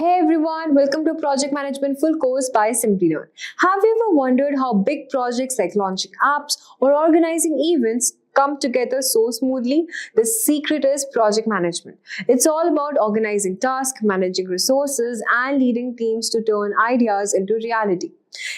Hey everyone, welcome to Project Management Full Course by Simplilearn. Have you ever wondered how big projects like launching apps or organizing events come together so smoothly? The secret is project management. It's all about organizing tasks, managing resources, and leading teams to turn ideas into reality.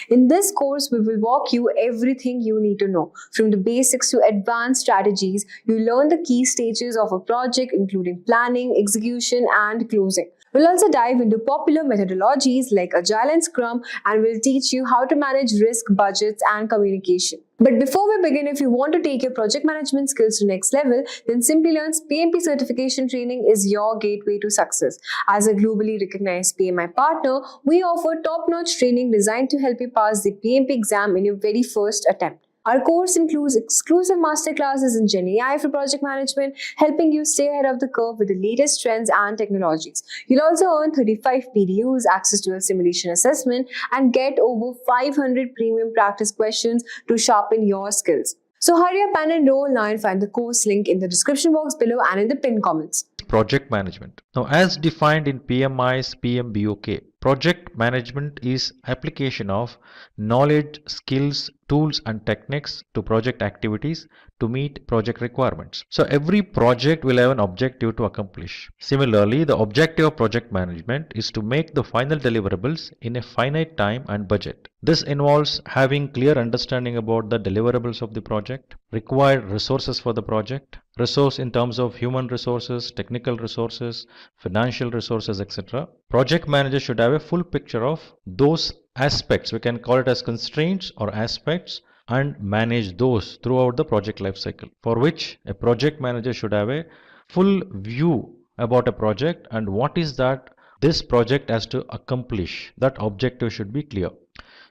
In this course, we will walk you everything you need to know. From the basics to advanced strategies, you learn the key stages of a project, including planning, execution, and closing. We'll also dive into popular methodologies like Agile and Scrum, and we'll teach you how to manage risk, budgets, and communication. But before we begin, if you want to take your project management skills to next level, then Simplilearn's PMP certification training is your gateway to success. As a globally recognized PMI partner, we offer top-notch training designed to help you pass the PMP exam in your very first attempt. Our course includes exclusive masterclasses in Gen AI for project management, helping you stay ahead of the curve with the latest trends and technologies. You'll also earn 35 PDUs, access to a simulation assessment, and get over 500 premium practice questions to sharpen your skills. So hurry up and enroll now and find the course link in the description box below and in the pinned comments. Project management. Now, as defined in PMI's PMBOK, project management is application of knowledge, skills, tools and techniques to project activities to meet project requirements. So every project will have an objective to accomplish. Similarly, the objective of project management is to make the final deliverables in a finite time and budget. This involves having clear understanding about the deliverables of the project, required resources for the project, resource in terms of human resources, technical resources, financial resources, etc. Project manager should have a full picture of those aspects. We can call it as constraints or aspects and manage those throughout the project life cycle, for which a project manager should have a full view about a project and what is that this project has to accomplish. That objective should be clear.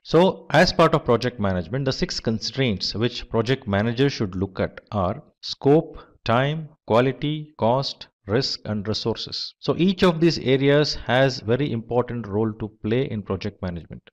So as part of project management, the 6 constraints which project managers should look at are scope, time, quality, cost, risk and resources. So each of these areas has very important role to play in project management.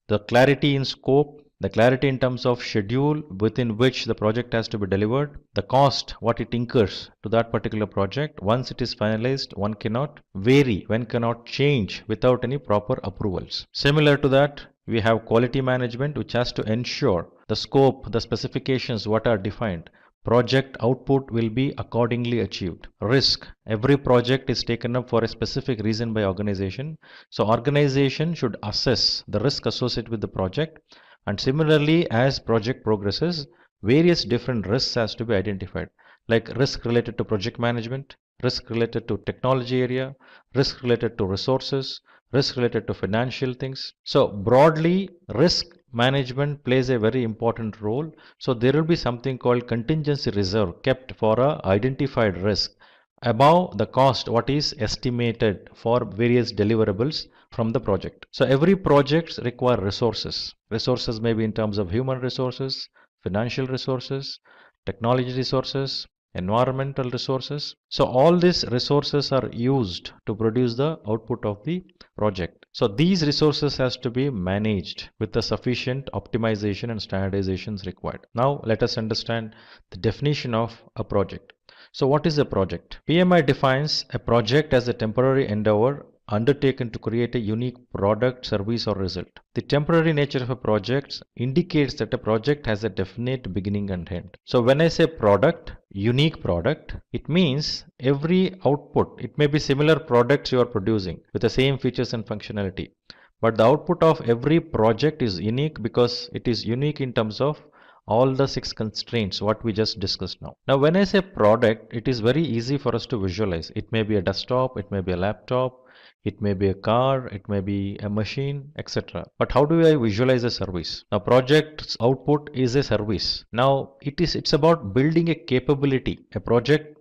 The clarity in scope, the clarity in terms of schedule within which the project has to be delivered, the cost, what it incurs to that particular project. Once it is finalized, one cannot vary, one cannot change without any proper approvals. Similar to that, we have quality management, which has to ensure the scope, the specifications, what are defined, project output will be accordingly achieved. Risk, every project is taken up for a specific reason by organization. So organization should assess the risk associated with the project, and similarly as project progresses, various different risks has to be identified, like risk related to project management, risk related to technology area, risk related to resources, risk related to financial things. So broadly, risk management plays a very important role. So there will be something called contingency reserve kept for a identified risk above the cost what is estimated for various deliverables from the project. So every project require resources. Resources may be in terms of human resources, financial resources, technology resources, environmental resources. So all these resources are used to produce the output of the project. So these resources has to be managed with the sufficient optimization and standardizations required. Now let us understand the definition of a project. So what is a project? PMI defines a project as a temporary endeavor undertaken to create a unique product, service or result. The temporary nature of a project indicates that a project has a definite beginning and end. So when I say product, unique product, it means every output, it may be similar products you are producing with the same features and functionality, but the output of every project is unique because it is unique in terms of all the 6 constraints what we just discussed now. Now when I say product, it is very easy for us to visualize. It may be a desktop, it may be a laptop, it may be a car, it may be a machine, etc. But how do I visualize a service? Now project's output is a service. Now it's about building a capability. A project,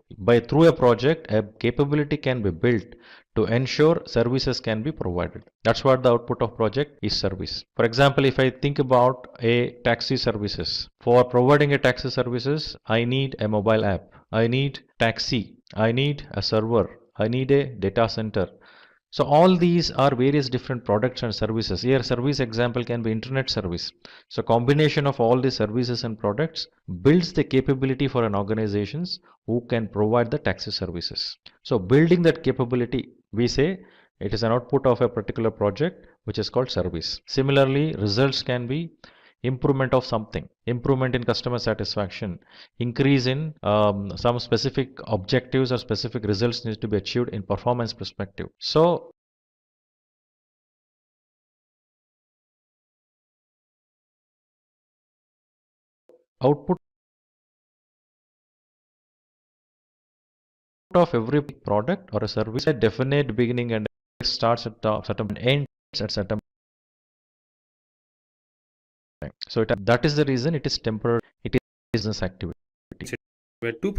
through a project, a capability can be built to ensure services can be provided. That's what the output of project is, service. For example, if I think about a taxi services, for providing a taxi services, I need a mobile app, I need taxi, I need a server, I need a data center. So all these are various different products and services. Here service example can be internet service. So combination of all the services and products builds the capability for an organizations who can provide the taxi services. So building that capability, we say It is an output of a particular project which is called service. Similarly, results can be improvement of something, improvement in customer satisfaction, increase in some specific objectives or specific results needs to be achieved in performance perspective. So output of every product or a service a definite beginning and starts at a certain ends at certain time. So that is the reason it is temporary, it is business activity. Where two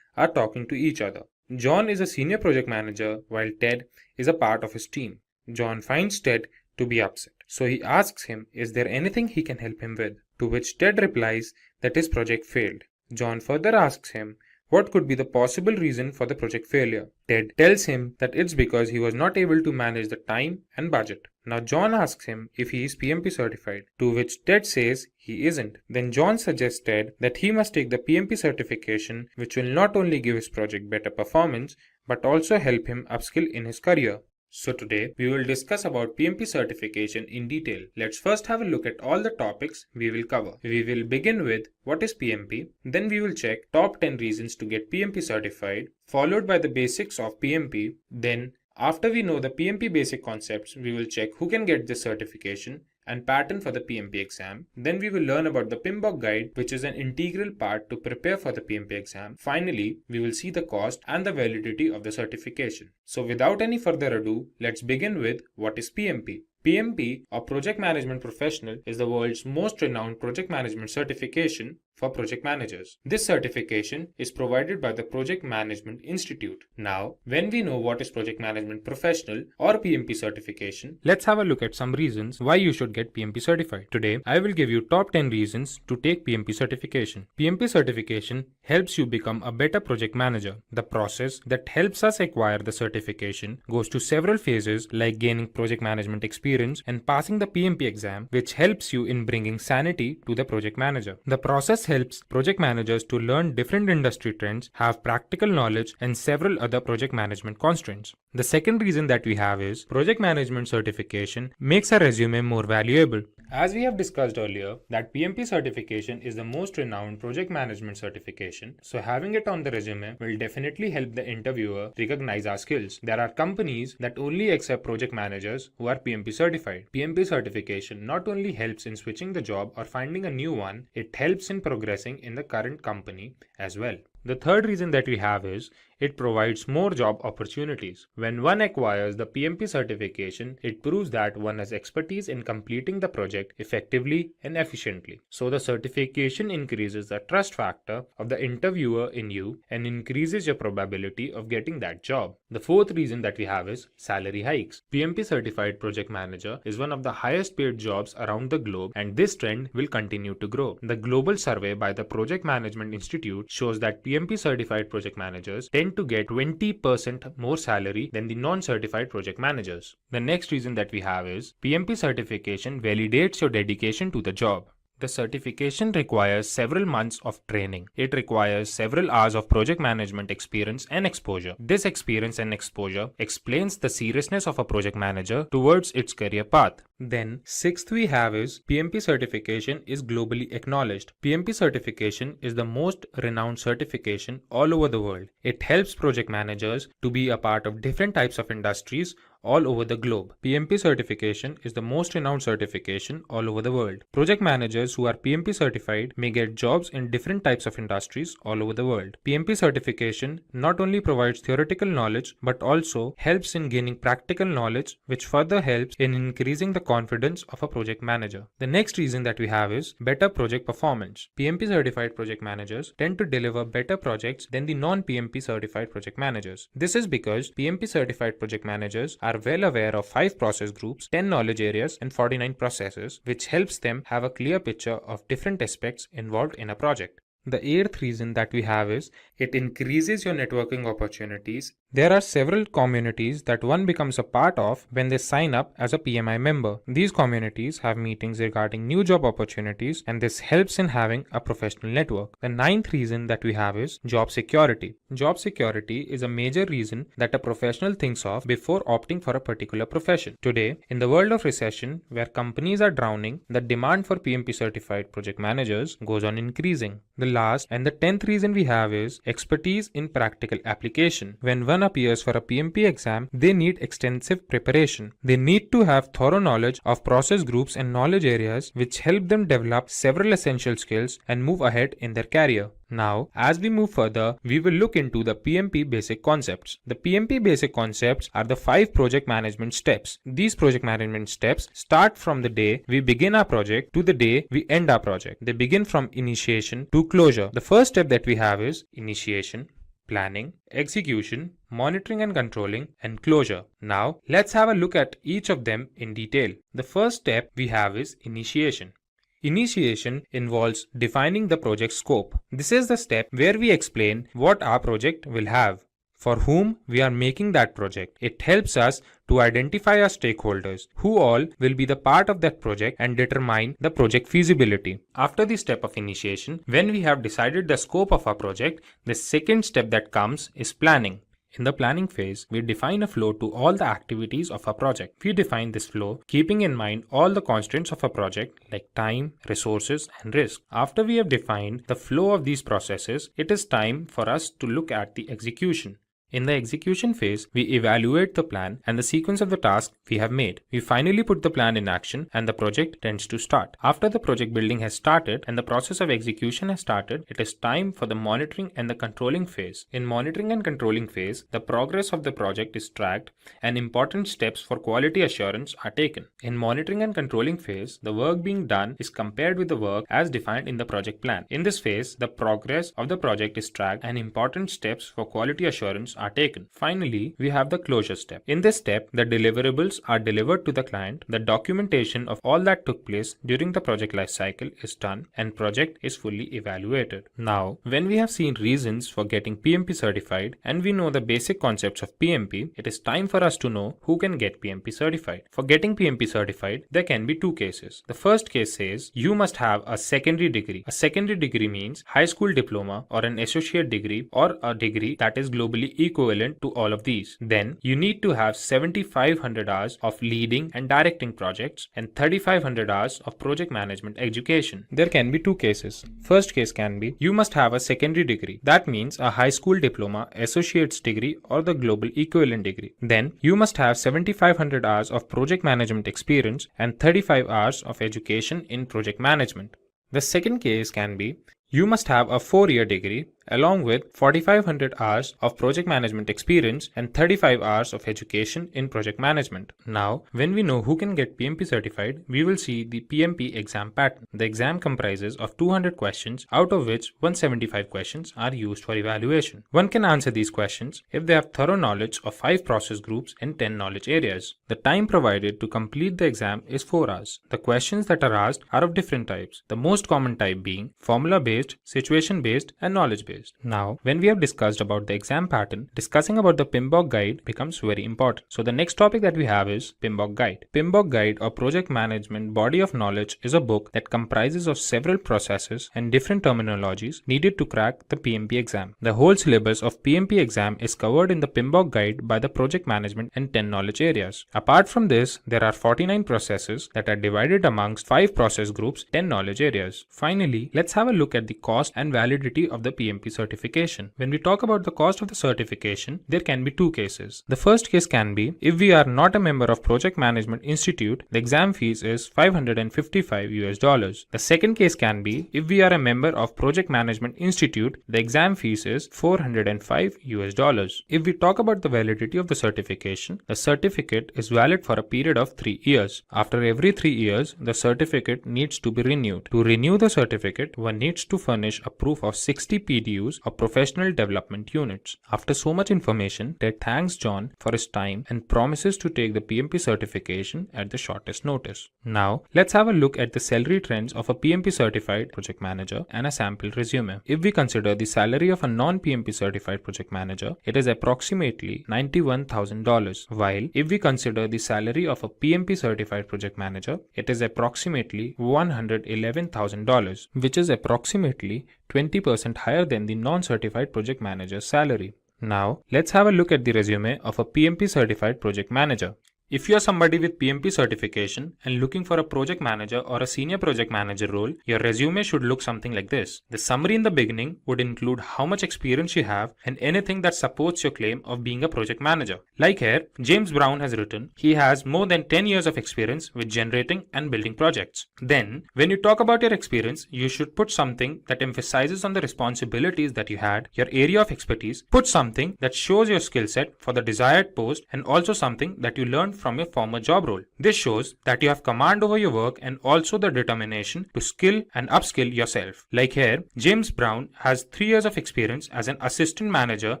are talking to each other. John is a senior project manager while Ted is a part of his team. John finds Ted to be upset, so he asks him, is there anything he can help him with? To which Ted replies that his project failed. John further asks him what could be the possible reason for the project failure. Ted tells him that it's because he was not able to manage the time and budget. Now John asks him if he is PMP certified, to which Ted says he isn't. Then John suggests Ted that he must take the PMP certification, which will not only give his project better performance, but also help him upskill in his career. So today we will discuss about PMP certification in detail. Let's first have a look at all the topics we will cover. We will begin with what is PMP, then we will check top 10 reasons to get PMP certified, followed by the basics of PMP. Then after we know the PMP basic concepts, we will check who can get this certification and pattern for the PMP exam. Then we will learn about the PMBOK guide, which is an integral part to prepare for the PMP exam. Finally, we will see the cost and the validity of the certification. So without any further ado, let's begin with what is PMP. PMP, or Project Management Professional, is the world's most renowned project management certification for project managers. This certification is provided by the Project Management Institute. Now, when we know what is Project Management Professional or PMP certification, let's have a look at some reasons why you should get PMP certified. Today, I will give you top 10 reasons to take PMP certification. PMP certification helps you become a better project manager. The process that helps us acquire the certification goes to several phases like gaining project management experience and passing the PMP exam, which helps you in bringing sanity to the project manager. The process helps project managers to learn different industry trends, have practical knowledge, and several other project management constraints. The second reason that we have is project management certification makes a resume more valuable. As we have discussed earlier, that PMP certification is the most renowned project management certification, so having it on the resume will definitely help the interviewer recognize our skills. There are companies that only accept project managers who are PMP certified. PMP certification not only helps in switching the job or finding a new one, it helps in progressing in the current company as well. The third reason that we have is it provides more job opportunities. When one acquires the PMP certification, it proves that one has expertise in completing the project effectively and efficiently. So the certification increases the trust factor of the interviewer in you and increases your probability of getting that job. The fourth reason that we have is salary hikes. PMP certified project manager is one of the highest paid jobs around the globe, and this trend will continue to grow. The global survey by the Project Management Institute shows that PMP certified project managers tend to get 20% more salary than the non-certified project managers. The next reason that we have is PMP certification validates your dedication to the job. The certification requires several months of training. It requires several hours of project management experience and exposure. This experience and exposure explains the seriousness of a project manager towards its career path. Then, sixth we have is PMP certification is globally acknowledged. PMP certification is the most renowned certification all over the world. It helps project managers to be a part of different types of industries all over the globe. PMP certification is the most renowned certification all over the world. Project managers who are PMP certified may get jobs in different types of industries all over the world. PMP certification not only provides theoretical knowledge but also helps in gaining practical knowledge, which further helps in increasing the confidence of a project manager. The next reason that we have is better project performance. PMP certified project managers tend to deliver better projects than the non-PMP certified project managers. This is because PMP certified project managers are well aware of 5 process groups, 10 knowledge areas, and 49 processes, which helps them have a clear picture of different aspects involved in a project. The eighth reason that we have is it increases your networking opportunities. There are several communities that one becomes a part of when they sign up as a PMI member. These communities have meetings regarding new job opportunities, and this helps in having a professional network. The ninth reason that we have is job security. Job security is a major reason that a professional thinks of before opting for a particular profession. Today, in the world of recession, where companies are drowning, the demand for PMP certified project managers goes on increasing. The last and the 10th reason we have is expertise in practical application. When one appears for a PMP exam, they need extensive preparation. They need to have thorough knowledge of process groups and knowledge areas which help them develop several essential skills and move ahead in their career. Now, as we move further, we will look into the PMP basic concepts. The PMP basic concepts are the 5 project management steps. These project management steps start from the day we begin our project to the day we end our project. They begin from initiation to closure. The first step that we have is initiation, planning, execution, monitoring and controlling, and closure. Now, let's have a look at each of them in detail. The first step we have is initiation. Initiation involves defining the project scope. This is the step where we explain what our project will have, for whom we are making that project. It helps us to identify our stakeholders, who all will be the part of that project, and determine the project feasibility. After the step of initiation, when we have decided the scope of our project, the second step that comes is planning. In the planning phase, we define a flow to all the activities of a project. We define this flow keeping in mind all the constraints of a project like time, resources, and risk. After we have defined the flow of these processes, it is time for us to look at the execution. In the execution phase, we evaluate the plan and the sequence of the tasks we have made. We finally put the plan in action and the project tends to start. After the project building has started and the process of execution has started, it is time for the monitoring and the controlling phase. In monitoring and controlling phase, the progress of the project is tracked and important steps for quality assurance are taken. In monitoring and controlling phase, the work being done is compared with the work as defined in the project plan. In this phase, the progress of the project is tracked and important steps for quality assurance are taken. Finally, we have the closure step. In this step, the deliverables are delivered to the client, the documentation of all that took place during the project lifecycle is done, and project is fully evaluated. Now, when we have seen reasons for getting PMP certified and we know the basic concepts of PMP, it is time for us to know who can get PMP certified. For getting PMP certified, there can be 2 cases. The first case says you must have a secondary degree. A secondary degree means high school diploma or an associate degree or a degree that is globally equivalent to all of these. Then you need to have 7,500 hours of leading and directing projects and 3,500 hours of project management education. There can be 2 cases. First case can be you must have a secondary degree. That means a high school diploma, associate's degree, or the global equivalent degree. Then you must have 7,500 hours of project management experience and 35 hours of education in project management. The second case can be you must have a 4-year degree along with 4,500 hours of project management experience and 35 hours of education in project management. Now, when we know who can get PMP certified, we will see the PMP exam pattern. The exam comprises of 200 questions, out of which 175 questions are used for evaluation. One can answer these questions if they have thorough knowledge of 5 process groups and 10 knowledge areas. The time provided to complete the exam is 4 hours. The questions that are asked are of different types, the most common type being formula-based, situation-based, and knowledge-based. Now, when we have discussed about the exam pattern, discussing about the PMBOK guide becomes very important. So the next topic that we have is PMBOK guide. PMBOK guide or project management body of knowledge is a book that comprises of several processes and different terminologies needed to crack the PMP exam. The whole syllabus of PMP exam is covered in the PMBOK guide by the project management and 10 knowledge areas. Apart from this, there are 49 processes that are divided amongst 5 process groups, 10 knowledge areas. Finally, let's have a look at the cost and validity of the PMP certification. When we talk about the cost of the certification, there can be 2 cases. The first case can be if we are not a member of Project Management Institute, the exam fees is $555. The second case can be if we are a member of Project Management Institute, the exam fees is $405. If we talk about the validity of the certification, the certificate is valid for a period of 3 years. After every 3 years, the certificate needs to be renewed. To renew the certificate, one needs to furnish a proof of 60 PDFs PDUs or professional development units. After so much information, Ted thanks John for his time and promises to take the PMP certification at the shortest notice. Now, let's have a look at the salary trends of a PMP certified project manager and a sample resume. If we consider the salary of a non-PMP certified project manager, it is approximately $91,000, while if we consider the salary of a PMP certified project manager, it is approximately $111,000, which is approximately 20% higher than the non-certified project manager's salary. Now, let's have a look at the resume of a PMP certified project manager. If you are somebody with PMP certification and looking for a project manager or a senior project manager role, your resume should look something like this. The summary in the beginning would include how much experience you have and anything that supports your claim of being a project manager. Like here, James Brown has written, he has more than 10 years of experience with generating and building projects. Then, when you talk about your experience, you should put something that emphasizes on the responsibilities that you had, your area of expertise, put something that shows your skill set for the desired post, and also something that you learned from your former job role. This shows that you have command over your work and also the determination to skill and upskill yourself. Like here, James Brown has 3 years of experience as an assistant manager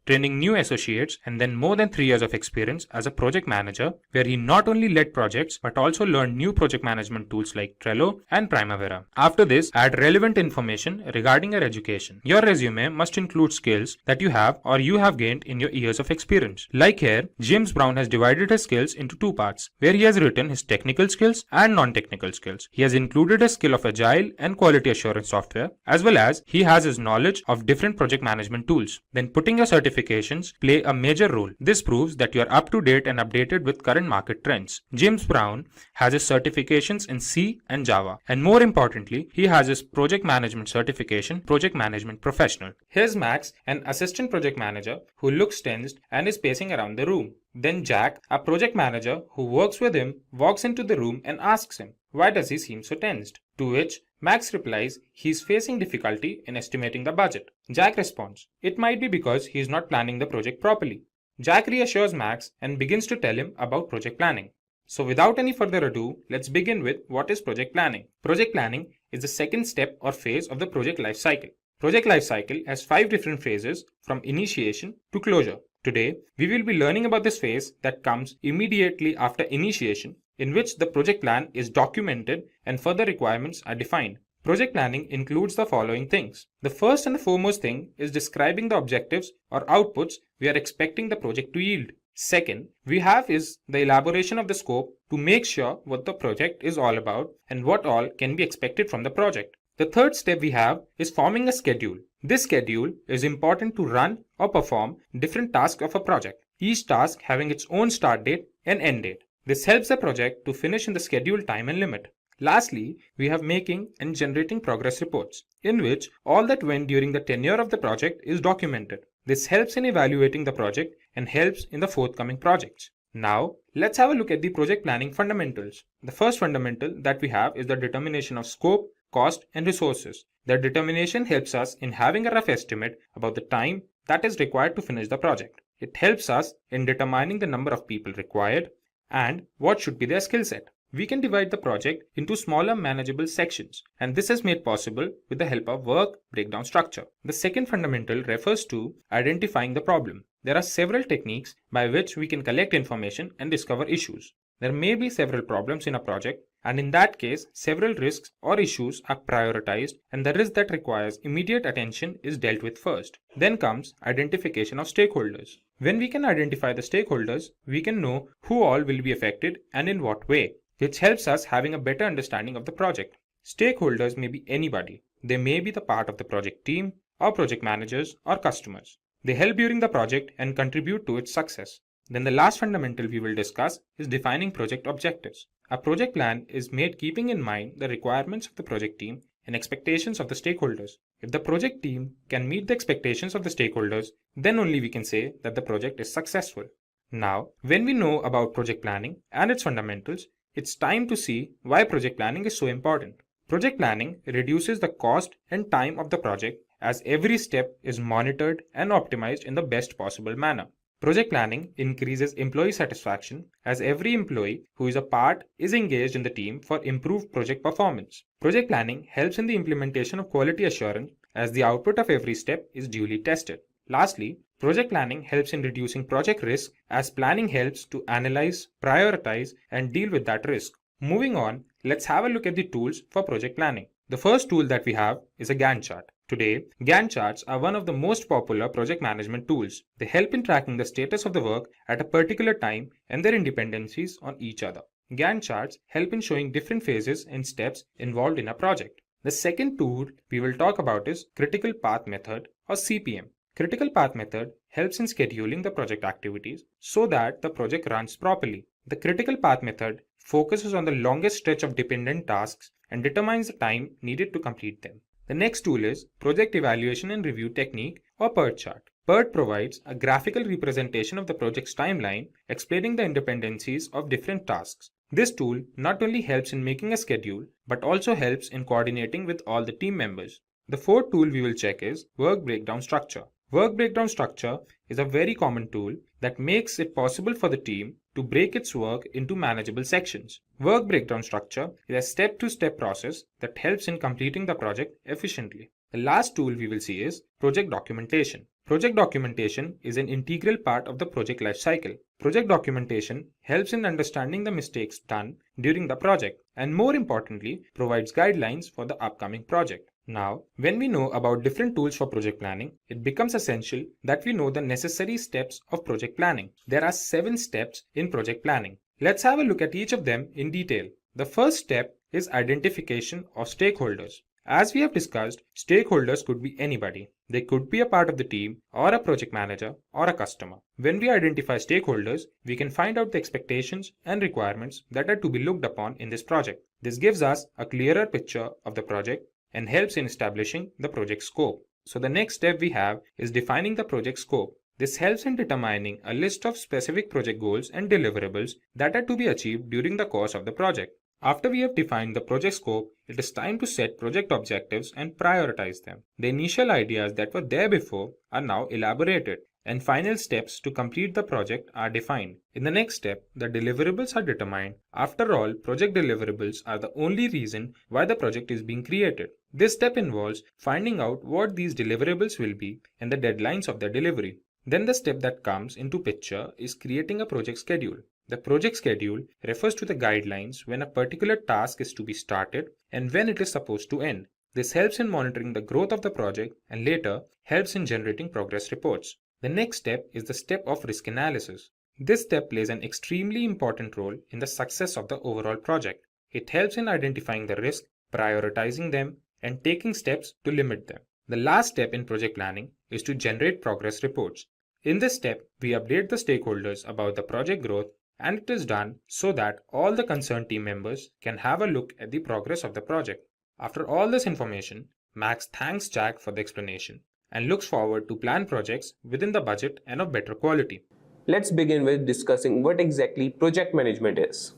training new associates and then more than 3 years of experience as a project manager where he not only led projects but also learned new project management tools like Trello and Primavera. After this, add relevant information regarding your education. Your resume must include skills that you have or you have gained in your years of experience. Like here, James Brown has divided his skills into 2 parts, where he has written his technical skills and non-technical skills. He has included a skill of Agile and quality assurance software, as well as he has his knowledge of different project management tools. Then putting your certifications play a major role. This proves that you are up to date and updated with current market trends. James Brown has his certifications in C and Java, and more importantly, he has his project management certification, Project Management Professional. Here's Max, an assistant project manager who looks tensed and is pacing around the room. Then Jack, a project manager who works with him, walks into the room and asks him, why does he seem so tensed? To which Max replies, he's facing difficulty in estimating the budget. Jack responds, it might be because he's not planning the project properly. Jack reassures Max and begins to tell him about project planning. So without any further ado, let's begin with what is project planning. Project planning is the second step or phase of the project life cycle. Project life cycle has 5 different phases from initiation to closure. Today, we will be learning about this phase that comes immediately after initiation, in which the project plan is documented and further requirements are defined. Project planning includes the following things. The first and the foremost thing is describing the objectives or outputs we are expecting the project to yield. Second, we have is the elaboration of the scope to make sure what the project is all about and what all can be expected from the project. The third step we have is forming a schedule. This schedule is important to run or perform different tasks of a project, each task having its own start date and end date. This helps the project to finish in the scheduled time and limit. Lastly, we have making and generating progress reports, in which all that went during the tenure of the project is documented. This helps in evaluating the project and helps in the forthcoming projects. Now, let's have a look at the project planning fundamentals. The first fundamental that we have is the determination of scope, cost, and resources. The determination helps us in having a rough estimate about the time that is required to finish the project. It helps us in determining the number of people required and what should be their skill set. We can divide the project into smaller manageable sections, and this is made possible with the help of work breakdown structure. The second fundamental refers to identifying the problem. There are several techniques by which we can collect information and discover issues. There may be several problems in a project, and in that case, several risks or issues are prioritized, and the risk that requires immediate attention is dealt with first. Then comes identification of stakeholders. When we can identify the stakeholders, we can know who all will be affected and in what way, which helps us having a better understanding of the project. Stakeholders may be anybody. They may be the part of the project team, or project managers, or customers. They help during the project and contribute to its success. Then the last fundamental we will discuss is defining project objectives. A project plan is made keeping in mind the requirements of the project team and expectations of the stakeholders. If the project team can meet the expectations of the stakeholders, then only we can say that the project is successful. Now, when we know about project planning and its fundamentals, it's time to see why project planning is so important. Project planning reduces the cost and time of the project as every step is monitored and optimized in the best possible manner. Project planning increases employee satisfaction as every employee who is a part is engaged in the team for improved project performance. Project planning helps in the implementation of quality assurance as the output of every step is duly tested. Lastly, project planning helps in reducing project risk as planning helps to analyze, prioritize, and deal with that risk. Moving on, let's have a look at the tools for project planning. The first tool that we have is a Gantt chart. Today, Gantt charts are one of the most popular project management tools. They help in tracking the status of the work at a particular time and their dependencies on each other. Gantt charts help in showing different phases and steps involved in a project. The second tool we will talk about is Critical Path Method or CPM. Critical Path Method helps in scheduling the project activities so that the project runs properly. The Critical Path Method focuses on the longest stretch of dependent tasks and determines the time needed to complete them. The next tool is Project Evaluation and Review Technique or PERT chart. PERT provides a graphical representation of the project's timeline, explaining the interdependencies of different tasks. This tool not only helps in making a schedule, but also helps in coordinating with all the team members. The fourth tool we will check is Work Breakdown Structure. Work breakdown structure is a very common tool that makes it possible for the team to break its work into manageable sections. Work breakdown structure is a step-to-step process that helps in completing the project efficiently. The last tool we will see is project documentation. Project documentation is an integral part of the project lifecycle. Project documentation helps in understanding the mistakes done during the project and, more importantly, provides guidelines for the upcoming project. Now, when we know about different tools for project planning, it becomes essential that we know the necessary steps of project planning. There are 7 steps in project planning. Let's have a look at each of them in detail. The first step is identification of stakeholders. As we have discussed, stakeholders could be anybody. They could be a part of the team or a project manager or a customer. When we identify stakeholders, we can find out the expectations and requirements that are to be looked upon in this project. This gives us a clearer picture of the project and helps in establishing the project scope. So the next step we have is defining the project scope. This helps in determining a list of specific project goals and deliverables that are to be achieved during the course of the project. After we have defined the project scope, it is time to set project objectives and prioritize them. The initial ideas that were there before are now elaborated, and final steps to complete the project are defined. In the next step, the deliverables are determined. After all, project deliverables are the only reason why the project is being created. This step involves finding out what these deliverables will be and the deadlines of their delivery. Then the step that comes into picture is creating a project schedule. The project schedule refers to the guidelines when a particular task is to be started and when it is supposed to end. This helps in monitoring the growth of the project and later helps in generating progress reports. The next step is the step of risk analysis. This step plays an extremely important role in the success of the overall project. It helps in identifying the risk, prioritizing them, and taking steps to limit them. The last step in project planning is to generate progress reports. In this step, we update the stakeholders about the project growth, and it is done so that all the concerned team members can have a look at the progress of the project. After all this information, Max thanks Jack for the explanation and looks forward to plan projects within the budget and of better quality. Let's begin with discussing what exactly project management is.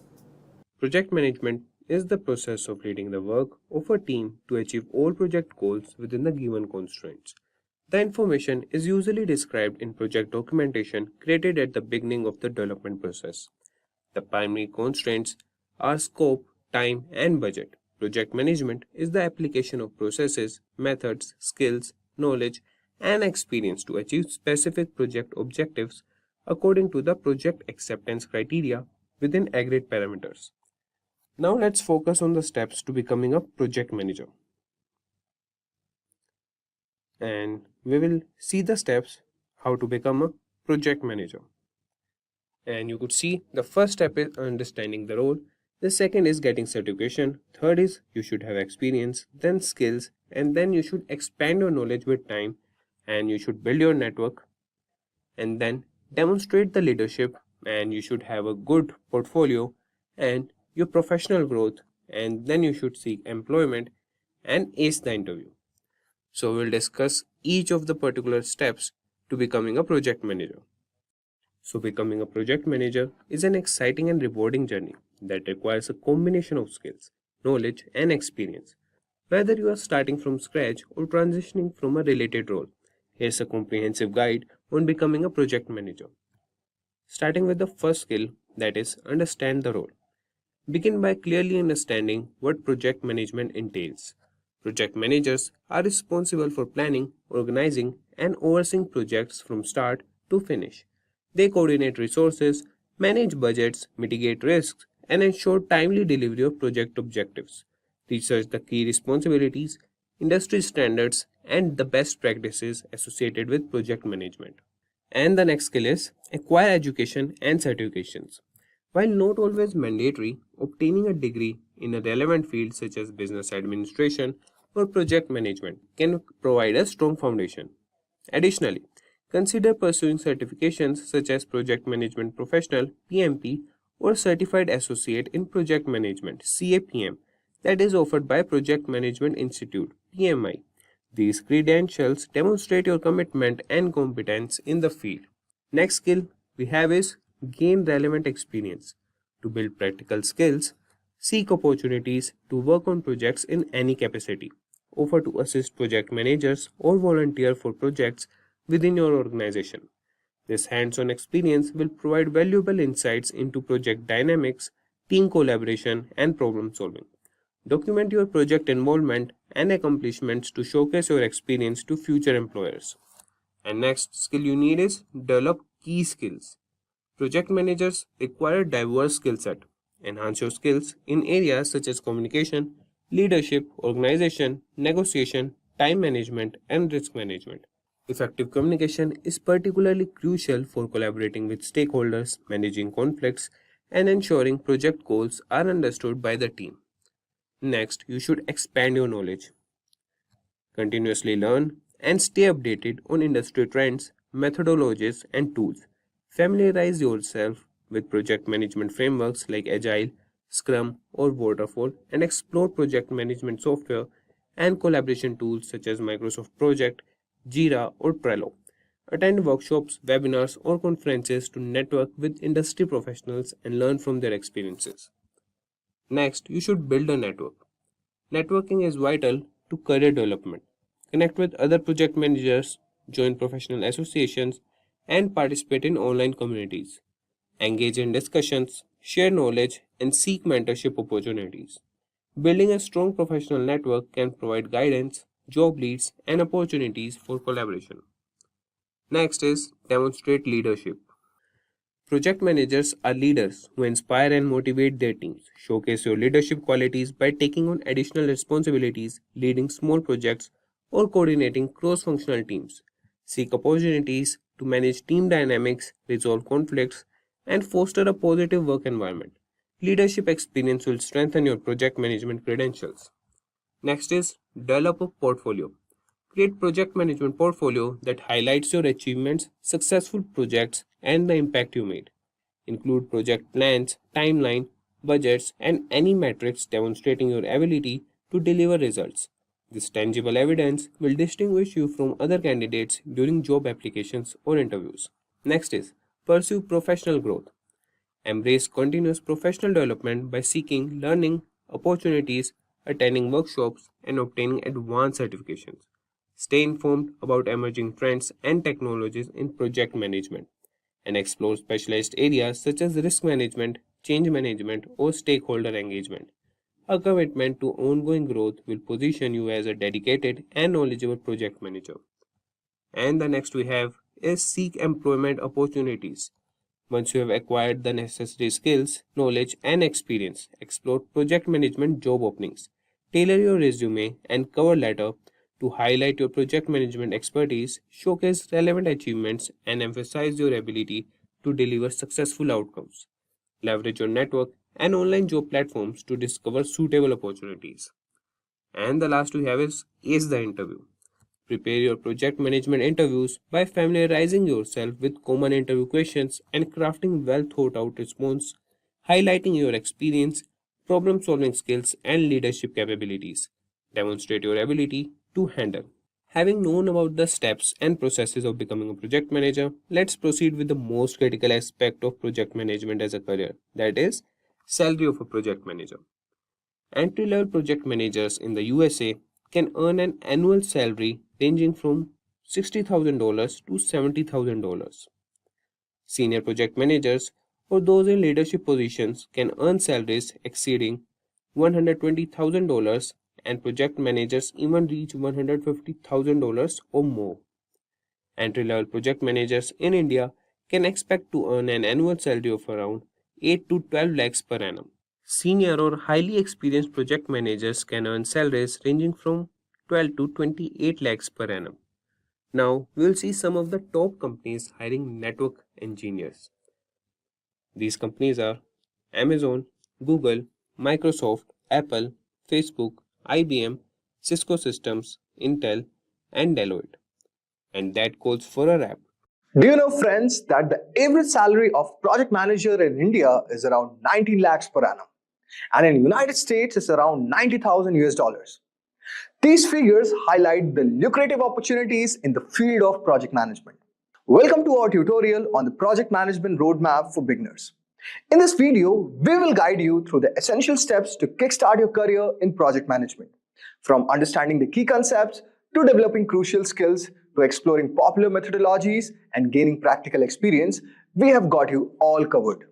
Project management is the process of leading the work of a team to achieve all project goals within the given constraints. The information is usually described in project documentation created at the beginning of the development process. The primary constraints are scope, time, and budget. Project management is the application of processes, methods, skills, knowledge, and experience to achieve specific project objectives according to the project acceptance criteria within agreed parameters. Now let's focus on the steps to becoming a project manager. And we will see the steps how to become a project manager. And you could see the first step is understanding the role, the second is getting certification, third is you should have experience, then skills, and then you should expand your knowledge with time, and you should build your network, and then demonstrate the leadership, and you should have a good portfolio and your professional growth, and then you should seek employment and ace the interview. So we'll discuss each of the particular steps to becoming a project manager. So becoming a project manager is an exciting and rewarding journey that requires a combination of skills, knowledge, and experience. Whether you are starting from scratch or transitioning from a related role, here's a comprehensive guide on becoming a project manager. Starting with the first skill, that is, understand the role. Begin by clearly understanding what project management entails. Project managers are responsible for planning, organizing, and overseeing projects from start to finish. They coordinate resources, manage budgets, mitigate risks, and ensure timely delivery of project objectives. Research the key responsibilities, industry standards, and the best practices associated with project management. And the next skill is acquire education and certifications. While not always mandatory, obtaining a degree in a relevant field such as business administration or project management can provide a strong foundation. Additionally, consider pursuing certifications such as Project Management Professional (PMP) or Certified Associate in Project Management (CAPM) that is offered by Project Management Institute (PMI). These credentials demonstrate your commitment and competence in the field. Next skill we have is gain relevant experience. To build practical skills, seek opportunities to work on projects in any capacity. Offer to assist project managers or volunteer for projects within your organization. This hands-on experience will provide valuable insights into project dynamics, team collaboration, and problem solving. Document your project involvement and accomplishments to showcase your experience to future employers. And next skill you need is develop key skills. Project managers require a diverse skill set. Enhance your skills in areas such as communication, leadership, organization, negotiation, time management, and risk management. Effective communication is particularly crucial for collaborating with stakeholders, managing conflicts, and ensuring project goals are understood by the team. Next, you should expand your knowledge. Continuously learn and stay updated on industry trends, methodologies, and tools. Familiarize yourself with project management frameworks like Agile, Scrum, or Waterfall, and explore project management software and collaboration tools such as Microsoft Project, Jira, or Trello. Attend workshops, webinars, or conferences to network with industry professionals and learn from their experiences. Next, you should build a network. Networking is vital to career development. Connect with other project managers, join professional associations, and participate in online communities. Engage in discussions, share knowledge, and seek mentorship opportunities. Building a strong professional network can provide guidance, job leads, and opportunities for collaboration. Next is demonstrate leadership. Project managers are leaders who inspire and motivate their teams. Showcase your leadership qualities by taking on additional responsibilities, leading small projects, or coordinating cross functional teams. Seek opportunities to manage team dynamics, resolve conflicts, and foster a positive work environment. Leadership experience will strengthen your project management credentials. Next is develop a portfolio. Create project management portfolio that highlights your achievements, successful projects, and the impact you made. Include project plans, timeline, budgets, and any metrics demonstrating your ability to deliver results. This tangible evidence will distinguish you from other candidates during job applications or interviews. Next is pursue professional growth. Embrace continuous professional development by seeking learning opportunities, attending workshops, and obtaining advanced certifications. Stay informed about emerging trends and technologies in project management and explore specialized areas such as risk management, change management, or stakeholder engagement. A commitment to ongoing growth will position you as a dedicated and knowledgeable project manager. And the next we have is seek employment opportunities. Once you have acquired the necessary skills, knowledge, and experience, explore project management job openings. Tailor your resume and cover letter to highlight your project management expertise, showcase relevant achievements, and emphasize your ability to deliver successful outcomes. Leverage your network and online job platforms to discover suitable opportunities. And the last we have is ace the interview. Prepare your project management interviews by familiarizing yourself with common interview questions and crafting well thought out response, highlighting your experience, problem solving skills, and leadership capabilities. Demonstrate your ability to handle. Having known about the steps and processes of becoming a project manager, let's proceed with the most critical aspect of project management as a career, that is, salary of a project manager. Entry level project managers in the USA can earn an annual salary ranging from $60,000 to $70,000. Senior project managers or those in leadership positions can earn salaries exceeding $120,000 and project managers even reach $150,000 or more. Entry-level project managers in India can expect to earn an annual salary of around 8 to 12 lakhs per annum. Senior or highly experienced project managers can earn salaries ranging from 12 to 28 lakhs per annum. Now, we will see some of the top companies hiring network engineers. These companies are Amazon, Google, Microsoft, Apple, Facebook, IBM, Cisco Systems, Intel, and Deloitte. And that goes for a wrap. Do you know, friends, that the average salary of project manager in India is around 19 lakhs per annum, and in United States is around 90,000 US dollars. These figures highlight the lucrative opportunities in the field of project management. Welcome to our tutorial on the project management roadmap for beginners. In this video, we will guide you through the essential steps to kickstart your career in project management. From understanding the key concepts to developing crucial skills to exploring popular methodologies and gaining practical experience, we have got you all covered.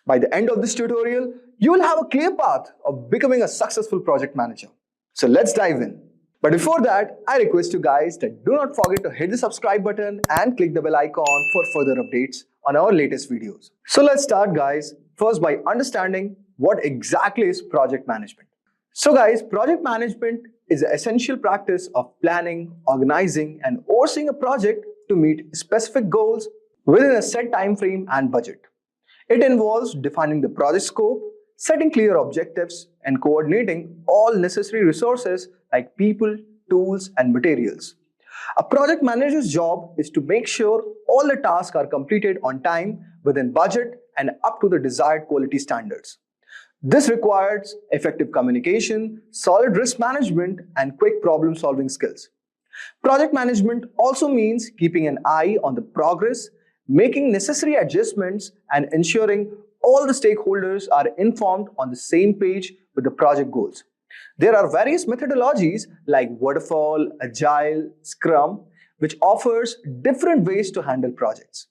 By the end of this tutorial, you will have a clear path of becoming a successful project manager. So let's dive in. But before that, I request you guys that do not forget to hit the subscribe button and click the bell icon for further updates on our latest videos. So let's start, guys, first by understanding what exactly is project management. So guys, project management is the essential practice of planning, organizing, and overseeing a project to meet specific goals within a set time frame and budget. It involves defining the project scope, setting clear objectives, and coordinating all necessary resources like people, tools, and materials. A project manager's job is to make sure all the tasks are completed on time, within budget, and up to the desired quality standards. This requires effective communication, solid risk management, and quick problem-solving skills. Project management also means keeping an eye on the progress, making necessary adjustments, and ensuring all the stakeholders are informed on the same page with the project goals. There are various methodologies like Waterfall, Agile, Scrum, which offers different ways to handle projects.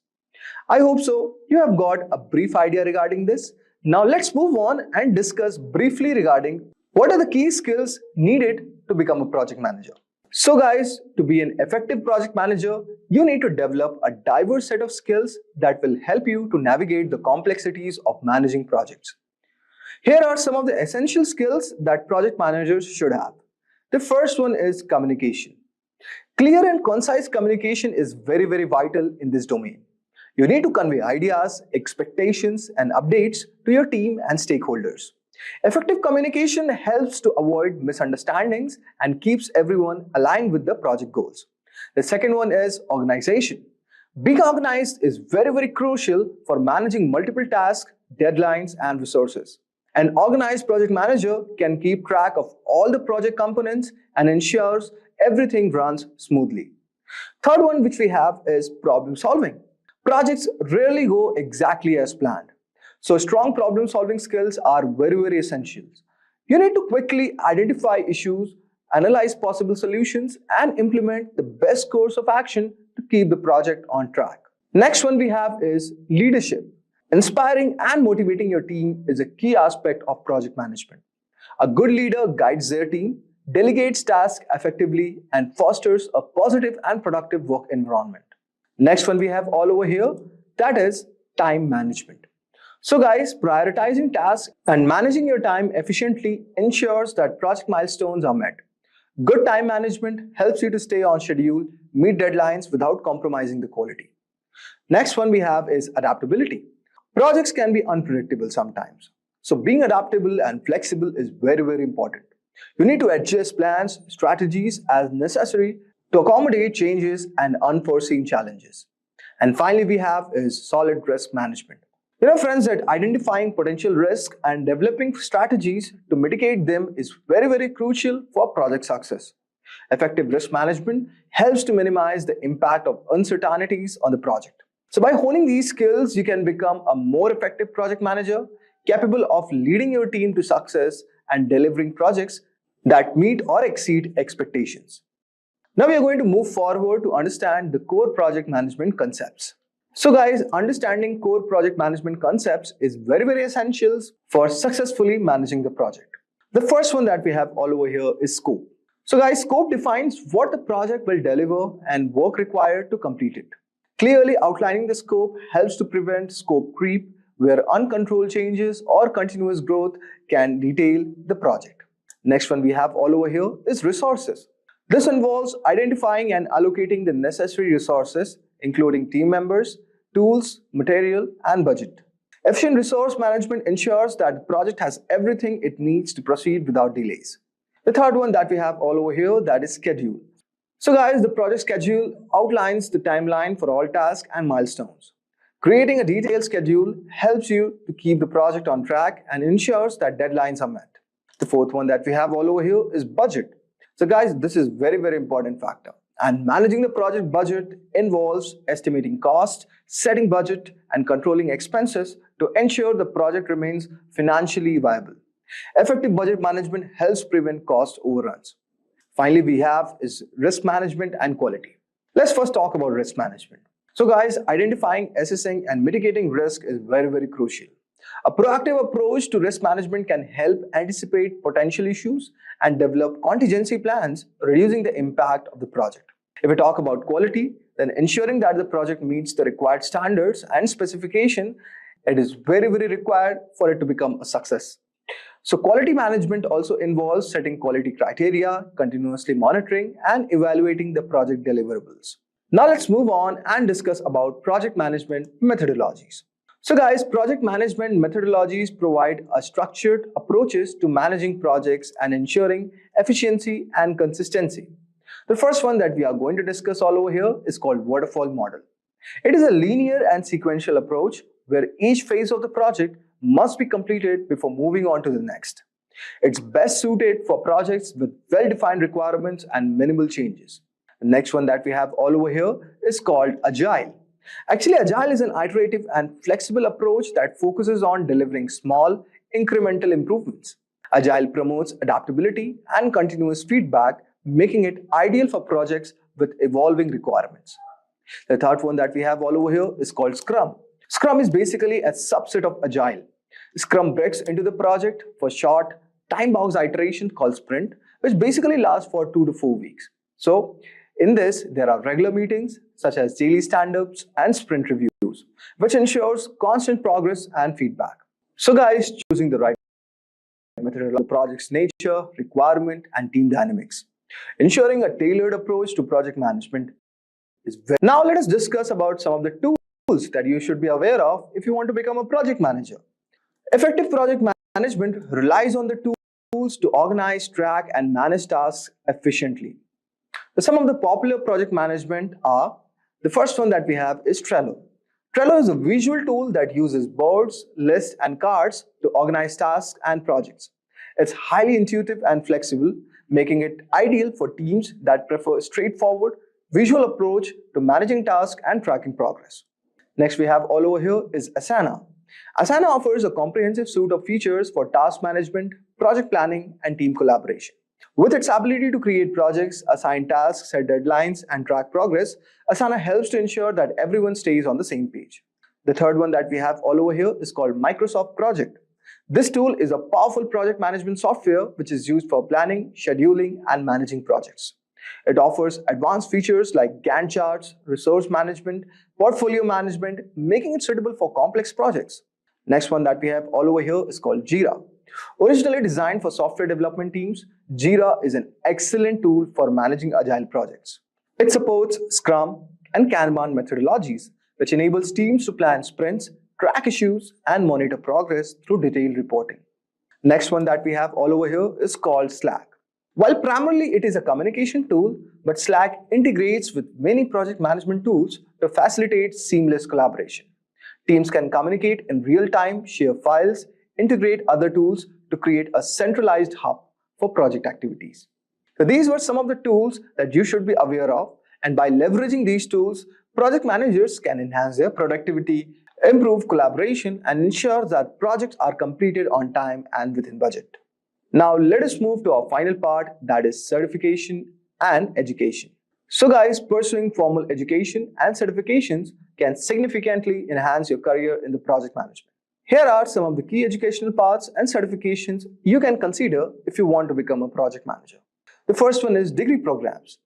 I hope so you have got a brief idea regarding this. Now let's move on and discuss briefly regarding what are the key skills needed to become a project manager. So guys, to be an effective project manager, you need to develop a diverse set of skills that will help you to navigate the complexities of managing projects. Here are some of the essential skills that project managers should have. The first one is communication. Clear and concise communication is very vital in this domain. You need to convey ideas, expectations, and updates to your team and stakeholders. Effective communication helps to avoid misunderstandings and keeps everyone aligned with the project goals. The second one is organization. Being organized is very crucial for managing multiple tasks, deadlines, and resources. An organized project manager can keep track of all the project components and ensures everything runs smoothly. Third one which we have is problem solving. Projects rarely go exactly as planned. So strong problem-solving skills are very essential. You need to quickly identify issues, analyze possible solutions, and implement the best course of action to keep the project on track. Next one we have is leadership. Inspiring and motivating your team is a key aspect of project management. A good leader guides their team, delegates tasks effectively, and fosters a positive and productive work environment. Next one we have all over here, that is time management. So guys, prioritizing tasks and managing your time efficiently ensures that project milestones are met. Good time management helps you to stay on schedule, meet deadlines without compromising the quality. Next one we have is adaptability. Projects can be unpredictable sometimes. So being adaptable and flexible is very important. You need to adjust plans, strategies as necessary to accommodate changes and unforeseen challenges. And finally we have is solid risk management. You know, friends, that identifying potential risk and developing strategies to mitigate them is very crucial for project success. Effective risk management helps to minimize the impact of uncertainties on the project. So by honing these skills, you can become a more effective project manager, capable of leading your team to success and delivering projects that meet or exceed expectations. Now we are going to move forward to understand the core project management concepts. So guys, understanding core project management concepts is very essential for successfully managing the project. The first one that we have all over here is scope. So guys, scope defines what the project will deliver and work required to complete it. Clearly outlining the scope helps to prevent scope creep, where uncontrolled changes or continuous growth can derail the project. Next one we have all over here is resources. This involves identifying and allocating the necessary resources, including team members, tools, material, and budget. Efficient resource management ensures that the project has everything it needs to proceed without delays. The third one that we have all over here, that is schedule. So guys, the project schedule outlines the timeline for all tasks and milestones. Creating a detailed schedule helps you to keep the project on track and ensures that deadlines are met. The fourth one that we have all over here is budget. So guys, this is very important factor. And managing the project budget involves estimating cost, setting budget, and controlling expenses to ensure the project remains financially viable. Effective budget management helps prevent cost overruns. Finally, we have is risk management and quality. Let's first talk about risk management. So guys, identifying, assessing, and mitigating risk is very crucial. A proactive approach to risk management can help anticipate potential issues and develop contingency plans, reducing the impact of the project. If we talk about quality, then ensuring that the project meets the required standards and specification, it is very required for it to become a success. So quality management also involves setting quality criteria, continuously monitoring, and evaluating the project deliverables. Now let's move on and discuss about project management methodologies. So guys, project management methodologies provide a structured approaches to managing projects and ensuring efficiency and consistency. The first one that we are going to discuss all over here is called waterfall model. It is a linear and sequential approach where each phase of the project must be completed before moving on to the next. It's best suited for projects with well-defined requirements and minimal changes. The next one that we have all over here is called Agile. Actually, Agile is an iterative and flexible approach that focuses on delivering small, incremental improvements. Agile promotes adaptability and continuous feedback, making it ideal for projects with evolving requirements. The third one that we have all over here is called Scrum. Scrum is basically a subset of Agile. Scrum breaks into the project for short, time-bound iteration called sprint, which basically lasts for 2 to 4 weeks. So, in this, there are regular meetings such as daily stand-ups and sprint reviews, which ensures constant progress and feedback. So guys, choosing the right method of the project's nature, requirement, and team dynamics. Ensuring a tailored approach to project management is very. Now let us discuss about some of the tools that you should be aware of if you want to become a project manager. Effective project management relies on the tools to organize, track, and manage tasks efficiently. Some of the popular project management are, the first one that we have is Trello. Trello is a visual tool that uses boards, lists, and cards to organize tasks and projects. It's highly intuitive and flexible, making it ideal for teams that prefer a straightforward, visual approach to managing tasks and tracking progress. Next we have all over here is Asana. Asana offers a comprehensive suite of features for task management, project planning, and team collaboration. With its ability to create projects, assign tasks, set deadlines, and track progress, Asana helps to ensure that everyone stays on the same page. The third one that we have all over here is called Microsoft Project. This tool is a powerful project management software which is used for planning, scheduling, and managing projects. It offers advanced features like Gantt Charts, resource management, portfolio management, making it suitable for complex projects. Next one that we have all over here is called Jira. Originally designed for software development teams, Jira is an excellent tool for managing agile projects. It supports Scrum and Kanban methodologies, which enables teams to plan sprints, track issues, and monitor progress through detailed reporting. Next one that we have all over here is called Slack. While primarily it is a communication tool, but Slack integrates with many project management tools to facilitate seamless collaboration. Teams can communicate in real time, share files, integrate other tools to create a centralized hub for project activities. So these were some of the tools that you should be aware of, and by leveraging these tools, project managers can enhance their productivity, improve collaboration, and ensure that projects are completed on time and within budget. Now let us move to our final part, that is certification and education. So guys, pursuing formal education and certifications can significantly enhance your career in the project management. Here are some of the key educational paths and certifications you can consider if you want to become a project manager. The first one is degree programs.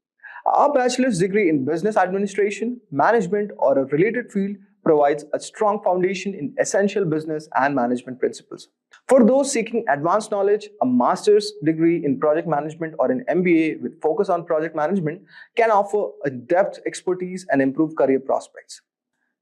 A bachelor's degree in business administration, management, or a related field provides a strong foundation in essential business and management principles. For those seeking advanced knowledge, a master's degree in project management or an MBA with focus on project management can offer a depth expertise and improve career prospects.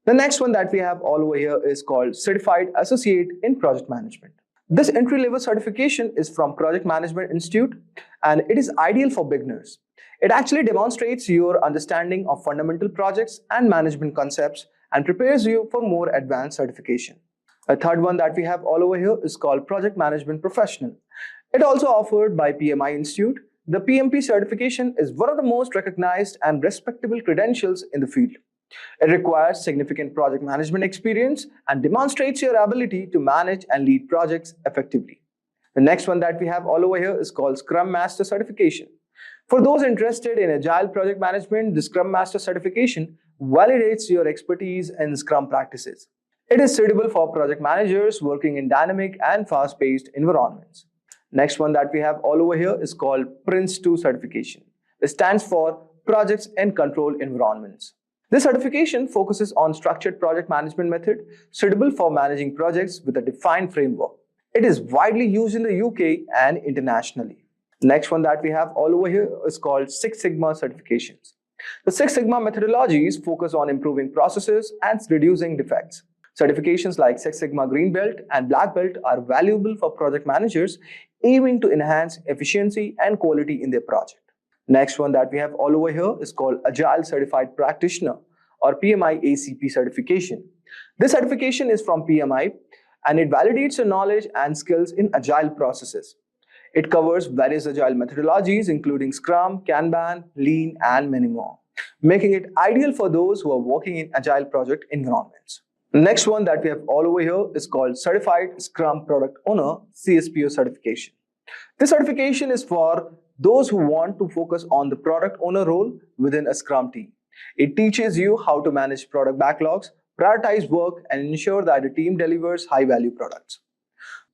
The next one that we have all over here is called Certified Associate in Project Management. This entry-level certification is from Project Management Institute and it is ideal for beginners. It actually demonstrates your understanding of fundamental projects and management concepts and prepares you for more advanced certification. A third one that we have all over here is called Project Management Professional. It also offered by PMI Institute. The PMP certification is one of the most recognized and respectable credentials in the field. It requires significant project management experience and demonstrates your ability to manage and lead projects effectively. The next one that we have all over here is called Scrum Master Certification. For those interested in Agile project management, the Scrum Master certification validates your expertise in Scrum practices. It is suitable for project managers working in dynamic and fast-paced environments. Next one that we have all over here is called Prince2 certification. It stands for Projects in Controlled Environments. This certification focuses on structured project management method suitable for managing projects with a defined framework. It is widely used in the UK and internationally. Next one that we have all over here is called Six Sigma certifications. The Six Sigma methodologies focus on improving processes and reducing defects. Certifications like Six Sigma Green Belt and Black Belt are valuable for project managers aiming to enhance efficiency and quality in their project. Next one that we have all over here is called Agile Certified Practitioner or PMI ACP certification. This certification is from PMI and it validates your knowledge and skills in Agile processes. It covers various Agile methodologies including Scrum, Kanban, Lean, and many more, making it ideal for those who are working in Agile project environments. Next one that we have all over here is called Certified Scrum Product Owner CSPO certification. This certification is for those who want to focus on the product owner role within a Scrum team. It teaches you how to manage product backlogs, prioritize work, and ensure that the team delivers high-value products.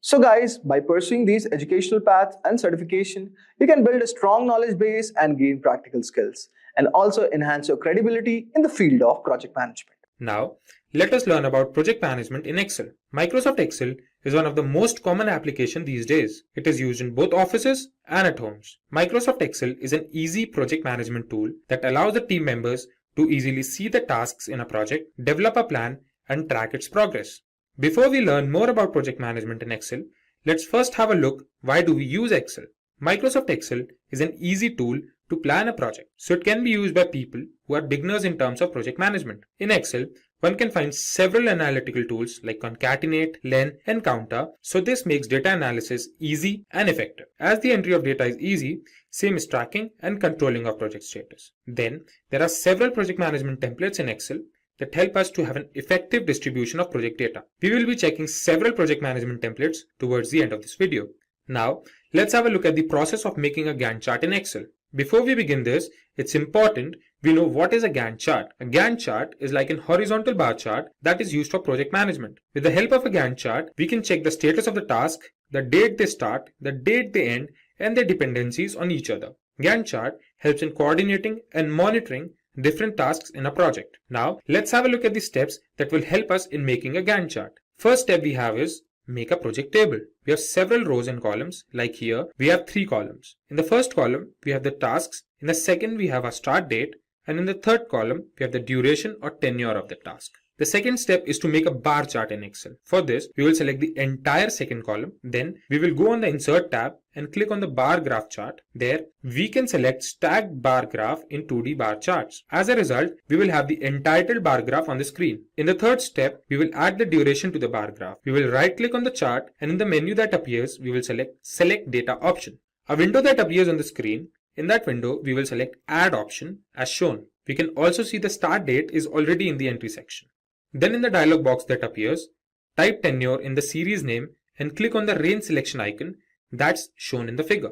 So guys, by pursuing these educational paths and certification, you can build a strong knowledge base and gain practical skills, and also enhance your credibility in the field of project management. Now, let us learn about project management in Excel. Microsoft Excel is one of the most common applications these days. It is used in both offices and at homes. Microsoft Excel is an easy project management tool that allows the team members to easily see the tasks in a project, develop a plan, and track its progress. Before we learn more about project management in Excel, let's first have a look why do we use Excel. Microsoft Excel is an easy tool to plan a project, so it can be used by people who are beginners in terms of project management. In Excel, one can find several analytical tools like concatenate, len, and counter, so this makes data analysis easy and effective. As the entry of data is easy, same is tracking and controlling of project status. Then, there are several project management templates in Excel that help us to have an effective distribution of project data. We will be checking several project management templates towards the end of this video. Now, let's have a look at the process of making a Gantt chart in Excel. Before we begin this, it's important we know what is a Gantt chart. A Gantt chart is like an horizontal bar chart that is used for project management. With the help of a Gantt chart, we can check the status of the task, the date they start, the date they end, and their dependencies on each other. Gantt chart helps in coordinating and monitoring different tasks in a project. Now, let's have a look at the steps that will help us in making a Gantt chart. First step we have is make a project table. We have several rows and columns. Like here, we have 3 columns. In the first column, we have the tasks. In the second, we have a start date. And in the third column, we have the duration or tenure of the task. The second step is to make a bar chart in Excel. For this, we will select the entire second column. Then we will go on the Insert tab and click on the bar graph chart. There, we can select stacked bar graph in 2D bar charts. As a result, we will have the entitled bar graph on the screen. In the third step, we will add the duration to the bar graph. We will right click on the chart and in the menu that appears, we will select Select Data option. A window that appears on the screen. In that window, we will select Add option as shown. We can also see the start date is already in the entry section. Then in the dialog box that appears, type tenure in the series name and click on the range selection icon that's shown in the figure.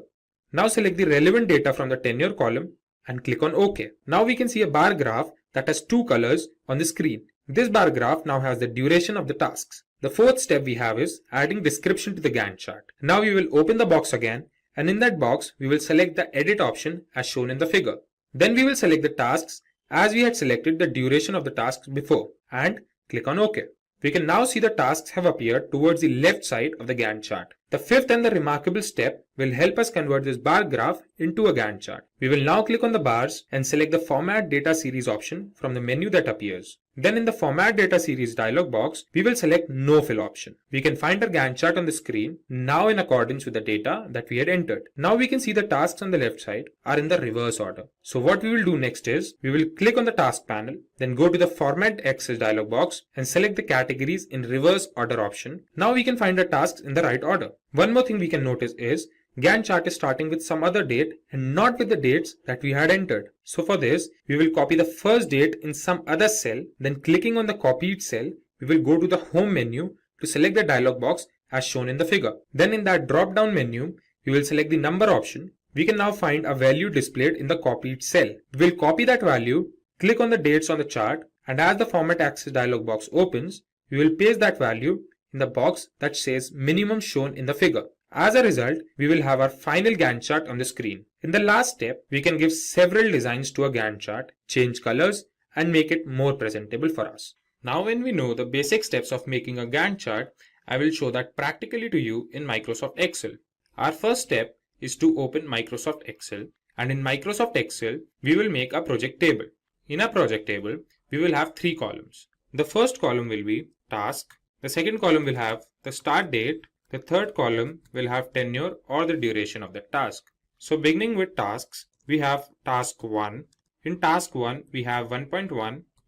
Now select the relevant data from the tenure column and click on OK. Now we can see a bar graph that has 2 colors on the screen. This bar graph now has the duration of the tasks. The fourth step we have is adding description to the Gantt chart. Now we will open the box again, and in that box we will select the edit option as shown in the figure. Then we will select the tasks as we had selected the duration of the tasks before and click on OK. We can now see the tasks have appeared towards the left side of the Gantt chart. The fifth and the remarkable step will help us convert this bar graph into a Gantt chart. We will now click on the bars and select the Format Data Series option from the menu that appears. Then in the Format Data Series dialog box, we will select No Fill option. We can find our Gantt chart on the screen now in accordance with the data that we had entered. Now we can see the tasks on the left side are in the reverse order. So what we will do next is, we will click on the task panel, then go to the Format Access dialog box and select the categories in reverse order option. Now we can find the tasks in the right order. One more thing we can notice is Gantt chart is starting with some other date and not with the dates that we had entered. So for this, we will copy the first date in some other cell, then clicking on the copied cell, we will go to the home menu to select the dialog box as shown in the figure. Then in that drop down menu, we will select the number option. We can now find a value displayed in the copied cell. We will copy that value, click on the dates on the chart, and as the Format Access dialog box opens, we will paste that value in the box that says minimum shown in the figure. As a result, we will have our final Gantt chart on the screen. In the last step, we can give several designs to a Gantt chart, change colors, and make it more presentable for us. Now when we know the basic steps of making a Gantt chart, I will show that practically to you in Microsoft Excel. Our first step is to open Microsoft Excel, and in Microsoft Excel, we will make a project table. In a project table, we will have 3 columns. The first column will be task, the second column will have the start date, the third column will have tenure or the duration of the task. So beginning with tasks, we have task 1. In task 1, we have 1.1,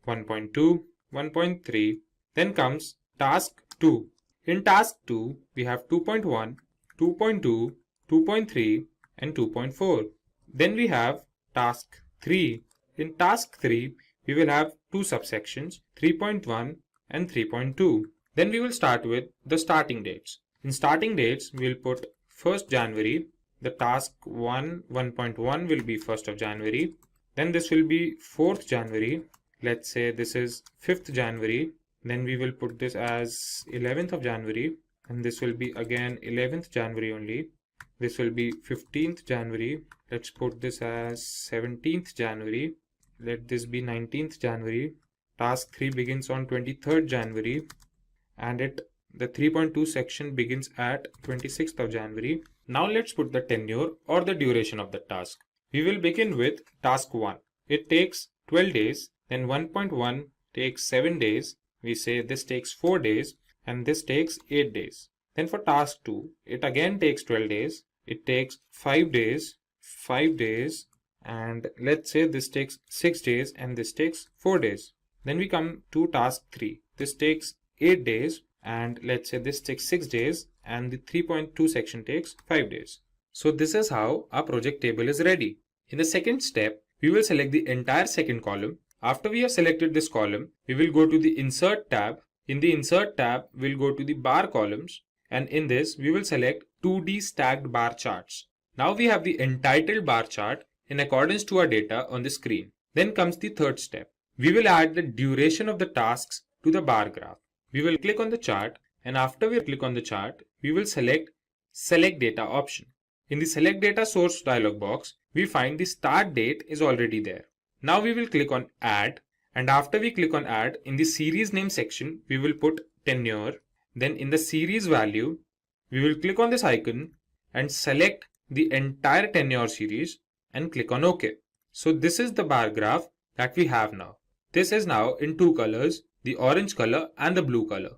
1.2, 1.3. Then comes task 2. In task 2, we have 2.1, 2.2, 2.3 and 2.4. Then we have task 3. In task 3, we will have 2 subsections, 3.1 and 3.2. Then we will start with the starting dates. In starting dates, we will put 1st January. The task 1.1 will be 1st of January. Then this will be 4th January. Let's say this is 5th January. Then we will put this as 11th of January. And this will be again 11th January only. This will be 15th January. Let's put this as 17th January. Let this be 19th January. Task 3 begins on 23rd January. And the 3.2 section begins at 26th of January. Now let's put the tenure or the duration of the task. We will begin with task 1. It takes 12 days. Then 1.1 takes 7 days. We say this takes 4 days and this takes 8 days. Then for task 2, it again takes 12 days. It takes 5 days, 5 days, and let's say this takes 6 days and this takes 4 days. Then we come to task 3. This takes 8 days and let's say this takes 6 days and the 3.2 section takes 5 days. So this is how our project table is ready. In the second step, we will select the entire second column. After we have selected this column, we will go to the Insert tab. In the Insert tab, we'll go to the bar columns, and in this, we will select 2D stacked bar charts. Now we have the entitled bar chart in accordance to our data on the screen. Then comes the third step. We will add the duration of the tasks to the bar graph. We will click on the chart, and after we click on the chart, we will select Select Data option. In the Select Data Source dialog box, we find the start date is already there. Now we will click on Add, and after we click on Add, in the series name section, we will put tenure. Then in the series value, we will click on this icon and select the entire tenure series and click on OK. So this is the bar graph that we have now. This is now in 2 colors, the orange color and the blue color.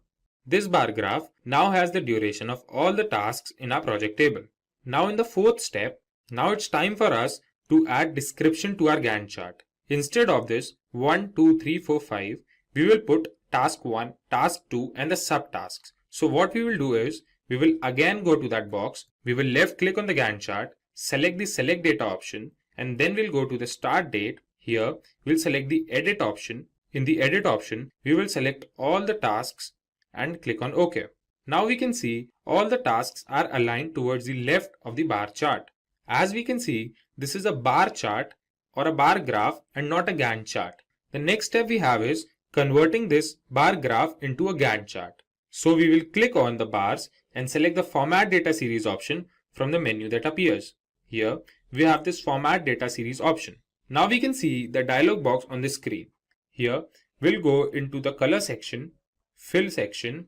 This bar graph now has the duration of all the tasks in our project table. Now in the fourth step, now it's time for us to add description to our Gantt chart. Instead of this 1, 2, 3, 4, 5, we will put task 1, task 2 and the subtasks. So what we will do is, we will again go to that box, we will left click on the Gantt chart, select the Select Data option, and then we'll go to the start date. Here, we'll select the Edit option. In the Edit option, we will select all the tasks and click on OK. Now we can see all the tasks are aligned towards the left of the bar chart. As we can see, this is a bar chart or a bar graph and not a Gantt chart. The next step we have is converting this bar graph into a Gantt chart. So we will click on the bars and select the Format Data Series option from the menu that appears. Here we have this Format Data Series option. Now we can see the dialog box on the screen. Here we'll go into the color section, fill section,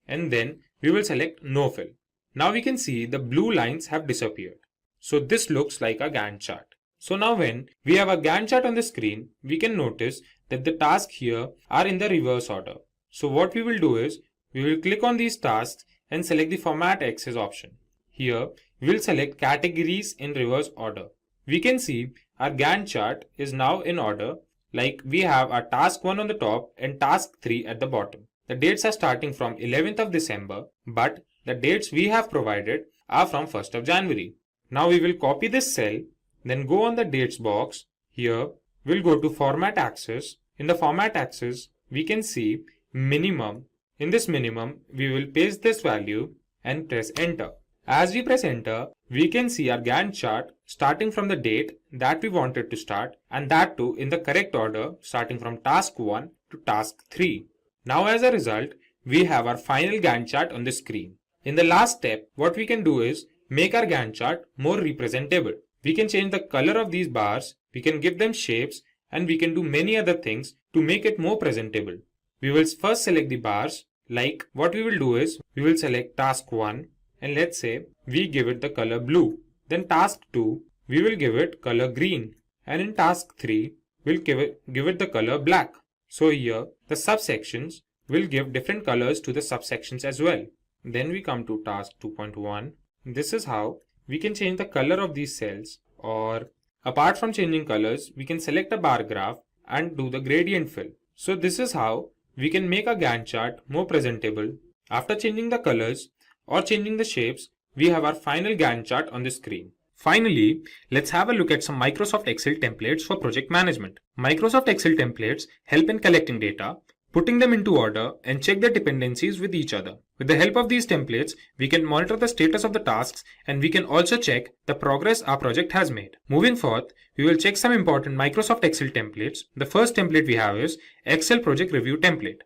and then we will select no fill. Now we can see the blue lines have disappeared. So this looks like a Gantt chart. So now when we have a Gantt chart on the screen, we can notice that the tasks here are in the reverse order. So what we will do is, we will click on these tasks and select the Format Axis option. Here we will select categories in reverse order. We can see our Gantt chart is now in order, like we have our task 1 on the top and task 3 at the bottom. The dates are starting from 11th of December, but the dates we have provided are from 1st of January. Now we will copy this cell, then go on the dates box. Here we'll go to Format Axis. In the Format Axis, we can see minimum. In this minimum, we will paste this value and press enter. As we press enter, we can see our Gantt chart starting from the date that we wanted to start, and that too in the correct order, starting from task 1 to task 3. Now as a result, we have our final Gantt chart on the screen. In the last step, what we can do is make our Gantt chart more representable. We can change the color of these bars, we can give them shapes, and we can do many other things to make it more presentable. We will first select the bars. Like what we will do is, we will select task 1 and let's say we give it the color blue. Then task 2, we will give it color green, and in task 3, we'll give it the color black. So here the subsections will give different colors to the subsections as well. Then we come to task 2.1. This is how we can change the color of these cells, or apart from changing colors, we can select a bar graph and do the gradient fill. So this is how we can make a Gantt chart more presentable. After changing the colors or changing the shapes, we have our final Gantt chart on the screen. Finally, let's have a look at some Microsoft Excel templates for project management. Microsoft Excel templates help in collecting data, putting them into order, and check their dependencies with each other. With the help of these templates, we can monitor the status of the tasks, and we can also check the progress our project has made. Moving forth, we will check some important Microsoft Excel templates. The first template we have is Excel Project Review template.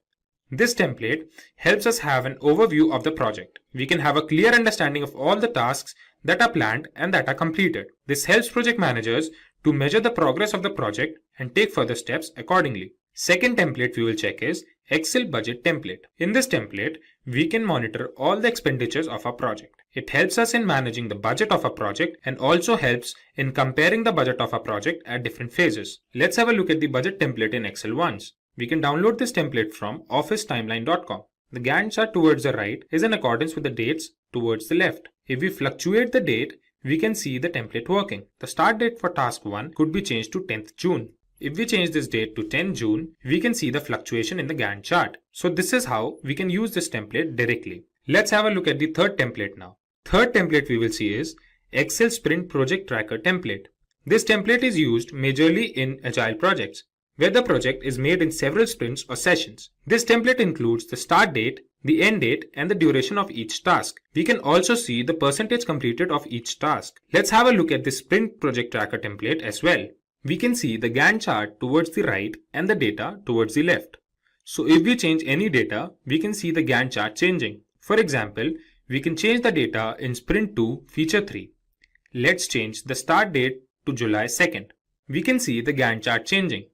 This template helps us have an overview of the project. We can have a clear understanding of all the tasks that are planned and that are completed. This helps project managers to measure the progress of the project and take further steps accordingly. Second template we will check is Excel Budget template. In this template, we can monitor all the expenditures of our project. It helps us in managing the budget of a project and also helps in comparing the budget of a project at different phases. Let's have a look at the budget template in Excel once. We can download this template from officetimeline.com. The Gantt chart towards the right is in accordance with the dates towards the left. If we fluctuate the date, we can see the template working. The start date for task 1 could be changed to 10th June. If we change this date to 10 June, we can see the fluctuation in the Gantt chart. So this is how we can use this template directly. Let's have a look at the third template now. Third template we will see is Excel Sprint Project Tracker template. This template is used majorly in Agile projects, where the project is made in several sprints or sessions. This template includes the start date, the end date, and the duration of each task. We can also see the percentage completed of each task. Let's have a look at the Sprint Project Tracker template as well. We can see the Gantt chart towards the right and the data towards the left. So if we change any data, we can see the Gantt chart changing. For example, we can change the data in Sprint 2 Feature 3. Let's change the start date to July 2nd. We can see the Gantt chart changing.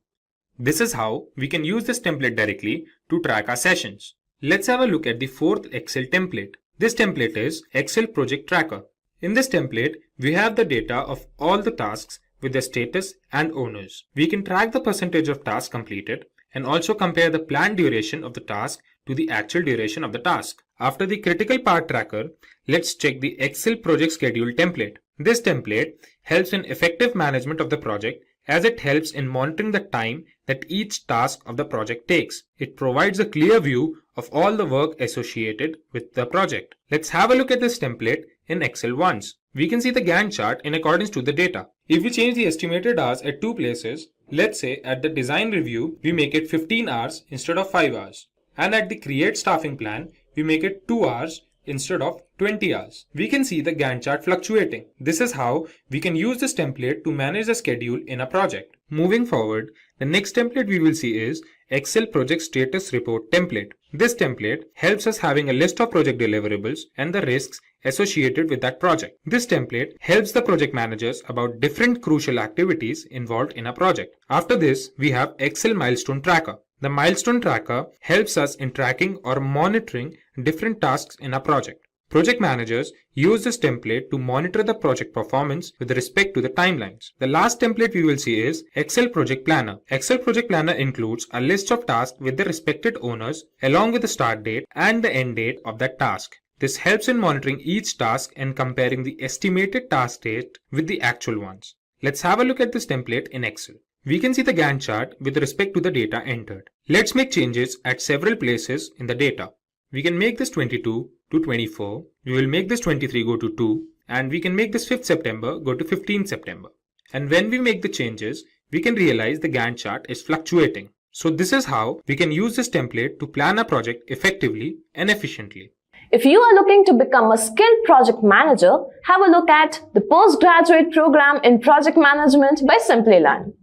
This is how we can use this template directly to track our sessions. Let's have a look at the fourth Excel template. This template is Excel Project Tracker. In this template, we have the data of all the tasks with the status and owners. We can track the percentage of tasks completed and also compare the planned duration of the task to the actual duration of the task. After the critical part tracker, let's check the Excel Project Schedule template. This template helps in effective management of the project, as it helps in monitoring the time that each task of the project takes. It provides a clear view of all the work associated with the project. Let's have a look at this template in Excel once. We can see the Gantt chart in accordance to the data. If we change the estimated hours at two places, let's say at the design review, we make it 15 hours instead of 5 hours. And at the create staffing plan, we make it 2 hours instead of 20 hours. We can see the Gantt chart fluctuating. This is how we can use this template to manage the schedule in a project. Moving forward, the next template we will see is Excel Project Status Report template. This template helps us having a list of project deliverables and the risks associated with that project. This template helps the project managers about different crucial activities involved in a project. After this, we have Excel Milestone Tracker. The Milestone Tracker helps us in tracking or monitoring different tasks in a project. Project managers use this template to monitor the project performance with respect to the timelines. The last template we will see is Excel Project Planner. Excel Project Planner includes a list of tasks with the respected owners along with the start date and the end date of that task. This helps in monitoring each task and comparing the estimated task date with the actual ones. Let's have a look at this template in Excel. We can see the Gantt chart with respect to the data entered. Let's make changes at several places in the data. We can make this 22 to 24. We will make this 23 go to 2. And we can make this 5th September go to 15th September. And when we make the changes, we can realize the Gantt chart is fluctuating. So this is how we can use this template to plan a project effectively and efficiently. If you are looking to become a skilled project manager, have a look at the postgraduate program in project management by Simplilearn.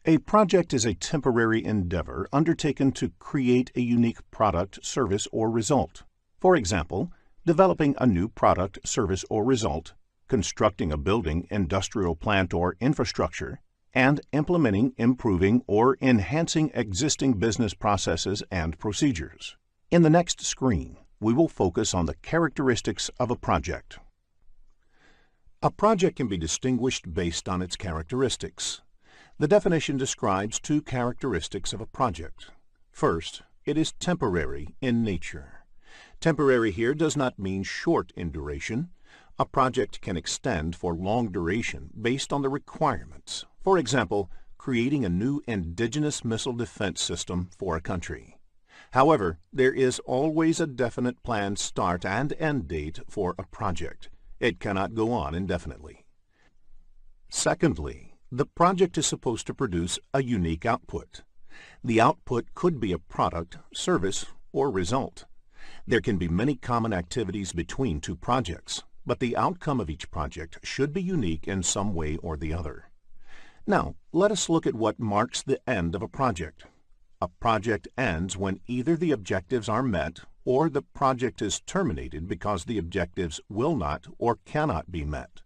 A project is a temporary endeavor undertaken to create a unique product, service, or result. For example, developing a new product, service, or result, constructing a building, industrial plant, or infrastructure, and implementing, improving, or enhancing existing business processes and procedures. In the next screen, we will focus on the characteristics of a project. A project can be distinguished based on its characteristics. The definition describes two characteristics of a project. First, it is temporary in nature. Temporary here does not mean short in duration. A project can extend for long duration based on the requirements. For example, creating a new indigenous missile defense system for a country. However, there is always a definite planned start and end date for a project. It cannot go on indefinitely. Secondly, the project is supposed to produce a unique output. The output could be a product, service, or result. There can be many common activities between two projects, but the outcome of each project should be unique in some way or the other. Now, let us look at what marks the end of a project. A project ends when either the objectives are met or the project is terminated because the objectives will not or cannot be met.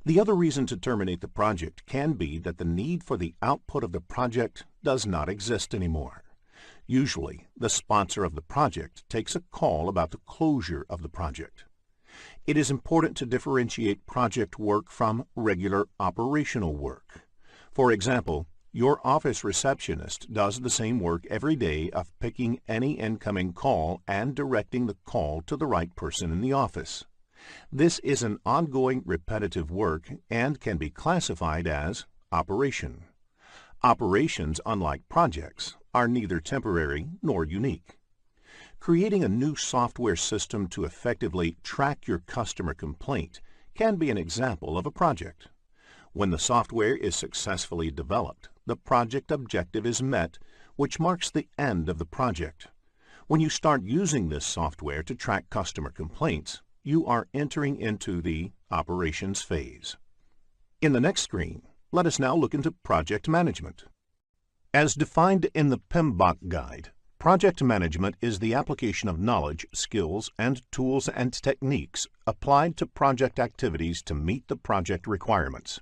The other reason to terminate the project can be that the need for the output of the project does not exist anymore. Usually, the sponsor of the project takes a call about the closure of the project. It is important to differentiate project work from regular operational work. For example, your office receptionist does the same work every day of picking any incoming call and directing the call to the right person in the office. This is an ongoing repetitive work and can be classified as operation. Operations, unlike projects, are neither temporary nor unique. Creating a new software system to effectively track your customer complaint can be an example of a project. When the software is successfully developed, the project objective is met, which marks the end of the project. When you start using this software to track customer complaints, you are entering into the operations phase. In the next screen, let us now look into project management. As defined in the PMBOK guide, project management is the application of knowledge, skills, and tools and techniques applied to project activities to meet the project requirements.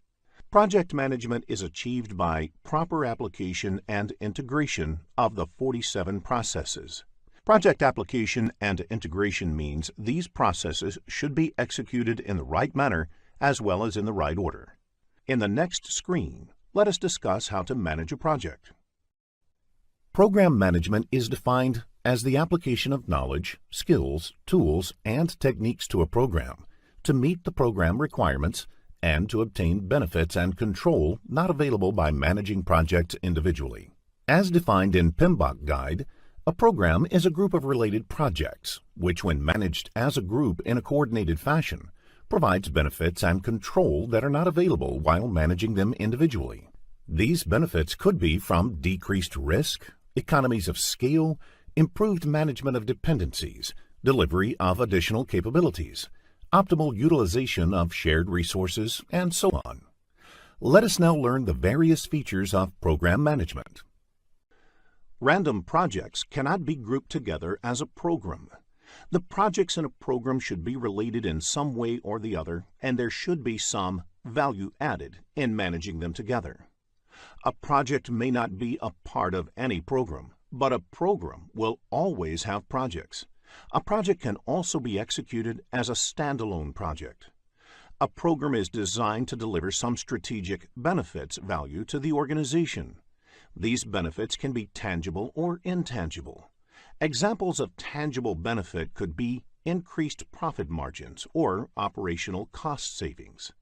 Project management is achieved by proper application and integration of the 47 processes. Project application and integration means these processes should be executed in the right manner as well as in the right order. In the next screen, let us discuss how to manage a project. Program management is defined as the application of knowledge, skills, tools, and techniques to a program to meet the program requirements and to obtain benefits and control not available by managing projects individually. As defined in PMBOK Guide, a program is a group of related projects, which when managed as a group in a coordinated fashion, provides benefits and control that are not available while managing them individually. These benefits could be from decreased risk, economies of scale, improved management of dependencies, delivery of additional capabilities, optimal utilization of shared resources, and so on. Let us now learn the various features of program management. Random projects cannot be grouped together as a program. The projects in a program should be related in some way or the other, and there should be some value added in managing them together. A project may not be a part of any program, but a program will always have projects. A project can also be executed as a standalone project. A program is designed to deliver some strategic benefits value to the organization. These benefits can be tangible or intangible. Examples of tangible benefit could be increased profit margins or operational cost savings.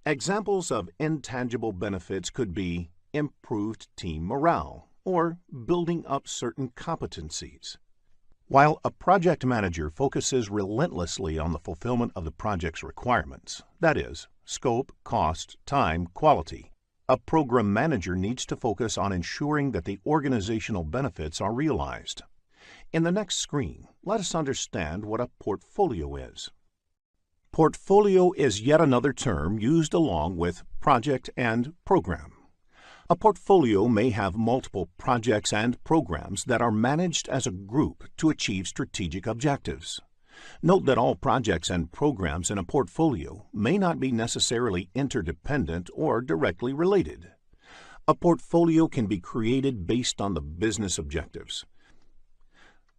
Examples of intangible benefits could be improved team morale or building up certain competencies. While a project manager focuses relentlessly on the fulfillment of the project's requirements, that is, scope, cost, time, quality, a program manager needs to focus on ensuring that the organizational benefits are realized. In the next screen, let us understand what a portfolio is. Portfolio is yet another term used along with project and program. A portfolio may have multiple projects and programs that are managed as a group to achieve strategic objectives. Note that all projects and programs in a portfolio may not be necessarily interdependent or directly related. A portfolio can be created based on the business objectives.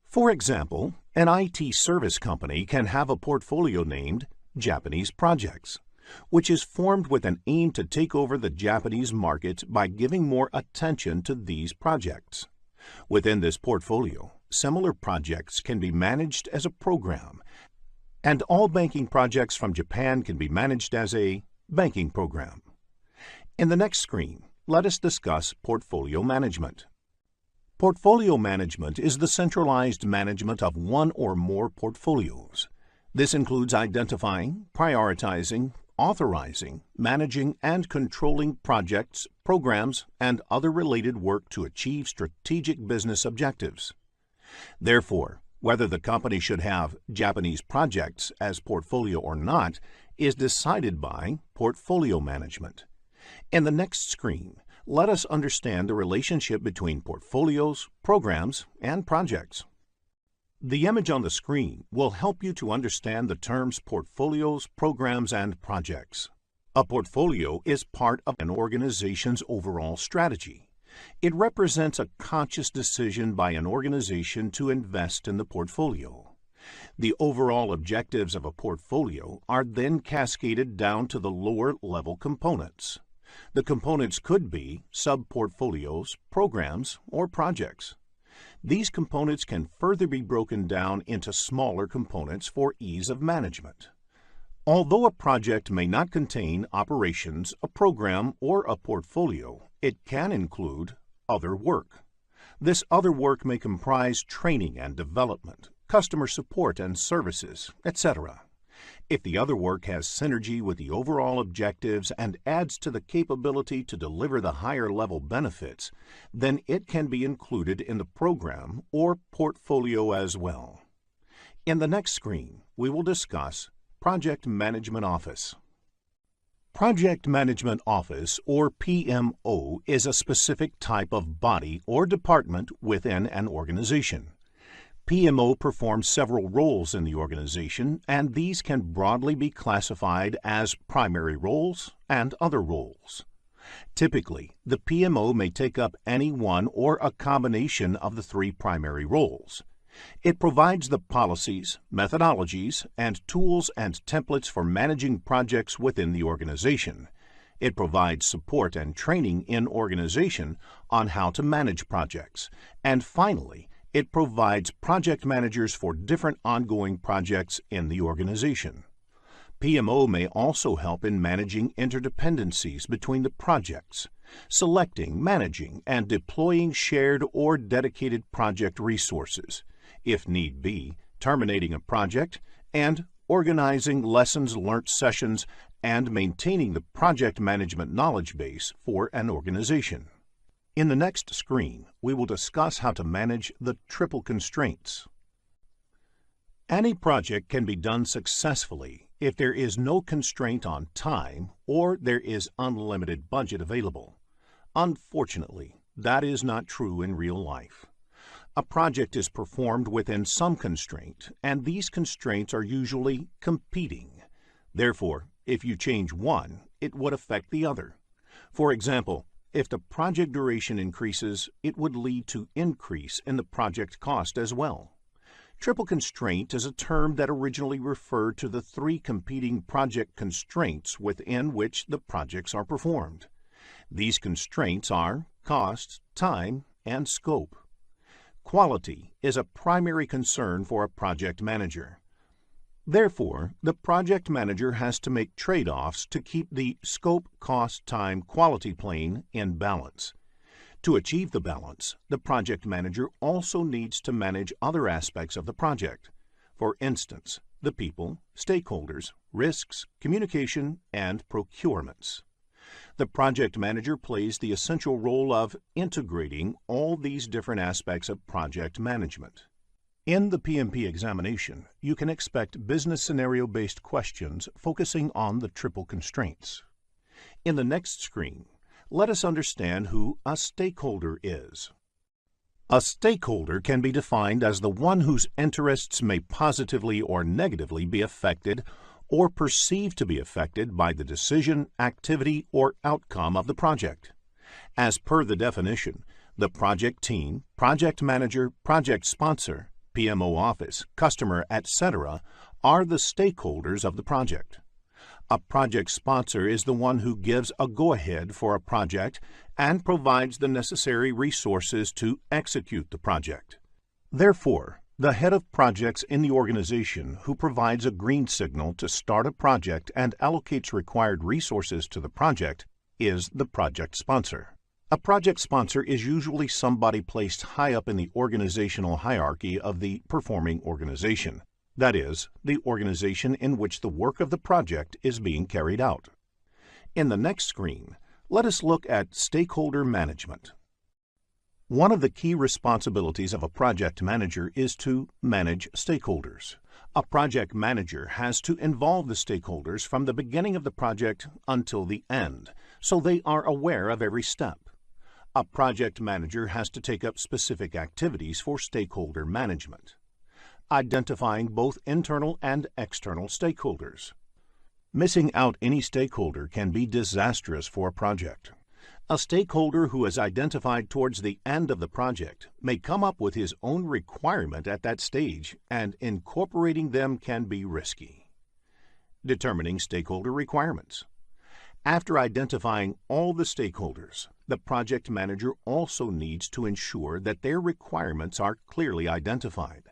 For example, an IT service company can have a portfolio named Japanese Projects, which is formed with an aim to take over the Japanese market by giving more attention to these projects. Within this portfolio, similar projects can be managed as a program, and all banking projects from Japan can be managed as a banking program. In the next screen, let us discuss portfolio management. Portfolio management is the centralized management of one or more portfolios. This includes identifying, prioritizing, authorizing, managing, and controlling projects, programs, and other related work to achieve strategic business objectives. Therefore, whether the company should have Japanese projects as portfolio or not is decided by portfolio management. In the next screen, let us understand the relationship between portfolios, programs, and projects. The image on the screen will help you to understand the terms portfolios, programs, and projects. A portfolio is part of an organization's overall strategy. It represents a conscious decision by an organization to invest in the portfolio. The overall objectives of a portfolio are then cascaded down to the lower-level components. The components could be sub-portfolios, programs, or projects. These components can further be broken down into smaller components for ease of management. Although a project may not contain operations, a program, or a portfolio, it can include other work. This other work may comprise training and development, customer support and services, etc. If the other work has synergy with the overall objectives and adds to the capability to deliver the higher level benefits, then it can be included in the program or portfolio as well. In the next screen, we will discuss Project Management Office. Project Management Office, or PMO, is a specific type of body or department within an organization. PMO performs several roles in the organization, and these can broadly be classified as primary roles and other roles. Typically, the PMO may take up any one or a combination of the three primary roles. It provides the policies, methodologies, and tools and templates for managing projects within the organization. It provides support and training in organization on how to manage projects. And finally, it provides project managers for different ongoing projects in the organization. PMO may also help in managing interdependencies between the projects, selecting, managing, and deploying shared or dedicated project resources, if need be, terminating a project, and organizing lessons learnt sessions and maintaining the project management knowledge base for an organization. In the next screen, we will discuss how to manage the triple constraints. Any project can be done successfully if there is no constraint on time or there is unlimited budget available. Unfortunately, that is not true in real life. A project is performed within some constraint, and these constraints are usually competing. Therefore, if you change one, it would affect the other. For example, if the project duration increases, it would lead to increase in the project cost as well. Triple constraint is a term that originally referred to the three competing project constraints within which the projects are performed. These constraints are cost, time, and scope. Quality is a primary concern for a project manager. Therefore, the project manager has to make trade-offs to keep the scope, cost, time, quality plane in balance. To achieve the balance, the project manager also needs to manage other aspects of the project. For instance, the people, stakeholders, risks, communication, and procurements. The project manager plays the essential role of integrating all these different aspects of project management. In the PMP examination, you can expect business scenario-based questions focusing on the triple constraints. In the next screen, let us understand who a stakeholder is. A stakeholder can be defined as the one whose interests may positively or negatively be affected or perceived to be affected by the decision, activity, or outcome of the project. As per the definition, the project team, project manager, project sponsor, PMO office, customer, etc. are the stakeholders of the project. A project sponsor is the one who gives a go-ahead for a project and provides the necessary resources to execute the project. Therefore, the head of projects in the organization who provides a green signal to start a project and allocates required resources to the project is the project sponsor. A project sponsor is usually somebody placed high up in the organizational hierarchy of the performing organization, that is, the organization in which the work of the project is being carried out. In the next screen, let us look at stakeholder management. One of the key responsibilities of a project manager is to manage stakeholders. A project manager has to involve the stakeholders from the beginning of the project until the end, so they are aware of every step. A project manager has to take up specific activities for stakeholder management, identifying both internal and external stakeholders. Missing out any stakeholder can be disastrous for a project. A stakeholder who is identified towards the end of the project may come up with his own requirement at that stage, and incorporating them can be risky. Determining stakeholder requirements. After identifying all the stakeholders, the project manager also needs to ensure that their requirements are clearly identified.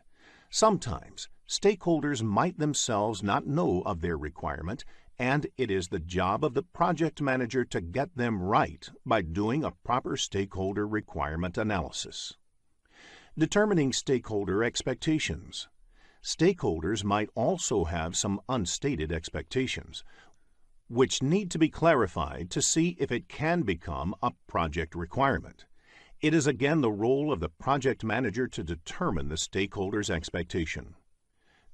Sometimes, stakeholders might themselves not know of their requirement, and it is the job of the project manager to get them right by doing a proper stakeholder requirement analysis. Determining stakeholder expectations. Stakeholders might also have some unstated expectations, which need to be clarified to see if it can become a project requirement. It is again the role of the project manager to determine the stakeholder's expectation.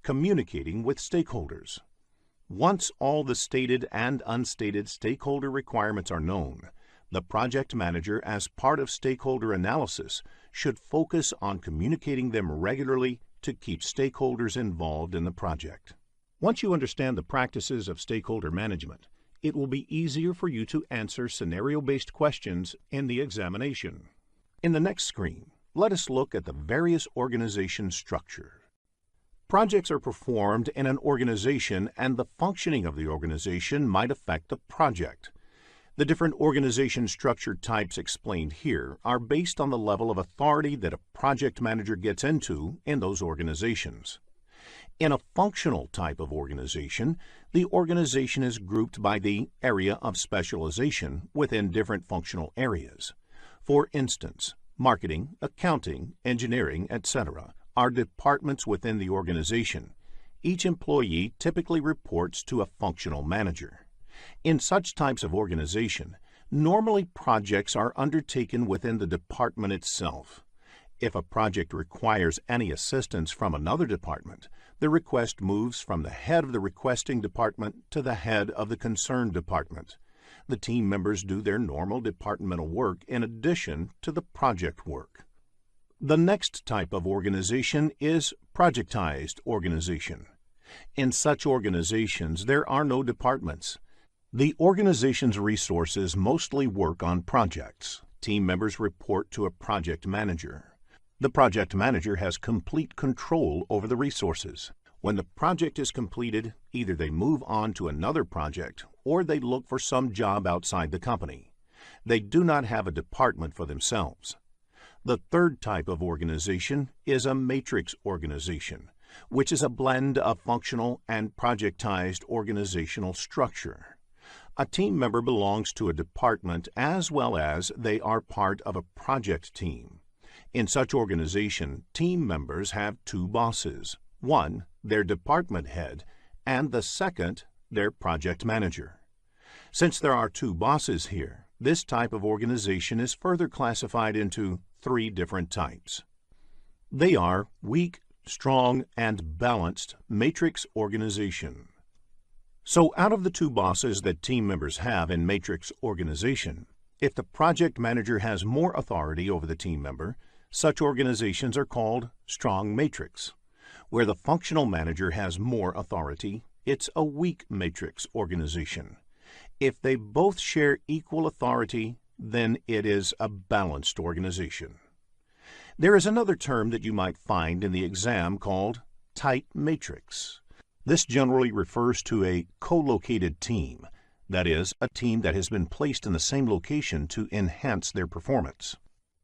Communicating with stakeholders. Once all the stated and unstated stakeholder requirements are known, the project manager, as part of stakeholder analysis, should focus on communicating them regularly to keep stakeholders involved in the project. Once you understand the practices of stakeholder management, it will be easier for you to answer scenario-based questions in the examination. In the next screen, let us look at the various organization structure. Projects are performed in an organization, and the functioning of the organization might affect the project. The different organization structure types explained here are based on the level of authority that a project manager gets into in those organizations. In a functional type of organization, the organization is grouped by the area of specialization within different functional areas. For instance, marketing, accounting, engineering, etc. are departments within the organization. Each employee typically reports to a functional manager. In such types of organization, normally projects are undertaken within the department itself. If a project requires any assistance from another department, the request moves from the head of the requesting department to the head of the concerned department. The team members do their normal departmental work in addition to the project work. The next type of organization is projectized organization. In such organizations, there are no departments. The organization's resources mostly work on projects. Team members report to a project manager. The project manager has complete control over the resources. When the project is completed, either they move on to another project or they look for some job outside the company. They do not have a department for themselves. The third type of organization is a matrix organization, which is a blend of functional and projectized organizational structure. A team member belongs to a department as well as they are part of a project team. In such organization, team members have two bosses. One, their department head, and the second, their project manager. Since there are two bosses here, this type of organization is further classified into three different types. They are weak, strong, and balanced matrix organization. So out of the two bosses that team members have in matrix organization, if the project manager has more authority over the team member, such organizations are called strong matrix. Where the functional manager has more authority, it's a weak matrix organization. If they both share equal authority, then it is a balanced organization. There is another term that you might find in the exam called tight matrix. This generally refers to a co-located team, that is, a team that has been placed in the same location to enhance their performance.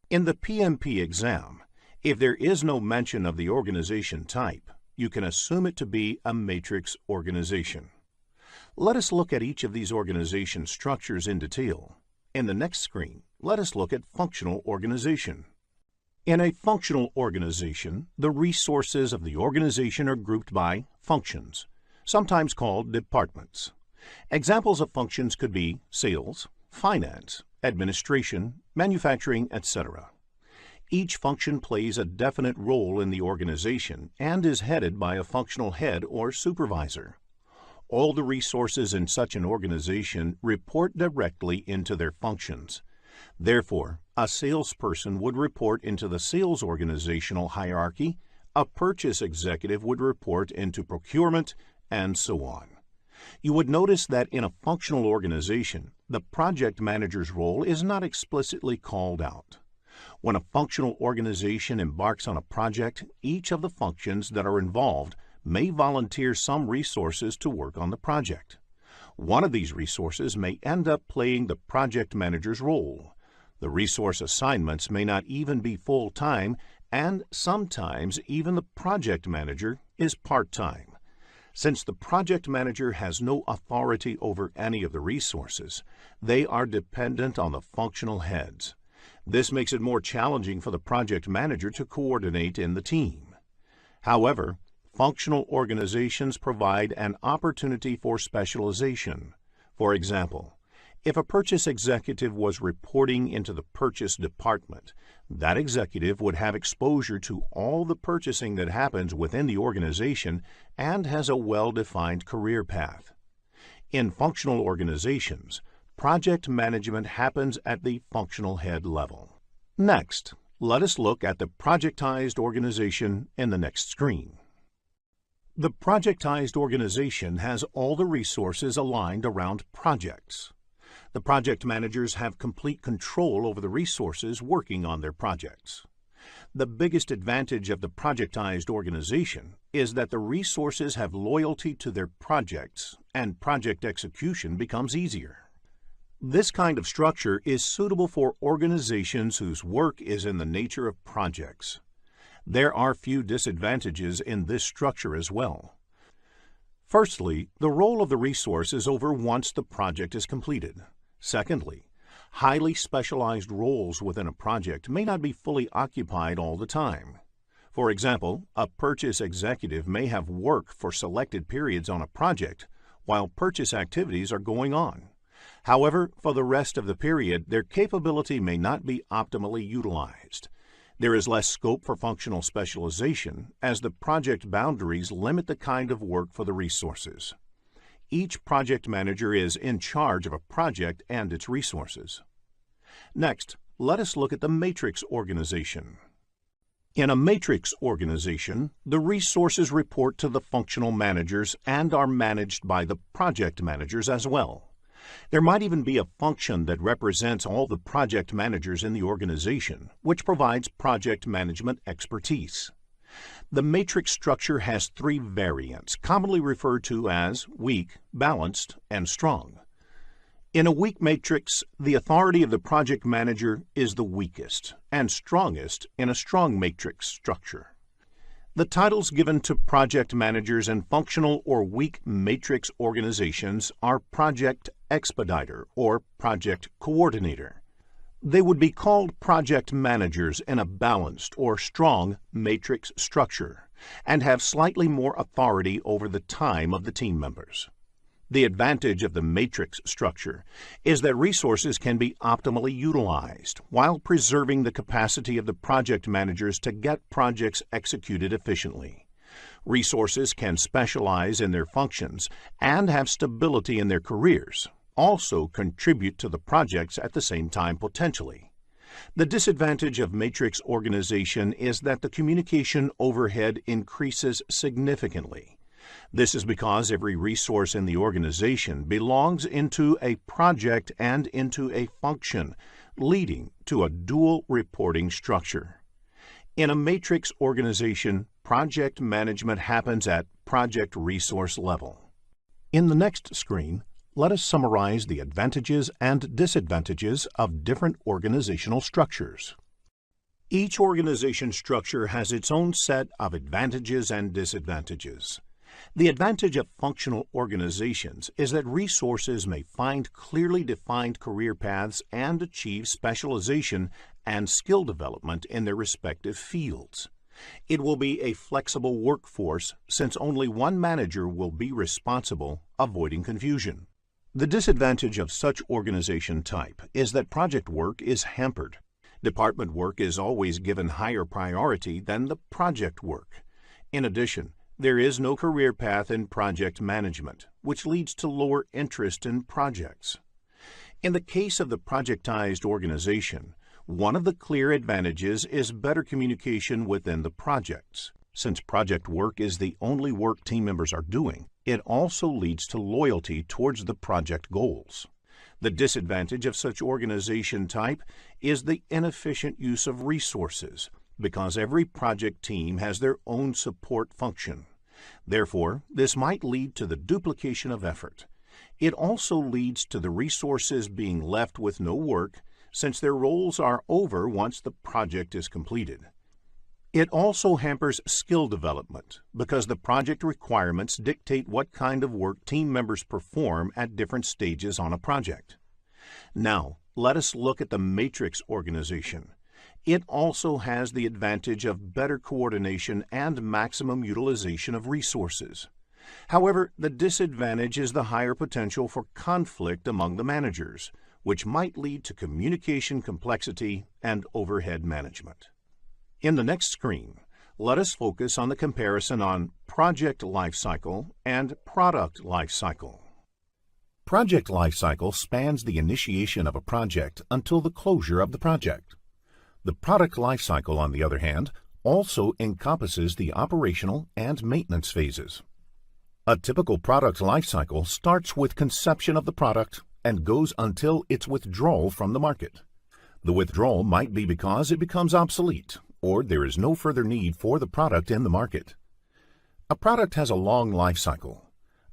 In the PMP exam, if there is no mention of the organization type, you can assume it to be a matrix organization. Let us look at each of these organization structures in detail. In the next screen, let us look at functional organization. In a functional organization, the resources of the organization are grouped by functions, sometimes called departments. Examples of functions could be sales, finance, administration, manufacturing, etc. Each function plays a definite role in the organization and is headed by a functional head or supervisor. All the resources in such an organization report directly into their functions. Therefore, a salesperson would report into the sales organizational hierarchy, a purchase executive would report into procurement, and so on. You would notice that in a functional organization, the project manager's role is not explicitly called out. When a functional organization embarks on a project, each of the functions that are involved may volunteer some resources to work on the project. One of these resources may end up playing the project manager's role. The resource assignments may not even be full-time, and sometimes even the project manager is part-time. Since the project manager has no authority over any of the resources, they are dependent on the functional heads. This makes it more challenging for the project manager to coordinate in the team. However, functional organizations provide an opportunity for specialization. For example, if a purchase executive was reporting into the purchase department, that executive would have exposure to all the purchasing that happens within the organization and has a well-defined career path. In functional organizations, project management happens at the functional head level. Next, let us look at the projectized organization in the next screen. The projectized organization has all the resources aligned around projects. The project managers have complete control over the resources working on their projects. The biggest advantage of the projectized organization is that the resources have loyalty to their projects and project execution becomes easier. This kind of structure is suitable for organizations whose work is in the nature of projects. There are few disadvantages in this structure as well. Firstly, the role of the resource is over once the project is completed. Secondly, highly specialized roles within a project may not be fully occupied all the time. For example, a purchase executive may have work for selected periods on a project while purchase activities are going on. However, for the rest of the period, their capability may not be optimally utilized. There is less scope for functional specialization as the project boundaries limit the kind of work for the resources. Each project manager is in charge of a project and its resources. Next, let us look at the matrix organization. In a matrix organization, the resources report to the functional managers and are managed by the project managers as well. There might even be a function that represents all the project managers in the organization, which provides project management expertise. The matrix structure has three variants, commonly referred to as weak, balanced, and strong. In a weak matrix, the authority of the project manager is the weakest and strongest in a strong matrix structure. The titles given to project managers in functional or weak matrix organizations are project expediter or project coordinator. They would be called project managers in a balanced or strong matrix structure and have slightly more authority over the time of the team members. The advantage of the matrix structure is that resources can be optimally utilized while preserving the capacity of the project managers to get projects executed efficiently. Resources can specialize in their functions and have stability in their careers, also contribute to the projects at the same time potentially. The disadvantage of matrix organization is that the communication overhead increases significantly. This is because every resource in the organization belongs into a project and into a function, leading to a dual reporting structure. In a matrix organization, project management happens at project resource level. In the next screen, let us summarize the advantages and disadvantages of different organizational structures. Each organization structure has its own set of advantages and disadvantages. The advantage of functional organizations is that resources may find clearly defined career paths and achieve specialization and skill development in their respective fields. It will be a flexible workforce since only one manager will be responsible, avoiding confusion. The disadvantage of such organization type is that project work is hampered. Department work is always given higher priority than the project work. In addition, there is no career path in project management, which leads to lower interest in projects. In the case of the projectized organization, one of the clear advantages is better communication within the projects. Since project work is the only work team members are doing, it also leads to loyalty towards the project goals. The disadvantage of such organization type is the inefficient use of resources, because every project team has their own support function. Therefore, this might lead to the duplication of effort. It also leads to the resources being left with no work, since their roles are over once the project is completed. It also hampers skill development, because the project requirements dictate what kind of work team members perform at different stages on a project. Now, let us look at the matrix organization. It also has the advantage of better coordination and maximum utilization of resources. However, the disadvantage is the higher potential for conflict among the managers, which might lead to communication complexity and overhead management. In the next screen, let us focus on the comparison on project lifecycle and product lifecycle. Project lifecycle spans the initiation of a project until the closure of the project. The product lifecycle, on the other hand, also encompasses the operational and maintenance phases. A typical product lifecycle starts with conception of the product and goes until its withdrawal from the market. The withdrawal might be because it becomes obsolete, or there is no further need for the product in the market. A product has a long life cycle.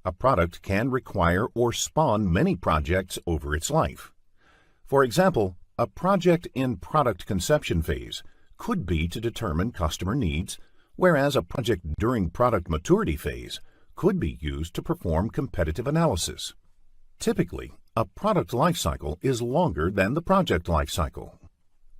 A product can require or spawn many projects over its life. For example, a project in product conception phase could be to determine customer needs, whereas a project during product maturity phase could be used to perform competitive analysis. Typically, a product lifecycle is longer than the project lifecycle.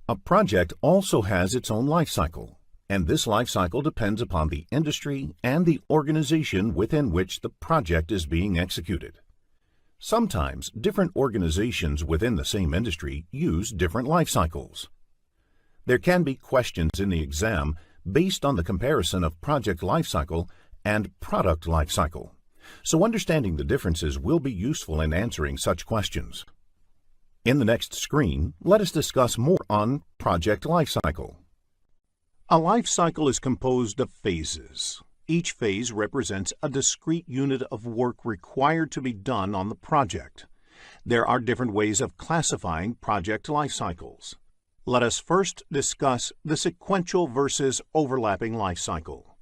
A project also has its own lifecycle, and this lifecycle depends upon the industry and the organization within which the project is being executed. Sometimes different organizations within the same industry use different life cycles. There can be questions in the exam based on the comparison of project life cycle and product life cycle, so understanding the differences will be useful in answering such questions. In the next screen, let us discuss more on project life cycle. A life cycle is composed of phases. Each phase represents a discrete unit of work required to be done on the project. There are different ways of classifying project life cycles. Let us first discuss the sequential versus overlapping life cycle.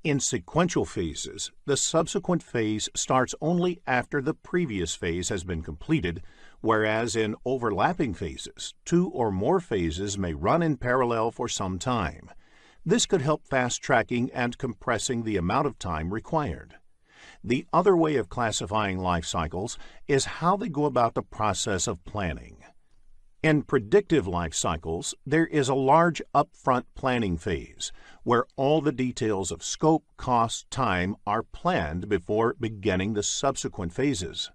In sequential phases, the subsequent phase starts only after the previous phase has been completed, whereas in overlapping phases, two or more phases may run in parallel for some time. This could help fast-tracking and compressing the amount of time required. The other way of classifying life cycles is how they go about the process of planning. In predictive life cycles, there is a large upfront planning phase, where all the details of scope, cost, time are planned before beginning the subsequent phases.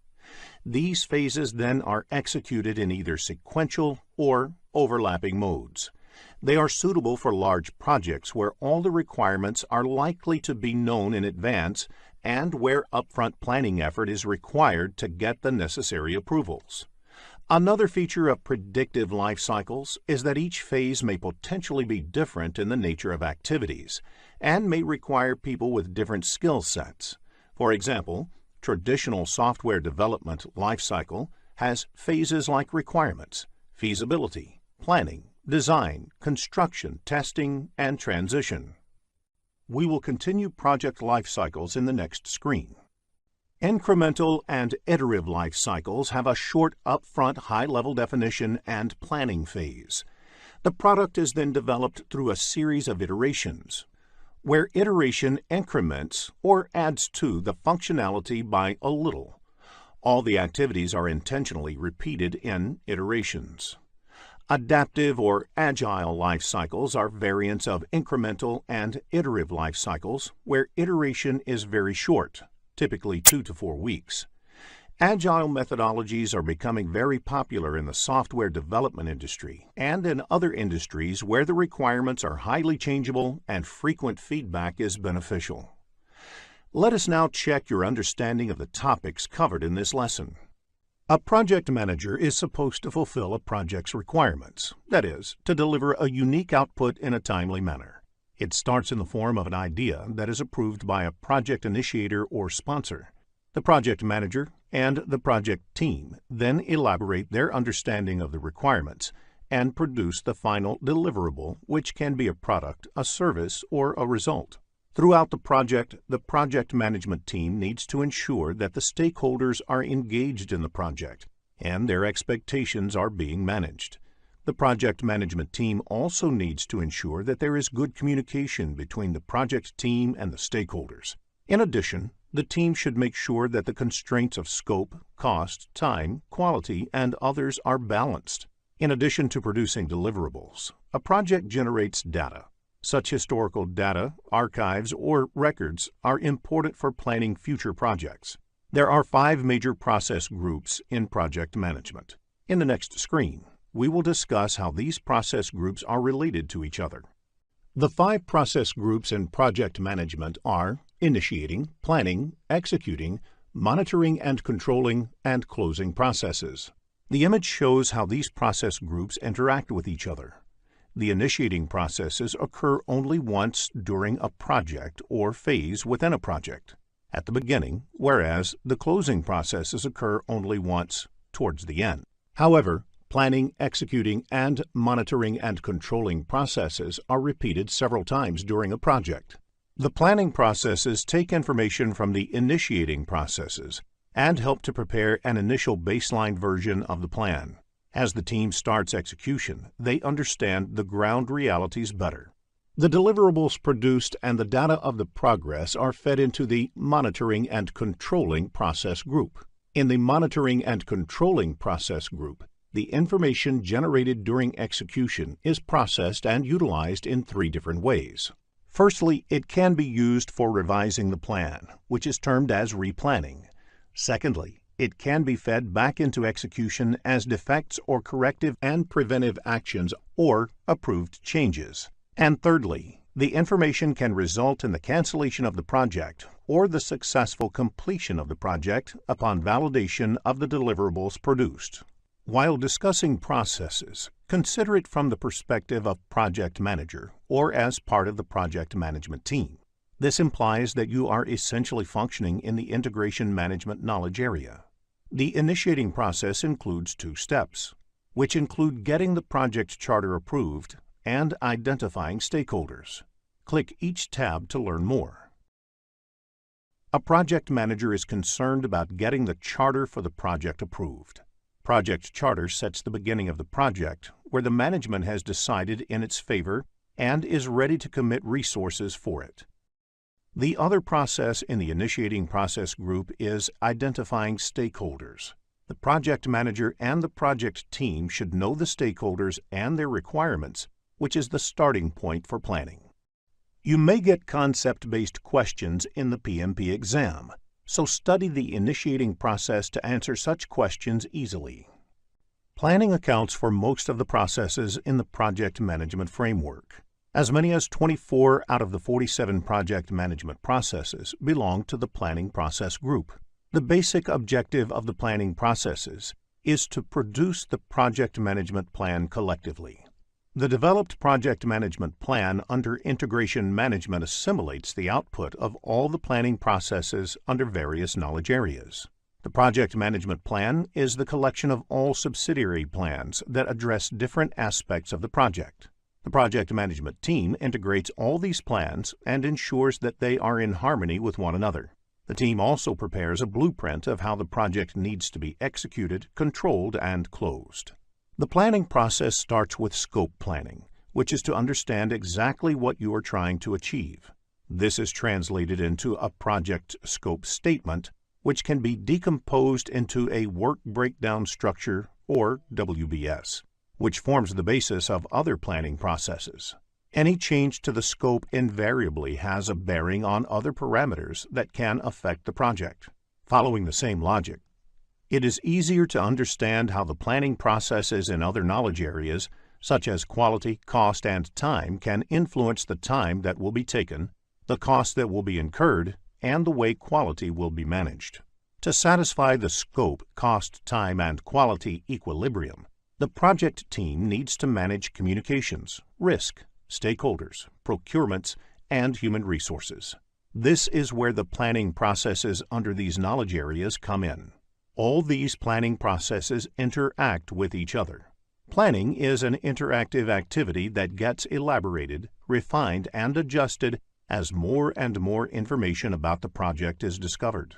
These phases then are executed in either sequential or overlapping modes. They are suitable for large projects where all the requirements are likely to be known in advance and where upfront planning effort is required to get the necessary approvals. Another feature of predictive life cycles is that each phase may potentially be different in the nature of activities and may require people with different skill sets. For example, traditional software development life cycle has phases like requirements, feasibility, planning, design, construction, testing, and transition. We will continue project life cycles in the next screen. Incremental and iterative life cycles have a short upfront high-level definition and planning phase. The product is then developed through a series of iterations, where iteration increments or adds to the functionality by a little. All the activities are intentionally repeated in iterations. Adaptive or agile life cycles are variants of incremental and iterative life cycles, where iteration is very short, typically 2 to 4 weeks. Agile methodologies are becoming very popular in the software development industry and in other industries where the requirements are highly changeable and frequent feedback is beneficial. Let us now check your understanding of the topics covered in this lesson. A project manager is supposed to fulfill a project's requirements, that is, to deliver a unique output in a timely manner. It starts in the form of an idea that is approved by a project initiator or sponsor. The project manager and the project team then elaborate their understanding of the requirements and produce the final deliverable, which can be a product, a service, or a result. Throughout the project management team needs to ensure that the stakeholders are engaged in the project and their expectations are being managed. The project management team also needs to ensure that there is good communication between the project team and the stakeholders. In addition, the team should make sure that the constraints of scope, cost, time, quality, and others are balanced. In addition to producing deliverables, a project generates data. Such historical data, archives, or records are important for planning future projects. There are 5 major process groups in project management. In the next screen, we will discuss how these process groups are related to each other. The 5 process groups in project management are initiating, planning, executing, monitoring and controlling, and closing processes. The image shows how these process groups interact with each other. The initiating processes occur only once during a project or phase within a project, at the beginning, whereas the closing processes occur only once towards the end. However, planning, executing, and monitoring and controlling processes are repeated several times during a project. The planning processes take information from the initiating processes and help to prepare an initial baseline version of the plan. As the team starts execution, they understand the ground realities better. The deliverables produced and the data of the progress are fed into the monitoring and controlling process group. In the monitoring and controlling process group, the information generated during execution is processed and utilized in 3 different ways. Firstly, it can be used for revising the plan, which is termed as replanning. Secondly, it can be fed back into execution as defects or corrective and preventive actions or approved changes. And thirdly, the information can result in the cancellation of the project or the successful completion of the project upon validation of the deliverables produced. While discussing processes, consider it from the perspective of project manager or as part of the project management team. This implies that you are essentially functioning in the integration management knowledge area. The initiating process includes 2 steps, which include getting the project charter approved and identifying stakeholders. Click each tab to learn more. A project manager is concerned about getting the charter for the project approved. Project charter sets the beginning of the project, where the management has decided in its favor and is ready to commit resources for it. The other process in the initiating process group is identifying stakeholders. The project manager and the project team should know the stakeholders and their requirements, which is the starting point for planning. You may get concept-based questions in the PMP exam, so study the initiating process to answer such questions easily. Planning accounts for most of the processes in the project management framework. As many as 24 out of the 47 project management processes belong to the planning process group. The basic objective of the planning processes is to produce the project management plan collectively. The developed project management plan under integration management assimilates the output of all the planning processes under various knowledge areas. The project management plan is the collection of all subsidiary plans that address different aspects of the project. The project management team integrates all these plans and ensures that they are in harmony with one another. The team also prepares a blueprint of how the project needs to be executed, controlled, and closed. The planning process starts with scope planning, which is to understand exactly what you are trying to achieve. This is translated into a project scope statement, which can be decomposed into a work breakdown structure, or WBS, which forms the basis of other planning processes. Any change to the scope invariably has a bearing on other parameters that can affect the project. Following the same logic, it is easier to understand how the planning processes in other knowledge areas, such as quality, cost, and time, can influence the time that will be taken, the cost that will be incurred, and the way quality will be managed. To satisfy the scope, cost, time, and quality equilibrium, the project team needs to manage communications, risk, stakeholders, procurements, and human resources. This is where the planning processes under these knowledge areas come in. All these planning processes interact with each other. Planning is an interactive activity that gets elaborated, refined, and adjusted as more and more information about the project is discovered.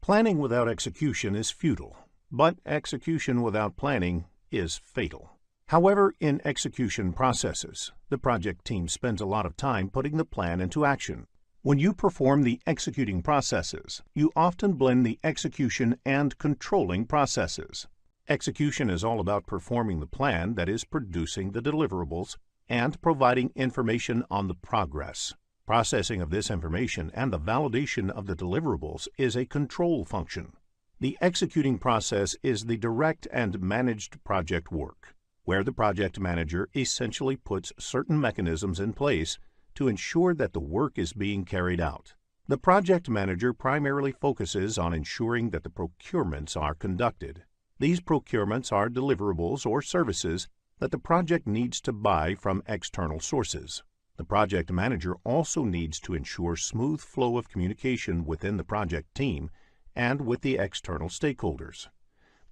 Planning without execution is futile, but execution without planning is fatal. However, in execution processes, the project team spends a lot of time putting the plan into action. When you perform the executing processes, you often blend the execution and controlling processes. Execution is all about performing the plan that is producing the deliverables and providing information on the progress. Processing of this information and the validation of the deliverables is a control function. The executing process is the direct and managed project work, where the project manager essentially puts certain mechanisms in place to ensure that the work is being carried out. The project manager primarily focuses on ensuring that the procurements are conducted. These procurements are deliverables or services that the project needs to buy from external sources. The project manager also needs to ensure smooth flow of communication within the project team and with the external stakeholders.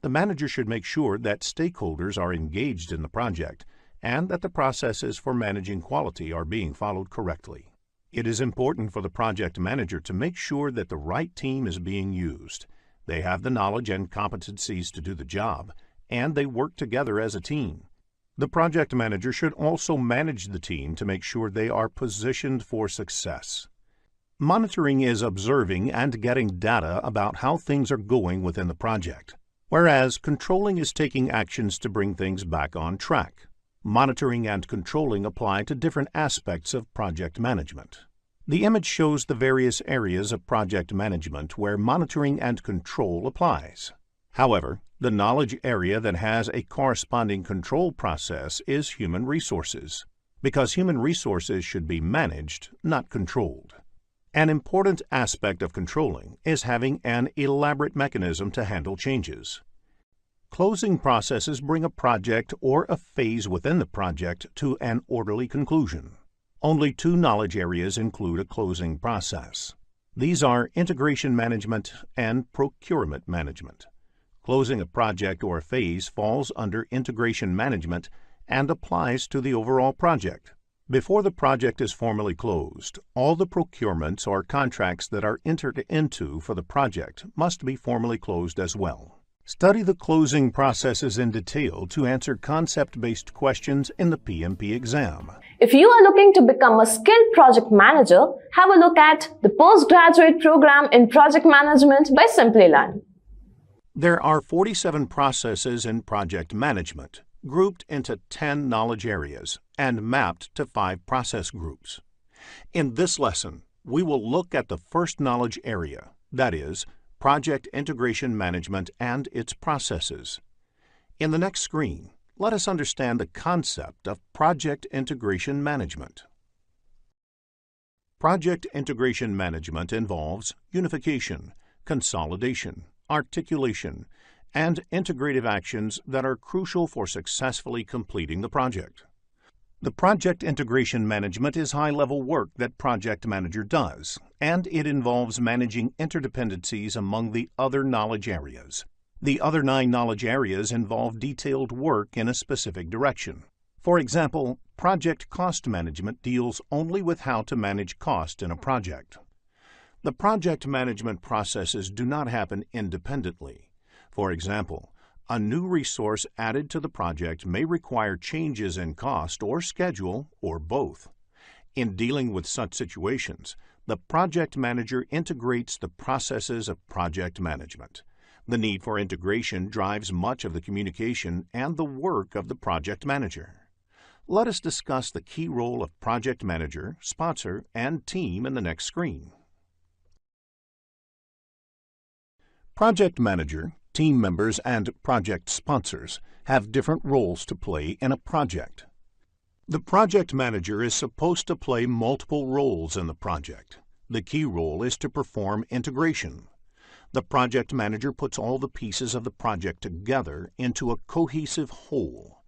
The manager should make sure that stakeholders are engaged in the project and that the processes for managing quality are being followed correctly. It is important for the project manager to make sure that the right team is being used. They have the knowledge and competencies to do the job, and they work together as a team. The project manager should also manage the team to make sure they are positioned for success. Monitoring is observing and getting data about how things are going within the project, whereas controlling is taking actions to bring things back on track. Monitoring and controlling apply to different aspects of project management. The image shows the various areas of project management where monitoring and control applies. However, the knowledge area that has a corresponding control process is human resources, because human resources should be managed, not controlled. An important aspect of controlling is having an elaborate mechanism to handle changes. Closing processes bring a project or a phase within the project to an orderly conclusion. Only two knowledge areas include a closing process. These are integration management and procurement management. Closing a project or a phase falls under integration management and applies to the overall project. Before the project is formally closed, all the procurements or contracts that are entered into for the project must be formally closed as well. Study the closing processes in detail to answer concept-based questions in the PMP exam. If you are looking to become a skilled project manager, have a look at the postgraduate program in project management by Simplilearn. There are 47 processes in project management, grouped into 10 knowledge areas and mapped to 5 process groups. In this lesson, we will look at the first knowledge area, that is, project integration management and its processes. In the next screen, let us understand the concept of project integration management. Project integration management involves unification, consolidation, articulation, and integrative actions that are crucial for successfully completing the project. The project integration management is high-level work that project manager does, and it involves managing interdependencies among the other knowledge areas. The other 9 knowledge areas involve detailed work in a specific direction. For example, project cost management deals only with how to manage cost in a project. The project management processes do not happen independently. For example, a new resource added to the project may require changes in cost or schedule or both. In dealing with such situations, the project manager integrates the processes of project management. The need for integration drives much of the communication and the work of the project manager. Let us discuss the key role of project manager, sponsor, and team in the next screen. Project manager, team members, and project sponsors have different roles to play in a project. The project manager is supposed to play multiple roles in the project. The key role is to perform integration. The project manager puts all the pieces of the project together into a cohesive whole.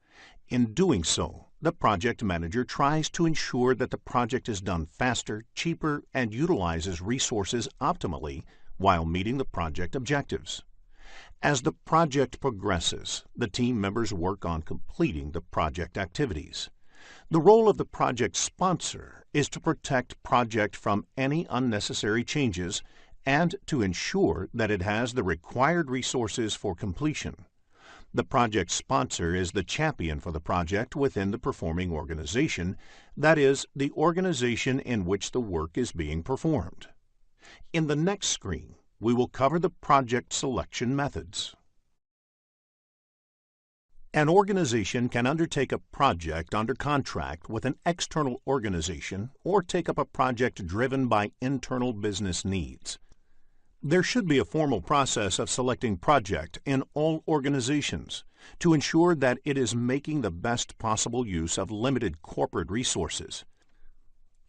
In doing so, the project manager tries to ensure that the project is done faster, cheaper, and utilizes resources optimally while meeting the project objectives. As the project progresses, the team members work on completing the project activities. The role of the project sponsor is to protect project from any unnecessary changes and to ensure that it has the required resources for completion. The project sponsor is the champion for the project within the performing organization, that is, the organization in which the work is being performed. In the next screen, we will cover the project selection methods. An organization can undertake a project under contract with an external organization or take up a project driven by internal business needs. There should be a formal process of selecting project in all organizations to ensure that it is making the best possible use of limited corporate resources.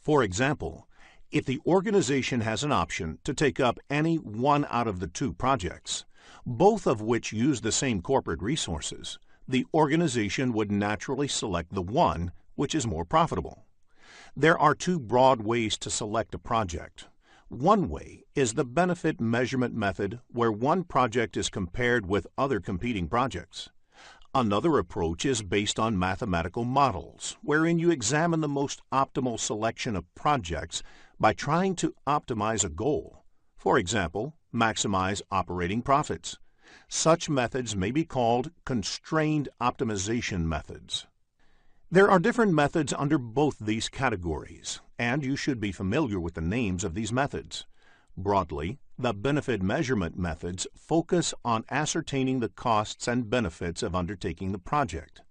For example, if the organization has an option to take up any one out of the 2 projects, both of which use the same corporate resources, the organization would naturally select the one which is more profitable. There are 2 broad ways to select a project. One way is the benefit measurement method, where one project is compared with other competing projects. Another approach is based on mathematical models, wherein you examine the most optimal selection of projects by trying to optimize a goal. For example, maximize operating profits. Such methods may be called constrained optimization methods. There are different methods under both these categories, and you should be familiar with the names of these methods. Broadly, the benefit measurement methods focus on ascertaining the costs and benefits of undertaking the project.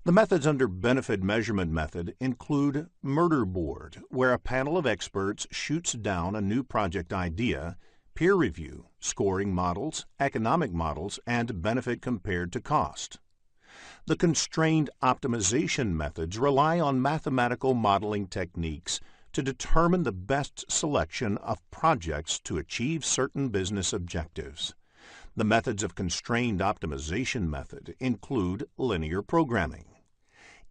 The methods under benefit measurement method include murder board, where a panel of experts shoots down a new project idea, peer review, scoring models, economic models, and benefit compared to cost. The constrained optimization methods rely on mathematical modeling techniques to determine the best selection of projects to achieve certain business objectives. The methods of constrained optimization method include linear programming.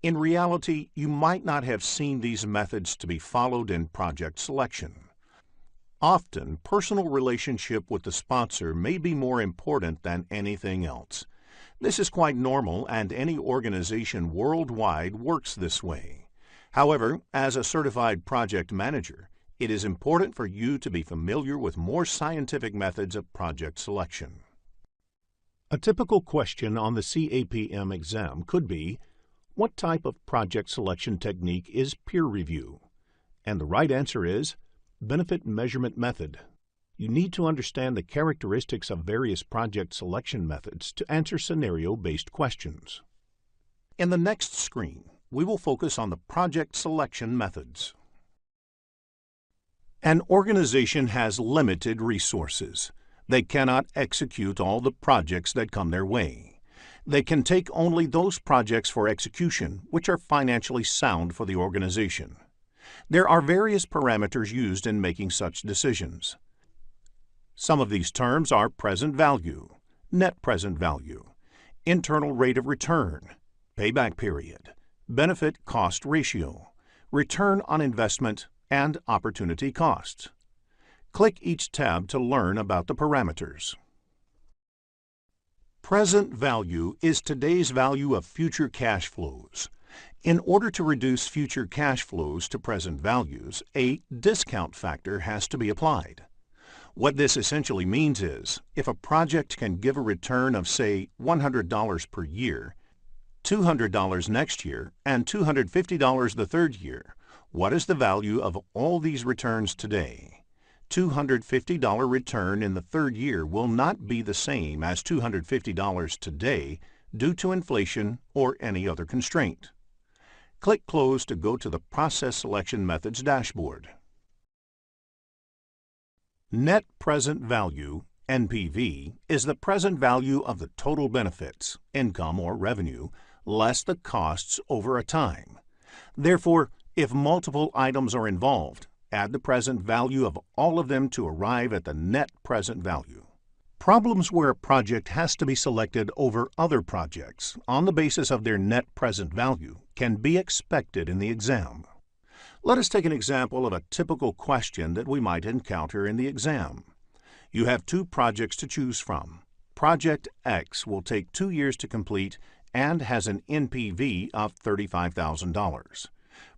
In reality, you might not have seen these methods to be followed in project selection. Often, personal relationship with the sponsor may be more important than anything else. This is quite normal, and any organization worldwide works this way. However, as a certified project manager, it is important for you to be familiar with more scientific methods of project selection. A typical question on the CAPM exam could be, what type of project selection technique is peer review? And the right answer is benefit measurement method. You need to understand the characteristics of various project selection methods to answer scenario-based questions. In the next screen, we will focus on the project selection methods. An organization has limited resources. They cannot execute all the projects that come their way. They can take only those projects for execution which are financially sound for the organization. There are various parameters used in making such decisions. Some of these terms are present value, net present value, internal rate of return, payback period, benefit cost ratio, return on investment, and opportunity costs. Click each tab to learn about the parameters. Present value is today's value of future cash flows. In order to reduce future cash flows to present values, a discount factor has to be applied. What this essentially means is, if a project can give a return of, say, $100 per year, $200 next year, and $250 the third year, what is the value of all these returns today? $250 return in the third year will not be the same as $250 today due to inflation or any other constraint. Click Close to go to the Process Selection Methods dashboard. Net Present Value, NPV, is the present value of the total benefits, income or revenue, less the costs over a time. Therefore, if multiple items are involved, add the present value of all of them to arrive at the net present value. Problems where a project has to be selected over other projects on the basis of their net present value can be expected in the exam. Let us take an example of a typical question that we might encounter in the exam. You have two projects to choose from. Project X will take 2 years to complete and has an NPV of $35,000.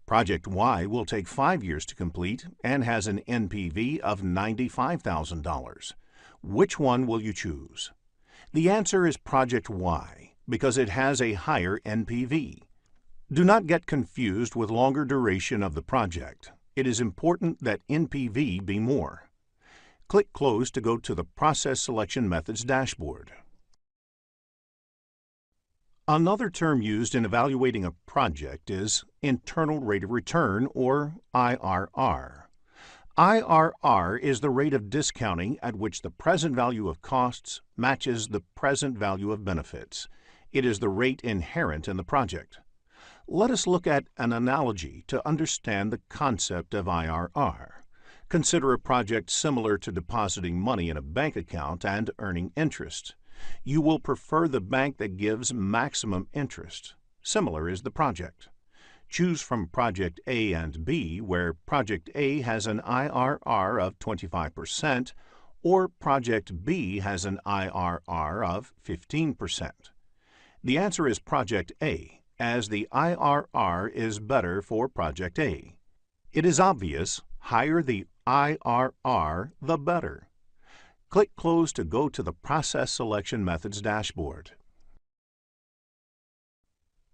Project Y will take 5 years to complete and has an NPV of $95,000. Which one will you choose? The answer is Project Y because it has a higher NPV. Do not get confused with longer duration of the project. It is important that NPV be more. Click Close to go to the Process Selection Methods dashboard. Another term used in evaluating a project is internal rate of return, or IRR. IRR is the rate of discounting at which the present value of costs matches the present value of benefits. It is the rate inherent in the project. Let us look at an analogy to understand the concept of IRR. Consider a project similar to depositing money in a bank account and earning interest. You will prefer the bank that gives maximum interest. Similar is the project. Choose from Project A and B, where Project A has an IRR of 25% or Project B has an IRR of 15%. The answer is Project A, as the IRR is better for Project A. It is obvious, higher the IRR, the better. Click Close to go to the Process Selection Methods dashboard.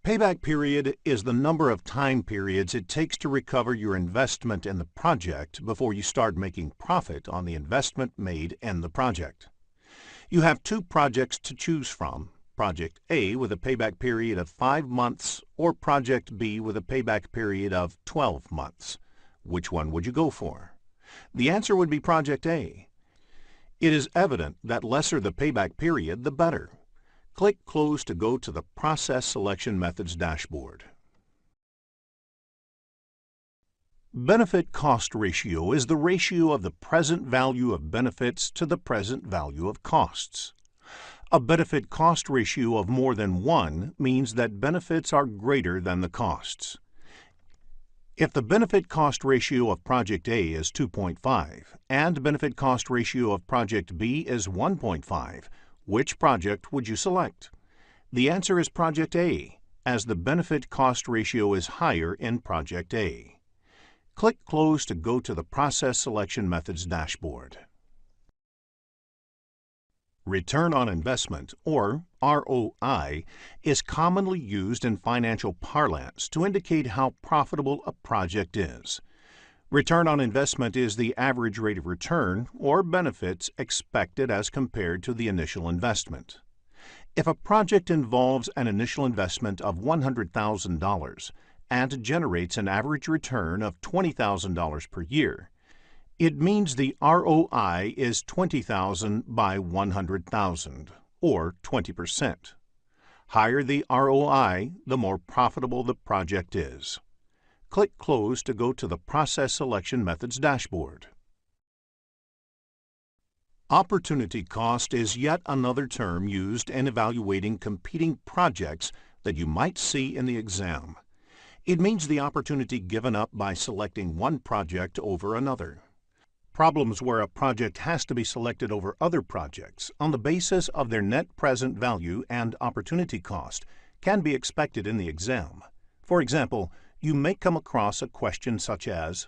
Payback period is the number of time periods it takes to recover your investment in the project before you start making profit on the investment made in the project. You have two projects to choose from, Project A with a payback period of 5 months or Project B with a payback period of 12 months. Which one would you go for? The answer would be Project A. It is evident that lesser the payback period, the better. Click Close to go to the Process Selection Methods dashboard. Benefit cost ratio is the ratio of the present value of benefits to the present value of costs. A benefit-cost ratio of more than 1 means that benefits are greater than the costs. If the benefit-cost ratio of Project A is 2.5 and benefit-cost ratio of Project B is 1.5, which project would you select? The answer is Project A, as the benefit-cost ratio is higher in Project A. Click Close to go to the Process Selection Methods dashboard. Return on investment, or ROI, is commonly used in financial parlance to indicate how profitable a project is. Return on investment is the average rate of return or benefits expected as compared to the initial investment. If a project involves an initial investment of $100,000 and generates an average return of $20,000 per year, it means the ROI is $20,000 by $100,000, or 20%. Higher the ROI, the more profitable the project is. Click Close to go to the Process Selection Methods dashboard. Opportunity cost is yet another term used in evaluating competing projects that you might see in the exam. It means the opportunity given up by selecting one project over another. Problems where a project has to be selected over other projects on the basis of their net present value and opportunity cost can be expected in the exam. For example, you may come across a question such as,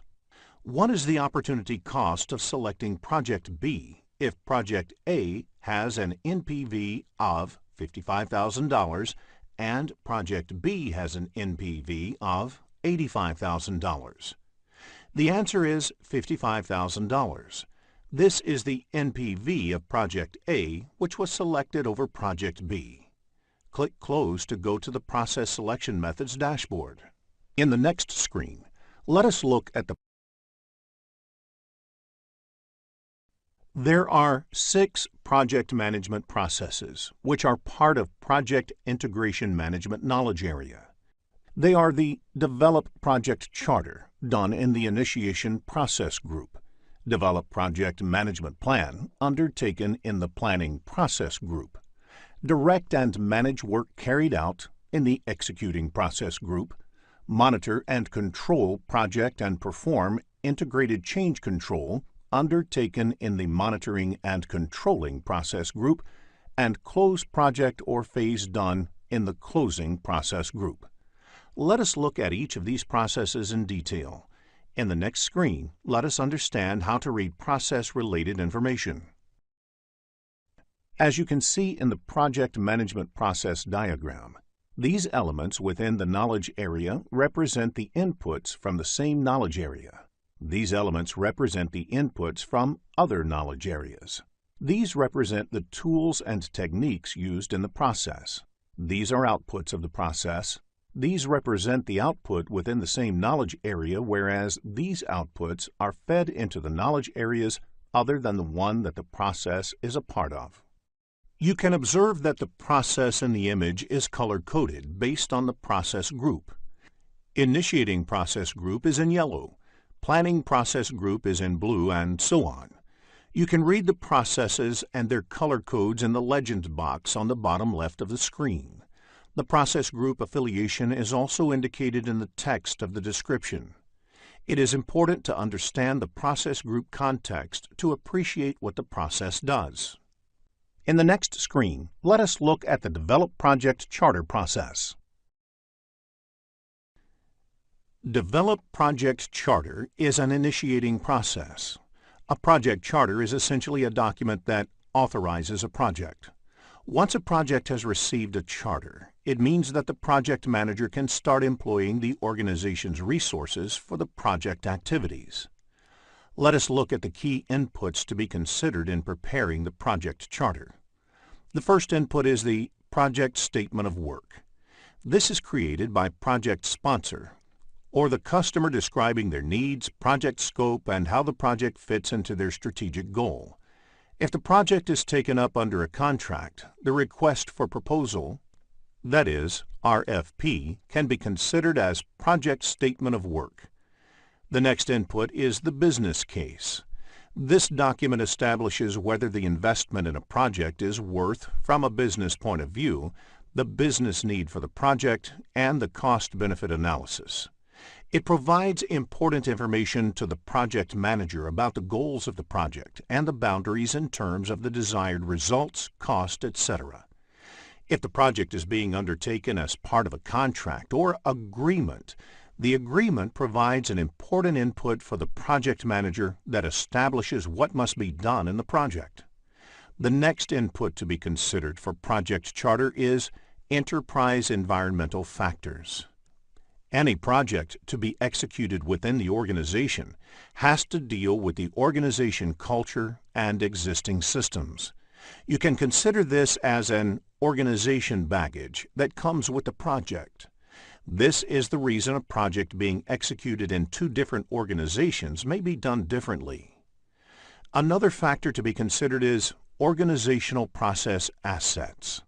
what is the opportunity cost of selecting Project B if Project A has an NPV of $55,000 and Project B has an NPV of $85,000? The answer is $55,000. This is the NPV of Project A, which was selected over Project B. Click Close to go to the Process Selection Methods dashboard. In the next screen, let us look at the There are 6 project management processes, which are part of Project Integration Management knowledge area. They are the Develop Project Charter, done in the Initiation Process Group, Develop Project Management Plan, undertaken in the Planning Process Group, Direct and Manage Work Carried Out in the Executing Process Group, Monitor and Control Project and Perform Integrated Change Control, undertaken in the Monitoring and Controlling Process Group, and Close Project or Phase done in the Closing Process Group. Let us look at each of these processes in detail. In the next screen, let us understand how to read process-related information. As you can see in the project management process diagram, these elements within the knowledge area represent the inputs from the same knowledge area. These elements represent the inputs from other knowledge areas. These represent the tools and techniques used in the process. These are outputs of the process. These represent the output within the same knowledge area, whereas these outputs are fed into the knowledge areas other than the one that the process is a part of. You can observe that the process in the image is color-coded based on the process group. Initiating process group is in yellow, Planning process group is in blue, and so on. You can read the processes and their color codes in the legend box on the bottom left of the screen. The process group affiliation is also indicated in the text of the description. It is important to understand the process group context to appreciate what the process does. In the next screen, let us look at the Develop Project Charter process. Develop Project Charter is an initiating process. A project charter is essentially a document that authorizes a project. Once a project has received a charter, it means that the project manager can start employing the organization's resources for the project activities. Let us look at the key inputs to be considered in preparing the project charter. The first input is the Project Statement of Work. This is created by project sponsor, or the customer describing their needs, project scope, and how the project fits into their strategic goal. If the project is taken up under a contract, the request for proposal, that is, RFP, can be considered as Project Statement of Work. The next input is the business case. This document establishes whether the investment in a project is worth, from a business point of view, the business need for the project, and the cost-benefit analysis. It provides important information to the project manager about the goals of the project and the boundaries in terms of the desired results, cost, etc. If the project is being undertaken as part of a contract or agreement, the agreement provides an important input for the project manager that establishes what must be done in the project. The next input to be considered for project charter is enterprise environmental factors. Any project to be executed within the organization has to deal with the organization culture and existing systems. You can consider this as an organization baggage that comes with the project. This is the reason a project being executed in two different organizations may be done differently. Another factor to be considered is organizational process assets.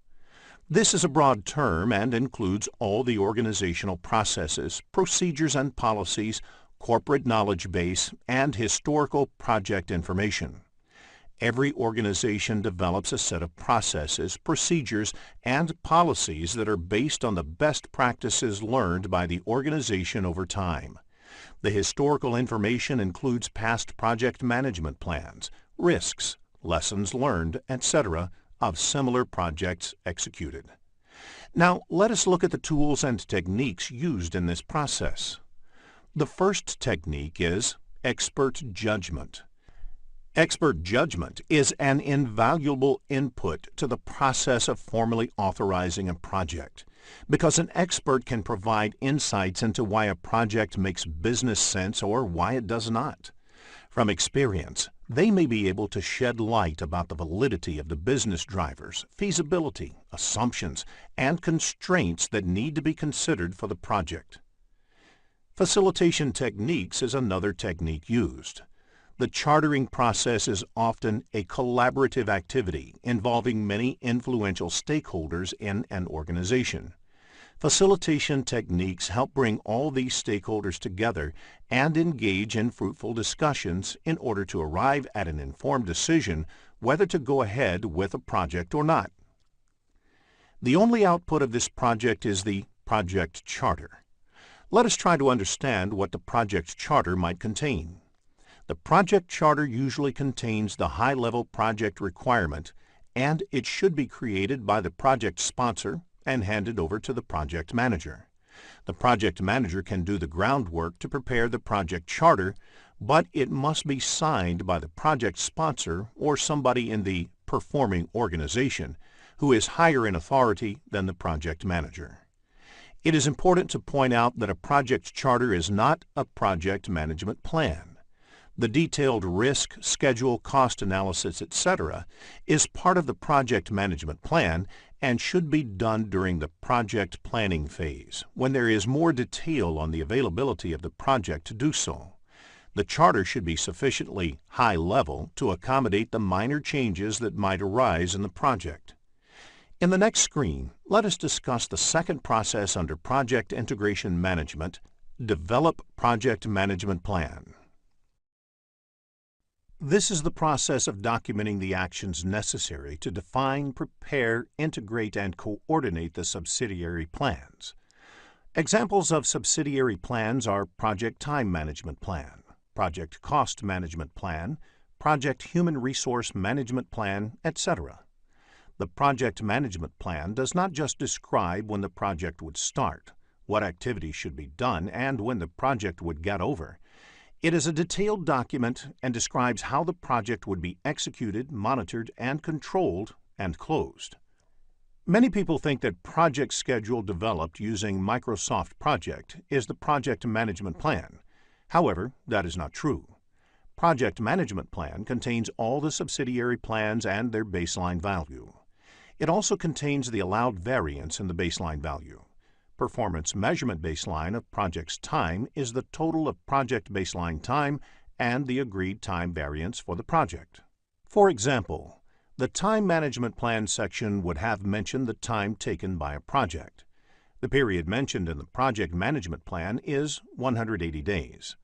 This is a broad term and includes all the organizational processes, procedures and policies, corporate knowledge base, and historical project information. Every organization develops a set of processes, procedures, and policies that are based on the best practices learned by the organization over time. The historical information includes past project management plans, risks, lessons learned, etc., of similar projects executed. Now, let us look at the tools and techniques used in this process. The first technique is expert judgment. Expert judgment is an invaluable input to the process of formally authorizing a project, because an expert can provide insights into why a project makes business sense or why it does not. From experience, they may be able to shed light about the validity of the business drivers, feasibility, assumptions, and constraints that need to be considered for the project. Facilitation techniques is another technique used. The chartering process is often a collaborative activity involving many influential stakeholders in an organization. Facilitation techniques help bring all these stakeholders together and engage in fruitful discussions in order to arrive at an informed decision whether to go ahead with a project or not. The only output of this project is the project charter. Let us try to understand what the project charter might contain. The project charter usually contains the high-level project requirement, and it should be created by the project sponsor and handed over to the project manager. The project manager can do the groundwork to prepare the project charter, but it must be signed by the project sponsor or somebody in the performing organization who is higher in authority than the project manager. It is important to point out that a project charter is not a project management plan. The detailed risk, schedule, cost analysis, etc. is part of the project management plan and should be done during the project planning phase, when there is more detail on the availability of the project to do so. The charter should be sufficiently high level to accommodate the minor changes that might arise in the project. In the next screen, let us discuss the second process under Project Integration Management, Develop Project Management Plan. This is the process of documenting the actions necessary to define, prepare, integrate, and coordinate the subsidiary plans. Examples of subsidiary plans are Project Time Management Plan, Project Cost Management Plan, Project Human Resource Management Plan, etc. The Project Management Plan does not just describe when the project would start, what activities should be done, and when the project would get over. It is a detailed document and describes how the project would be executed, monitored, and controlled, and closed. Many people think that project schedule developed using Microsoft Project is the project management plan. However, that is not true. Project Management Plan contains all the subsidiary plans and their baseline value. It also contains the allowed variance in the baseline value. Performance measurement baseline of project's time is the total of project baseline time and the agreed time variance for the project. For example, the Time Management Plan section would have mentioned the time taken by a project. The period mentioned in the Project Management Plan is 180 days.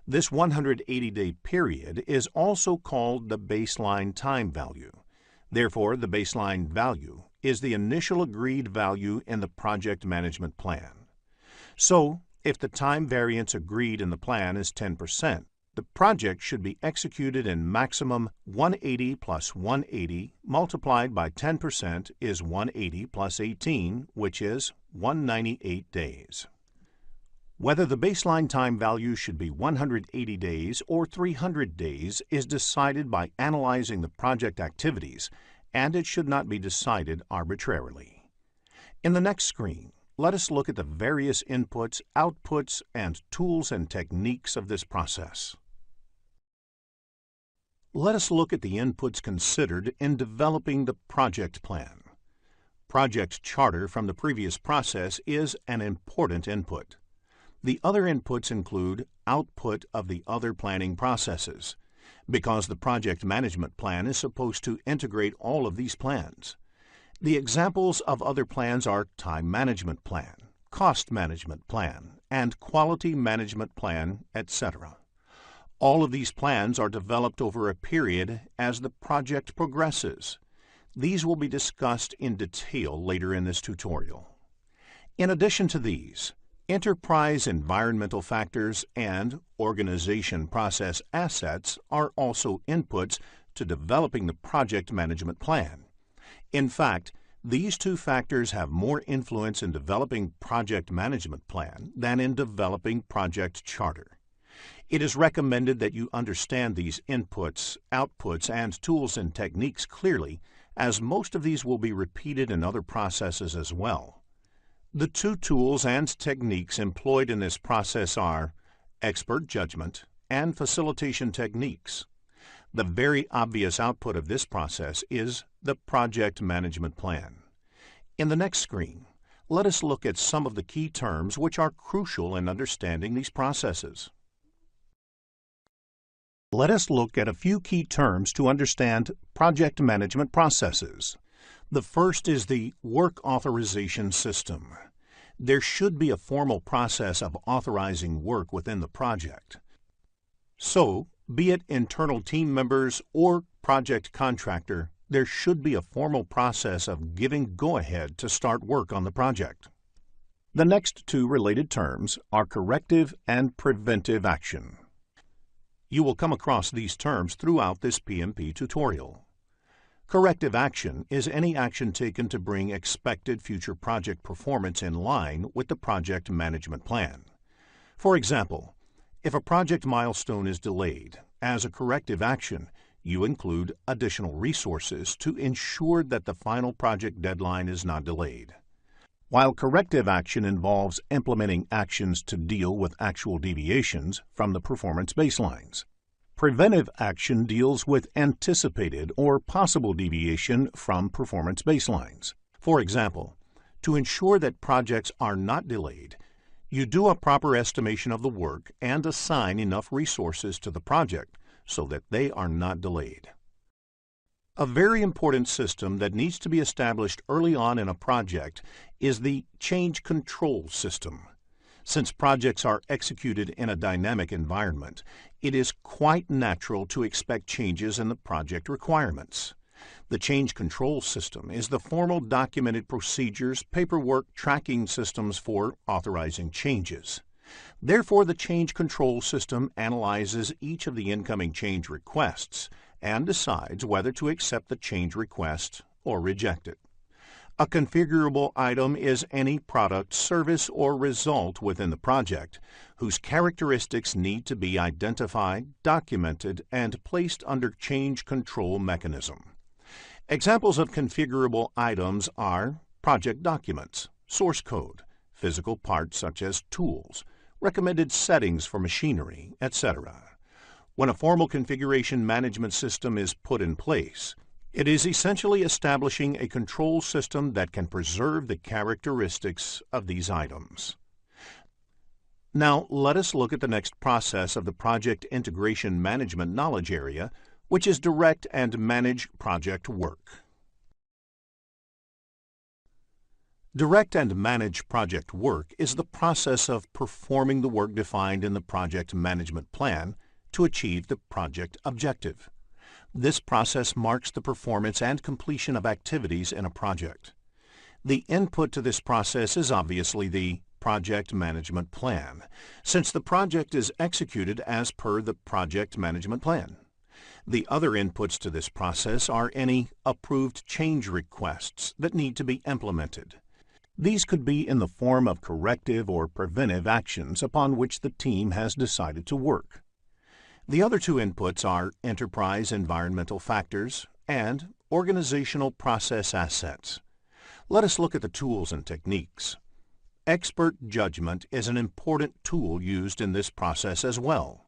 This 180-day period is also called the baseline time value. Therefore, the baseline value is the initial agreed value in the project management plan. So, if the time variance agreed in the plan is 10%, the project should be executed in maximum 180 plus 180 multiplied by 10% is 180 plus 18, which is 198 days. Whether the baseline time value should be 180 days or 300 days is decided by analyzing the project activities, and it should not be decided arbitrarily. In the next screen, let us look at the various inputs, outputs, and tools and techniques of this process. Let us look at the inputs considered in developing the project plan. Project charter from the previous process is an important input. The other inputs include output of the other planning processes, because the project management plan is supposed to integrate all of these plans. The examples of other plans are time management plan, cost management plan, and quality management plan, etc. All of these plans are developed over a period as the project progresses. These will be discussed in detail later in this tutorial. In addition to these, enterprise environmental factors and organization process assets are also inputs to developing the project management plan. In fact, these two factors have more influence in developing project management plan than in developing project charter. It is recommended that you understand these inputs, outputs, and tools and techniques clearly, as most of these will be repeated in other processes as well. The two tools and techniques employed in this process are expert judgment and facilitation techniques. The very obvious output of this process is the project management plan. In the next screen, let us look at some of the key terms which are crucial in understanding these processes. Let us look at a few key terms to understand project management processes. The first is the work authorization system. There should be a formal process of authorizing work within the project. So, be it internal team members or project contractor, there should be a formal process of giving go-ahead to start work on the project. The next two related terms are corrective and preventive action. You will come across these terms throughout this PMP tutorial. Corrective action is any action taken to bring expected future project performance in line with the project management plan. For example, if a project milestone is delayed, as a corrective action, you include additional resources to ensure that the final project deadline is not delayed. While corrective action involves implementing actions to deal with actual deviations from the performance baselines, preventive action deals with anticipated or possible deviation from performance baselines. For example, to ensure that projects are not delayed, you do a proper estimation of the work and assign enough resources to the project so that they are not delayed. A very important system that needs to be established early on in a project is the change control system. Since projects are executed in a dynamic environment, it is quite natural to expect changes in the project requirements. The change control system is the formal documented procedures, paperwork, tracking systems for authorizing changes. Therefore, the change control system analyzes each of the incoming change requests and decides whether to accept the change request or reject it. A configurable item is any product, service, or result within the project whose characteristics need to be identified, documented, and placed under change control mechanism. Examples of configurable items are project documents, source code, physical parts such as tools, recommended settings for machinery, etc. When a formal configuration management system is put in place, it is essentially establishing a control system that can preserve the characteristics of these items. Now, let us look at the next process of the project integration management knowledge area, which is direct and manage project work. Direct and manage project work is the process of performing the work defined in the project management plan to achieve the project objective. This process marks the performance and completion of activities in a project. The input to this process is obviously the project management plan, since the project is executed as per the project management plan. The other inputs to this process are any approved change requests that need to be implemented. These could be in the form of corrective or preventive actions upon which the team has decided to work. The other two inputs are enterprise environmental factors and organizational process assets. Let us look at the tools and techniques. Expert judgment is an important tool used in this process as well.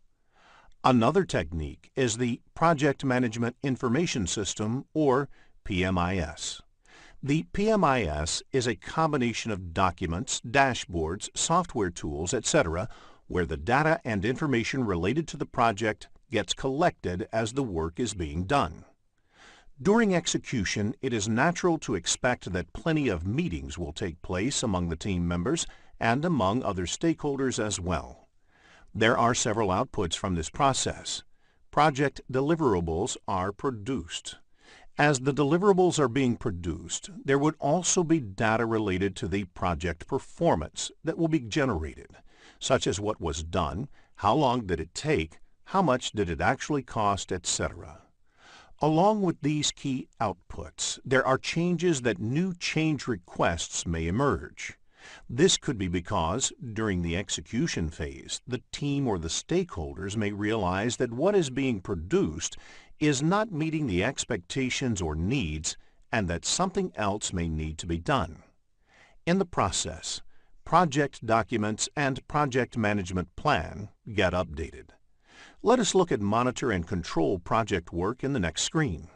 Another technique is the Project Management Information System, or PMIS. The PMIS is a combination of documents, dashboards, software tools, etc., where the data and information related to the project gets collected as the work is being done. During execution, it is natural to expect that plenty of meetings will take place among the team members and among other stakeholders as well. There are several outputs from this process. Project deliverables are produced. As the deliverables are being produced, there would also be data related to the project performance that will be generated, such as what was done, how long did it take, how much did it actually cost, etc. Along with these key outputs, there are changes that new change requests may emerge. This could be because, during the execution phase, the team or the stakeholders may realize that what is being produced is not meeting the expectations or needs, and that something else may need to be done. In the process, project documents and project management plan get updated. Let us look at monitor and control project work in the next screen.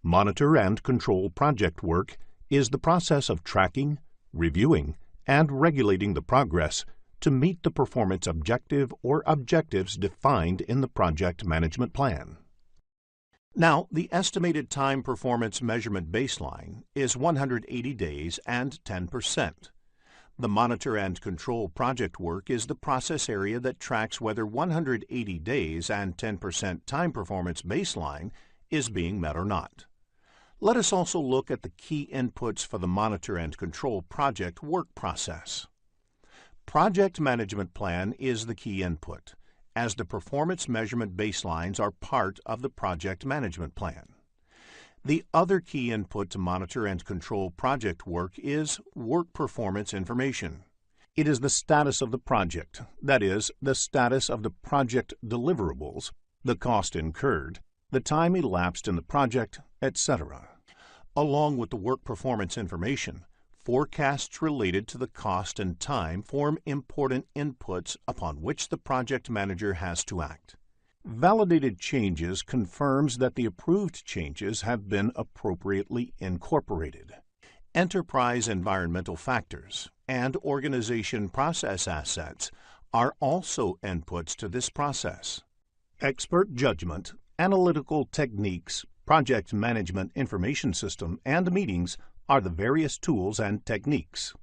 Monitor and control project work is the process of tracking, reviewing, and regulating the progress to meet the performance objective or objectives defined in the project management plan. Now, the estimated time performance measurement baseline is 180 days and 10%. The monitor and control project work is the process area that tracks whether 180 days and 10% time performance baseline is being met or not. Let us also look at the key inputs for the monitor and control project work process. Project management plan is the key input, as the performance measurement baselines are part of the project management plan. The other key input to monitor and control project work is work performance information. It is the status of the project, that is, the status of the project deliverables, the cost incurred, the time elapsed in the project, etc. Along with the work performance information, forecasts related to the cost and time form important inputs upon which the project manager has to act. Validated changes confirms that the approved changes have been appropriately incorporated. Enterprise environmental factors and organization process assets are also inputs to this process. Expert judgment, analytical techniques, project management information system, and meetings are the various tools and techniques.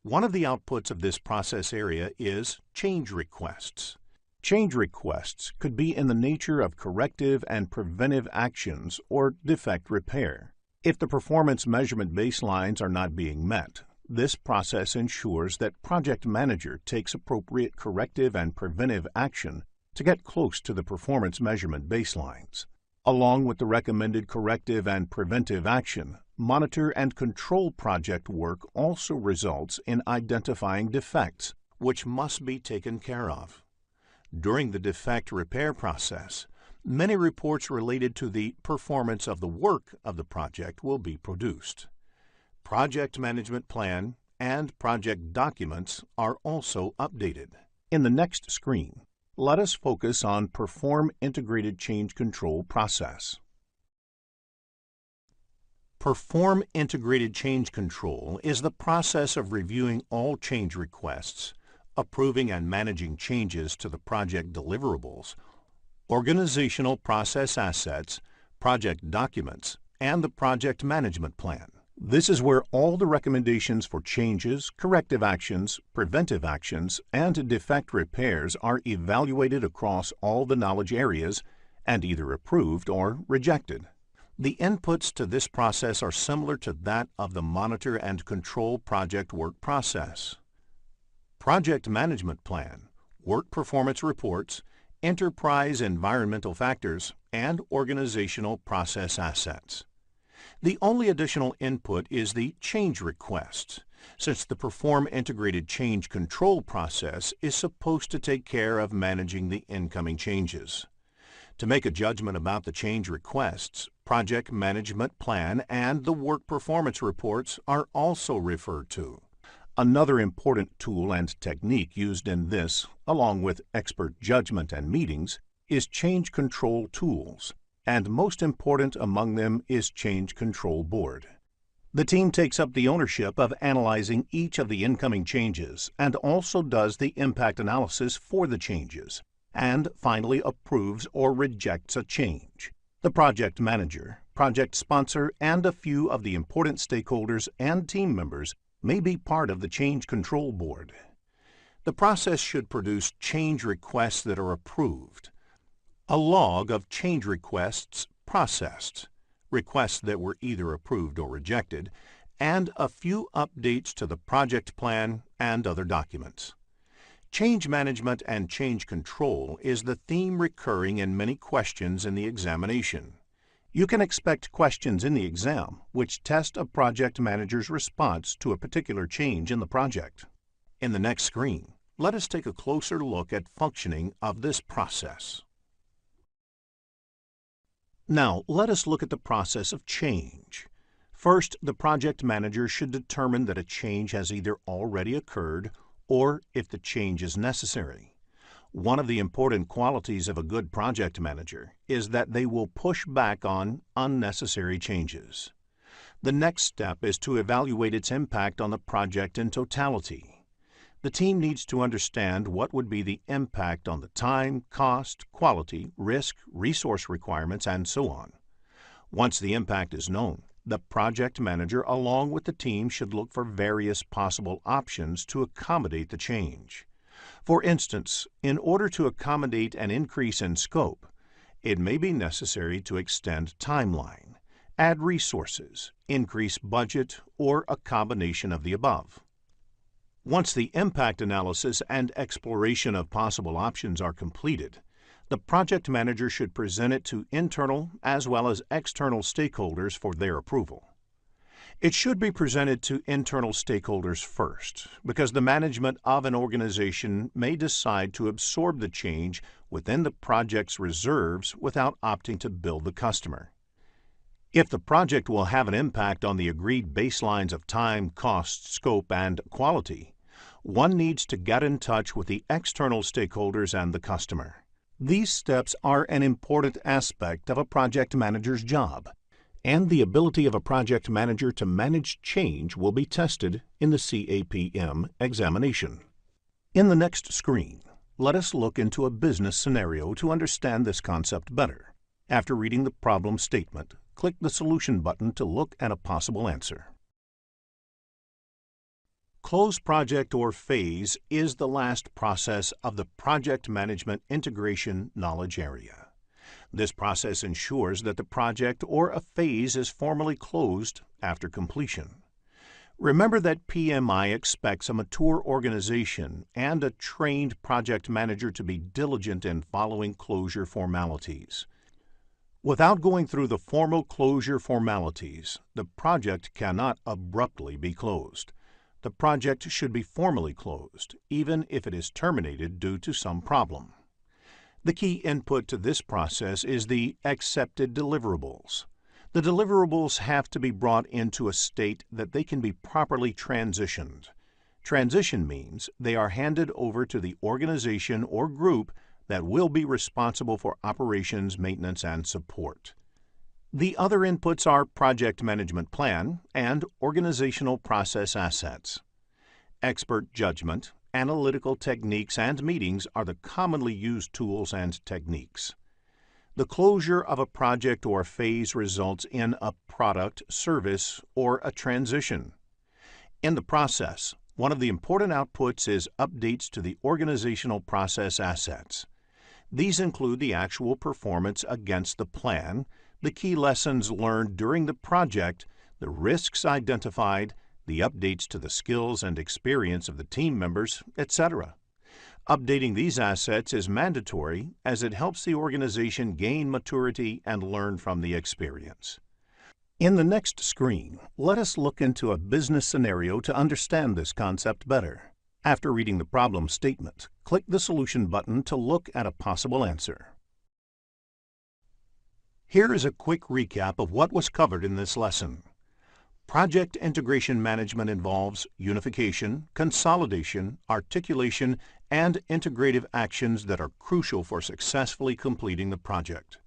One of the outputs of this process area is change requests. Change requests could be in the nature of corrective and preventive actions or defect repair. If the performance measurement baselines are not being met, this process ensures that project manager takes appropriate corrective and preventive action to get close to the performance measurement baselines. Along with the recommended corrective and preventive action, monitor and control project work also results in identifying defects, which must be taken care of. During the defect repair process, many reports related to the performance of the work of the project will be produced. Project management plan and project documents are also updated. In the next screen, let us focus on Perform Integrated Change Control process. Perform Integrated Change Control is the process of reviewing all change requests, approving and managing changes to the project deliverables, organizational process assets, project documents, and the project management plan, This is where all the recommendations for changes, corrective actions, preventive actions, and defect repairs are evaluated across all the knowledge areas and either approved or rejected. The inputs to this process are similar to that of the monitor and control project work process. Project management plan, work performance reports, enterprise environmental factors, and organizational process assets. The only additional input is the change request, since the Perform Integrated Change Control process is supposed to take care of managing the incoming changes. To make a judgment about the change requests, project management plan and the work performance reports are also referred to. Another important tool and technique used in this, along with expert judgment and meetings, is change control tools, and most important among them is Change Control Board. The team takes up the ownership of analyzing each of the incoming changes and also does the impact analysis for the changes, and finally approves or rejects a change. The project manager, project sponsor, and a few of the important stakeholders and team members may be part of the Change Control Board. The process should produce change requests that are approved, a log of change requests processed, requests that were either approved or rejected, and a few updates to the project plan and other documents. Change management and change control is the theme recurring in many questions in the examination. You can expect questions in the exam which test a project manager's response to a particular change in the project. In the next screen, let us take a closer look at functioning of this process. Now, let us look at the process of change. First, the project manager should determine that a change has either already occurred or if the change is necessary. One of the important qualities of a good project manager is that they will push back on unnecessary changes. The next step is to evaluate its impact on the project in totality. The team needs to understand what would be the impact on the time, cost, quality, risk, resource requirements, and so on. Once the impact is known, the project manager along with the team should look for various possible options to accommodate the change. For instance, in order to accommodate an increase in scope, it may be necessary to extend timeline, add resources, increase budget, or a combination of the above. Once the impact analysis and exploration of possible options are completed, the project manager should present it to internal as well as external stakeholders for their approval. It should be presented to internal stakeholders first, because the management of an organization may decide to absorb the change within the project's reserves without opting to bill the customer. If the project will have an impact on the agreed baselines of time, cost, scope, and quality, one needs to get in touch with the external stakeholders and the customer. These steps are an important aspect of a project manager's job, and the ability of a project manager to manage change will be tested in the CAPM examination. In the next screen, let us look into a business scenario to understand this concept better. After reading the problem statement, click the Solution button to look at a possible answer. Close project or phase is the last process of the project management integration knowledge area. This process ensures that the project or a phase is formally closed after completion. Remember that PMI expects a mature organization and a trained project manager to be diligent in following closure formalities. Without going through the formal closure formalities, the project cannot abruptly be closed. The project should be formally closed, even if it is terminated due to some problem. The key input to this process is the accepted deliverables. The deliverables have to be brought into a state that they can be properly transitioned. Transition means they are handed over to the organization or group that will be responsible for operations, maintenance, and support. The other inputs are project management plan and organizational process assets. Expert judgment, analytical techniques, and meetings are the commonly used tools and techniques. The closure of a project or phase results in a product, service, or a transition. In the process, one of the important outputs is updates to the organizational process assets. These include the actual performance against the plan, the key lessons learned during the project, the risks identified, the updates to the skills and experience of the team members, etc. Updating these assets is mandatory as it helps the organization gain maturity and learn from the experience. In the next screen, let us look into a business scenario to understand this concept better. After reading the problem statement, click the Solution button to look at a possible answer. Here is a quick recap of what was covered in this lesson. Project integration management involves unification, consolidation, articulation, and integrative actions that are crucial for successfully completing the project.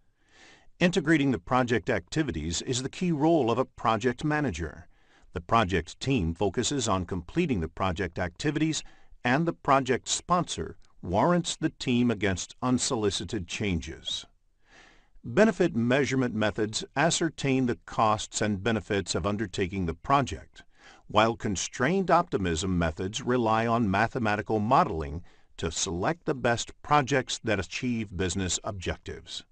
Integrating the project activities is the key role of a project manager. The project team focuses on completing the project activities, and the project sponsor warrants the team against unsolicited changes. Benefit measurement methods ascertain the costs and benefits of undertaking the project, while constrained optimism methods rely on mathematical modeling to select the best projects that achieve business objectives.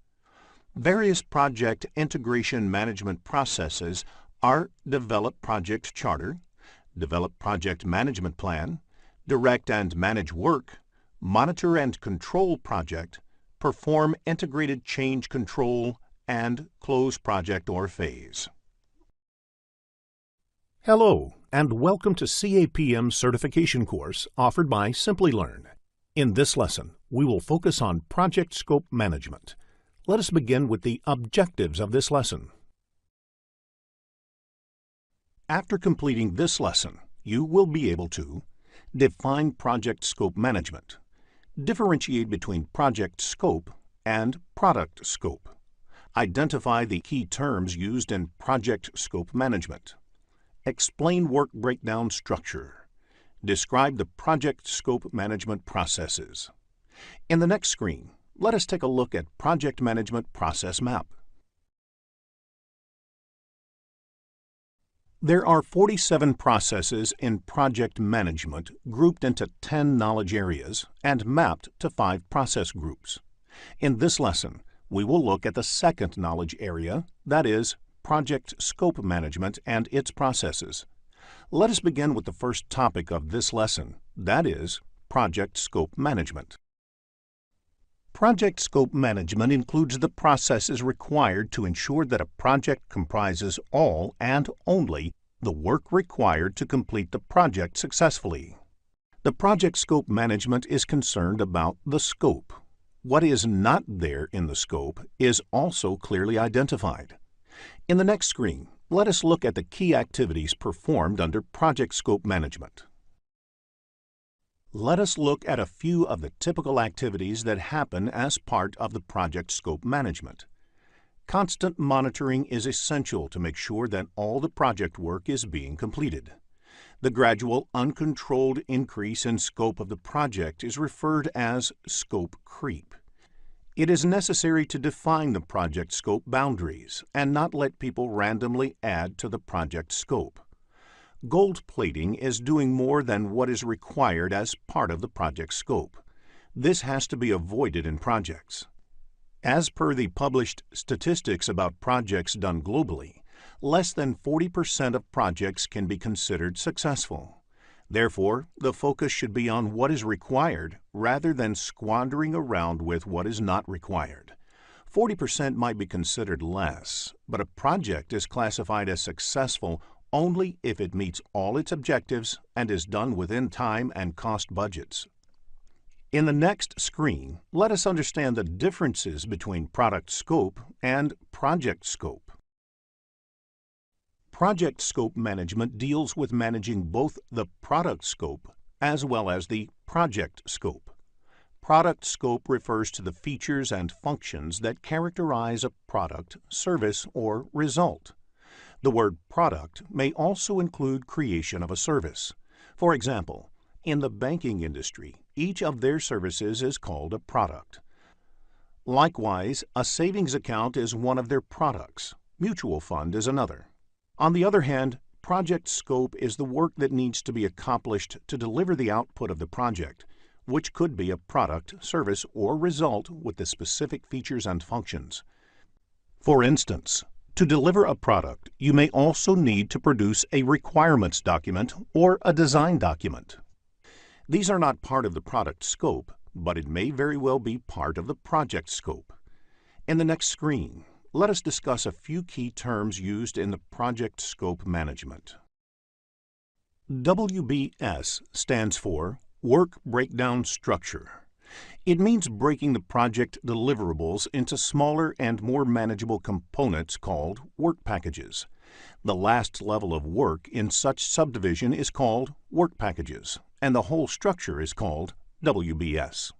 Various project integration management processes are develop project charter, develop project management plan, direct and manage work, monitor and control project, perform integrated change control, and close project or phase. Hello, and welcome to CAPM Certification course offered by Simplilearn. In this lesson, we will focus on project scope management. Let us begin with the objectives of this lesson. After completing this lesson, you will be able to define project scope management, differentiate between project scope and product scope, identify the key terms used in project scope management, explain work breakdown structure, describe the project scope management processes. In the next screen, let us take a look at Project Management Process Map. There are 47 processes in project management grouped into 10 knowledge areas and mapped to 5 process groups. In this lesson, we will look at the second knowledge area, that is, project scope management and its processes. Let us begin with the first topic of this lesson, that is, project scope management. Project scope management includes the processes required to ensure that a project comprises all and only the work required to complete the project successfully. The project scope management is concerned about the scope. What is not there in the scope is also clearly identified. In the next screen, let us look at the key activities performed under project scope management. Let us look at a few of the typical activities that happen as part of the project scope management. Constant monitoring is essential to make sure that all the project work is being completed. The gradual, uncontrolled increase in scope of the project is referred as scope creep. It is necessary to define the project scope boundaries and not let people randomly add to the project scope. Gold plating is doing more than what is required as part of the project scope. This has to be avoided in projects. As per the published statistics about projects done globally, less than 40% of projects can be considered successful. Therefore, the focus should be on what is required rather than squandering around with what is not required. 40% might be considered less, but a project is classified as successful only if it meets all its objectives and is done within time and cost budgets. In the next screen, let us understand the differences between product scope and project scope. Project scope management deals with managing both the product scope as well as the project scope. Product scope refers to the features and functions that characterize a product, service, or result. The word product may also include creation of a service. For example, in the banking industry, each of their services is called a product. Likewise, a savings account is one of their products. Mutual fund is another. On the other hand, project scope is the work that needs to be accomplished to deliver the output of the project, which could be a product, service, or result with the specific features and functions. For instance, to deliver a product, you may also need to produce a requirements document or a design document. These are not part of the product scope, but it may very well be part of the project scope. In the next screen, let us discuss a few key terms used in the project scope management. WBS stands for Work Breakdown Structure. It means breaking the project deliverables into smaller and more manageable components called work packages. The last level of work in such subdivision is called work packages, and the whole structure is called WBS.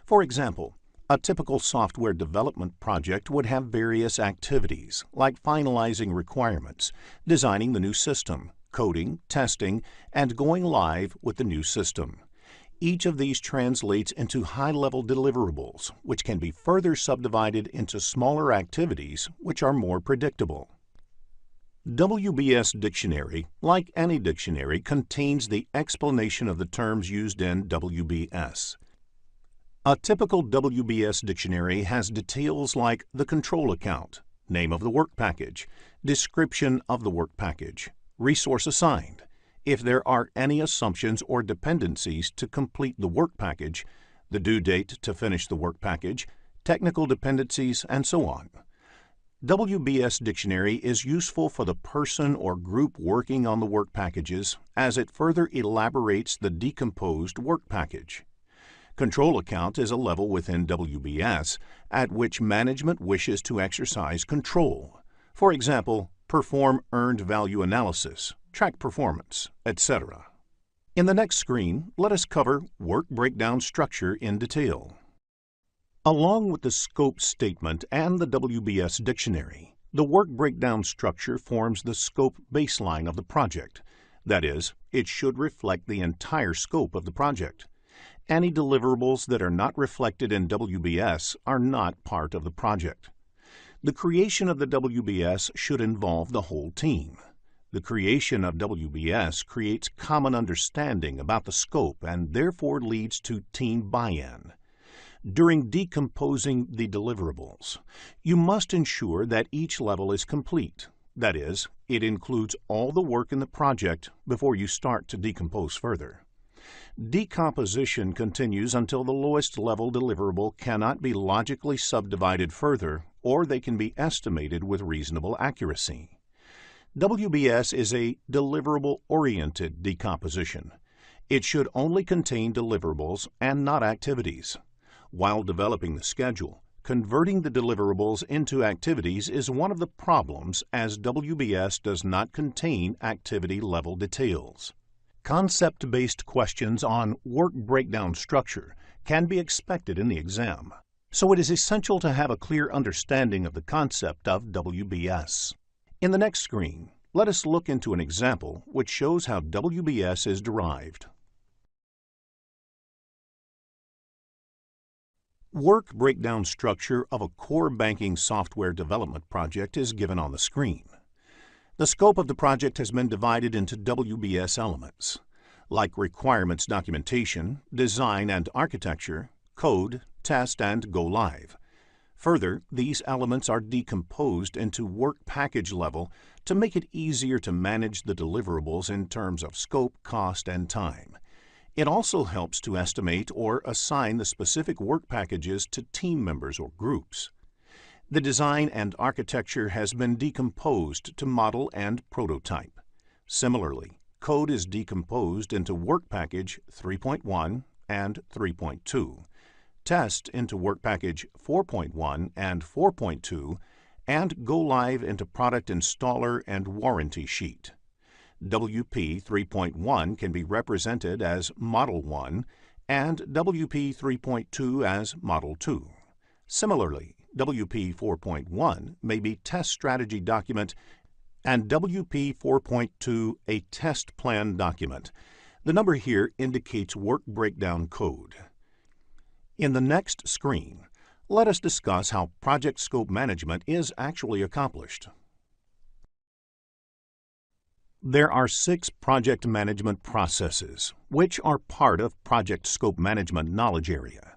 For example, a typical software development project would have various activities, like finalizing requirements, designing the new system, coding, testing, and going live with the new system. Each of these translates into high-level deliverables, which can be further subdivided into smaller activities which are more predictable. WBS Dictionary, like any dictionary, contains the explanation of the terms used in WBS. A typical WBS dictionary has details like the control account, name of the work package, description of the work package, resource assigned, if there are any assumptions or dependencies to complete the work package, the due date to finish the work package, technical dependencies, and so on. WBS Dictionary is useful for the person or group working on the work packages as it further elaborates the decomposed work package. Control account is a level within WBS at which management wishes to exercise control. For example, perform earned value analysis, track performance, etc. In the next screen, let us cover work breakdown structure in detail. Along with the scope statement and the WBS dictionary, the work breakdown structure forms the scope baseline of the project. That is, it should reflect the entire scope of the project. Any deliverables that are not reflected in WBS are not part of the project. The creation of the WBS should involve the whole team. The creation of WBS creates common understanding about the scope and therefore leads to team buy-in. During decomposing the deliverables, you must ensure that each level is complete. That is, it includes all the work in the project before you start to decompose further. Decomposition continues until the lowest level deliverable cannot be logically subdivided further, or they can be estimated with reasonable accuracy. WBS is a deliverable-oriented decomposition. It should only contain deliverables and not activities. While developing the schedule, converting the deliverables into activities is one of the problems as WBS does not contain activity-level details. Concept-based questions on work breakdown structure can be expected in the exam, so it is essential to have a clear understanding of the concept of WBS. In the next screen, let us look into an example which shows how WBS is derived. Work breakdown structure of a core banking software development project is given on the screen. The scope of the project has been divided into WBS elements, like requirements documentation, design and architecture, code, test, and go live. Further, these elements are decomposed into work package level to make it easier to manage the deliverables in terms of scope, cost, and time. It also helps to estimate or assign the specific work packages to team members or groups. The design and architecture has been decomposed to model and prototype. Similarly, code is decomposed into work package 3.1 and 3.2, test into work package 4.1 and 4.2, and go live into product installer and warranty sheet. WP 3.1 can be represented as Model 1 and WP 3.2 as Model 2. Similarly, WP 4.1 may be test strategy document and WP 4.2 a test plan document. The number here indicates work breakdown code. In the next screen, Let us discuss how project scope management is actually accomplished. There are 6 project management processes, which are part of project scope management knowledge area.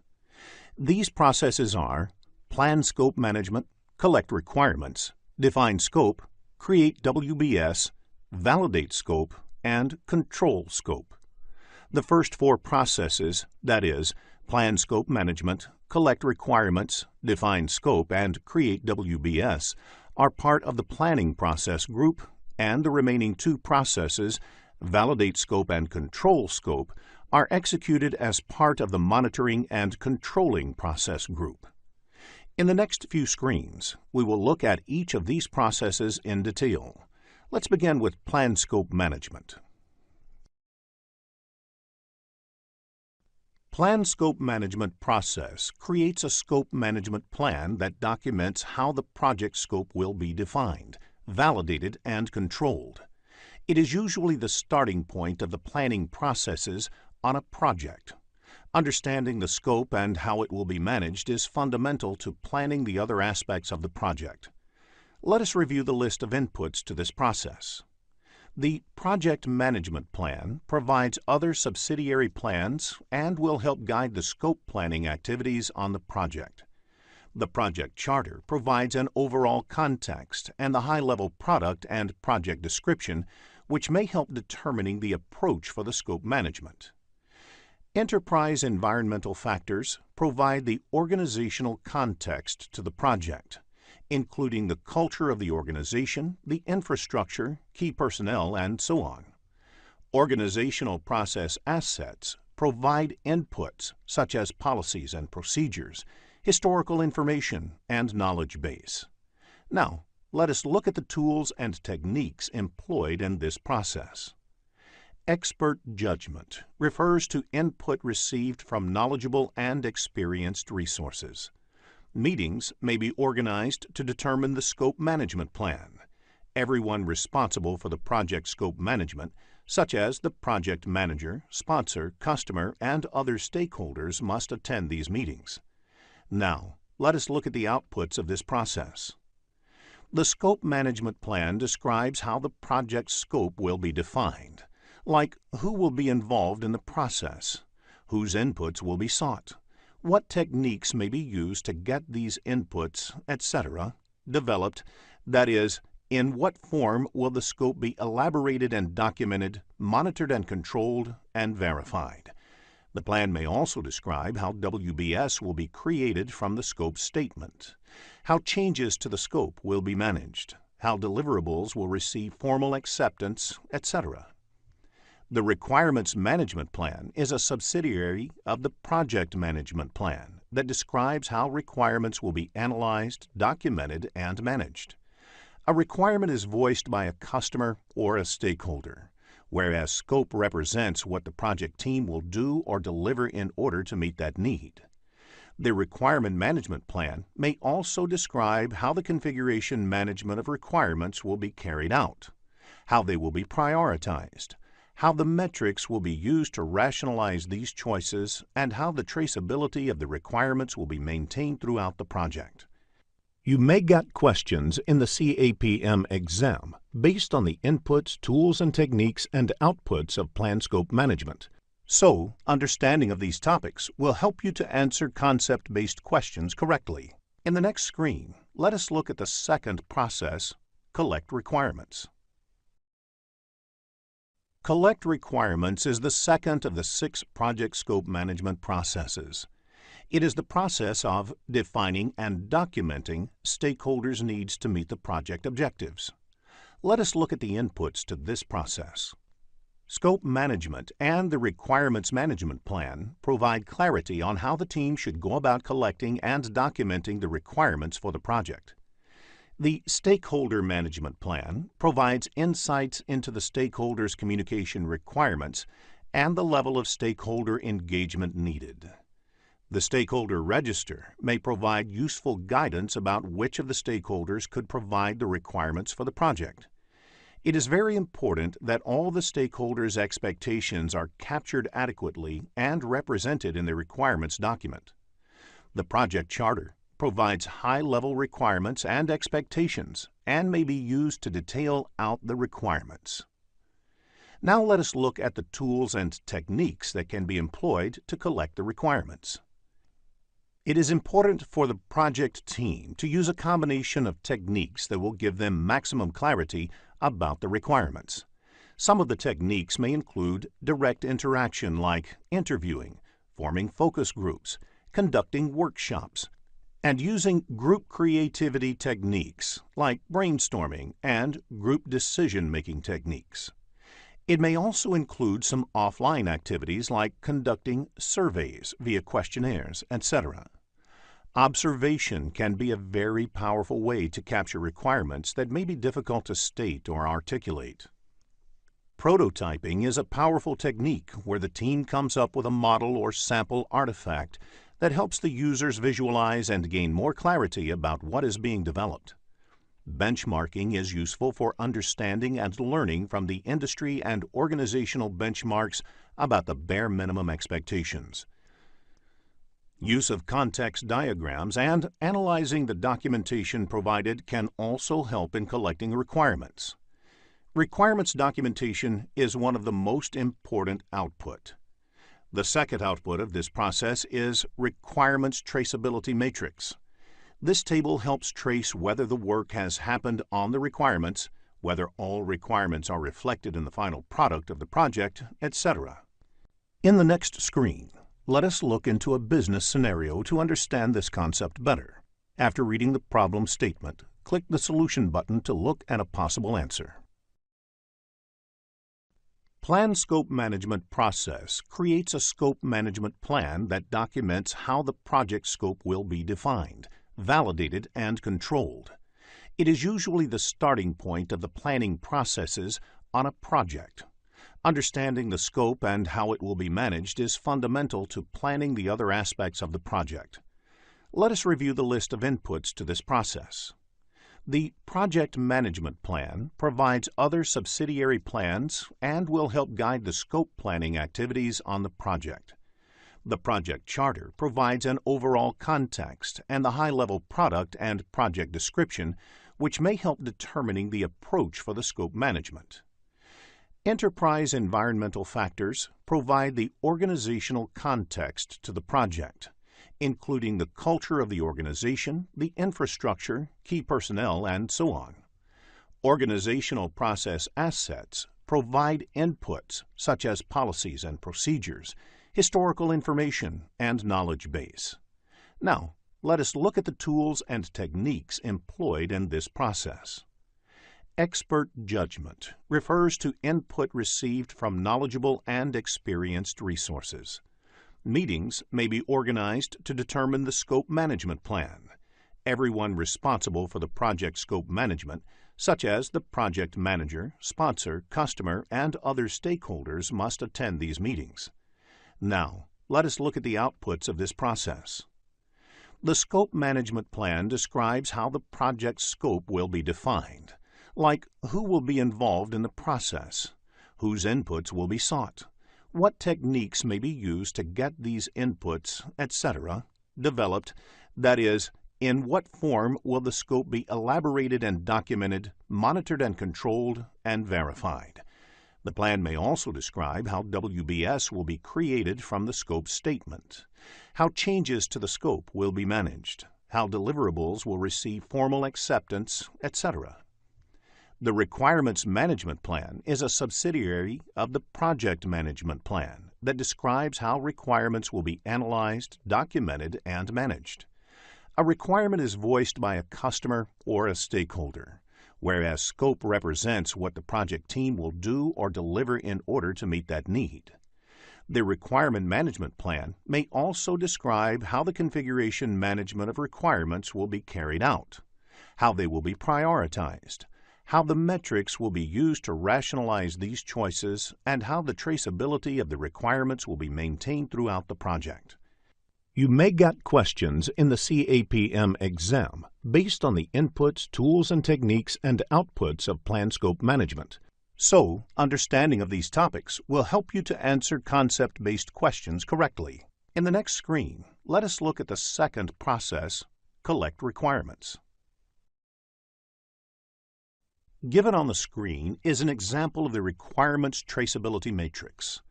These processes are plan scope management, collect requirements, define scope, create WBS, validate scope, and control scope. The first 4 processes, that is, plan scope management, collect requirements, define scope, and create WBS, are part of the planning process group, and the remaining 2 processes, validate scope and control scope, are executed as part of the monitoring and controlling process group. In the next few screens, we will look at each of these processes in detail. Let's begin with plan scope management. Plan scope management process creates a scope management plan that documents how the project scope will be defined, validated, and controlled. It is usually the starting point of the planning processes on a project. Understanding the scope and how it will be managed is fundamental to planning the other aspects of the project. Let us review the list of inputs to this process. The Project Management Plan provides other subsidiary plans and will help guide the scope planning activities on the project. The Project Charter provides an overall context and the high-level product and project description, which may help determining the approach for the scope management. Enterprise environmental factors provide the organizational context to the project, including the culture of the organization, the infrastructure, key personnel, and so on. Organizational process assets provide inputs such as policies and procedures, historical information, and knowledge base. Now, let us look at the tools and techniques employed in this process. Expert judgment refers to input received from knowledgeable and experienced resources. Meetings may be organized to determine the scope management plan. Everyone responsible for the project scope management, such as the project manager, sponsor, customer, and other stakeholders, must attend these meetings. Now, let us look at the outputs of this process. The scope management plan describes how the project scope will be defined, like who will be involved in the process, whose inputs will be sought, what techniques may be used to get these inputs, etc., developed, that is, in what form will the scope be elaborated and documented, monitored and controlled, and verified. The plan may also describe how WBS will be created from the scope statement, how changes to the scope will be managed, how deliverables will receive formal acceptance, etc. The Requirements Management Plan is a subsidiary of the Project Management Plan that describes how requirements will be analyzed, documented, and managed. A requirement is voiced by a customer or a stakeholder, whereas scope represents what the project team will do or deliver in order to meet that need. The Requirement Management Plan may also describe how the configuration management of requirements will be carried out, how they will be prioritized, how the metrics will be used to rationalize these choices, and how the traceability of the requirements will be maintained throughout the project. You may get questions in the CAPM exam based on the inputs, tools, and techniques and outputs of plan scope management. So, understanding of these topics will help you to answer concept-based questions correctly. In the next screen, let us look at the second process, collect requirements. Collect requirements is the second of the 6 project scope management processes. It is the process of defining and documenting stakeholders' needs to meet the project objectives. Let us look at the inputs to this process. Scope management and the Requirements Management Plan provide clarity on how the team should go about collecting and documenting the requirements for the project. The Stakeholder Management Plan provides insights into the stakeholders' communication requirements and the level of stakeholder engagement needed. The Stakeholder Register may provide useful guidance about which of the stakeholders could provide the requirements for the project. It is very important that all the stakeholders' expectations are captured adequately and represented in the requirements document. The Project Charter provides high-level requirements and expectations and may be used to detail out the requirements. Now let us look at the tools and techniques that can be employed to collect the requirements. It is important for the project team to use a combination of techniques that will give them maximum clarity about the requirements. Some of the techniques may include direct interaction like interviewing, forming focus groups, conducting workshops, and using group creativity techniques like brainstorming and group decision-making techniques. It may also include some offline activities like conducting surveys via questionnaires, etc. Observation can be a very powerful way to capture requirements that may be difficult to state or articulate. Prototyping is a powerful technique where the team comes up with a model or sample artifact that helps the users visualize and gain more clarity about what is being developed. Benchmarking is useful for understanding and learning from the industry and organizational benchmarks about the bare minimum expectations. Use of context diagrams and analyzing the documentation provided can also help in collecting requirements. Requirements documentation is one of the most important output. The second output of this process is Requirements Traceability Matrix. This table helps trace whether the work has happened on the requirements, whether all requirements are reflected in the final product of the project, etc. In the next screen, let us look into a business scenario to understand this concept better. After reading the problem statement, click the Solution button to look at a possible answer. Plan Scope Management process creates a scope management plan that documents how the project scope will be defined, validated, and controlled. It is usually the starting point of the planning processes on a project. Understanding the scope and how it will be managed is fundamental to planning the other aspects of the project. Let us review the list of inputs to this process. The Project Management Plan provides other subsidiary plans and will help guide the scope planning activities on the project. The Project Charter provides an overall context and the high-level product and project description, which may help determining the approach for the scope management. Enterprise environmental factors provide the organizational context to the project, including the culture of the organization, the infrastructure, key personnel, and so on. Organizational process assets provide inputs such as policies and procedures, historical information, and knowledge base. Now, let us look at the tools and techniques employed in this process. Expert judgment refers to input received from knowledgeable and experienced resources. Meetings may be organized to determine the scope management plan. Everyone responsible for the project scope management, such as the project manager, sponsor, customer, and other stakeholders, must attend these meetings. Now, let us look at the outputs of this process. The scope management plan describes how the project scope will be defined, like who will be involved in the process, whose inputs will be sought, what techniques may be used to get these inputs, etc., developed, that is, in what form will the scope be elaborated and documented, monitored and controlled, and verified. The plan may also describe how WBS will be created from the scope statement, how changes to the scope will be managed, how deliverables will receive formal acceptance, etc. The Requirements Management Plan is a subsidiary of the Project Management Plan that describes how requirements will be analyzed, documented, and managed. A requirement is voiced by a customer or a stakeholder, whereas scope represents what the project team will do or deliver in order to meet that need. The Requirement Management Plan may also describe how the configuration management of requirements will be carried out, how they will be prioritized, how the metrics will be used to rationalize these choices, and how the traceability of the requirements will be maintained throughout the project. You may get questions in the CAPM exam based on the inputs, tools, and techniques and outputs of plan scope management. So, understanding of these topics will help you to answer concept-based questions correctly. In the next screen, let us look at the second process, collect requirements. Given on the screen is an example of the requirements traceability matrix.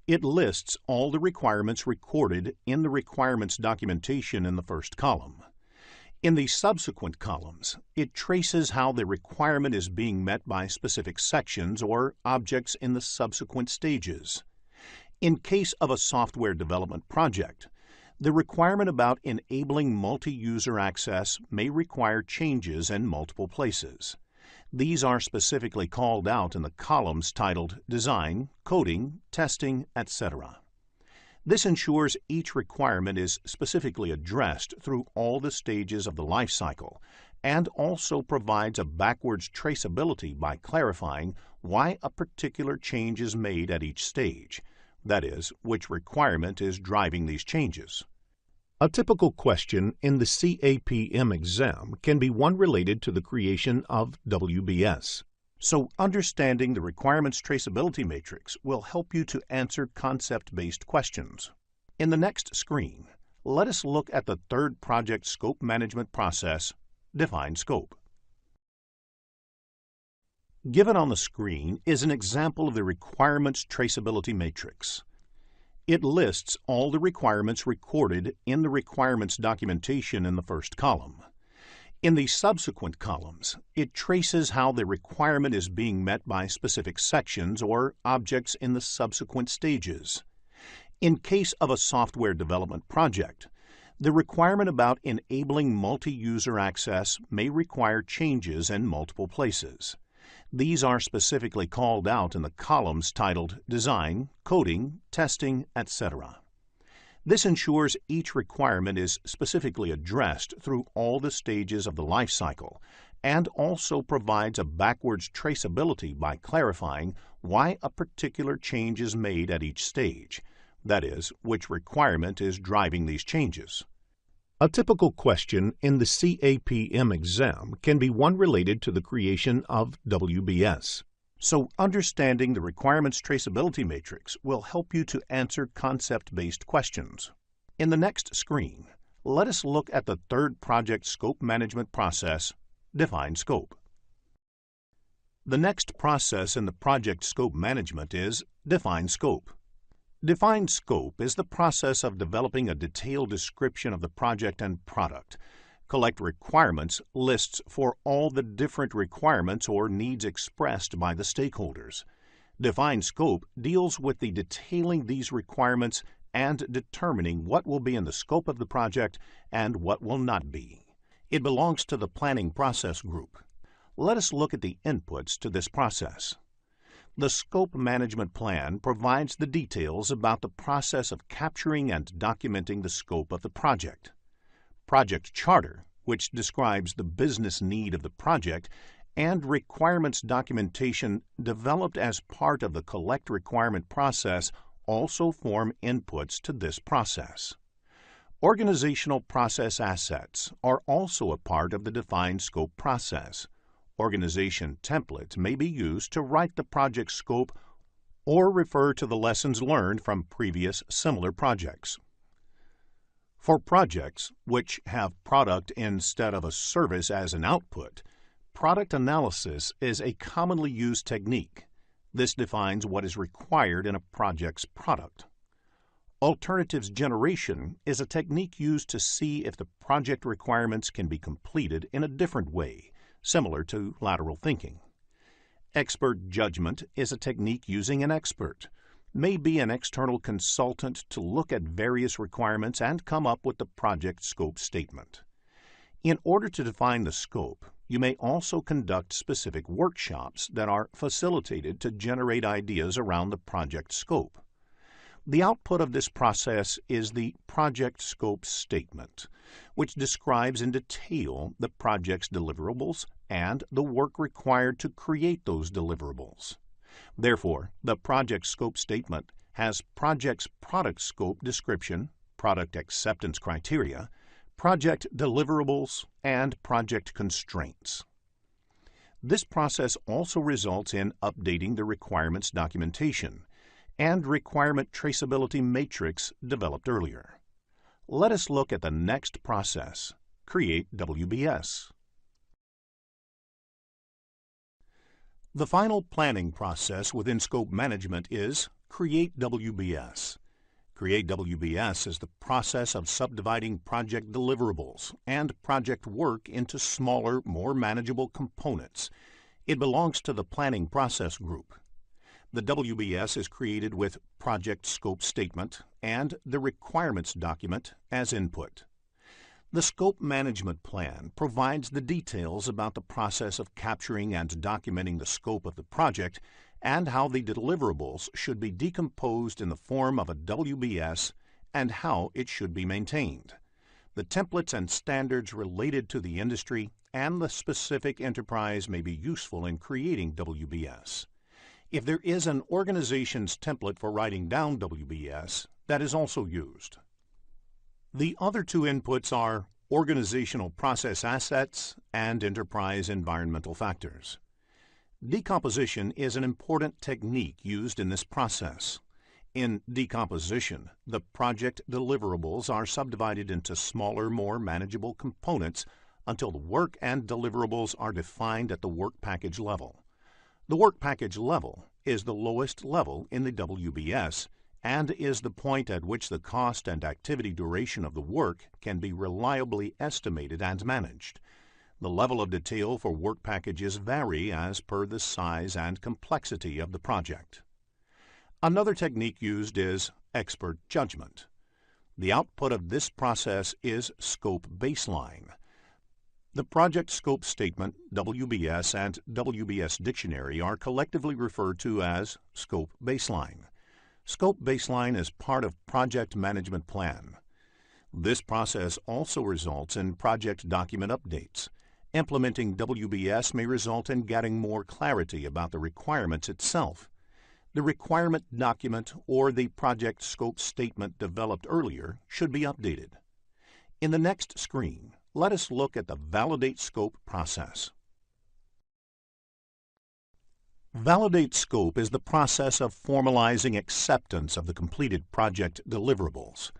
It lists all the requirements recorded in the requirements documentation in the first column. In the subsequent columns, it traces how the requirement is being met by specific sections or objects in the subsequent stages. In case of a software development project, the requirement about enabling multi-user access may require changes in multiple places. These are specifically called out in the columns titled Design, Coding, Testing, etc. This ensures each requirement is specifically addressed through all the stages of the life cycle and also provides a backwards traceability by clarifying why a particular change is made at each stage, that is, which requirement is driving these changes. A typical question in the CAPM exam can be one related to the creation of WBS. So understanding the requirements traceability matrix will help you to answer concept-based questions. In the next screen, let us look at the third project scope management process, Define Scope. Given on the screen is an example of the requirements traceability matrix. It lists all the requirements recorded in the requirements documentation in the first column. In the subsequent columns, it traces how the requirement is being met by specific sections or objects in the subsequent stages. In case of a software development project, the requirement about enabling multi-user access may require changes in multiple places. These are specifically called out in the columns titled Design, Coding, Testing, etc. This ensures each requirement is specifically addressed through all the stages of the life cycle and also provides a backwards traceability by clarifying why a particular change is made at each stage, that is, which requirement is driving these changes. A typical question in the CAPM exam can be one related to the creation of WBS. So understanding the requirements traceability matrix will help you to answer concept-based questions. In the next screen, let us look at the third project scope management process, Define Scope. The next process in the project scope management is Define Scope. Define Scope is the process of developing a detailed description of the project and product, collect requirements lists for all the different requirements or needs expressed by the stakeholders. Define Scope deals with the detailing these requirements and determining what will be in the scope of the project and what will not be. It belongs to the planning process group. Let us look at the inputs to this process. The Scope Management Plan provides the details about the process of capturing and documenting the scope of the project. Project Charter, which describes the business need of the project, and requirements documentation developed as part of the collect requirement process also form inputs to this process. Organizational process assets are also a part of the Define Scope process. Organization templates may be used to write the project scope or refer to the lessons learned from previous similar projects. For projects which have product instead of a service as an output, product analysis is a commonly used technique. This defines what is required in a project's product. Alternatives generation is a technique used to see if the project requirements can be completed in a different way, similar to lateral thinking. Expert judgment is a technique using an expert, may be an external consultant to look at various requirements and come up with the project scope statement. In order to define the scope, you may also conduct specific workshops that are facilitated to generate ideas around the project scope. The output of this process is the project scope statement, which describes in detail the project's deliverables and the work required to create those deliverables. Therefore, the project scope statement has project's product scope description, product acceptance criteria, project deliverables, and project constraints. This process also results in updating the requirements documentation and requirement traceability matrix developed earlier. Let us look at the next process, Create WBS. The final planning process within scope management is Create WBS. Create WBS is the process of subdividing project deliverables and project work into smaller, more manageable components. It belongs to the planning process group. The WBS is created with project scope statement and the requirements document as input. The Scope Management Plan provides the details about the process of capturing and documenting the scope of the project and how the deliverables should be decomposed in the form of a WBS and how it should be maintained. The templates and standards related to the industry and the specific enterprise may be useful in creating WBS. If there is an organization's template for writing down WBS, that is also used. The other two inputs are organizational process assets and enterprise environmental factors. Decomposition is an important technique used in this process. In decomposition, the project deliverables are subdivided into smaller, more manageable components until the work and deliverables are defined at the work package level. The work package level is the lowest level in the WBS and is the point at which the cost and activity duration of the work can be reliably estimated and managed. The level of detail for work packages vary as per the size and complexity of the project. Another technique used is expert judgment. The output of this process is Scope Baseline. The Project Scope Statement, WBS, and WBS Dictionary are collectively referred to as Scope Baseline. Scope Baseline is part of Project Management Plan. This process also results in project document updates. Implementing WBS may result in getting more clarity about the requirements itself. The requirement document or the project scope statement developed earlier should be updated. In the next screen, let us look at the Validate Scope process. Validate Scope is the process of formalizing acceptance of the completed project deliverables.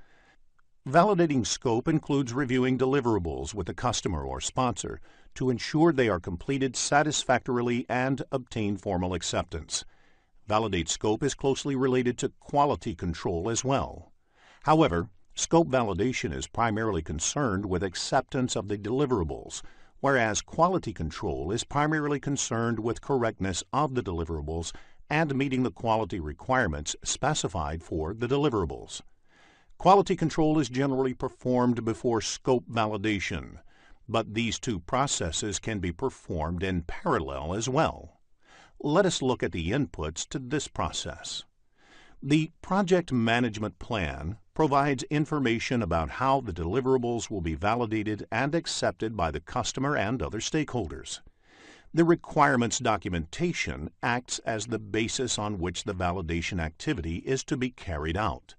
Validating scope includes reviewing deliverables with the customer or sponsor to ensure they are completed satisfactorily and obtain formal acceptance. Validate scope is closely related to quality control as well. However, scope validation is primarily concerned with acceptance of the deliverables, whereas quality control is primarily concerned with correctness of the deliverables and meeting the quality requirements specified for the deliverables. Quality control is generally performed before scope validation, but these two processes can be performed in parallel as well. Let us look at the inputs to this process. The Project Management Plan provides information about how the deliverables will be validated and accepted by the customer and other stakeholders. The requirements documentation acts as the basis on which the validation activity is to be carried out.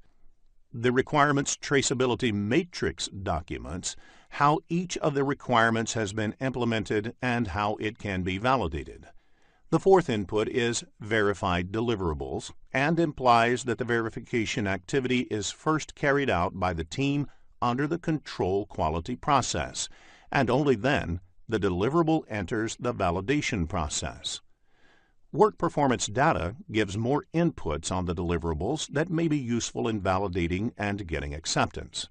The requirements traceability matrix documents how each of the requirements has been implemented and how it can be validated. The fourth input is verified deliverables and implies that the verification activity is first carried out by the team under the control quality process, and only then the deliverable enters the validation process. Work performance data gives more inputs on the deliverables that may be useful in validating and getting acceptance.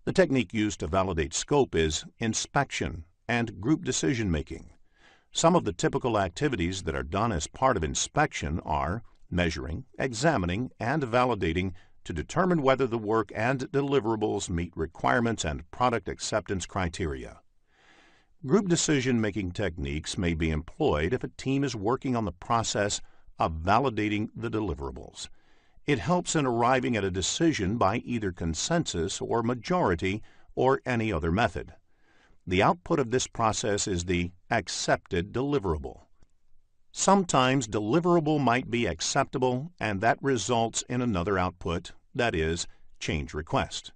The technique used to validate scope is inspection and group decision-making. Some of the typical activities that are done as part of inspection are measuring, examining, and validating to determine whether the work and deliverables meet requirements and product acceptance criteria. Group decision-making techniques may be employed if a team is working on the process of validating the deliverables. It helps in arriving at a decision by either consensus or majority or any other method. The output of this process is the accepted deliverable. Sometimes deliverable might be acceptable and that results in another output, that is, change request.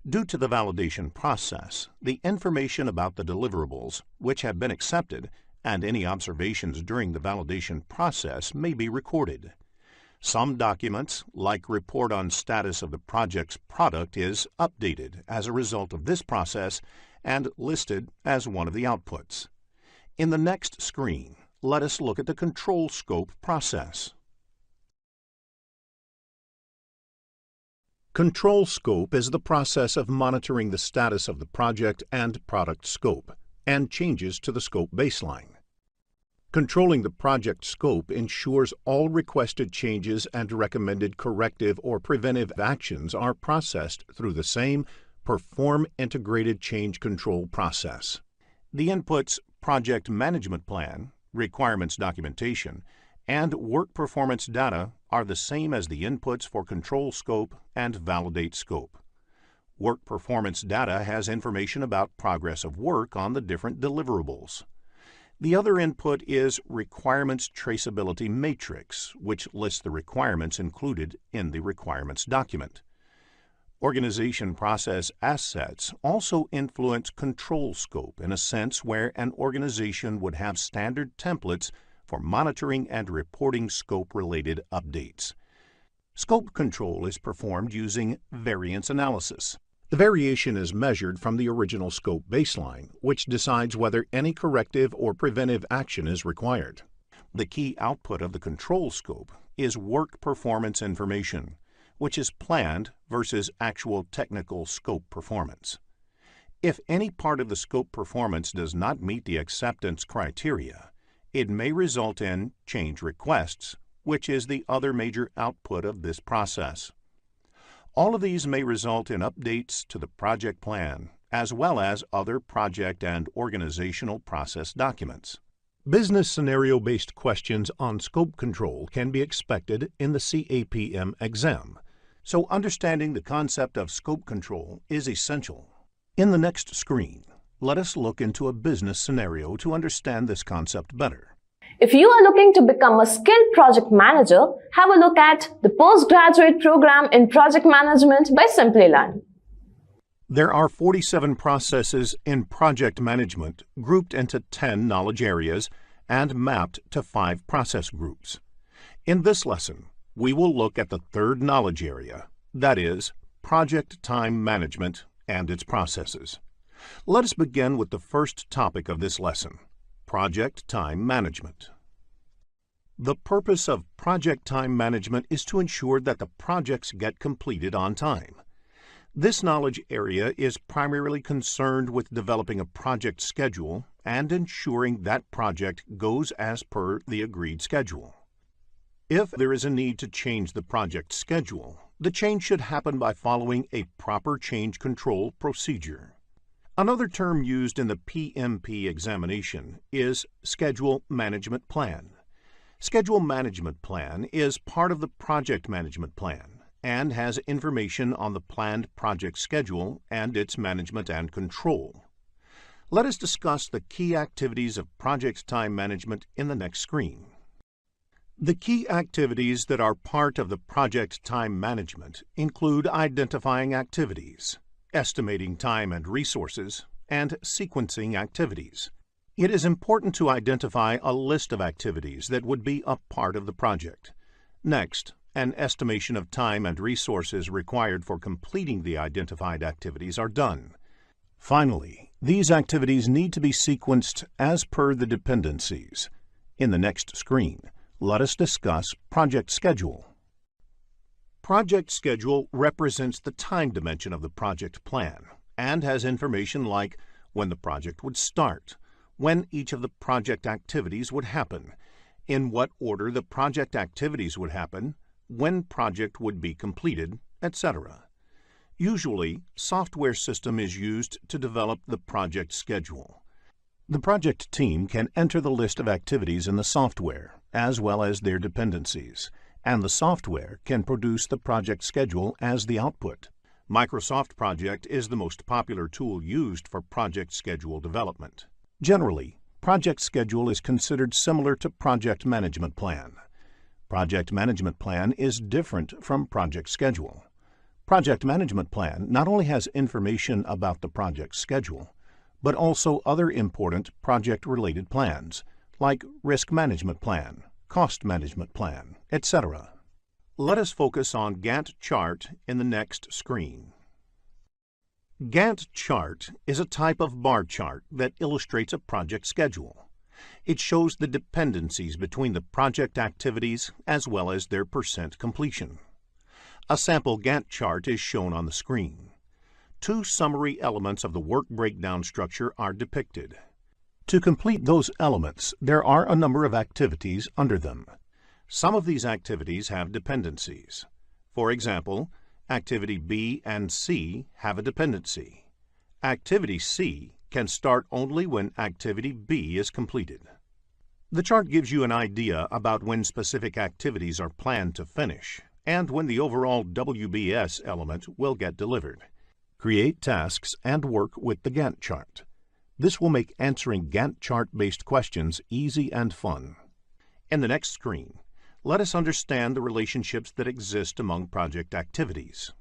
Due to the validation process, the information about the deliverables, which have been accepted, and any observations during the validation process may be recorded. Some documents, like Report on Status of the Project's Product, is updated as a result of this process, and listed as one of the outputs. In the next screen, let us look at the control scope process. Control scope is the process of monitoring the status of the project and product scope, and changes to the scope baseline. Controlling the project scope ensures all requested changes and recommended corrective or preventive actions are processed through the same Perform Integrated Change Control process. The inputs Project Management Plan, Requirements Documentation, and Work Performance Data are the same as the inputs for Control Scope and Validate Scope. Work Performance Data has information about progress of work on the different deliverables. The other input is Requirements Traceability Matrix, which lists the requirements included in the requirements document. Organization process assets also influence control scope in a sense where an organization would have standard templates for monitoring and reporting scope-related updates. Scope control is performed using variance analysis. The variation is measured from the original scope baseline, which decides whether any corrective or preventive action is required. The key output of the control scope is work performance information, which is planned versus actual technical scope performance. If any part of the scope performance does not meet the acceptance criteria, it may result in change requests, which is the other major output of this process. All of these may result in updates to the project plan, as well as other project and organizational process documents. Business scenario-based questions on scope control can be expected in the CAPM exam, so understanding the concept of scope control is essential. In the next screen, let us look into a business scenario to understand this concept better. If you are looking to become a skilled project manager, have a look at the postgraduate program in project management by Simplilearn. There are 47 processes in project management grouped into 10 knowledge areas and mapped to 5 process groups. In this lesson, we will look at the third knowledge area, that is, project time management and its processes. Let us begin with the first topic of this lesson, project time management. The purpose of project time management is to ensure that the projects get completed on time. This knowledge area is primarily concerned with developing a project schedule and ensuring that project goes as per the agreed schedule. If there is a need to change the project schedule, the change should happen by following a proper change control procedure. Another term used in the PMP examination is Schedule Management Plan. Schedule Management Plan is part of the Project Management Plan and has information on the planned project schedule and its management and control. Let us discuss the key activities of project time management in the next screen. The key activities that are part of the project time management include identifying activities, estimating time and resources, and sequencing activities. It is important to identify a list of activities that would be a part of the project. Next, an estimation of time and resources required for completing the identified activities are done. Finally, these activities need to be sequenced as per the dependencies. In the next screen, let us discuss project schedule. Project schedule represents the time dimension of the project plan and has information like when the project would start, when each of the project activities would happen, in what order the project activities would happen, when project would be completed, etc. Usually, software system is used to develop the project schedule. The project team can enter the list of activities in the software, as well as their dependencies, and the software can produce the project schedule as the output. Microsoft Project is the most popular tool used for project schedule development. Generally, project schedule is considered similar to project management plan. Project management plan is different from project schedule. Project management plan not only has information about the project schedule, but also other important project-related plans, like risk management plan, cost management plan, etc. Let us focus on Gantt chart in the next screen. Gantt chart is a type of bar chart that illustrates a project schedule. It shows the dependencies between the project activities as well as their percent completion. A sample Gantt chart is shown on the screen. Two summary elements of the work breakdown structure are depicted. To complete those elements, there are a number of activities under them. Some of these activities have dependencies. For example, Activity B and C have a dependency. Activity C can start only when Activity B is completed. The chart gives you an idea about when specific activities are planned to finish and when the overall WBS element will get delivered. Create tasks and work with the Gantt chart. This will make answering Gantt chart-based questions easy and fun. In the next screen, let us understand the relationships that exist among project activities.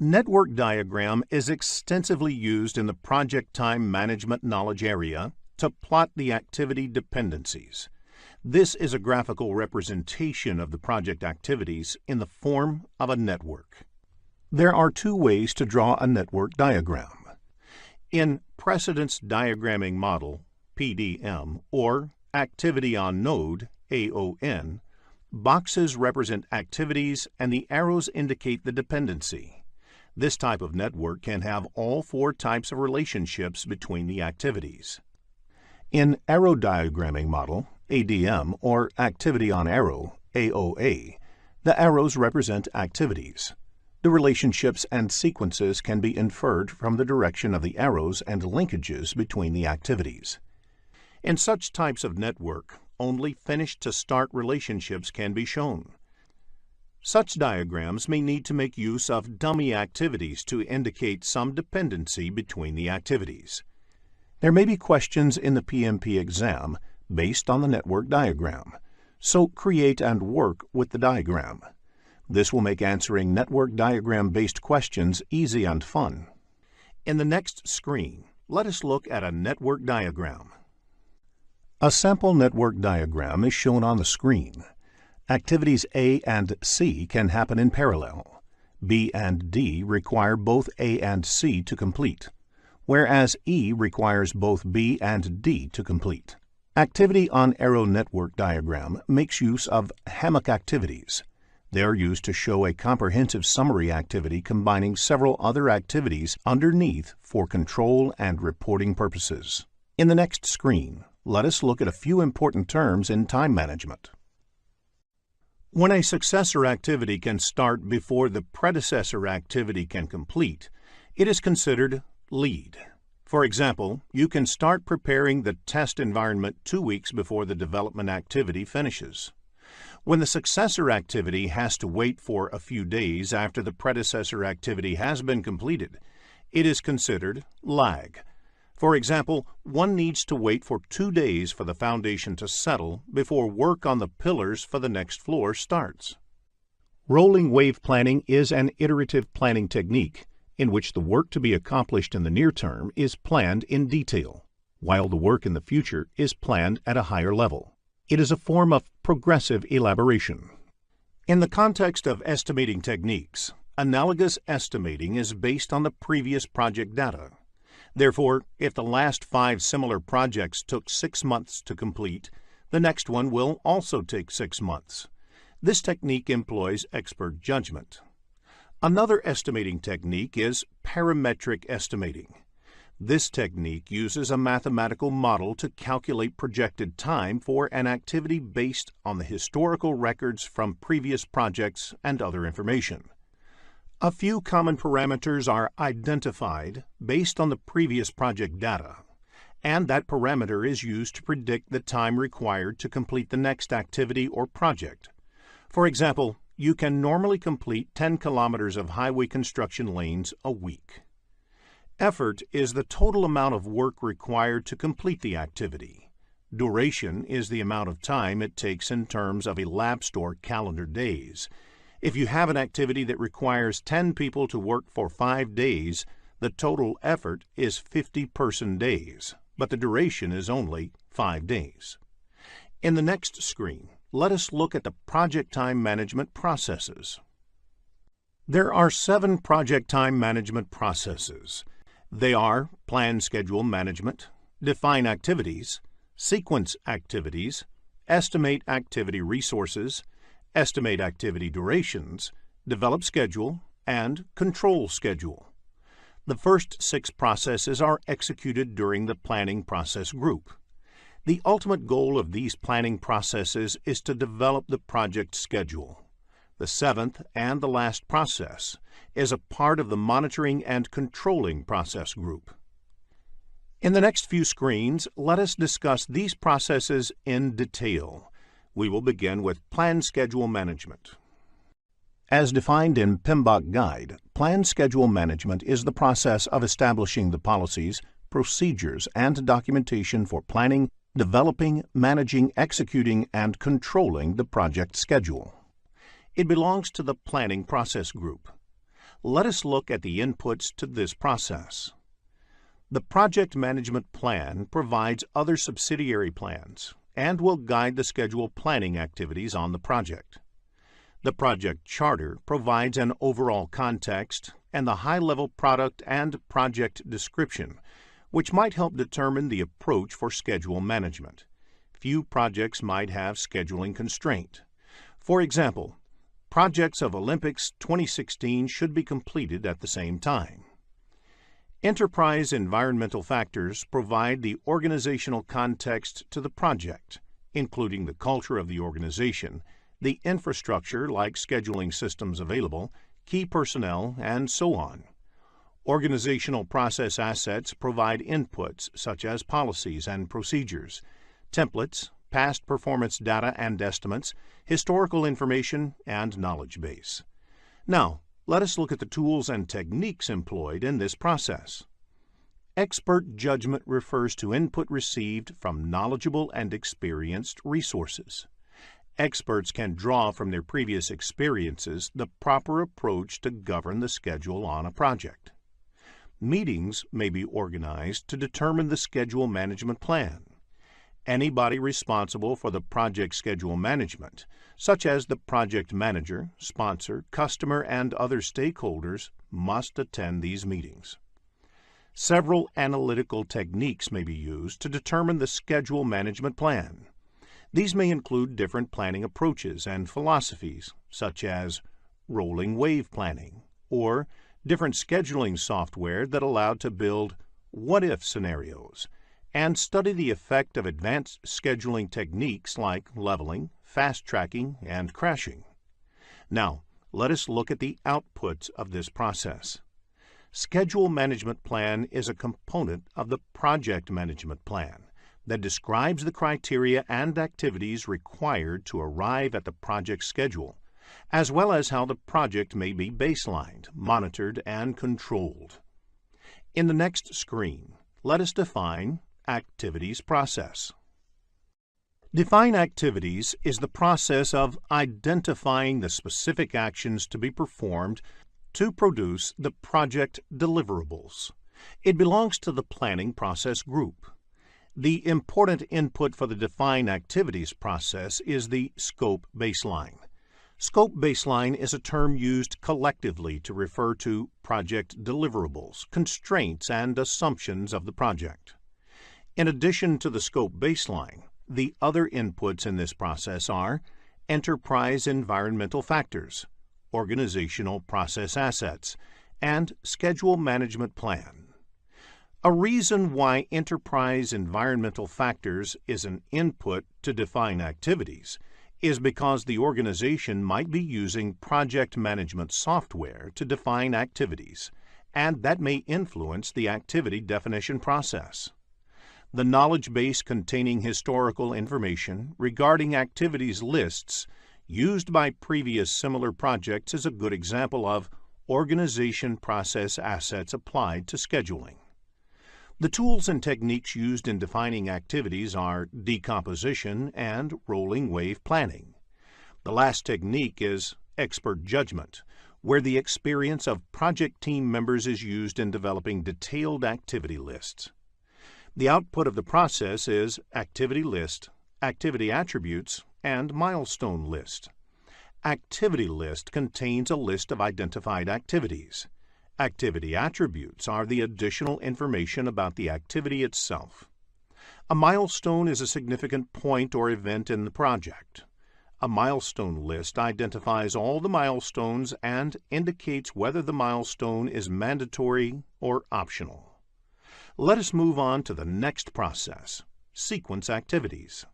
Network diagram is extensively used in the project time management knowledge area to plot the activity dependencies. This is a graphical representation of the project activities in the form of a network. There are two ways to draw a network diagram. In Precedence Diagramming Model, PDM, or Activity on Node, AON, boxes represent activities and the arrows indicate the dependency. This type of network can have all four types of relationships between the activities. In Arrow Diagramming Model, ADM, or Activity on Arrow, AOA, the arrows represent activities. The relationships and sequences can be inferred from the direction of the arrows and linkages between the activities. In such types of network, only finish-to-start relationships can be shown. Such diagrams may need to make use of dummy activities to indicate some dependency between the activities. There may be questions in the PMP exam based on the network diagram, so create and work with the diagram. This will make answering network diagram-based questions easy and fun. In the next screen, let us look at a network diagram. A sample network diagram is shown on the screen. Activities A and C can happen in parallel. B and D require both A and C to complete, whereas E requires both B and D to complete. Activity on Arrow network diagram makes use of hammock activities. They are used to show a comprehensive summary activity combining several other activities underneath for control and reporting purposes. In the next screen, let us look at a few important terms in time management. When a successor activity can start before the predecessor activity can complete, it is considered lead. For example, you can start preparing the test environment 2 weeks before the development activity finishes. When the successor activity has to wait for a few days after the predecessor activity has been completed, it is considered lag. For example, one needs to wait for 2 days for the foundation to settle before work on the pillars for the next floor starts. Rolling wave planning is an iterative planning technique in which the work to be accomplished in the near term is planned in detail, while the work in the future is planned at a higher level. It is a form of progressive elaboration. In the context of estimating techniques, analogous estimating is based on the previous project data. Therefore, if the last 5 similar projects took 6 months to complete, the next one will also take 6 months. This technique employs expert judgment. Another estimating technique is parametric estimating. This technique uses a mathematical model to calculate projected time for an activity based on the historical records from previous projects and other information. A few common parameters are identified based on the previous project data, and that parameter is used to predict the time required to complete the next activity or project. For example, you can normally complete 10 kilometers of highway construction lanes a week. Effort is the total amount of work required to complete the activity. Duration is the amount of time it takes in terms of elapsed or calendar days. If you have an activity that requires 10 people to work for 5 days, the total effort is 50 person days, but the duration is only 5 days. In the next screen, let us look at the project time management processes. There are 7 project time management processes. They are plan schedule management, define activities, sequence activities, estimate activity resources, estimate activity durations, develop schedule, and control schedule. The first 6 processes are executed during the planning process group. The ultimate goal of these planning processes is to develop the project schedule. The 7th and the last process is a part of the monitoring and controlling process group. In the next few screens, let us discuss these processes in detail. We will begin with plan schedule management. As defined in PMBOK Guide, plan schedule management is the process of establishing the policies, procedures, and documentation for planning, developing, managing, executing, and controlling the project schedule. It belongs to the planning process group. Let us look at the inputs to this process. The project management plan provides other subsidiary plans and will guide the schedule planning activities on the project. The project charter provides an overall context and the high-level product and project description, which might help determine the approach for schedule management. Few projects might have scheduling constraint. For example, projects of Olympics 2016 should be completed at the same time. Enterprise environmental factors provide the organizational context to the project, including the culture of the organization, the infrastructure like scheduling systems available, key personnel, and so on. Organizational process assets provide inputs such as policies and procedures, templates, past performance data and estimates, historical information, and knowledge base. Now, let us look at the tools and techniques employed in this process. Expert judgment refers to input received from knowledgeable and experienced resources. Experts can draw from their previous experiences the proper approach to govern the schedule on a project. Meetings may be organized to determine the schedule management plan. Anybody responsible for the project schedule management, such as the project manager, sponsor, customer, and other stakeholders, must attend these meetings. Several analytical techniques may be used to determine the schedule management plan. These may include different planning approaches and philosophies, such as rolling wave planning, or different scheduling software that allow to build what-if scenarios, and study the effect of advanced scheduling techniques like leveling, fast tracking, and crashing. Now, let us look at the outputs of this process. Schedule management plan is a component of the project management plan that describes the criteria and activities required to arrive at the project schedule, as well as how the project may be baselined, monitored, and controlled. In the next screen, let us define activities process. Define activities is the process of identifying the specific actions to be performed to produce the project deliverables. It belongs to the planning process group. The important input for the define activities process is the scope baseline. Scope baseline is a term used collectively to refer to project deliverables, constraints, and assumptions of the project. In addition to the scope baseline, the other inputs in this process are enterprise environmental factors, organizational process assets, and schedule management plan. A reason why enterprise environmental factors is an input to define activities is because the organization might be using project management software to define activities, and that may influence the activity definition process. The knowledge base containing historical information regarding activities lists used by previous similar projects is a good example of organization process assets applied to scheduling. The tools and techniques used in defining activities are decomposition and rolling wave planning. The last technique is expert judgment, where the experience of project team members is used in developing detailed activity lists. The output of the process is activity list, activity attributes, and milestone list. Activity list contains a list of identified activities. Activity attributes are the additional information about the activity itself. A milestone is a significant point or event in the project. A milestone list identifies all the milestones and indicates whether the milestone is mandatory or optional. Let us move on to the next process, sequence activities.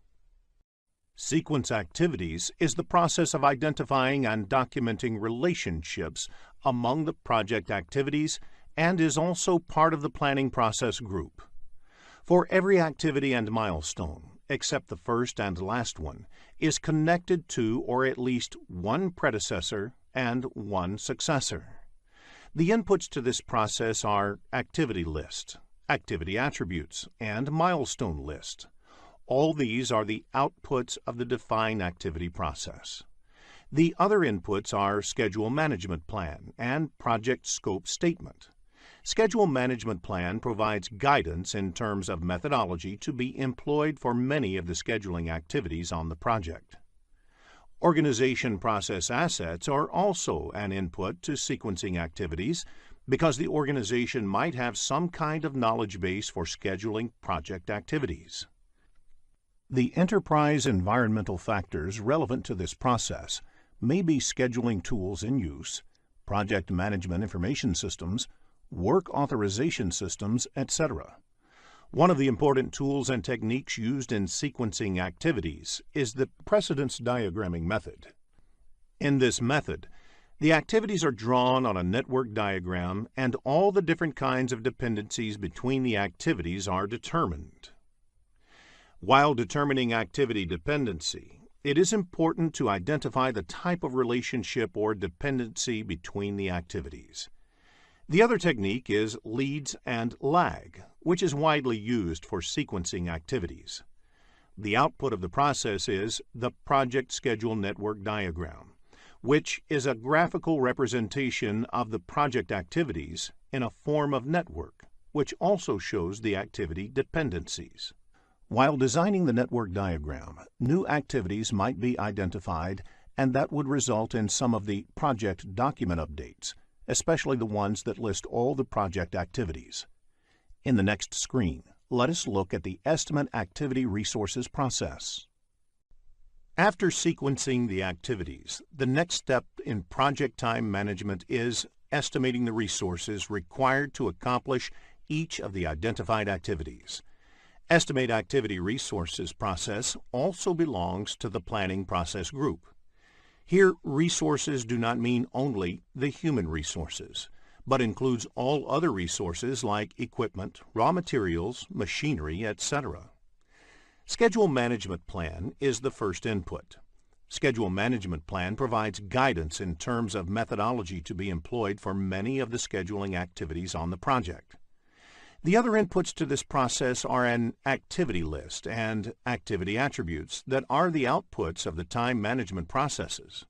Sequence activities is the process of identifying and documenting relationships among the project activities and is also part of the planning process group. For every activity and milestone, except the first and last one, is connected to or at least one predecessor and one successor. The inputs to this process are activity list, activity attributes, and milestone list. All these are the outputs of the define activity process. The other inputs are schedule management plan and project scope statement. Schedule management plan provides guidance in terms of methodology to be employed for many of the scheduling activities on the project. Organization process assets are also an input to sequencing activities because the organization might have some kind of knowledge base for scheduling project activities. The enterprise environmental factors relevant to this process may be scheduling tools in use, project management information systems, work authorization systems, etc. One of the important tools and techniques used in sequencing activities is the precedence diagramming method. In this method, the activities are drawn on a network diagram and all the different kinds of dependencies between the activities are determined. While determining activity dependency, it is important to identify the type of relationship or dependency between the activities. The other technique is leads and lag, which is widely used for sequencing activities. The output of the process is the project schedule network diagram, which is a graphical representation of the project activities in a form of network, which also shows the activity dependencies. While designing the network diagram, new activities might be identified, and that would result in some of the project document updates, especially the ones that list all the project activities. In the next screen, let us look at the estimate activity resources process. After sequencing the activities, the next step in project time management is estimating the resources required to accomplish each of the identified activities. Estimate activity resources process also belongs to the planning process group. Here, resources do not mean only the human resources, but includes all other resources like equipment, raw materials, machinery, etc. Schedule management plan is the first input. Schedule management plan provides guidance in terms of methodology to be employed for many of the scheduling activities on the project. The other inputs to this process are an activity list and activity attributes that are the outputs of the time management processes.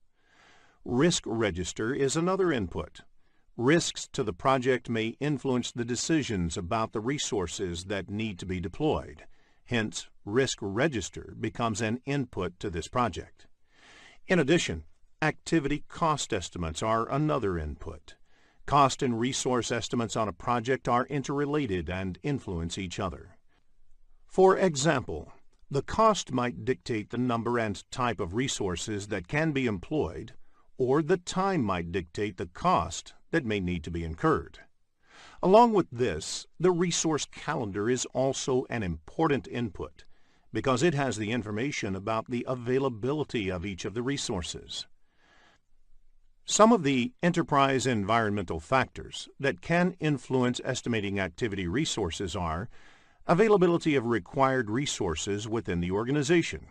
Risk register is another input. Risks to the project may influence the decisions about the resources that need to be deployed. Hence, risk register becomes an input to this project. In addition, activity cost estimates are another input. Cost and resource estimates on a project are interrelated and influence each other. For example, the cost might dictate the number and type of resources that can be employed, or the time might dictate the cost that may need to be incurred. Along with this, the resource calendar is also an important input because it has the information about the availability of each of the resources. Some of the enterprise environmental factors that can influence estimating activity resources are availability of required resources within the organization.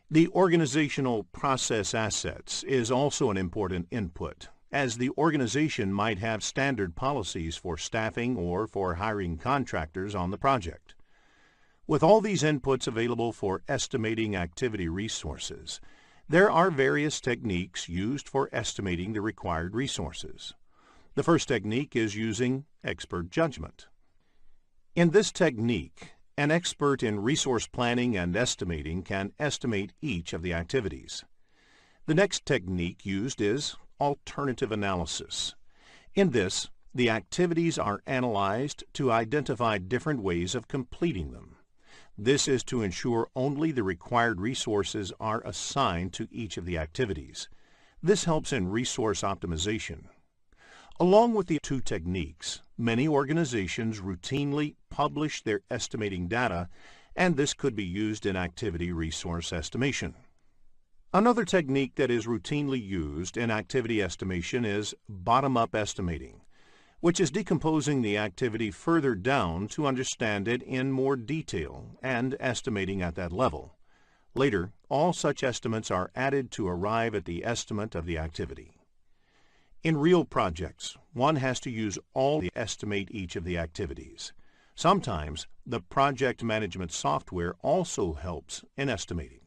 The organizational process assets is also an important input, as the organization might have standard policies for staffing or for hiring contractors on the project. With all these inputs available for estimating activity resources, there are various techniques used for estimating the required resources. The first technique is using expert judgment. In this technique, an expert in resource planning and estimating can estimate each of the activities. The next technique used is alternative analysis. In this, the activities are analyzed to identify different ways of completing them. This is to ensure only the required resources are assigned to each of the activities. This helps in resource optimization. Along with the two techniques, many organizations routinely publish their estimating data, and this could be used in activity resource estimation. Another technique that is routinely used in activity estimation is bottom-up estimating, which is decomposing the activity further down to understand it in more detail and estimating at that level. Later, all such estimates are added to arrive at the estimate of the activity. In real projects, one has to use all to estimate each of the activities. Sometimes, the project management software also helps in estimating.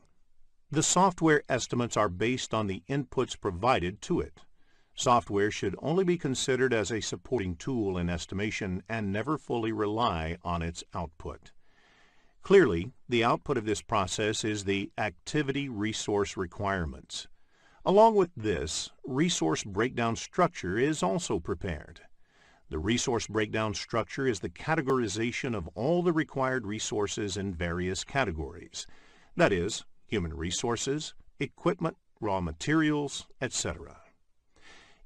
The software estimates are based on the inputs provided to it. Software should only be considered as a supporting tool in estimation and never fully rely on its output. Clearly, the output of this process is the activity resource requirements. Along with this, resource breakdown structure is also prepared. The resource breakdown structure is the categorization of all the required resources in various categories. That is, human resources, equipment, raw materials, etc.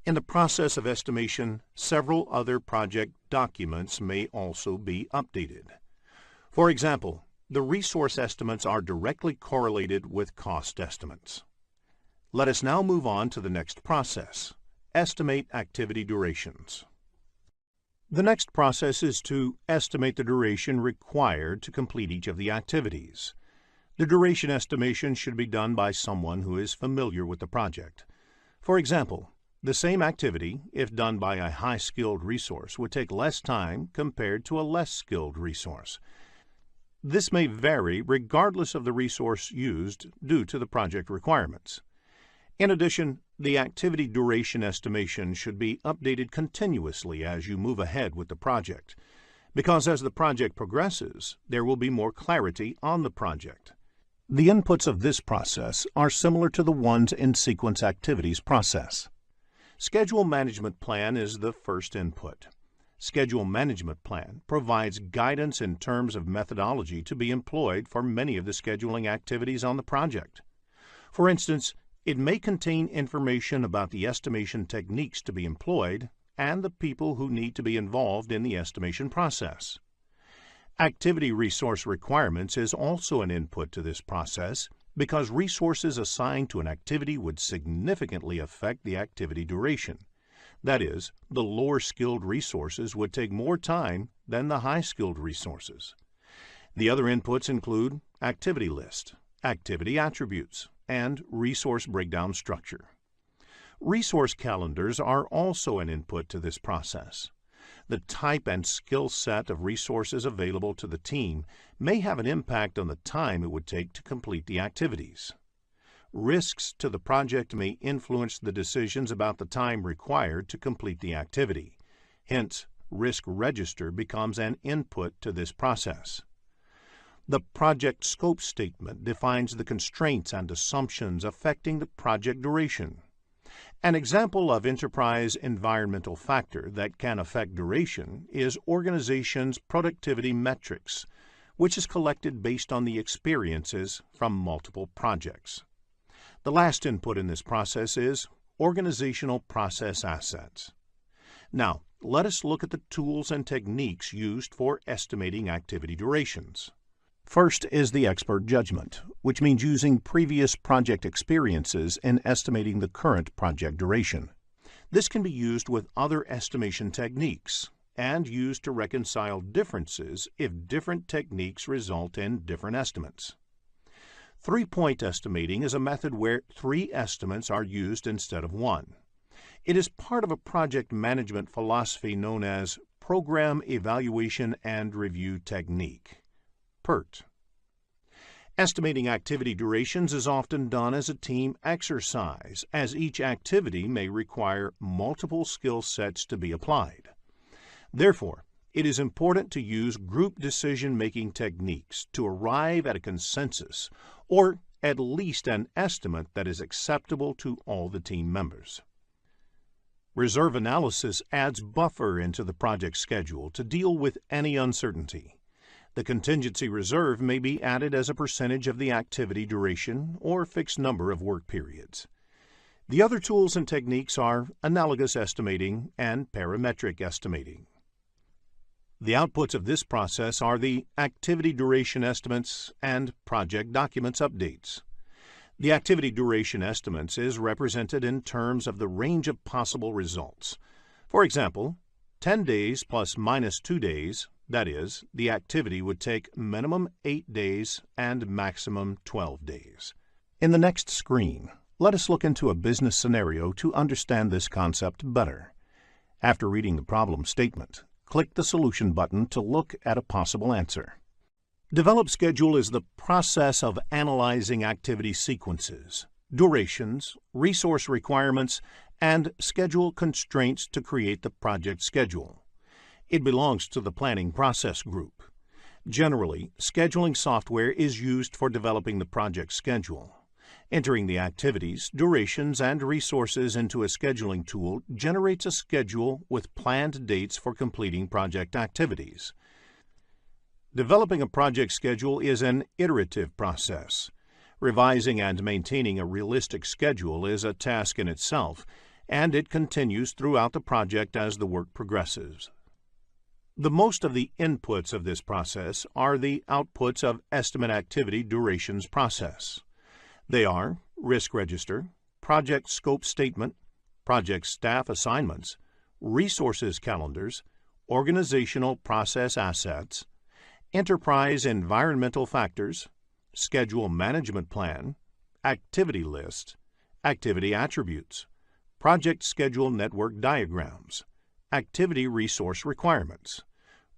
In the process of estimation, several other project documents may also be updated. For example, the resource estimates are directly correlated with cost estimates. Let us now move on to the next process, estimate activity durations. The next process is to estimate the duration required to complete each of the activities. The duration estimation should be done by someone who is familiar with the project. For example, the same activity, if done by a high-skilled resource, would take less time compared to a less skilled resource. This may vary regardless of the resource used due to the project requirements. In addition, the activity duration estimation should be updated continuously as you move ahead with the project, because as the project progresses, there will be more clarity on the project. The inputs of this process are similar to the ones in sequence activities process. Schedule management plan is the first input. Schedule management plan provides guidance in terms of methodology to be employed for many of the scheduling activities on the project. For instance, it may contain information about the estimation techniques to be employed and the people who need to be involved in the estimation process. Activity resource requirements is also an input to this process because resources assigned to an activity would significantly affect the activity duration. That is, the lower-skilled resources would take more time than the high-skilled resources. The other inputs include activity list, activity attributes, and resource breakdown structure. Resource calendars are also an input to this process. The type and skill set of resources available to the team may have an impact on the time it would take to complete the activities. Risks to the project may influence the decisions about the time required to complete the activity. Hence, risk register becomes an input to this process. The project scope statement defines the constraints and assumptions affecting the project duration. An example of enterprise environmental factor that can affect duration is organization's productivity metrics, which is collected based on the experiences from multiple projects. The last input in this process is organizational process assets. Now, let us look at the tools and techniques used for estimating activity durations. First is the expert judgment, which means using previous project experiences in estimating the current project duration. This can be used with other estimation techniques and used to reconcile differences if different techniques result in different estimates. Three-point estimating is a method where 3 estimates are used instead of 1. It is part of a project management philosophy known as Program Evaluation and Review Technique. PERT. Estimating activity durations is often done as a team exercise, as each activity may require multiple skill sets to be applied. Therefore, it is important to use group decision-making techniques to arrive at a consensus or at least an estimate that is acceptable to all the team members. Reserve analysis adds buffer into the project schedule to deal with any uncertainty. The contingency reserve may be added as a percentage of the activity duration or fixed number of work periods. The other tools and techniques are analogous estimating and parametric estimating. The outputs of this process are the activity duration estimates and project documents updates. The activity duration estimates is represented in terms of the range of possible results. For example, 10 days plus minus 2 days, that is, the activity would take minimum 8 days and maximum 12 days. In the next screen, let us look into a business scenario to understand this concept better. After reading the problem statement, click the Solution button to look at a possible answer. Develop schedule is the process of analyzing activity sequences, durations, resource requirements, and schedule constraints to create the project schedule. It belongs to the planning process group. Generally, scheduling software is used for developing the project schedule. Entering the activities, durations, and resources into a scheduling tool generates a schedule with planned dates for completing project activities. Developing a project schedule is an iterative process. Revising and maintaining a realistic schedule is a task in itself, and it continues throughout the project as the work progresses. The most of the inputs of this process are the outputs of estimate activity durations process. They are risk register, project scope statement, project staff assignments, resources calendars, organizational process assets, enterprise environmental factors, schedule management plan, activity list, activity attributes, project schedule network diagrams, activity resource requirements,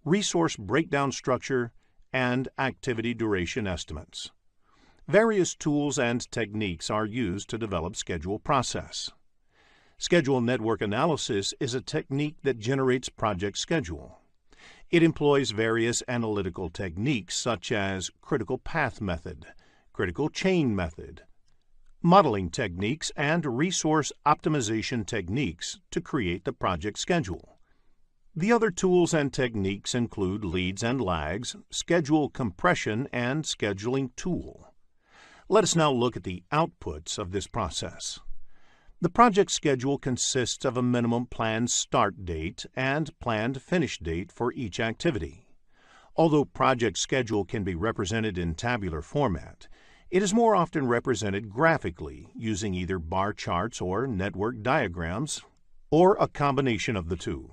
resource breakdown structure, and activity duration estimates. Various tools and techniques are used to develop schedule process. Schedule network analysis is a technique that generates project schedule. It employs various analytical techniques such as critical path method, critical chain method, modeling techniques, and resource optimization techniques to create the project schedule. The other tools and techniques include leads and lags, schedule compression, and scheduling tool. Let us now look at the outputs of this process. The project schedule consists of a minimum planned start date and planned finish date for each activity. Although project schedule can be represented in tabular format, it is more often represented graphically using either bar charts or network diagrams, or a combination of the two.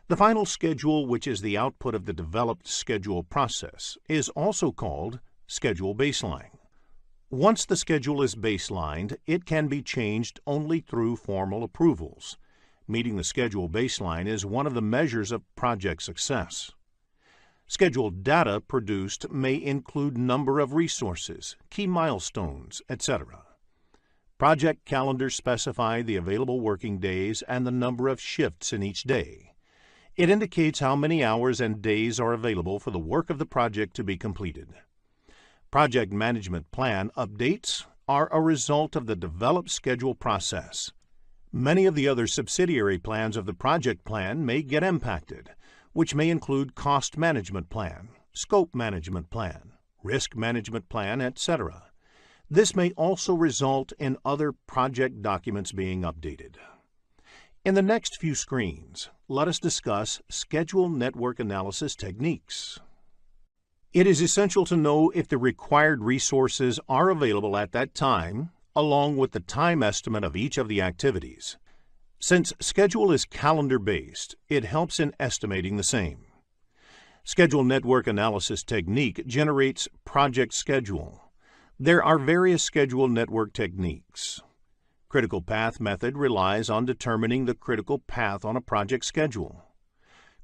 The final schedule, which is the output of the developed schedule process, is also called schedule baseline. Once the schedule is baselined, it can be changed only through formal approvals. Meeting the schedule baseline is one of the measures of project success. Schedule data produced may include number of resources, key milestones, etc. Project calendars specify the available working days and the number of shifts in each day. It indicates how many hours and days are available for the work of the project to be completed. Project management plan updates are a result of the developed schedule process. Many of the other subsidiary plans of the project plan may get impacted, which may include cost management plan, scope management plan, risk management plan, etc. This may also result in other project documents being updated. In the next few screens, let us discuss schedule network analysis techniques. It is essential to know if the required resources are available at that time, along with the time estimate of each of the activities. Since schedule is calendar-based, it helps in estimating the same. Schedule network analysis technique generates project schedule. There are various schedule network techniques. Critical path method relies on determining the critical path on a project schedule.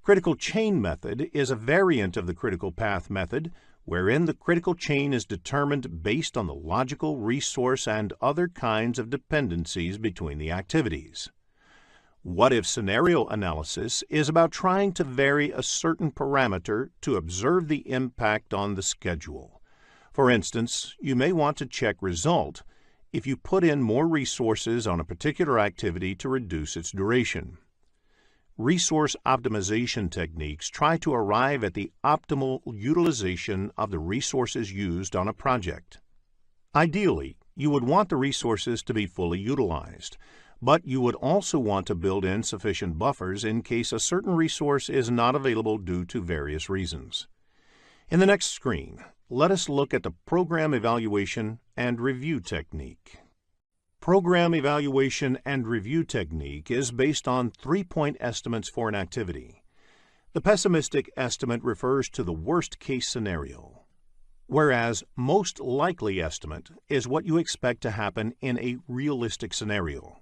Critical chain method is a variant of the critical path method, wherein the critical chain is determined based on the logical, resource, and other kinds of dependencies between the activities. What-if scenario analysis is about trying to vary a certain parameter to observe the impact on the schedule. For instance, you may want to check result if you put in more resources on a particular activity to reduce its duration. Resource optimization techniques try to arrive at the optimal utilization of the resources used on a project. Ideally, you would want the resources to be fully utilized, but you would also want to build in sufficient buffers in case a certain resource is not available due to various reasons. In the next screen, let us look at the program evaluation and review technique. Program evaluation and review technique is based on 3-point estimates for an activity. The pessimistic estimate refers to the worst-case scenario, whereas most likely estimate is what you expect to happen in a realistic scenario.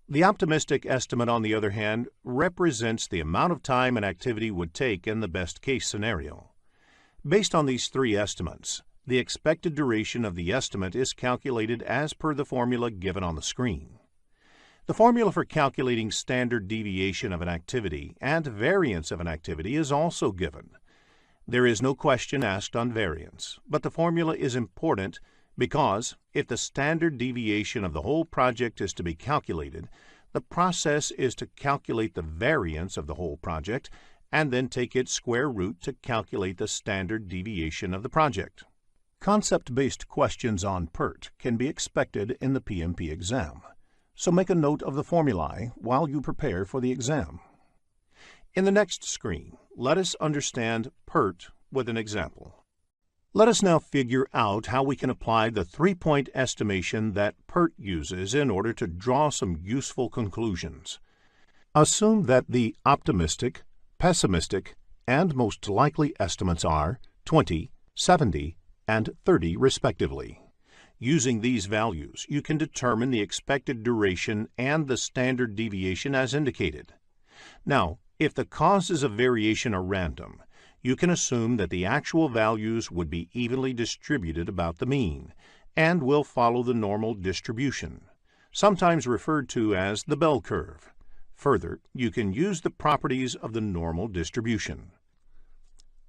The optimistic estimate, on the other hand, represents the amount of time an activity would take in the best-case scenario. Based on these three estimates, the expected duration of the estimate is calculated as per the formula given on the screen. The formula for calculating standard deviation of an activity and variance of an activity is also given. There is no question asked on variance, but the formula is important because if the standard deviation of the whole project is to be calculated, the process is to calculate the variance of the whole project and then take its square root to calculate the standard deviation of the project. Concept-based questions on PERT can be expected in the PMP exam, so make a note of the formulae while you prepare for the exam. In the next screen, let us understand PERT with an example. Let us now figure out how we can apply the 3-point estimation that PERT uses in order to draw some useful conclusions. Assume that the optimistic, pessimistic, and most likely estimates are 20, 70, and 30 respectively. Using these values, you can determine the expected duration and the standard deviation as indicated. Now, if the causes of variation are random, you can assume that the actual values would be evenly distributed about the mean and will follow the normal distribution, sometimes referred to as the bell curve. Further, you can use the properties of the normal distribution.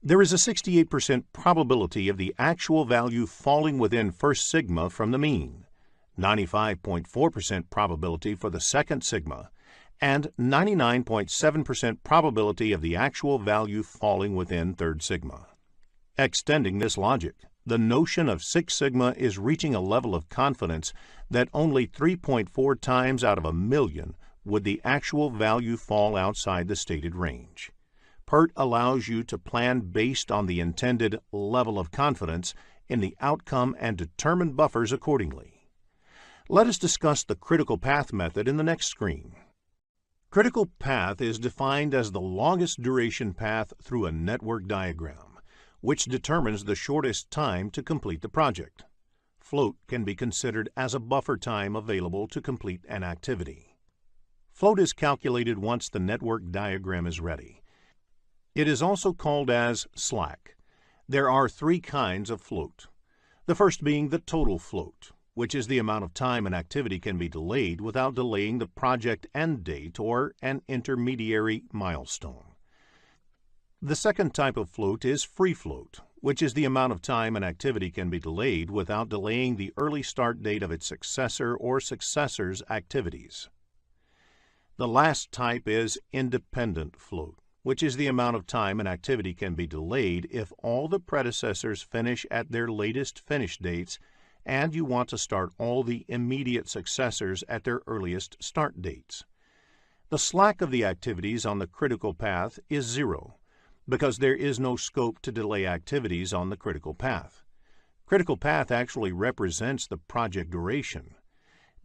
There is a 68% probability of the actual value falling within first sigma from the mean, 95.4% probability for the second sigma, and 99.7% probability of the actual value falling within third sigma. Extending this logic, the notion of Six Sigma is reaching a level of confidence that only 3.4 times out of a million would the actual value fall outside the stated range. PERT allows you to plan based on the intended level of confidence in the outcome and determine buffers accordingly. Let us discuss the critical path method in the next screen. Critical path is defined as the longest duration path through a network diagram, which determines the shortest time to complete the project. Float can be considered as a buffer time available to complete an activity. Float is calculated once the network diagram is ready. It is also called as slack. There are 3 kinds of float. The first being the total float, which is the amount of time an activity can be delayed without delaying the project end date or an intermediary milestone. The second type of float is free float, which is the amount of time an activity can be delayed without delaying the early start date of its successor or successors' activities. The last type is independent float, which is the amount of time an activity can be delayed if all the predecessors finish at their latest finish dates and you want to start all the immediate successors at their earliest start dates. The slack of the activities on the critical path is 0, because there is no scope to delay activities on the critical path. Critical path actually represents the project duration.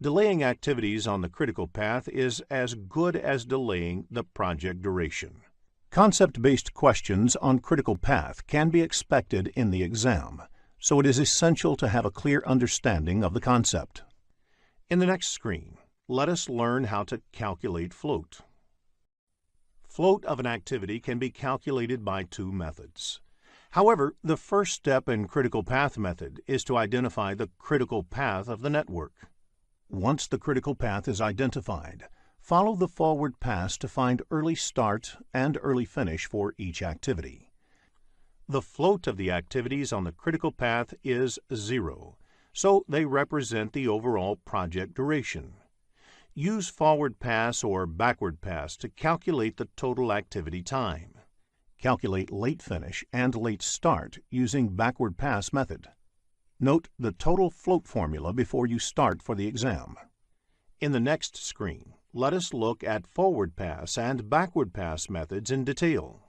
Delaying activities on the critical path is as good as delaying the project duration. Concept-based questions on critical path can be expected in the exam, so it is essential to have a clear understanding of the concept. In the next screen, let us learn how to calculate float. Float of an activity can be calculated by 2 methods. However, the first step in critical path method is to identify the critical path of the network. Once the critical path is identified, follow the forward pass to find early start and early finish for each activity. The float of the activities on the critical path is 0, so they represent the overall project duration. Use forward pass or backward pass to calculate the total activity time. Calculate late finish and late start using backward pass method. Note the total float formula before you start for the exam. In the next screen, let us look at forward pass and backward pass methods in detail.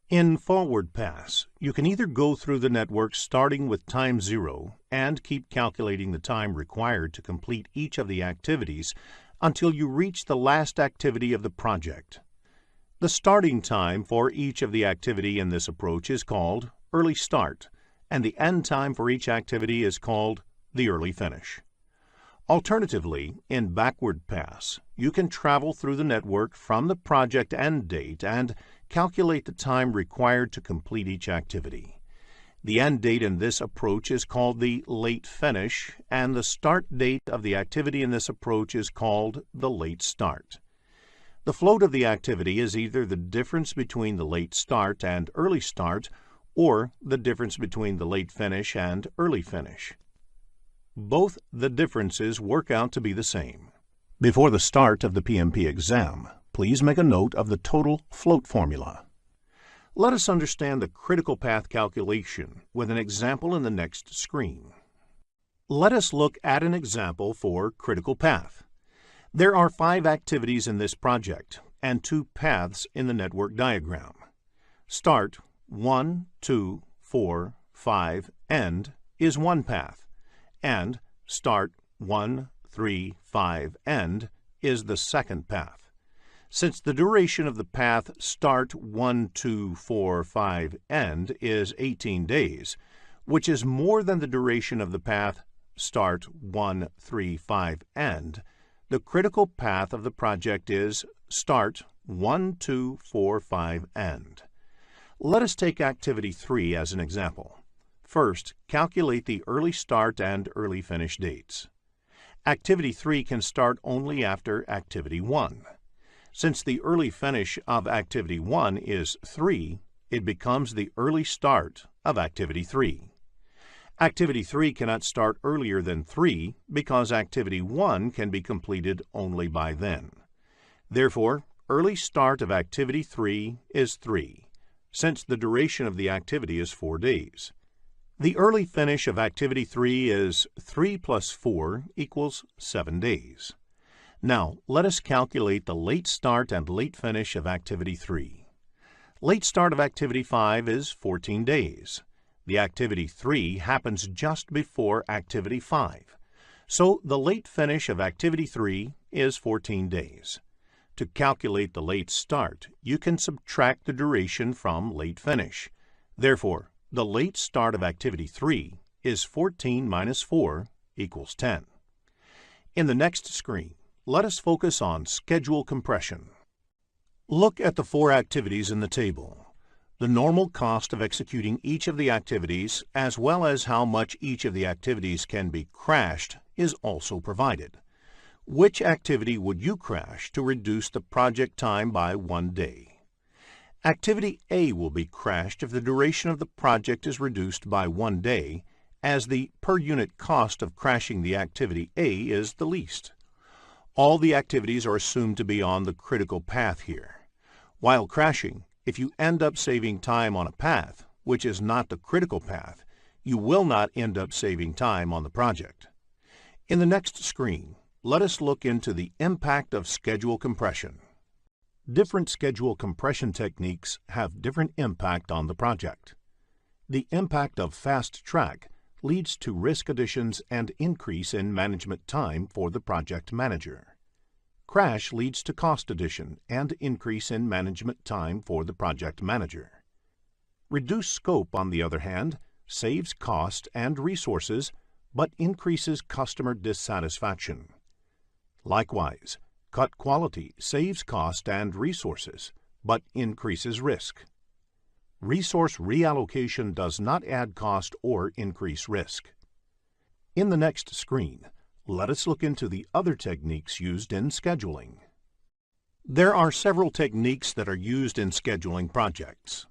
In forward pass, you can either go through the network starting with time 0 and keep calculating the time required to complete each of the activities until you reach the last activity of the project. The starting time for each of the activity in this approach is called early start, and the end time for each activity is called the early finish. Alternatively, in backward pass, you can travel through the network from the project end date and calculate the time required to complete each activity. The end date in this approach is called the late finish, and the start date of the activity in this approach is called the late start. The float of the activity is either the difference between the late start and early start, or the difference between the late finish and early finish. Both the differences work out to be the same. Before the start of the PMP exam, please make a note of the total float formula. Let us understand the critical path calculation with an example in the next screen. Let us look at an example for critical path. There are 5 activities in this project and 2 paths in the network diagram. Start 1, 2, 4, 5, end is one path, and start 1, 3, 5, end is the second path. Since the duration of the path start 1, 2, 4, 5, end is 18 days, which is more than the duration of the path start 1, 3, 5, end, the critical path of the project is start 1, 2, 4, 5, end. Let us take activity 3 as an example. First, calculate the early start and early finish dates. Activity 3 can start only after activity 1. Since the early finish of activity 1 is 3, it becomes the early start of activity 3. Activity 3 cannot start earlier than 3 because activity 1 can be completed only by then. Therefore, early start of activity 3 is 3, since the duration of the activity is 4 days. The early finish of activity 3 is 3 plus 4 equals 7 days. Now, let us calculate the late start and late finish of activity 3. Late start of activity 5 is 14 days. The activity 3 happens just before activity 5, so the late finish of activity 3 is 14 days. To calculate the late start, you can subtract the duration from late finish. Therefore, the late start of activity 3 is 14 minus 4 equals 10. In the next screen, let us focus on schedule compression. Look at the 4 activities in the table. The normal cost of executing each of the activities, as well as how much each of the activities can be crashed, is also provided. Which activity would you crash to reduce the project time by 1 day? Activity A will be crashed if the duration of the project is reduced by 1 day, as the per unit cost of crashing the activity A is the least. All the activities are assumed to be on the critical path here. While crashing, if you end up saving time on a path, which is not the critical path, you will not end up saving time on the project. In the next screen, let us look into the impact of schedule compression. Different schedule compression techniques have different impact on the project. The impact of fast track leads to risk additions and increase in management time for the project manager. Crash leads to cost addition and increase in management time for the project manager. Reduced scope, on the other hand, saves cost and resources but increases customer dissatisfaction. Likewise, cut quality saves cost and resources but increases risk. Resource reallocation does not add cost or increase risk. In the next screen, let us look into the other techniques used in scheduling. There are several techniques that are used in scheduling projects.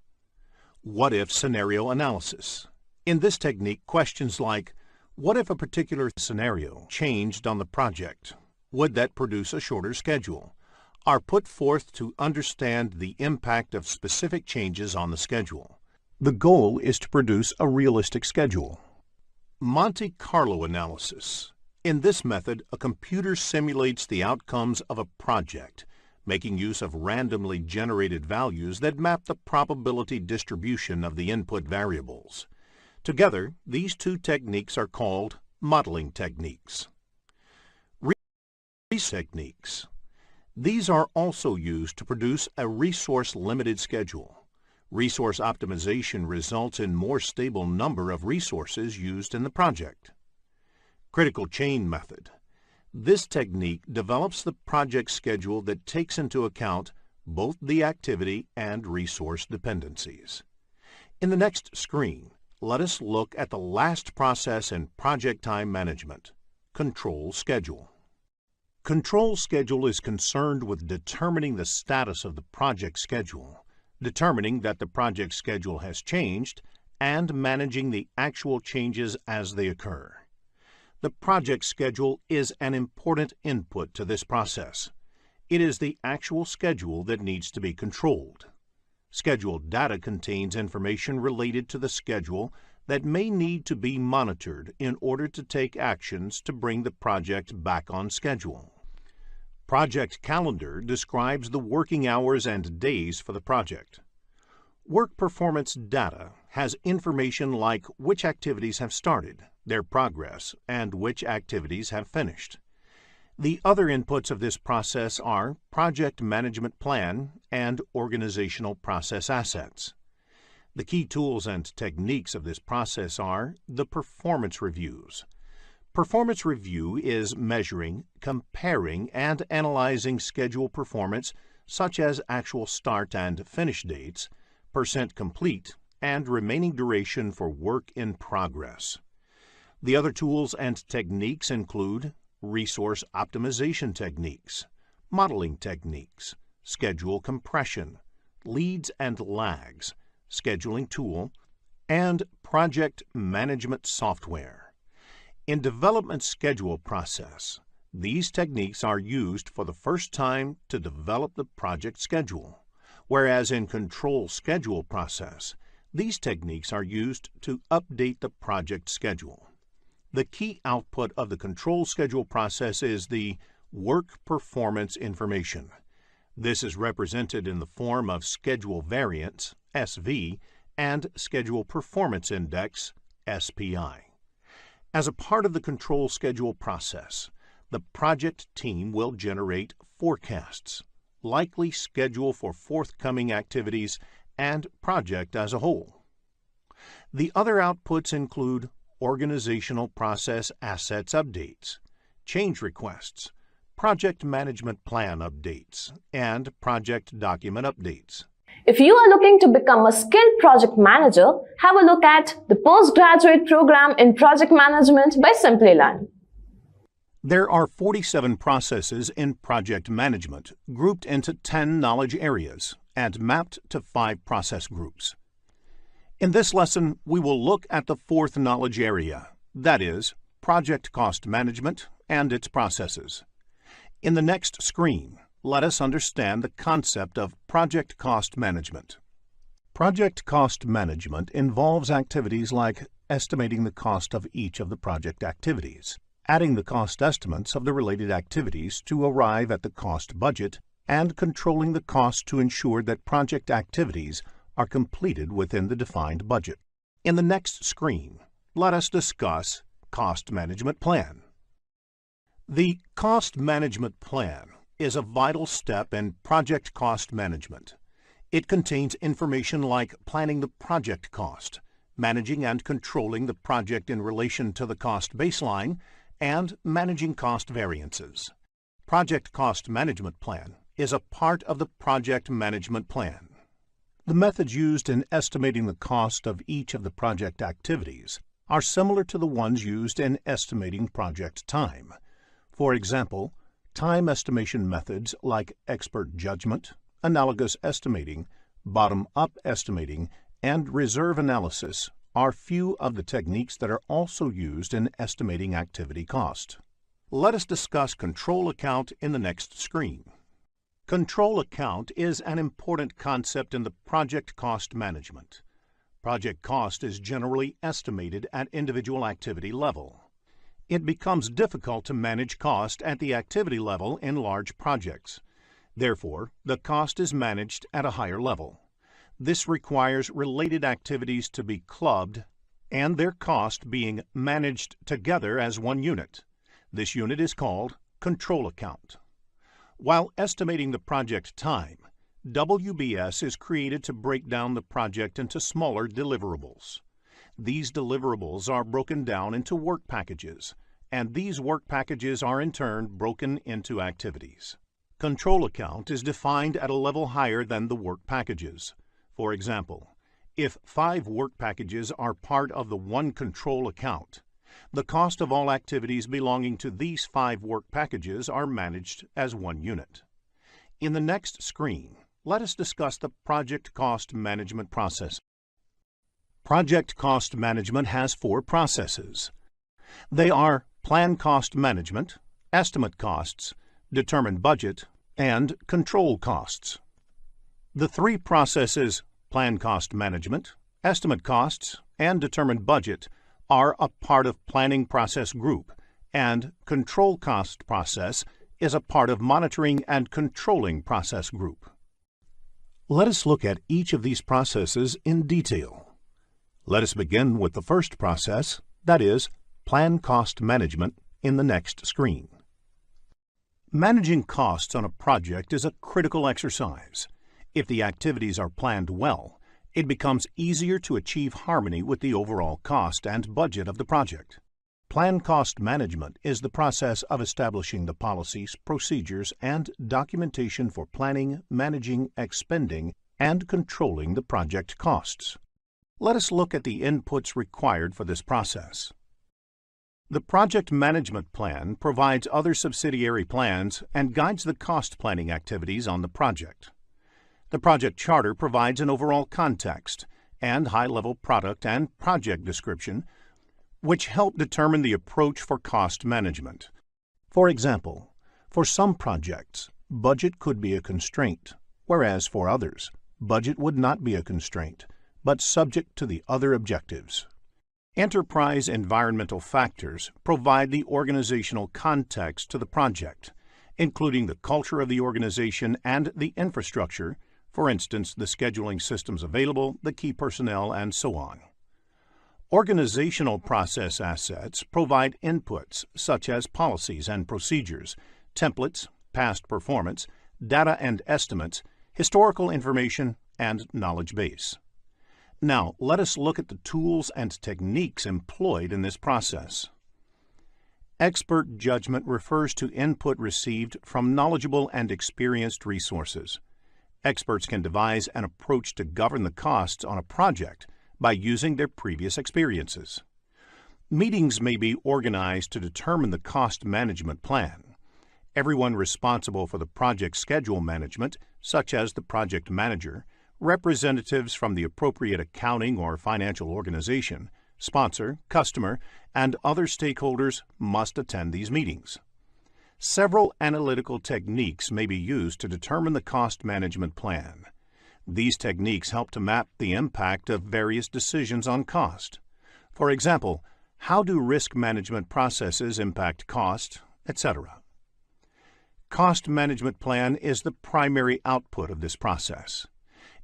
What-if scenario analysis. In this technique, questions like, what if a particular scenario changed on the project? Would that produce a shorter schedule? Are put forth to understand the impact of specific changes on the schedule. The goal is to produce a realistic schedule. Monte Carlo analysis. In this method, a computer simulates the outcomes of a project, making use of randomly generated values that map the probability distribution of the input variables. Together, these two techniques are called modeling techniques. Resource techniques. These are also used to produce a resource-limited schedule. Resource optimization results in more stable number of resources used in the project. Critical chain method. This technique develops the project schedule that takes into account both the activity and resource dependencies. In the next screen, let us look at the last process in project time management, control schedule. Control schedule is concerned with determining the status of the project schedule, determining that the project schedule has changed, and managing the actual changes as they occur. The project schedule is an important input to this process. It is the actual schedule that needs to be controlled. Scheduled data contains information related to the schedule that may need to be monitored in order to take actions to bring the project back on schedule. Project calendar describes the working hours and days for the project. Work performance data has information like which activities have started, their progress, and which activities have finished. The other inputs of this process are project management plan and organizational process assets. The key tools and techniques of this process are the performance reviews. Performance review is measuring, comparing, and analyzing schedule performance such as actual start and finish dates, percent complete, and remaining duration for work in progress. The other tools and techniques include resource optimization techniques, modeling techniques, schedule compression, leads and lags, scheduling tool, and project management software. In development schedule process, these techniques are used for the first time to develop the project schedule, whereas in control schedule process, these techniques are used to update the project schedule. The key output of the control schedule process is the work performance information. This is represented in the form of schedule variance, SV, and schedule performance index, SPI. As a part of the control schedule process, the project team will generate forecasts, likely schedule for forthcoming activities, and project as a whole. The other outputs include organizational process assets updates, change requests, project management plan updates, and project document updates. If you are looking to become a skilled project manager, have a look at the postgraduate program in project management by Simplilearn. There are 47 processes in project management grouped into 10 knowledge areas and mapped to 5 process groups. In this lesson, we will look at the 4th knowledge area, that is, project cost management and its processes. In the next screen, let us understand the concept of project cost management. Project cost management involves activities like estimating the cost of each of the project activities, adding the cost estimates of the related activities to arrive at the cost budget, and controlling the cost to ensure that project activities are completed within the defined budget. In the next screen, let us discuss Cost Management Plan. The Cost Management Plan is a vital step in project cost management. It contains information like planning the project cost, managing and controlling the project in relation to the cost baseline, and managing cost variances. Project Cost Management Plan is a part of the Project Management Plan. The methods used in estimating the cost of each of the project activities are similar to the ones used in estimating project time. For example, time estimation methods like expert judgment, analogous estimating, bottom-up estimating, and reserve analysis are few of the techniques that are also used in estimating activity cost. Let us discuss control account in the next screen. Control account is an important concept in the project cost management. Project cost is generally estimated at individual activity level. It becomes difficult to manage cost at the activity level in large projects. Therefore, the cost is managed at a higher level. This requires related activities to be clubbed and their cost being managed together as one unit. This unit is called control account. While estimating the project time, WBS is created to break down the project into smaller deliverables. These deliverables are broken down into work packages, and these work packages are in turn broken into activities. Control account is defined at a level higher than the work packages. For example, if 5 work packages are part of the one control account, the cost of all activities belonging to these 5 work packages are managed as one unit. In the next screen, let us discuss the project cost management process. Project cost management has 4 processes. They are plan cost management, estimate costs, determine budget, and control costs. The 3 processes, plan cost management, estimate costs, and determine budget, are a part of planning process group, and control cost process is a part of monitoring and controlling process group. Let us look at each of these processes in detail. Let us begin with the first process, that is, plan cost management, in the next screen. Managing costs on a project is a critical exercise. If the activities are planned well, it becomes easier to achieve harmony with the overall cost and budget of the project. Plan cost management is the process of establishing the policies, procedures, and documentation for planning, managing, expending, and controlling the project costs. Let us look at the inputs required for this process. The project management plan provides other subsidiary plans and guides the cost planning activities on the project. The project charter provides an overall context and high-level product and project description, which help determine the approach for cost management. For example, for some projects, budget could be a constraint, whereas for others, budget would not be a constraint, but subject to the other objectives. Enterprise environmental factors provide the organizational context to the project, including the culture of the organization and the infrastructure, for instance, the scheduling systems available, the key personnel, and so on. Organizational process assets provide inputs such as policies and procedures, templates, past performance, data and estimates, historical information, and knowledge base. Now, let us look at the tools and techniques employed in this process. Expert judgment refers to input received from knowledgeable and experienced resources. Experts can devise an approach to govern the costs on a project by using their previous experiences. Meetings may be organized to determine the cost management plan. Everyone responsible for the project schedule management, such as the project manager, representatives from the appropriate accounting or financial organization, sponsor, customer, and other stakeholders must attend these meetings. Several analytical techniques may be used to determine the cost management plan. These techniques help to map the impact of various decisions on cost. For example, how do risk management processes impact cost, etc. Cost management plan is the primary output of this process.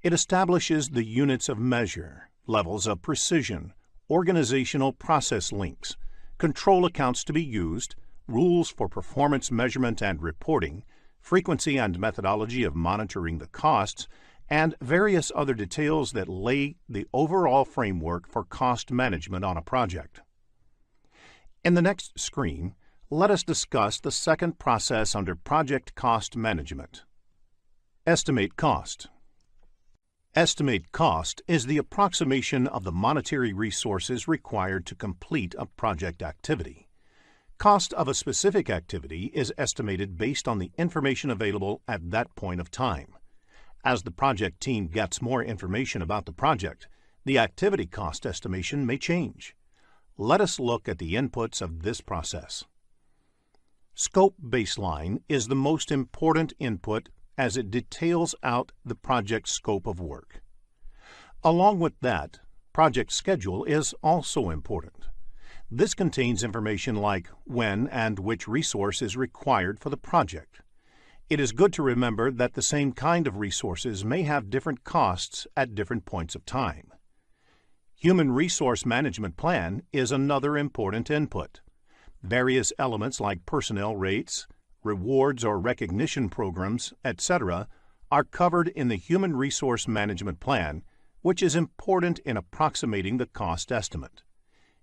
It establishes the units of measure, levels of precision, organizational process links, control accounts to be used, rules for performance measurement and reporting, frequency and methodology of monitoring the costs, and various other details that lay the overall framework for cost management on a project. In the next screen, let us discuss the second process under project cost management. Estimate cost. Estimate cost is the approximation of the monetary resources required to complete a project activity. Cost of a specific activity is estimated based on the information available at that point of time. As the project team gets more information about the project, The activity cost estimation may change. Let us look at the inputs of this process. Scope baseline is the most important input as it details out the project scope of work. Along with that, project schedule is also important. This contains information like when and which resource is required for the project. It is good to remember that the same kind of resources may have different costs at different points of time. Human Resource Management Plan is another important input. Various elements like personnel rates, rewards or recognition programs, etc., are covered in the Human Resource Management Plan, which is important in approximating the cost estimate.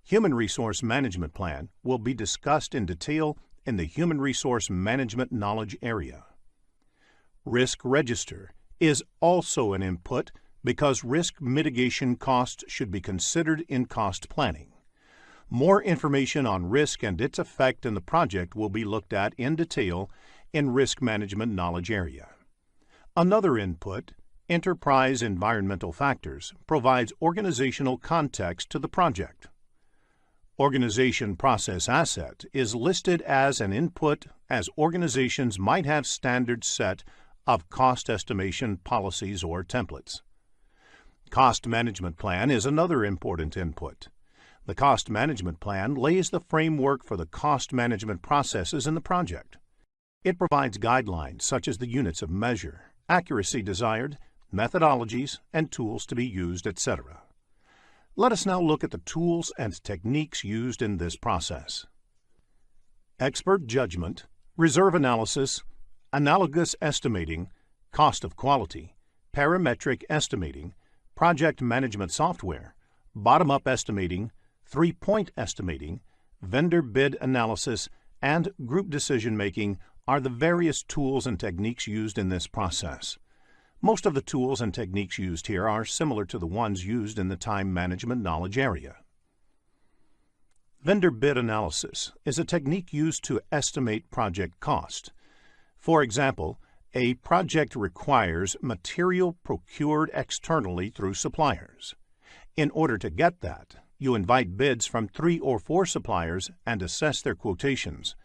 Human Resource Management Plan will be discussed in detail in the Human Resource Management Knowledge area. Risk Register is also an input because risk mitigation costs should be considered in cost planning. More information on risk and its effect in the project will be looked at in detail in Risk Management Knowledge area. Another input, Enterprise Environmental Factors, provides organizational context to the project. Organization Process Asset is listed as an input as organizations might have standards set of cost estimation policies or templates. Cost Management Plan is another important input. The Cost Management Plan lays the framework for the cost management processes in the project. It provides guidelines such as the units of measure, accuracy desired, methodologies, and tools to be used, etc. Let us now look at the tools and techniques used in this process. Expert judgment, reserve analysis, analogous estimating, cost of quality, parametric estimating, project management software, bottom-up estimating, three-point estimating, vendor bid analysis, and group decision-making are the various tools and techniques used in this process. Most of the tools and techniques used here are similar to the ones used in the time management knowledge area. Vendor bid analysis is a technique used to estimate project cost. For example, a project requires material procured externally through suppliers. In order to get that, you invite bids from 3 or 4 suppliers and assess their quotations.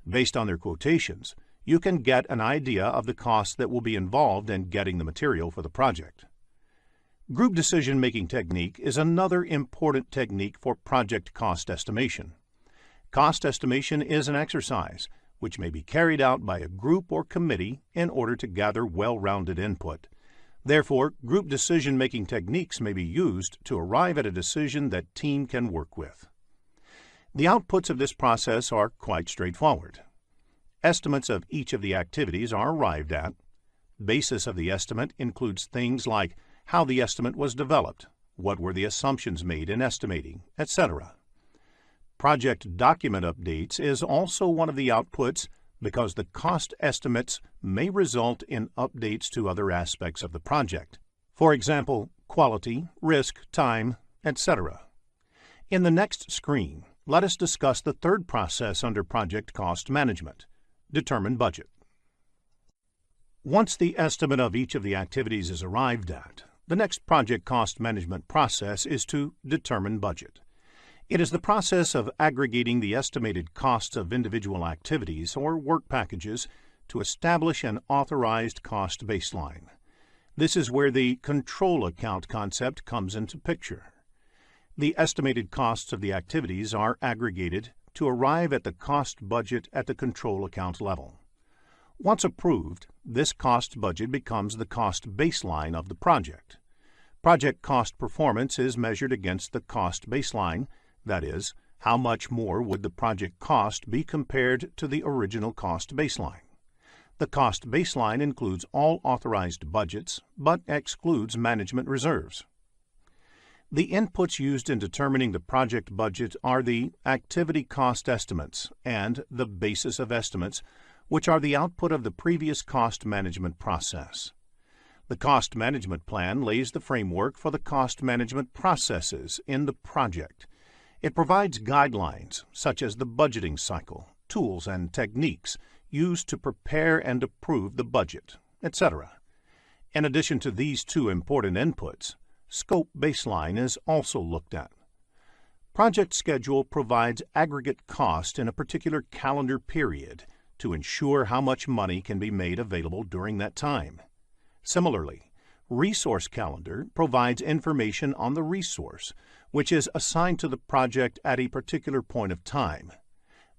Based on their quotations, you can get an idea of the costs that will be involved in getting the material for the project. Group decision-making technique is another important technique for project cost estimation. Cost estimation is an exercise which may be carried out by a group or committee in order to gather well-rounded input. Therefore, group decision-making techniques may be used to arrive at a decision that team can work with. The outputs of this process are quite straightforward. Estimates of each of the activities are arrived at. Basis of the estimate includes things like how the estimate was developed, what were the assumptions made in estimating, etc. Project document updates is also one of the outputs because the cost estimates may result in updates to other aspects of the project. For example, quality, risk, time, etc. In the next screen, let us discuss the third process under project cost management, determine budget. Once the estimate of each of the activities is arrived at, the next project cost management process is to determine budget. It is the process of aggregating the estimated costs of individual activities or work packages to establish an authorized cost baseline. This is where the control account concept comes into picture. The estimated costs of the activities are aggregated to arrive at the cost budget at the control account level. Once approved, this cost budget becomes the cost baseline of the project. Project cost performance is measured against the cost baseline. That is, how much more would the project cost be compared to the original cost baseline? The cost baseline includes all authorized budgets, but excludes management reserves. The inputs used in determining the project budget are the activity cost estimates and the basis of estimates, which are the output of the previous cost management process. The cost management plan lays the framework for the cost management processes in the project. It provides guidelines such as the budgeting cycle, tools and techniques used to prepare and approve the budget, etc. In addition to these two important inputs, Scope baseline is also looked at. Project schedule provides aggregate cost in a particular calendar period to ensure how much money can be made available during that time. Similarly, resource calendar provides information on the resource, which is assigned to the project at a particular point of time.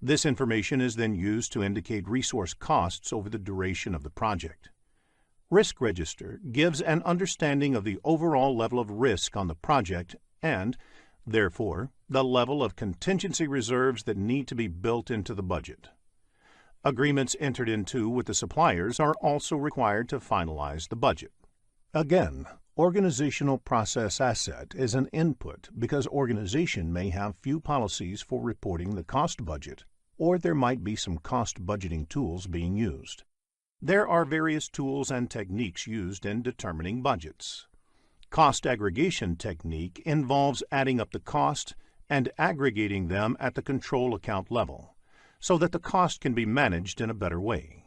This information is then used to indicate resource costs over the duration of the project. Risk register gives an understanding of the overall level of risk on the project and, therefore, the level of contingency reserves that need to be built into the budget. Agreements entered into with the suppliers are also required to finalize the budget. Again, organizational process asset is an input because organization may have few policies for reporting the cost budget, or there might be some cost budgeting tools being used. There are various tools and techniques used in determining budgets. Cost aggregation technique involves adding up the cost and aggregating them at the control account level so that the cost can be managed in a better way.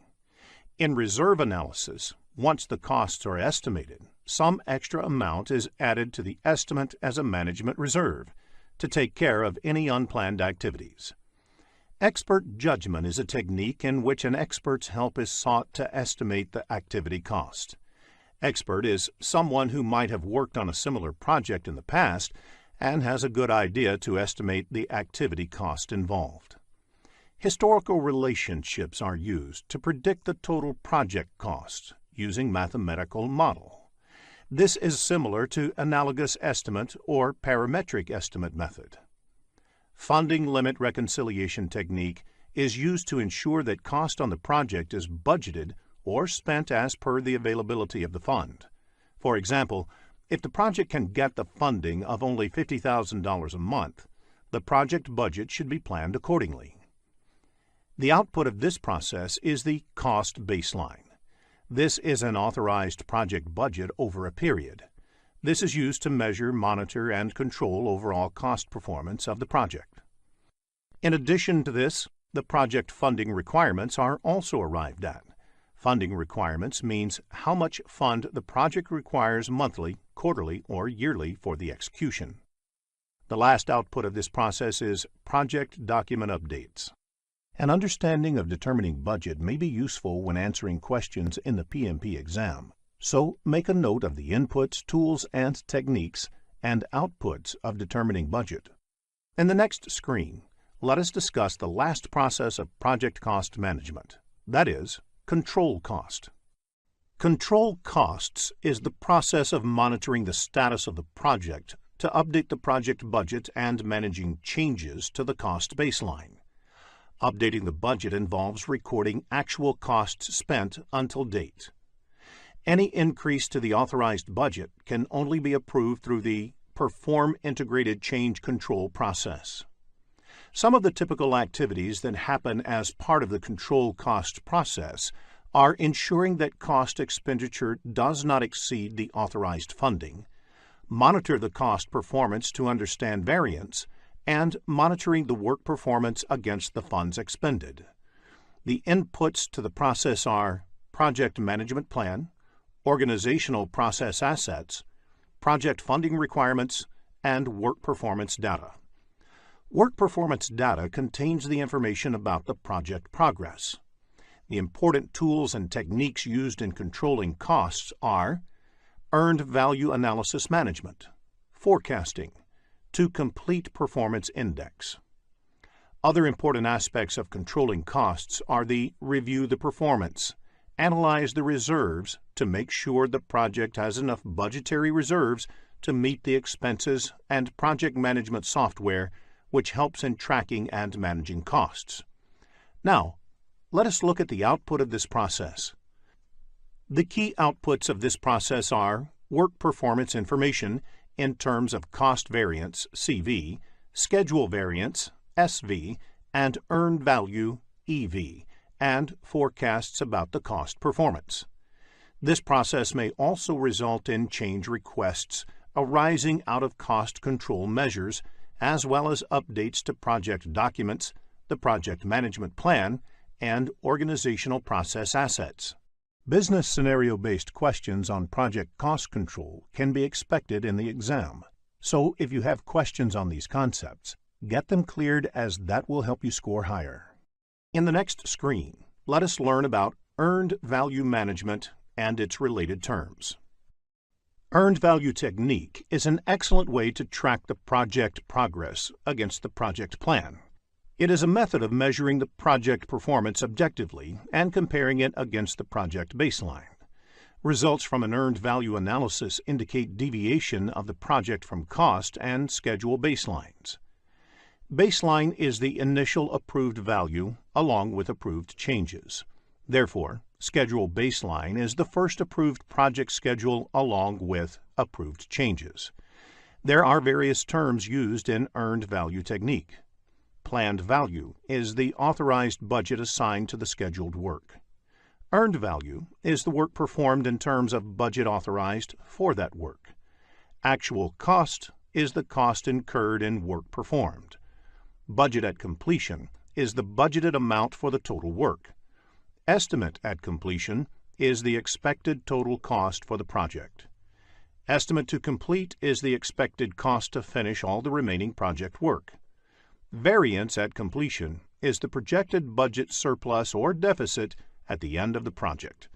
In reserve analysis, once the costs are estimated, some extra amount is added to the estimate as a management reserve to take care of any unplanned activities. Expert judgment is a technique in which an expert's help is sought to estimate the activity cost. Expert is someone who might have worked on a similar project in the past and has a good idea to estimate the activity cost involved. Historical relationships are used to predict the total project cost using mathematical model. This is similar to analogous estimate or parametric estimate method. Funding limit reconciliation technique is used to ensure that cost on the project is budgeted or spent as per the availability of the fund. For example, if the project can get the funding of only $50,000 a month, the project budget should be planned accordingly. The output of this process is the cost baseline. This is an authorized project budget over a period. This is used to measure, monitor, and control overall cost performance of the project. In addition to this, the project funding requirements are also arrived at. Funding requirements means how much fund the project requires monthly, quarterly, or yearly for the execution. The last output of this process is project document updates. An understanding of determining budget may be useful when answering questions in the PMP exam, so make a note of the inputs, tools, and techniques and outputs of determining budget. In the next screen, let us discuss the last process of project cost management, that is, control cost. Control costs is the process of monitoring the status of the project to update the project budget and managing changes to the cost baseline. Updating the budget involves recording actual costs spent until date. Any increase to the authorized budget can only be approved through the Perform Integrated Change Control process. Some of the typical activities that happen as part of the control cost process are ensuring that cost expenditure does not exceed the authorized funding, monitor the cost performance to understand variance, and monitoring the work performance against the funds expended. The inputs to the process are project management plan, organizational process assets, project funding requirements, and work performance data. Work performance data contains the information about the project progress. The important tools and techniques used in controlling costs are earned value analysis management, forecasting, to complete performance index. Other important aspects of controlling costs are the review the performance, analyze the reserves to make sure the project has enough budgetary reserves to meet the expenses, and project management software, which helps in tracking and managing costs. Now, let us look at the output of this process. The key outputs of this process are work performance information in terms of cost variance, CV, schedule variance, SV, and earned value, EV, and forecasts about the cost performance. This process may also result in change requests arising out of cost control measures, as well as updates to project documents, the project management plan, and organizational process assets. Business scenario-based questions on project cost control can be expected in the exam. So if you have questions on these concepts, get them cleared, as that will help you score higher. In the next screen, let us learn about earned value management and its related terms. Earned value technique is an excellent way to track the project progress against the project plan. It is a method of measuring the project performance objectively and comparing it against the project baseline. Results from an earned value analysis indicate deviation of the project from cost and schedule baselines. Baseline is the initial approved value along with approved changes. Therefore, schedule baseline is the first approved project schedule along with approved changes. There are various terms used in earned value technique. Planned value is the authorized budget assigned to the scheduled work. Earned value is the work performed in terms of budget authorized for that work. Actual cost is the cost incurred in work performed. Budget at completion is the budgeted amount for the total work. Estimate at completion is the expected total cost for the project. Estimate to complete is the expected cost to finish all the remaining project work. Variance at completion is the projected budget surplus or deficit at the end of the project.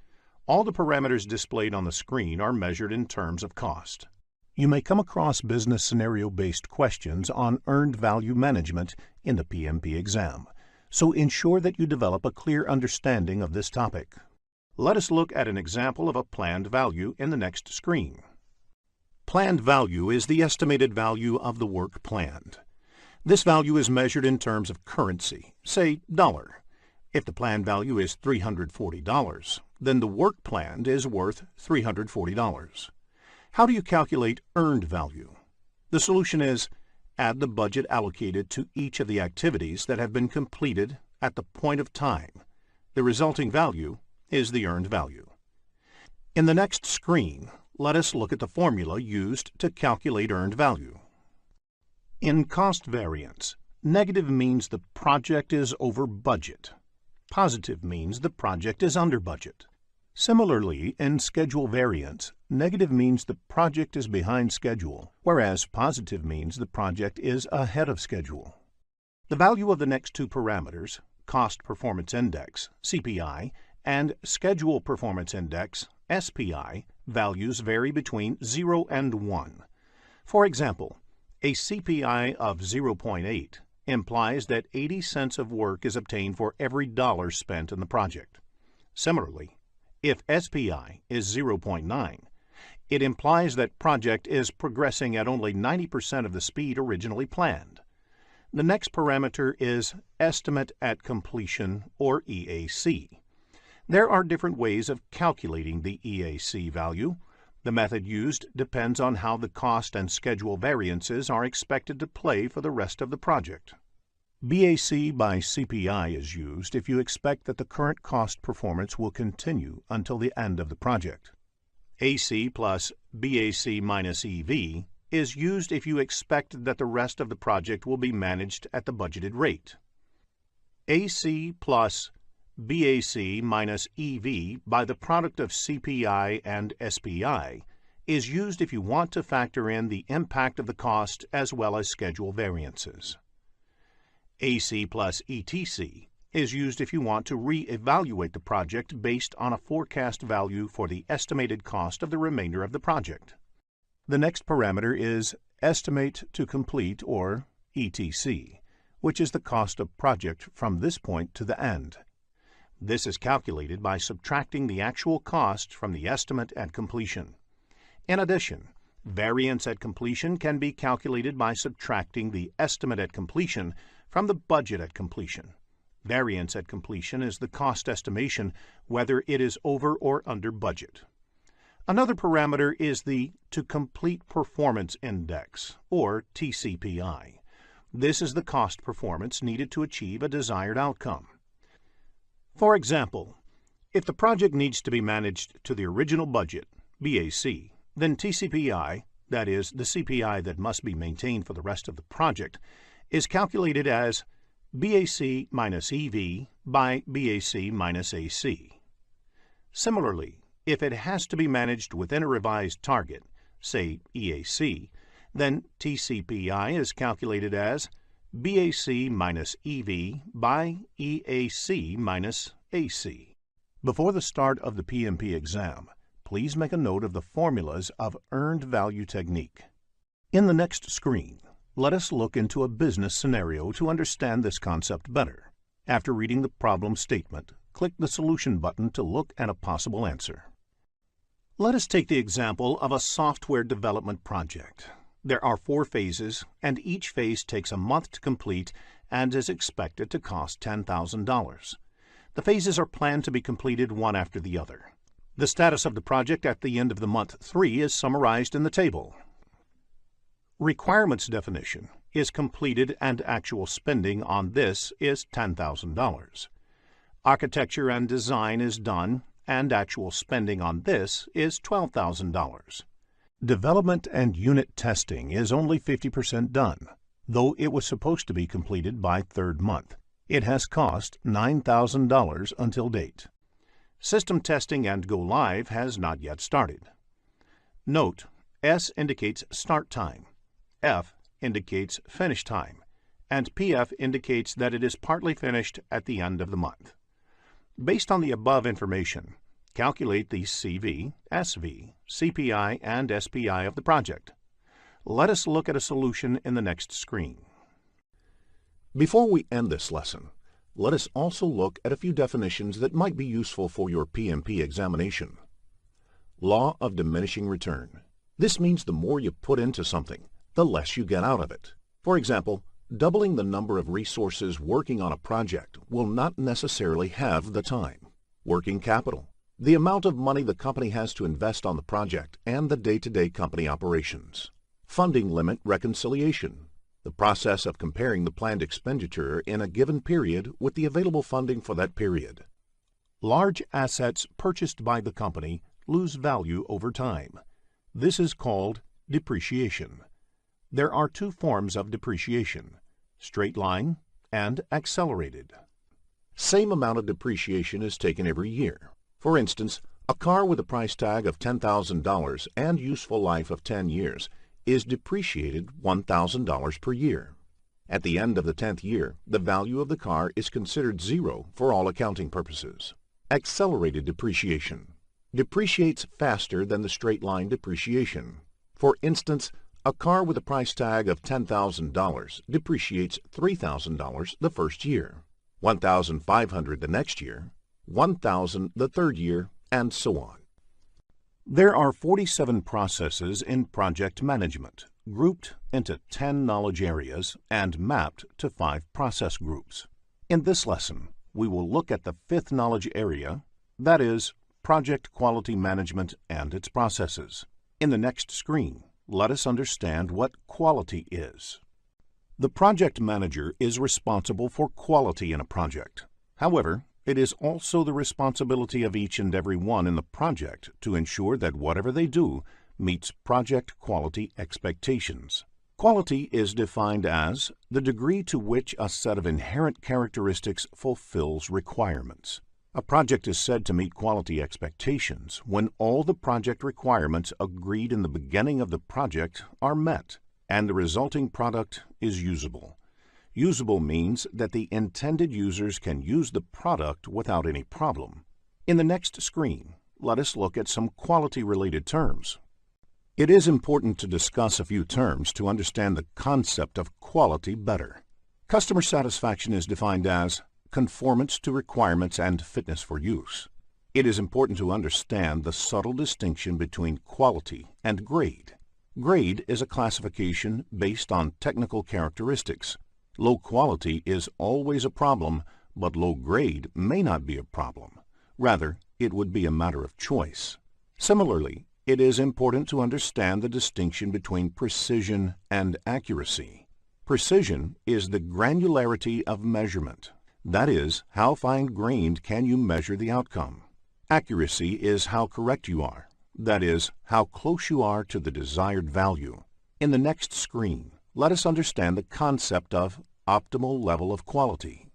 All the parameters displayed on the screen are measured in terms of cost. You may come across business scenario-based questions on earned value management in the PMP exam, so ensure that you develop a clear understanding of this topic. Let us look at an example of a planned value in the next screen. Planned value is the estimated value of the work planned. This value is measured in terms of currency, say dollar. If the planned value is $340, then the work planned is worth $340. How do you calculate earned value? The solution is add the budget allocated to each of the activities that have been completed at the point of time. The resulting value is the earned value. In the next screen, let us look at the formula used to calculate earned value. In cost variance, negative means the project is over budget. Positive means the project is under budget. Similarly, in schedule variance, negative means the project is behind schedule, whereas positive means the project is ahead of schedule. The value of the next two parameters, Cost Performance Index, CPI, and Schedule Performance Index, SPI, values vary between 0 and 1. For example, a CPI of 0.8 implies that 80 cents of work is obtained for every dollar spent in the project. Similarly, if SPI is 0.9, it implies that project is progressing at only 90% of the speed originally planned. The next parameter is Estimate at Completion, or EAC. There are different ways of calculating the EAC value. The method used depends on how the cost and schedule variances are expected to play for the rest of the project. BAC by CPI is used if you expect that the current cost performance will continue until the end of the project. AC plus BAC minus EV is used if you expect that the rest of the project will be managed at the budgeted rate. AC plus BAC minus EV by the product of CPI and SPI is used if you want to factor in the impact of the cost as well as schedule variances. AC plus ETC is used if you want to re-evaluate the project based on a forecast value for the estimated cost of the remainder of the project. The next parameter is Estimate to Complete, or ETC, which is the cost of project from this point to the end. This is calculated by subtracting the actual cost from the estimate at completion. In addition, variance at completion can be calculated by subtracting the estimate at completion from the budget at completion. Variance at completion is the cost estimation whether it is over or under budget. Another parameter is the To Complete Performance Index, or TCPI. This is the cost performance needed to achieve a desired outcome. For example, if the project needs to be managed to the original budget, BAC, then TCPI, that is, the CPI that must be maintained for the rest of the project, is calculated as BAC minus EV by BAC minus AC. Similarly, if it has to be managed within a revised target, say EAC, then TCPI is calculated as BAC minus EV by EAC minus AC. Before the start of the PMP exam, please make a note of the formulas of earned value technique. In the next screen, let us look into a business scenario to understand this concept better. After reading the problem statement, click the Solution button to look at a possible answer. Let us take the example of a software development project. There are 4 phases, and each phase takes a month to complete and is expected to cost $10,000. The phases are planned to be completed one after the other. The status of the project at the end of the month 3 is summarized in the table. Requirements definition is completed and actual spending on this is $10,000. Architecture and design is done and actual spending on this is $12,000. Development and unit testing is only 50% done, though it was supposed to be completed by 3rd month. It has cost $9,000 until date. System testing and go live has not yet started. Note, S indicates start time, F indicates finish time, and PF indicates that it is partly finished at the end of the month. Based on the above information, calculate the CV, SV, CPI, and SPI of the project. Let us look at a solution in the next screen. Before we end this lesson, let us also look at a few definitions that might be useful for your PMP examination. Law of diminishing return. This means the more you put into something, the less you get out of it. For example, doubling the number of resources working on a project will not necessarily have the time. Working capital. The amount of money the company has to invest on the project and the day-to-day company operations. Funding limit reconciliation. The process of comparing the planned expenditure in a given period with the available funding for that period. Large assets purchased by the company lose value over time. This is called depreciation. There are 2 forms of depreciation, straight line and accelerated. Same amount of depreciation is taken every year. For instance, a car with a price tag of $10,000 and useful life of 10 years is depreciated $1,000 per year. At the end of the 10th year, the value of the car is considered 0 for all accounting purposes. Accelerated depreciation depreciates faster than the straight line depreciation. For instance, a car with a price tag of $10,000 depreciates $3,000 the first year, $1,500 the next year, $1,000 the 3rd year, and so on. There are 47 processes in project management, grouped into 10 knowledge areas and mapped to 5 process groups. In this lesson, we will look at the 5th knowledge area, that is, project quality management and its processes. In the next screen, let us understand what quality is. The project manager is responsible for quality in a project. However, it is also the responsibility of each and every one in the project to ensure that whatever they do meets project quality expectations. Quality is defined as the degree to which a set of inherent characteristics fulfills requirements. A project is said to meet quality expectations when all the project requirements agreed in the beginning of the project are met, and the resulting product is usable. Usable means that the intended users can use the product without any problem. In the next screen, let us look at some quality-related terms. It is important to discuss a few terms to understand the concept of quality better. Customer satisfaction is defined as conformance to requirements and fitness for use. It is important to understand the subtle distinction between quality and grade. Grade is a classification based on technical characteristics. Low quality is always a problem, but low grade may not be a problem. Rather, it would be a matter of choice. Similarly, it is important to understand the distinction between precision and accuracy. Precision is the granularity of measurement. That is, how fine-grained can you measure the outcome. Accuracy is how correct you are. That is, how close you are to the desired value. In the next screen, let us understand the concept of optimal level of quality.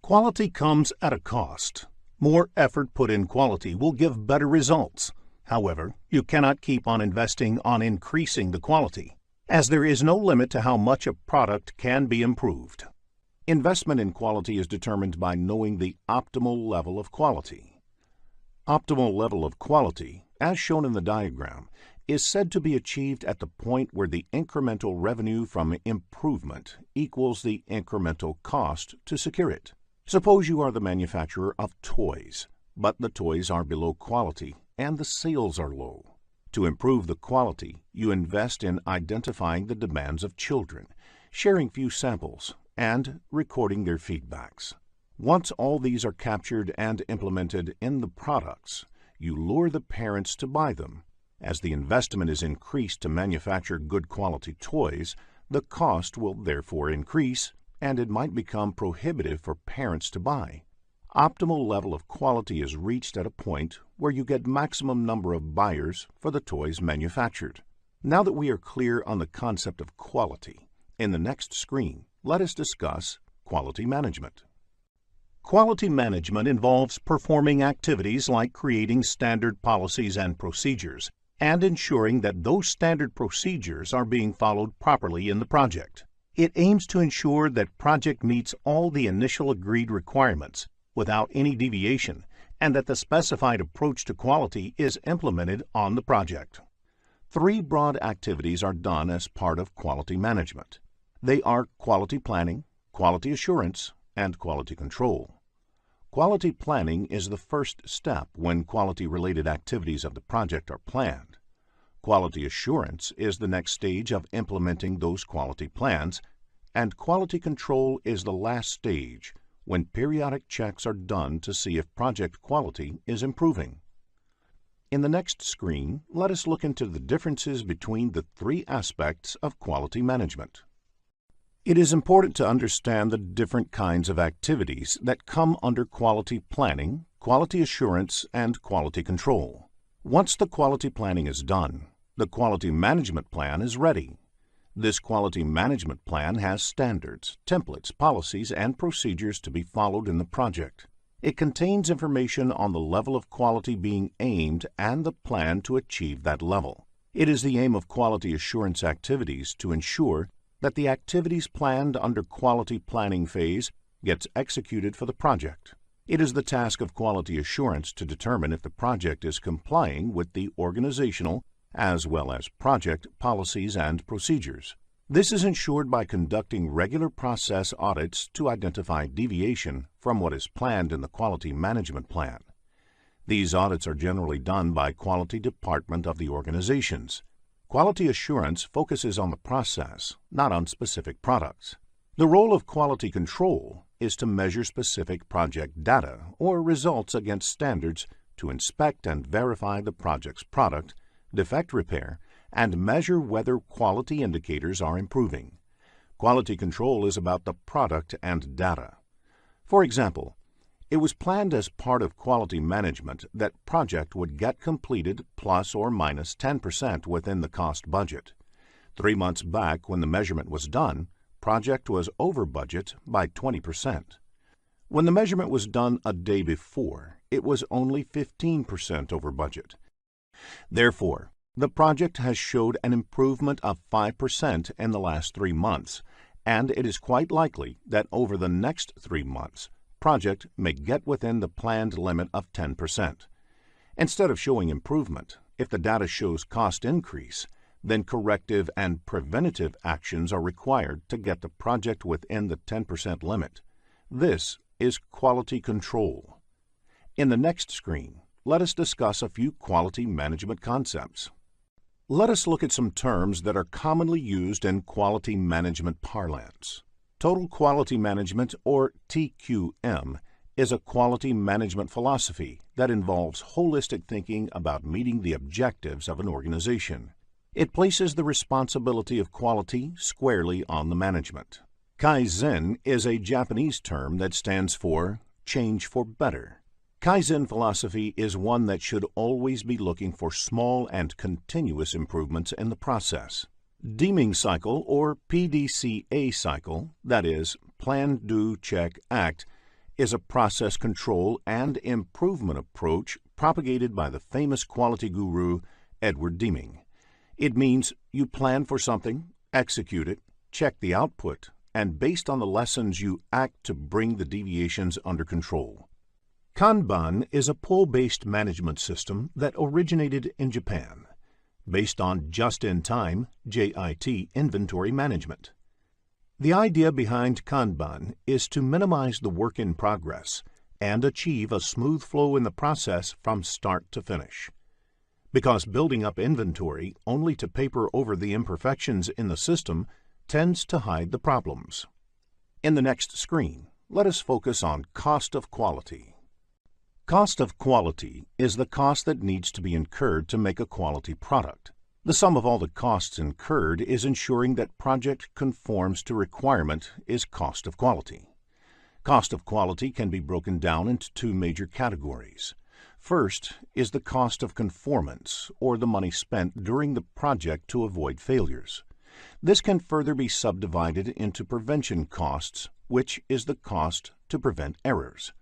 Quality comes at a cost. More effort put in quality will give better results. However, you cannot keep on investing on increasing the quality, as there is no limit to how much a product can be improved. Investment in quality is determined by knowing the optimal level of quality. Optimal level of quality, as shown in the diagram, is said to be achieved at the point where the incremental revenue from improvement equals the incremental cost to secure it. Suppose you are the manufacturer of toys, but the toys are below quality and the sales are low. To improve the quality, you invest in identifying the demands of children, sharing few samples, and recording their feedbacks. Once all these are captured and implemented in the products, you lure the parents to buy them. As the investment is increased to manufacture good quality toys, the cost will therefore increase, and it might become prohibitive for parents to buy. Optimal level of quality is reached at a point where you get maximum number of buyers for the toys manufactured. Now that we are clear on the concept of quality, in the next screen, let us discuss quality management. Quality management involves performing activities like creating standard policies and procedures, and ensuring that those standard procedures are being followed properly in the project. It aims to ensure that project meets all the initial agreed requirements without any deviation, and that the specified approach to quality is implemented on the project. 3 broad activities are done as part of quality management. They are quality planning, quality assurance, and quality control. Quality planning is the first step when quality-related activities of the project are planned. Quality assurance is the next stage of implementing those quality plans, and quality control is the last stage when periodic checks are done to see if project quality is improving. In the next screen, let us look into the differences between the 3 aspects of quality management. It is important to understand the different kinds of activities that come under quality planning, quality assurance, and quality control. Once the quality planning is done, the quality management plan is ready. This quality management plan has standards, templates, policies, and procedures to be followed in the project. It contains information on the level of quality being aimed and the plan to achieve that level. It is the aim of quality assurance activities to ensure that the activities planned under quality planning phase gets executed for the project. It is the task of quality assurance to determine if the project is complying with the organizational as well as project policies and procedures. This is ensured by conducting regular process audits to identify deviation from what is planned in the quality management plan. These audits are generally done by quality department of the organizations. Quality assurance focuses on the process, not on specific products. The role of quality control is to measure specific project data or results against standards to inspect and verify the project's product, defect repair, and measure whether quality indicators are improving. Quality control is about the product and data. For example, it was planned as part of quality management that project would get completed plus or minus 10% within the cost budget. 3 months back, when the measurement was done, project was over budget by 20%. When the measurement was done a day before, it was only 15% over budget. Therefore, the project has showed an improvement of 5% in the last 3 months, and it is quite likely that over the next 3 months, project may get within the planned limit of 10%. Instead of showing improvement, if the data shows cost increase, then corrective and preventative actions are required to get the project within the 10% limit. This is quality control. In the next screen, let us discuss a few quality management concepts. Let us look at some terms that are commonly used in quality management parlance. Total Quality Management, or TQM, is a quality management philosophy that involves holistic thinking about meeting the objectives of an organization. It places the responsibility of quality squarely on the management. Kaizen is a Japanese term that stands for change for better. Kaizen philosophy is one that should always be looking for small and continuous improvements in the process. Deeming cycle, or PDCA cycle, that is, plan, do, check, act, is a process control and improvement approach propagated by the famous quality guru Edward Deming. It means you plan for something, execute it, check the output, and based on the lessons you act to bring the deviations under control. Kanban is a pull-based management system that originated in Japan, based on just-in-time (JIT) inventory management. The idea behind Kanban is to minimize the work in progress and achieve a smooth flow in the process from start to finish. Because building up inventory only to paper over the imperfections in the system tends to hide the problems. In the next screen, let us focus on cost of quality. Cost of quality is the cost that needs to be incurred to make a quality product. The sum of all the costs incurred is ensuring that project conforms to requirement is cost of quality. Cost of quality can be broken down into two major categories. First is the cost of conformance, or the money spent during the project to avoid failures. This can further be subdivided into prevention costs, which is the cost to prevent errors,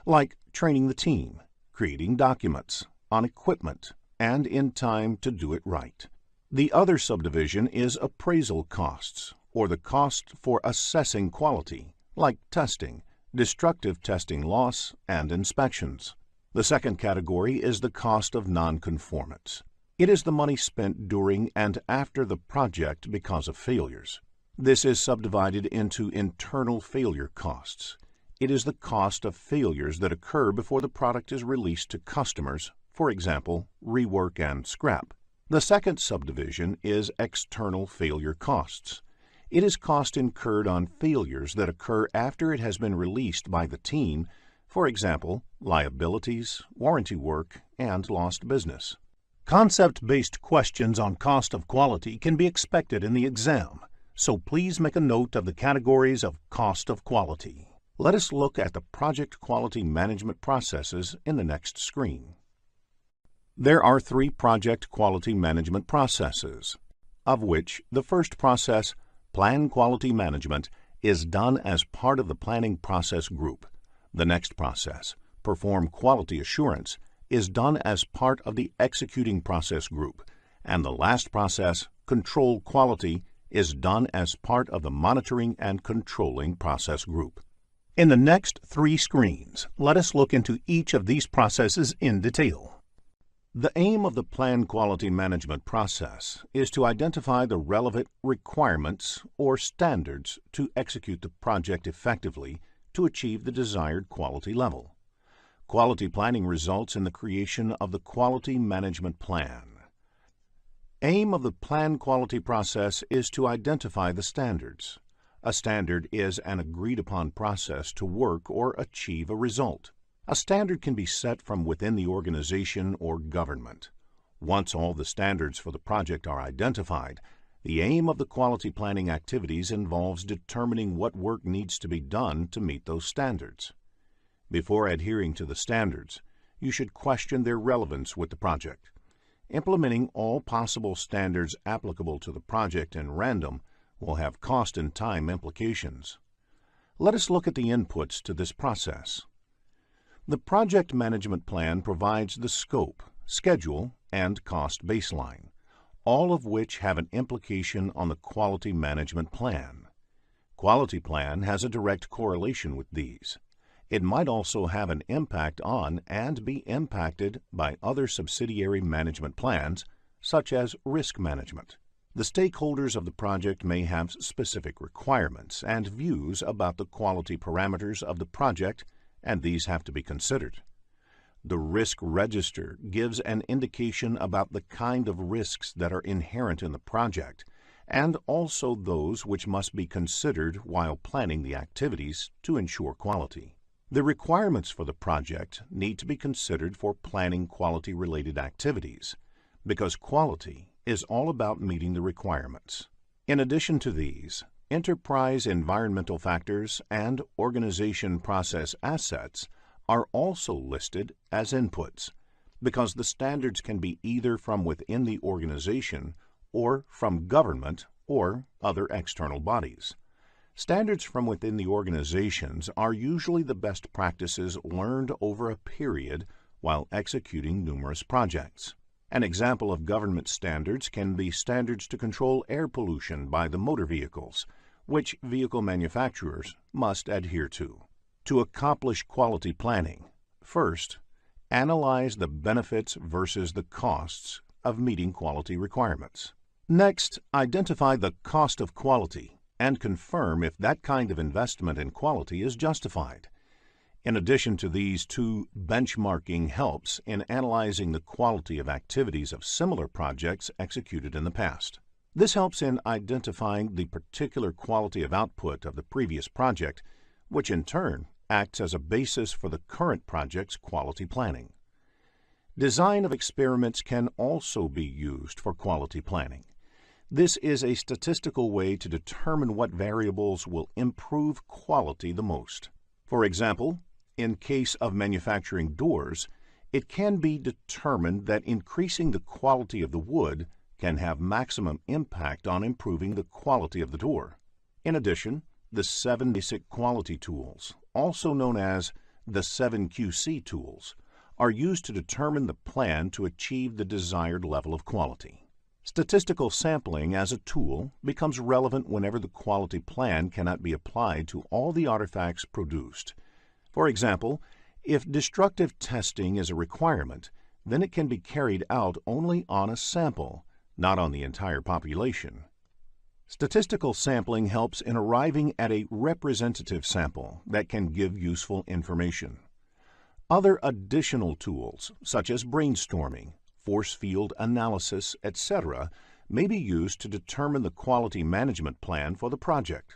like training the team, creating documents, on equipment, and in time to do it right. The other subdivision is appraisal costs, or the cost for assessing quality, like testing, destructive testing loss, and inspections. The second category is the cost of nonconformance. It is the money spent during and after the project because of failures. This is subdivided into internal failure costs. It is the cost of failures that occur before the product is released to customers, for example, rework and scrap. The second subdivision is external failure costs. It is cost incurred on failures that occur after it has been released by the team, for example, liabilities, warranty work, and lost business. Concept-based questions on cost of quality can be expected in the exam, so please make a note of the categories of cost of quality. Let us look at the project quality management processes in the next screen. There are 3 project quality management processes, of which the first process, Plan Quality Management, is done as part of the planning process group. The next process, Perform Quality Assurance, is done as part of the executing process group, and the last process, Control Quality, is done as part of the monitoring and controlling process group. In the next 3 screens, let us look into each of these processes in detail. The aim of the Plan Quality Management process is to identify the relevant requirements or standards to execute the project effectively to achieve the desired quality level. Quality planning results in the creation of the Quality Management Plan. Aim of the Plan Quality process is to identify the standards. A standard is an agreed-upon process to work or achieve a result. A standard can be set from within the organization or government. Once all the standards for the project are identified, the aim of the quality planning activities involves determining what work needs to be done to meet those standards. Before adhering to the standards, you should question their relevance with the project. Implementing all possible standards applicable to the project in random will have cost and time implications. Let us look at the inputs to this process. The project management plan provides the scope, schedule, and cost baseline, all of which have an implication on the quality management plan. Quality plan has a direct correlation with these. It might also have an impact on and be impacted by other subsidiary management plans, such as risk management. The stakeholders of the project may have specific requirements and views about the quality parameters of the project, and these have to be considered. The risk register gives an indication about the kind of risks that are inherent in the project, and also those which must be considered while planning the activities to ensure quality. The requirements for the project need to be considered for planning quality-related activities, because quality is all about meeting the requirements. In addition to these, enterprise environmental factors and organization process assets are also listed as inputs, because the standards can be either from within the organization or from government or other external bodies. Standards from within the organizations are usually the best practices learned over a period while executing numerous projects. An example of government standards can be standards to control air pollution by the motor vehicles, which vehicle manufacturers must adhere to. To accomplish quality planning, first, analyze the benefits versus the costs of meeting quality requirements. Next, identify the cost of quality and confirm if that kind of investment in quality is justified. In addition to these two, benchmarking helps in analyzing the quality of activities of similar projects executed in the past. This helps in identifying the particular quality of output of the previous project, which in turn acts as a basis for the current project's quality planning. Design of experiments can also be used for quality planning. This is a statistical way to determine what variables will improve quality the most. For example, in case of manufacturing doors, it can be determined that increasing the quality of the wood can have maximum impact on improving the quality of the door. In addition, the 7 basic quality tools, also known as the 7 QC tools, are used to determine the plan to achieve the desired level of quality. Statistical sampling as a tool becomes relevant whenever the quality plan cannot be applied to all the artifacts produced. For example, if destructive testing is a requirement, then it can be carried out only on a sample, not on the entire population. Statistical sampling helps in arriving at a representative sample that can give useful information. Other additional tools, such as brainstorming, force field analysis, etc., may be used to determine the quality management plan for the project.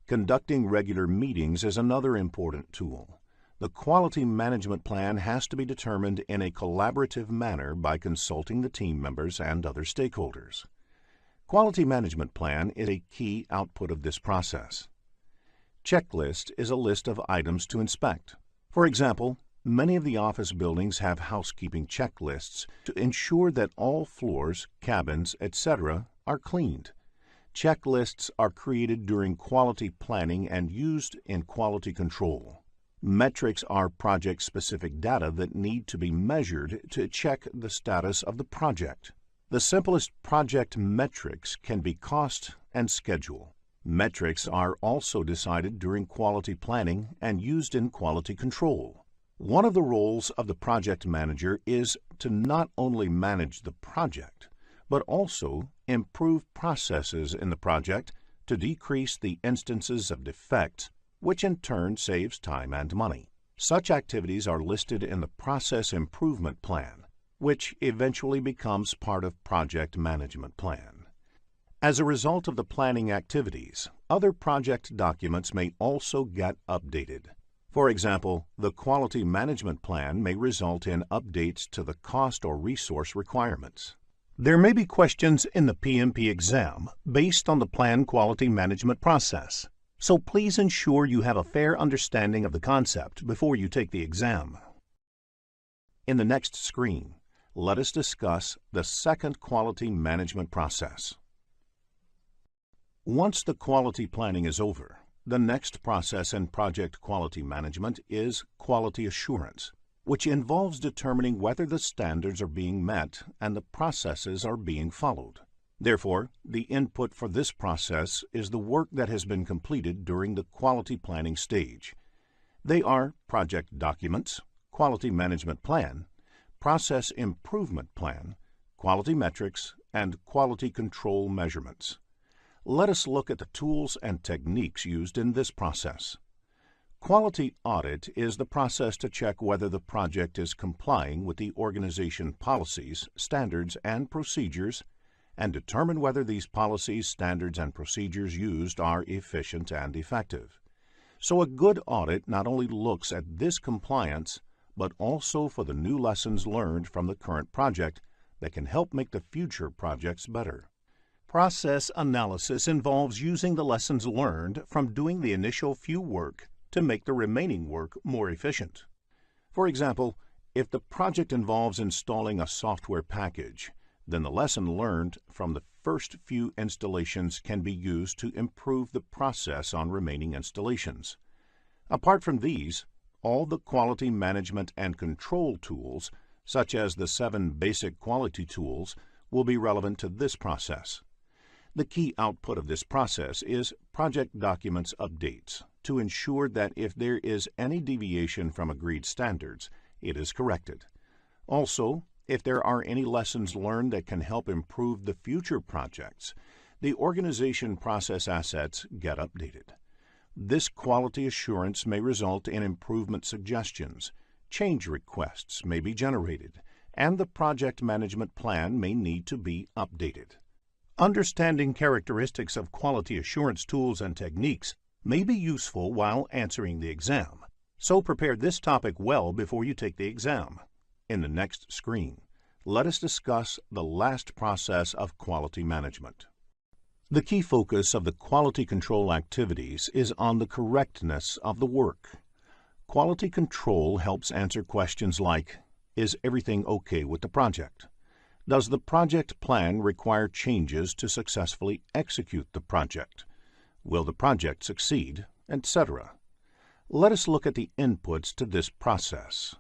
Conducting regular meetings is another important tool. The quality management plan has to be determined in a collaborative manner by consulting the team members and other stakeholders. Quality management plan is a key output of this process. Checklist is a list of items to inspect. For example, many of the office buildings have housekeeping checklists to ensure that all floors, cabins, etc. are cleaned. Checklists are created during quality planning and used in quality control. Metrics are project-specific data that need to be measured to check the status of the project. The simplest project metrics can be cost and schedule. Metrics are also decided during quality planning and used in quality control. One of the roles of the project manager is to not only manage the project, but also improve processes in the project to decrease the instances of defects, which in turn saves time and money. Such activities are listed in the Process Improvement Plan, which eventually becomes part of Project Management Plan. As a result of the planning activities, other project documents may also get updated. For example, the Quality Management Plan may result in updates to the cost or resource requirements. There may be questions in the PMP exam based on the Plan Quality Management process, so please ensure you have a fair understanding of the concept before you take the exam. In the next screen, let us discuss the second quality management process. Once the quality planning is over, the next process in project quality management is quality assurance, which involves determining whether the standards are being met and the processes are being followed. Therefore, the input for this process is the work that has been completed during the quality planning stage. They are project documents, quality management plan, process improvement plan, quality metrics, and quality control measurements. Let us look at the tools and techniques used in this process. Quality audit is the process to check whether the project is complying with the organization policies, standards, and procedures, and determine whether these policies, standards, and procedures used are efficient and effective. So a good audit not only looks at this compliance, but also for the new lessons learned from the current project that can help make the future projects better. Process analysis involves using the lessons learned from doing the initial few work to make the remaining work more efficient. For example, if the project involves installing a software package, Then the lesson learned from the first few installations can be used to improve the process on remaining installations. Apart from these, all the quality management and control tools, such as the 7 basic quality tools, will be relevant to this process. The key output of this process is project documents updates to ensure that if there is any deviation from agreed standards, it is corrected. Also, if there are any lessons learned that can help improve the future projects, the organization process assets get updated. This quality assurance may result in improvement suggestions, change requests may be generated, and the project management plan may need to be updated. Understanding characteristics of quality assurance tools and techniques may be useful while answering the exam, so prepare this topic well before you take the exam. In the next screen, let us discuss the last process of quality management. The key focus of the quality control activities is on the correctness of the work. Quality control helps answer questions like, is everything okay with the project? Does the project plan require changes to successfully execute the project? Will the project succeed, etc.? Let us look at the inputs to this process.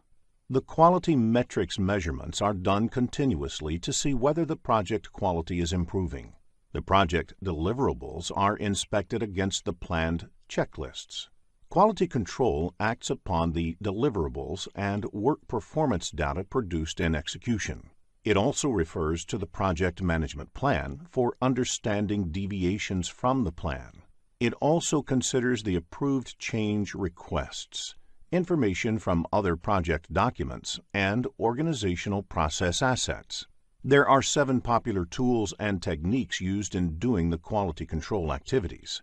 The quality metrics measurements are done continuously to see whether the project quality is improving. The project deliverables are inspected against the planned checklists. Quality control acts upon the deliverables and work performance data produced in execution. It also refers to the project management plan for understanding deviations from the plan. It also considers the approved change requests, information from other project documents, and organizational process assets. There are 7 popular tools and techniques used in doing the quality control activities.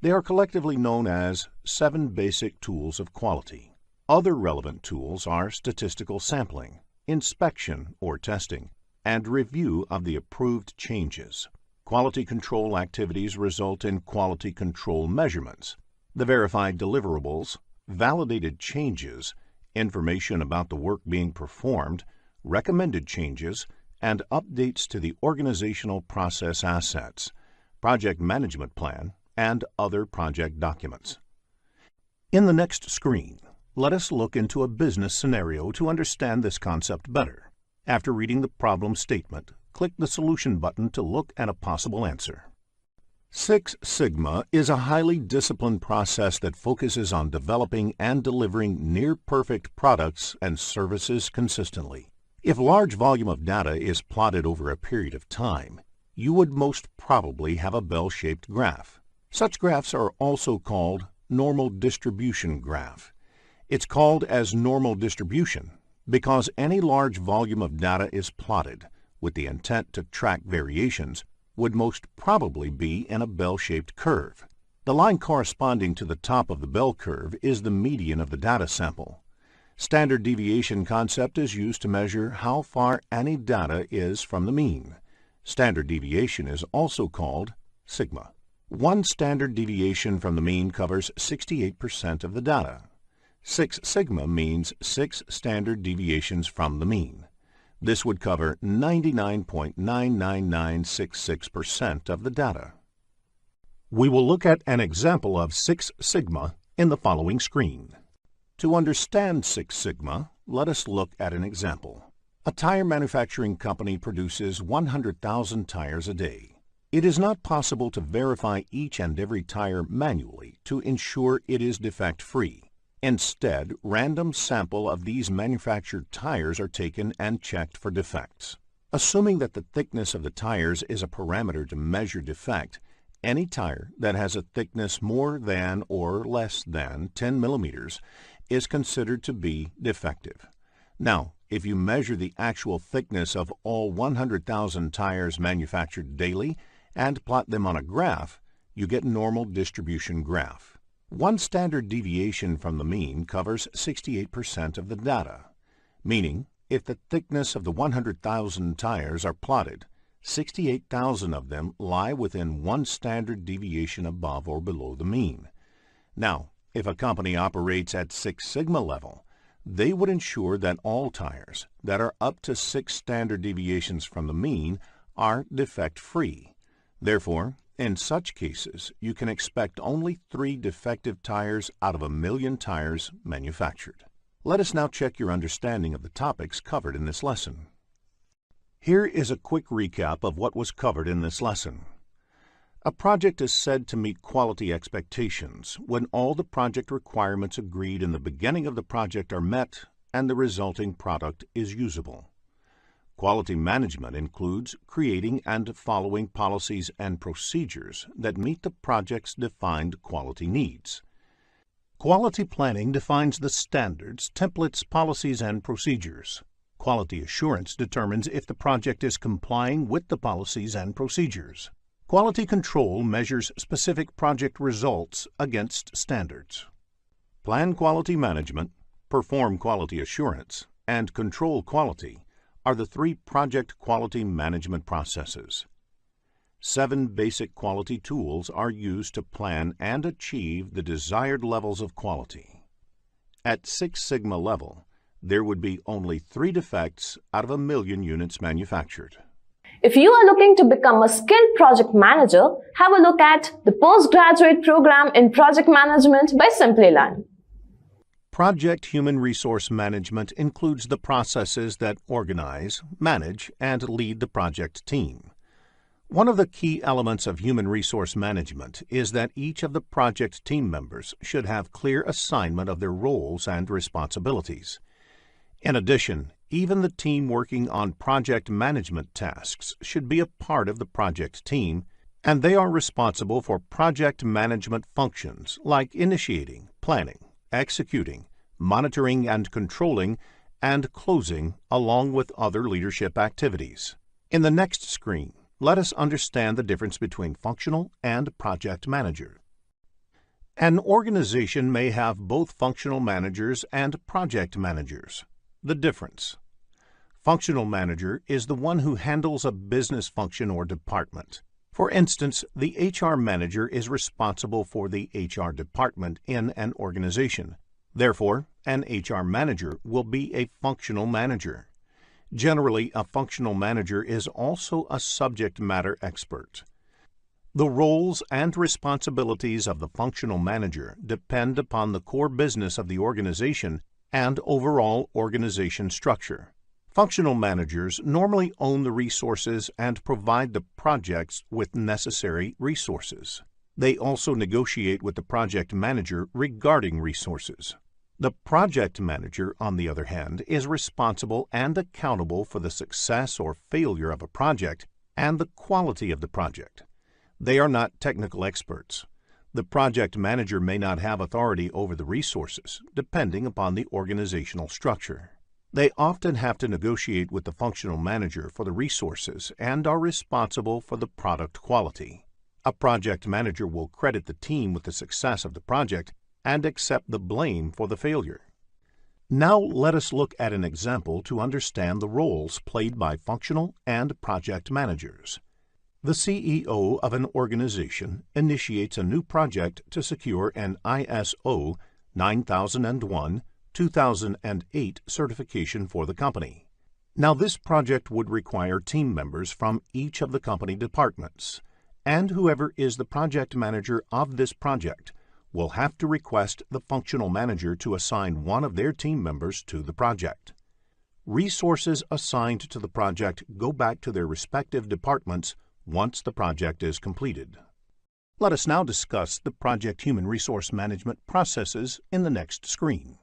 They are collectively known as 7 basic tools of quality. Other relevant tools are statistical sampling, inspection or testing, and review of the approved changes. Quality control activities result in quality control measurements, the verified deliverables, validated changes, information about the work being performed, recommended changes, and updates to the organizational process assets, project management plan, and other project documents. In the next screen, let us look into a business scenario to understand this concept better. After reading the problem statement, click the Solution button to look at a possible answer. Six Sigma is a highly disciplined process that focuses on developing and delivering near-perfect products and services consistently. If a large volume of data is plotted over a period of time, you would most probably have a bell-shaped graph. Such graphs are also called normal distribution graph. It's called as normal distribution because any large volume of data is plotted with the intent to track variations would most probably be in a bell-shaped curve. The line corresponding to the top of the bell curve is the median of the data sample. Standard deviation concept is used to measure how far any data is from the mean. Standard deviation is also called sigma. One standard deviation from the mean covers 68% of the data. 6 sigma means 6 standard deviations from the mean. This would cover 99.99966% of the data. We will look at an example of 6 sigma in the following screen. To understand 6 sigma, let us look at an example. A tire manufacturing company produces 100,000 tires a day. It is not possible to verify each and every tire manually to ensure it is defect-free. Instead, random sample of these manufactured tires are taken and checked for defects. Assuming that the thickness of the tires is a parameter to measure defect, any tire that has a thickness more than or less than 10 millimeters is considered to be defective. Now, if you measure the actual thickness of all 100,000 tires manufactured daily and plot them on a graph, you get normal distribution graph. One standard deviation from the mean covers 68% of the data, meaning if the thickness of the 100,000 tires are plotted, 68,000 of them lie within one standard deviation above or below the mean. Now, if a company operates at 6 sigma level, They would ensure that all tires that are up to 6 standard deviations from the mean are defect-free. Therefore, in such cases, you can expect only 3 defective tires out of 1,000,000 tires manufactured. Let us now check your understanding of the topics covered in this lesson. Here is a quick recap of what was covered in this lesson. A project is said to meet quality expectations when all the project requirements agreed in the beginning of the project are met and the resulting product is usable. Quality management includes creating and following policies and procedures that meet the project's defined quality needs. Quality planning defines the standards, templates, policies, and procedures. Quality assurance determines if the project is complying with the policies and procedures. Quality control measures specific project results against standards. Plan quality management, perform quality assurance, and control quality are the 3 project quality management processes. 7 basic quality tools are used to plan and achieve the desired levels of quality. At 6 Sigma level, there would be only 3 defects out of 1,000,000 units manufactured. If you are looking to become a skilled project manager, have a look at the postgraduate program in project management by Simplilearn. Project human resource management includes the processes that organize, manage, and lead the project team. One of the key elements of human resource management is that each of the project team members should have clear assignment of their roles and responsibilities. In addition, even the team working on project management tasks should be a part of the project team, and they are responsible for project management functions like initiating, planning, executing, monitoring and controlling, and closing, along with other leadership activities. In the next screen, let us understand the difference between functional and project manager. An organization may have both functional managers and project managers. The difference: functional manager is the one who handles a business function or department. For instance, the HR manager is responsible for the HR department in an organization. Therefore, an HR manager will be a functional manager. Generally, a functional manager is also a subject matter expert. The roles and responsibilities of the functional manager depend upon the core business of the organization and overall organization structure. Functional managers normally own the resources and provide the projects with necessary resources. They also negotiate with the project manager regarding resources. The project manager, on the other hand, is responsible and accountable for the success or failure of a project and the quality of the project. They are not technical experts. The project manager may not have authority over the resources, depending upon the organizational structure. They often have to negotiate with the functional manager for the resources and are responsible for the product quality. A project manager will credit the team with the success of the project and accept the blame for the failure. Now let us look at an example to understand the roles played by functional and project managers. The CEO of an organization initiates a new project to secure an ISO 9001-2008 certification for the company. Now this project would require team members from each of the company departments, and whoever is the project manager of this project will have to request the functional manager to assign one of their team members to the project. Resources assigned to the project go back to their respective departments once the project is completed. Let us now discuss the project human resource management processes in the next screen.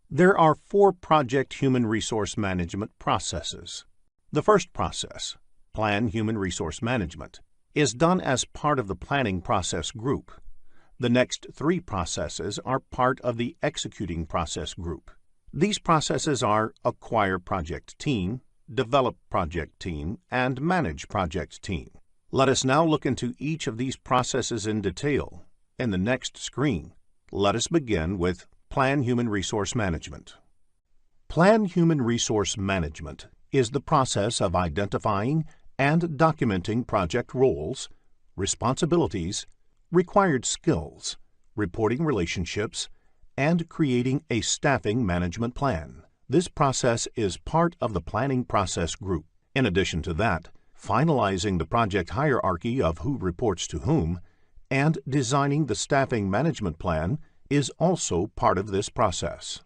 There are 4 project human resource management processes. The first process, Plan Human Resource Management, is done as part of the planning process group. The next 3 processes are part of the executing process group. These processes are Acquire Project Team, Develop Project Team, and Manage Project Team. Let us now look into each of these processes in detail. In the next screen, let us begin with Plan Human Resource Management. Plan Human Resource Management is the process of identifying and documenting project roles, responsibilities, required skills, reporting relationships, and creating a staffing management plan. This process is part of the planning process group. In addition to that, finalizing the project hierarchy of who reports to whom and designing the staffing management plan is also part of this process.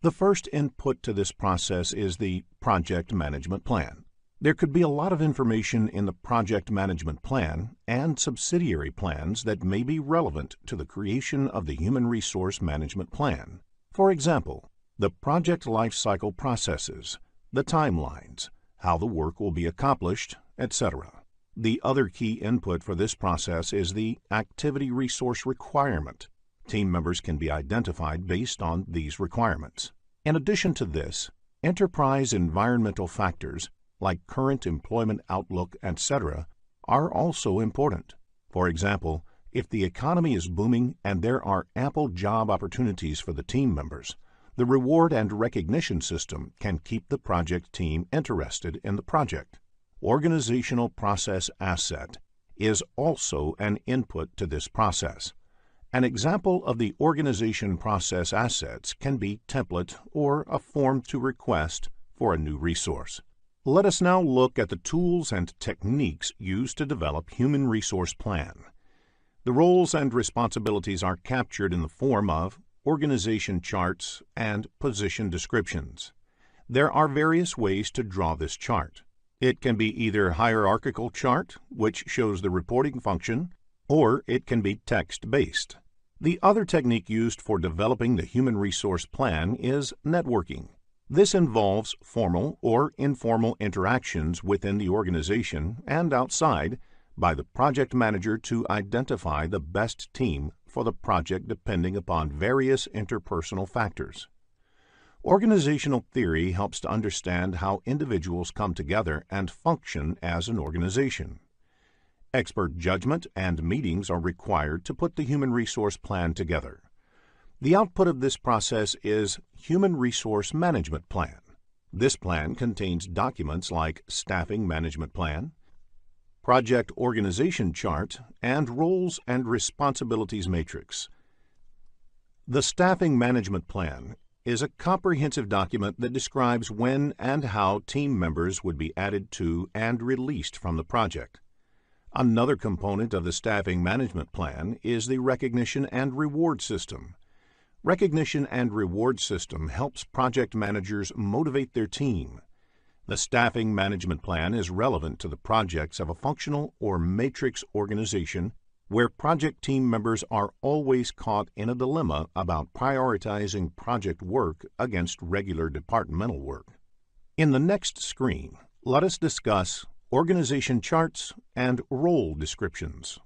The first input to this process is the project management plan. There could be a lot of information in the project management plan and subsidiary plans that may be relevant to the creation of the human resource management plan. For example, the project lifecycle processes, the timelines, how the work will be accomplished, etc. The other key input for this process is the activity resource requirement. Team members can be identified based on these requirements. In addition to this, enterprise environmental factors like current employment outlook, etc., are also important. For example, if the economy is booming and there are ample job opportunities for the team members, the reward and recognition system can keep the project team interested in the project. Organizational process asset is also an input to this process. An example of the organization process assets can be template or a form to request for a new resource. Let us now look at the tools and techniques used to develop human resource plan. The roles and responsibilities are captured in the form of organization charts and position descriptions. There are various ways to draw this chart. It can be either hierarchical chart, which shows the reporting function, or it can be text-based. The other technique used for developing the human resource plan is networking. This involves formal or informal interactions within the organization and outside by the project manager to identify the best team for the project depending upon various interpersonal factors. Organizational theory helps to understand how individuals come together and function as an organization. Expert judgment and meetings are required to put the human resource plan together. The output of this process is Human Resource Management Plan. This plan contains documents like Staffing Management Plan, Project Organization Chart, and Roles and Responsibilities Matrix. The Staffing Management Plan is a comprehensive document that describes when and how team members would be added to and released from the project. Another component of the Staffing Management Plan is the Recognition and Reward System. Recognition and Reward System helps project managers motivate their team. The Staffing Management Plan is relevant to the projects of a functional or matrix organization where project team members are always caught in a dilemma about prioritizing project work against regular departmental work. In the next screen, let us discuss organization charts and role descriptions.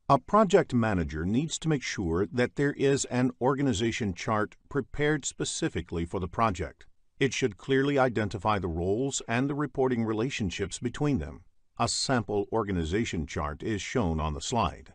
A project manager needs to make sure that there is an organization chart prepared specifically for the project. It should clearly identify the roles and the reporting relationships between them. A sample organization chart is shown on the slide.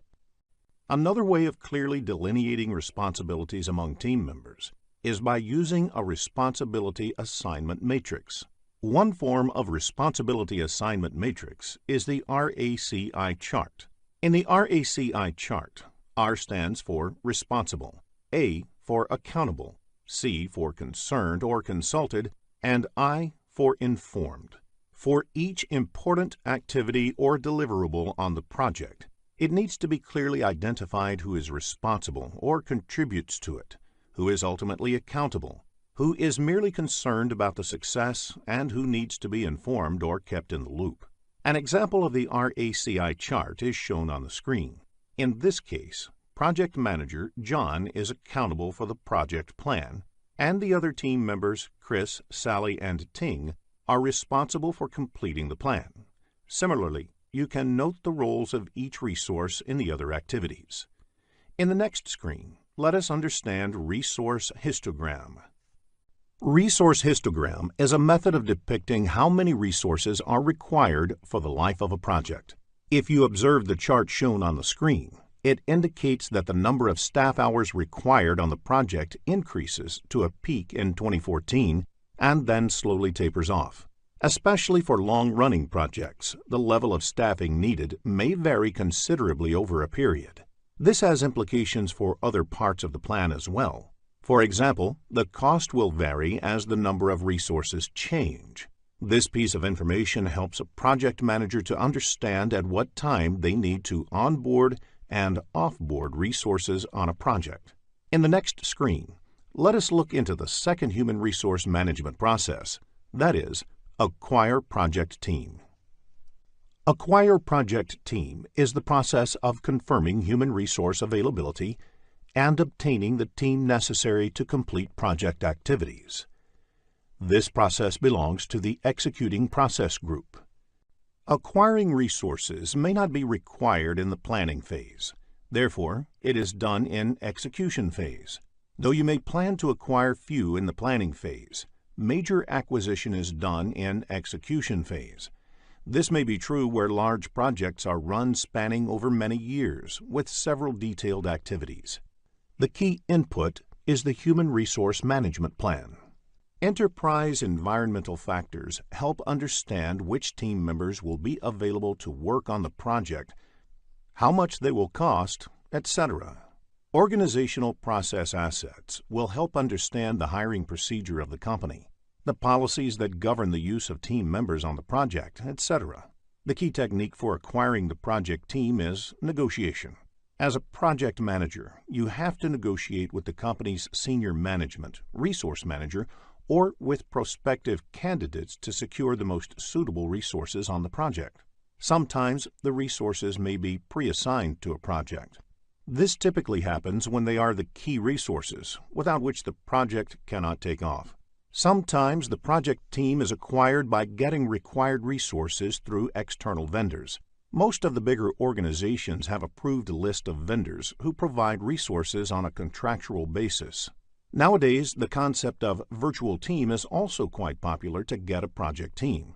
Another way of clearly delineating responsibilities among team members is by using a responsibility assignment matrix. One form of responsibility assignment matrix is the RACI chart. In the RACI chart, R stands for responsible, A for accountable, C for concerned or consulted, and I for informed. For each important activity or deliverable on the project, it needs to be clearly identified who is responsible or contributes to it, who is ultimately accountable, who is merely concerned about the success, and who needs to be informed or kept in the loop. An example of the RACI chart is shown on the screen. In this case, project manager John is accountable for the project plan, and the other team members, Chris, Sally, and Ting, are responsible for completing the plan. Similarly, you can note the roles of each resource in the other activities. In the next screen, let us understand resource histogram. Resource histogram is a method of depicting how many resources are required for the life of a project. If you observe the chart shown on the screen, it indicates that the number of staff hours required on the project increases to a peak in 2014 and then slowly tapers off. Especially for long-running projects, the level of staffing needed may vary considerably over a period. This has implications for other parts of the plan as well. For example, the cost will vary as the number of resources change. This piece of information helps a project manager to understand at what time they need to onboard and offboard resources on a project. In the next screen, let us look into the second human resource management process, that is, acquire project team. Acquire project team is the process of confirming human resource availability and obtaining the team necessary to complete project activities. This process belongs to the executing process group. Acquiring resources may not be required in the planning phase. Therefore, it is done in execution phase. Though you may plan to acquire few in the planning phase, major acquisition is done in execution phase. This may be true where large projects are run spanning over many years with several detailed activities. The key input is the Human Resource Management Plan. Enterprise environmental factors help understand which team members will be available to work on the project, how much they will cost, etc. Organizational process assets will help understand the hiring procedure of the company, the policies that govern the use of team members on the project, etc. The key technique for acquiring the project team is negotiation. As a project manager, you have to negotiate with the company's senior management, resource manager, or with prospective candidates to secure the most suitable resources on the project. Sometimes the resources may be pre-assigned to a project. This typically happens when they are the key resources, without which the project cannot take off. Sometimes the project team is acquired by getting required resources through external vendors. Most of the bigger organizations have approved a list of vendors who provide resources on a contractual basis. Nowadays, the concept of virtual team is also quite popular to get a project team.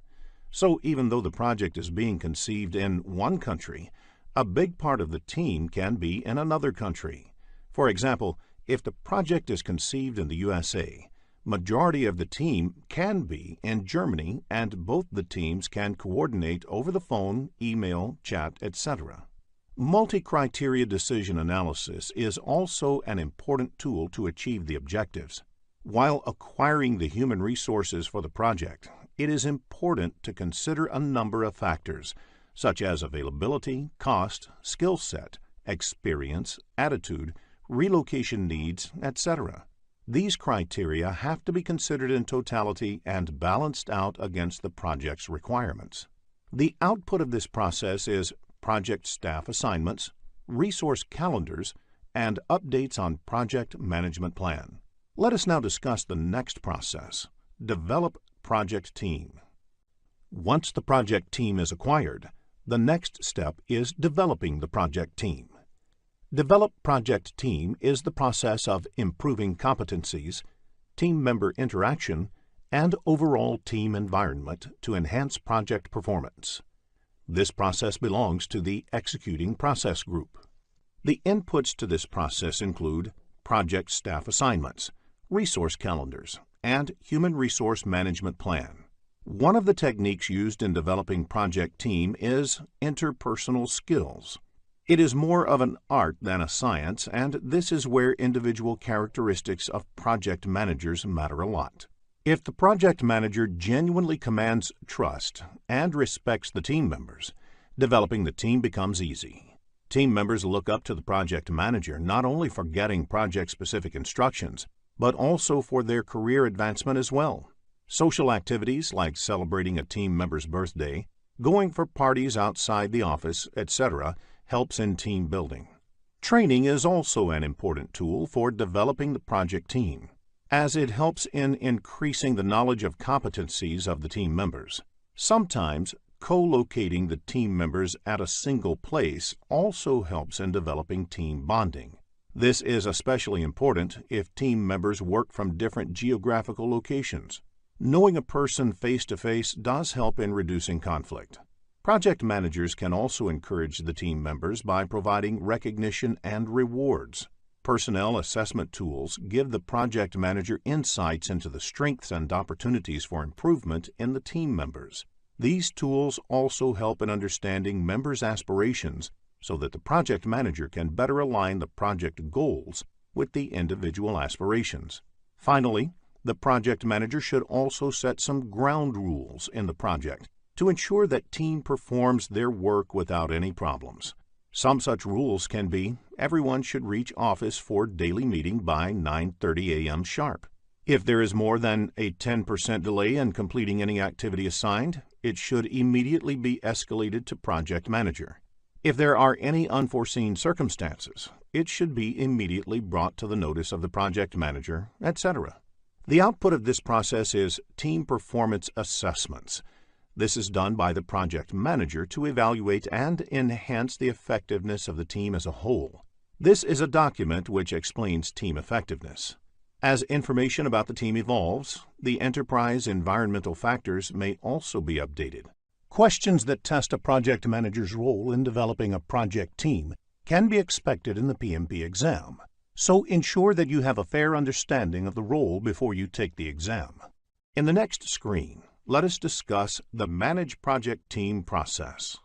So even though the project is being conceived in one country, a big part of the team can be in another country. For example, if the project is conceived in the USA, majority of the team can be in Germany and both the teams can coordinate over the phone, email, chat, etc. Multi-criteria decision analysis is also an important tool to achieve the objectives. While acquiring the human resources for the project, it is important to consider a number of factors, such as availability, cost, skill set, experience, attitude, relocation needs, etc. These criteria have to be considered in totality and balanced out against the project's requirements. The output of this process is project staff assignments, resource calendars, and updates on project management plan. Let us now discuss the next process, develop project team. Once the project team is acquired, the next step is developing the project team. Develop project team is the process of improving competencies, team member interaction, and overall team environment to enhance project performance. This process belongs to the executing process group. The inputs to this process include project staff assignments, resource calendars, and human resource management plan. One of the techniques used in developing project team is interpersonal skills. It is more of an art than a science, and this is where individual characteristics of project managers matter a lot. If the project manager genuinely commands trust and respects the team members, developing the team becomes easy. Team members look up to the project manager not only for getting project-specific instructions, but also for their career advancement as well. Social activities like celebrating a team member's birthday, going for parties outside the office, etc., helps in team building. Training is also an important tool for developing the project team, as it helps in increasing the knowledge of competencies of the team members. Sometimes, co-locating the team members at a single place also helps in developing team bonding. This is especially important if team members work from different geographical locations. Knowing a person face-to-face does help in reducing conflict. Project managers can also encourage the team members by providing recognition and rewards. Personnel assessment tools give the project manager insights into the strengths and opportunities for improvement in the team members. These tools also help in understanding members' aspirations so that the project manager can better align the project goals with the individual aspirations. Finally, the project manager should also set some ground rules in the project to ensure that team performs their work without any problems. Some such rules can be: everyone should reach office for daily meeting by 9:30 a.m. sharp. If there is more than a 10% delay in completing any activity assigned, it should immediately be escalated to project manager. If there are any unforeseen circumstances, it should be immediately brought to the notice of the project manager, etc. The output of this process is team performance assessments. This is done by the project manager to evaluate and enhance the effectiveness of the team as a whole. This is a document which explains team effectiveness. As information about the team evolves, the enterprise environmental factors may also be updated. Questions that test a project manager's role in developing a project team can be expected in the PMP exam, so ensure that you have a fair understanding of the role before you take the exam. In the next screen, let us discuss the Manage Project Team process.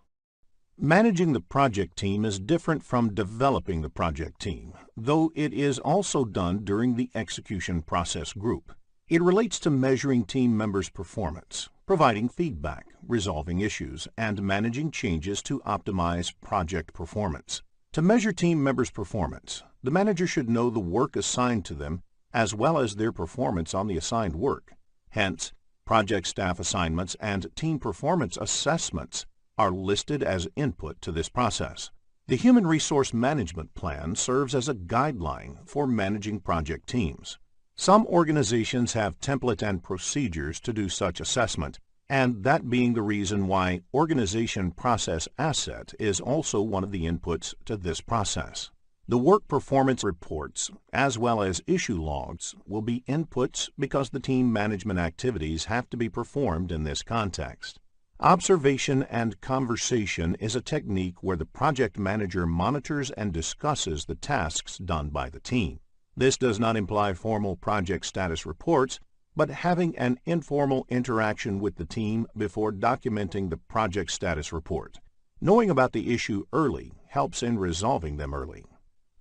Managing the project team is different from developing the project team, though it is also done during the execution process group. It relates to measuring team members' performance, providing feedback, resolving issues, and managing changes to optimize project performance. To measure team members' performance, the manager should know the work assigned to them as well as their performance on the assigned work. Hence, project staff assignments and team performance assessments are listed as input to this process. The Human Resource Management Plan serves as a guideline for managing project teams. Some organizations have template and procedures to do such assessment, and that being the reason why Organization Process Asset is also one of the inputs to this process. The work performance reports, as well as issue logs, will be inputs because the team management activities have to be performed in this context. Observation and conversation is a technique where the project manager monitors and discusses the tasks done by the team. This does not imply formal project status reports, but having an informal interaction with the team before documenting the project status report. Knowing about the issue early helps in resolving them early.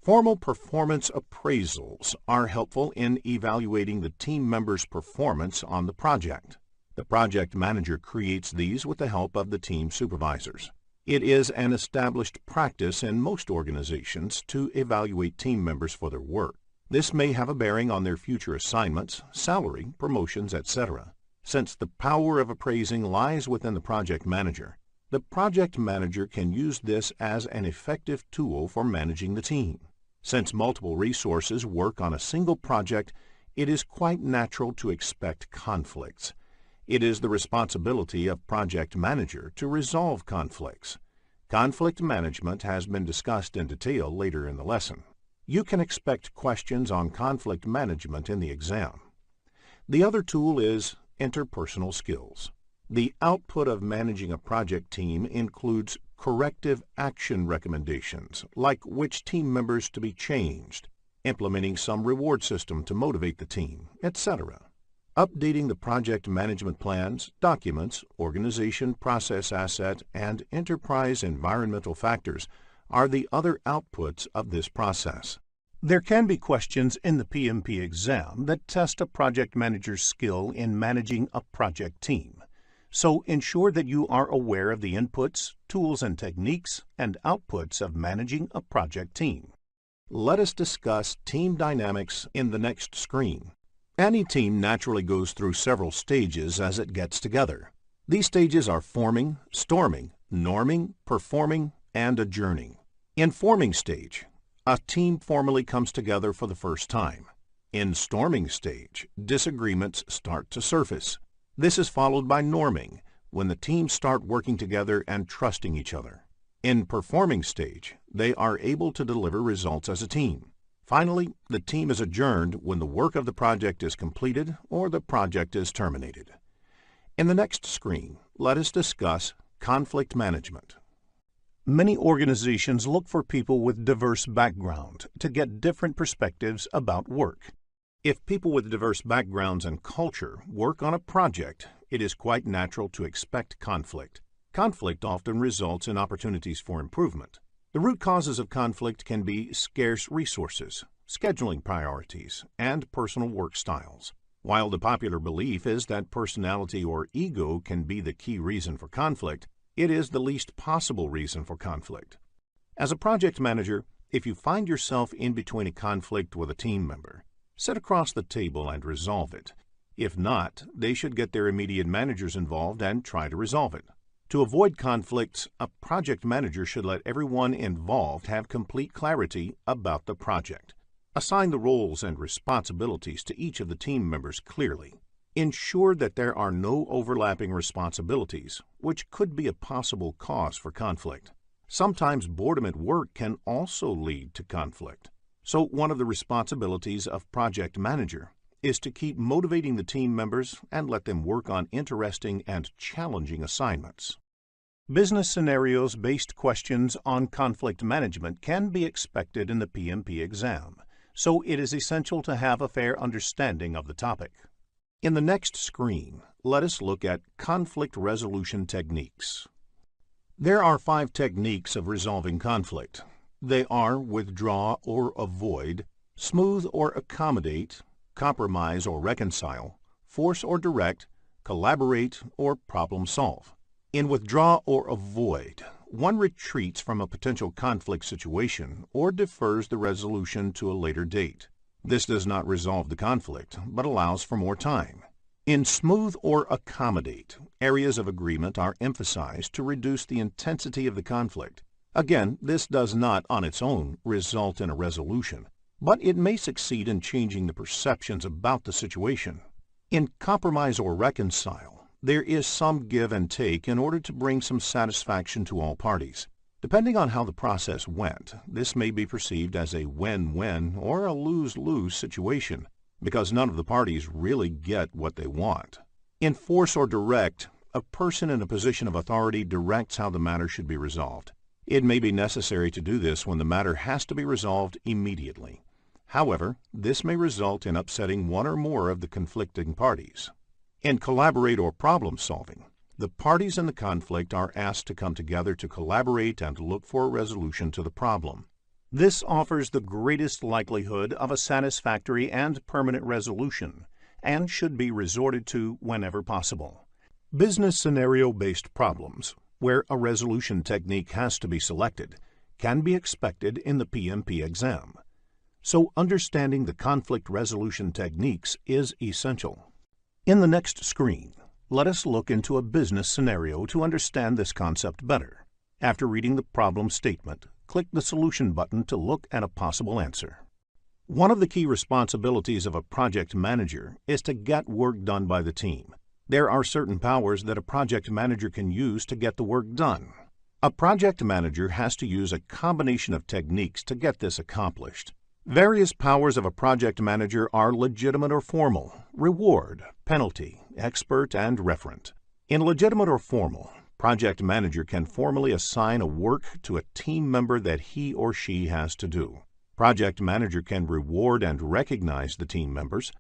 Formal performance appraisals are helpful in evaluating the team members' performance on the project. The project manager creates these with the help of the team supervisors. It is an established practice in most organizations to evaluate team members for their work. This may have a bearing on their future assignments, salary, promotions, etc. Since the power of appraising lies within the project manager, the project manager can use this as an effective tool for managing the team. Since multiple resources work on a single project, it is quite natural to expect conflicts. It is the responsibility of project manager to resolve conflicts. Conflict management has been discussed in detail later in the lesson. You can expect questions on conflict management in the exam. The other tool is interpersonal skills. The output of managing a project team includes corrective action recommendations, like which team members to be changed, implementing some reward system to motivate the team, etc. Updating the project management plans, documents, organization process asset, and enterprise environmental factors are the other outputs of this process. There can be questions in the PMP exam that test a project manager's skill in managing a project team. So ensure that you are aware of the inputs, tools and techniques, and outputs of managing a project team. Let us discuss team dynamics in the next screen. Any team naturally goes through several stages as it gets together. These stages are forming, storming, norming, performing, and adjourning. In forming stage, a team formally comes together for the first time. In storming stage, disagreements start to surface. This is followed by norming, when the teams start working together and trusting each other. In performing stage, they are able to deliver results as a team. Finally, the team is adjourned when the work of the project is completed or the project is terminated. In the next screen, let us discuss conflict management. Many organizations look for people with diverse background to get different perspectives about work. If people with diverse backgrounds and culture work on a project, it is quite natural to expect conflict. Conflict often results in opportunities for improvement. The root causes of conflict can be scarce resources, scheduling priorities, and personal work styles. While the popular belief is that personality or ego can be the key reason for conflict, it is the least possible reason for conflict. As a project manager, if you find yourself in between a conflict with a team member, sit across the table and resolve it. If not, they should get their immediate managers involved and try to resolve it. To avoid conflicts, a project manager should let everyone involved have complete clarity about the project. Assign the roles and responsibilities to each of the team members clearly. Ensure that there are no overlapping responsibilities, which could be a possible cause for conflict. Sometimes boredom at work can also lead to conflict. So one of the responsibilities of project manager is to keep motivating the team members and let them work on interesting and challenging assignments. Business scenarios-based questions on conflict management can be expected in the PMP exam, so it is essential to have a fair understanding of the topic. In the next screen, let us look at conflict resolution techniques. There are 5 techniques of resolving conflict. They are withdraw or avoid, smooth or accommodate, compromise or reconcile, force or direct, collaborate, or problem solve. In withdraw or avoid, one retreats from a potential conflict situation or defers the resolution to a later date. This does not resolve the conflict, but allows for more time. In smooth or accommodate, areas of agreement are emphasized to reduce the intensity of the conflict. Again, this does not on its own result in a resolution, but it may succeed in changing the perceptions about the situation. In compromise or reconcile, there is some give and take in order to bring some satisfaction to all parties. Depending on how the process went, this may be perceived as a win-win or a lose-lose situation, because none of the parties really get what they want. In force or direct, a person in a position of authority directs how the matter should be resolved. It may be necessary to do this when the matter has to be resolved immediately. However, this may result in upsetting one or more of the conflicting parties. In collaborate or problem solving, the parties in the conflict are asked to come together to collaborate and look for a resolution to the problem. This offers the greatest likelihood of a satisfactory and permanent resolution and should be resorted to whenever possible. Business scenario-based problems, where a resolution technique has to be selected, can be expected in the PMP exam. So understanding the conflict resolution techniques is essential. In the next screen, let us look into a business scenario to understand this concept better. After reading the problem statement, click the Solution button to look at a possible answer. One of the key responsibilities of a project manager is to get work done by the team. There are certain powers that a project manager can use to get the work done. A project manager has to use a combination of techniques to get this accomplished. Various powers of a project manager are legitimate or formal, reward, penalty, expert, and referent. In legitimate or formal, project manager can formally assign a work to a team member that he or she has to do. Project manager can reward and recognize the team members.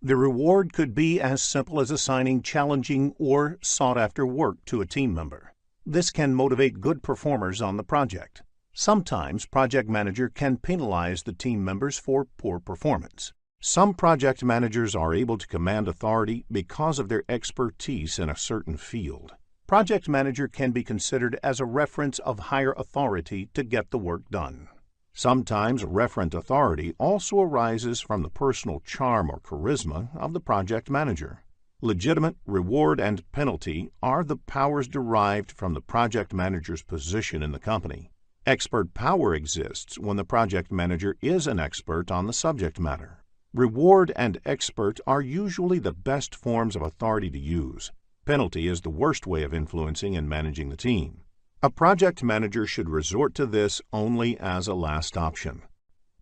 The reward could be as simple as assigning challenging or sought-after work to a team member. This can motivate good performers on the project. Sometimes project manager can penalize the team members for poor performance. Some project managers are able to command authority because of their expertise in a certain field. Project manager can be considered as a reference of higher authority to get the work done. Sometimes referent authority also arises from the personal charm or charisma of the project manager. Legitimate, reward, and penalty are the powers derived from the project manager's position in the company. Expert power exists when the project manager is an expert on the subject matter. Reward and expert are usually the best forms of authority to use. Penalty is the worst way of influencing and managing the team. A project manager should resort to this only as a last option.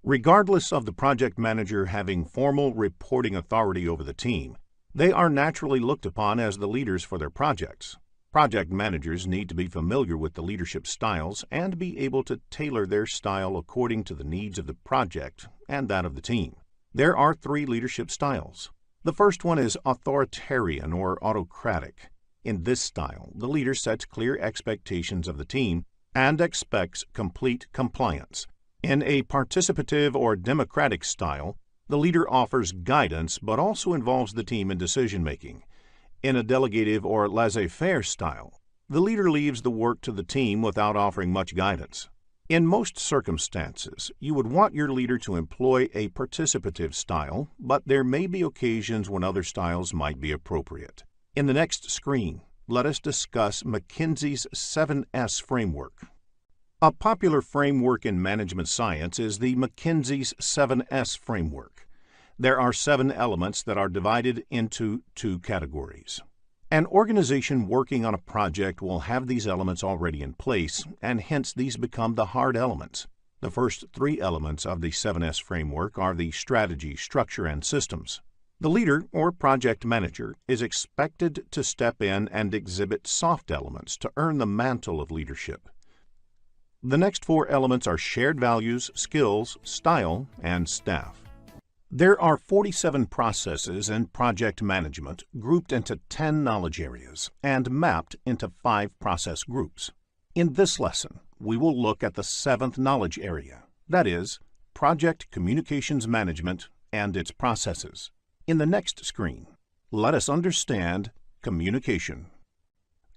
Regardless of the project manager having formal reporting authority over the team, they are naturally looked upon as the leaders for their projects. Project managers need to be familiar with the leadership styles and be able to tailor their style according to the needs of the project and that of the team. There are 3 leadership styles. The first one is authoritarian or autocratic. In this style, the leader sets clear expectations of the team and expects complete compliance. In a participative or democratic style, the leader offers guidance but also involves the team in decision-making. In a delegative or laissez-faire style, the leader leaves the work to the team without offering much guidance. In most circumstances, you would want your leader to employ a participative style, but there may be occasions when other styles might be appropriate. In the next screen, let us discuss McKinsey's 7S framework. A popular framework in management science is the McKinsey's 7S framework. There are 7 elements that are divided into 2 categories. An organization working on a project will have these elements already in place, and hence these become the hard elements. The first 3 elements of the 7S framework are the strategy, structure, and systems. The leader or project manager is expected to step in and exhibit soft elements to earn the mantle of leadership. The next 4 elements are shared values, skills, style, and staff. There are 47 processes in project management grouped into 10 knowledge areas and mapped into 5 process groups. In this lesson, we will look at the 7th knowledge area, that is, project communications management and its processes. In the next screen, let us understand communication.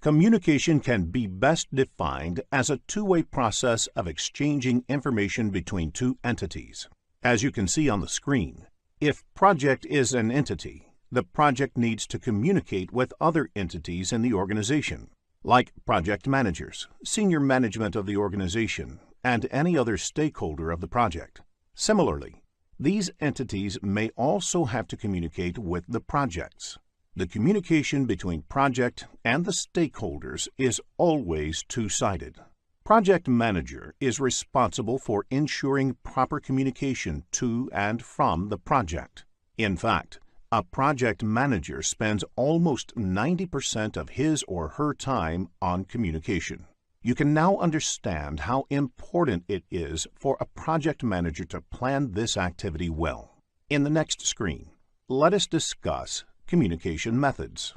Communication can be best defined as a two-way process of exchanging information between 2 entities. As you can see on the screen, if project is an entity, the project needs to communicate with other entities in the organization, like project managers, senior management of the organization, and any other stakeholder of the project. Similarly, these entities may also have to communicate with the projects. The communication between project and the stakeholders is always two-sided. Project manager is responsible for ensuring proper communication to and from the project. In fact, a project manager spends almost 90% of his or her time on communication. You can now understand how important it is for a project manager to plan this activity well. In the next screen, let us discuss communication methods.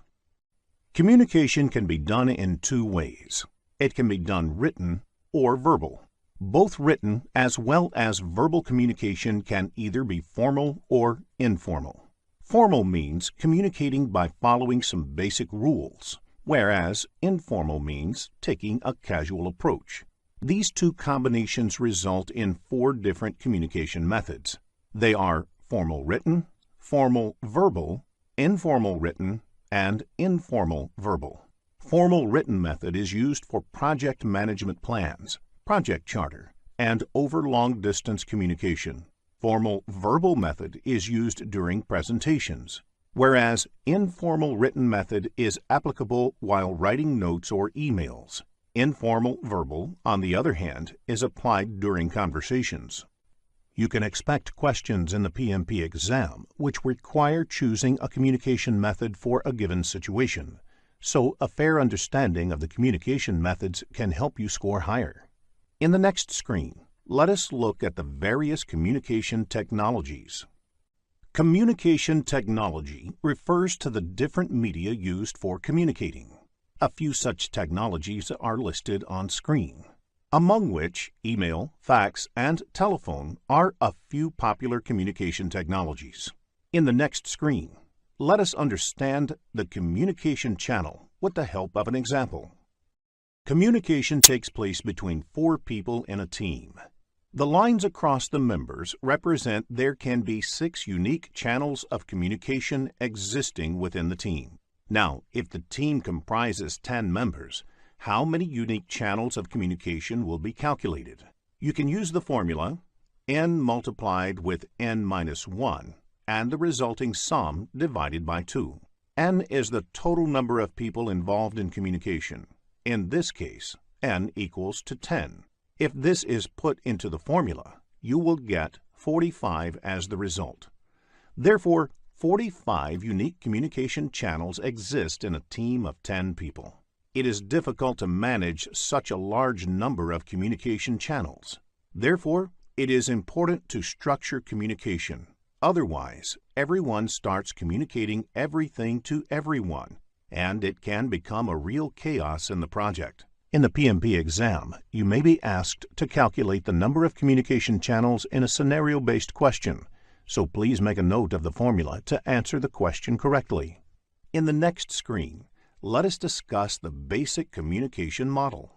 Communication can be done in 2 ways. It can be done written or verbal. Both written as well as verbal communication can either be formal or informal. Formal means communicating by following some basic rules, whereas informal means taking a casual approach. These 2 combinations result in 4 different communication methods. They are formal written, formal verbal, informal written, and informal verbal. Formal written method is used for project management plans, project charter, and over long-distance communication. Formal verbal method is used during presentations, whereas informal written method is applicable while writing notes or emails. Informal verbal, on the other hand, is applied during conversations. You can expect questions in the PMP exam which require choosing a communication method for a given situation, so a fair understanding of the communication methods can help you score higher. In the next screen, let us look at the various communication technologies. Communication technology refers to the different media used for communicating. A few such technologies are listed on screen, among which email, fax, and telephone are a few popular communication technologies. In the next screen, let us understand the communication channel with the help of an example. Communication takes place between 4 people in a team. The lines across the members represent there can be 6 unique channels of communication existing within the team. Now, if the team comprises 10 members, how many unique channels of communication will be calculated? You can use the formula n multiplied with n minus 1 and the resulting sum divided by 2. N is the total number of people involved in communication. In this case, n equals to 10. If this is put into the formula, you will get 45 as the result. Therefore, 45 unique communication channels exist in a team of 10 people. It is difficult to manage such a large number of communication channels. Therefore, it is important to structure communication. Otherwise, everyone starts communicating everything to everyone, and it can become a real chaos in the project. In the PMP exam, you may be asked to calculate the number of communication channels in a scenario-based question, so please make a note of the formula to answer the question correctly. In the next screen, let us discuss the basic communication model.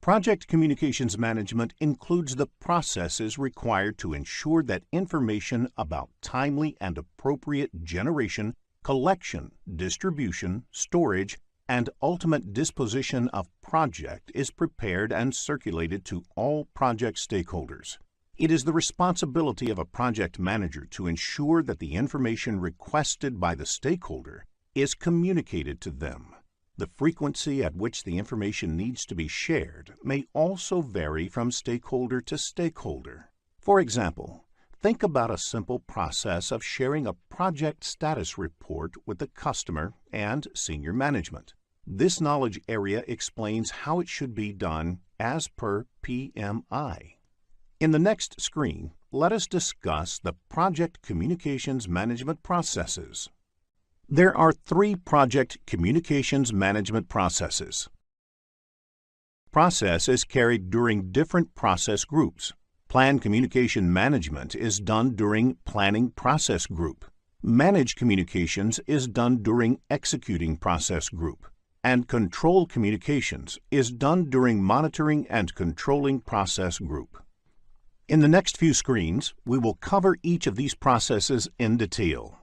Project communications management includes the processes required to ensure that information about timely and appropriate generation, collection, distribution, storage, and ultimate disposition of project is prepared and circulated to all project stakeholders. It is the responsibility of a project manager to ensure that the information requested by the stakeholder is communicated to them. The frequency at which the information needs to be shared may also vary from stakeholder to stakeholder. For example, think about a simple process of sharing a project status report with the customer and senior management. This knowledge area explains how it should be done as per PMI. In the next screen, let us discuss the project communications management processes. There are 3 project communications management processes. Process is carried during different process groups. Plan communication management is done during planning process group. Manage communications is done during executing process group. And control communications is done during monitoring and controlling process group. In the next few screens, we will cover each of these processes in detail.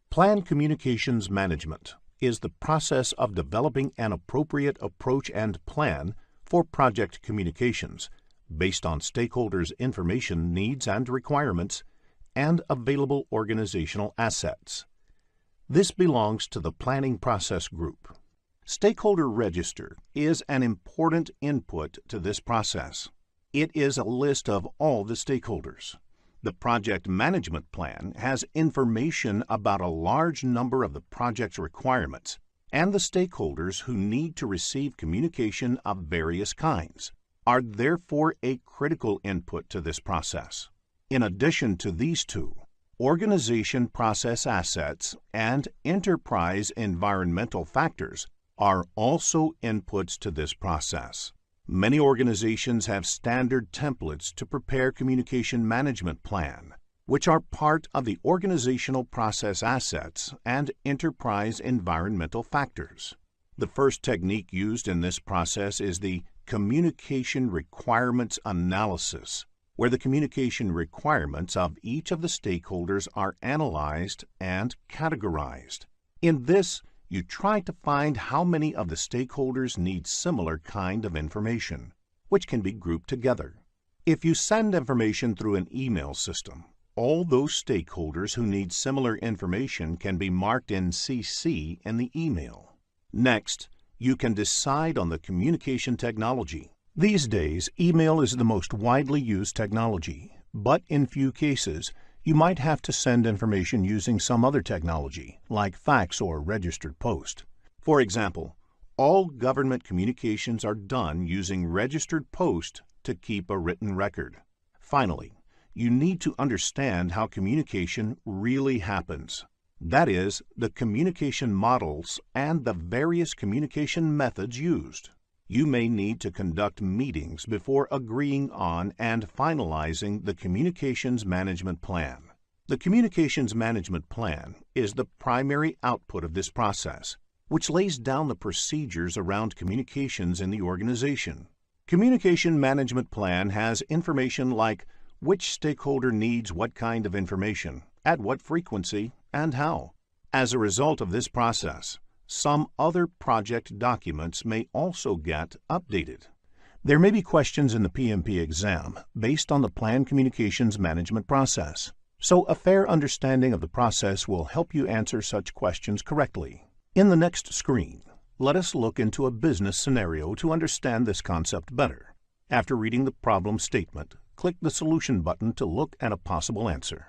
Plan communications management is the process of developing an appropriate approach and plan for project communications based on stakeholders' information needs and requirements and available organizational assets. This belongs to the planning process group. Stakeholder register is an important input to this process. It is a list of all the stakeholders. The project management plan has information about a large number of the project's requirements and the stakeholders who need to receive communication of various kinds are therefore a critical input to this process. In addition to these two, organization process assets and enterprise environmental factors are also inputs to this process. Many organizations have standard templates to prepare communication management plan, which are part of the organizational process assets and enterprise environmental factors. The first technique used in this process is the communication requirements analysis, where the communication requirements of each of the stakeholders are analyzed and categorized. In this, you try to find how many of the stakeholders need similar kind of information, which can be grouped together. If you send information through an email system, all those stakeholders who need similar information can be marked in CC in the email. Next, you can decide on the communication technology. These days, email is the most widely used technology, but in few cases, you might have to send information using some other technology, like fax or registered post. For example, all government communications are done using registered post to keep a written record. Finally, you need to understand how communication really happens. That is, the communication models and the various communication methods used. You may need to conduct meetings before agreeing on and finalizing the Communications Management Plan. The Communications Management Plan is the primary output of this process, which lays down the procedures around communications in the organization. Communication Management Plan has information like which stakeholder needs what kind of information, at what frequency, and how. As a result of this process, some other project documents may also get updated. There may be questions in the PMP exam based on the Plan Communications Management process, so a fair understanding of the process will help you answer such questions correctly. In the next screen, let us look into a business scenario to understand this concept better. After reading the problem statement, click the Solution button to look at a possible answer.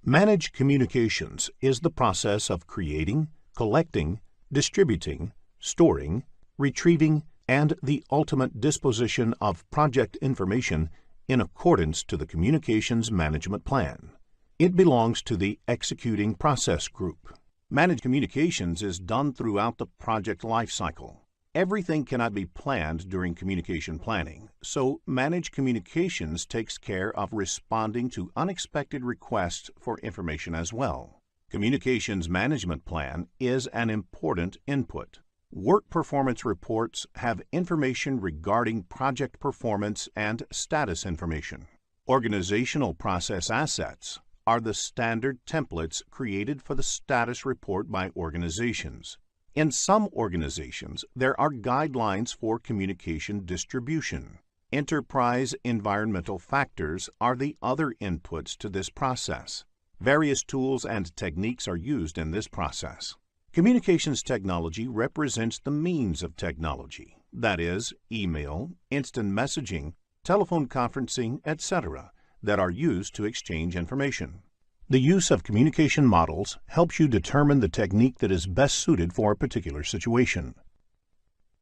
Manage communications is the process of creating, collecting, distributing, storing, retrieving, and the ultimate disposition of project information in accordance to the Communications Management Plan. It belongs to the Executing Process Group. Managed communications is done throughout the project lifecycle. Everything cannot be planned during communication planning, so Managed Communications takes care of responding to unexpected requests for information as well. Communications Management Plan is an important input. Work performance reports have information regarding project performance and status information. Organizational process assets are the standard templates created for the status report by organizations. In some organizations, there are guidelines for communication distribution. Enterprise environmental factors are the other inputs to this process. Various tools and techniques are used in this process. Communications technology represents the means of technology, that is, email, instant messaging, telephone conferencing, etc., that are used to exchange information. The use of communication models helps you determine the technique that is best suited for a particular situation.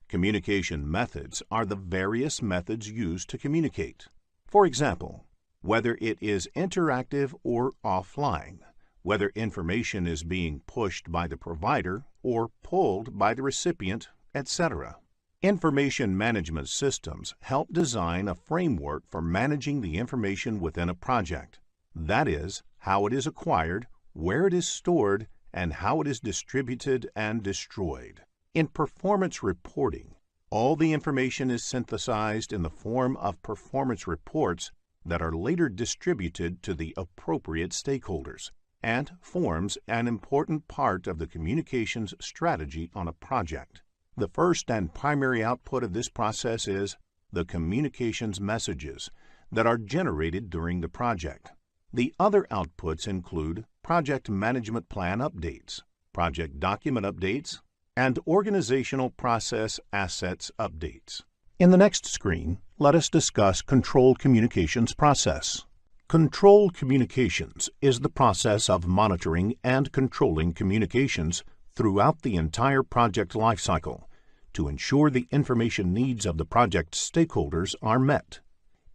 Communication methods are the various methods used to communicate. For example, whether it is interactive or offline, whether information is being pushed by the provider or pulled by the recipient, etc. Information management systems help design a framework for managing the information within a project. That is, how it is acquired, where it is stored, and how it is distributed and destroyed. In performance reporting, all the information is synthesized in the form of performance reports that are later distributed to the appropriate stakeholders and forms an important part of the communications strategy on a project. The first and primary output of this process is the communications messages that are generated during the project. The other outputs include project management plan updates, project document updates, and organizational process assets updates. In the next screen, let us discuss controlled communications process. Controlled communications is the process of monitoring and controlling communications throughout the entire project lifecycle to ensure the information needs of the project stakeholders are met.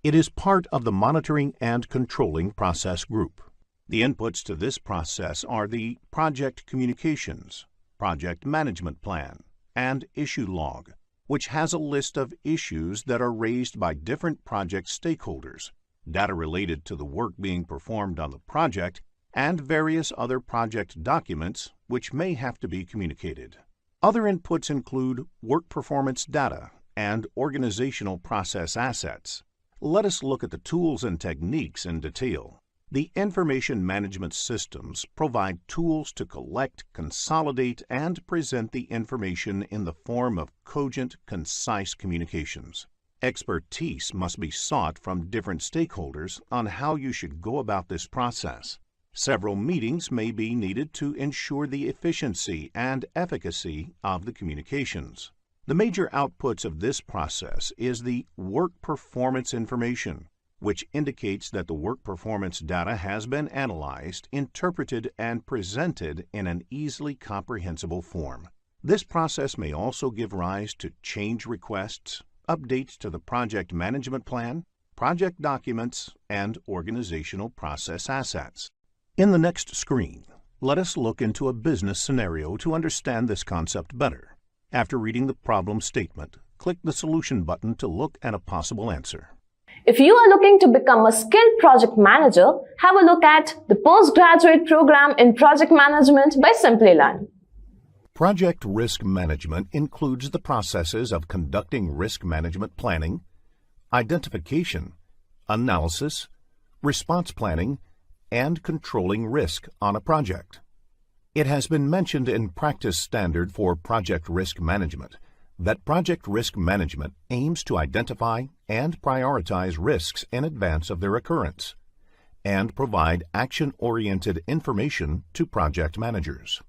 It is part of the monitoring and controlling process group. The inputs to this process are the project communications, project management plan, and issue log, which has a list of issues that are raised by different project stakeholders, data related to the work being performed on the project, and various other project documents which may have to be communicated. Other inputs include work performance data and organizational process assets. Let us look at the tools and techniques in detail. The information management systems provide tools to collect, consolidate, and present the information in the form of cogent, concise communications. Expertise must be sought from different stakeholders on how you should go about this process. Several meetings may be needed to ensure the efficiency and efficacy of the communications. The major outputs of this process is the work performance information, which indicates that the work performance data has been analyzed, interpreted, and presented in an easily comprehensible form. This process may also give rise to change requests, updates to the project management plan, project documents, and organizational process assets. In the next screen, let us look into a business scenario to understand this concept better. After reading the problem statement, click the Solution button to look at a possible answer. If you are looking to become a skilled project manager, have a look at the postgraduate program in project management by Simplilearn. Project risk management includes the processes of conducting risk management planning, identification, analysis, response planning, and controlling risk on a project. It has been mentioned in practice standard for project risk management that project risk management aims to identify and prioritize risks in advance of their occurrence and provide action-oriented information to project managers.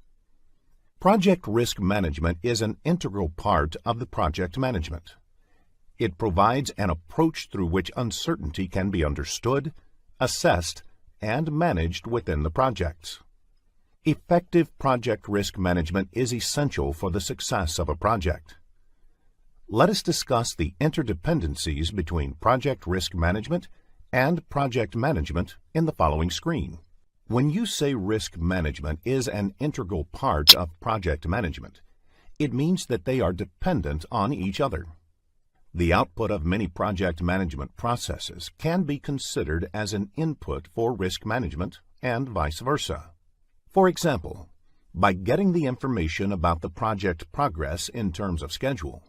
Project risk management is an integral part of the project management. It provides an approach through which uncertainty can be understood, assessed, and managed within the projects. Effective project risk management is essential for the success of a project. Let us discuss the interdependencies between project risk management and project management in the following screen. When you say risk management is an integral part of project management, It means that they are dependent on each other. The output of many project management processes can be considered as an input for risk management and vice versa. For example, by getting the information about the project progress in terms of schedule,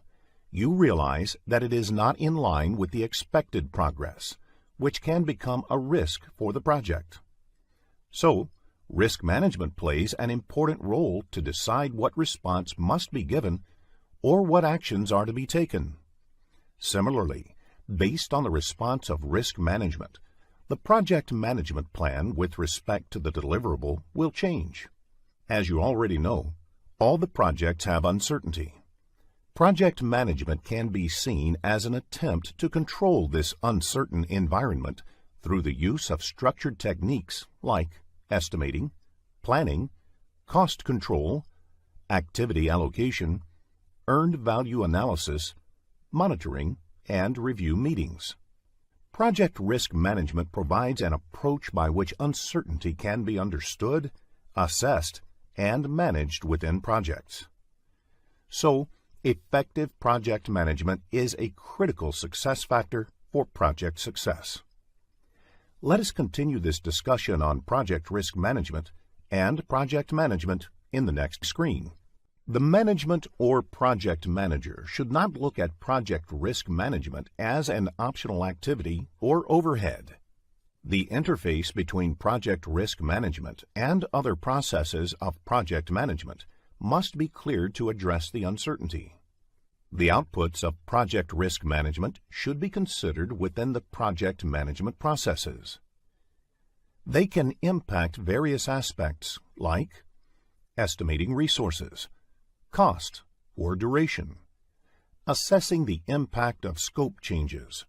you realize that it is not in line with the expected progress, which can become a risk for the project. So, risk management plays an important role to decide what response must be given or what actions are to be taken. Similarly, based on the response of risk management, the project management plan with respect to the deliverable will change. As you already know, all the projects have uncertainty. Project management can be seen as an attempt to control this uncertain environment through the use of structured techniques like estimating, planning, cost control, activity allocation, earned value analysis, monitoring, and review meetings. Project risk management provides an approach by which uncertainty can be understood, assessed, and managed within projects. So, effective project management is a critical success factor for project success. Let us continue this discussion on project risk management and project management in the next screen. The management or project manager should not look at project risk management as an optional activity or overhead. The interface between project risk management and other processes of project management must be cleared to address the uncertainty. The outputs of project risk management should be considered within the project management processes. They can impact various aspects like estimating resources, cost or duration, assessing the impact of scope changes,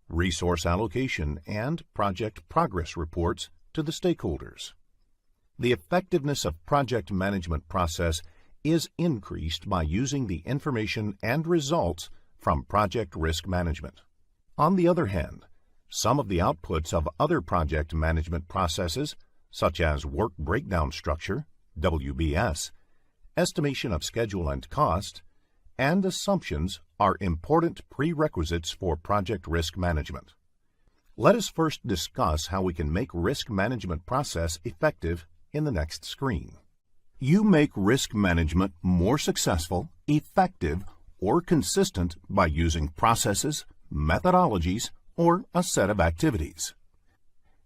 resource allocation, and project progress reports to the stakeholders. The effectiveness of project management process is increased by using the information and results from project risk management. On the other hand, some of the outputs of other project management processes, such as work breakdown structure, WBS, estimation of schedule and cost, and assumptions are important prerequisites for project risk management. Let us first discuss how we can make risk management process effective in the next screen. You make risk management more successful, effective, or consistent by using processes, methodologies, or a set of activities.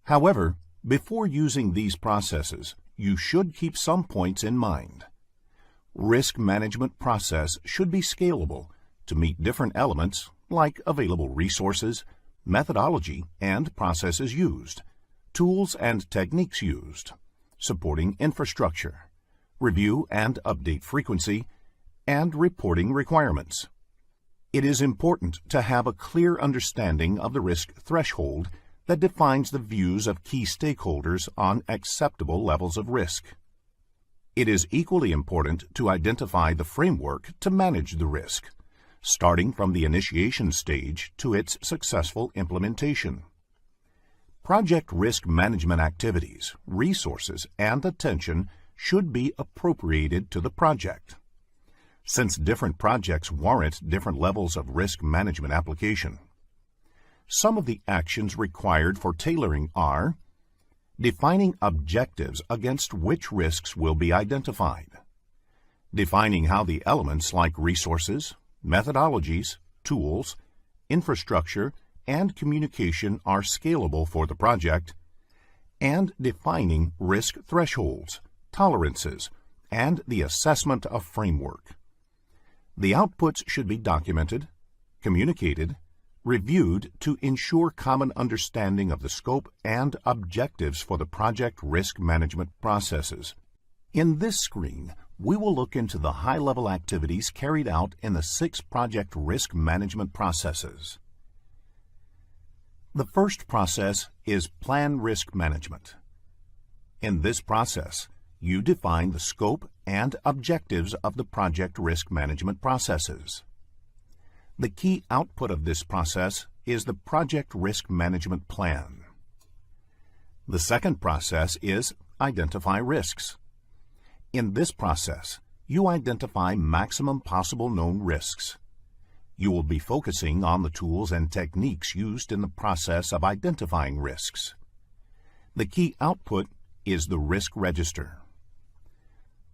However, before using these processes, you should keep some points in mind. Risk management process should be scalable to meet different elements like available resources, methodology and processes used, tools and techniques used, supporting infrastructure, review and update frequency, and reporting requirements. It is important to have a clear understanding of the risk threshold that defines the views of key stakeholders on acceptable levels of risk. It is equally important to identify the framework to manage the risk, starting from the initiation stage to its successful implementation. Project risk management activities, resources, and attention should be appropriated to the project. Since different projects warrant different levels of risk management application. Some of the actions required for tailoring are defining objectives against which risks will be identified, defining how the elements like resources, methodologies, tools, infrastructure, and communication are scalable for the project, and defining risk thresholds, tolerances, and the assessment of framework. The outputs should be documented, communicated, reviewed to ensure common understanding of the scope and objectives for the project risk management processes. In this screen, we will look into the high-level activities carried out in the 6 project risk management processes. The first process is Plan Risk Management. In this process, you define the scope and objectives of the project risk management processes. The key output of this process is the Project Risk Management Plan. The second process is Identify Risks. In this process, you identify maximum possible known risks. You will be focusing on the tools and techniques used in the process of identifying risks. The key output is the risk register.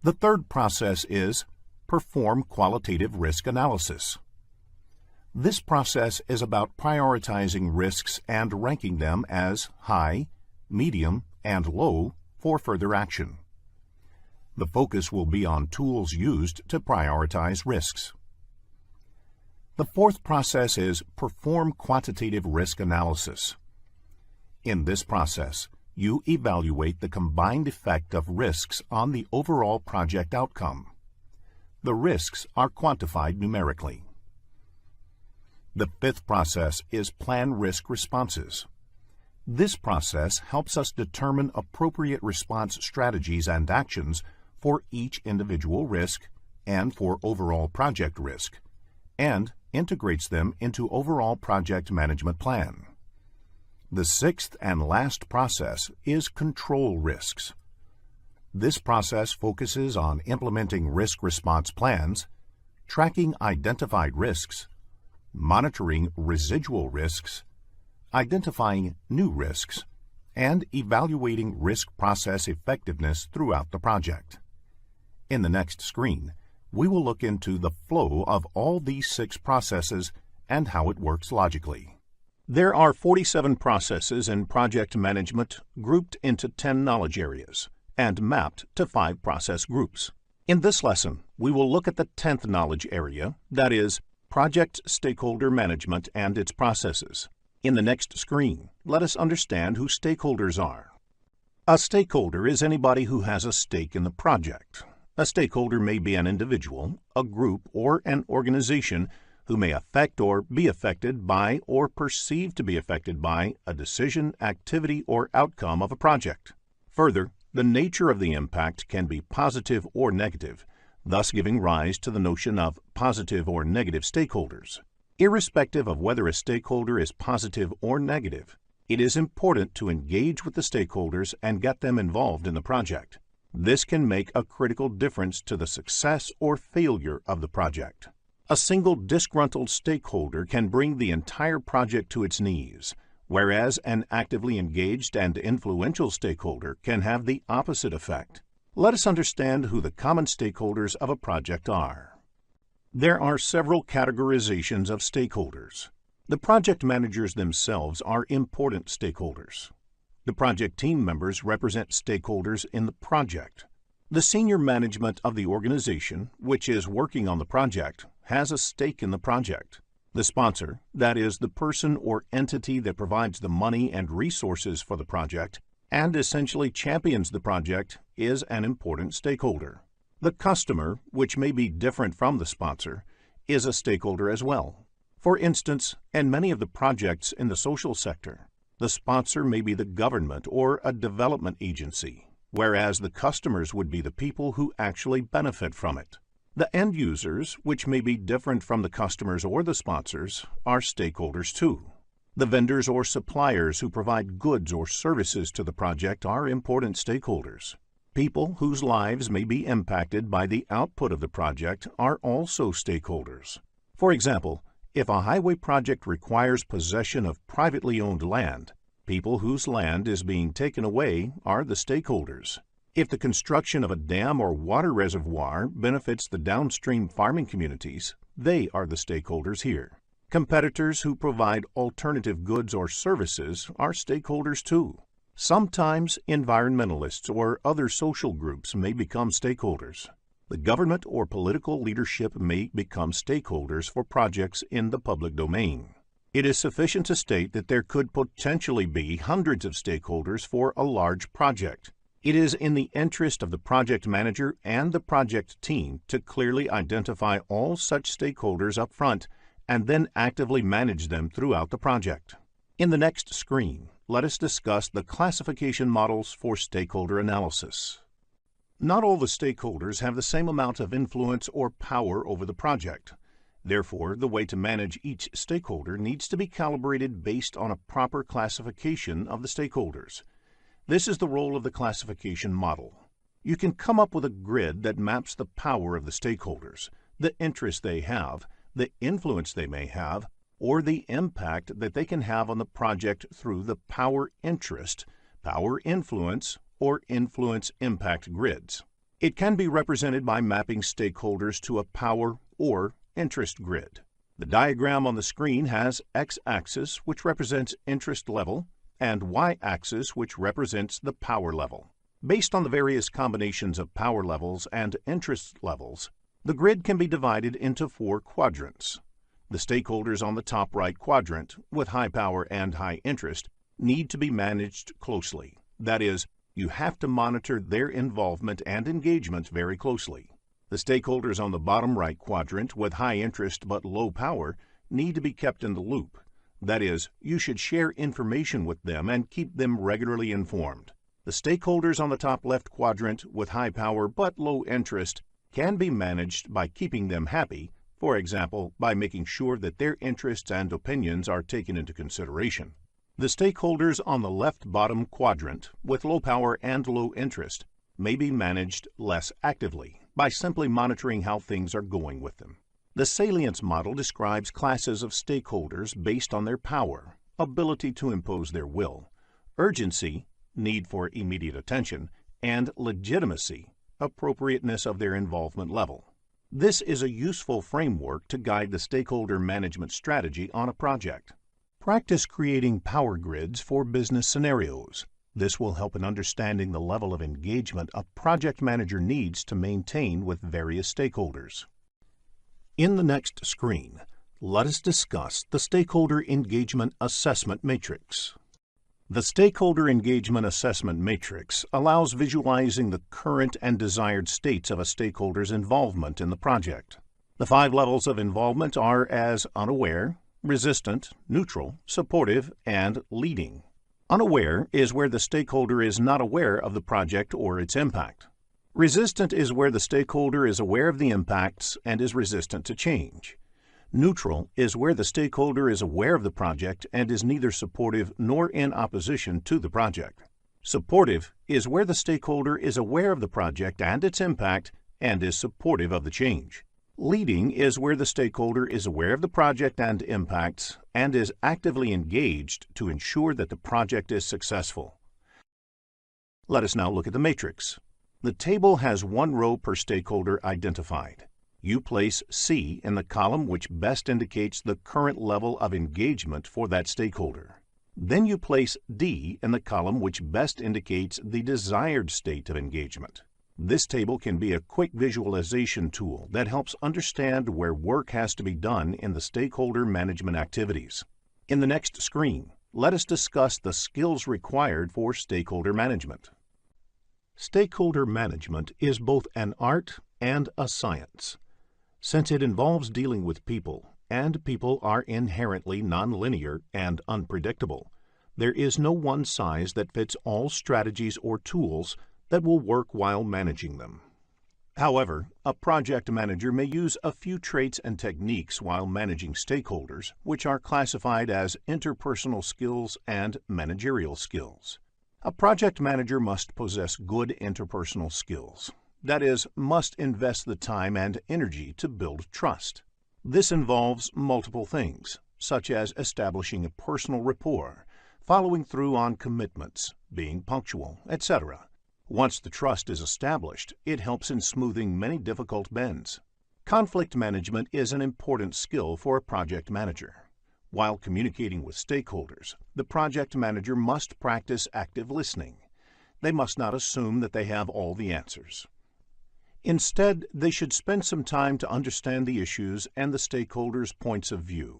The third process is perform qualitative risk analysis. This process is about prioritizing risks and ranking them as high, medium, and low for further action. The focus will be on tools used to prioritize risks. The fourth process is perform quantitative risk analysis. In this process, you evaluate the combined effect of risks on the overall project outcome. The risks are quantified numerically. The fifth process is plan risk responses. This process helps us determine appropriate response strategies and actions for each individual risk and for overall project risk, and integrates them into overall project management plan. The sixth and last process is control risks. This process focuses on implementing risk response plans, tracking identified risks, monitoring residual risks, identifying new risks, and evaluating risk process effectiveness throughout the project. In the next screen, we will look into the flow of all these 6 processes and how it works logically. There are 47 processes in project management grouped into 10 knowledge areas and mapped to 5 process groups. In this lesson, we will look at the 10th knowledge area, that is, project stakeholder management and its processes. In the next screen, let us understand who stakeholders are. A stakeholder is anybody who has a stake in the project. A stakeholder may be an individual, a group, or an organization who may affect or be affected by or perceived to be affected by a decision, activity, or outcome of a project. Further, the nature of the impact can be positive or negative, thus giving rise to the notion of positive or negative stakeholders. Irrespective of whether a stakeholder is positive or negative, it is important to engage with the stakeholders and get them involved in the project. This can make a critical difference to the success or failure of the project. A single disgruntled stakeholder can bring the entire project to its knees, whereas an actively engaged and influential stakeholder can have the opposite effect. Let us understand who the common stakeholders of a project are. There are several categorizations of stakeholders. The project managers themselves are important stakeholders. The project team members represent stakeholders in the project. The senior management of the organization, which is working on the project, has a stake in the project. The sponsor, that is, the person or entity that provides the money and resources for the project and essentially champions the project, is an important stakeholder. The customer, which may be different from the sponsor, is a stakeholder as well. For instance, in many of the projects in the social sector, the sponsor may be the government or a development agency, whereas the customers would be the people who actually benefit from it. The end users, which may be different from the customers or the sponsors, are stakeholders too. The vendors or suppliers who provide goods or services to the project are important stakeholders. People whose lives may be impacted by the output of the project are also stakeholders. For example, if a highway project requires possession of privately owned land, people whose land is being taken away are the stakeholders. If the construction of a dam or water reservoir benefits the downstream farming communities, they are the stakeholders here. Competitors who provide alternative goods or services are stakeholders too. Sometimes environmentalists or other social groups may become stakeholders. The government or political leadership may become stakeholders for projects in the public domain. It is sufficient to state that there could potentially be hundreds of stakeholders for a large project. It is in the interest of the project manager and the project team to clearly identify all such stakeholders up front and then actively manage them throughout the project. In the next screen, let us discuss the classification models for stakeholder analysis. Not all the stakeholders have the same amount of influence or power over the project. Therefore, the way to manage each stakeholder needs to be calibrated based on a proper classification of the stakeholders. This is the role of the classification model. You can come up with a grid that maps the power of the stakeholders, the interest they have, the influence they may have, or the impact that they can have on the project through the power interest, power influence, or influence impact grids. It can be represented by mapping stakeholders to a power or interest grid. The diagram on the screen has x-axis, which represents interest level, and y-axis, which represents the power level. Based on the various combinations of power levels and interest levels, the grid can be divided into 4 quadrants. The stakeholders on the top right quadrant, with high power and high interest, need to be managed closely. That is, you have to monitor their involvement and engagement very closely. The stakeholders on the bottom right quadrant, with high interest but low power, need to be kept in the loop. That is, you should share information with them and keep them regularly informed. The stakeholders on the top left quadrant, with high power but low interest, can be managed by keeping them happy, for example, by making sure that their interests and opinions are taken into consideration. The stakeholders on the left bottom quadrant, with low power and low interest, may be managed less actively by simply monitoring how things are going with them. The salience model describes classes of stakeholders based on their power, ability to impose their will, urgency, need for immediate attention, and legitimacy, appropriateness of their involvement level. This is a useful framework to guide the stakeholder management strategy on a project. Practice creating power grids for business scenarios. This will help in understanding the level of engagement a project manager needs to maintain with various stakeholders. In the next screen, let us discuss the Stakeholder Engagement Assessment Matrix. The Stakeholder Engagement Assessment Matrix allows visualizing the current and desired states of a stakeholder's involvement in the project. The 5 levels of involvement are as unaware, resistant, neutral, supportive, and leading. Unaware is where the stakeholder is not aware of the project or its impact. Resistant is where the stakeholder is aware of the impacts and is resistant to change. Neutral is where the stakeholder is aware of the project and is neither supportive nor in opposition to the project. Supportive is where the stakeholder is aware of the project and its impact and is supportive of the change. Leading is where the stakeholder is aware of the project and impacts and is actively engaged to ensure that the project is successful. Let us now look at the matrix. The table has 1 row per stakeholder identified. You place C in the column which best indicates the current level of engagement for that stakeholder. Then you place D in the column which best indicates the desired state of engagement. This table can be a quick visualization tool that helps understand where work has to be done in the stakeholder management activities. In the next screen, let us discuss the skills required for stakeholder management. Stakeholder management is both an art and a science. Since it involves dealing with people, and people are inherently nonlinear and unpredictable, there is no one size that fits all strategies or tools that will work while managing them. However, a project manager may use a few traits and techniques while managing stakeholders, which are classified as interpersonal skills and managerial skills. A project manager must possess good interpersonal skills. That is, must invest the time and energy to build trust. This involves multiple things, such as establishing a personal rapport, following through on commitments, being punctual, etc. Once the trust is established, it helps in smoothing many difficult bends. Conflict management is an important skill for a project manager. While communicating with stakeholders, the project manager must practice active listening. They must not assume that they have all the answers. Instead, they should spend some time to understand the issues and the stakeholders' points of view.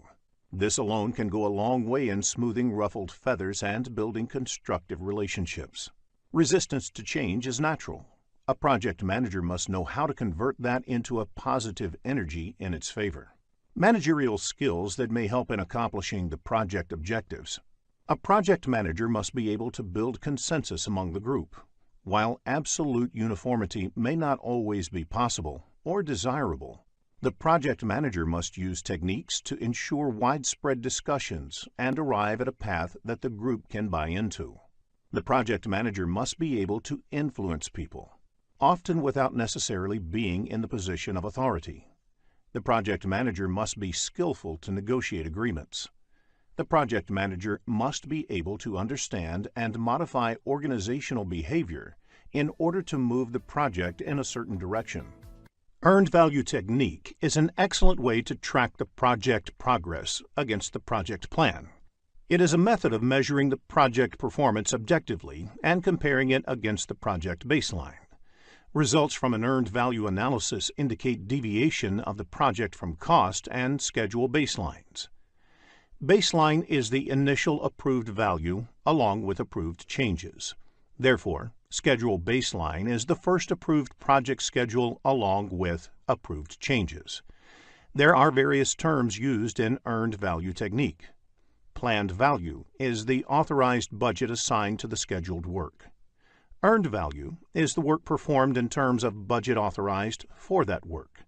This alone can go a long way in smoothing ruffled feathers and building constructive relationships. Resistance to change is natural. A project manager must know how to convert that into a positive energy in its favor. Managerial skills that may help in accomplishing the project objectives. A project manager must be able to build consensus among the group. While absolute uniformity may not always be possible or desirable, the project manager must use techniques to ensure widespread discussions and arrive at a path that the group can buy into. The project manager must be able to influence people. often without necessarily being in the position of authority. The project manager must be skillful to negotiate agreements. The project manager must be able to understand and modify organizational behavior in order to move the project in a certain direction. Earned value technique is an excellent way to track the project progress against the project plan. It is a method of measuring the project performance objectively and comparing it against the project baseline. Results from an earned value analysis indicate deviation of the project from cost and schedule baselines. Baseline is the initial approved value along with approved changes. Therefore, schedule baseline is the first approved project schedule along with approved changes. There are various terms used in earned value technique. Planned value is the authorized budget assigned to the scheduled work. Earned value is the work performed in terms of budget authorized for that work.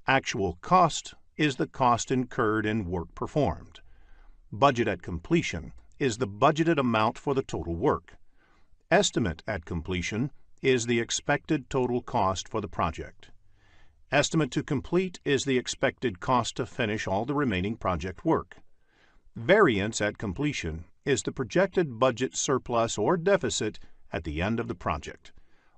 Actual cost is the cost incurred in work performed. Budget at completion is the budgeted amount for the total work. Estimate at completion is the expected total cost for the project. Estimate to complete is the expected cost to finish all the remaining project work. Variance at completion is the projected budget surplus or deficit at the end of the project.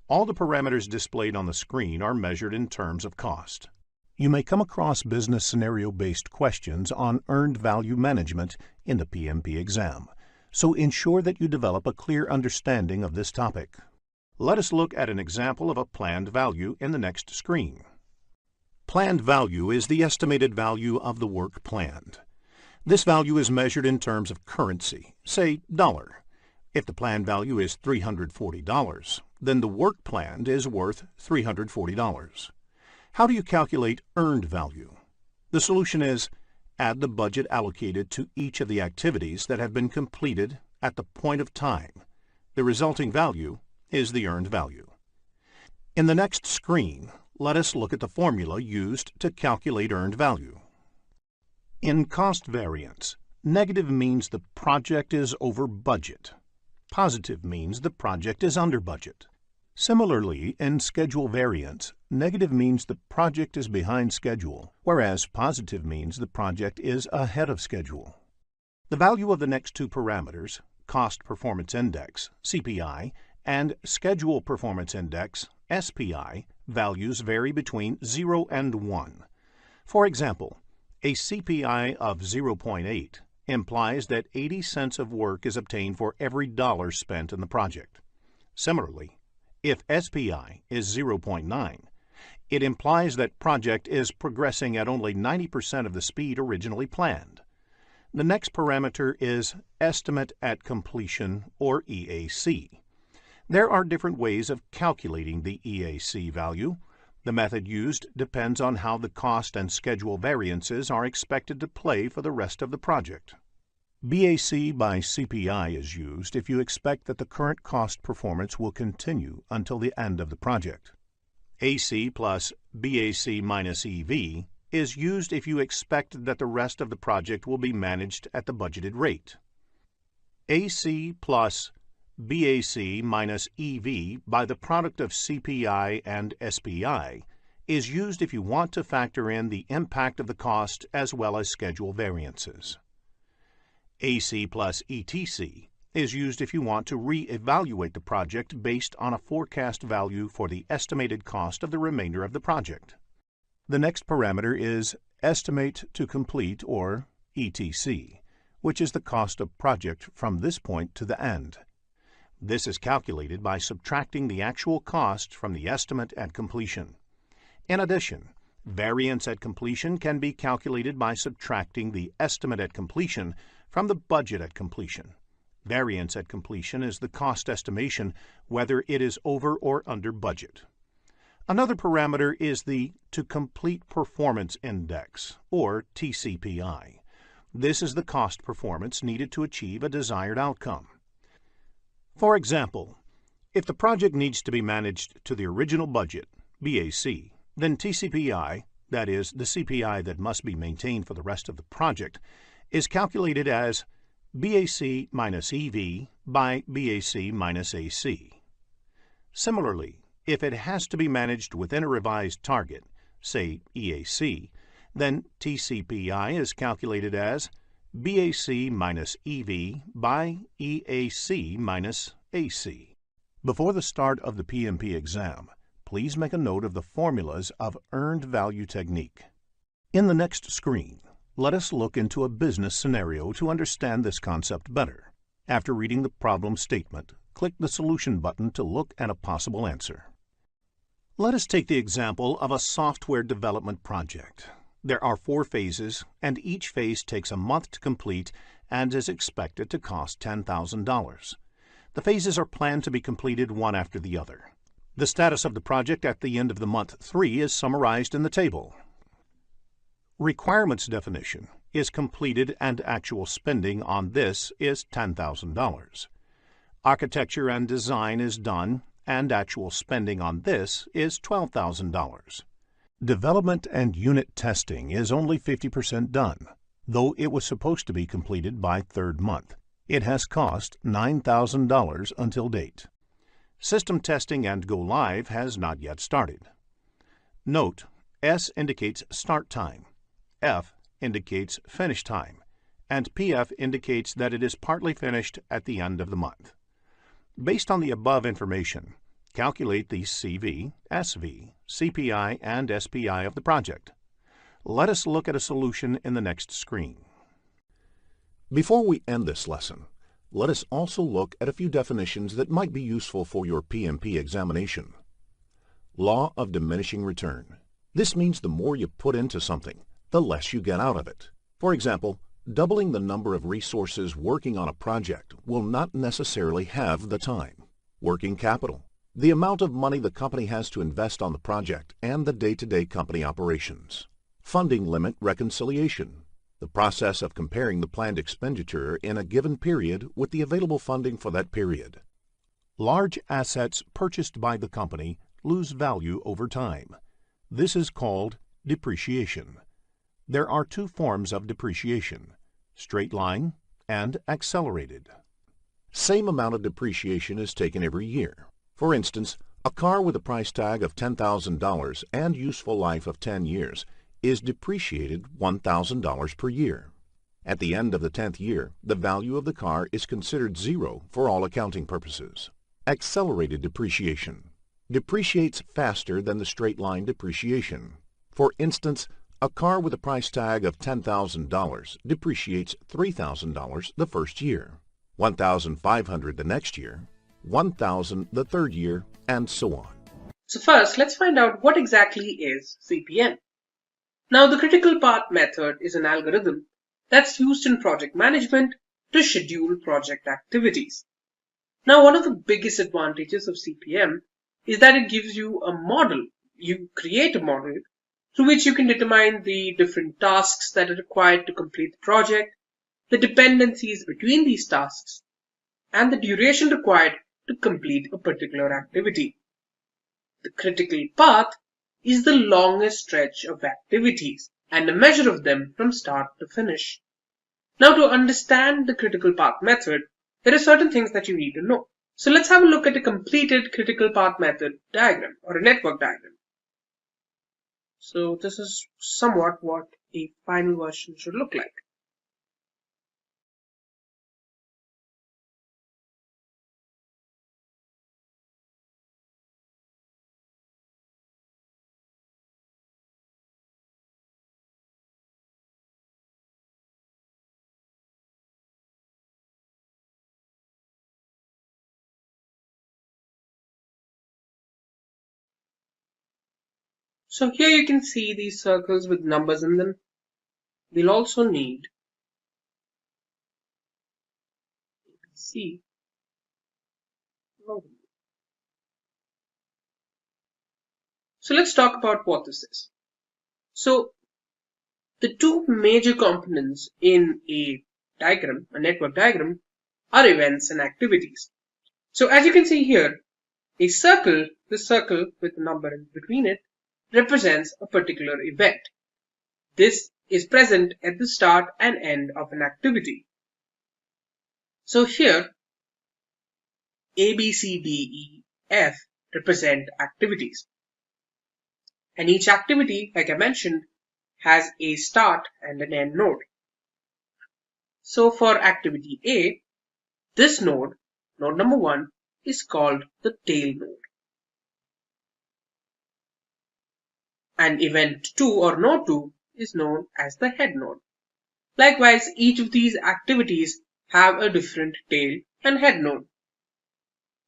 All the parameters displayed on the screen are measured in terms of cost. You may come across business scenario-based questions on earned value management in the PMP exam, so ensure that you develop a clear understanding of this topic. Let us look at an example of a planned value in the next screen. Planned value is the estimated value of the work planned. This value is measured in terms of currency, say dollar. If the planned value is $340, then the work planned is worth $340. How do you calculate earned value? The solution is add the budget allocated to each of the activities that have been completed at the point of time. The resulting value is the earned value. In the next screen, let us look at the formula used to calculate earned value. In cost variance, negative means the project is over budget. Positive means the project is under budget. Similarly, in schedule variance, negative means the project is behind schedule, whereas positive means the project is ahead of schedule. The value of the next two parameters, Cost Performance Index, CPI, and Schedule Performance Index, SPI, values vary between 0 and 1. For example, a CPI of 0.8 implies that 80 cents of work is obtained for every dollar spent in the project. Similarly, if SPI is 0.9, it implies that project is progressing at only 90% of the speed originally planned. The next parameter is Estimate at Completion, or EAC. There are different ways of calculating the EAC value. The method used depends on how the cost and schedule variances are expected to play for the rest of the project. BAC by CPI is used if you expect that the current cost performance will continue until the end of the project. AC plus BAC minus EV is used if you expect that the rest of the project will be managed at the budgeted rate. AC plus BAC minus EV by the product of CPI and SPI is used if you want to factor in the impact of the cost as well as schedule variances. AC plus ETC is used if you want to re-evaluate the project based on a forecast value for the estimated cost of the remainder of the project. The next parameter is Estimate to Complete, or ETC, which is the cost of project from this point to the end. This is calculated by subtracting the actual cost from the estimate at completion. In addition, variance at completion can be calculated by subtracting the estimate at completion from the budget at completion. Variance at completion is the cost estimation whether it is over or under budget. Another parameter is the To Complete Performance Index, or TCPI. This is the cost performance needed to achieve a desired outcome. For example, if the project needs to be managed to the original budget, BAC, then TCPI, that is, the CPI that must be maintained for the rest of the project, is calculated as BAC minus EV by BAC minus AC. Similarly, If it has to be managed within a revised target, say EAC, then TCPI is calculated as BAC minus EV by EAC minus AC. Before the start of the PMP exam, please make a note of the formulas of earned value technique. In the next screen, let us look into a business scenario to understand this concept better. After reading the problem statement, click the Solution button to look at a possible answer. Let us take the example of a software development project. There are 4 phases, and each phase takes a month to complete and is expected to cost $10,000. The phases are planned to be completed one after the other. The status of the project at the end of the month 3 is summarized in the table. Requirements definition is completed and actual spending on this is $10,000. Architecture and design is done and actual spending on this is $12,000. Development and unit testing is only 50% done, though it was supposed to be completed by 3rd month. It has cost $9,000 until date. System testing and go live has not yet started. Note, S indicates start time, F indicates finish time, and PF indicates that it is partly finished at the end of the month. Based on the above information, calculate the CV, SV, CPI, and SPI of the project. Let us look at a solution in the next screen. Before we end this lesson, let us also look at a few definitions that might be useful for your PMP examination. Law of diminishing return. This means the more you put into something, the less you get out of it. For example, doubling the number of resources working on a project will not necessarily have the time. Working capital. The amount of money the company has to invest on the project and the day-to-day company operations. Funding limit reconciliation. The process of comparing the planned expenditure in a given period with the available funding for that period. Large assets purchased by the company lose value over time. This is called depreciation. There are 2 forms of depreciation, straight line and accelerated. Same amount of depreciation is taken every year. For instance, a car with a price tag of $10,000 and useful life of 10 years is depreciated $1,000 per year. At the end of the 10th year, the value of the car is considered 0 for all accounting purposes. Accelerated depreciation depreciates faster than the straight line depreciation. For instance, a car with a price tag of $10,000 depreciates $3,000 the first year, $1,500 the next year, $1,000 the 3rd year, and so on. So first, let's find out what exactly is CPM. Now, the critical path method is an algorithm that's used in project management to schedule project activities. Now, one of the biggest advantages of CPM is that it gives you a model. You create a model through which you can determine the different tasks that are required to complete the project, the dependencies between these tasks, and the duration required to complete a particular activity. The critical path is the longest stretch of activities and a measure of them from start to finish. Now, to understand the critical path method, there are certain things that you need to know. So let's have a look at a completed critical path method diagram or a network diagram. So this is somewhat what a final version should look like. So here you can see these circles with numbers in them. We'll also need ABC. So let's talk about what this is. So the 2 major components in a diagram, a network diagram, are events and activities. So as you can see here, a circle, this circle with a number in between it, represents a particular event. This is present at the start and end of an activity. So here, A, B, C, D, E, F represent activities. And each activity, like I mentioned, has a start and an end node. So for activity A, this node number 1, is called the tail node. And event 2 or node 2 is known as the head node. Likewise, each of these activities have a different tail and head node.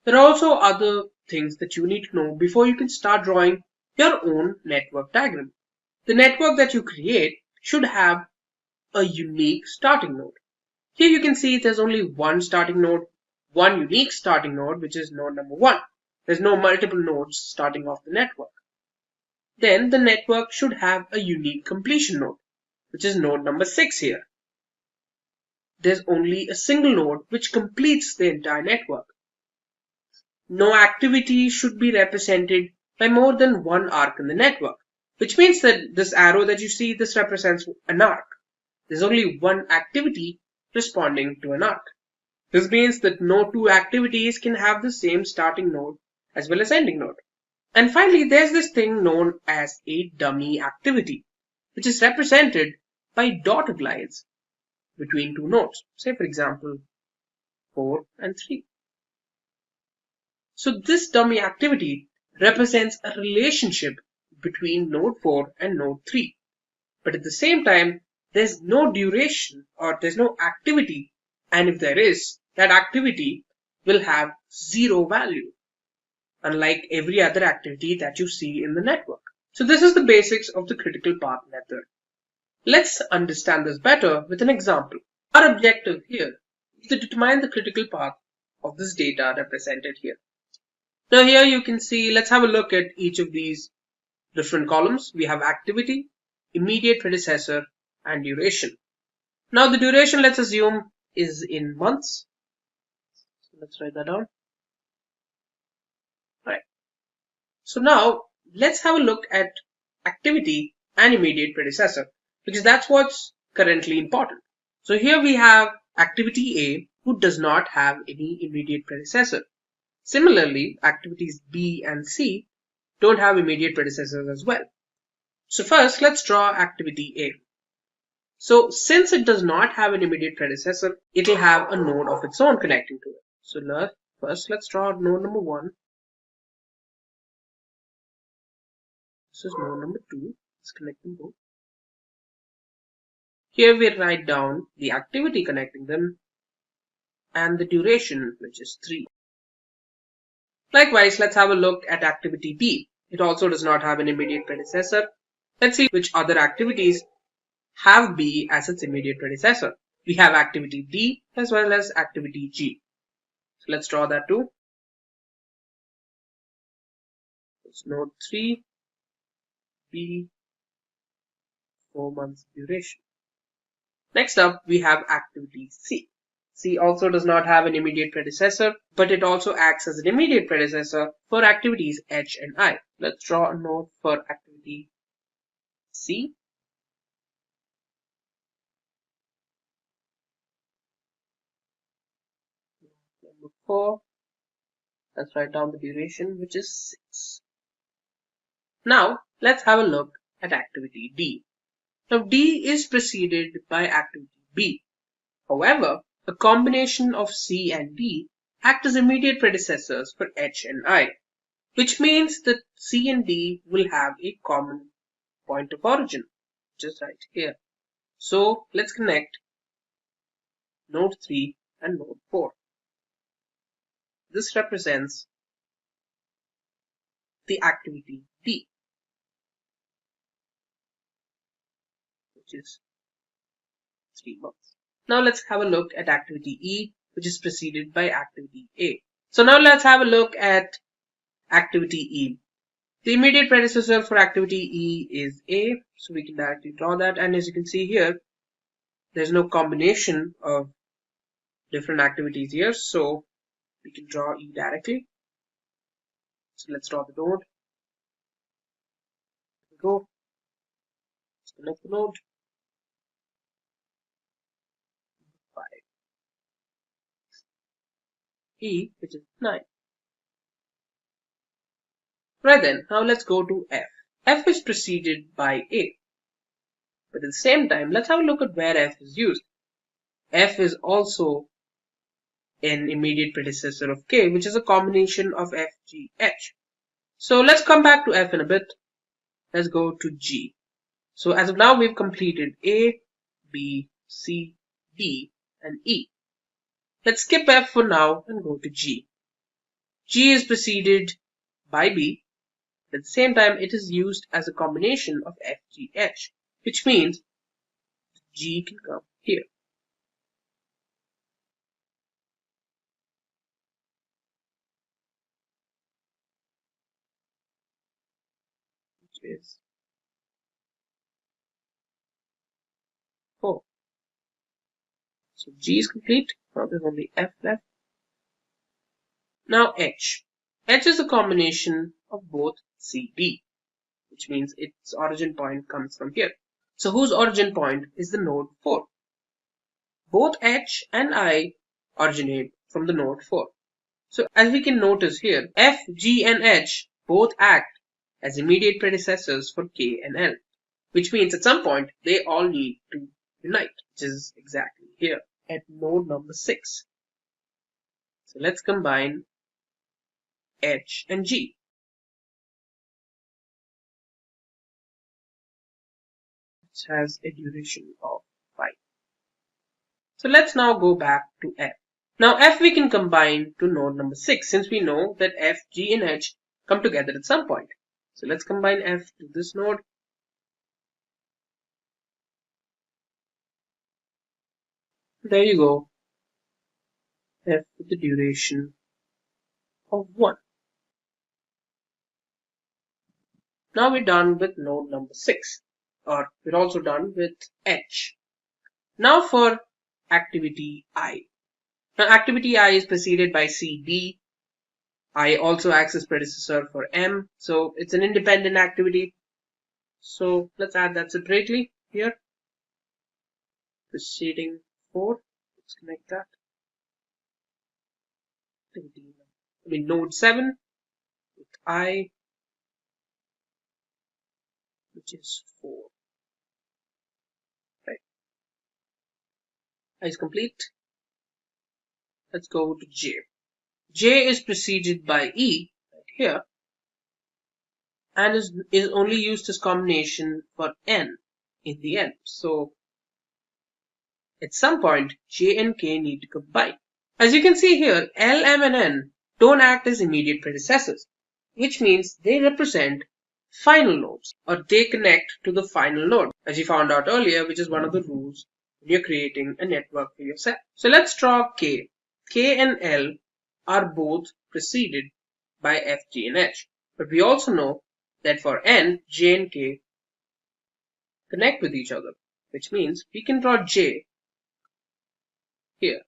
There are also other things that you need to know before you can start drawing your own network diagram. The network that you create should have a unique starting node. Here you can see there's only one starting node, one unique starting node, which is node number 1. There's no multiple nodes starting off the network. Then the network should have a unique completion node, which is node number 6 here. There's only a single node which completes the entire network. No activity should be represented by more than one arc in the network, which means that this arrow that you see, this represents an arc. There's only one activity responding to an arc. This means that no two activities can have the same starting node as well as ending node. And finally, there's this thing known as a dummy activity, which is represented by dotted lines between two nodes. Say, for example, 4 and 3. So this dummy activity represents a relationship between node 4 and node 3. But at the same time, there's no duration or there's no activity. And if there is, that activity will have 0 value, unlike every other activity that you see in the network. So this is the basics of the critical path method. Let's understand this better with an example. Our objective here is to determine the critical path of this data represented here. Now here you can see, let's have a look at each of these different columns. We have activity, immediate predecessor, and duration. Now the duration, let's assume, is in months. So let's write that down. Alright. So now let's have a look at activity and immediate predecessor, because that's what's currently important. So here we have activity A, who does not have any immediate predecessor. Similarly, activities B and C don't have immediate predecessors as well. So first, let's draw activity A. So since it does not have an immediate predecessor, it will have a node of its own connecting to it. So first, let's draw node number 1. This is node number 2. Let's connect them both. Here we write down the activity connecting them and the duration, which is 3. Likewise, let's have a look at activity B. It also does not have an immediate predecessor. Let's see which other activities have B as its immediate predecessor. We have activity D as well as activity G. So let's draw that too. It's node 3, B, 4 months duration. Next up, we have activity C. C also does not have an immediate predecessor, but it also acts as an immediate predecessor for activities H and I. Let's draw a node for activity C. Number 4. Let's write down the duration, which is 6. Now, let's have a look at activity D. Now, D is preceded by activity B. However, a combination of C and D act as immediate predecessors for H and I, which means that C and D will have a common point of origin, which is right here. So let's connect node 3 and node 4. This represents the activity D, which is 3 months. Now let's have a look at activity E, which is preceded by activity A. So now let's have a look at activity E. The immediate predecessor for activity E is A, so we can directly draw that. And as you can see here, there's no combination of different activities here, so we can draw E directly. So let's draw the node. Here we go. Let's connect the node. 5. E, which is 9. Right then, now let's go to F. F is preceded by A. But at the same time, let's have a look at where F is used. F is also an immediate predecessor of K, which is a combination of F, G, H. So let's come back to F in a bit. Let's go to G. So as of now, we've completed A, B, C, D, and E. Let's skip F for now and go to G. G is preceded by B. At the same time, it is used as a combination of F, G, H, which means G can come here. Which is 4. So G is complete. Now there's only F left. Now H. H is a combination of both C, D, which means its origin point comes from here. So whose origin point is the node 4? Both H and I originate from the node 4. So as we can notice here, F, G, and H both act as immediate predecessors for K and L, which means at some point they all need to unite, which is exactly here at node number 6. So let's combine H and G. Which has a duration of 5. So let's now go back to F. Now F we can combine to node number 6 since we know that F, G, and H come together at some point. So let's combine F to this node. There you go. F with the duration of 1. Now we're done with node number 6. Or we're also done with H. Now for activity I. Now activity I is preceded by C, D. I also acts as predecessor for M. So it's an independent activity. So let's add that separately here. Preceding 4. Let's connect that. Node 7 with I, which is 4. Right. I is complete. Let's go to J. J is preceded by E right here and is only used as combination for N in the end. So at some point J and K need to combine. As you can see here, L, M, and N don't act as immediate predecessors, which means they represent final nodes, or they connect to the final node, as you found out earlier, which is one of the rules when you're creating a network for yourself. So let's draw K. K and L are both preceded by F, G, and H. But we also know that for N, J and K connect with each other, which means we can draw J here.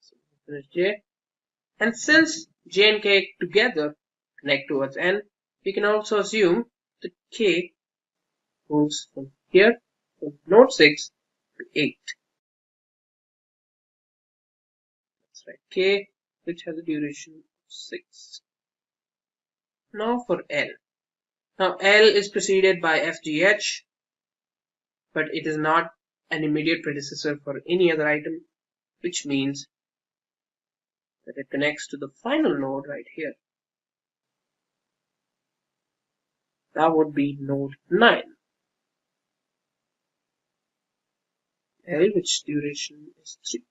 So finish J. And since J and K together connect towards N, we can also assume that K goes from here, from node 6 to 8. That's right, K, which has a duration of 6. Now for L. Now L is preceded by FGH, but it is not an immediate predecessor for any other item, which means that it connects to the final node right here. That would be node 9. L, which duration is 3.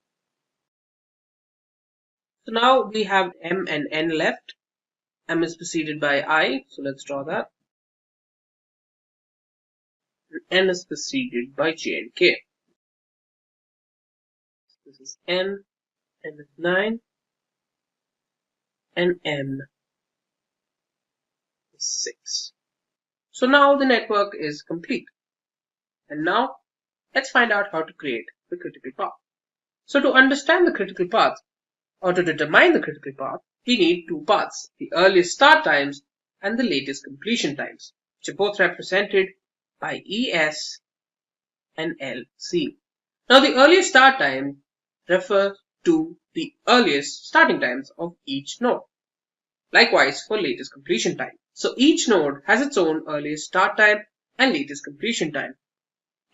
So now we have M and N left. M is preceded by I, so let's draw that. And N is preceded by J and K. So this is N is 9, and M is 6. So now the network is complete. And now let's find out how to create the critical path. So to understand the critical path, or to determine the critical path, we need two paths, the earliest start times and the latest completion times, which are both represented by ES and LC. Now the earliest start time refers to the earliest starting times of each node. Likewise for latest completion time. So each node has its own earliest start time and latest completion time.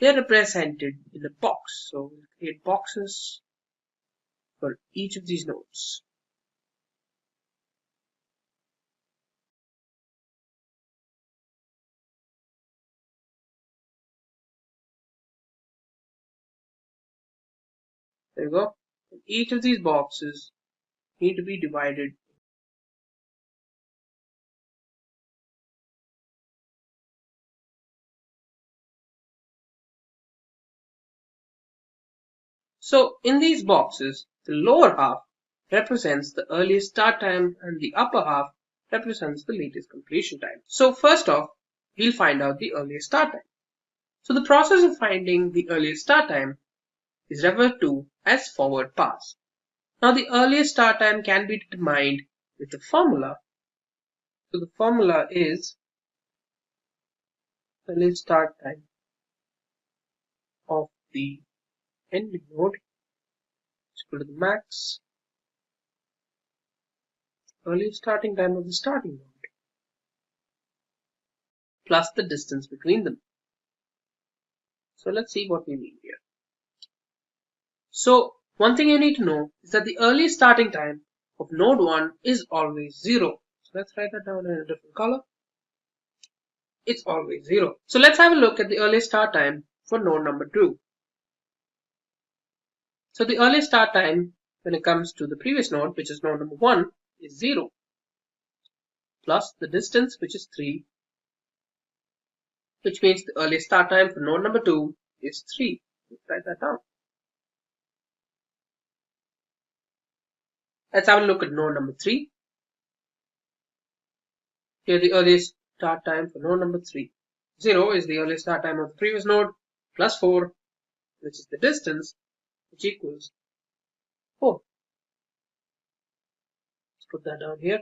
They are represented in a box. So we'll create boxes for each of these nodes. There you go. And each of these boxes need to be divided. So in these boxes, the lower half represents the earliest start time and the upper half represents the latest completion time. So first off, we'll find out the earliest start time. So the process of finding the earliest start time is referred to as forward pass. Now the earliest start time can be determined with a formula. So the formula is earliest start time of the ending node is equal to the max earliest starting time of the starting node plus the distance between them. So let's see what we mean here. So one thing you need to know is that the earliest starting time of node 1 is always 0. So let's write that down in a different color. It's always 0. So let's have a look at the earliest start time for node number 2. So the earliest start time when it comes to the previous node, which is node number 1, is 0 plus the distance, which is 3, which means the earliest start time for node number 2 is 3. Let's write that down. Let's have a look at node number 3. Here the earliest start time for node number 3. 0 is the earliest start time of the previous node plus 4, which is the distance, which equals 4. Let's put that down here.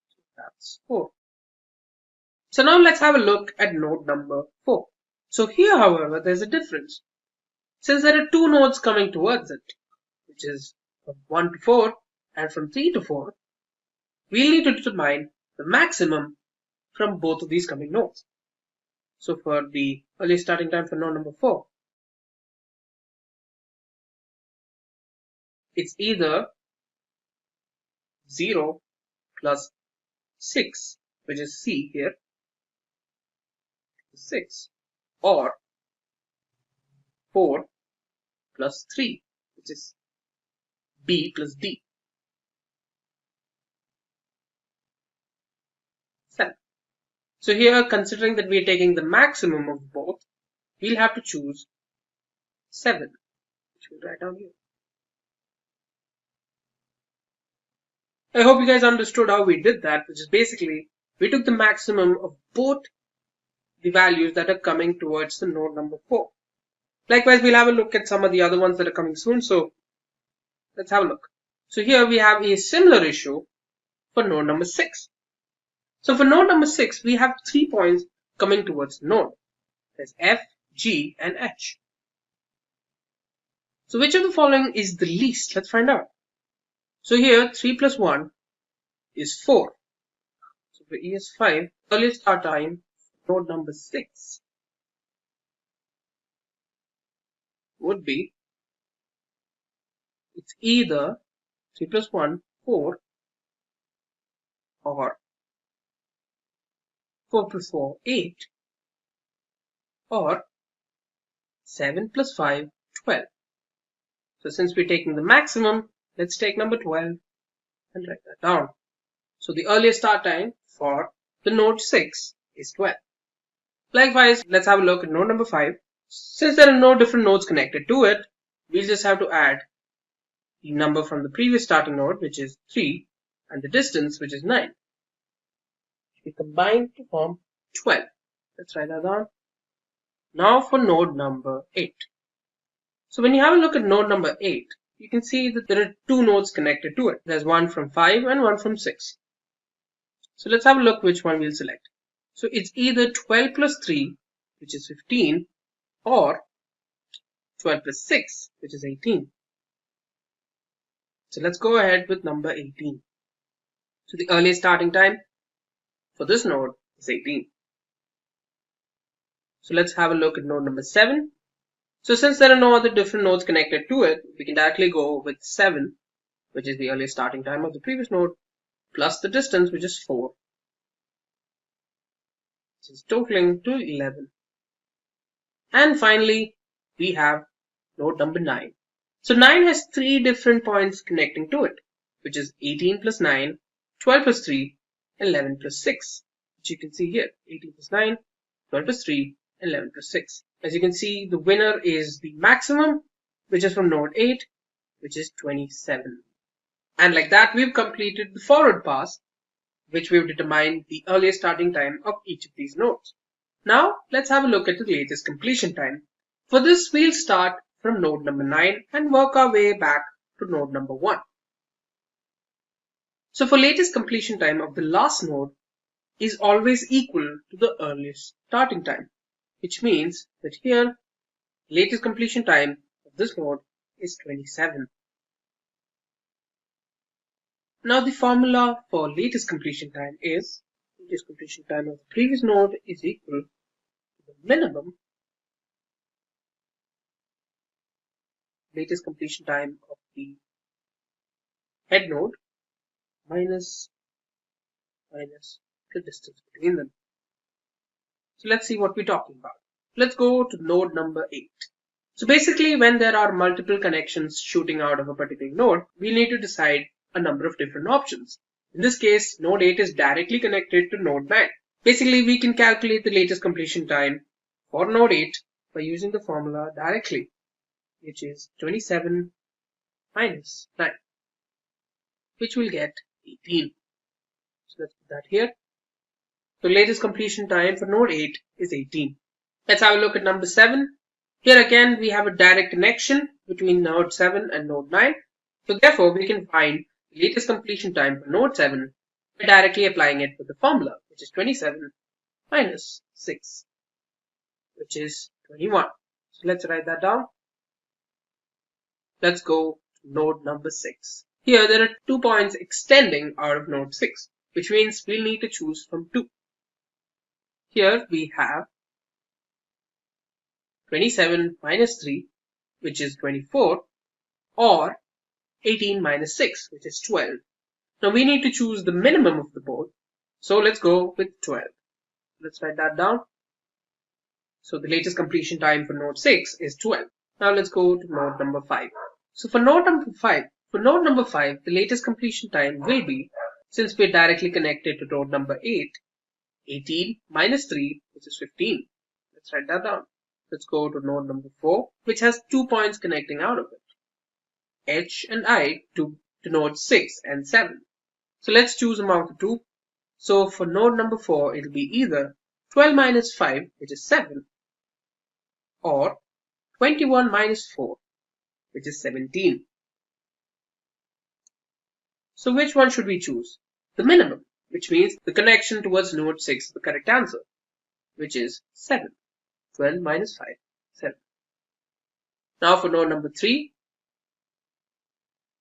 So that's 4. So now let's have a look at node number 4. So here, however, there's a difference. Since there are two nodes coming towards it, which is from 1 to 4 and from 3 to 4, we'll need to determine the maximum from both of these coming nodes. So for the earliest starting time for node number 4, it's either 0 plus 6, which is C here, 6, or 4 plus 3, which is B plus D, 7. So here, considering that we are taking the maximum of both, we'll have to choose 7, which we'll write down here. I hope you guys understood how we did that, which is basically we took the maximum of both the values that are coming towards the node number 4. Likewise, we'll have a look at some of the other ones that are coming soon. So let's have a look. So here we have a similar issue for node number 6. So for node number 6, we have 3 points coming towards the node. There's F, G, and H. So which of the following is the least? Let's find out. So here 3 plus 1 is 4. So for ES5, earliest start time, node number 6 would be, it's either 3 plus 1, 4, or 4 plus 4, 8, or 7 plus 5, 12. So since we're taking the maximum, let's take number 12 and write that down. So the earliest start time for the node 6 is 12. Likewise, let's have a look at node number 5. Since there are no different nodes connected to it, we'll just have to add the number from the previous starting node, which is 3, and the distance, which is 9. We combine to form 12. Let's write that down. Now for node number 8. So when you have a look at node number 8, you can see that there are two nodes connected to it. There's one from 5 and one from 6. So let's have a look which one we'll select. So it's either 12 plus 3, which is 15, or 12 plus 6, which is 18. So let's go ahead with number 18. So the earliest starting time for this node is 18. So let's have a look at node number 7. So since there are no other different nodes connected to it, we can directly go with 7, which is the earliest starting time of the previous node, plus the distance, which is 4. This is totaling to 11. And finally, we have node number 9. So 9 has 3 different points connecting to it, which is 18 plus 9, 12 plus 3, and 11 plus 6, which you can see here, 18 plus 9, 12 plus 3, and 11 plus 6. As you can see, the winner is the maximum, which is from node 8, which is 27. And like that, we've completed the forward pass, which we've determined the earliest starting time of each of these nodes. Now, let's have a look at the latest completion time. For this, we'll start from node number 9 and work our way back to node number 1. So for latest completion time of the last node is always equal to the earliest starting time, which means that here, latest completion time of this node is 27. Now the formula for latest completion time is latest completion time of the previous node is equal to the minimum latest completion time of the head node minus the distance between them. So let's see what we're talking about. Let's go to node number 8. So basically, when there are multiple connections shooting out of a particular node, we need to decide a number of different options. In this case, node 8 is directly connected to node 9. Basically, we can calculate the latest completion time for node 8 by using the formula directly, which is 27 minus 9, which will get 18. So let's put that here. So latest completion time for node 8 is 18. Let's have a look at number 7. Here again, we have a direct connection between node 7 and node 9. So therefore, we can find the latest completion time for node 7 by directly applying it with the formula, which is 27 minus 6, which is 21. So let's write that down. Let's go to node number 6. Here, there are 2 points extending out of node 6, which means we'll need to choose from 2. Here we have 27 minus 3, which is 24, or 18 minus 6, which is 12. Now we need to choose the minimum of the both, so let's go with 12. Let's write that down. So the latest completion time for node 6 is 12. Now let's go to node number 5. So for node number 5, the latest completion time will be, since we're directly connected to node number 8, 18 minus 3, which is 15. Let's write that down. Let's go to node number 4, which has 2 points connecting out of it, H and I, to node 6 and 7. So let's choose among the two. So for node number 4, it'll be either 12 minus 5, which is 7, or 21 minus 4, which is 17. So which one should we choose? The minimum, which means the connection towards node 6 is the correct answer, which is 7. 12 minus 5, 7. Now for node number 3.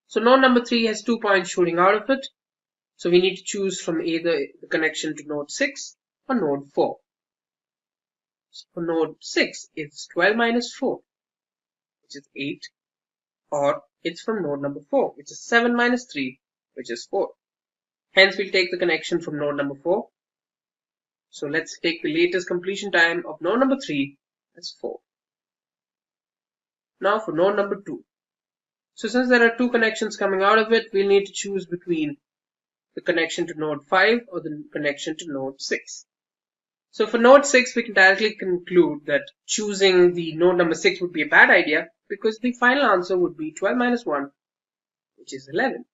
So node number 3 has 2 points shooting out of it. So we need to choose from either the connection to node 6 or node 4. So for node 6, it's 12 minus 4, which is 8. Or it's from node number 4, which is 7 minus 3, which is 4. Hence, we'll take the connection from node number 4. So let's take the latest completion time of node number 3 as 4. Now for node number 2. So since there are 2 connections coming out of it, we'll need to choose between the connection to node 5 or the connection to node 6. So for node 6, we can directly conclude that choosing the node number 6 would be a bad idea because the final answer would be 12 minus 1, which is 11.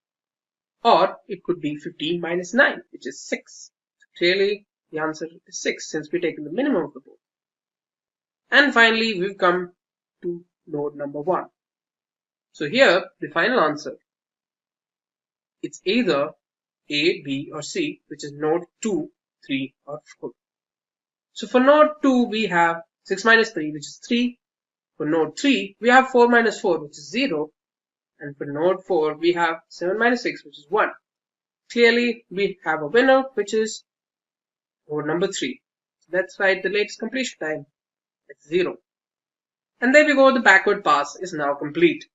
Or it could be 15 minus 9, which is 6. So clearly, the answer is 6 since we're taking the minimum of the both. And finally, we've come to node number 1. So here, the final answer, it's either A, B, or C, which is node 2, 3, or 4. So for node 2, we have 6 minus 3, which is 3. For node 3, we have 4 minus 4, which is 0. And for node 4, we have 7 minus 6, which is 1. Clearly, we have a winner, which is node number 3. So let's write the latest completion time. It's 0. And there we go, the backward pass is now complete.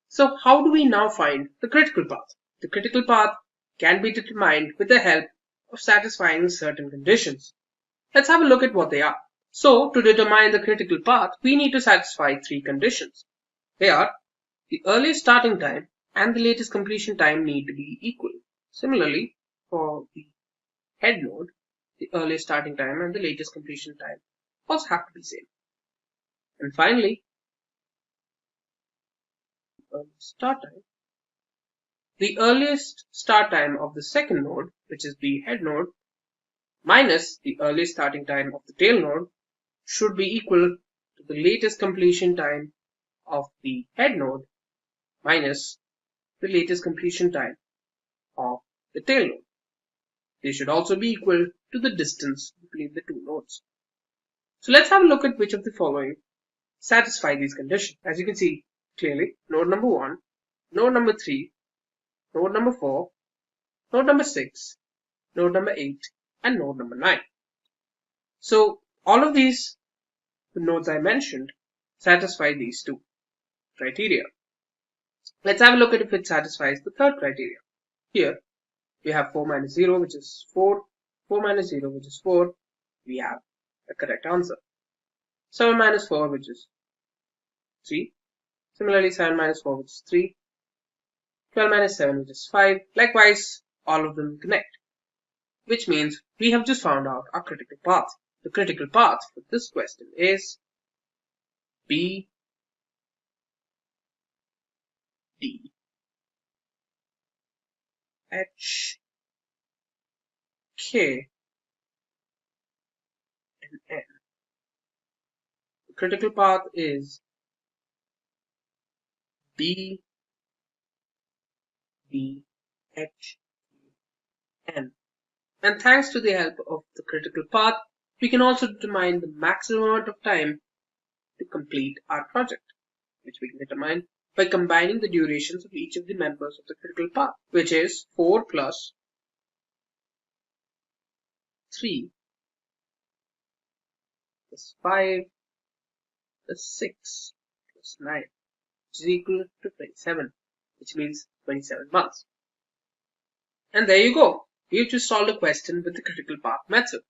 So how do we now find the critical path? The critical path can be determined with the help of satisfying certain conditions. Let's have a look at what they are. So to determine the critical path, we need to satisfy 3 conditions. They are: the earliest starting time and the latest completion time need to be equal. Similarly, for the head node, the earliest starting time and the latest completion time also have to be same. And finally, the earliest start time of the second node, which is the head node, minus the earliest starting time of the tail node should be equal to the latest completion time of the head node minus the latest completion time of the tail node. They should also be equal to the distance between the two nodes. So let's have a look at which of the following satisfy these conditions. As you can see clearly, node number 1, node number 3, node number 4, node number 6, node number 8, and node number 9. So all of these nodes I mentioned satisfy these two criteria. Let's have a look at if it satisfies the third criteria. Here we have 4 minus 0, which is 4, 4 minus 0, which is 4. We have the correct answer. 7 minus 4, which is 3. Similarly, 7 minus 4, which is 3. 12 minus 7, which is 5. Likewise, all of them connect, which means we have just found out our critical path. The critical path for this question is B, D, H, K, and N. The critical path is B, D, H, N. And thanks to the help of the critical path, we can also determine the maximum amount of time to complete our project, which we can determine by combining the durations of each of the members of the critical path, which is 4 plus 3 plus 5 plus 6 plus 9, which is equal to 27, which means 27 months. And there you go. We've just solved a question with the critical path method.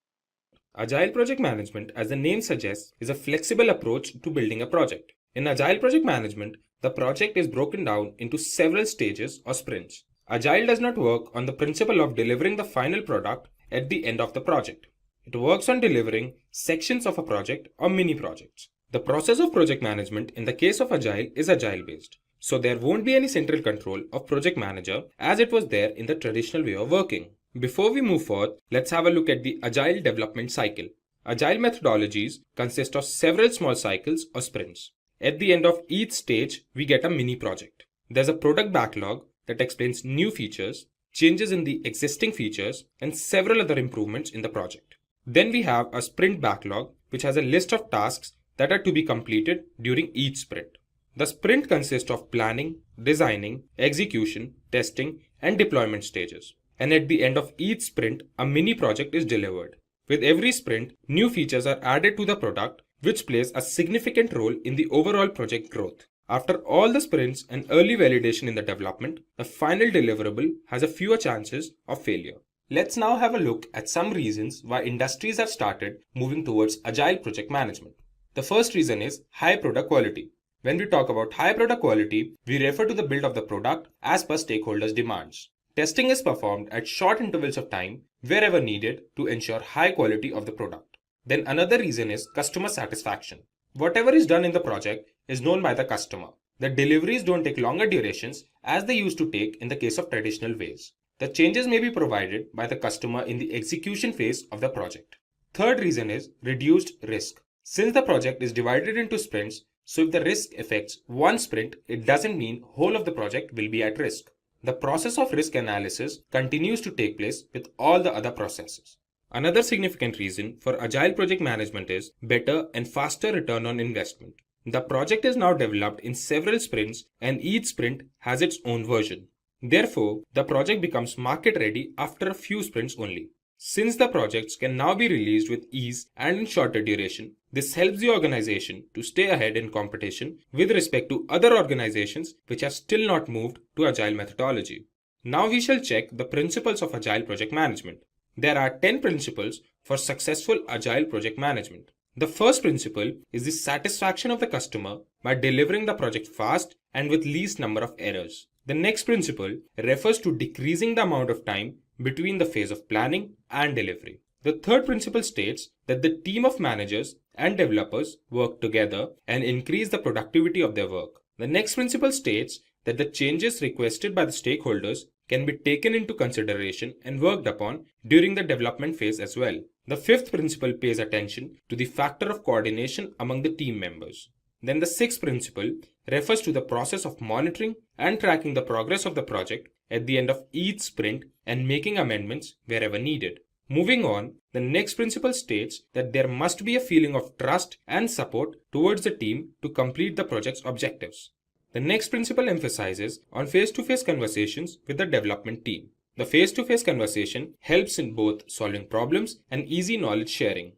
Agile project management, as the name suggests, is a flexible approach to building a project. In Agile project management, the project is broken down into several stages or sprints. Agile does not work on the principle of delivering the final product at the end of the project. It works on delivering sections of a project or mini projects. The process of project management in the case of Agile is Agile based. So there won't be any central control of project manager as it was there in the traditional way of working. Before we move forward, let's have a look at the Agile development cycle. Agile methodologies consist of several small cycles or sprints. At the end of each stage, we get a mini project. There's a product backlog that explains new features, changes in the existing features, and several other improvements in the project. Then we have a sprint backlog, which has a list of tasks that are to be completed during each sprint. The sprint consists of planning, designing, execution, testing, and deployment stages. And at the end of each sprint, a mini project is delivered. With every sprint, new features are added to the product, which plays a significant role in the overall project growth. After all the sprints and early validation in the development, the final deliverable has a fewer chances of failure. Let's now have a look at some reasons why industries have started moving towards Agile project management. The first reason is high product quality. When we talk about high product quality, we refer to the build of the product as per stakeholders' demands. Testing is performed at short intervals of time wherever needed to ensure high quality of the product. Then another reason is customer satisfaction. Whatever is done in the project is known by the customer. The deliveries don't take longer durations as they used to take in the case of traditional ways. The changes may be provided by the customer in the execution phase of the project. Third reason is reduced risk. Since the project is divided into sprints, so if the risk affects one sprint, it doesn't mean whole of the project will be at risk. The process of risk analysis continues to take place with all the other processes. Another significant reason for Agile project management is better and faster return on investment. The project is now developed in several sprints and each sprint has its own version. Therefore, the project becomes market ready after a few sprints only. Since the projects can now be released with ease and in shorter duration, this helps the organization to stay ahead in competition with respect to other organizations which have still not moved to Agile methodology. Now we shall check the principles of Agile project management. There are 10 principles for successful Agile project management. The first principle is the satisfaction of the customer by delivering the project fast and with least number of errors. The next principle refers to decreasing the amount of time between the phase of planning and delivery. The third principle states that the team of managers and developers work together and increase the productivity of their work. The next principle states that the changes requested by the stakeholders can be taken into consideration and worked upon during the development phase as well. The fifth principle pays attention to the factor of coordination among the team members. Then the sixth principle refers to the process of monitoring and tracking the progress of the project at the end of each sprint and making amendments wherever needed. Moving on, the next principle states that there must be a feeling of trust and support towards the team to complete the project's objectives. The next principle emphasizes on face-to-face conversations with the development team. The face-to-face conversation helps in both solving problems and easy knowledge sharing.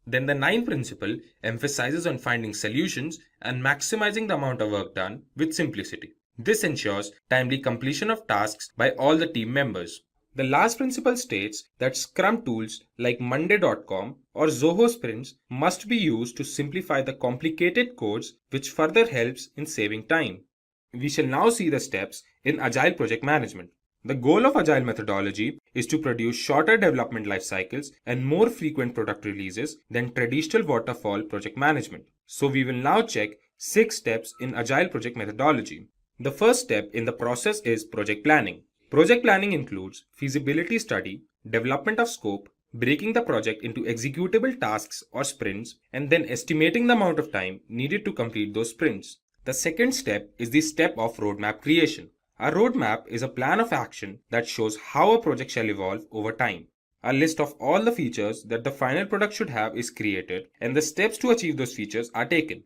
Then the ninth principle emphasizes on finding solutions and maximizing the amount of work done with simplicity. This ensures timely completion of tasks by all the team members. The last principle states that Scrum tools like Monday.com or Zoho Sprints must be used to simplify the complicated codes, which further helps in saving time. We shall now see the steps in Agile project management. The goal of Agile methodology is to produce shorter development life cycles and more frequent product releases than traditional waterfall project management. So we will now check 6 steps in Agile project methodology. The first step in the process is project planning. Project planning includes feasibility study, development of scope, breaking the project into executable tasks or sprints, and then estimating the amount of time needed to complete those sprints. The second step is the step of roadmap creation. A roadmap is a plan of action that shows how a project shall evolve over time. A list of all the features that the final product should have is created, and the steps to achieve those features are taken.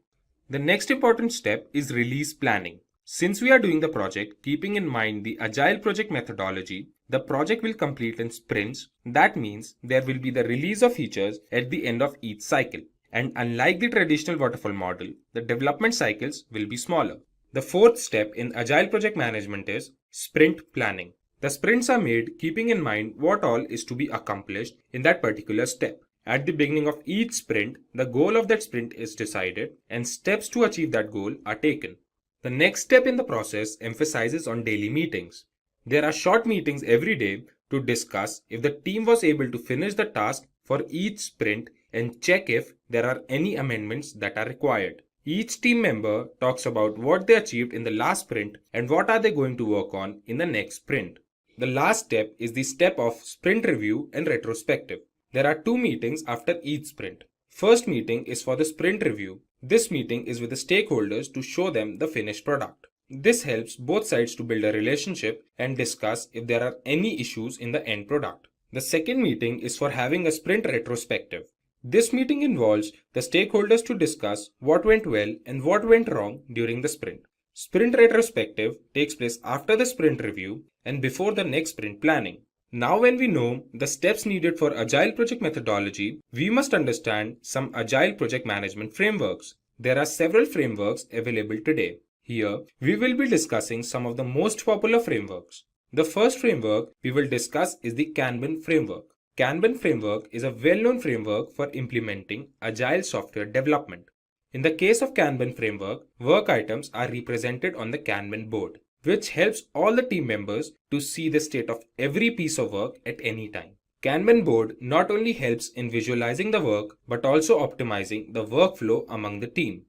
The next important step is release planning. Since we are doing the project keeping in mind the Agile project methodology, the project will complete in sprints. That means there will be the release of features at the end of each cycle. And unlike the traditional waterfall model, the development cycles will be smaller. The fourth step in Agile project management is sprint planning. The sprints are made keeping in mind what all is to be accomplished in that particular step. At the beginning of each sprint, the goal of that sprint is decided and steps to achieve that goal are taken. The next step in the process emphasizes on daily meetings. There are short meetings every day to discuss if the team was able to finish the task for each sprint and check if there are any amendments that are required. Each team member talks about what they achieved in the last sprint and what are they going to work on in the next sprint. The last step is the step of sprint review and retrospective. There are 2 meetings after each sprint. First meeting is for the sprint review. This meeting is with the stakeholders to show them the finished product. This helps both sides to build a relationship and discuss if there are any issues in the end product. The second meeting is for having a sprint retrospective. This meeting involves the stakeholders to discuss what went well and what went wrong during the sprint. Sprint retrospective takes place after the sprint review and before the next sprint planning. Now when we know the steps needed for Agile project methodology, we must understand some Agile project management frameworks. There are several frameworks available today. Here, we will be discussing some of the most popular frameworks. The first framework we will discuss is the Kanban framework. Kanban framework is a well-known framework for implementing Agile software development. In the case of Kanban framework, work items are represented on the Kanban board, which helps all the team members to see the state of every piece of work at any time. Kanban board not only helps in visualizing the work, but also optimizing the workflow among the team.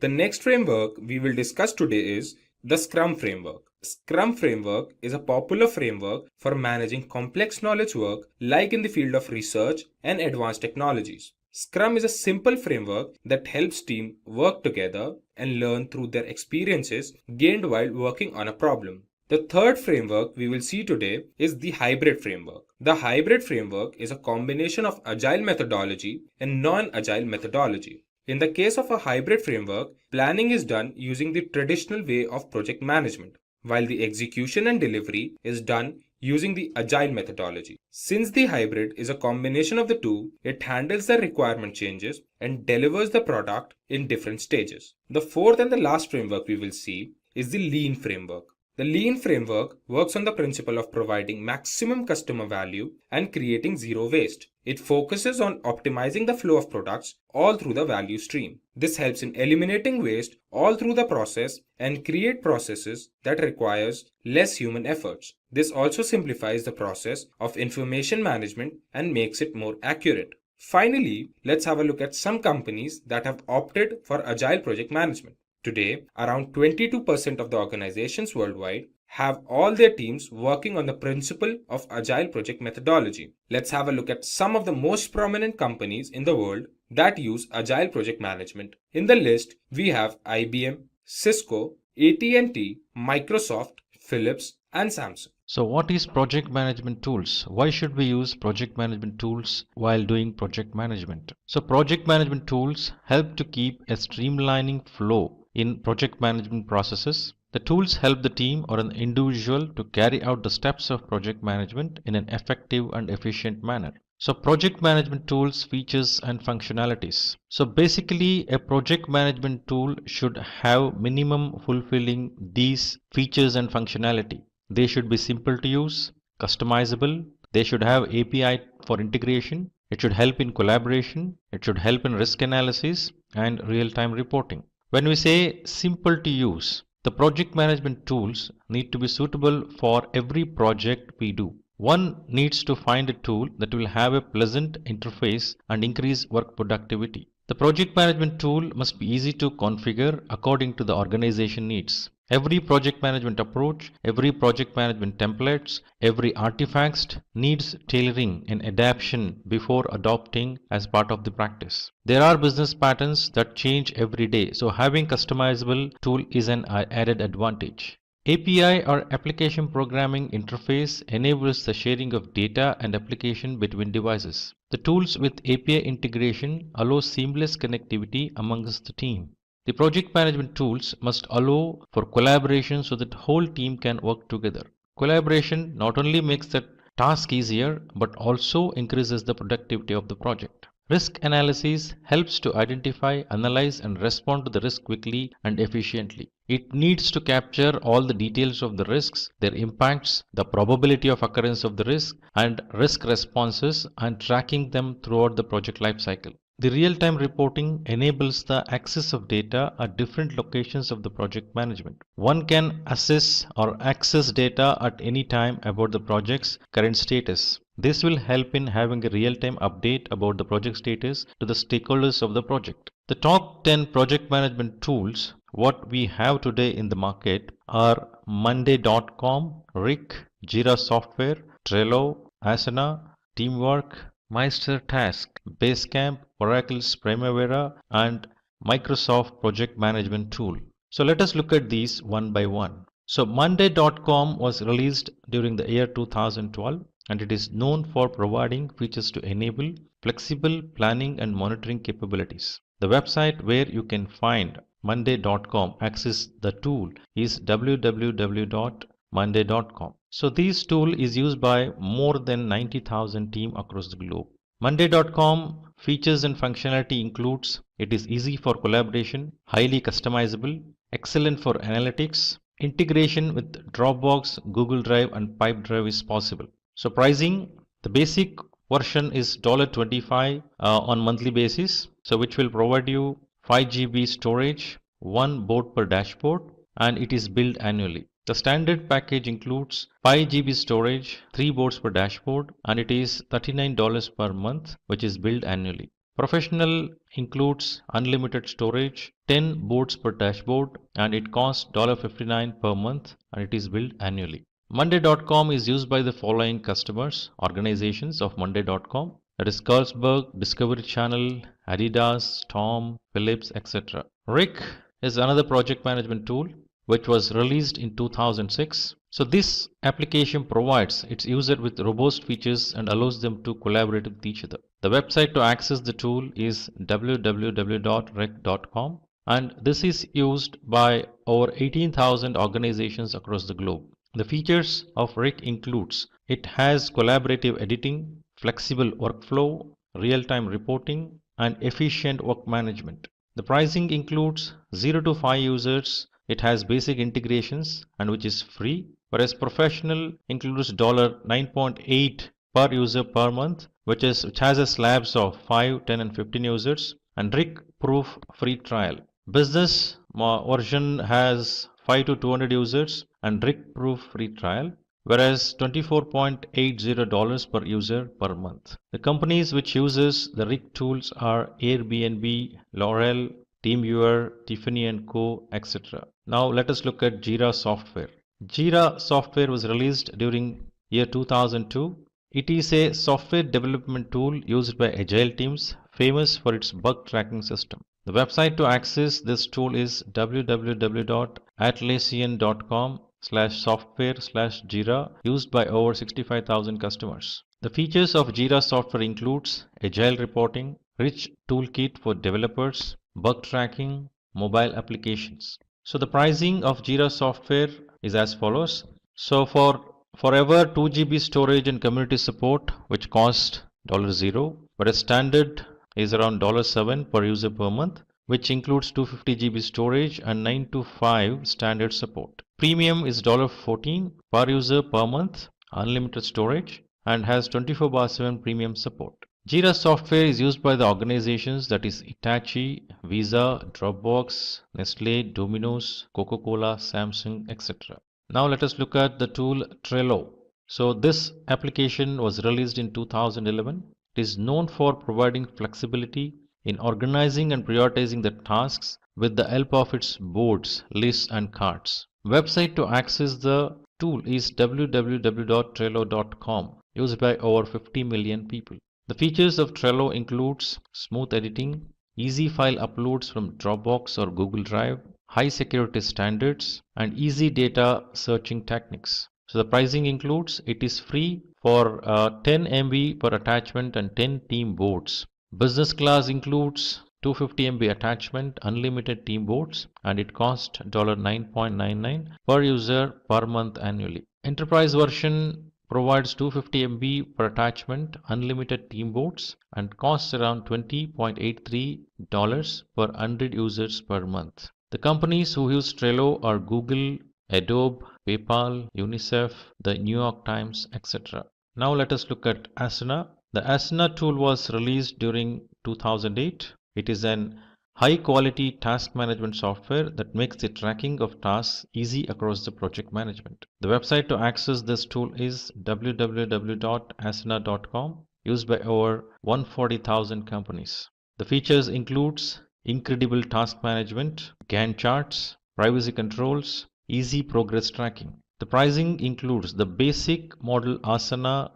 The next framework we will discuss today is the Scrum framework. Scrum framework is a popular framework for managing complex knowledge work like in the field of research and advanced technologies. Scrum is a simple framework that helps teams work together and learn through their experiences gained while working on a problem. The third framework we will see today is the hybrid framework. The hybrid framework is a combination of agile methodology and non-agile methodology. In the case of a hybrid framework, planning is done using the traditional way of project management, while the execution and delivery is done using the agile methodology. Since the hybrid is a combination of the two, it handles the requirement changes and delivers the product in different stages. The fourth and the last framework we will see is the lean framework. The lean framework works on the principle of providing maximum customer value and creating zero waste. It focuses on optimizing the flow of products all through the value stream. This helps in eliminating waste all through the process and create processes that requires less human efforts. This also simplifies the process of information management and makes it more accurate. Finally, let's have a look at some companies that have opted for agile project management. Today, around 22% of the organizations worldwide have all their teams working on the principle of agile project methodology. Let's have a look at some of the most prominent companies in the world that use agile project management. In the list, we have IBM, Cisco, AT&T, Microsoft, Philips, and Samsung. So what is project management tools? Why should we use project management tools while doing project management? So project management tools help to keep a streamlining flow in project management processes. The tools help the team or an individual to carry out the steps of project management in an effective and efficient manner. So project management tools, features and functionalities. So basically a project management tool should have minimum fulfilling these features and functionality. They should be simple to use, customizable, they should have API for integration, it should help in collaboration, it should help in risk analysis and real-time reporting. When we say simple to use, the project management tools need to be suitable for every project we do. One needs to find a tool that will have a pleasant interface and increase work productivity. The project management tool must be easy to configure according to the organization needs. Every project management approach, every project management templates, every artifact needs tailoring and adaptation before adopting as part of the practice. There are business patterns that change every day, so having customizable tool is an added advantage. API or application programming interface enables the sharing of data and application between devices. The tools with API integration allow seamless connectivity amongst the team. The project management tools must allow for collaboration so that whole team can work together. Collaboration not only makes the task easier but also increases the productivity of the project. Risk analysis helps to identify, analyze and respond to the risk quickly and efficiently. It needs to capture all the details of the risks, their impacts, the probability of occurrence of the risk and risk responses and tracking them throughout the project lifecycle. The real-time reporting enables the access of data at different locations of the project management. One can assess or access data at any time about the project's current status. This will help in having a real-time update about the project status to the stakeholders of the project. The top 10 project management tools what we have today in the market are Monday.com, Rick, Jira Software, Trello, Asana, Teamwork, Meister Task, Basecamp, Oracle's Primavera and Microsoft Project Management Tool. So let us look at these one by one. So Monday.com was released during the year 2012 and it is known for providing features to enable flexible planning and monitoring capabilities. The website where you can find Monday.com access the tool is www.monday.com. So this tool is used by more than 90,000 teams across the globe. Monday.com features and functionality includes it is easy for collaboration, highly customizable, excellent for analytics, integration with Dropbox, Google Drive and Pipedrive is possible. So pricing, the basic version is $25 on monthly basis, so which will provide you 5 GB storage, 1 board per dashboard and it is billed annually. The standard package includes 5 GB storage, 3 boards per dashboard and it is $39 per month which is billed annually. Professional includes unlimited storage, 10 boards per dashboard and it costs $59 per month and it is billed annually. Monday.com is used by the following customers, organizations of Monday.com, that is Carlsberg, Discovery Channel, Adidas, Tom, Philips, etc. Rick is another project management tool. which was released in 2006. So this application provides its user with robust features and allows them to collaborate with each other. The website to access the tool is www.rec.com, and this is used by over 18,000 organizations across the globe. The features of RIC includes it has collaborative editing, flexible workflow, real-time reporting, and efficient work management. The pricing includes 0 to 5 users. It has basic integrations and which is free, whereas professional includes $9.8 per user per month, which has a slabs of 5, 10, and 15 users, and RIC proof free trial. Business version has 5 to 200 users and RIC proof free trial, whereas $24.80 per user per month. The companies which uses the RIC tools are Airbnb, L'Oreal, TeamViewer, Tiffany & Co, etc. Now let us look at Jira software. Jira software was released during year 2002. It is a software development tool used by Agile teams, famous for its bug tracking system. The website to access this tool is www.atlassian.com/software/Jira, used by over 65,000 customers. The features of Jira software includes Agile reporting, rich toolkit for developers, bug tracking, mobile applications. So the pricing of Jira software is as follows. So for forever 2 GB storage and community support, which cost $0, whereas standard is around $7 per user per month, which includes 250 GB storage and 9 to 5 standard support. Premium is $14 per user per month, unlimited storage, and has 24/7 premium support. Jira software is used by the organizations that is Hitachi, Visa, Dropbox, Nestle, Domino's, Coca-Cola, Samsung, etc. Now let us look at the tool Trello. So this application was released in 2011. It is known for providing flexibility in organizing and prioritizing the tasks with the help of its boards, lists, and cards. Website to access the tool is www.trello.com, used by over 50 million people. The features of Trello includes smooth editing, easy file uploads from Dropbox or Google Drive, high security standards, and easy data searching techniques. So the pricing includes it is free for 10 MB per attachment and 10 team boards. Business class includes 250 MB attachment, unlimited team boards, and it costs $9.99 per user per month annually. Enterprise version provides 250 MB per attachment, unlimited team boards, and costs around $20.83 per 100 users per month. The companies who use Trello are Google, Adobe, PayPal, UNICEF, the New York Times, etc. Now let us look at Asana. The Asana tool was released during 2008. It is an high-quality task management software that makes the tracking of tasks easy across the project management. The website to access this tool is www.asana.com, used by over 140,000 companies. The features includes incredible task management, Gantt charts, privacy controls, easy progress tracking. The pricing includes the basic model Asana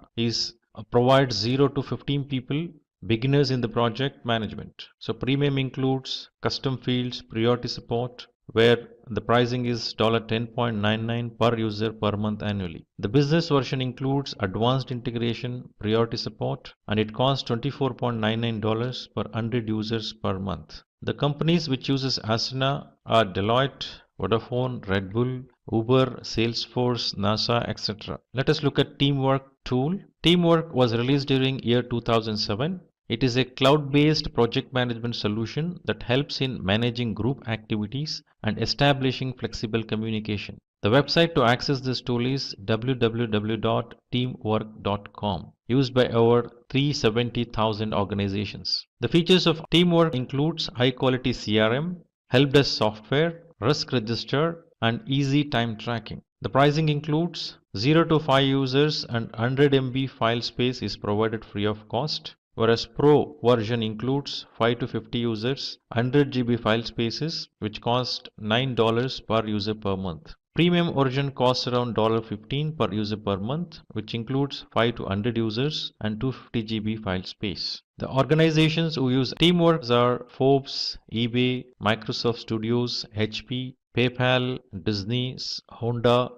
provides 0 to 15 people, beginners in the project management. So premium includes custom fields, priority support, where the pricing is $10.99 per user per month annually. The business version includes advanced integration, priority support, and it costs $24.99 per 100 users per month. The companies which uses Asana are Deloitte, Vodafone, Red Bull, Uber, Salesforce, NASA, etc. Let us look at Teamwork tool. Teamwork was released during year 2007. It is a cloud-based project management solution that helps in managing group activities and establishing flexible communication. The website to access this tool is www.teamwork.com, used by over 370,000 organizations. The features of Teamwork includes high-quality CRM, help desk software, risk register, and easy time tracking. The pricing includes 0 to 5 users and 100 MB file space is provided free of cost, whereas Pro version includes 5 to 50 users, 100 GB file spaces, which cost $9 per user per month. Premium version costs around $15 per user per month, which includes 5 to 100 users and 250 GB file space. The organizations who use Teamwork are Forbes, eBay, Microsoft Studios, HP, PayPal, Disney, Honda.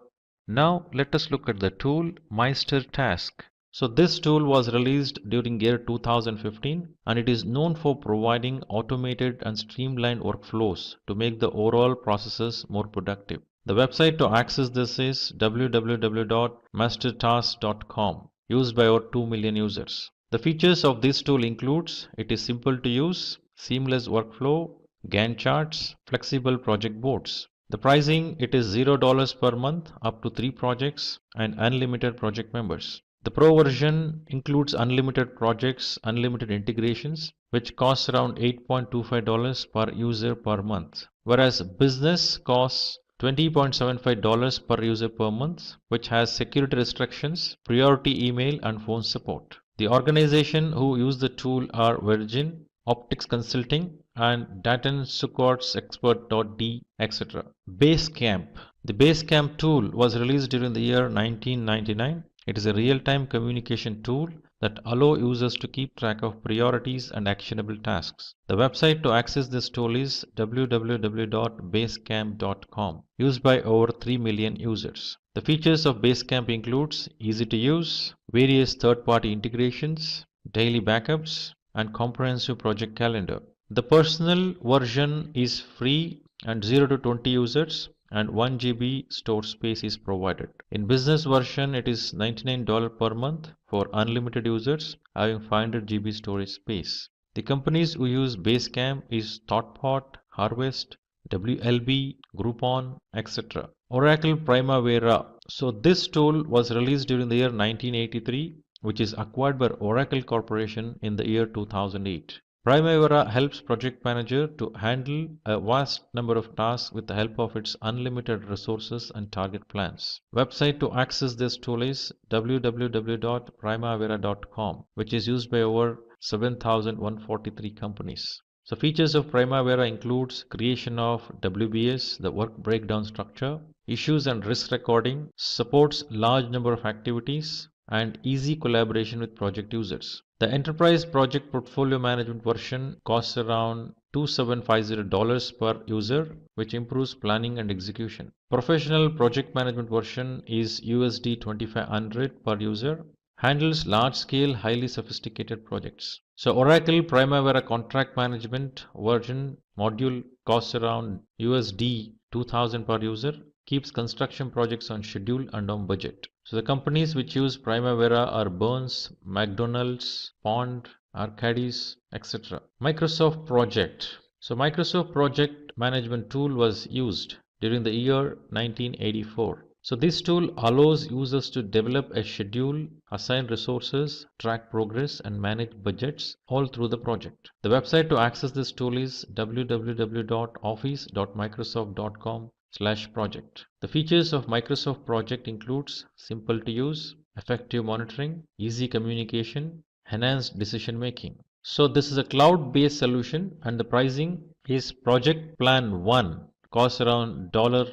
Now let us look at the tool Meister Task. So this tool was released during year 2015 and it is known for providing automated and streamlined workflows to make the overall processes more productive. The website to access this is www.mastertask.com, used by over 2 million users. The features of this tool includes it is simple to use, seamless workflow, Gantt charts, flexible project boards. The pricing it is $0 per month up to 3 projects and unlimited project members. The Pro version includes unlimited projects, unlimited integrations, which costs around $8.25 per user per month, whereas Business costs $20.75 per user per month, which has security restrictions, priority email, and phone support. The organization who use the tool are Virgin, Optics Consulting, and Datan Sukkot's Expert.d, etc. Basecamp. The Basecamp tool was released during the year 1999. It is a real-time communication tool that allows users to keep track of priorities and actionable tasks. The website to access this tool is www.basecamp.com, used by over 3 million users. The features of Basecamp includes easy to use, various third-party integrations, daily backups, and comprehensive project calendar. The personal version is free and 0 to 20 users and 1 GB store space is provided. In business version it is $99 per month for unlimited users having 500 GB storage space. The companies who use Basecamp is ThoughtPod, Harvest, WLB, Groupon, etc. Oracle Primavera. So this tool was released during the year 1983, which is acquired by Oracle Corporation in the year 2008. Primavera helps project manager to handle a vast number of tasks with the help of its unlimited resources and target plans. Website to access this tool is www.primavera.com, which is used by over 7,143 companies. So features of Primavera includes creation of WBS, the work breakdown structure, issues and risk recording, supports large number of activities, and easy collaboration with project users. The Enterprise Project Portfolio Management version costs around $2750 per user, which improves planning and execution. Professional Project Management version is USD 2500 per user, handles large-scale, highly sophisticated projects. So Oracle Primavera Contract Management version module costs around USD 2000 per user, keeps construction projects on schedule and on budget. So the companies which use Primavera are Burns, McDonald's, Pond, Arcadis, etc. Microsoft Project. So Microsoft Project Management tool was used during the year 1984. So this tool allows users to develop a schedule, assign resources, track progress, and manage budgets all through the project. The website to access this tool is www.office.microsoft.com/project. The features of Microsoft Project includes simple to use, effective monitoring, easy communication, enhanced decision making. So this is a cloud-based solution and the pricing is Project Plan 1 costs around $10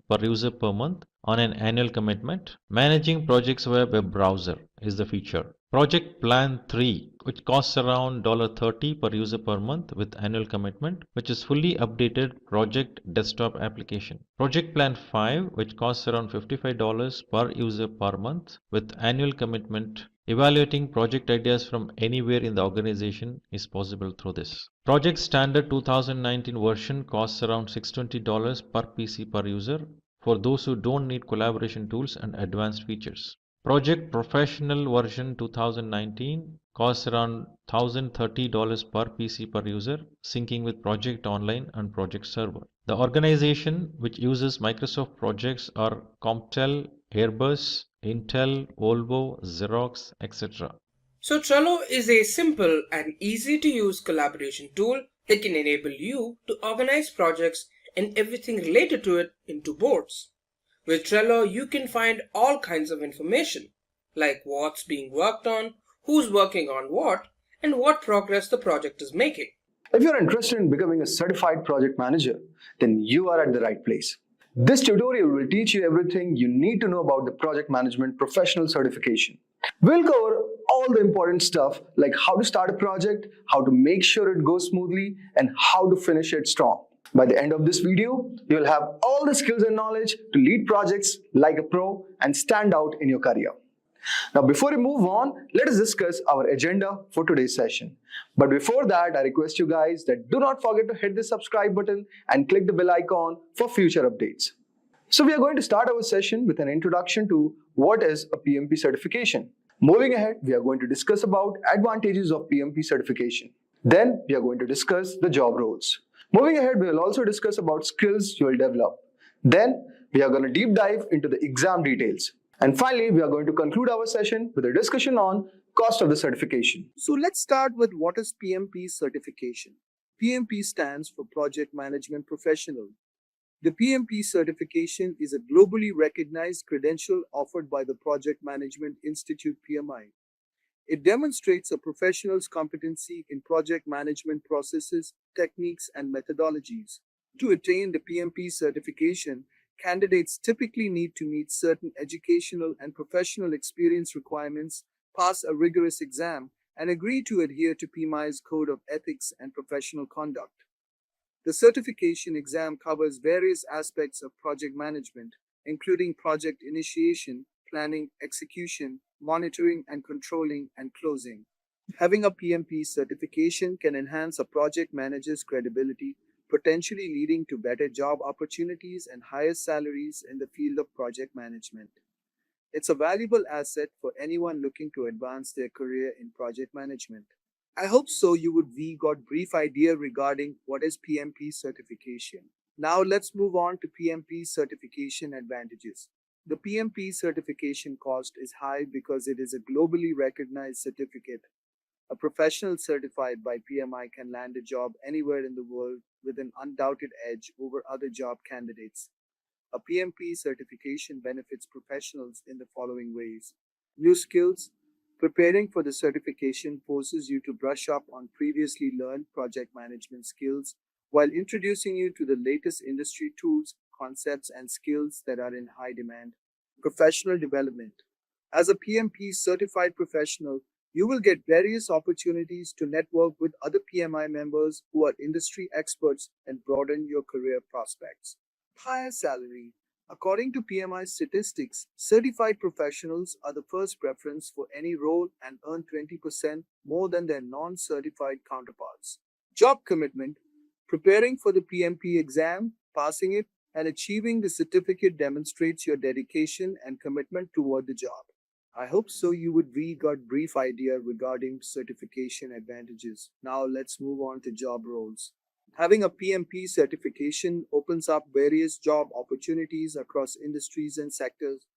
per user per month on an annual commitment. Managing projects via web browser is the feature. Project Plan 3, which costs around $30 per user per month with annual commitment, which is fully updated project desktop application. Project Plan 5, which costs around $55 per user per month with annual commitment. Evaluating project ideas from anywhere in the organization is possible through this. Project Standard 2019 version costs around $620 per PC per user for those who don't need collaboration tools and advanced features. Project Professional version 2019 costs around $1,030 per PC per user, syncing with Project Online and Project Server. The organization which uses Microsoft projects are Comptel, Airbus, Intel, Volvo, Xerox, etc. So Trello is a simple and easy to use collaboration tool that can enable you to organize projects and everything related to it into boards. With Trello, you can find all kinds of information, like what's being worked on, who's working on what, and what progress the project is making. If you're interested in becoming a certified project manager, then you are at the right place. This tutorial will teach you everything you need to know about the project management professional certification. We'll cover all the important stuff like how to start a project, how to make sure it goes smoothly, and how to finish it strong. By the end of this video, you will have all the skills and knowledge to lead projects like a pro and stand out in your career. Now, before we move on, let us discuss our agenda for today's session. But before that, I request you guys that do not forget to hit the subscribe button and click the bell icon for future updates. So we are going to start our session with an introduction to what is a PMP certification. Moving ahead, we are going to discuss about advantages of PMP certification. Then we are going to discuss the job roles. Moving ahead, we will also discuss about skills you will develop. Then we are going to deep dive into the exam details. And finally, we are going to conclude our session with a discussion on cost of the certification. So let's start with what is PMP certification. PMP stands for Project Management Professional. The PMP certification is a globally recognized credential offered by the Project Management Institute PMI. It demonstrates a professional's competency in project management processes, techniques, and methodologies. To attain the PMP certification, candidates typically need to meet certain educational and professional experience requirements, pass a rigorous exam, and agree to adhere to PMI's Code of Ethics and Professional Conduct. The certification exam covers various aspects of project management, including project initiation, planning, execution, monitoring and controlling, and closing. Having a PMP certification can enhance a project manager's credibility, potentially leading to better job opportunities and higher salaries in the field of project management. It's a valuable asset for anyone looking to advance their career in project management. I hope so you would got brief idea regarding what is PMP certification. Now let's move on to PMP certification advantages. The PMP certification cost is high because it is a globally recognized certificate. A professional certified by PMI can land a job anywhere in the world with an undoubted edge over other job candidates. A PMP certification benefits professionals in the following ways. New skills. Preparing for the certification forces you to brush up on previously learned project management skills while introducing you to the latest industry tools, concepts, and skills that are in high demand. Professional development. As a PMP certified professional, you will get various opportunities to network with other PMI members who are industry experts and broaden your career prospects. Higher salary. According to PMI statistics, certified professionals are the first preference for any role and earn 20% more than their non-certified counterparts. Job commitment. Preparing for the PMP exam, passing it, and achieving the certificate demonstrates your dedication and commitment toward the job. I hope so you would got brief idea regarding certification advantages. Now let's move on to job roles. Having a PMP certification opens up various job opportunities across industries and sectors.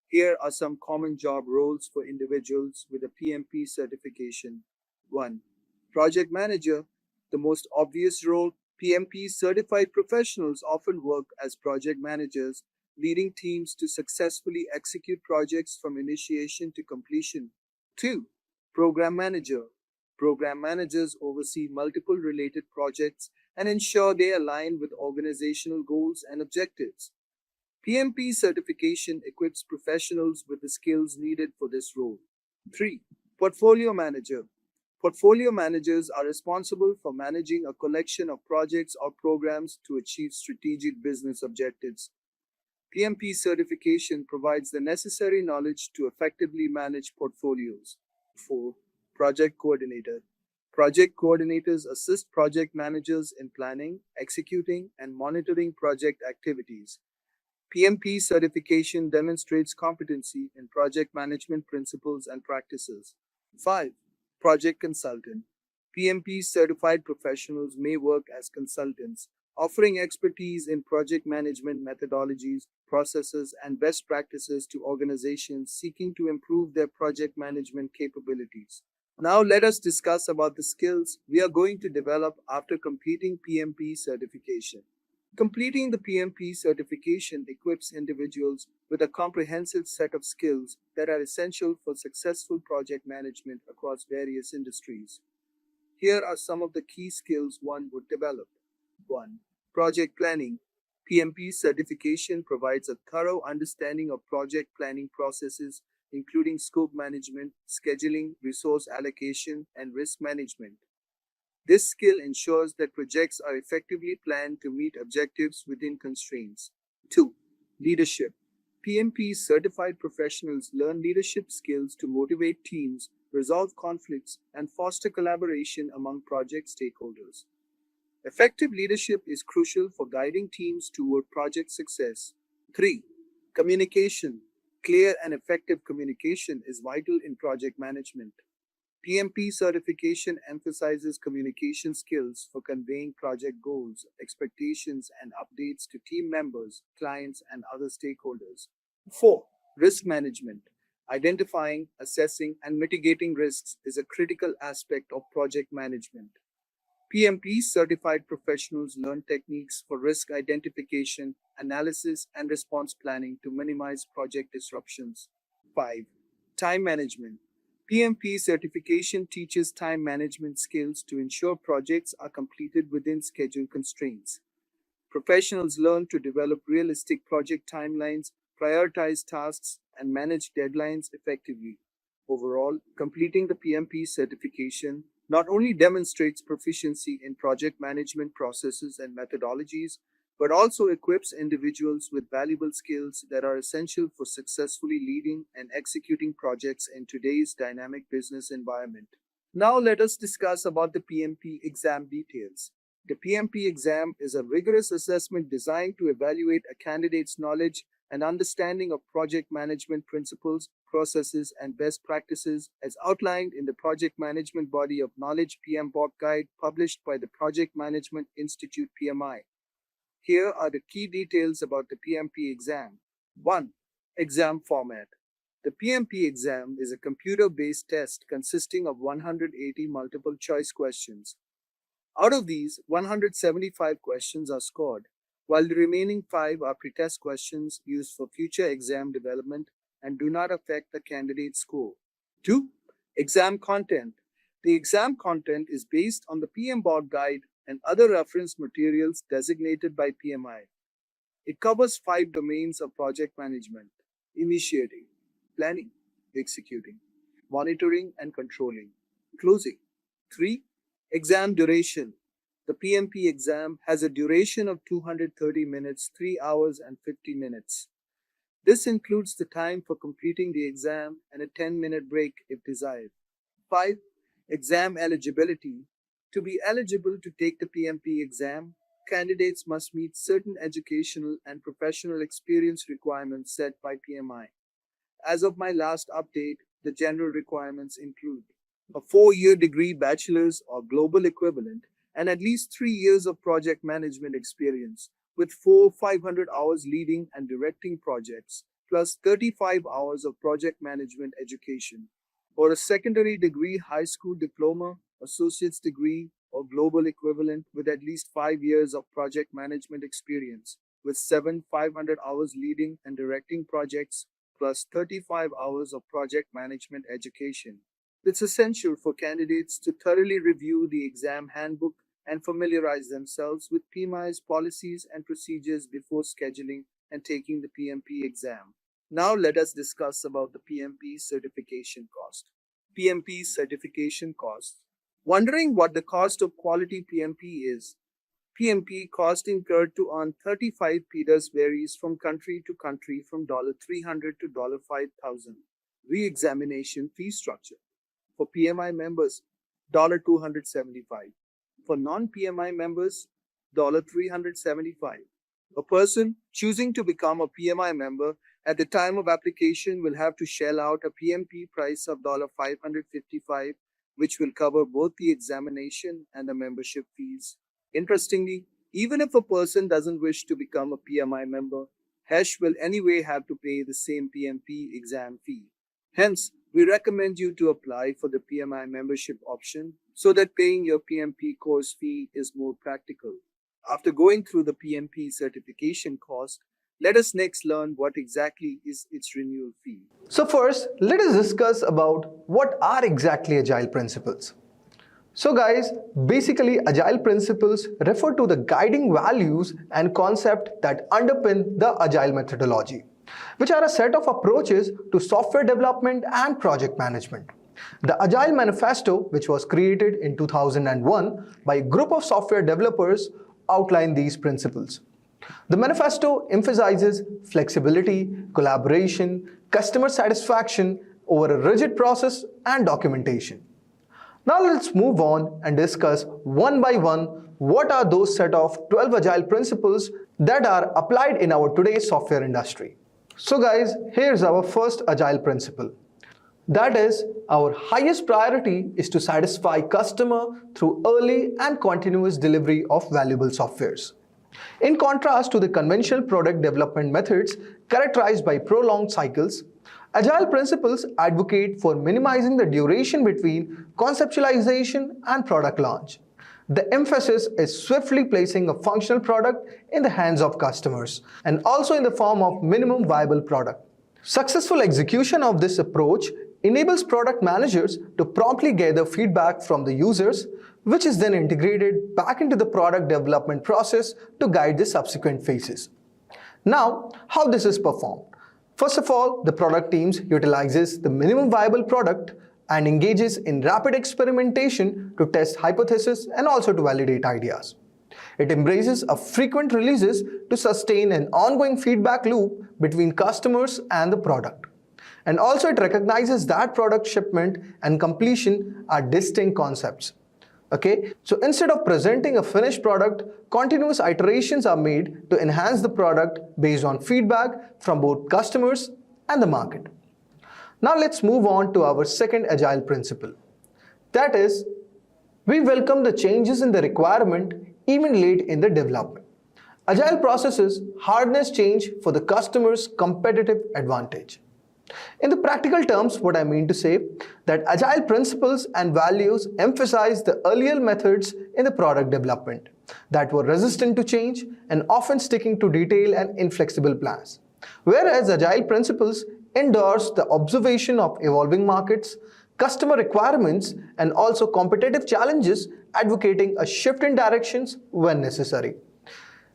Here are some common job roles for individuals with a PMP certification. 1. Project manager. The most obvious role. PMP certified professionals often work as project managers, leading teams to successfully execute projects from initiation to completion. 2. Program manager. Program managers oversee multiple related projects and ensure they align with organizational goals and objectives. PMP certification equips professionals with the skills needed for this role. 3. Portfolio manager. Portfolio managers are responsible for managing a collection of projects or programs to achieve strategic business objectives. PMP certification provides the necessary knowledge to effectively manage portfolios. 4. Project coordinator. Project coordinators assist project managers in planning, executing, and monitoring project activities. PMP certification demonstrates competency in project management principles and practices. 5. Project consultant. PMP certified professionals may work as consultants, offering expertise in project management methodologies, processes, and best practices to organizations seeking to improve their project management capabilities. Now let us discuss about the skills we are going to develop after completing PMP certification. Completing the PMP certification equips individuals with a comprehensive set of skills that are essential for successful project management across various industries. Here are some of the key skills one would develop. 1. Project planning. PMP certification provides a thorough understanding of project planning processes, including scope management, scheduling, resource allocation, and risk management. This skill ensures that projects are effectively planned to meet objectives within constraints. 2. Leadership. PMP certified professionals learn leadership skills to motivate teams, resolve conflicts, and foster collaboration among project stakeholders. Effective leadership is crucial for guiding teams toward project success. 3. Communication. Clear and effective communication is vital in project management. PMP certification emphasizes communication skills for conveying project goals, expectations, and updates to team members, clients, and other stakeholders. 4. Risk management. Identifying, assessing, and mitigating risks is a critical aspect of project management. PMP certified professionals learn techniques for risk identification, analysis, and response planning to minimize project disruptions. 5. Time management. PMP certification teaches time management skills to ensure projects are completed within schedule constraints. Professionals learn to develop realistic project timelines, prioritize tasks, and manage deadlines effectively. Overall, completing the PMP certification not only demonstrates proficiency in project management processes and methodologies, but also equips individuals with valuable skills that are essential for successfully leading and executing projects in today's dynamic business environment. Now let us discuss about the PMP exam details. The PMP exam is a rigorous assessment designed to evaluate a candidate's knowledge and understanding of project management principles, processes, and best practices as outlined in the Project Management Body of Knowledge PMBOK Guide published by the Project Management Institute PMI. Here are the key details about the PMP exam. 1. Exam format. The PMP exam is a computer-based test consisting of 180 multiple-choice questions. Out of these, 175 questions are scored, while the remaining 5 are pretest questions used for future exam development and do not affect the candidate's score. 2. Exam content. The exam content is based on the PMBOK Guide and other reference materials designated by PMI. It covers 5 domains of project management: initiating, planning, executing, monitoring and controlling, closing. 3. Exam duration. The PMP exam has a duration of 230 minutes, 3 hours and 50 minutes. This includes the time for completing the exam and a 10-minute break if desired. 5. Exam eligibility. To be eligible to take the PMP exam, candidates must meet certain educational and professional experience requirements set by PMI. As of my last update, the general requirements include a 4-year degree bachelor's or global equivalent and at least 3 years of project management experience with 500 hours leading and directing projects plus 35 hours of project management education, or a secondary degree, high school diploma, associate's degree, or global equivalent with at least 5 years of project management experience with 500 hours leading and directing projects plus 35 hours of project management education. It's essential for candidates to thoroughly review the exam handbook and familiarize themselves with PMI's policies and procedures before scheduling and taking the PMP exam. Now let us discuss about the PMP certification cost. PMP certification cost. Wondering what the cost of quality PMP is? PMP cost incurred to earn 35 PDAs varies from country to country from $300 to $5,000. Re-examination fee structure. For PMI members, $275. For non-PMI members, $375. A person choosing to become a PMI member at the time of application will have to shell out a PMP price of $555, which will cover both the examination and the membership fees. Interestingly, even if a person doesn't wish to become a PMI member, HESH will anyway have to pay the same PMP exam fee. Hence, we recommend you to apply for the PMI membership option so that paying your PMP course fee is more practical. After going through the PMP certification cost, let us next learn what exactly is its renewal fee. So first, let us discuss about what are exactly Agile principles. So guys, basically Agile principles refer to the guiding values and concepts that underpin the Agile methodology, which are a set of approaches to software development and project management. The Agile Manifesto, which was created in 2001 by a group of software developers, outlined these principles. The manifesto emphasizes flexibility, collaboration, customer satisfaction over a rigid process and documentation. Now let's move on and discuss one by one what are those set of 12 Agile principles that are applied in our today's software industry. So guys, here's our first Agile principle. That is, our highest priority is to satisfy customer through early and continuous delivery of valuable softwares. In contrast to the conventional product development methods characterized by prolonged cycles, Agile principles advocate for minimizing the duration between conceptualization and product launch. The emphasis is swiftly placing a functional product in the hands of customers and also in the form of minimum viable product. Successful execution of this approach enables product managers to promptly gather feedback from the users, which is then integrated back into the product development process to guide the subsequent phases. Now, how this is performed? First of all, the product teams utilizes the minimum viable product and engages in rapid experimentation to test hypotheses and also to validate ideas. It embraces a frequent releases to sustain an ongoing feedback loop between customers and the product. And also it recognizes that product shipment and completion are distinct concepts. Okay, so instead of presenting a finished product, continuous iterations are made to enhance the product based on feedback from both customers and the market. Now let's move on to our second Agile principle. That is, we welcome the changes in the requirement even late in the development. Agile processes harness change for the customer's competitive advantage. In the practical terms, what I mean to say that Agile principles and values emphasize the earlier methods in the product development that were resistant to change and often sticking to detailed and inflexible plans. Whereas Agile principles endorse the observation of evolving markets, customer requirements, and also competitive challenges, advocating a shift in directions when necessary.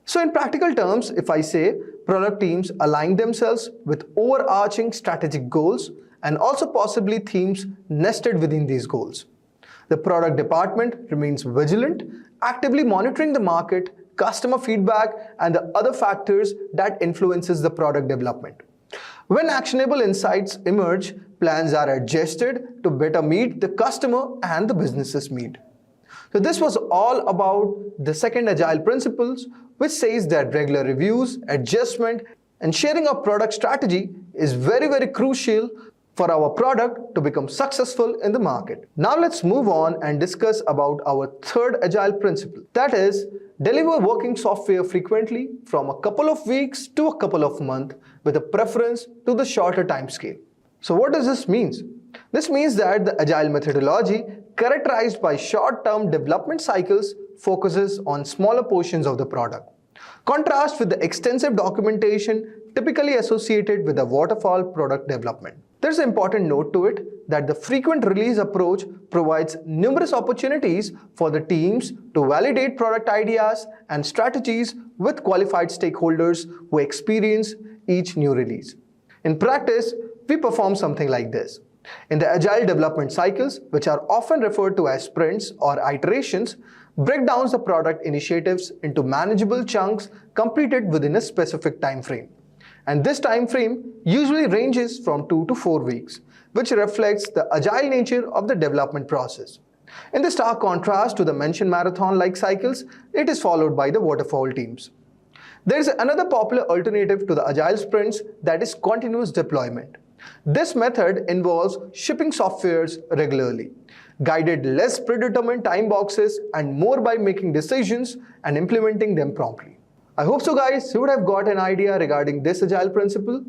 So in practical terms, if I say product teams align themselves with overarching strategic goals and also possibly themes nested within these goals. The product department remains vigilant, actively monitoring the market, customer feedback, and the other factors that influences the product development. When actionable insights emerge, plans are adjusted to better meet the customer and the business's need. So this was all about the second Agile principles, which says that regular reviews, adjustment, and sharing of product strategy is very crucial for our product to become successful in the market. Now let's move on and discuss about our third Agile principle. That is, deliver working software frequently from a couple of weeks to a couple of months with a preference to the shorter time scale. So what does this mean? This means that the Agile methodology, characterized by short-term development cycles, focuses on smaller portions of the product. Contrast with the extensive documentation typically associated with the waterfall product development. There's an important note to it that the frequent release approach provides numerous opportunities for the teams to validate product ideas and strategies with qualified stakeholders who experience each new release. In practice, we perform something like this. In the Agile development cycles, which are often referred to as sprints or iterations, break down the product initiatives into manageable chunks completed within a specific time frame. And this time frame usually ranges from 2 to 4 weeks, which reflects the agile nature of the development process. In the stark contrast to the mentioned marathon-like cycles, it is followed by the waterfall teams. There is another popular alternative to the agile sprints, that is continuous deployment. This method involves shipping softwares regularly, guided less predetermined time boxes and more by making decisions and implementing them promptly. I hope so guys, you would have got an idea regarding this Agile principle.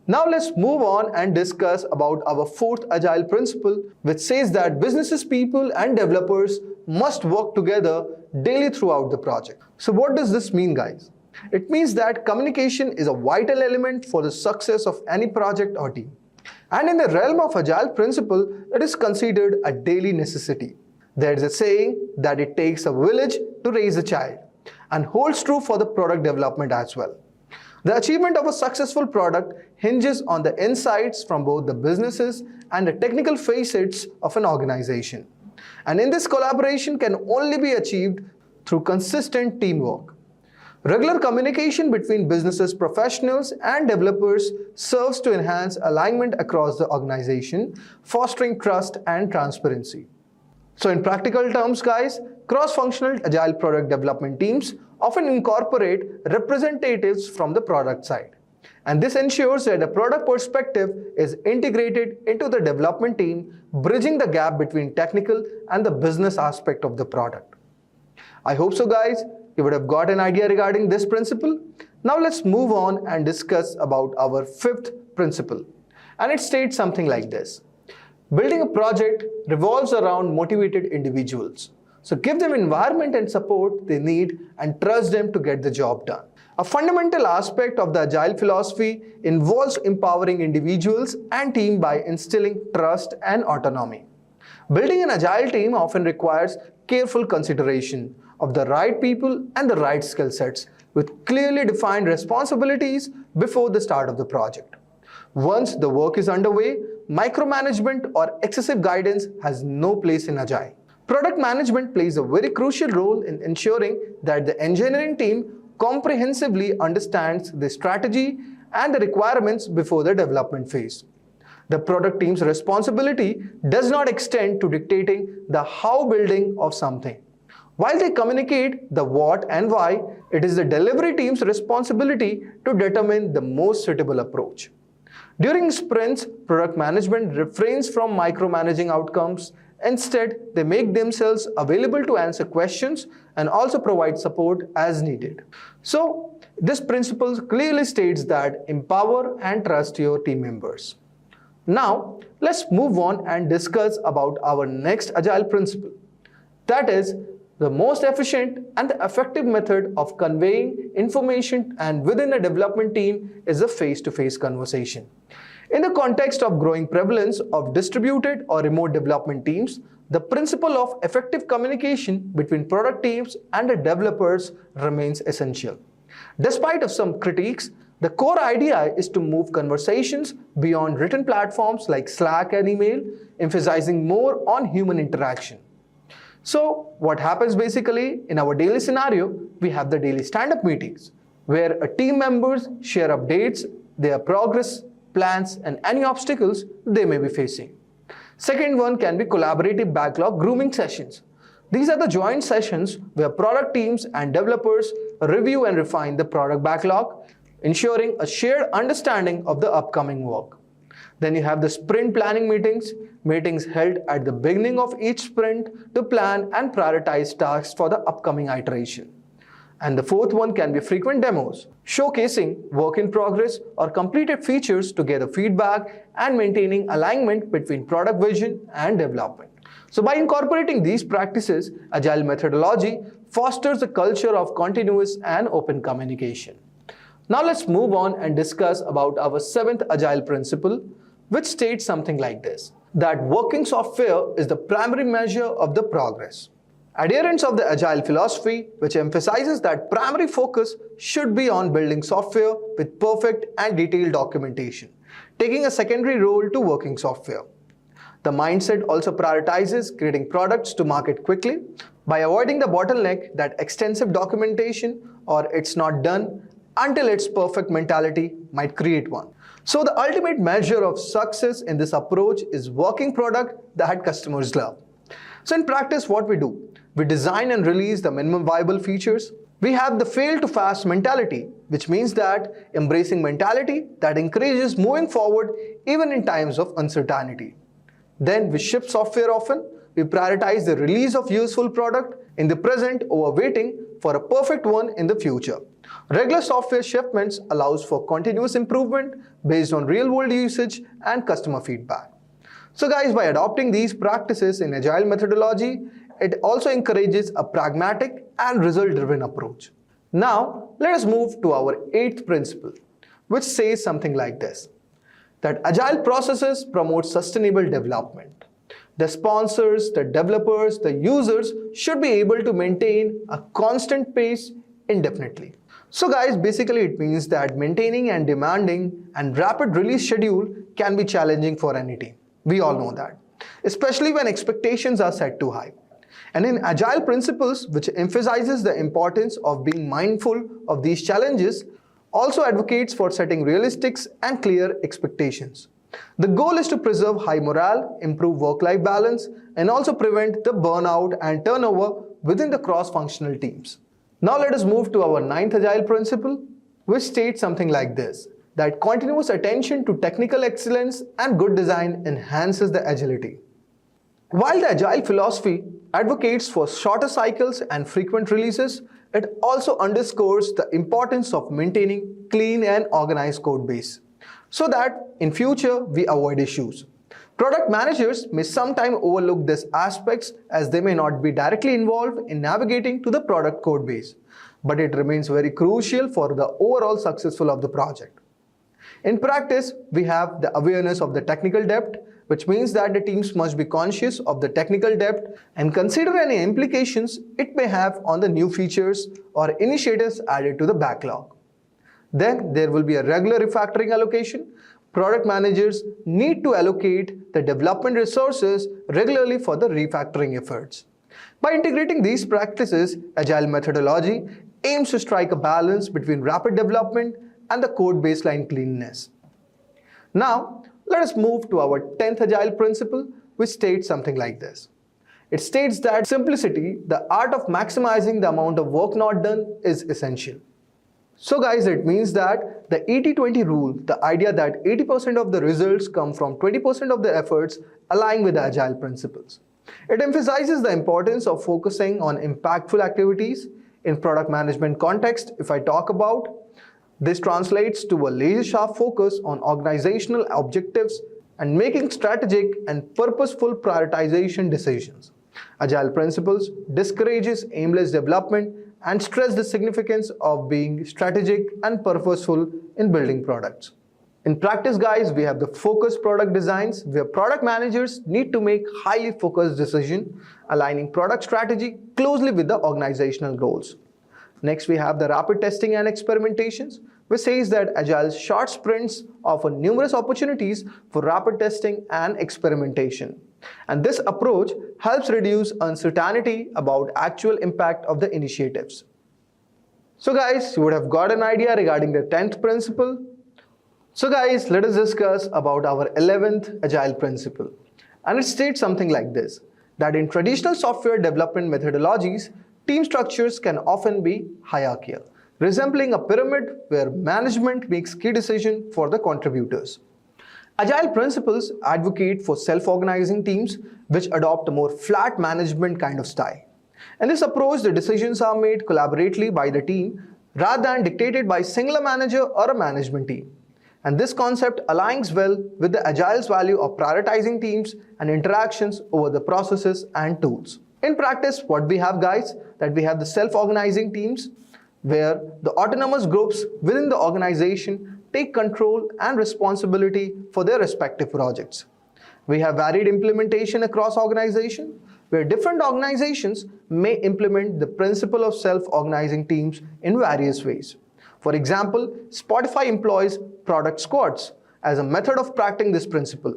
Now let's move on and discuss about our fourth Agile principle, which says that businesses, people and developers must work together daily throughout the project. So what does this mean guys? It means that communication is a vital element for the success of any project or team. And in the realm of Agile principle, it is considered a daily necessity. There is a saying that it takes a village to raise a child, and holds true for the product development as well. The achievement of a successful product hinges on the insights from both the businesses and the technical facets of an organization. And in this collaboration can only be achieved through consistent teamwork. Regular communication between businesses professionals and developers serves to enhance alignment across the organization, fostering trust and transparency. So in practical terms, guys, cross-functional agile product development teams often incorporate representatives from the product side. And this ensures that the product perspective is integrated into the development team, bridging the gap between technical and the business aspect of the product. I hope so, guys, you would have got an idea regarding this principle. Now let's move on and discuss about our fifth principle. And it states something like this. Building a project revolves around motivated individuals. So give them environment and support they need and trust them to get the job done. A fundamental aspect of the Agile philosophy involves empowering individuals and team by instilling trust and autonomy. Building an Agile team often requires careful consideration of the right people and the right skill sets with clearly defined responsibilities before the start of the project. Once the work is underway, micromanagement or excessive guidance has no place in Agile. Product management plays a very crucial role in ensuring that the engineering team comprehensively understands the strategy and the requirements before the development phase. The product team's responsibility does not extend to dictating the how building of something. While they communicate the what and why, it is the delivery team's responsibility to determine the most suitable approach. During sprints, product management refrains from micromanaging outcomes. Instead, they make themselves available to answer questions and also provide support as needed. So, this principle clearly states that empower and trust your team members. Now, let's move on and discuss about our next Agile principle. That is, the most efficient and the effective method of conveying information and within a development team is a face-to-face conversation. In the context of growing prevalence of distributed or remote development teams, the principle of effective communication between product teams and the developers remains essential. Despite of some critiques, the core idea is to move conversations beyond written platforms like Slack and email, emphasizing more on human interaction. So, what happens basically in our daily scenario, we have the daily stand-up meetings, where a team members share updates, their progress, plans, and any obstacles they may be facing. Second one can be collaborative backlog grooming sessions. These are the joint sessions where product teams and developers review and refine the product backlog, ensuring a shared understanding of the upcoming work. Then you have the sprint planning meetings held at the beginning of each sprint to plan and prioritize tasks for the upcoming iteration. And the fourth one can be frequent demos, showcasing work in progress or completed features to gather feedback and maintaining alignment between product vision and development. So by incorporating these practices, Agile methodology fosters a culture of continuous and open communication. Now let's move on and discuss about our seventh Agile principle, which states something like this, that working software is the primary measure of the progress. Adherents of the Agile philosophy, which emphasizes that primary focus should be on building software with perfect and detailed documentation, taking a secondary role to working software. The mindset also prioritizes creating products to market quickly by avoiding the bottleneck that extensive documentation or it's not done until it's perfect mentality might create one. So the ultimate measure of success in this approach is working product that customers love. So in practice, what we do? We design and release the minimum viable features. We have the fail to fast mentality, which means that embracing mentality that encourages moving forward even in times of uncertainty. Then we ship software often. We prioritize the release of useful product in the present over waiting for a perfect one in the future. Regular software shipments allows for continuous improvement based on real-world usage and customer feedback. So guys, by adopting these practices in Agile methodology, it also encourages a pragmatic and result-driven approach. Now, let us move to our eighth principle, which says something like this, that Agile processes promote sustainable development. The sponsors, the developers, the users should be able to maintain a constant pace indefinitely. So guys, basically it means that maintaining and demanding and rapid release schedule can be challenging for any team. We all know that, especially when expectations are set too high. And in Agile principles, which emphasizes the importance of being mindful of these challenges, also advocates for setting realistic and clear expectations. The goal is to preserve high morale, improve work-life balance, and also prevent the burnout and turnover within the cross-functional teams. Now let us move to our ninth Agile principle, which states something like this, that continuous attention to technical excellence and good design enhances the agility. While the Agile philosophy advocates for shorter cycles and frequent releases, it also underscores the importance of maintaining clean and organized code base, so that in future we avoid issues. Product managers may sometimes overlook these aspects as they may not be directly involved in navigating to the product code base, but it remains very crucial for the overall success of the project. In practice, we have the awareness of the technical debt, which means that the teams must be conscious of the technical debt and consider any implications it may have on the new features or initiatives added to the backlog. Then there will be a regular refactoring allocation. Product managers need to allocate the development resources regularly for the refactoring efforts. By integrating these practices, Agile methodology aims to strike a balance between rapid development and the code baseline cleanliness. Now, let us move to our 10th Agile principle, which states something like this. It states that simplicity, the art of maximizing the amount of work not done, is essential. So guys, it means that the 80-20 rule, the idea that 80% of the results come from 20% of the efforts, align with the Agile principles. It emphasizes the importance of focusing on impactful activities. In product management context, if I talk about, this translates to a laser-sharp focus on organizational objectives and making strategic and purposeful prioritization decisions. Agile principles discourages aimless development and stress the significance of being strategic and purposeful in building products. In practice, guys, we have the focused product designs where product managers need to make highly focused decisions, aligning product strategy closely with the organizational goals. Next, we have the rapid testing and experimentations, which says that Agile's short sprints offer numerous opportunities for rapid testing and experimentation. And this approach helps reduce uncertainty about actual impact of the initiatives. So guys, you would have got an idea regarding the 10th principle. So guys, let us discuss about our 11th Agile principle. And it states something like this, that in traditional software development methodologies, team structures can often be hierarchical, resembling a pyramid where management makes key decisions for the contributors. Agile principles advocate for self-organizing teams which adopt a more flat management kind of style. In this approach, the decisions are made collaboratively by the team rather than dictated by a single manager or a management team. And this concept aligns well with the Agile's value of prioritizing teams and interactions over the processes and tools. In practice, what we have, guys, that we have the self-organizing teams where the autonomous groups within the organization take control and responsibility for their respective projects. We have varied implementation across organizations where different organizations may implement the principle of self-organizing teams in various ways. For example, Spotify employs product squads as a method of practicing this principle,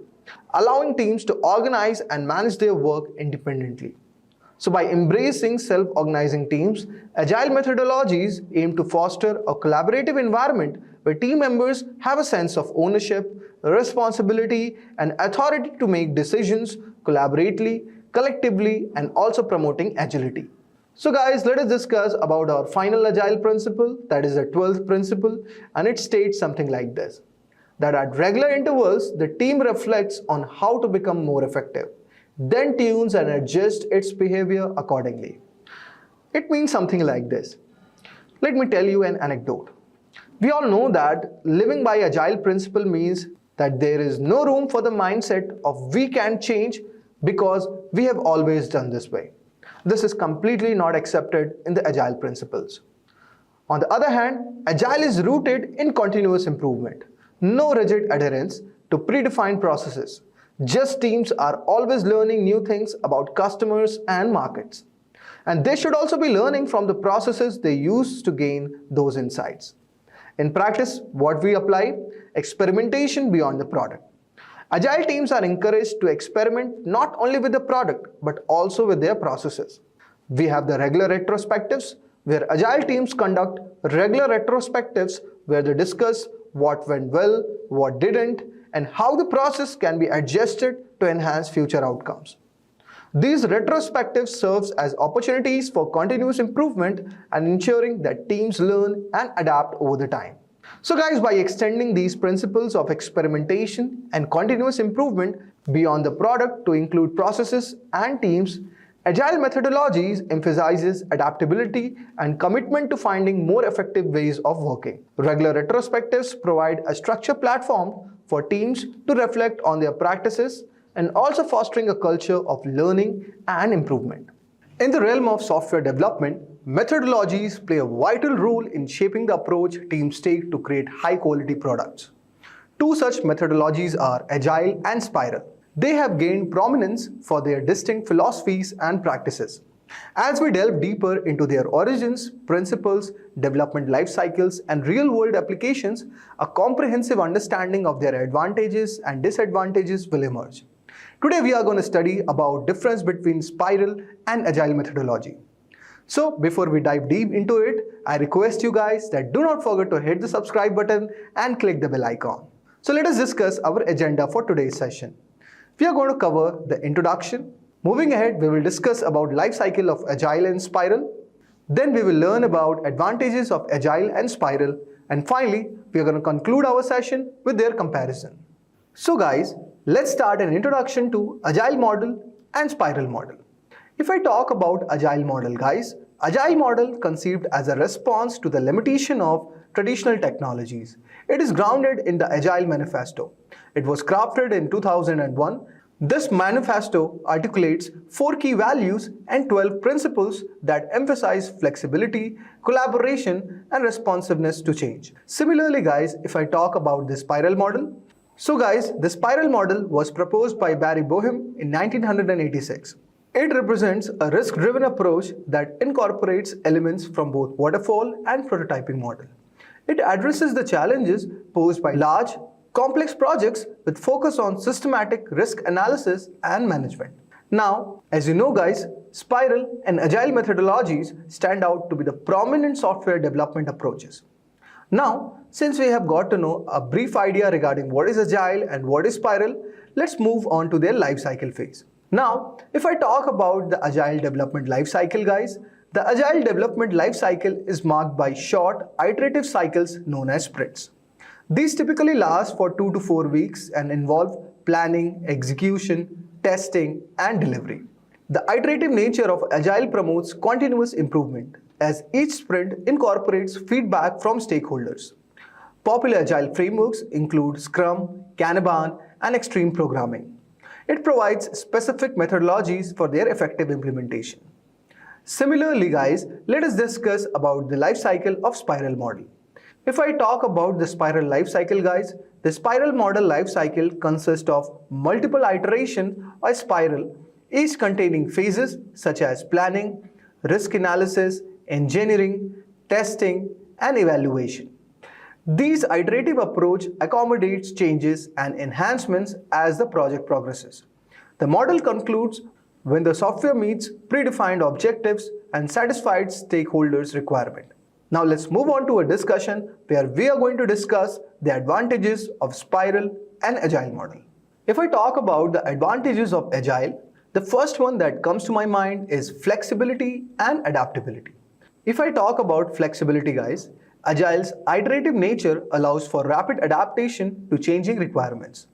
allowing teams to organize and manage their work independently. So by embracing self-organizing teams, Agile methodologies aim to foster a collaborative environment where team members have a sense of ownership, responsibility, and authority to make decisions collaboratively, collectively, and also promoting agility. So guys, let us discuss about our final Agile principle, that is the 12th principle, and it states something like this, that at regular intervals, the team reflects on how to become more effective, then tunes and adjusts its behavior accordingly. It means something like this. Let me tell you an anecdote. We all know that living by Agile principle means that there is no room for the mindset of we can change because we have always done this way. This is completely not accepted in the Agile principles. On the other hand, Agile is rooted in continuous improvement, no rigid adherence to predefined processes. Just teams are always learning new things about customers and markets. And they should also be learning from the processes they use to gain those insights. In practice, what we apply? Experimentation beyond the product. Agile teams are encouraged to experiment not only with the product but also with their processes. We have the regular retrospectives, where Agile teams conduct regular retrospectives where they discuss what went well, what didn't, and how the process can be adjusted to enhance future outcomes. These retrospectives serve as opportunities for continuous improvement and ensuring that teams learn and adapt over the time. So guys, by extending these principles of experimentation and continuous improvement beyond the product to include processes and teams, Agile methodologies emphasizes adaptability and commitment to finding more effective ways of working. Regular retrospectives provide a structured platform for teams to reflect on their practices and also fostering a culture of learning and improvement. In the realm of software development, methodologies play a vital role in shaping the approach teams take to create high-quality products. Two such methodologies are Agile and Spiral. They have gained prominence for their distinct philosophies and practices. As we delve deeper into their origins, principles, development life cycles, and real-world applications, a comprehensive understanding of their advantages and disadvantages will emerge. Today we are going to study about difference between Spiral and Agile methodology. So before we dive deep into it, I request you guys that do not forget to hit the subscribe button and click the bell icon. So let us discuss our agenda for today's session. We are going to cover the introduction. Moving ahead, we will discuss about life cycle of Agile and Spiral. Then we will learn about advantages of Agile and Spiral. And finally, we are going to conclude our session with their comparison. So guys, let's start an introduction to Agile model and Spiral model. If I talk about Agile model guys, Agile model conceived as a response to the limitation of traditional technologies. It is grounded in the Agile Manifesto. It was crafted in 2001. This manifesto articulates 4 key values and 12 principles that emphasize flexibility, collaboration, and responsiveness to change. Similarly guys, if I talk about the Spiral model, so guys, the Spiral model was proposed by Barry Boehm in 1986. It represents a risk-driven approach that incorporates elements from both waterfall and prototyping model. It addresses the challenges posed by large, complex projects with focus on systematic risk analysis and management. Now, as you know guys, Spiral and Agile methodologies stand out to be the prominent software development approaches. Now, since we have got to know a brief idea regarding what is Agile and what is Spiral, let's move on to their life cycle phase. Now, if I talk about the Agile development life cycle guys, the Agile development life cycle is marked by short, iterative cycles known as sprints. These typically last for 2 to 4 weeks and involve planning, execution, testing, and delivery. The iterative nature of Agile promotes continuous improvement, as each sprint incorporates feedback from stakeholders. Popular Agile frameworks include Scrum, Kanban, and Extreme Programming. It provides specific methodologies for their effective implementation. Similarly guys, let us discuss about the life cycle of Spiral model. If I talk about the Spiral life cycle guys, the Spiral model life cycle consists of multiple iterations or spiral, each containing phases such as planning, risk analysis, engineering, testing, and evaluation. This iterative approach accommodates changes and enhancements as the project progresses. The model concludes when the software meets predefined objectives and satisfies stakeholders' requirement. Now let's move on to a discussion where we are going to discuss the advantages of Spiral and Agile model. If I talk about the advantages of Agile, the first one that comes to my mind is flexibility and adaptability. If I talk about flexibility guys, Agile's iterative nature allows for rapid adaptation to changing requirements.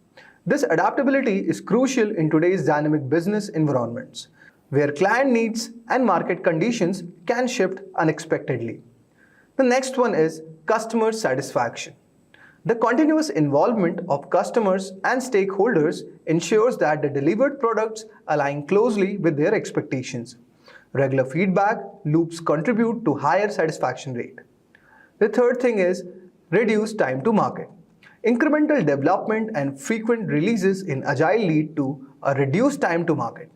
This adaptability is crucial in today's dynamic business environments, where client needs and market conditions can shift unexpectedly. The next one is customer satisfaction. The continuous involvement of customers and stakeholders ensures that the delivered products align closely with their expectations. Regular feedback loops contribute to higher satisfaction rate. The third thing is reduced time to market. Incremental development and frequent releases in Agile lead to a reduced time to market.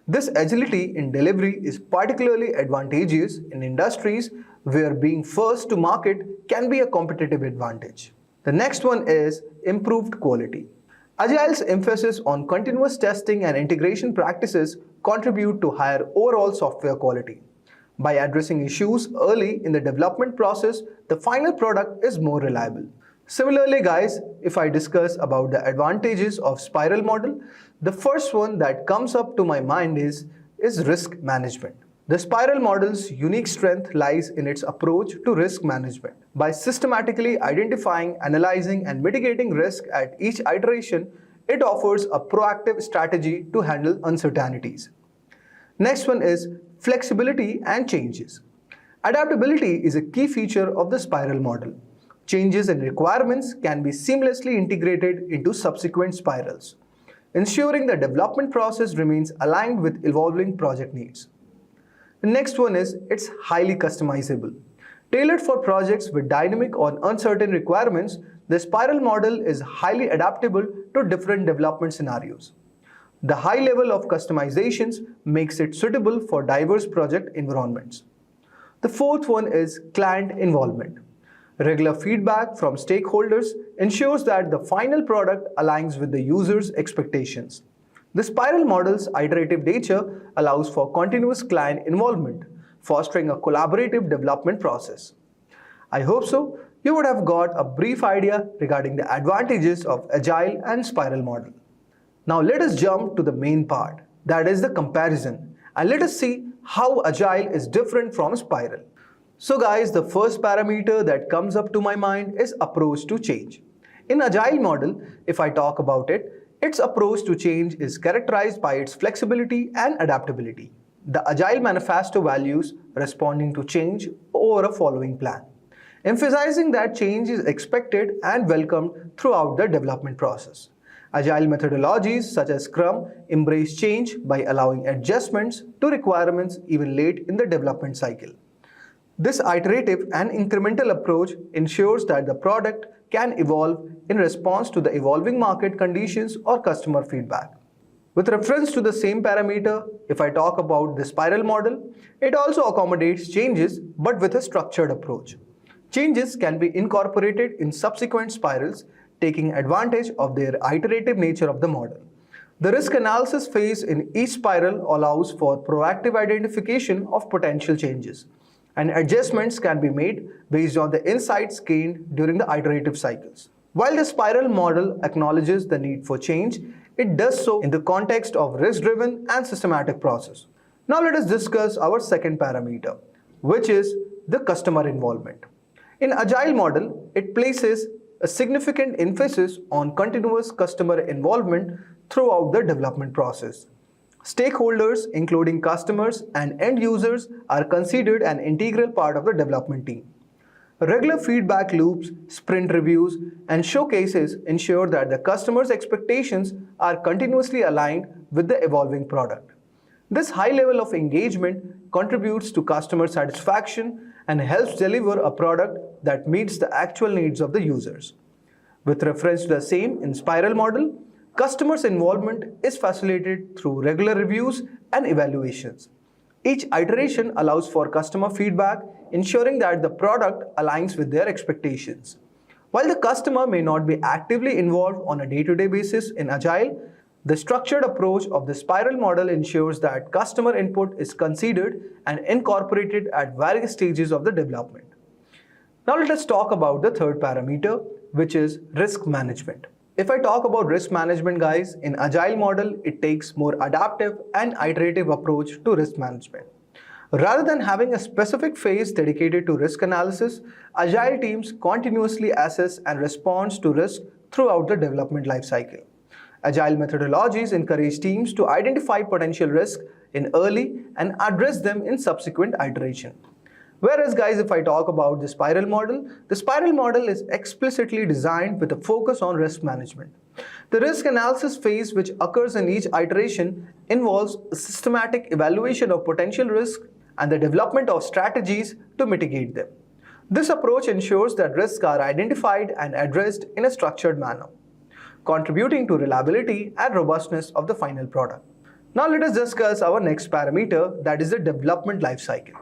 This agility in delivery is particularly advantageous in industries where being first to market can be a competitive advantage. The next one is improved quality. Agile's emphasis on continuous testing and integration practices contribute to higher overall software quality. By addressing issues early in the development process, the final product is more reliable. Similarly, guys, if I discuss about the advantages of spiral model, the first one that comes up to my mind is risk management. The spiral model's unique strength lies in its approach to risk management. By systematically identifying, analyzing, and mitigating risk at each iteration, it offers a proactive strategy to handle uncertainties. Next one is flexibility and changes. Adaptability is a key feature of the spiral model. Changes in requirements can be seamlessly integrated into subsequent spirals, ensuring the development process remains aligned with evolving project needs. The next one is it's highly customizable. Tailored for projects with dynamic or uncertain requirements, the spiral model is highly adaptable to different development scenarios. The high level of customizations makes it suitable for diverse project environments. The fourth one is client involvement. Regular feedback from stakeholders ensures that the final product aligns with the user's expectations. The spiral model's iterative nature allows for continuous client involvement, fostering a collaborative development process. I hope so. You would have got a brief idea regarding the advantages of Agile and spiral model. Now let us jump to the main part, that is the comparison, and let us see how Agile is different from spiral. So guys, the first parameter that comes up to my mind is approach to change. In Agile model, if I talk about it, its approach to change is characterized by its flexibility and adaptability. The Agile manifesto values responding to change over a following plan, emphasizing that change is expected and welcomed throughout the development process. Agile methodologies such as Scrum embrace change by allowing adjustments to requirements even late in the development cycle. This iterative and incremental approach ensures that the product can evolve in response to the evolving market conditions or customer feedback. With reference to the same parameter, if I talk about the spiral model, it also accommodates changes but with a structured approach. Changes can be incorporated in subsequent spirals, taking advantage of their iterative nature of the model. The risk analysis phase in each spiral allows for proactive identification of potential changes, and adjustments can be made based on the insights gained during the iterative cycles. While the spiral model acknowledges the need for change, it does so in the context of risk-driven and systematic process. Now let us discuss our second parameter, which is the customer involvement. In Agile model, it places a significant emphasis on continuous customer involvement throughout the development process. Stakeholders, including customers and end users, are considered an integral part of the development team. Regular feedback loops, sprint reviews, and showcases ensure that the customer's expectations are continuously aligned with the evolving product. This high level of engagement contributes to customer satisfaction and helps deliver a product that meets the actual needs of the users. With reference to the same in spiral model, customers' involvement is facilitated through regular reviews and evaluations. Each iteration allows for customer feedback, ensuring that the product aligns with their expectations. While the customer may not be actively involved on a day-to-day basis in Agile, the structured approach of the spiral model ensures that customer input is considered and incorporated at various stages of the development. Now let us talk about the third parameter, which is risk management. If I talk about risk management, guys, in Agile model, it takes more adaptive and iterative approach to risk management. Rather than having a specific phase dedicated to risk analysis, Agile teams continuously assess and respond to risk throughout the development lifecycle. Agile methodologies encourage teams to identify potential risk in early and address them in subsequent iteration. Whereas, guys, if I talk about the spiral model is explicitly designed with a focus on risk management. The risk analysis phase, which occurs in each iteration, involves a systematic evaluation of potential risk and the development of strategies to mitigate them. This approach ensures that risks are identified and addressed in a structured manner, contributing to reliability and robustness of the final product. Now let us discuss our next parameter, that is the development life cycle.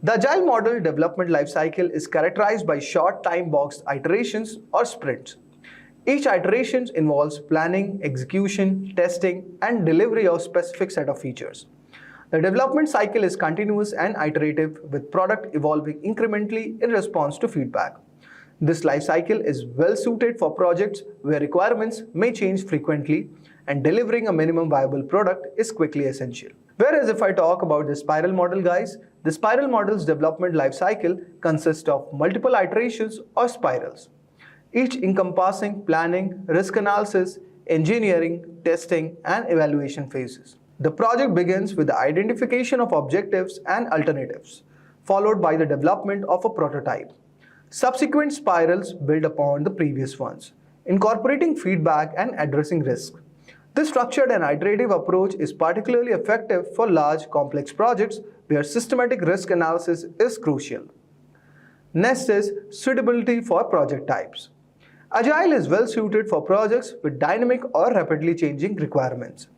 The Agile model development life cycle is characterized by short time-boxed iterations or sprints. Each iteration involves planning, execution, testing, and delivery of specific set of features. The development cycle is continuous and iterative, with product evolving incrementally in response to feedback. This life cycle is well suited for projects where requirements may change frequently and delivering a minimum viable product is quickly essential. Whereas if I talk about the spiral model, guys, the spiral model's development life cycle consists of multiple iterations or spirals, each encompassing planning, risk analysis, engineering, testing, and evaluation phases. The project begins with the identification of objectives and alternatives, followed by the development of a prototype. Subsequent spirals build upon the previous ones, incorporating feedback and addressing risk. This structured and iterative approach is particularly effective for large, complex projects where systematic risk analysis is crucial. Next is suitability for project types. Agile is well suited for projects with dynamic or rapidly changing requirements.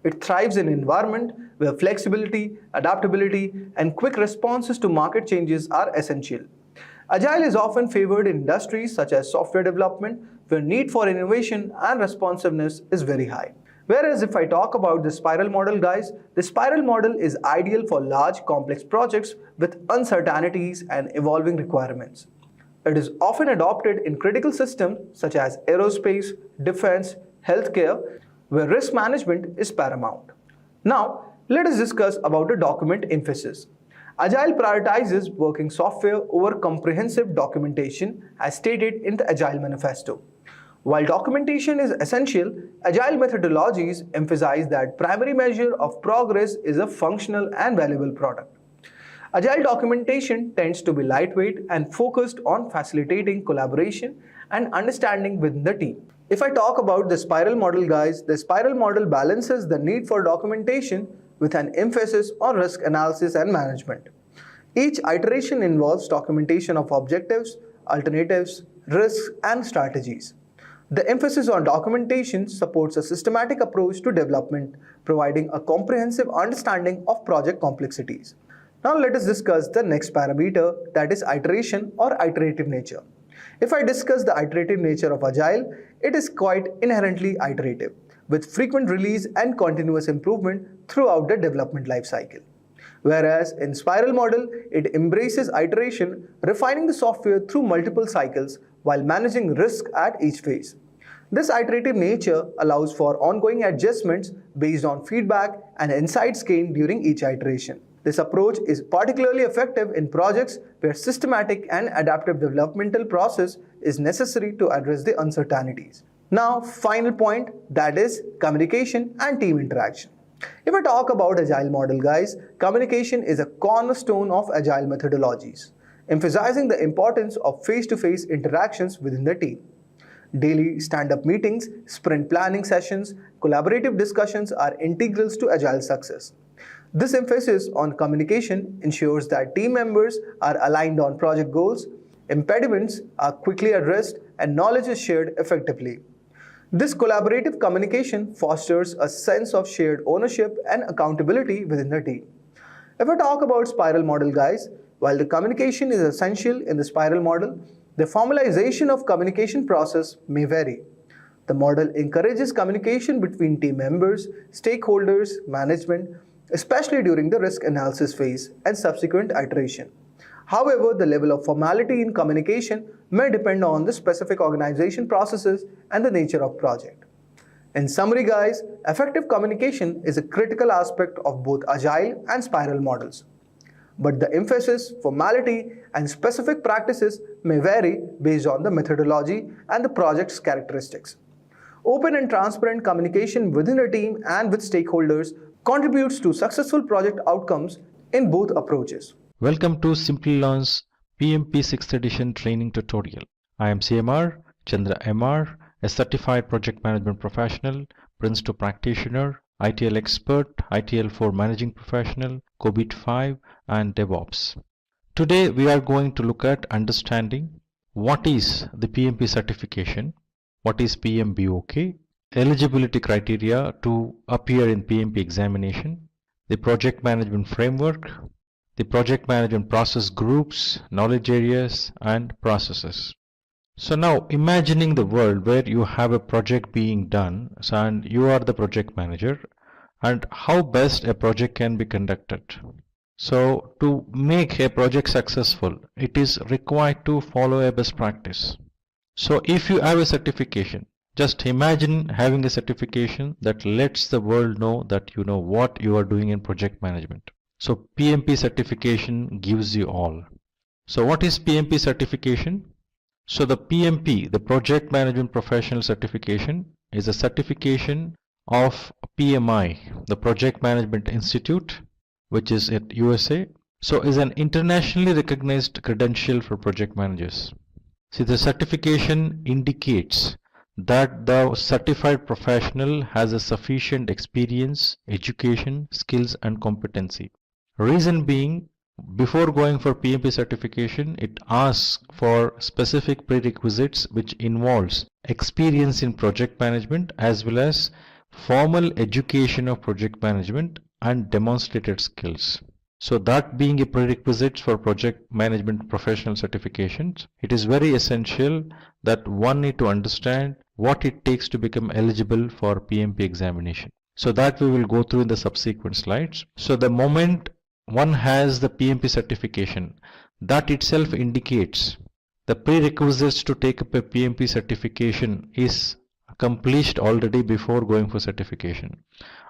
It thrives in an environment where flexibility, adaptability, and quick responses to market changes are essential. Agile is often favored in industries such as software development, where need for innovation and responsiveness is very high. Whereas if I talk about the spiral model, guys, the spiral model is ideal for large, complex projects with uncertainties and evolving requirements. It is often adopted in critical systems such as aerospace, defense, healthcare, where risk management is paramount. Now, let us discuss about the document emphasis. Agile prioritizes working software over comprehensive documentation as stated in the Agile Manifesto. While documentation is essential, Agile methodologies emphasize that primary measure of progress is a functional and valuable product. Agile documentation tends to be lightweight and focused on facilitating collaboration and understanding within the team. If I talk about the spiral model, guys, the spiral model balances the need for documentation with an emphasis on risk analysis and management. Each iteration involves documentation of objectives, alternatives, risks, and strategies. The emphasis on documentation supports a systematic approach to development, providing a comprehensive understanding of project complexities. Now let us discuss the next parameter, that is iteration or iterative nature. If I discuss the iterative nature of Agile, it is quite inherently iterative, with frequent release and continuous improvement throughout the development life cycle. Whereas in spiral model, it embraces iteration, refining the software through multiple cycles while managing risk at each phase. This iterative nature allows for ongoing adjustments based on feedback and insights gained during each iteration. This approach is particularly effective in projects where systematic and adaptive developmental process is necessary to address the uncertainties. Now, final point, that is communication and team interaction. If I talk about Agile model, guys, communication is a cornerstone of Agile methodologies, emphasizing the importance of face-to-face interactions within the team. Daily stand-up meetings, sprint planning sessions, collaborative discussions are integrals to Agile success. This emphasis on communication ensures that team members are aligned on project goals, impediments are quickly addressed, and knowledge is shared effectively. This collaborative communication fosters a sense of shared ownership and accountability within the team. If I talk about spiral model, guys, while the communication is essential in the spiral model, the formalization of communication process may vary. The model encourages communication between team members, stakeholders, management, especially during the risk analysis phase and subsequent iteration. However, the level of formality in communication may depend on the specific organization processes and the nature of project. In summary, guys, effective communication is a critical aspect of both Agile and spiral models. But the emphasis, formality, and specific practices may vary based on the methodology and the project's characteristics. Open and transparent communication within a team and with stakeholders contributes to successful project outcomes in both approaches. Welcome to Simplilearn's PMP 6th edition training tutorial. I am CMR Chandra MR, a certified project management professional, Prince 2 practitioner, ITL expert, ITL 4 managing professional, COBIT 5 and DevOps. Today we are going to look at understanding what is the PMP certification, what is PMBOK, eligibility criteria to appear in PMP examination, the project management framework, the project management process groups, knowledge areas, and processes. So now imagining the world where you have a project being done, and you are the project manager, and how best a project can be conducted. So to make a project successful, it is required to follow a best practice. So if you have a certification, just imagine having a certification that lets the world know that you know what you are doing in project management. So PMP certification gives you all. So what is PMP certification? So the PMP, the Project Management Professional Certification, is a certification of PMI, the Project Management Institute, which is at USA. So is an internationally recognized credential for project managers. See, the certification indicates that the certified professional has a sufficient experience, education, skills and competency. Reason being, before going for PMP certification, it asks for specific prerequisites which involves experience in project management as well as formal education of project management and demonstrated skills. So that being a prerequisite for project management professional certifications, it is very essential that one need to understand what it takes to become eligible for PMP examination. So that we will go through in the subsequent slides. So the moment one has the PMP certification, that itself indicates the prerequisites to take up a PMP certification is accomplished already before going for certification,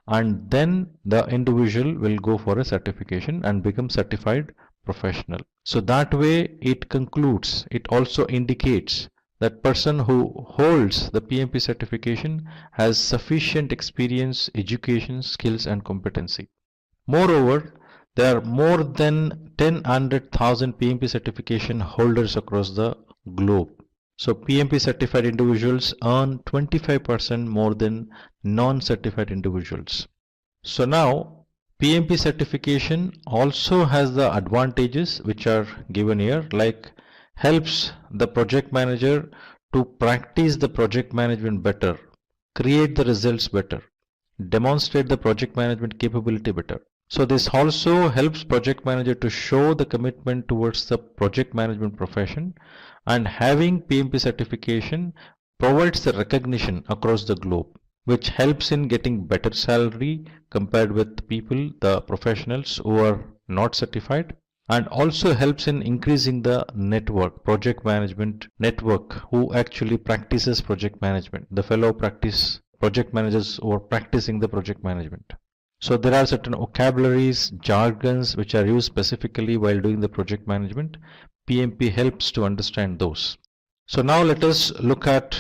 and then the individual will go for a certification and become certified professional. So that way it concludes, it also indicates that person who holds the PMP certification has sufficient experience, education, skills and competency. Moreover, there are more than 100,000 PMP certification holders across the globe. So PMP certified individuals earn 25% more than non-certified individuals. So now PMP certification also has the advantages which are given here, like helps the project manager to practice the project management better, create the results better, demonstrate the project management capability better. So this also helps project manager to show the commitment towards the project management profession, and having PMP certification provides the recognition across the globe, which helps in getting better salary compared with people, the professionals who are not certified, and also helps in increasing the network, project management network, who actually practices project management, the fellow practice project managers who are practicing the project management. So there are certain vocabularies, jargons which are used specifically while doing the project management. PMP helps to understand those. So now let us look at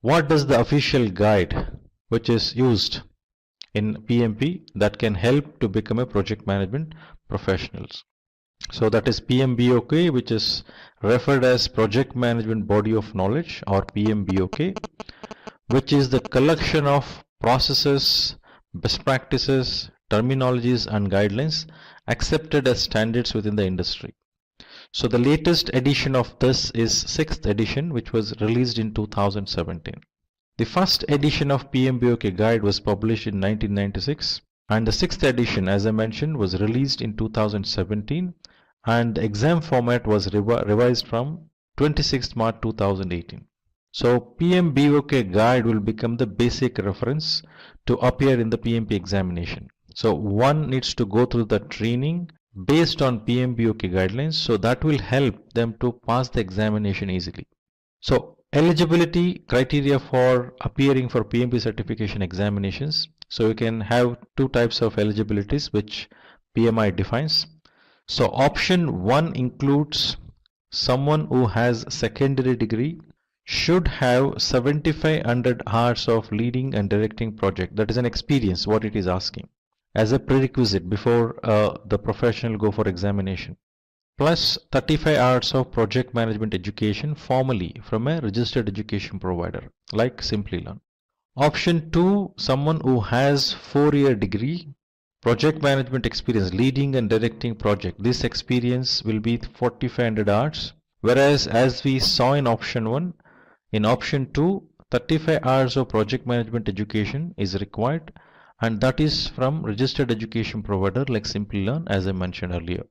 what does the official guide which is used in PMP that can help to become a project management professionals. So that is PMBOK, which is referred as Project Management Body of Knowledge, or PMBOK, which is the collection of processes, best practices, terminologies and guidelines accepted as standards within the industry. So the latest edition of this is 6th edition, which was released in 2017. The first edition of PMBOK guide was published in 1996, and the 6th edition, as I mentioned, was released in 2017, and the exam format was revised from 26th March 2018. So PMBOK guide will become the basic reference to appear in the PMP examination. So one needs to go through the training based on PMBOK guidelines, so that will help them to pass the examination easily. So eligibility criteria for appearing for PMP certification examinations. So you can have two types of eligibilities which PMI defines. So option 1 includes someone who has secondary degree should have 7500 hours of leading and directing project. That is an experience, what it is asking as a prerequisite before the professional go for examination, plus 35 hours of project management education formally from a registered education provider like Simplilearn. Option 2, someone who has 4-year degree, project management experience, leading and directing project. This experience will be 4500 hours, whereas as we saw in option 1, in option 2, 35 hours of project management education is required, and that is from registered education provider like Simplilearn, as I mentioned earlier.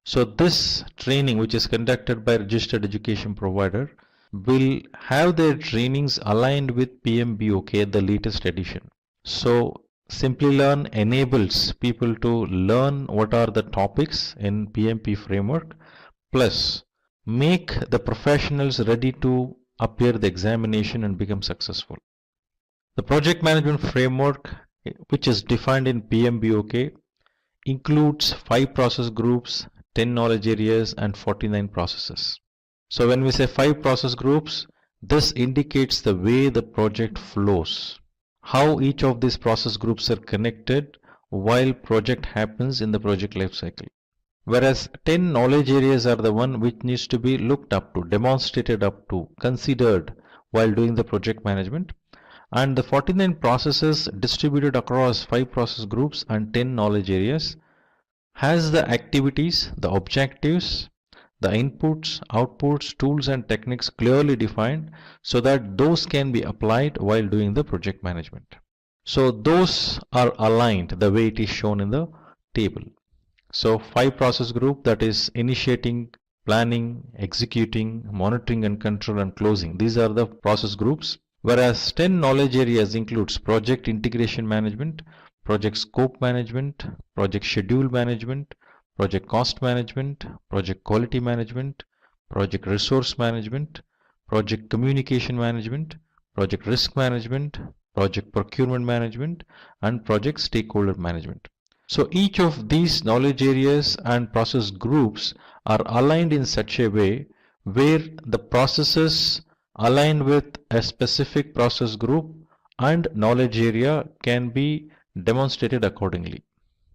So this training, which is conducted by registered education provider, will have their trainings aligned with PMBOK, the latest edition. So Simplilearn enables people to learn what are the topics in PMP framework, plus make the professionals ready to appear the examination and become successful. The project management framework, which is defined in PMBOK, includes 5 process groups, 10 knowledge areas, and 49 processes. So when we say 5 process groups, this indicates the way the project flows, how each of these process groups are connected while project happens in the project life cycle. Whereas 10 knowledge areas are the one which needs to be looked up to, demonstrated up to, considered while doing the project management. And the 49 processes distributed across 5 process groups and 10 knowledge areas has the activities, the objectives, the inputs, outputs, tools and techniques clearly defined so that those can be applied while doing the project management. So those are aligned the way it is shown in the table. So 5 process group, that is initiating, planning, executing, monitoring and control and closing. These are the process groups. Whereas 10 knowledge areas includes project integration management, project scope management, project schedule management, project cost management, project quality management, project resource management, project communication management, project risk management, project procurement management, and project stakeholder management. So each of these knowledge areas and process groups are aligned in such a way where the processes aligned with a specific process group and knowledge area can be demonstrated accordingly.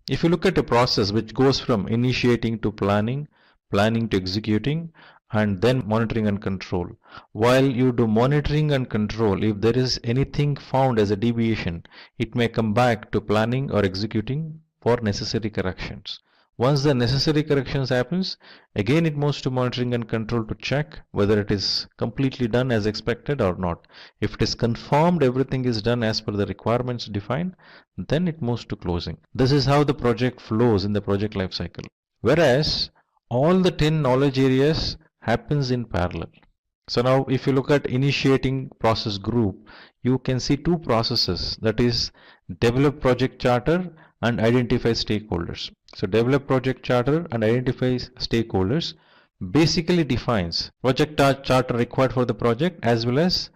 If you look at a process which goes from initiating to planning, planning to executing, and then monitoring and control, while you do monitoring and control, if there is anything found as a deviation, it may come back to planning or executing for necessary corrections. Once the necessary corrections happens, again it moves to monitoring and control to check whether it is completely done as expected or not. If it is confirmed everything is done as per the requirements defined, then it moves to closing. This is how the project flows in the project life cycle. Whereas all the 10 knowledge areas happens in parallel. So now if you look at initiating process group, you can see 2 processes, that is develop project charter and identify stakeholders. So develop project charter and identify stakeholders basically defines project charter required for the project as well as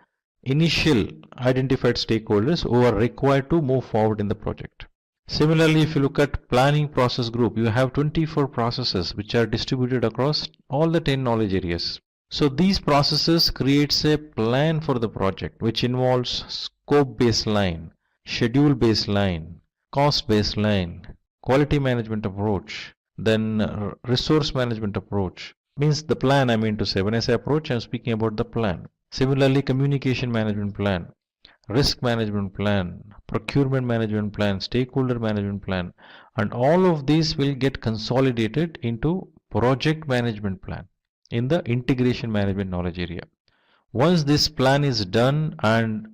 initial identified stakeholders who are required to move forward in the project. Similarly, if you look at planning process group, you have 24 processes which are distributed across all the 10 knowledge areas. So these processes creates a plan for the project which involves scope baseline, schedule baseline, cost baseline, quality management approach, then resource management approach. Means the plan, I mean to say. When I say approach, I am speaking about the plan. Similarly, communication management plan, risk management plan, procurement management plan, stakeholder management plan, and all of these will get consolidated into project management plan in the integration management knowledge area. Once this plan is done and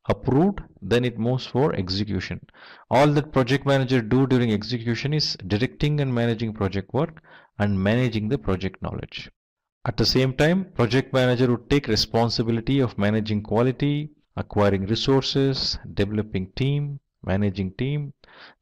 approved, then it moves for execution. All that project manager do during execution is directing and managing project work and managing the project knowledge. At the same time, project manager would take responsibility of managing quality, acquiring resources, developing team, managing team,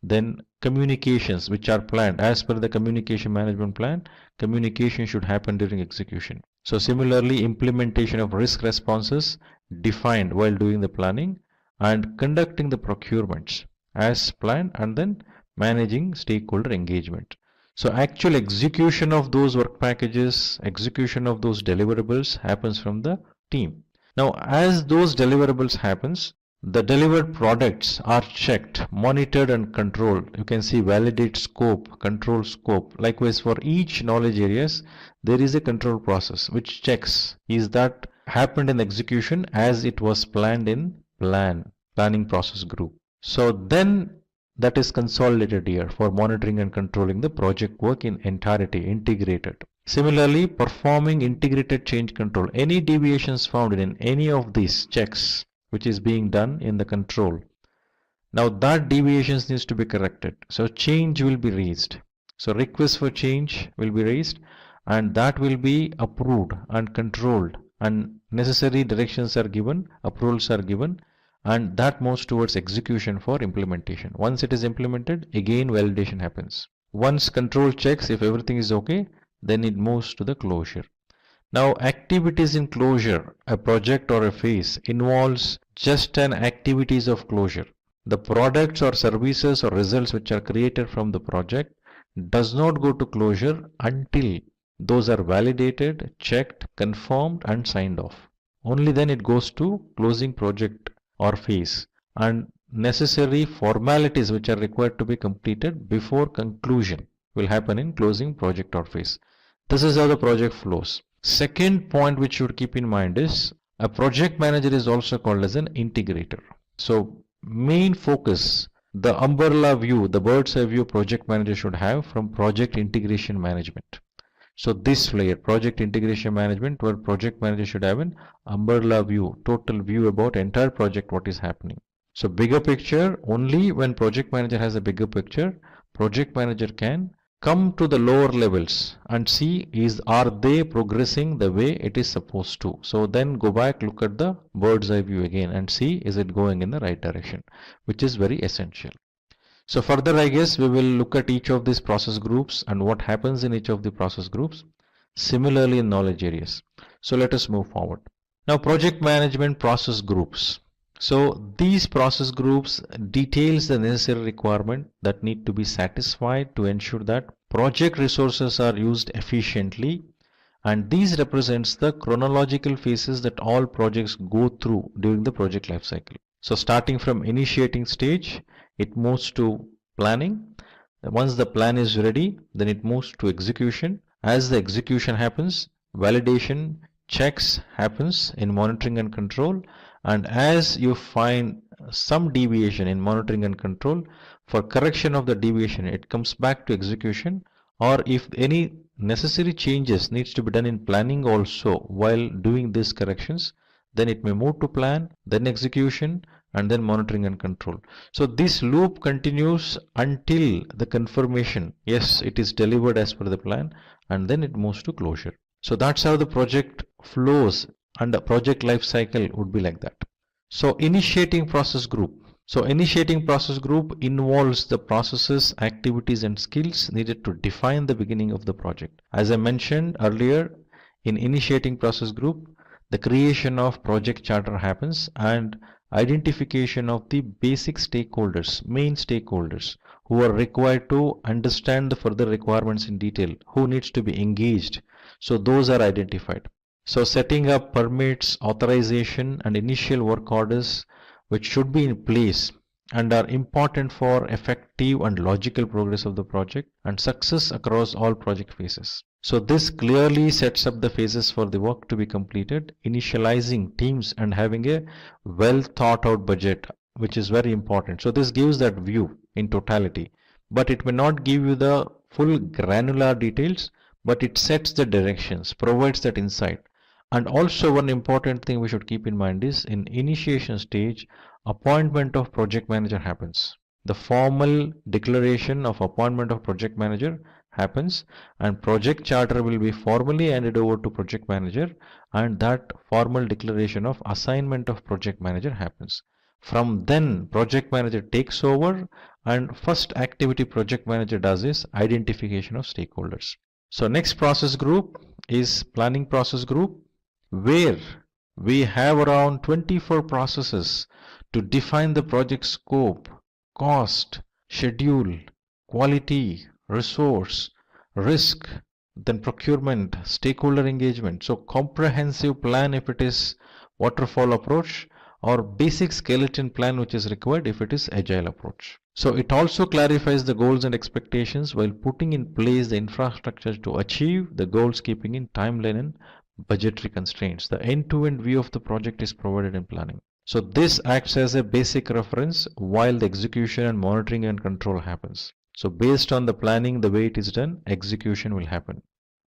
then communications which are planned as per the communication management plan. Communication should happen during execution. So similarly, implementation of risk responses defined while doing the planning and conducting the procurements as planned and then managing stakeholder engagement. So actual execution of those work packages, execution of those deliverables happens from the team. Now as those deliverables happens, the delivered products are checked, monitored and controlled. You can see validate scope, control scope. Likewise for each knowledge areas, there is a control process which checks is that happened in execution as it was planned in planning process group. So then that is consolidated here for monitoring and controlling the project work in entirety, integrated. Similarly, performing integrated change control. Any deviations found in any of these checks which is being done in the control. Now that deviations needs to be corrected. So change will be raised. So request for change will be raised, and that will be approved and controlled, and necessary directions are given, approvals are given, and that moves towards execution for implementation. Once it is implemented, again validation happens. Once control checks if everything is okay, then it moves to the closure. Now activities in closure, a project or a phase involves just an activities of closure. The products or services or results which are created from the project does not go to closure until those are validated, checked, confirmed and signed off. Only then it goes to closing project or phase, and necessary formalities which are required to be completed before conclusion will happen in closing project or phase. This is how the project flows. Second point which you should keep in mind is a project manager is also called as an integrator. So main focus, the umbrella view, the bird's eye view project manager should have from project integration management. So this layer, project integration management, where project manager should have an umbrella view, total view about entire project, what is happening. So bigger picture, only when project manager has a bigger picture, project manager can come to the lower levels and see are they progressing the way it is supposed to. So then go back, look at the bird's eye view again and see is it going in the right direction, which is very essential. So further, I guess we will look at each of these process groups and what happens in each of the process groups. Similarly in knowledge areas. So let us move forward. Now project management process groups. So these process groups details the necessary requirement that need to be satisfied to ensure that project resources are used efficiently, and these represents the chronological phases that all projects go through during the project life cycle. So starting from initiating stage, it moves to planning. Once the plan is ready, then it moves to execution. As the execution happens, validation, checks happens in monitoring and control, and as you find some deviation in monitoring and control, for correction of the deviation it comes back to execution, or if any necessary changes needs to be done in planning also while doing these corrections, then it may move to plan, then execution, and then monitoring and control. So this loop continues until the confirmation, yes, it is delivered as per the plan, and then it moves to closure. So that's how the project flows, and the project life cycle would be like that. So initiating process group. So initiating process group involves the processes, activities and skills needed to define the beginning of the project. As I mentioned earlier, in initiating process group, the creation of project charter happens and identification of the basic stakeholders, main stakeholders who are required to understand the further requirements in detail, who needs to be engaged. So those are identified. So setting up permits, authorization and initial work orders which should be in place and are important for effective and logical progress of the project and success across all project phases. So this clearly sets up the phases for the work to be completed, initializing teams and having a well thought out budget, which is very important. So this gives that view in totality, but it may not give you the full granular details, but it sets the directions, provides that insight. And also one important thing we should keep in mind is in initiation stage, appointment of project manager happens. The formal declaration of appointment of project manager happens, and project charter will be formally handed over to project manager, and that formal declaration of assignment of project manager happens. From then project manager takes over, and first activity project manager does is identification of stakeholders. So next process group is planning process group, where we have around 24 processes to define the project scope, cost, schedule, quality, resource, risk, then procurement, stakeholder engagement. So comprehensive plan if it is waterfall approach, or basic skeleton plan which is required if it is agile approach. So it also clarifies the goals and expectations while putting in place the infrastructure to achieve the goals, keeping in timeline and budgetary constraints. The end-to-end view of the project is provided in planning. So this acts as a basic reference while the execution and monitoring and control happens. So based on the planning, the way it is done, execution will happen.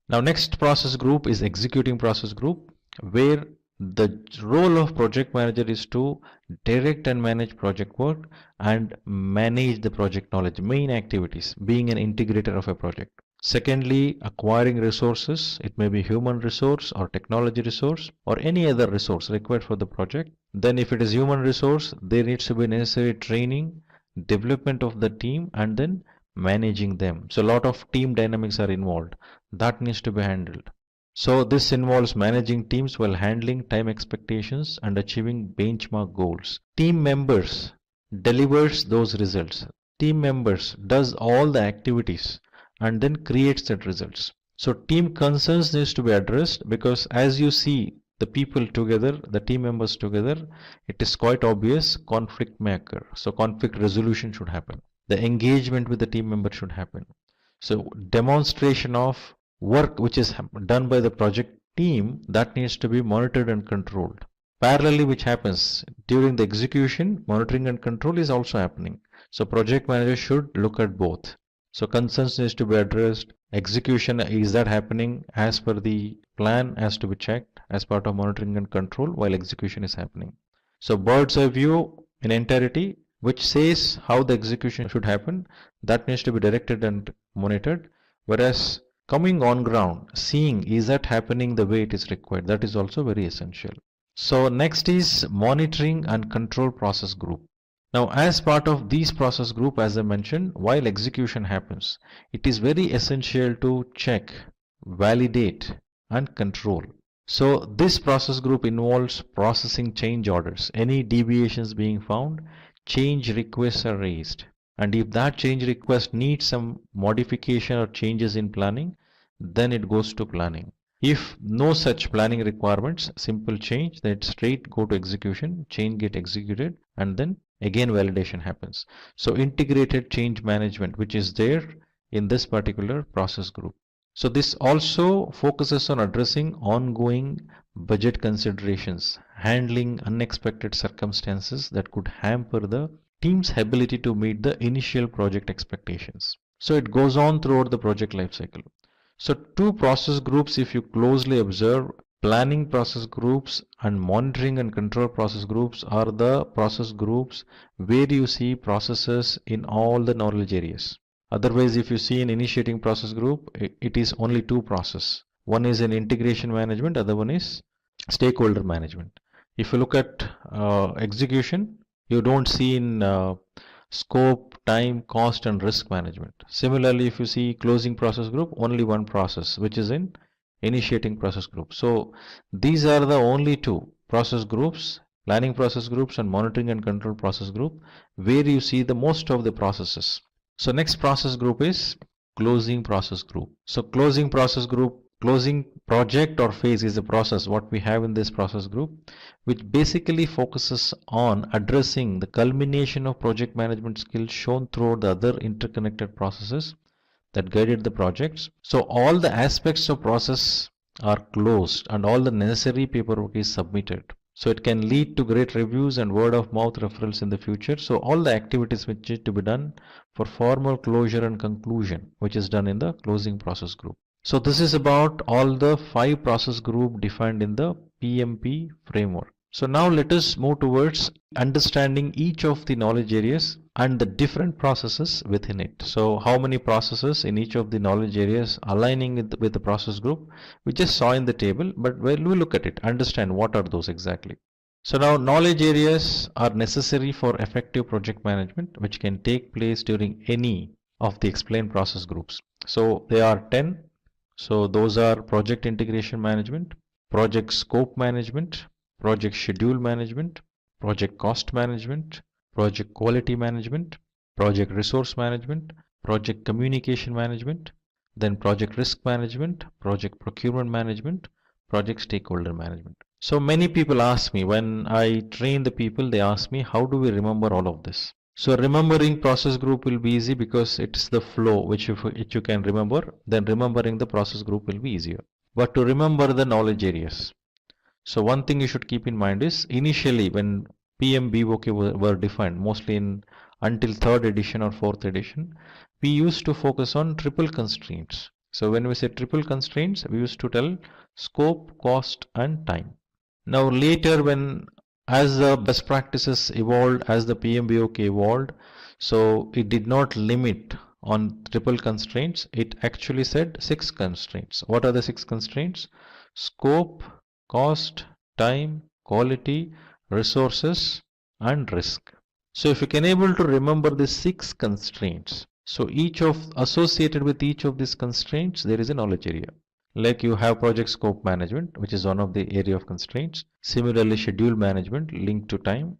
Now next process group is executing process group, where The role of project manager is to direct and manage project work and manage the project knowledge, main activities, being an integrator of a project. Secondly, acquiring resources. It may be human resource or technology resource or any other resource required for the project. Then if it is human resource, there needs to be necessary training, development of the team, and then managing them. So a lot of team dynamics are involved. That needs to be handled. So this involves managing teams while handling time expectations and achieving benchmark goals. Team members delivers those results. Team members does all the activities and then creates that results. So team concerns needs to be addressed, because as you see the people together, the team members together, it is quite obvious conflict may occur. So conflict resolution should happen. The engagement with the team member should happen. So demonstration of work which is done by the project team, that needs to be monitored and controlled. Parallelly, which happens during the execution, monitoring and control is also happening. So project manager should look at both. So concerns needs to be addressed. Execution, is that happening as per the plan, has to be checked as part of monitoring and control while execution is happening. So bird's eye view in entirety, which says how the execution should happen, that needs to be directed and monitored. Whereas coming on ground, seeing is that happening the way it is required, that is also very essential. So next is monitoring and control process group. Now, as part of these process group, as I mentioned, while execution happens, it is very essential to check, validate, and control. So this process group involves processing change orders. Any deviations being found, change requests are raised. And if that change request needs some modification or changes in planning, then it goes to planning. If no such planning requirements, simple change, then it straight go to execution, change get executed, and then again validation happens. So integrated change management, which is there in this particular process group. So this also focuses on addressing ongoing budget considerations, handling unexpected circumstances that could hamper the team's ability to meet the initial project expectations. So it goes on throughout the project lifecycle. So two process groups, if you closely observe, planning process groups and monitoring and control process groups are the process groups where you see processes in all the knowledge areas. Otherwise, if you see an initiating process group, it is only two processes. One is an integration management, other one is stakeholder management. If you look at execution, you don't see in scope, time, cost, and risk management. Similarly, if you see closing process group, only one process, which is in initiating process group. So these are the only two process groups, planning process groups and monitoring and control process group, where you see the most of the processes. So next process group is closing process group. So closing process group, closing project or phase is the process what we have in this process group, which basically focuses on addressing the culmination of project management skills shown throughout the other interconnected processes that guided the projects. So all the aspects of process are closed and all the necessary paperwork is submitted. So it can lead to great reviews and word of mouth referrals in the future. So all the activities which need to be done for formal closure and conclusion, which is done in the closing process group. So this is about all the 5 process group defined in the PMP framework. So now let us move towards understanding each of the knowledge areas and the different processes within it. So how many processes in each of the knowledge areas aligning with the process group, we just saw in the table, but when we look at it, understand what are those exactly. So now knowledge areas are necessary for effective project management, which can take place during any of the explained process groups. So they are 10. So those are project integration management, project scope management, project schedule management, project cost management, project quality management, project resource management, project communication management, then project risk management, project procurement management, project stakeholder management. So many people ask me, when I train the people, they ask me, how do we remember all of this? So remembering process group will be easy because it's the flow which you can remember, then remembering the process group will be easier. But to remember the knowledge areas, so one thing you should keep in mind is initially when PMBOK were defined, mostly in until 3rd edition or 4th edition, we used to focus on triple constraints. So when we say triple constraints, we used to tell scope, cost and time. Now later, when as the best practices evolved, as the PMBOK evolved, so it did not limit on triple constraints. It actually said 6 constraints. What are the 6 constraints? Scope, cost, time, quality, resources, and risk. So if you can able to remember the 6 constraints, so each of associated with each of these constraints, there is a knowledge area. Like you have project scope management, which is one of the area of constraints. Similarly, schedule management linked to time,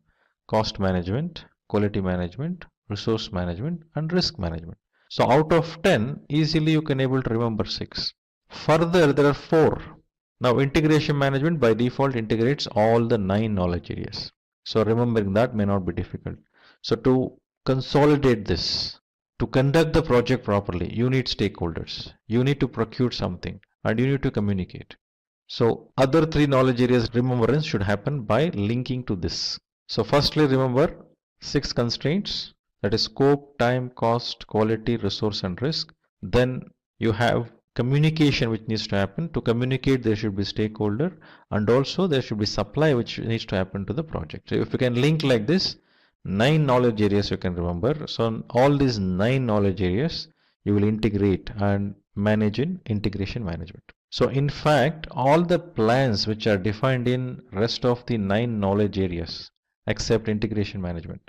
cost management, quality management, resource management, and risk management. So out of 10, easily you can able to remember 6. Further, there are 4. Now integration management by default integrates all the 9 knowledge areas. So remembering that may not be difficult. So to consolidate this, to conduct the project properly, you need stakeholders. You need to procure something and you need to communicate. So other 3 knowledge areas remembrance should happen by linking to this. So firstly, remember 6 constraints, that is scope, time, cost, quality, resource, and risk. Then you have communication which needs to happen. To communicate, there should be stakeholder, and also there should be supply which needs to happen to the project. So if you can link like this, 9 knowledge areas you can remember. So all these 9 knowledge areas you will integrate and manage in integration management. So in fact, all the plans which are defined in rest of the 9 knowledge areas except integration management.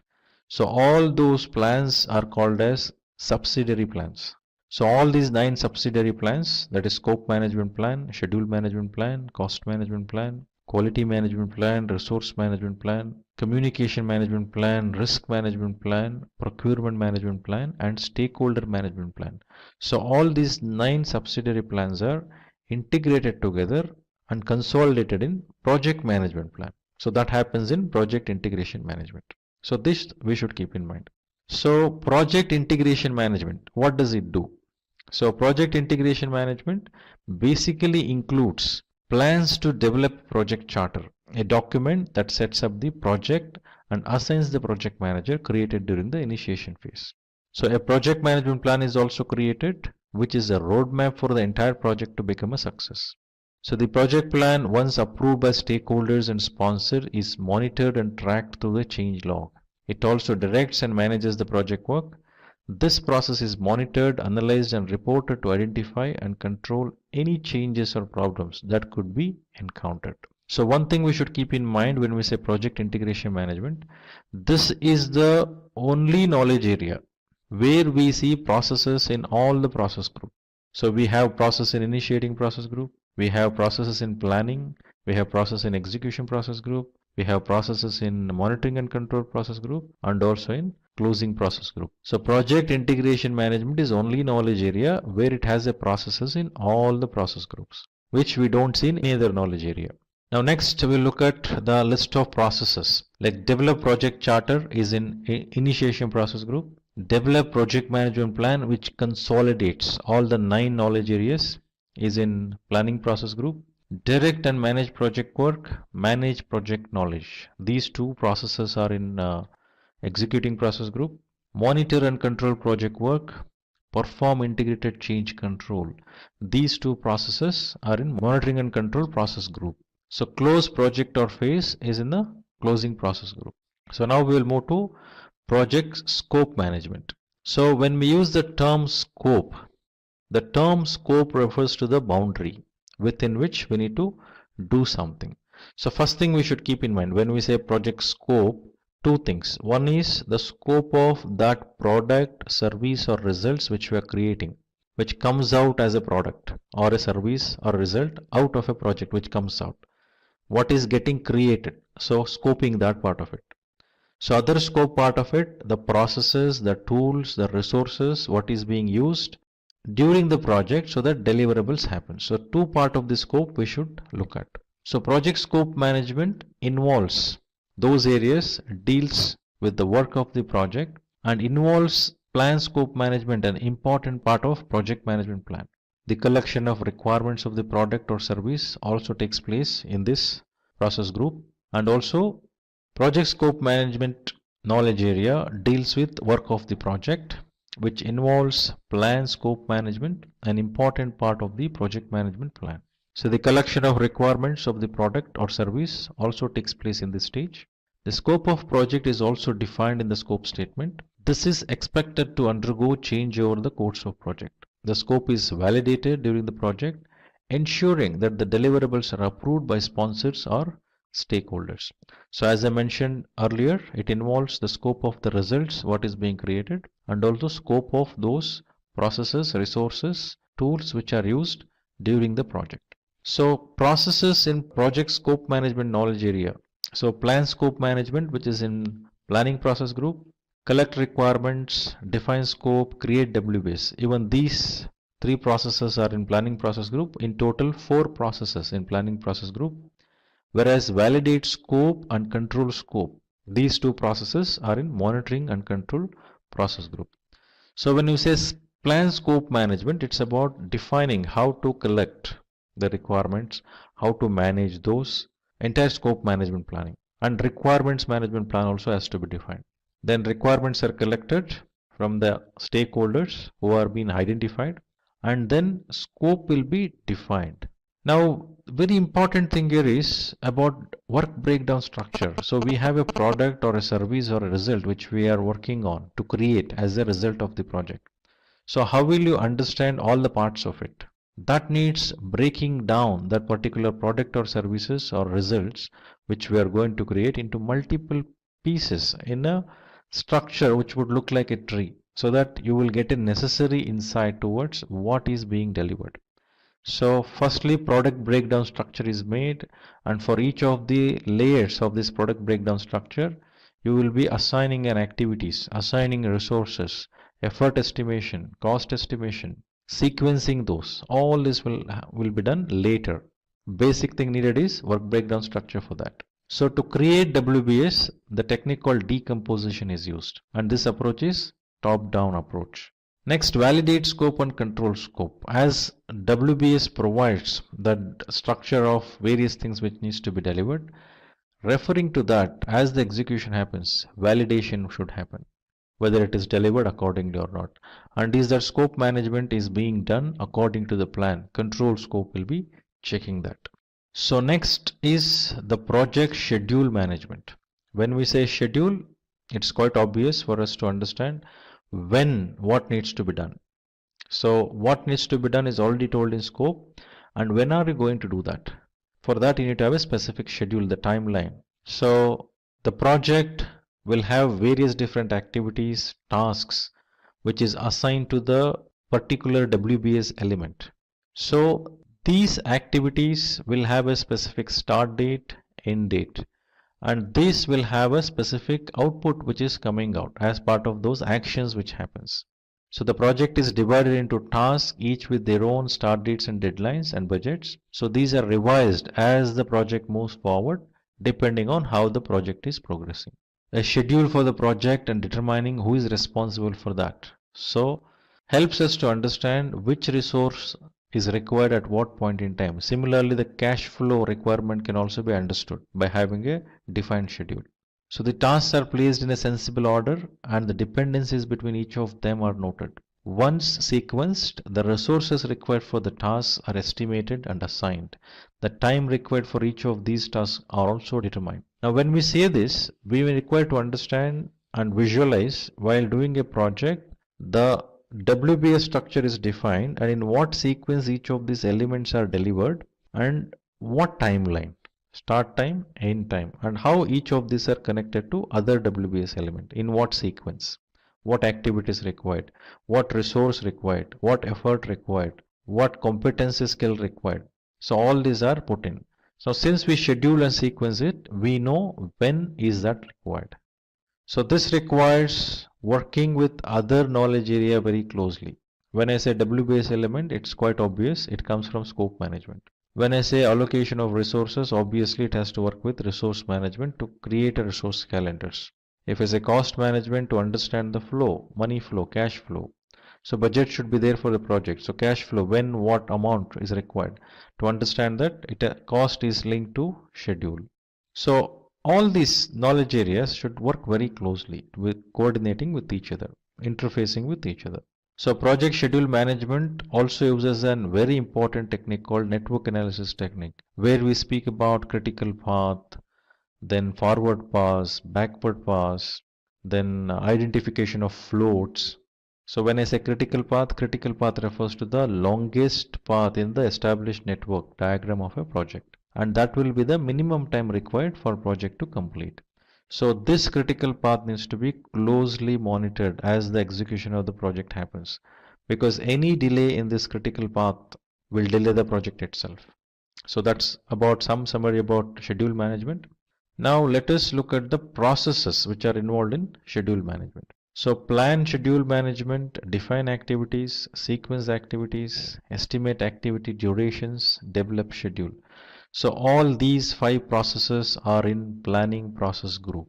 So all those plans are called as subsidiary plans. So all these 9 subsidiary plans, that is scope management plan, schedule management plan, cost management plan, quality management plan, resource management plan, communication management plan, risk management plan, procurement management plan, and stakeholder management plan. So all these 9 subsidiary plans are integrated together and consolidated in project management plan. So that happens in project integration management. So this we should keep in mind. So project integration management, what does it do? So project integration management basically includes plans to develop project charter, a document that sets up the project and assigns the project manager created during the initiation phase. So a project management plan is also created, which is a roadmap for the entire project to become a success. So the project plan, once approved by stakeholders and sponsor, is monitored and tracked through the change log. It also directs and manages the project work. This process is monitored, analyzed, and reported to identify and control any changes or problems that could be encountered. So one thing we should keep in mind when we say project integration management, this is the only knowledge area where we see processes in all the process group. So we have process in initiating process group, we have processes in planning, we have process in execution process group, we have processes in monitoring and control process group, and also in closing process group. So project integration management is only knowledge area where it has a processes in all the process groups, which we don't see in any other knowledge area. Now next we'll look at the list of processes. Like develop project charter is in initiation process group. Develop project management plan, which consolidates all the 9 knowledge areas, is in planning process group. Direct and manage project work, manage project knowledge. These 2 processes are in executing process group. Monitor and control project work, perform integrated change control. These 2 processes are in monitoring and control process group. So close project or phase is in the closing process group. So now we will move to project scope management. So when we use the term scope refers to the boundary within which we need to do something. So first thing we should keep in mind when we say project scope, 2 things. One is the scope of that product, service, or results which we are creating, which comes out as a product or a service or result out of a project which comes out. What is getting created? So scoping that part of it. So other scope part of it, the processes, the tools, the resources, what is being used during the project so that deliverables happen. So 2 part of the scope we should look at. So project scope management involves those areas, deals with the work of the project, and involves plan scope management, an important part of project management plan. The collection of requirements of the product or service also takes place in this process group, and also project scope management knowledge area deals with work of the project, which involves plan scope management, an important part of the project management plan. So the collection of requirements of the product or service also takes place in this stage. The scope of project is also defined in the scope statement. This is expected to undergo change over the course of project. The scope is validated during the project, ensuring that the deliverables are approved by sponsors or stakeholders. So as I mentioned earlier, it involves the scope of the results, what is being created, and also scope of those processes, resources, tools which are used during the project. So processes in project scope management knowledge area. So plan scope management, which is in planning process group, collect requirements, define scope, create WBS. Even these three processes are in planning process group. In total, 4 processes in planning process group. Whereas validate scope and control scope, these 2 processes are in monitoring and control process group. So when you say plan scope management, it's about defining how to collect the requirements, how to manage those, entire scope management planning. And requirements management plan also has to be defined. Then requirements are collected from the stakeholders who are being identified, and then scope will be defined. Now, very important thing here is about work breakdown structure. So we have a product or a service or a result which we are working on to create as a result of the project. So how will you understand all the parts of it? That needs breaking down that particular product or services or results which we are going to create into multiple pieces in a structure which would look like a tree, so that you will get a necessary insight towards what is being delivered. So firstly, product breakdown structure is made, and for each of the layers of this product breakdown structure, you will be assigning an activities, assigning resources, effort estimation, cost estimation, sequencing those. All this will be done later. Basic thing needed is work breakdown structure for that. So to create WBS, the technique called decomposition is used, and this approach is top-down approach. Next, validate scope and control scope. As WBS provides the structure of various things which needs to be delivered, referring to that, as the execution happens, validation should happen, whether it is delivered accordingly or not. And is that scope management is being done according to the plan. Control scope will be checking that. So next is the project schedule management. When we say schedule, it's quite obvious for us to understand what needs to be done. So what needs to be done is already told in scope, and when are we going to do that? For that you need to have a specific schedule, the timeline. So the project will have various different activities, tasks, which is assigned to the particular WBS element. So these activities will have a specific start date, end date, and this will have a specific output which is coming out as part of those actions which happens. So the project is divided into tasks, each with their own start dates and deadlines and budgets. So these are revised as the project moves forward, depending on how the project is progressing. A schedule for the project and determining who is responsible for that. So helps us to understand which resource is required at what point in time. Similarly, the cash flow requirement can also be understood by having a defined schedule. So the tasks are placed in a sensible order, and the dependencies between each of them are noted. Once sequenced, the resources required for the tasks are estimated and assigned. The time required for each of these tasks are also determined. Now when we say this, we are required to understand and visualize while doing a project, the WBS structure is defined and in what sequence each of these elements are delivered and what timeline, start time, end time, and how each of these are connected to other WBS element, in what sequence, what activities required, what resource required, what effort required, what competency skill required. So all these are put in. So since we schedule and sequence it, we know when is that required. So this requires working with other knowledge area very closely. When I say WBS element, it's quite obvious, it comes from scope management. When I say allocation of resources, obviously it has to work with resource management to create a resource calendars. If I say cost management, to understand the flow, money flow, cash flow. So budget should be there for the project. So cash flow, when what amount is required. To understand that, cost is linked to schedule. So all these knowledge areas should work very closely with coordinating with each other, interfacing with each other. So project schedule management also uses a very important technique called network analysis technique, where we speak about critical path, then forward pass, backward pass, then identification of floats. So when I say critical path refers to the longest path in the established network diagram of a project, and that will be the minimum time required for project to complete. So this critical path needs to be closely monitored as the execution of the project happens, because any delay in this critical path will delay the project itself. So that's about some summary about schedule management. Now let us look at the processes which are involved in schedule management. So plan schedule management, define activities, sequence activities, estimate activity durations, develop schedule. So all these 5 processes are in planning process group.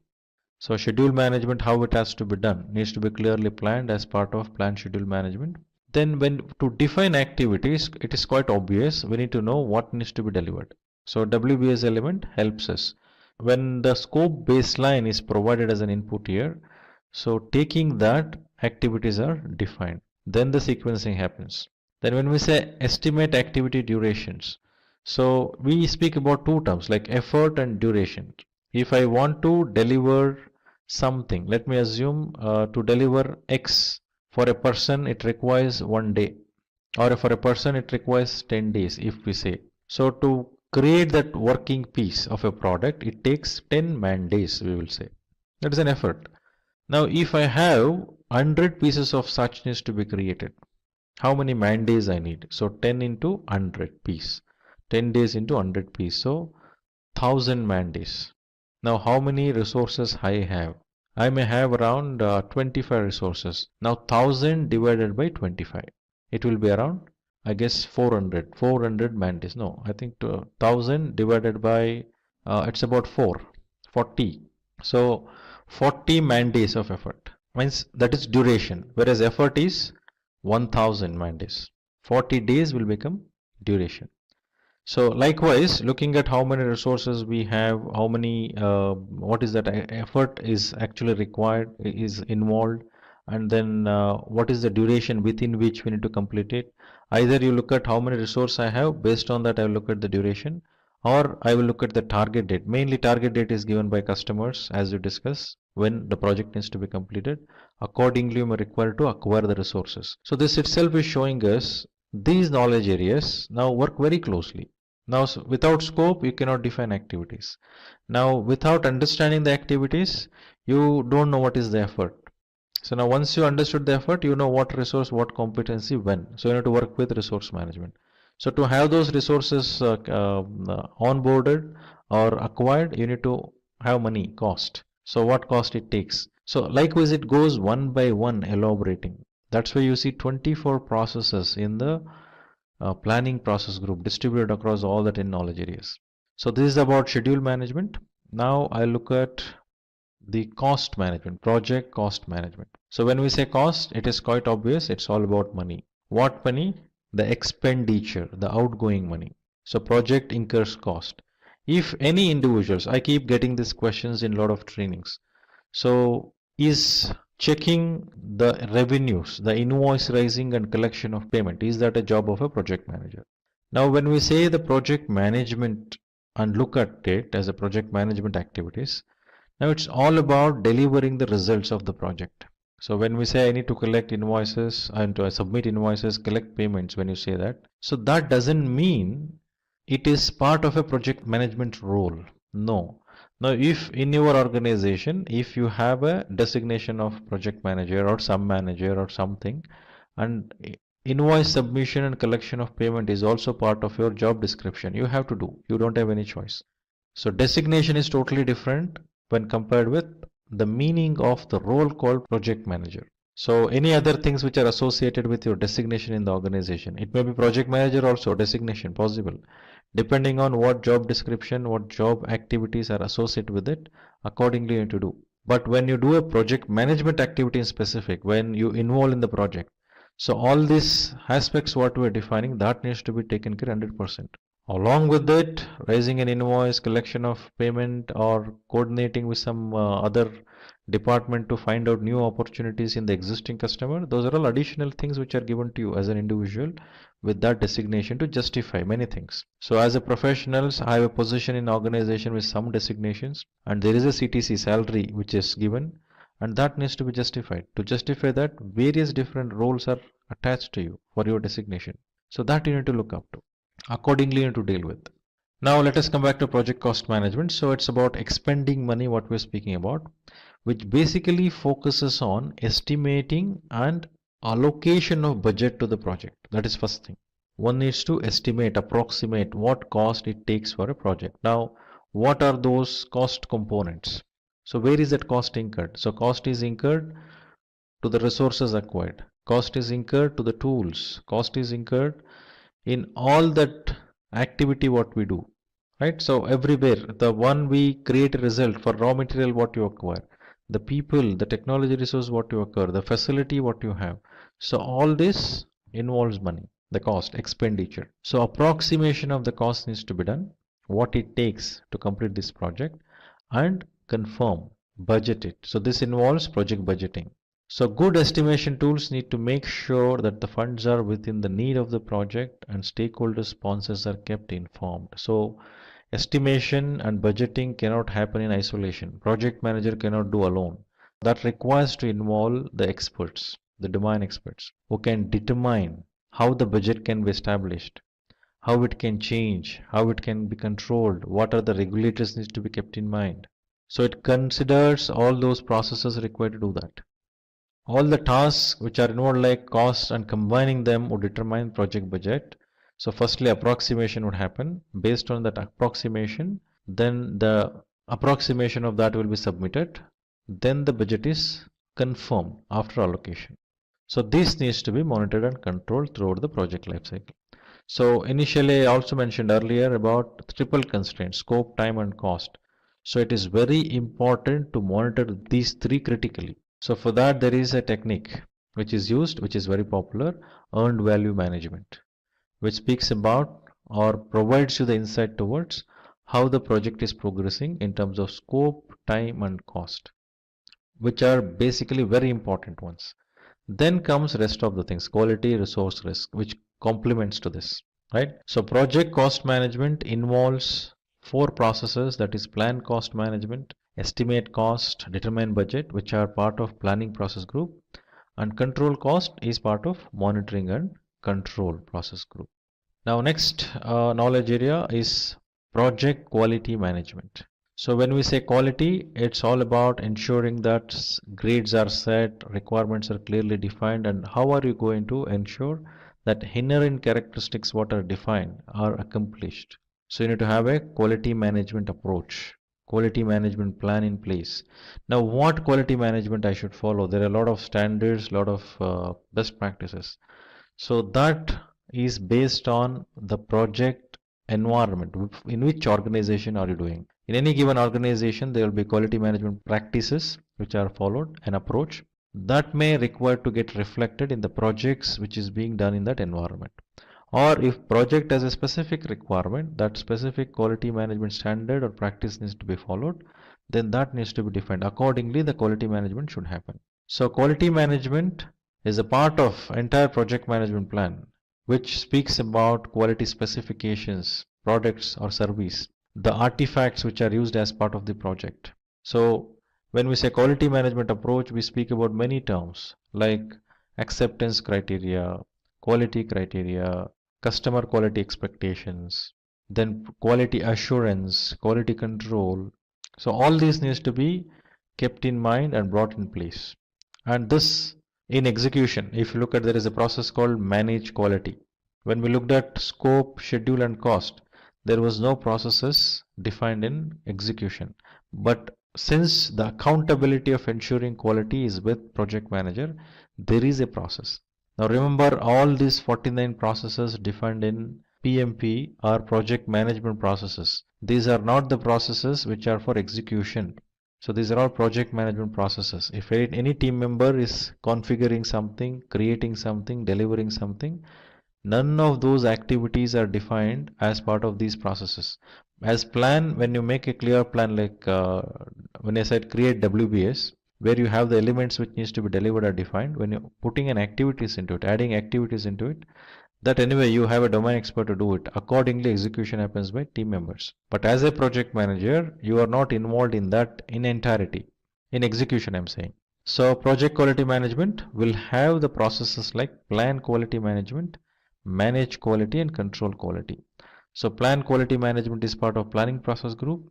So schedule management, how it has to be done, needs to be clearly planned as part of plan schedule management. Then when to define activities, it is quite obvious. We need to know what needs to be delivered. So WBS element helps us. When the scope baseline is provided as an input here, so taking that, activities are defined. Then the sequencing happens. Then when we say estimate activity durations, so we speak about two terms like effort and duration. If I want to deliver something, let me assume to deliver X for a person it requires 1 day, or for a person it requires 10 days if we say. So to create that working piece of a product it takes 10 man days, we will say. That is an effort. Now if I have 100 pieces of such needs to be created, how many man days I need? So 10 into 100 piece, 10 days into 100 piece, so 1000 man days. Now how many resources I have? I may have around 25 resources. Now 1000 divided by 25, it will be around, I guess, 400 man days. No, I think 1000 divided by it's about 40. So 40 man days of effort means that is duration, whereas effort is 1000 man days. 40 days will become duration. So likewise, looking at how many resources we have, how many, what is that effort is actually required, is involved, and then what is the duration within which we need to complete it. Either you look at how many resources I have, based on that I will look at the duration, or I will look at the target date. Mainly target date is given by customers as we discuss when the project needs to be completed. Accordingly, we are required to acquire the resources. So this itself is showing us these knowledge areas now work very closely. Now, without scope, you cannot define activities. Now, without understanding the activities, you don't know what is the effort. So now once you understood the effort, you know what resource, what competency, when. So you need to work with resource management. So to have those resources onboarded or acquired, you need to have money, cost. So what cost it takes. So likewise, it goes one by one elaborating. That's why you see 24 processes in the planning process group distributed across all the 10 knowledge areas. So this is about schedule management. Now I look at the cost management, project cost management. So when we say cost, it is quite obvious, it's all about money. What money? The expenditure, the outgoing money. So project incurs cost. If any individuals, I keep getting these questions in a lot of trainings. So is checking the revenues, the invoice raising and collection of payment, is that a job of a project manager? Now when we say the project management and look at it as a project management activities, now it's all about delivering the results of the project. So when we say I need to collect invoices and to submit invoices, collect payments, when you say that, so that doesn't mean it is part of a project management role. No. Now, if in your organization, if you have a designation of project manager or some manager or something, and invoice submission and collection of payment is also part of your job description, you have to do. You don't have any choice. So designation is totally different when compared with the meaning of the role called project manager. So any other things which are associated with your designation in the organization, it may be project manager also, designation possible. Depending on what job description, what job activities are associated with it, accordingly you need to do. But when you do a project management activity in specific, when you involve in the project, so all these aspects what we are defining, that needs to be taken care 100%. Along with it, raising an invoice, collection of payment, or coordinating with some other department to find out new opportunities in the existing customer, those are all additional things which are given to you as an individual with that designation to justify many things. So as a professionals, I have a position in organization with some designations, and there is a CTC salary which is given, and that needs to be justified. To justify that, various different roles are attached to you for your designation. So that you need to look up to. Accordingly, you need to deal with. Now let us come back to project cost management. So it's about expending money, what we're speaking about, which basically focuses on estimating and allocation of budget to the project. That is first thing. One needs to estimate, approximate what cost it takes for a project. Now, what are those cost components? So where is that cost incurred? So cost is incurred to the resources acquired. Cost is incurred to the tools. Cost is incurred in all that activity what we do, right? So everywhere, the one we create a result for raw material what you acquire, the people, the technology resource what you acquire, the facility what you have. So all this involves money, the cost, expenditure. So approximation of the cost needs to be done, what it takes to complete this project, and confirm, budget it. So this involves project budgeting. So good estimation tools need to make sure that the funds are within the need of the project and stakeholder sponsors are kept informed. So estimation and budgeting cannot happen in isolation. Project manager cannot do alone. That requires to involve the experts, the domain experts, who can determine how the budget can be established, how it can change, how it can be controlled, what are the regulators needs to be kept in mind. So it considers all those processes required to do that. All the tasks which are involved like cost and combining them would determine project budget. So firstly approximation would happen. Based on that approximation, then the approximation of that will be submitted. Then the budget is confirmed after allocation. So this needs to be monitored and controlled throughout the project lifecycle. So initially I also mentioned earlier about triple constraints, scope, time and cost. So it is very important to monitor these three critically. So for that there is a technique which is used, which is very popular, earned value management, which speaks about or provides you the insight towards how the project is progressing in terms of scope, time and cost, which are basically very important ones. Then comes rest of the things, quality, resource, risk, which complements to this, right? So project cost management involves four processes, that is plan cost management, estimate cost, determine budget, which are part of planning process group, and control cost is part of monitoring and control process group. Now next knowledge area is project quality management. So when we say quality, it's all about ensuring that grades are set, requirements are clearly defined, and how are you going to ensure that inherent characteristics what are defined are accomplished. So you need to have a quality management approach, quality management plan in place. Now what quality management I should follow? There are a lot of standards, a lot of best practices. So that is based on the project environment. In which organization are you doing? In any given organization, there will be quality management practices which are followed, an approach that may require to get reflected in the projects which is being done in that environment. Or if project has a specific requirement, that specific quality management standard or practice needs to be followed, then that needs to be defined. Accordingly, the quality management should happen. So quality management is a part of entire project management plan, which speaks about quality specifications, products or service, the artifacts which are used as part of the project. So when we say quality management approach, we speak about many terms like acceptance criteria, quality criteria, customer quality expectations, then quality assurance, quality control. So all these needs to be kept in mind and brought in place. And this in execution, if you look at, there is a process called manage quality. When we looked at scope, schedule and cost, there was no processes defined in execution. But since the accountability of ensuring quality is with project manager, there is a process. Now remember, all these 49 processes defined in PMP are project management processes. These are not the processes which are for execution. So these are all project management processes. If any team member is configuring something, creating something, delivering something, None of those activities are defined as part of these processes. As plan, when you make a clear plan, like when I said create WBS, where you have the elements which needs to be delivered are defined. When you're putting an activities into it, adding activities into it, that anyway you have a domain expert to do it. Accordingly, execution happens by team members. But as a project manager, you are not involved in that in entirety. In execution, I'm saying. So project quality management will have the processes like plan quality management, manage quality and control quality. So plan quality management is part of planning process group,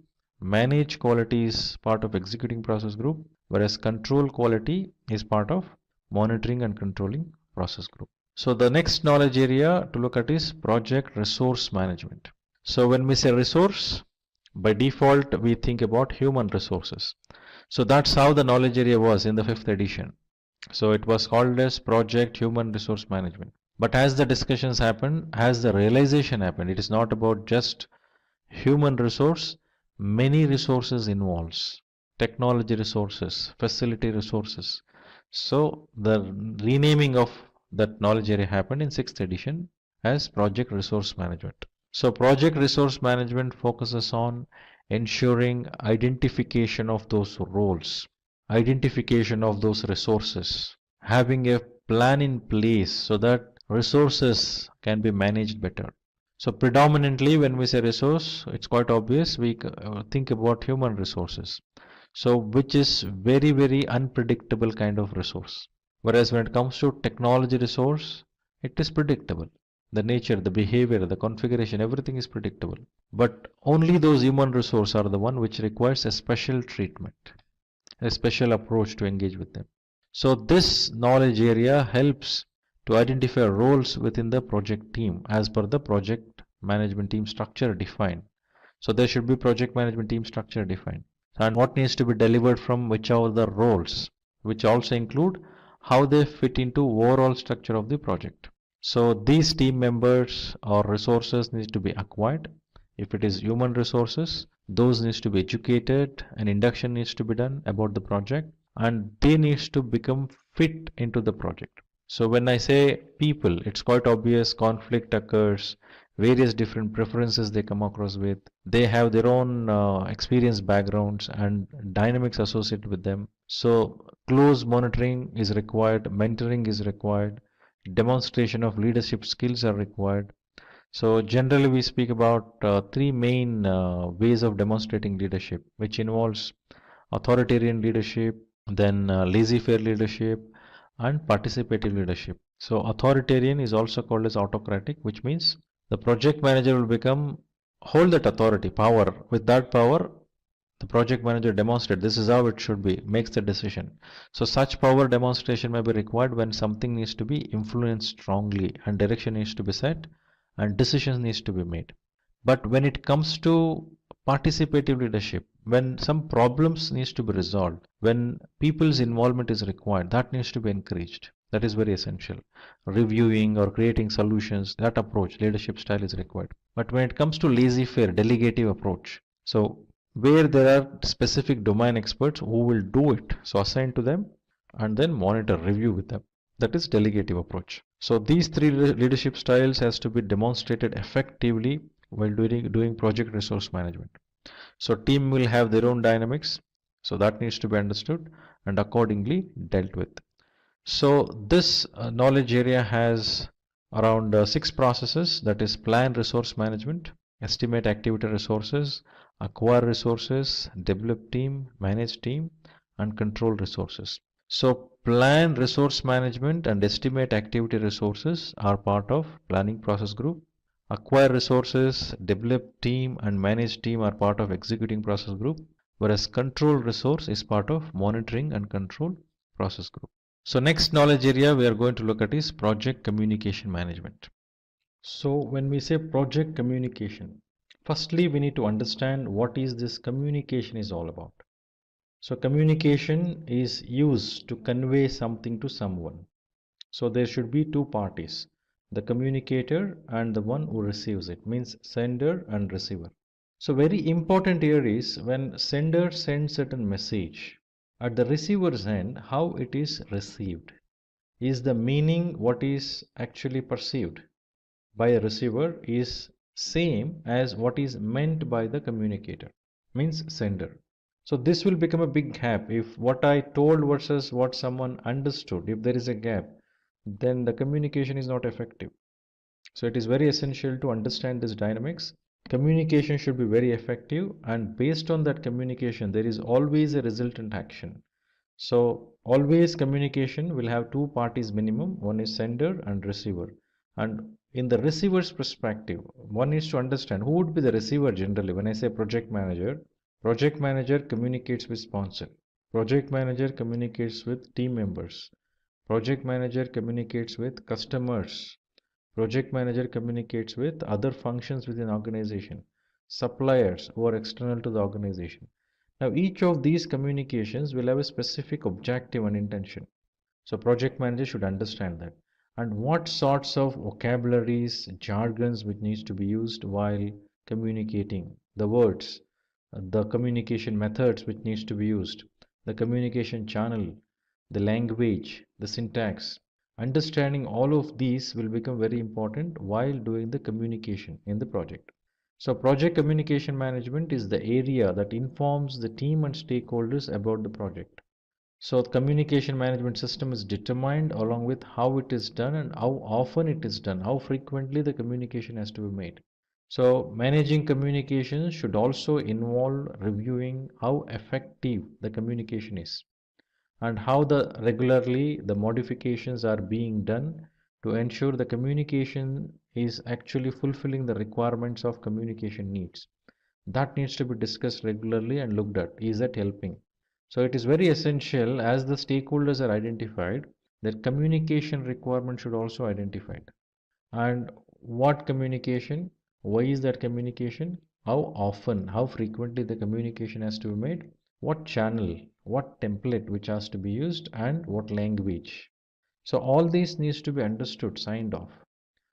manage quality is part of executing process group, whereas control quality is part of monitoring and controlling process group. So the next knowledge area to look at is project resource management. So when we say resource, by default we think about human resources. So that's how the knowledge area was in the 5th edition. So it was called as project human resource management. But as the discussions happened, as the realization happened, it is not about just human resource, many resources involves, technology resources, facility resources. So the renaming of that knowledge area happened in 6th edition as project resource management. So project resource management focuses on ensuring identification of those roles, identification of those resources, having a plan in place so that resources can be managed better. So predominantly when we say resource, it's quite obvious we think about human resources. So which is very, very unpredictable kind of resource. Whereas when it comes to technology resource, it is predictable. The nature, the behavior, the configuration, everything is predictable. But only those human resource are the one which requires a special treatment, a special approach to engage with them. So this knowledge area helps to identify roles within the project team as per the project management team structure defined. So there should be project management team structure defined. And what needs to be delivered from which are the roles, which also include how they fit into overall structure of the project. So these team members or resources need to be acquired. If it is human resources, those needs to be educated, an induction needs to be done about the project, and they needs to become fit into the project. So when I say people, it's quite obvious conflict occurs, various different preferences they come across with. They have their own experience backgrounds and dynamics associated with them. So close monitoring is required, mentoring is required, demonstration of leadership skills are required. So generally we speak about three main ways of demonstrating leadership, which involves authoritarian leadership, then laissez-faire leadership, and participative leadership. So authoritarian is also called as autocratic, which means the project manager will become hold that authority, power. With that power, the project manager demonstrates this is how it should be, makes the decision. So such power demonstration may be required when something needs to be influenced strongly and direction needs to be set and decisions needs to be made. But when it comes to participative leadership, when some problems needs to be resolved, when people's involvement is required, that needs to be encouraged. That is very essential. Reviewing or creating solutions, that approach, leadership style is required. But when it comes to laissez-faire, delegative approach, so where there are specific domain experts who will do it, so assign to them and then monitor, review with them. That is delegative approach. So these three leadership styles has to be demonstrated effectively while doing project resource management. So team will have their own dynamics, so that needs to be understood and accordingly dealt with. So this knowledge area has around 6 processes, that is plan resource management, estimate activity resources, acquire resources, develop team, manage team, and control resources. So plan resource management and estimate activity resources are part of planning process group. Acquire resources, develop team, and manage team are part of executing process group, whereas control resource is part of monitoring and control process group. So next knowledge area we are going to look at is project communication management. So when we say project communication, firstly we need to understand what is this communication is all about. So communication is used to convey something to someone. So there should be two parties, the communicator and the one who receives it, means sender and receiver. So very important here is when sender sends certain message, at the receiver's end, how it is received. Is the meaning what is actually perceived? by a receiver is same as what is meant by the communicator, means sender. So this will become a big gap. If what I told versus what someone understood, if there is a gap, then the communication is not effective. So it is very essential to understand this dynamics. Communication should be very effective, and based on that communication, there is always a resultant action. So always communication will have two parties minimum, one is sender and receiver. And in the receiver's perspective, one needs to understand who would be the receiver generally. When I say project manager communicates with sponsor, project manager communicates with team members, project manager communicates with customers, project manager communicates with other functions within organization, suppliers who are external to the organization. Now, each of these communications will have a specific objective and intention. So, project manager should understand that. And what sorts of vocabularies, jargons which needs to be used while communicating, the words, the communication methods which needs to be used, the communication channel, the language, the syntax. Understanding all of these will become very important while doing the communication in the project. So project communication management is the area that informs the team and stakeholders about the project. So the communication management system is determined along with how it is done and how often it is done, how frequently the communication has to be made. So managing communications should also involve reviewing how effective the communication is and how the regularly the modifications are being done to ensure the communication is actually fulfilling the requirements of communication needs. That needs to be discussed regularly and looked at. Is that helping? So it is very essential as the stakeholders are identified that communication requirement should also identified. And what communication? Why is that communication? How often, how frequently the communication has to be made? What channel, what template which has to be used, and what language. So all these needs to be understood, signed off.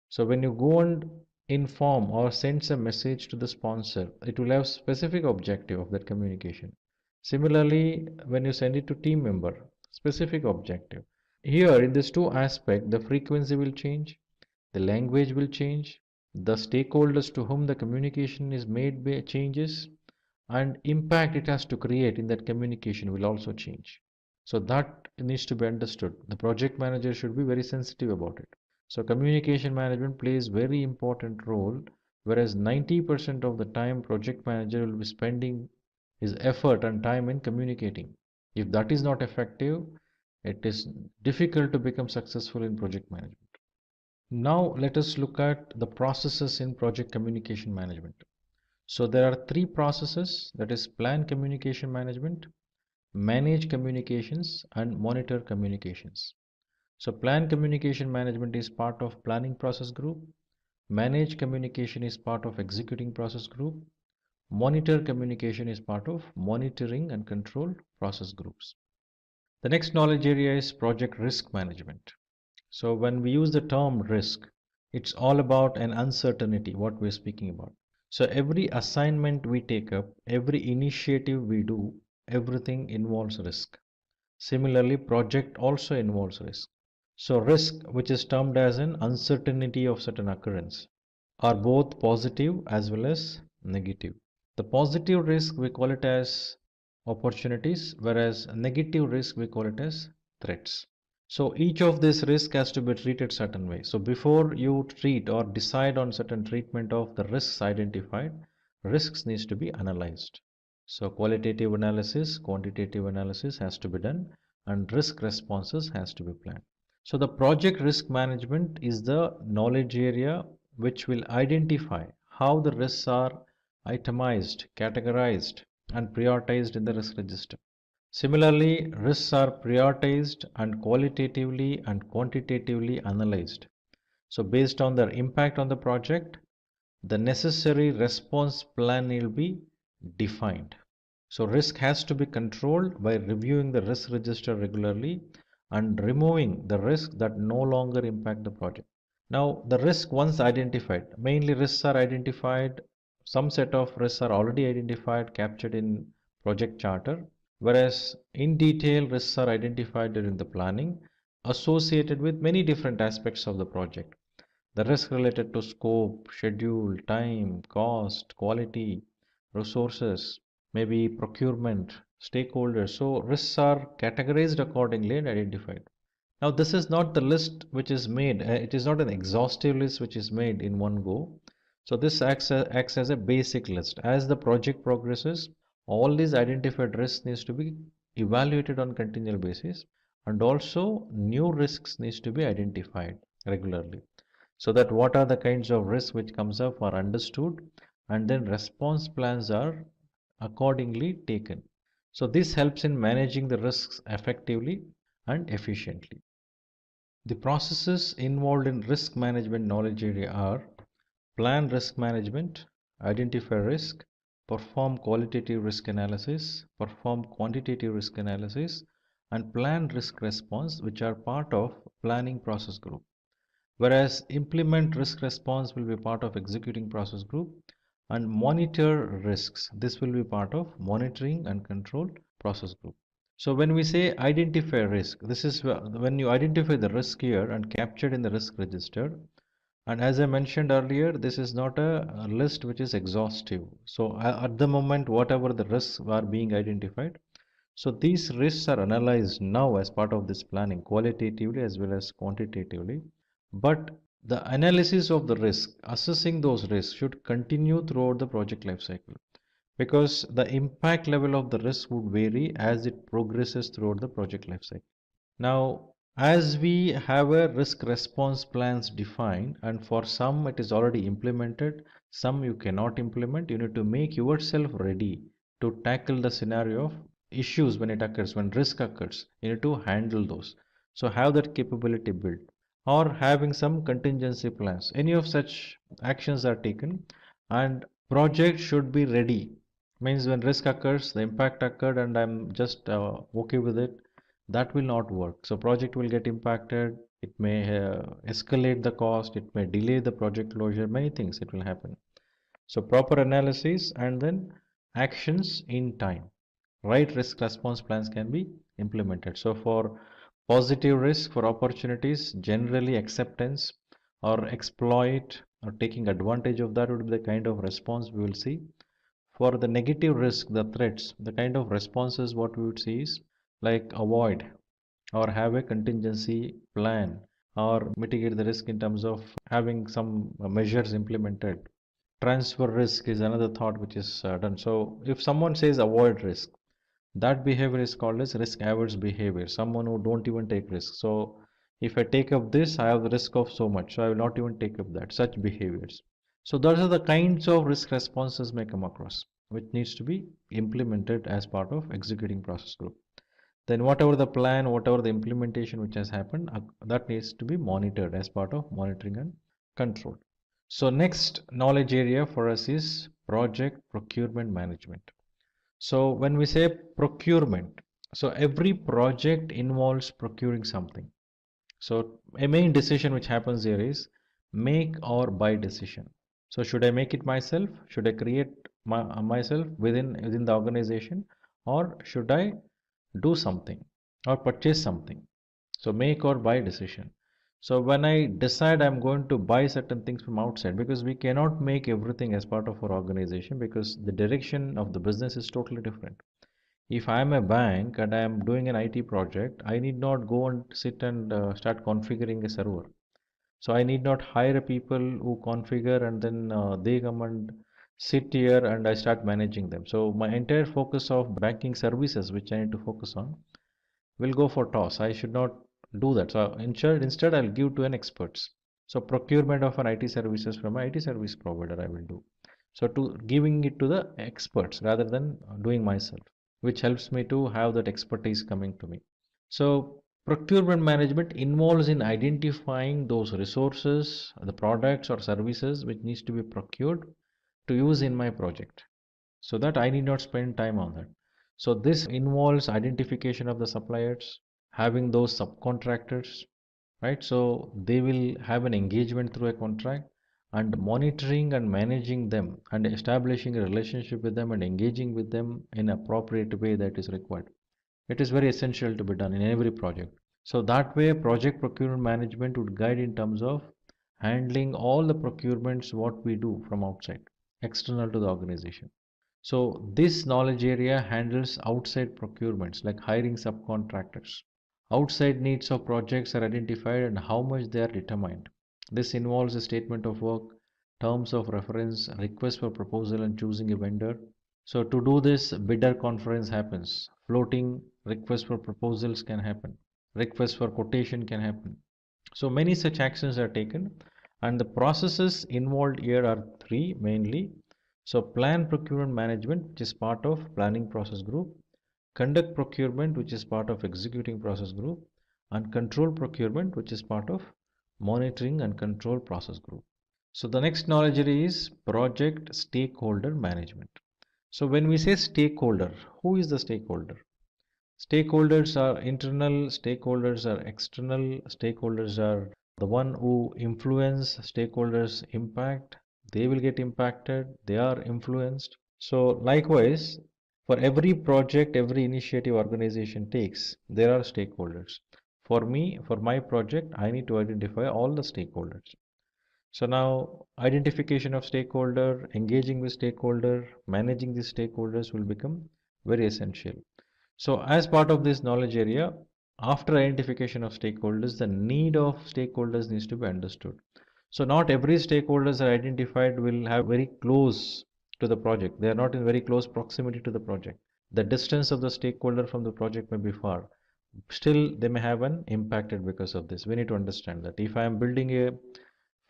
So when you go and inform or sends a message to the sponsor, it will have specific objective of that communication. Similarly, when you send it to team member, specific objective. Here in this two aspect, the frequency will change, the language will change, the stakeholders to whom the communication is made changes, and impact it has to create in that communication will also change. So that needs to be understood. The project manager should be very sensitive about it. So communication management plays very important role, whereas 90% of the time project manager will be spending his effort and time in communicating. If that is not effective, it is difficult to become successful in project management. Now let us look at the processes in project communication management. So there are three processes, that is plan communication management, manage communications, and monitor communications. So plan communication management is part of planning process group, manage communication is part of executing process group, monitor communication is part of monitoring and control process groups. The next knowledge area is project risk management. So when we use the term risk, it's all about an uncertainty, what we're speaking about. So every assignment we take up, every initiative we do, everything involves risk. Similarly, project also involves risk. So risk, which is termed as an uncertainty of certain occurrence, are both positive as well as negative. The positive risk we call it as opportunities, whereas negative risk we call it as threats. So each of this risk has to be treated certain way. So before you treat or decide on certain treatment of the risks identified, risks needs to be analyzed. So qualitative analysis, quantitative analysis has to be done, and risk responses has to be planned. So the project risk management is the knowledge area which will identify how the risks are itemized, categorized, and prioritized in the risk register. Similarly, risks are prioritized and qualitatively and quantitatively analyzed. So based on their impact on the project, the necessary response plan will be defined. So risk has to be controlled by reviewing the risk register regularly and removing the risks that no longer impact the project. Now the risk once identified, mainly risks are identified, some set of risks are already identified, captured in project charter, whereas in detail risks are identified during the planning associated with many different aspects of the project. The risk related to scope, schedule, time, cost, quality, resources, maybe procurement, stakeholders. So risks are categorized accordingly and identified. Now, this is not the list which is made. It is not an exhaustive list which is made in one go. So this acts as a basic list. As the project progresses, all these identified risks needs to be evaluated on continual basis, and also new risks needs to be identified regularly. So that what are the kinds of risks which comes up are understood, and then response plans are accordingly taken. So this helps in managing the risks effectively and efficiently. The processes involved in risk management knowledge area are plan risk management, identify risk, perform qualitative risk analysis, perform quantitative risk analysis, and plan risk response, which are part of planning process group. Whereas implement risk response will be part of executing process group, and monitor risks. This will be part of monitoring and control process group. So when we say identify risk, this is when you identify the risk here and captured in the risk register. And as I mentioned earlier, this is not a list which is exhaustive. So at the moment, whatever the risks are being identified, so these risks are analyzed now as part of this planning, qualitatively as well as quantitatively. But the analysis of the risk, assessing those risks, should continue throughout the project life cycle, because the impact level of the risk would vary as it progresses throughout the project life cycle. Now, as we have a risk response plans defined, and for some it is already implemented, some you cannot implement, you need to make yourself ready to tackle the scenario of issues when it occurs, when risk occurs. You need to handle those. So have that capability built, or having some contingency plans. Any of such actions are taken, and project should be ready. Means when risk occurs, the impact occurred, and I'm just okay with it, that will not work. So project will get impacted. It may escalate the cost. It may delay the project closure. Many things it will happen. So proper analysis and then actions in time. Right risk response plans can be implemented. So for positive risk, for opportunities, generally acceptance or exploit or taking advantage of that would be the kind of response we will see. For the negative risk, the threats, the kind of responses what we would see is like avoid or have a contingency plan or mitigate the risk in terms of having some measures implemented. Transfer risk is another thought which is done. So if someone says avoid risk, that behavior is called as risk averse behavior, someone who don't even take risks. So if I take up this, I have the risk of so much, so I will not even take up that, such behaviors. So those are the kinds of risk responses may come across, which needs to be implemented as part of executing process group. Then whatever the plan, whatever the implementation which has happened, that needs to be monitored as part of monitoring and control. So next knowledge area for us is project procurement management. So when we say procurement, so every project involves procuring something. So a main decision which happens here is make or buy decision. So should I make it myself? Should I create myself within the organization, or should I do something or purchase something? So make or buy decision. So when I decide I'm going to buy certain things from outside, because we cannot make everything as part of our organization, because the direction of the business is totally different. If I am a bank and I am doing an IT project, I need not go and sit and start configuring a server. So I need not hire people who configure and then they come and sit here and I start managing them. So my entire focus of banking services, which I need to focus on, will go for toss. I should not do that. So instead I'll give to an experts. So procurement of an IT services from an IT service provider I will do. So to giving it to the experts rather than doing myself, which helps me to have that expertise coming to me. So procurement management involves in identifying those resources, the products or services which needs to be procured to use in my project, so that I need not spend time on that. So this involves identification of the suppliers, having those subcontractors, right? So they will have an engagement through a contract, and monitoring and managing them and establishing a relationship with them and engaging with them in appropriate way that is required. It is very essential to be done in every project. So that way project procurement management would guide in terms of handling all the procurements what we do from outside, external to the organization. So this knowledge area handles outside procurements like hiring subcontractors. Outside needs of projects are identified and how much they are determined. This involves a statement of work, terms of reference, request for proposal, and choosing a vendor. So to do this, bidder conference happens. Floating request for proposals can happen. Request for quotation can happen. So many such actions are taken, and the processes involved here are three mainly. So plan procurement management, which is part of planning process group, conduct procurement, which is part of executing process group, and control procurement, which is part of monitoring and control process group. So the next knowledge area is project stakeholder management. So when we say stakeholder, who is the stakeholder? Stakeholders are internal, stakeholders are external, stakeholders are the one who influence, stakeholders impact, they will get impacted, they are influenced. So likewise, for every project, every initiative organization takes, there are stakeholders. For me, for my project, I need to identify all the stakeholders. So now identification of stakeholder, engaging with stakeholder, managing these stakeholders will become very essential. So as part of this knowledge area, after identification of stakeholders, the need of stakeholders needs to be understood. So not every stakeholders are identified will have very close to the project. They are not in very close proximity to the project. The distance of the stakeholder from the project may be far. Still, they may have an impacted because of this. We need to understand that if I am building a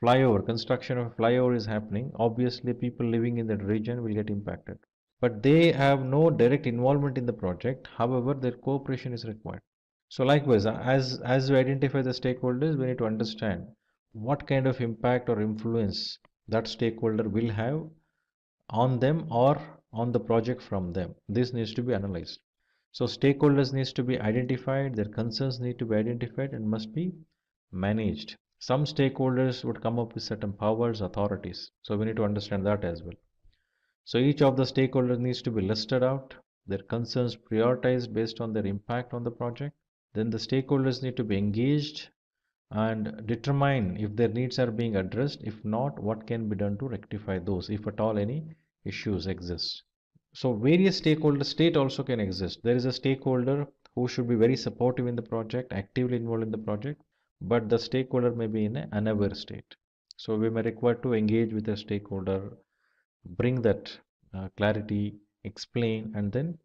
flyover, construction of a flyover is happening, obviously people living in that region will get impacted. But they have no direct involvement in the project. However, their cooperation is required. So likewise, as we identify the stakeholders, we need to understand what kind of impact or influence that stakeholder will have on them or on the project from them. This needs to be analyzed. So stakeholders needs to be identified, their concerns need to be identified and must be managed. Some stakeholders would come up with certain powers, authorities. So we need to understand that as well. So each of the stakeholders needs to be listed out, their concerns prioritized based on their impact on the project. Then the stakeholders need to be engaged and determine if their needs are being addressed. If not, what can be done to rectify those, if at all any issues exist. So various stakeholders, state also can exist. There is a stakeholder who should be very supportive in the project, actively involved in the project, but the stakeholder may be in an unaware state. So we may require to engage with the stakeholder, bring that clarity, explain, and then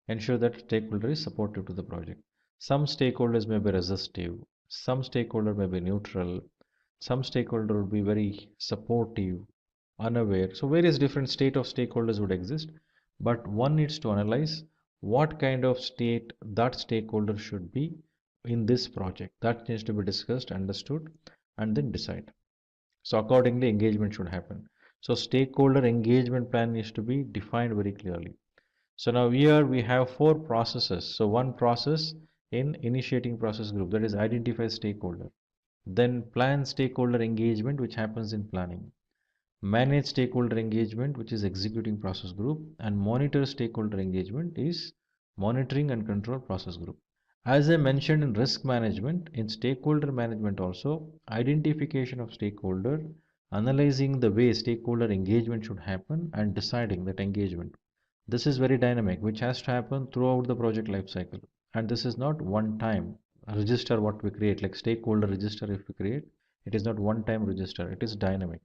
ensure that stakeholder is supportive to the project. Some stakeholders may be resistive, some stakeholder may be neutral, some stakeholder will be very supportive, unaware. So various different state of stakeholders would exist, but one needs to analyze what kind of state that stakeholder should be in this project. That needs to be discussed, understood, and then decide. So accordingly, engagement should happen. So stakeholder engagement plan needs to be defined very clearly. So now here we have four processes. So one process in initiating process group, that is identify stakeholder. Then plan stakeholder engagement, which happens in planning. Manage stakeholder engagement, which is executing process group. And monitor stakeholder engagement is monitoring and control process group. As I mentioned in risk management, in stakeholder management also, identification of stakeholder, analyzing the way stakeholder engagement should happen and deciding that engagement. This is very dynamic, which has to happen throughout the project life cycle. And this is not one time register what we create, like stakeholder register if we create, it is not one time register, it is dynamic,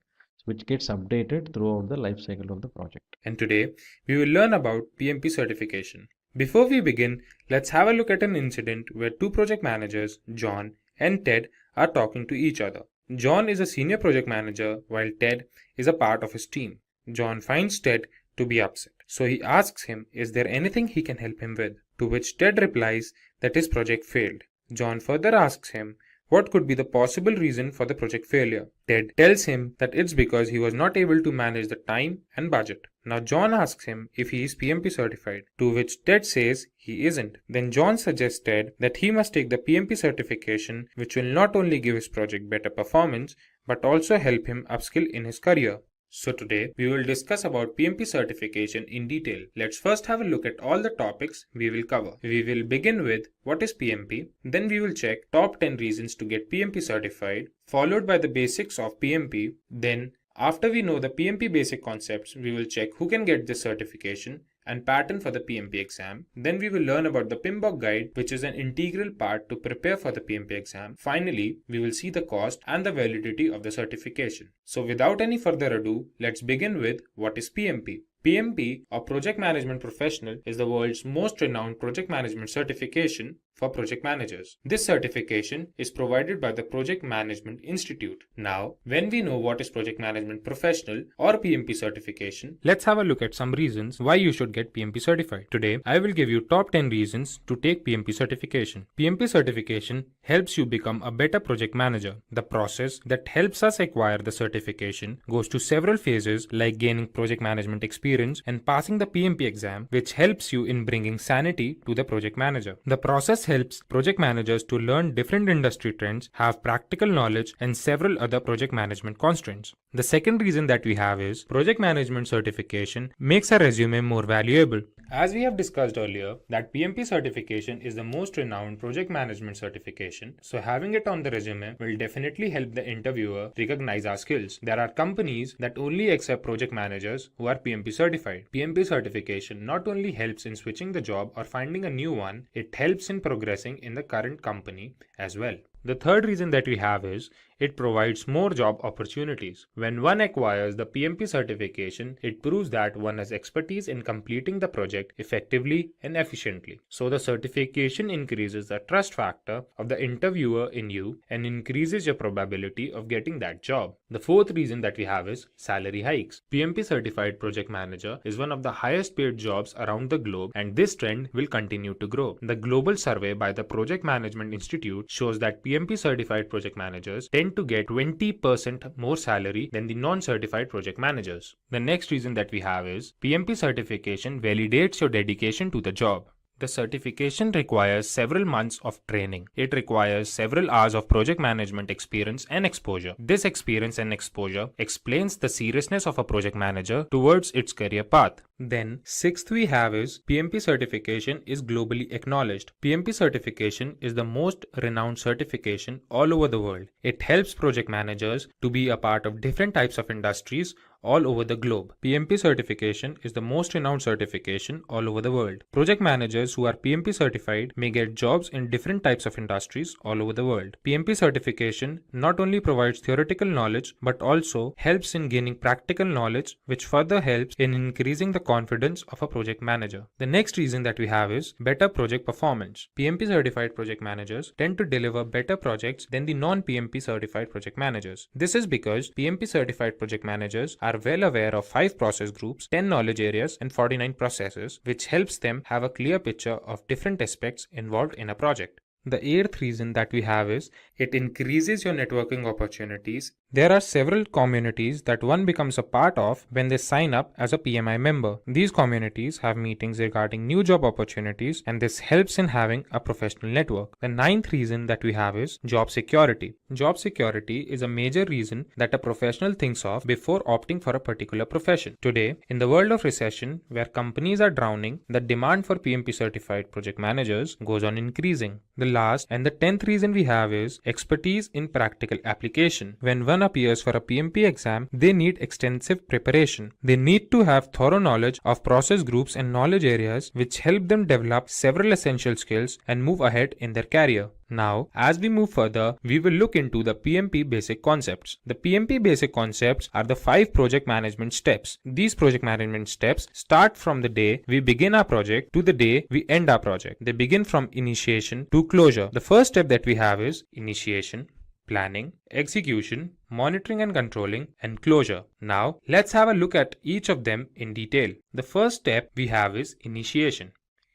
which gets updated throughout the life cycle of the project. And today, we will learn about PMP certification. Before we begin, let's have a look at an incident where two project managers, John and Ted, are talking to each other. John is a senior project manager while Ted is a part of his team. John finds Ted to be upset. So he asks him, is there anything he can help him with? To which Ted replies that his project failed. John further asks him what could be the possible reason for the project failure. Ted tells him that it's because he was not able to manage the time and budget. Now John asks him if he is PMP certified, to which Ted says he isn't. Then John suggests Ted that he must take the PMP certification, which will not only give his project better performance, but also help him upskill in his career. So today we will discuss about PMP certification in detail. Let's first have a look at all the topics we will cover. We will begin with what is PMP, then we will check top 10 reasons to get PMP certified, followed by the basics of PMP. Then after we know the PMP basic concepts, we will check who can get this certification and pattern for the PMP exam. Then we will learn about the PMBOK guide, which is an integral part to prepare for the PMP exam. Finally, we will see the cost and the validity of the certification. So without any further ado, let's begin with what is PMP. PMP, or Project Management Professional, is the world's most renowned project management certification for project managers. This certification is provided by the Project Management Institute. Now, when we know what is Project Management Professional or PMP certification, let's have a look at some reasons why you should get PMP certified. Today, I will give you top 10 reasons to take PMP certification. PMP certification helps you become a better project manager. The process that helps us acquire the certification goes to several phases like gaining project management experience and passing the PMP exam, which helps you in bringing sanity to the project manager. The process helps project managers to learn different industry trends, have practical knowledge, and several other project management constraints. The second reason that we have is project management certification makes a resume more valuable. As we have discussed earlier, that PMP certification is the most renowned project management certification, so having it on the resume will definitely help the interviewer recognize our skills. There are companies that only accept project managers who are PMP certified. PMP certification not only helps in switching the job or finding a new one, it helps in progressing in the current company as well. The third reason that we have is it provides more job opportunities. When one acquires the PMP certification, it proves that one has expertise in completing the project effectively and efficiently. So the certification increases the trust factor of the interviewer in you and increases your probability of getting that job. The fourth reason that we have is salary hikes. PMP certified project manager is one of the highest paid jobs around the globe, and this trend will continue to grow. The global survey by the Project Management Institute shows that PMP certified project managers tend to get 20% more salary than the non-certified project managers. The next reason that we have is PMP certification validates your dedication to the job. The certification requires several months of training. It requires several hours of project management experience and exposure. This experience and exposure explains the seriousness of a project manager towards its career path. Then, sixth we have is PMP certification is globally acknowledged. PMP certification is the most renowned certification all over the world. It helps project managers to be a part of different types of industries all over the globe. PMP certification is the most renowned certification all over the world. Project managers who are PMP certified may get jobs in different types of industries all over the world. PMP certification not only provides theoretical knowledge but also helps in gaining practical knowledge, which further helps in increasing the confidence of a project manager. The next reason that we have is better project performance. PMP certified project managers tend to deliver better projects than the non-PMP certified project managers. This is because PMP certified project managers are well aware of 5 process groups, 10 knowledge areas, and 49 processes, which helps them have a clear picture of different aspects involved in a project. The eighth reason that we have is it increases your networking opportunities. There are several communities that one becomes a part of when they sign up as a PMI member. These communities have meetings regarding new job opportunities, and this helps in having a professional network. The ninth reason that we have is job security. Job security is a major reason that a professional thinks of before opting for a particular profession. Today, in the world of recession, where companies are drowning, the demand for PMP certified project managers goes on increasing. The last and the 10th reason we have is expertise in practical application. When one appears for a PMP exam, they need extensive preparation. They need to have thorough knowledge of process groups and knowledge areas, which help them develop several essential skills and move ahead in their career. Now, as we move further, we will look into the PMP basic concepts. The PMP basic concepts are the 5 project management steps. These project management steps start from the day we begin our project to the day we end our project. They begin from initiation to closure. The first step that we have is initiation, planning, execution, monitoring and controlling, and closure. Now, let's have a look at each of them in detail. The first step we have is initiation.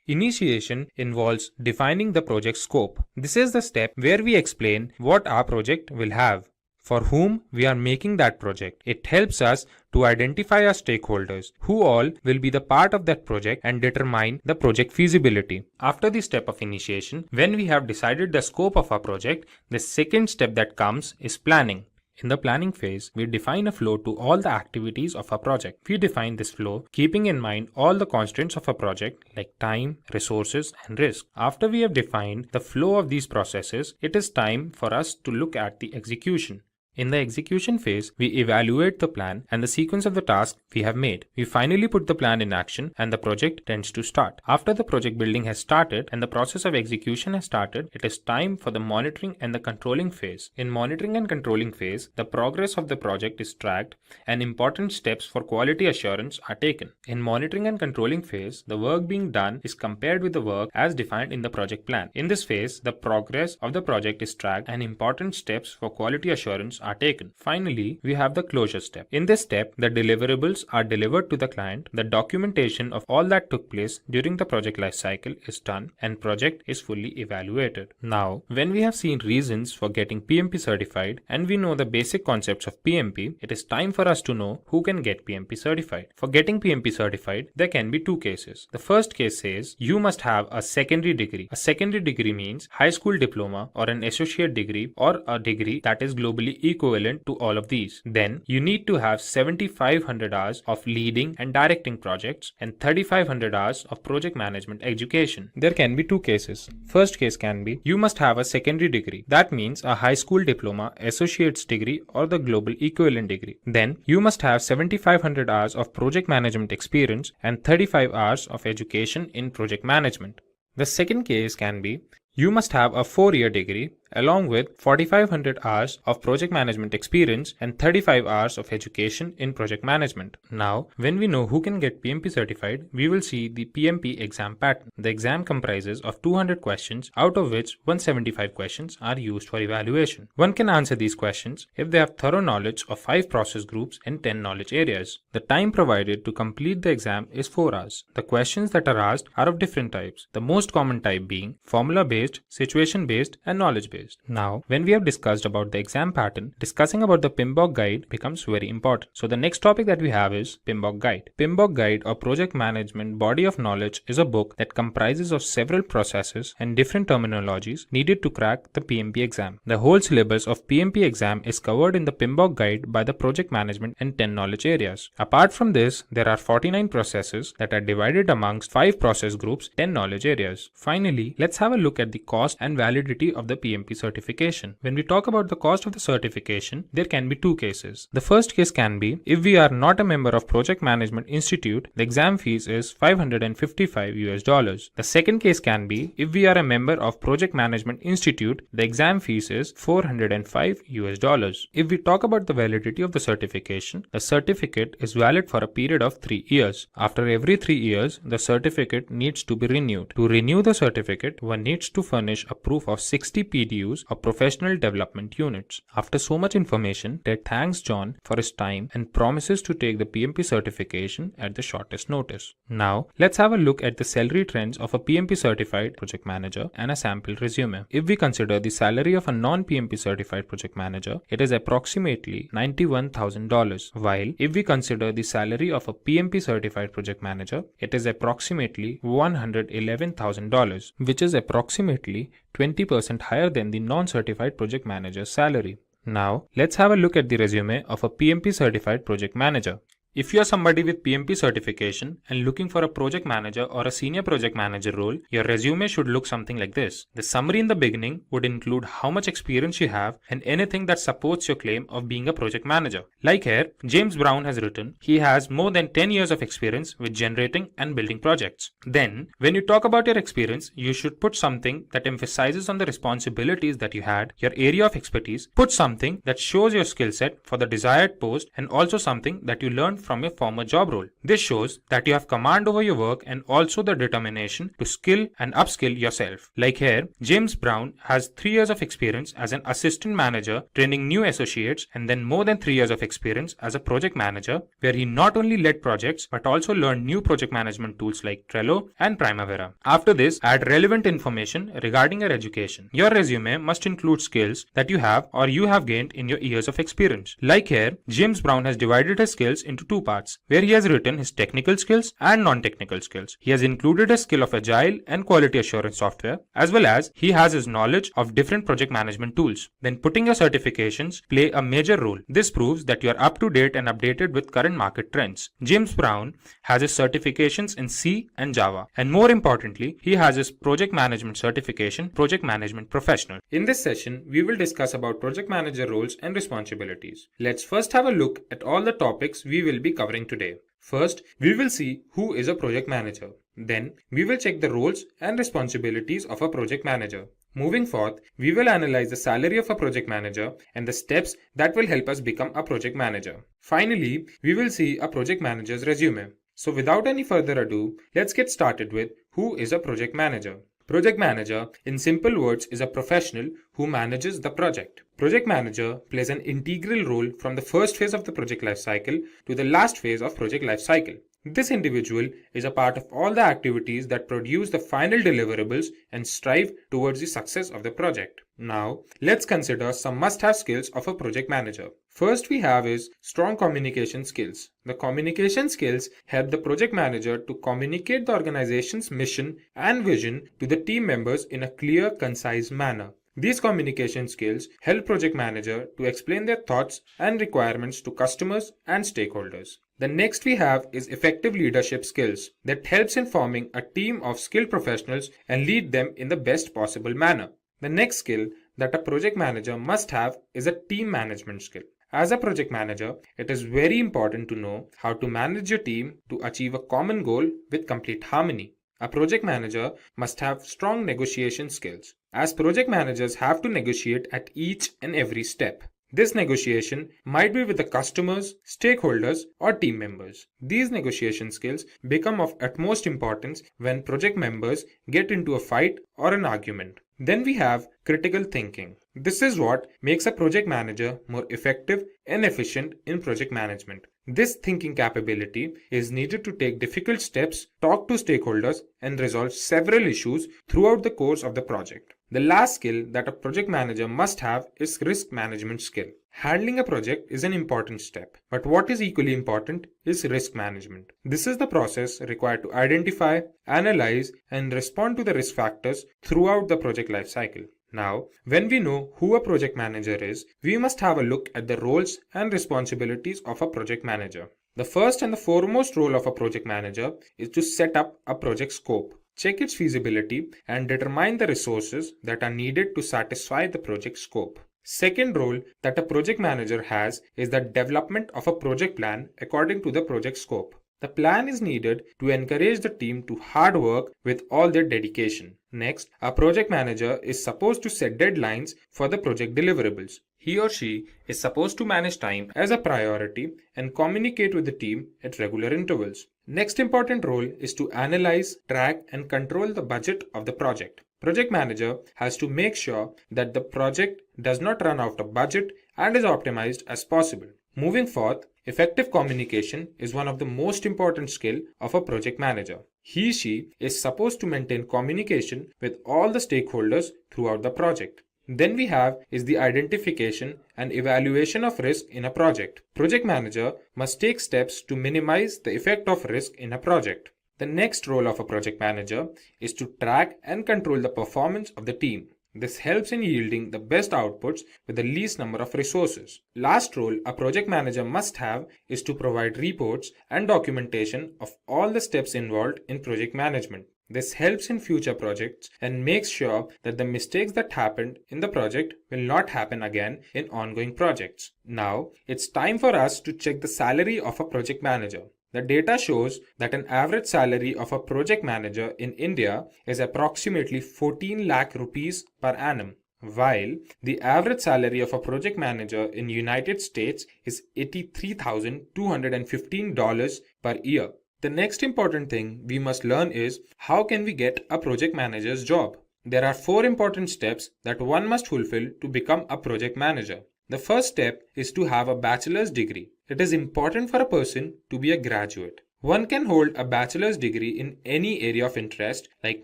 Initiation involves defining the project scope. This is the step where we explain what our project will have, for whom we are making that project. It helps us to identify our stakeholders, who all will be the part of that project, and determine the project feasibility. After the step of initiation, when we have decided the scope of our project, the second step that comes is planning. In the planning phase, we define a flow to all the activities of our project. We define this flow keeping in mind all the constraints of a project like time, resources, and risk. After we have defined the flow of these processes, it is time for us to look at the execution. In the execution phase, we evaluate the plan and the sequence of the tasks we have made. We finally put the plan in action and the project tends to start. After the project building has started and the process of execution has started, it is time for the monitoring and the controlling phase. In monitoring and controlling phase, the progress of the project is tracked and important steps for quality assurance are taken. In monitoring and controlling phase, the work being done is compared with the work as defined in the project plan. In this phase, the progress of the project is tracked and important steps for quality assurance are taken. Finally, we have the closure step. In this step, the deliverables are delivered to the client, the documentation of all that took place during the project lifecycle is done, and project is fully evaluated. Now, when we have seen reasons for getting PMP certified and we know the basic concepts of PMP, it is time for us to know who can get PMP certified. For getting PMP certified, there can be two cases. The first case says you must have a secondary degree. A secondary degree means high school diploma or an associate degree or a degree that is globally equivalent to all of these. Then you need to have 7,500 hours of leading and directing projects and 3,500 hours of project management education. There can be two cases. First case can be you must have a secondary degree. That means a high school diploma, associate's degree or the global equivalent degree. Then you must have 7,500 hours of project management experience and 35 hours of education in project management. The second case can be you must have a 4-year degree along with 4,500 hours of project management experience and 35 hours of education in project management. Now, when we know who can get PMP certified, we will see the PMP exam pattern. The exam comprises of 200 questions, out of which 175 questions are used for evaluation. One can answer these questions if they have thorough knowledge of 5 process groups and 10 knowledge areas. The time provided to complete the exam is 4 hours. The questions that are asked are of different types, the most common type being formula-based, situation-based, and knowledge-based. Now, when we have discussed about the exam pattern, discussing about the PMBOK guide becomes very important. So the next topic that we have is PMBOK guide. PMBOK guide or project management body of knowledge is a book that comprises of several processes and different terminologies needed to crack the PMP exam. The whole syllabus of PMP exam is covered in the PMBOK guide by the project management and 10 knowledge areas. Apart from this, there are 49 processes that are divided amongst 5 process groups, 10 knowledge areas. Finally, let's have a look at the cost and validity of the PMP certification. When we talk about the cost of the certification, there can be two cases. The first case can be if we are not a member of Project Management Institute, the exam fees is $555. The second case can be if we are a member of Project Management Institute, the exam fees is $405. If we talk about the validity of the certification, the certificate is valid for a period of 3 years. After every 3 years, the certificate needs to be renewed. To renew the certificate, one needs to furnish a proof of 60 PDUs or professional development units. After so much information, Ted thanks John for his time and promises to take the PMP certification at the shortest notice. Now, let's have a look at the salary trends of a PMP certified project manager and a sample resume. If we consider the salary of a non-PMP certified project manager, it is approximately $91,000, while if we consider the salary of a PMP certified project manager, it is approximately $111,000, which is approximately 20% higher than the non-certified project manager's salary. Now, let's have a look at the resume of a PMP certified project manager. If you are somebody with PMP certification and looking for a project manager or a senior project manager role, your resume should look something like this. The summary in the beginning would include how much experience you have and anything that supports your claim of being a project manager. Like here, James Brown has written, he has more than 10 years of experience with generating and building projects. Then, when you talk about your experience, you should put something that emphasizes on the responsibilities that you had, your area of expertise, put something that shows your skill set for the desired post, and also something that you learned from your former job role. This shows that you have command over your work and also the determination to skill and upskill yourself. Like here, James Brown has 3 years of experience as an assistant manager training new associates and then more than 3 years of experience as a project manager where he not only led projects but also learned new project management tools like Trello and Primavera. After this, add relevant information regarding your education. Your resume must include skills that you have or you have gained in your years of experience. Like here, James Brown has divided his skills into two parts, where he has written his technical skills and non-technical skills. He has included a skill of Agile and quality assurance software, as well as he has his knowledge of different project management tools. Then putting your certifications play a major role. This proves that you are up to date and updated with current market trends. James Brown has his certifications in C and Java, and more importantly, he has his project management certification, Project Management Professional. In this session, we will discuss about project manager roles and responsibilities. Let's first have a look at all the topics we will be covering today. First, we will see who is a project manager. Then, we will check the roles and responsibilities of a project manager. Moving forth, we will analyze the salary of a project manager and the steps that will help us become a project manager. Finally, we will see a project manager's resume. So without any further ado, let's get started with who is a project manager. Project manager, in simple words, is a professional who manages the project. Project manager plays an integral role from the first phase of the project lifecycle to the last phase of project lifecycle. This individual is a part of all the activities that produce the final deliverables and strive towards the success of the project. Now, let's consider some must-have skills of a project manager. First we have is strong communication skills. The communication skills help the project manager to communicate the organization's mission and vision to the team members in a clear, concise manner. These communication skills help project manager to explain their thoughts and requirements to customers and stakeholders. The next we have is effective leadership skills that helps in forming a team of skilled professionals and lead them in the best possible manner. The next skill that a project manager must have is a team management skill. As a project manager, it is very important to know how to manage your team to achieve a common goal with complete harmony. A project manager must have strong negotiation skills, as project managers have to negotiate at each and every step. This negotiation might be with the customers, stakeholders, or team members. These negotiation skills become of utmost importance when project members get into a fight or an argument. Then we have critical thinking. This is what makes a project manager more effective and efficient in project management. This thinking capability is needed to take difficult steps, talk to stakeholders, and resolve several issues throughout the course of the project. The last skill that a project manager must have is risk management skill. Handling a project is an important step, but what is equally important is risk management. This is the process required to identify, analyze, and respond to the risk factors throughout the project lifecycle. Now, when we know who a project manager is, we must have a look at the roles and responsibilities of a project manager. The first and the foremost role of a project manager is to set up a project scope, check its feasibility, and determine the resources that are needed to satisfy the project scope. Second role that a project manager has is the development of a project plan according to the project scope. The plan is needed to encourage the team to hard work with all their dedication. Next, a project manager is supposed to set deadlines for the project deliverables. He or she is supposed to manage time as a priority and communicate with the team at regular intervals. Next important role is to analyze, track, and control the budget of the project. Project manager has to make sure that the project does not run out of budget and is optimized as possible. Moving forth, effective communication is one of the most important skills of a project manager. He/she is supposed to maintain communication with all the stakeholders throughout the project. Then we have is the identification and evaluation of risk in a project. Project manager must take steps to minimize the effect of risk in a project. The next role of a project manager is to track and control the performance of the team. This helps in yielding the best outputs with the least number of resources. Last role a project manager must have is to provide reports and documentation of all the steps involved in project management. This helps in future projects and makes sure that the mistakes that happened in the project will not happen again in ongoing projects. Now, it's time for us to check the salary of a project manager. The data shows that an average salary of a project manager in India is approximately 14 lakh rupees per annum, while the average salary of a project manager in United States is $83,215 per year. The next important thing we must learn is how can we get a project manager's job? There are 4 important steps that one must fulfill to become a project manager. The first step is to have a bachelor's degree. It is important for a person to be a graduate. One can hold a bachelor's degree in any area of interest like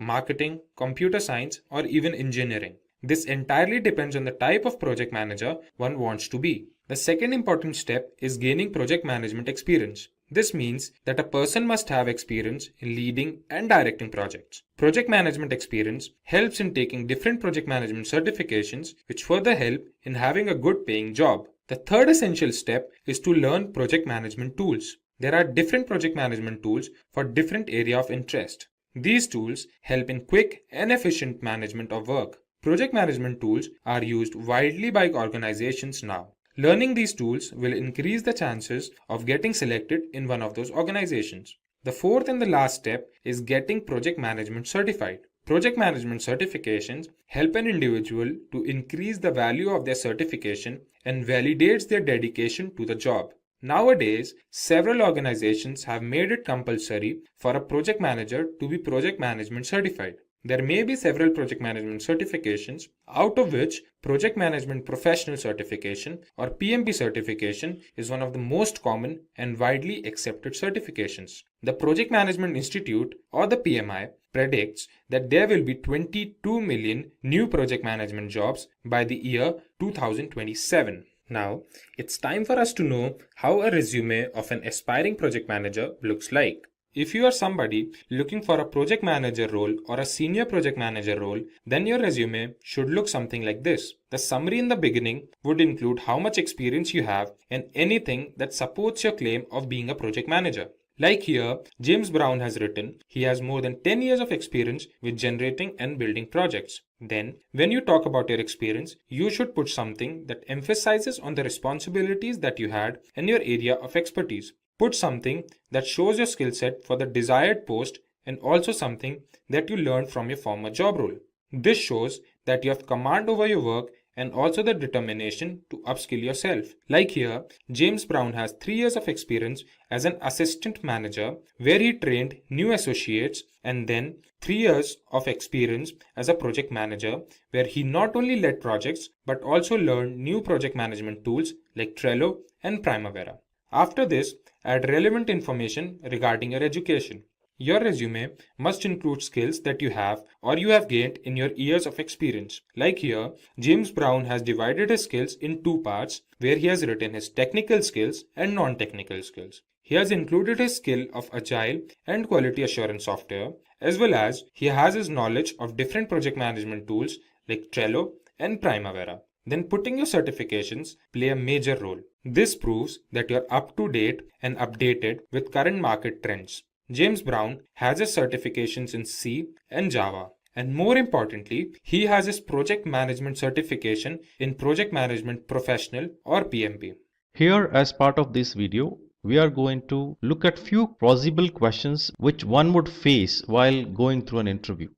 marketing, computer science, or even engineering. This entirely depends on the type of project manager one wants to be. The second important step is gaining project management experience. This means that a person must have experience in leading and directing projects. Project management experience helps in taking different project management certifications, which further help in having a good paying job. The third essential step is to learn project management tools. There are different project management tools for different area of interest. These tools help in quick and efficient management of work. Project management tools are used widely by organizations now. Learning these tools will increase the chances of getting selected in one of those organizations. The fourth and the last step is getting project management certified. Project management certifications help an individual to increase the value of their certification and validates their dedication to the job. Nowadays, several organizations have made it compulsory for a project manager to be project management certified. There may be several project management certifications, out of which Project Management Professional Certification or PMP certification is one of the most common and widely accepted certifications. The Project Management Institute or the PMI predicts that there will be 22 million new project management jobs by the year 2027. Now, it's time for us to know how a resume of an aspiring project manager looks like. If you are somebody looking for a project manager role or a senior project manager role, then your resume should look something like this. The summary in the beginning would include how much experience you have and anything that supports your claim of being a project manager. Like here, James Brown has written, he has more than 10 years of experience with generating and building projects. Then, when you talk about your experience, you should put something that emphasizes on the responsibilities that you had and your area of expertise. Put something that shows your skill set for the desired post and also something that you learned from your former job role. This shows that you have command over your work and also the determination to upskill yourself. Like here, James Brown has 3 years of experience as an assistant manager where he trained new associates, and then 3 years of experience as a project manager where he not only led projects but also learned new project management tools like Trello and Primavera. After this, add relevant information regarding your education. Your resume must include skills that you have or you have gained in your years of experience. Like here, James Brown has divided his skills in 2 parts where he has written his technical skills and non-technical skills. He has included his skill of Agile and quality assurance software, as well as he has his knowledge of different project management tools like Trello and Primavera. Then putting your certifications play a major role. This proves that you're up to date and updated with current market trends. James Brown has his certifications in C and Java. And more importantly, he has his project management certification in Project Management Professional or PMP. Here, as part of this video, we are going to look at few plausible questions which one would face while going through an interview.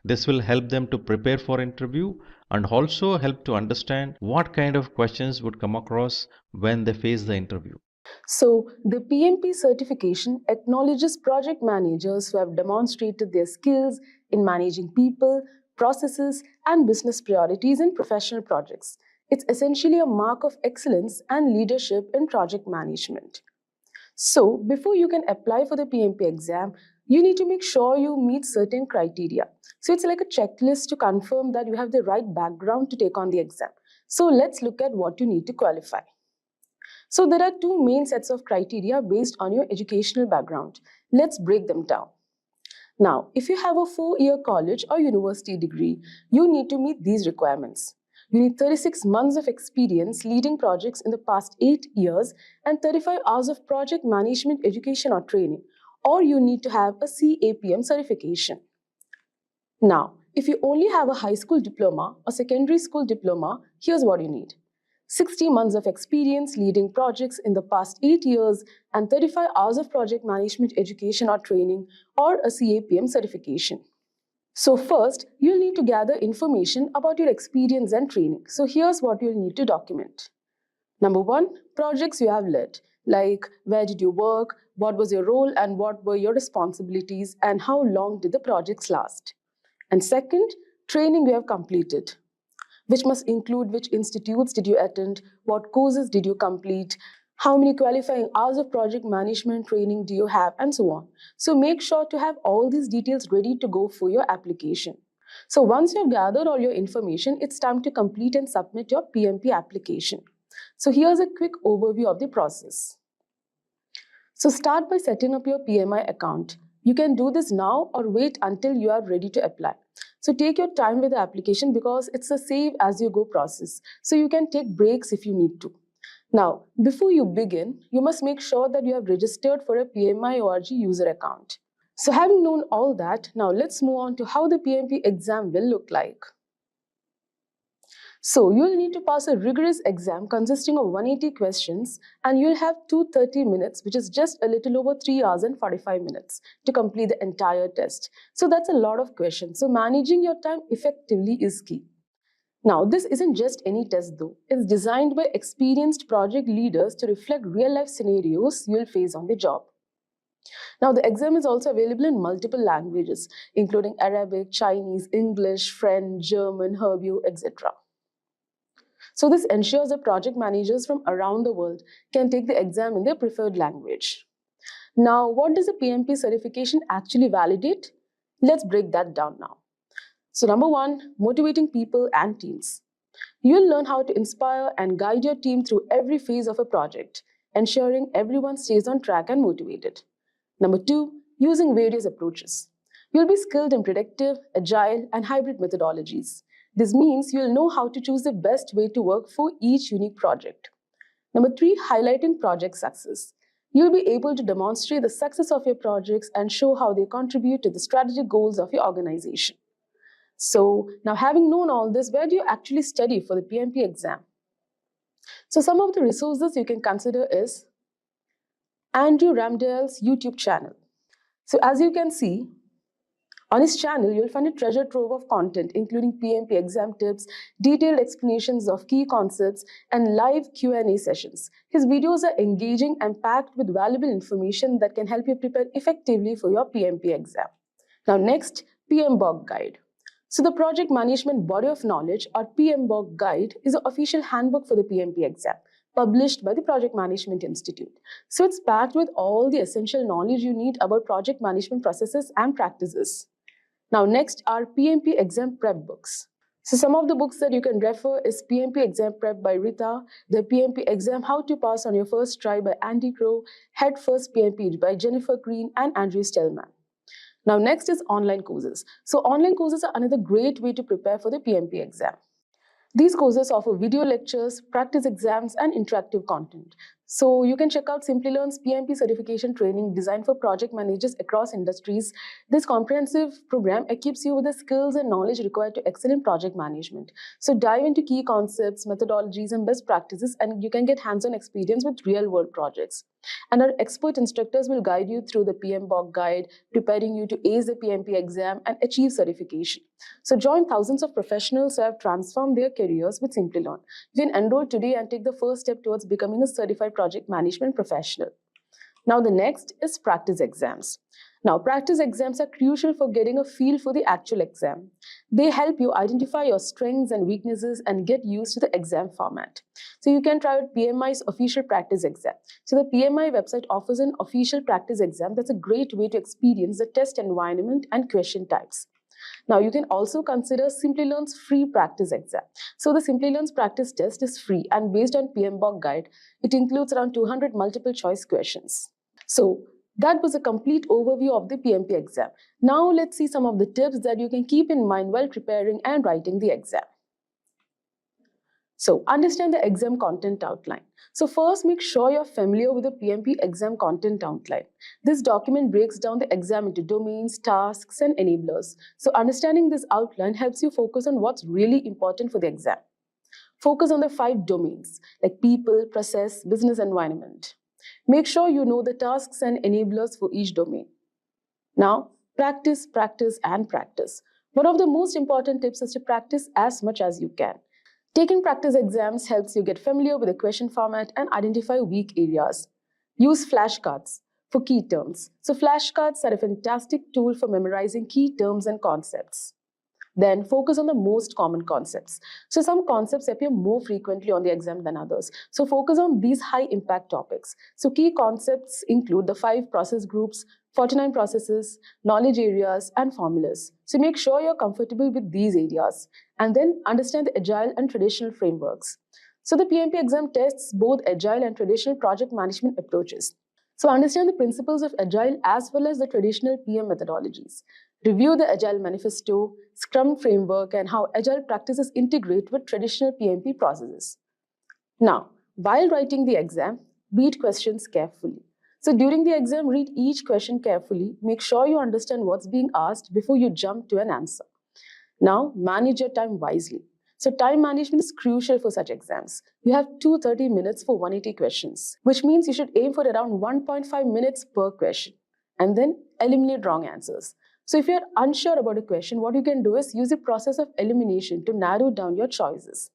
This will help them to prepare for interview and also help to understand what kind of questions would come across when they face the interview. So, the PMP certification acknowledges project managers who have demonstrated their skills in managing people, processes, and business priorities in professional projects. It's essentially a mark of excellence and leadership in project management. So, before you can apply for the PMP exam, you need to make sure you meet certain criteria. So, it's like a checklist to confirm that you have the right background to take on the exam. So, let's look at what you need to qualify. So, there are 2 main sets of criteria based on your educational background. Let's break them down. Now, if you have a 4-year college or university degree, you need to meet these requirements. You need 36 months of experience leading projects in the past 8 years and 35 hours of project management education or training, or you need to have a CAPM certification. Now, if you only have a high school diploma or secondary school diploma, here's what you need. 60 months of experience leading projects in the past 8 years and 35 hours of project management education or training, or a CAPM certification. So first, you'll need to gather information about your experience and training. So here's what you'll need to document. Number 1, projects you have led, like where did you work, what was your role and what were your responsibilities, and how long did the projects last. And second, training you have completed, which must include which institutes did you attend, what courses did you complete, how many qualifying hours of project management training do you have, and so on. So make sure to have all these details ready to go for your application. So once you've gathered all your information, it's time to complete and submit your PMP application. So here's a quick overview of the process. So start by setting up your PMI account. You can do this now or wait until you are ready to apply. So take your time with the application because it's a save as you go process. So you can take breaks if you need to. Now, before you begin, you must make sure that you have registered for a PMI ORG user account. So having known all that, now let's move on to how the PMP exam will look like. So you'll need to pass a rigorous exam consisting of 180 questions and you'll have 230 minutes, which is just a little over 3 hours and 45 minutes to complete the entire test. So that's a lot of questions. So managing your time effectively is key. Now, this isn't just any test though. It's designed by experienced project leaders to reflect real-life scenarios you'll face on the job. Now, the exam is also available in multiple languages, including Arabic, Chinese, English, French, German, Hebrew, etc. So this ensures that project managers from around the world can take the exam in their preferred language. Now, what does a PMP certification actually validate? Let's break that down now. So number one, motivating people and teams. You'll learn how to inspire and guide your team through every phase of a project, ensuring everyone stays on track and motivated. Number two, using various approaches. You'll be skilled in predictive, agile, and hybrid methodologies. This means you'll know how to choose the best way to work for each unique project. Number three, highlighting project success. You'll be able to demonstrate the success of your projects and show how they contribute to the strategic goals of your organization. So now having known all this, where do you actually study for the PMP exam? So some of the resources you can consider is Andrew Ramdale's YouTube channel. So as you can see, on his channel, you'll find a treasure trove of content, including PMP exam tips, detailed explanations of key concepts, and live Q&A sessions. His videos are engaging and packed with valuable information that can help you prepare effectively for your PMP exam. Now next, PMBOK Guide. So the Project Management Body of Knowledge, or PMBOK Guide, is an official handbook for the PMP exam, published by the Project Management Institute. So it's packed with all the essential knowledge you need about project management processes and practices. Now next are PMP exam prep books. So some of the books that you can refer is PMP Exam Prep by Rita, the PMP Exam How to Pass on Your First Try by Andy Crow, Head First PMP by Jennifer Green and Andrew Stellman. Now next is online courses. So online courses are another great way to prepare for the PMP exam. These courses offer video lectures, practice exams, and interactive content. So you can check out Simplilearn's PMP certification training designed for project managers across industries. This comprehensive program equips you with the skills and knowledge required to excel in project management. So dive into key concepts, methodologies, and best practices, and you can get hands-on experience with real-world projects. And our expert instructors will guide you through the PMBOK guide, preparing you to ace the PMP exam and achieve certification. So join thousands of professionals who have transformed their careers with Simplilearn. You can enroll today and take the first step towards becoming a certified project management professional. Now the next is practice exams. Now practice exams are crucial for getting a feel for the actual exam. They help you identify your strengths and weaknesses and get used to the exam format. So you can try out PMI's official practice exam. So the PMI website offers an official practice exam that's a great way to experience the test environment and question types. Now you can also consider Simplilearn's free practice exam. So the Simplilearn's practice test is free and based on PMBOK guide. It includes around 200 multiple choice questions. So that was a complete overview of the PMP exam. Now let's see some of the tips that you can keep in mind while preparing and writing the exam. So understand the exam content outline. So first, make sure you're familiar with the PMP exam content outline. This document breaks down the exam into domains, tasks, and enablers. So understanding this outline helps you focus on what's really important for the exam. Focus on the 5 domains like people, process, business environment. Make sure you know the tasks and enablers for each domain. Now, practice, practice, and practice. One of the most important tips is to practice as much as you can. Taking practice exams helps you get familiar with the question format and identify weak areas. Use flashcards for key terms. So flashcards are a fantastic tool for memorizing key terms and concepts. Then focus on the most common concepts. So some concepts appear more frequently on the exam than others. So focus on these high impact topics. So key concepts include the 5 process groups, 49 processes, knowledge areas, and formulas. So make sure you're comfortable with these areas. And then understand the agile and traditional frameworks. So the PMP exam tests both agile and traditional project management approaches. So understand the principles of Agile as well as the traditional PM methodologies. Review the Agile Manifesto, Scrum framework, and how Agile practices integrate with traditional PMP processes. Now, while writing the exam, read questions carefully. So during the exam, read each question carefully. Make sure you understand what's being asked before you jump to an answer. Now, manage your time wisely. So time management is crucial for such exams. You have 230 minutes for 180 questions, which means you should aim for around 1.5 minutes per question and then eliminate wrong answers. So if you're unsure about a question, what you can do is use the process of elimination to narrow down your choices.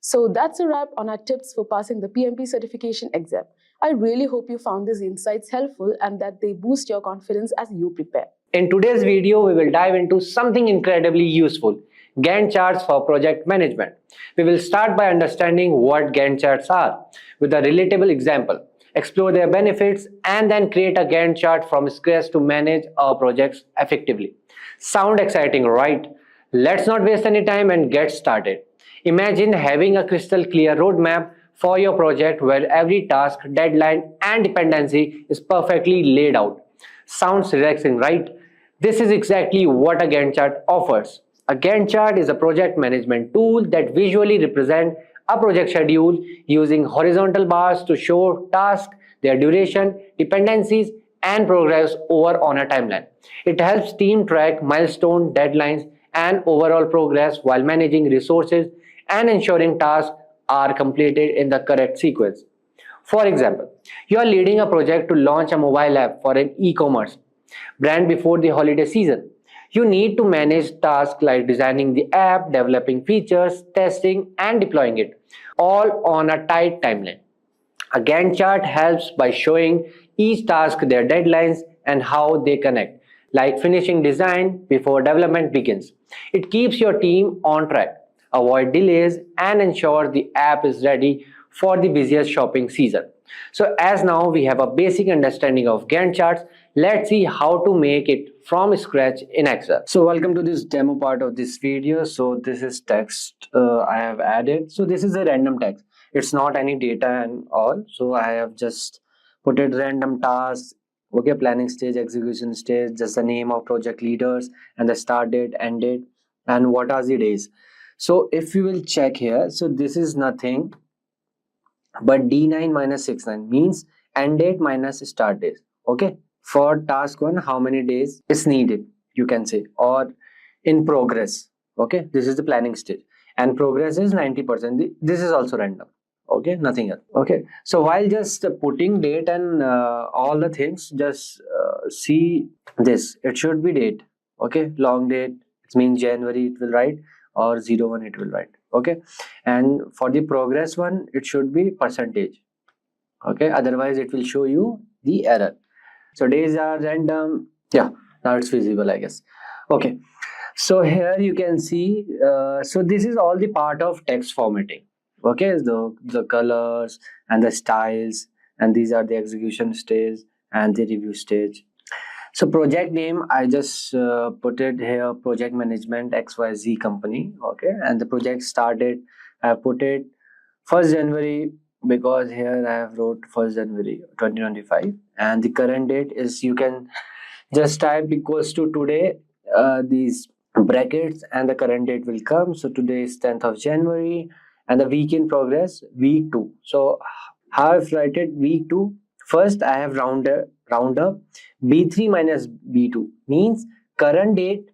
So that's a wrap on our tips for passing the PMP certification exam. I really hope you found these insights helpful and that they boost your confidence as you prepare. In today's video, we will dive into something incredibly useful, Gantt charts for project management. We will start by understanding what Gantt charts are with a relatable example, explore their benefits, and then create a Gantt chart from scratch to manage our projects effectively. Sound exciting, right? Let's not waste any time and get started. Imagine having a crystal clear roadmap for your project where every task, deadline, and dependency is perfectly laid out. Sounds relaxing, right? This is exactly what a Gantt chart offers. A Gantt chart is a project management tool that visually represents a project schedule using horizontal bars to show tasks, their duration, dependencies, and progress over on a timeline. It helps team track milestone, deadlines, and overall progress while managing resources and ensuring tasks are completed in the correct sequence. For example, you are leading a project to launch a mobile app for an e-commerce brand before the holiday season. You need to manage tasks like designing the app, developing features, testing, and deploying it, all on a tight timeline. A Gantt chart helps by showing each task their deadlines and how they connect, like finishing design before development begins. It keeps your team on track, avoid delays, and ensure the app is ready for the busiest shopping season. So as now we have a basic understanding of Gantt charts, let's see how to make it from scratch in Excel. So welcome to this demo part of this video. So this is text I have added. So this is a random text. It's not any data and all. So I have just put it random tasks, okay, planning stage, execution stage, just the name of project leaders and the start date, end date, and what are the days. So if you will check here, so this is nothing but D9 minus 69 means end date minus start date. Okay, for task 1 how many days is needed, you can say, or in progress. Okay, this is the planning stage and progress is 90%. This is also random. Okay, nothing else. Okay, so while just putting date and all the things, just see this, it should be date. Okay, long date, it means January it will write, or 01 it will write. Okay, and for the progress one it should be percentage. Okay, otherwise it will show you the error. So days are random. Yeah, now it's visible, I guess. Okay, so here you can see so this is all the part of text formatting. Okay, the colors and the styles, and these are the execution stage and the review stage. So project name, I just put it here, project management XYZ company. Okay, and the project started, I put it 1st January because here I have wrote 1st January 2025, and the current date is, you can just type equals to today, these brackets, and the current date will come. So today is 10th of January, and the week in progress, week 2. So how I've write it, week 2. First I have round up B3 minus B2 means current date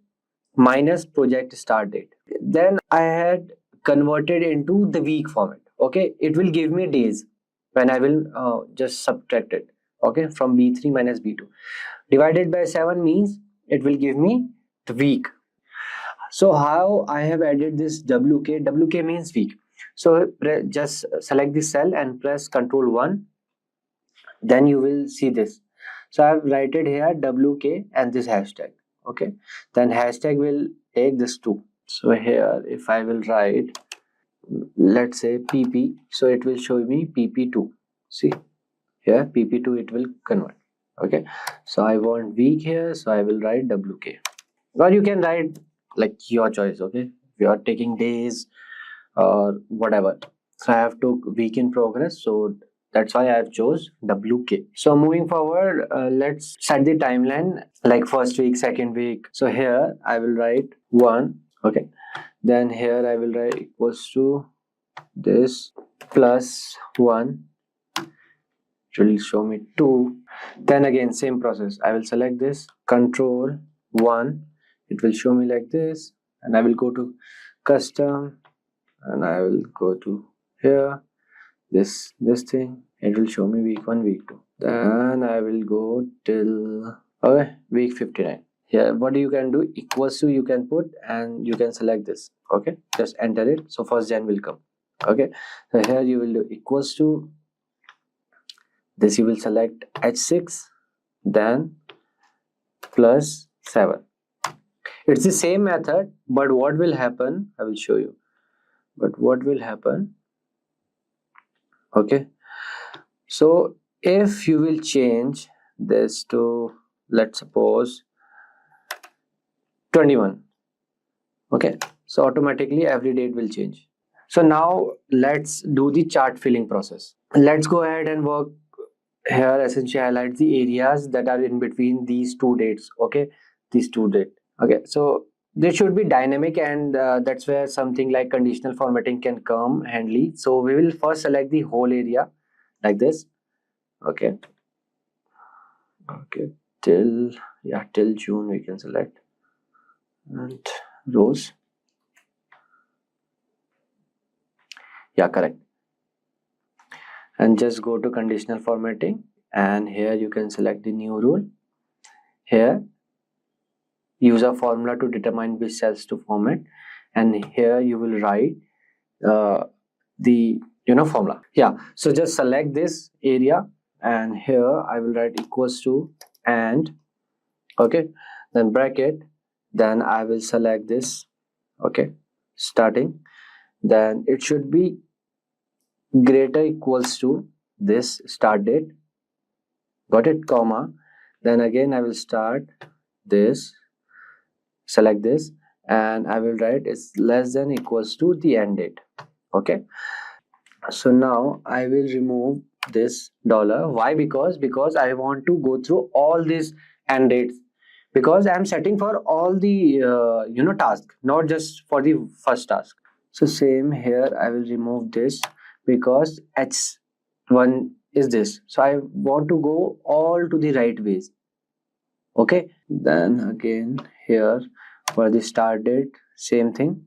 minus project start date. Then I had converted into the week format. Okay, it will give me days when I will just subtract it. Okay, from B3 minus B2 divided by 7 means it will give me the week. So how I have added this WK means week. So just select this cell and press Ctrl 1, then you will see this. So I have write it here WK and this hashtag. Okay, then hashtag will take this 2. So here if I will write, let's say PP, so it will show me PP2. See here PP2 it will convert. Okay, so I want week here, so I will write WK, or you can write like your choice. Okay, if you are taking days or whatever. So I have took week in progress, so That's why I've chose WK. So moving forward, let's set the timeline like first week, second week. So here I will write 1. Okay. Then here I will write equals to this plus 1. It will show me 2. Then again same process. I will select this, control 1. It will show me like this, and I will go to custom, and I will go to here, this thing. It will show me week 1, week 2. Then I will go till week 59. Here what you can do, equals to you can put, and you can select this. Okay, just enter it. So 1st Jan will come. Okay, so here you will do equals to this, you will select H6, then plus 7. It's the same method, but what will happen, I will show you. But what will happen, okay, so if you will change this to, let's suppose 21, okay, so automatically every date will change. So now let's do the chart filling process. Let's go ahead and work here. Essentially highlight the areas that are in between these two dates. Okay, these two dates. Okay, so this should be dynamic, and that's where something like conditional formatting can come handy. So we will first select the whole area like this. Okay, till June we can select, and rows, correct. And just go to conditional formatting, and here you can select the new rule. Here use a formula to determine which cells to format, and here you will write the formula. So just select this area, and here I will write equals to, and okay, then bracket, then I will select this, okay, starting, then it should be greater equals to this start date, got it, comma, then again I will start this, select this, and I will write it's less than equals to the end date. Okay, so now I will remove this dollar. Why? Because I want to go through all these end dates, because I am setting for all the task, not just for the first task. So same here, I will remove this because H1 is this, so I want to go all to the right ways. Okay, then again here for the start date, same thing.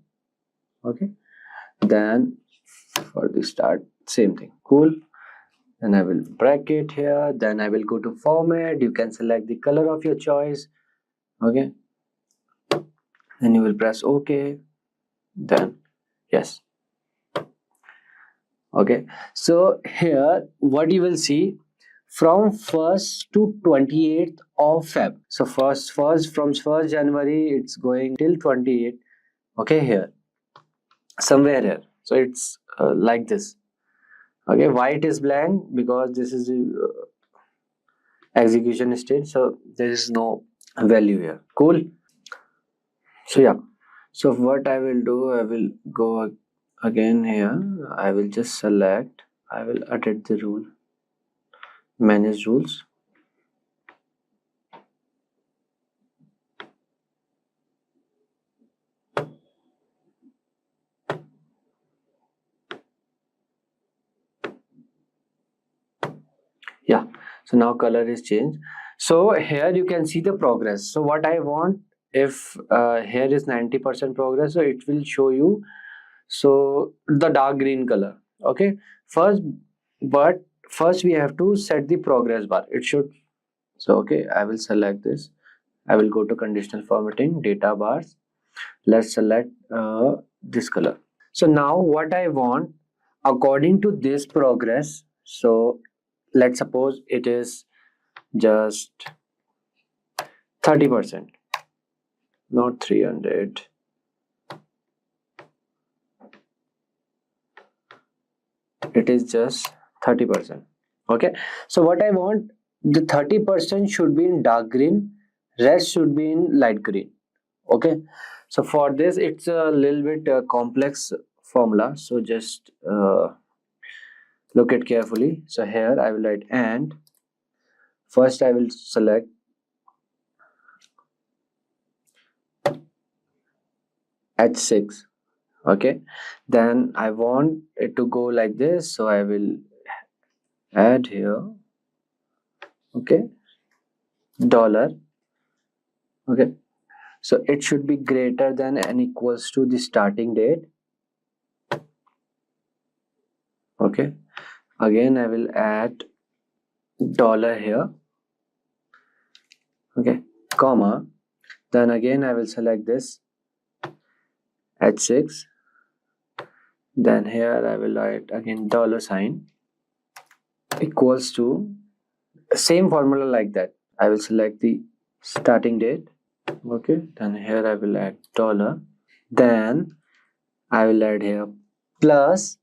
Okay, then for the start, same thing. Cool. Then I will bracket here, then I will go to format. You can select the color of your choice. Okay, then you will press OK, then yes. Okay, so here what you will see, from 1st to 28th of Feb. So first from 1st January it's going till 28th. Okay, here somewhere here. So it's like this. Okay, why it is blank? Because this is the execution stage, so there is no value here. Cool. So so what I will do, I will go again here. I will just select, I will edit the rule, manage rules. So now color is changed. So here you can see the progress. So what I want, if here is 90% progress, so it will show you so the dark green color. Okay, first we have to set the progress bar. It should, so okay, I will select this. I will go to conditional formatting, data bars. Let's select this color. So now what I want, according to this progress, so let's suppose it is just 30%, not 300. It is just 30%. Okay, so what I want, the 30% should be in dark green, rest should be in light green. Okay, so for this it's a little bit complex formula, so just Look it carefully. So here I will write and. First I will select H6. Okay, then I want it to go like this, so I will add here, okay, dollar. Okay, so it should be greater than and equals to the starting date. Okay, again I will add dollar here, okay, comma, then again I will select this H6, then here I will write again dollar sign equals to same formula like that. I will select the starting date, okay, then here I will add dollar, then I will add here plus,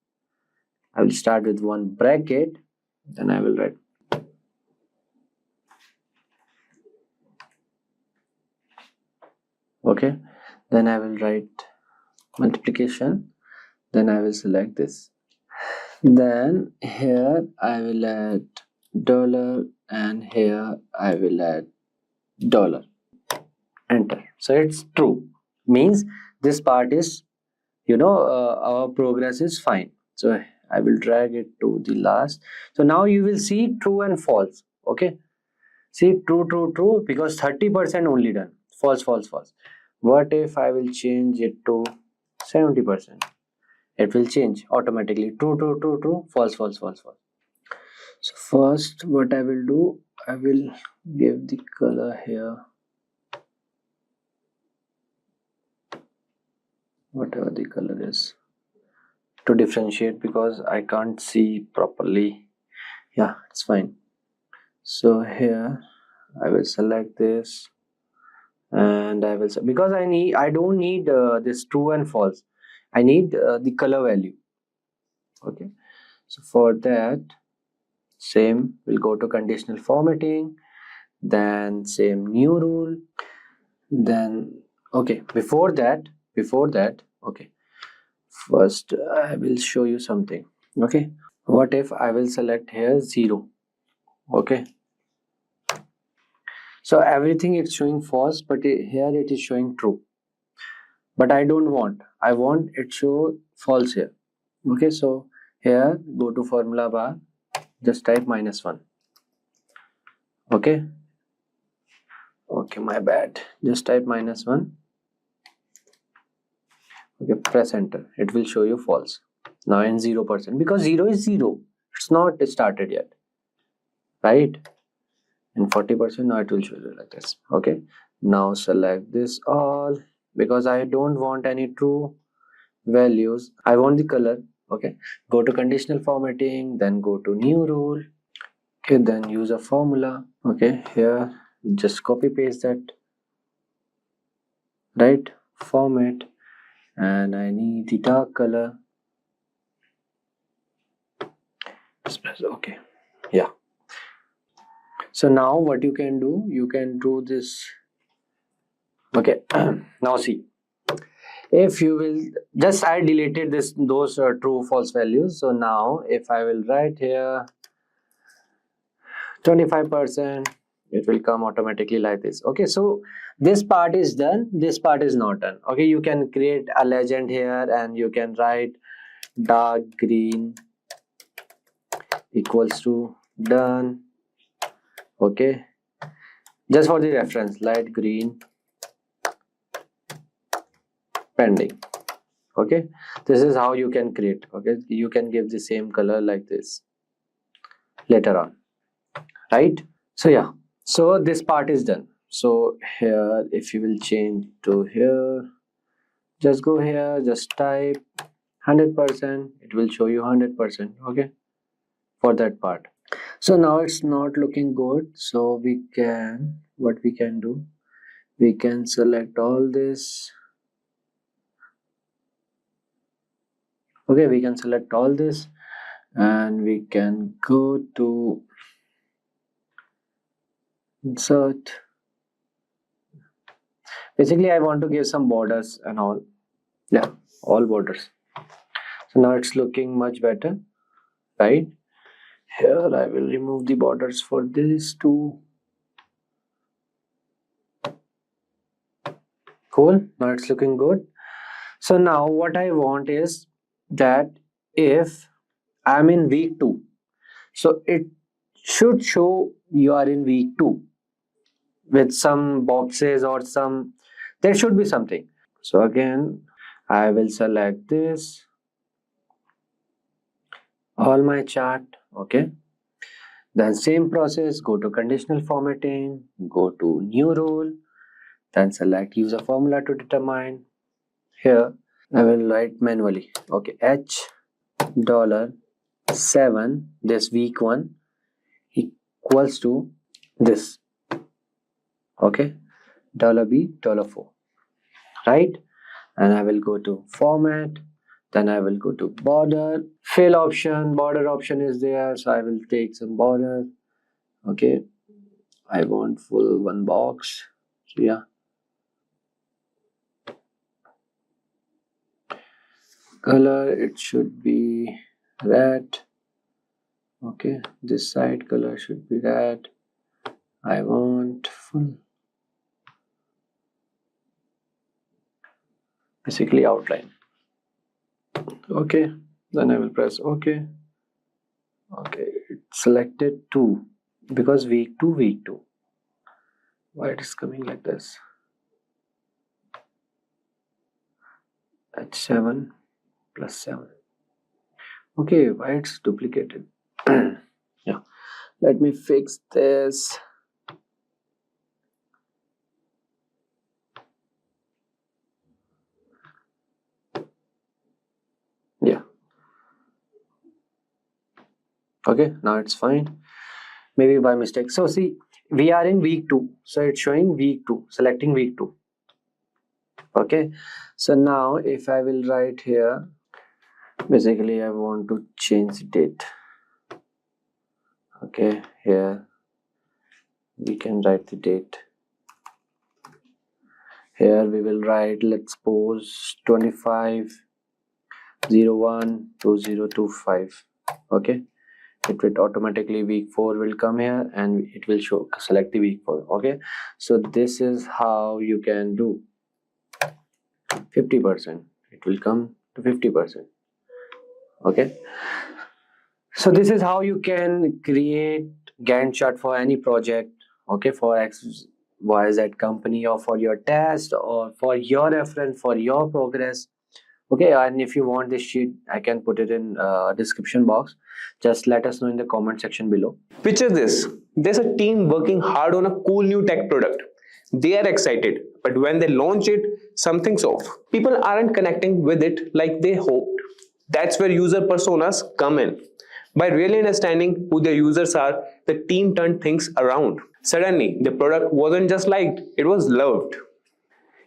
I will start with one bracket, then I will write okay, then I will write multiplication, then I will select this, then here I will add dollar and here I will add dollar, enter. So it's true, means this part is, our progress is fine. So I will drag it to the last. So now you will see true and false. Okay, see true, true, true, because 30% only done. False, false, false. What if I will change it to 70%? It will change automatically. True, true, true, true, false, false, false, false. So first what I will do, I will give the color here, whatever the color is, to differentiate, because I can't see properly. Yeah, it's fine. So here I will select this and I will, because I don't need this true and false, I need the color value. Okay, so for that, same, we'll go to conditional formatting, then same new rule, then okay, before that, okay, first I will show you something. Okay, what if I will select here 0? Okay, so everything it's showing false, but here it is showing true, but I don't want, I want it show false here. Okay, so here go to formula bar, just type -1. Okay, my bad, just type -1. Okay, press enter, it will show you false. Now in 0%, because 0 is 0, it's not started yet, right? And 40%, now it will show you like this. Okay, now select this all, because I don't want any true values, I want the color. Okay, go to conditional formatting, then go to new rule. Okay, then use a formula. Okay, here just copy paste that, right, format, and I need the dark color. Okay, yeah. So now what you can do, you can do this. Okay, now see, if you will just, I deleted those true false values. So now if I will write here 25%, it will come automatically like this. Okay, so this part is done, this part is not done. Okay, you can create a legend here and you can write dark green equals to done. Okay, just for the reference, light green pending. Okay, this is how you can create. Okay, you can give the same color like this later on, right? So yeah, so this part is done. So here, if you will change to here, just go here, just type 100%, it will show you 100%. Okay, for that part. So now it's not looking good, so what we can do, we can select all this. Okay, we can select all this and we can go to insert. Basically I want to give some borders and all. Yeah, all borders. So now it's looking much better, right? Here I will remove the borders for this too. Cool, now it's looking good. So now what I want is that if I'm in week 2, so it should show you are in week 2 with some boxes or some, there should be something. So again, I will select this, all my chart, okay. Then same process, go to conditional formatting, go to new role, then select use a formula to determine. Here I will write manually, okay, $7 this week 1 equals to this, okay, $B, $4, right? And I will go to format, then I will go to border, fill option, border option is there, so I will take some border, okay. I want full one box, so yeah. Color, it should be red, okay. This side color should be red. I want full, basically outline, okay. Then I will press okay. Okay, it's selected 2 because week 2. Why it is coming like this? H7 plus 7. Okay, why it's duplicated? Yeah, let me fix this. Yeah. Okay, now it's fine. Maybe by mistake. So see, we are in week 2. So it's showing week 2, selecting week 2. Okay, so now if I will write here, basically I want to change the date. Okay, here we can write the date. Here we will write, let's suppose 25/01/2025. Okay, it will automatically week 4 will come here and it will show, select the week 4. Okay, so this is how you can do 50%. It will come to 50%. Okay, so this is how you can create Gantt chart for any project, okay, for X, Y, Z company, or for your test, or for your reference, for your progress. Okay, and if you want this sheet, I can put it in description box. Just let us know in the comment section below. Picture this. There's a team working hard on a cool new tech product. They are excited, but when they launch it, something's off. People aren't connecting with it like they hoped. That's where user personas come in. By really understanding who their users are, the team turned things around. Suddenly, the product wasn't just liked, it was loved.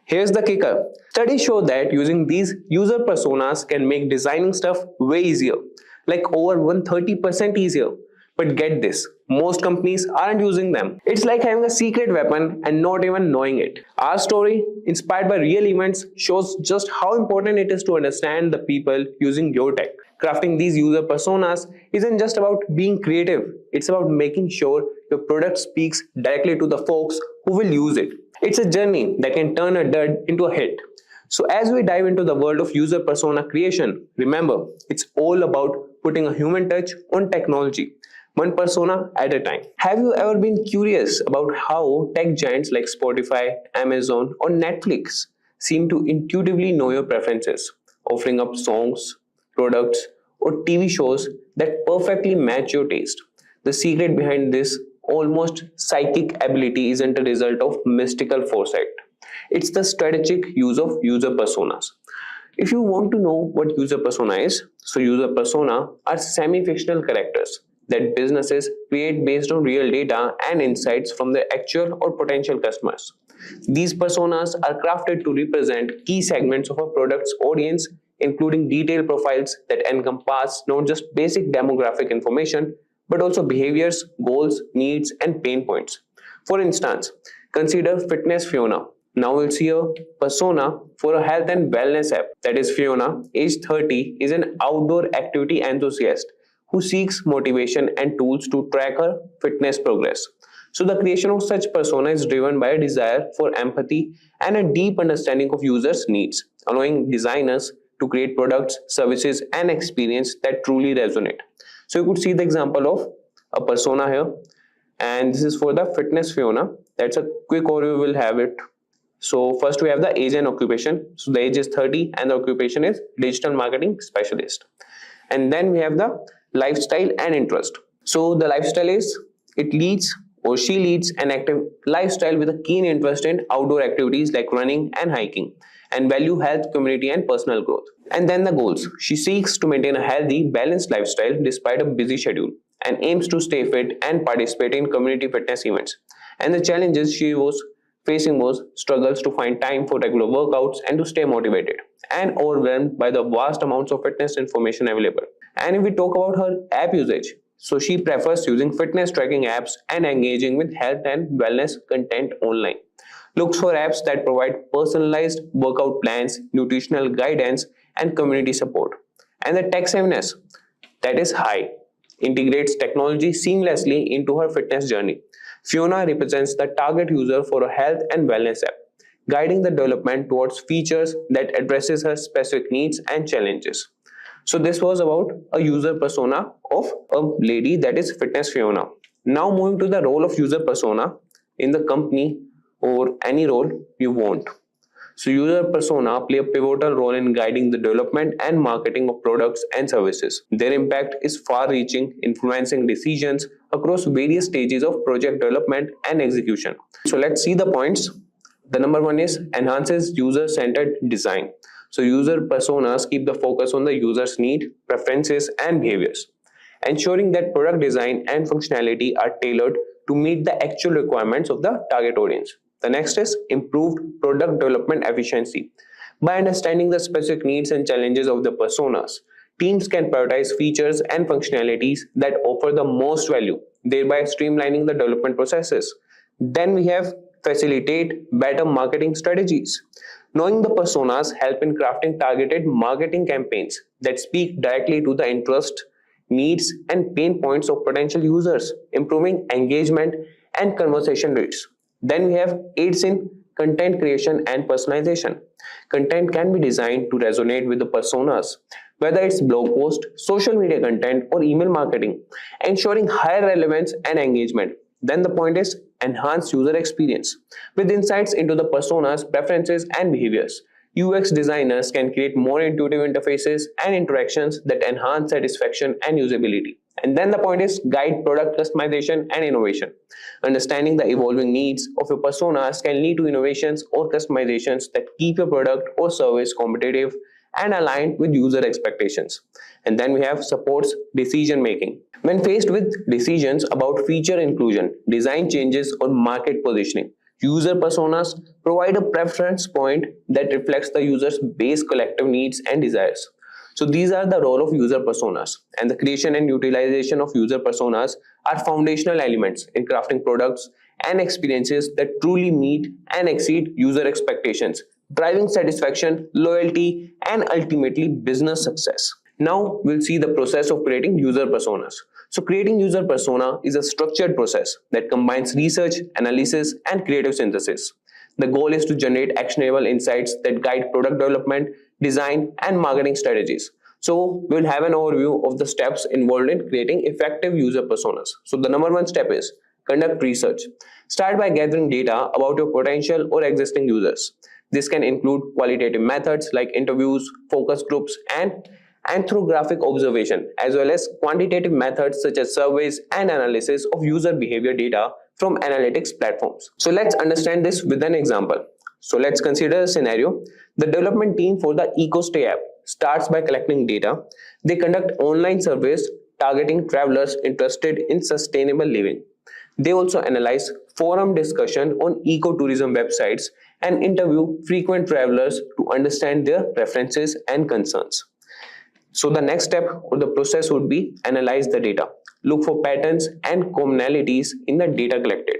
Here's the kicker. Studies show that using these user personas can make designing stuff way easier, like over 130% easier. But get this, most companies aren't using them. It's like having a secret weapon and not even knowing it. Our story, inspired by real events, shows just how important it is to understand the people using your tech. Crafting these user personas isn't just about being creative, it's about making sure your product speaks directly to the folks who will use it. It's a journey that can turn a dud into a hit. So as we dive into the world of user persona creation, remember, it's all about putting a human touch on technology, one persona at a time. Have you ever been curious about how tech giants like Spotify, Amazon, or Netflix seem to intuitively know your preferences, offering up songs, products, or TV shows that perfectly match your taste? The secret behind this almost psychic ability isn't a result of mystical foresight. It's the strategic use of user personas. If you want to know what user persona is, so user persona are semi-fictional characters that businesses create based on real data and insights from their actual or potential customers. These personas are crafted to represent key segments of a product's audience, including detailed profiles that encompass not just basic demographic information, but also behaviors, goals, needs, and pain points. For instance, consider Fitness Fiona. Now we'll see a persona for a health and wellness app. That is, Fiona, age 30, is an outdoor activity enthusiast who seeks motivation and tools to track her fitness progress. So the creation of such persona is driven by a desire for empathy and a deep understanding of users' needs, allowing designers to create products, services, and experience that truly resonate. So you could see the example of a persona here, and this is for the fitness Fiona. That's a quick overview. We'll have it. So first we have the age and occupation. So the age is 30 and the occupation is digital marketing specialist. And then we have the lifestyle and interest. So the lifestyle is she leads an active lifestyle with a keen interest in outdoor activities like running and hiking, and value health, community, and personal growth. And then the goals. She seeks to maintain a healthy, balanced lifestyle despite a busy schedule and aims to stay fit and participate in community fitness events. And the challenges she was facing was struggles to find time for regular workouts and to stay motivated, and overwhelmed by the vast amounts of fitness information available. And if we talk about her app usage, so she prefers using fitness tracking apps and engaging with health and wellness content online. Looks for apps that provide personalized workout plans, nutritional guidance, and community support. And the tech savviness, that is high, integrates technology seamlessly into her fitness journey. Fiona represents the target user for a health and wellness app, guiding the development towards features that addresses her specific needs and challenges. So this was about a user persona of a lady, that is Fitness Fiona. Now moving to the role of user persona in the company or any role you want. So user persona play a pivotal role in guiding the development and marketing of products and services. Their impact is far-reaching, influencing decisions across various stages of project development and execution. So let's see the points. The number one is enhances user-centered design. So user personas keep the focus on the user's need, preferences, and behaviors, ensuring that product design and functionality are tailored to meet the actual requirements of the target audience. The next is improved product development efficiency. By understanding the specific needs and challenges of the personas, teams can prioritize features and functionalities that offer the most value, thereby streamlining the development processes. Then we have facilitate better marketing strategies. Knowing the personas help in crafting targeted marketing campaigns that speak directly to the interest, needs, and pain points of potential users, improving engagement and conversation rates. Then we have aids in content creation and personalization. Content can be designed to resonate with the personas, whether it's blog post, social media content, or email marketing, ensuring higher relevance and engagement. Then the point is enhance user experience. With insights into the personas, preferences, and behaviors, UX designers can create more intuitive interfaces and interactions that enhance satisfaction and usability. And then the point is guide product customization and innovation. Understanding the evolving needs of your personas can lead to innovations or customizations that keep your product or service competitive and aligned with user expectations. And then we have supports decision making. When faced with decisions about feature inclusion, design changes, or market positioning, user personas provide a preference point that reflects the user's base collective needs and desires. So these are the role of user personas, and the creation and utilization of user personas are foundational elements in crafting products and experiences that truly meet and exceed user expectations, driving satisfaction, loyalty, and ultimately business success. Now we'll see the process of creating user personas. So creating user persona is a structured process that combines research, analysis, and creative synthesis. The goal is to generate actionable insights that guide product development, design, and marketing strategies. So we'll have an overview of the steps involved in creating effective user personas. So the number one step is conduct research. Start by gathering data about your potential or existing users. This can include qualitative methods like interviews, focus groups, and ethnographic observation, as well as quantitative methods such as surveys and analysis of user behavior data from analytics platforms. So let's understand this with an example. So let's consider a scenario. The development team for the EcoStay app starts by collecting data. They conduct online surveys targeting travelers interested in sustainable living. They also analyze forum discussion on ecotourism websites and interview frequent travelers to understand their preferences and concerns. So the next step or the process would be analyze the data. Look for patterns and commonalities in the data collected.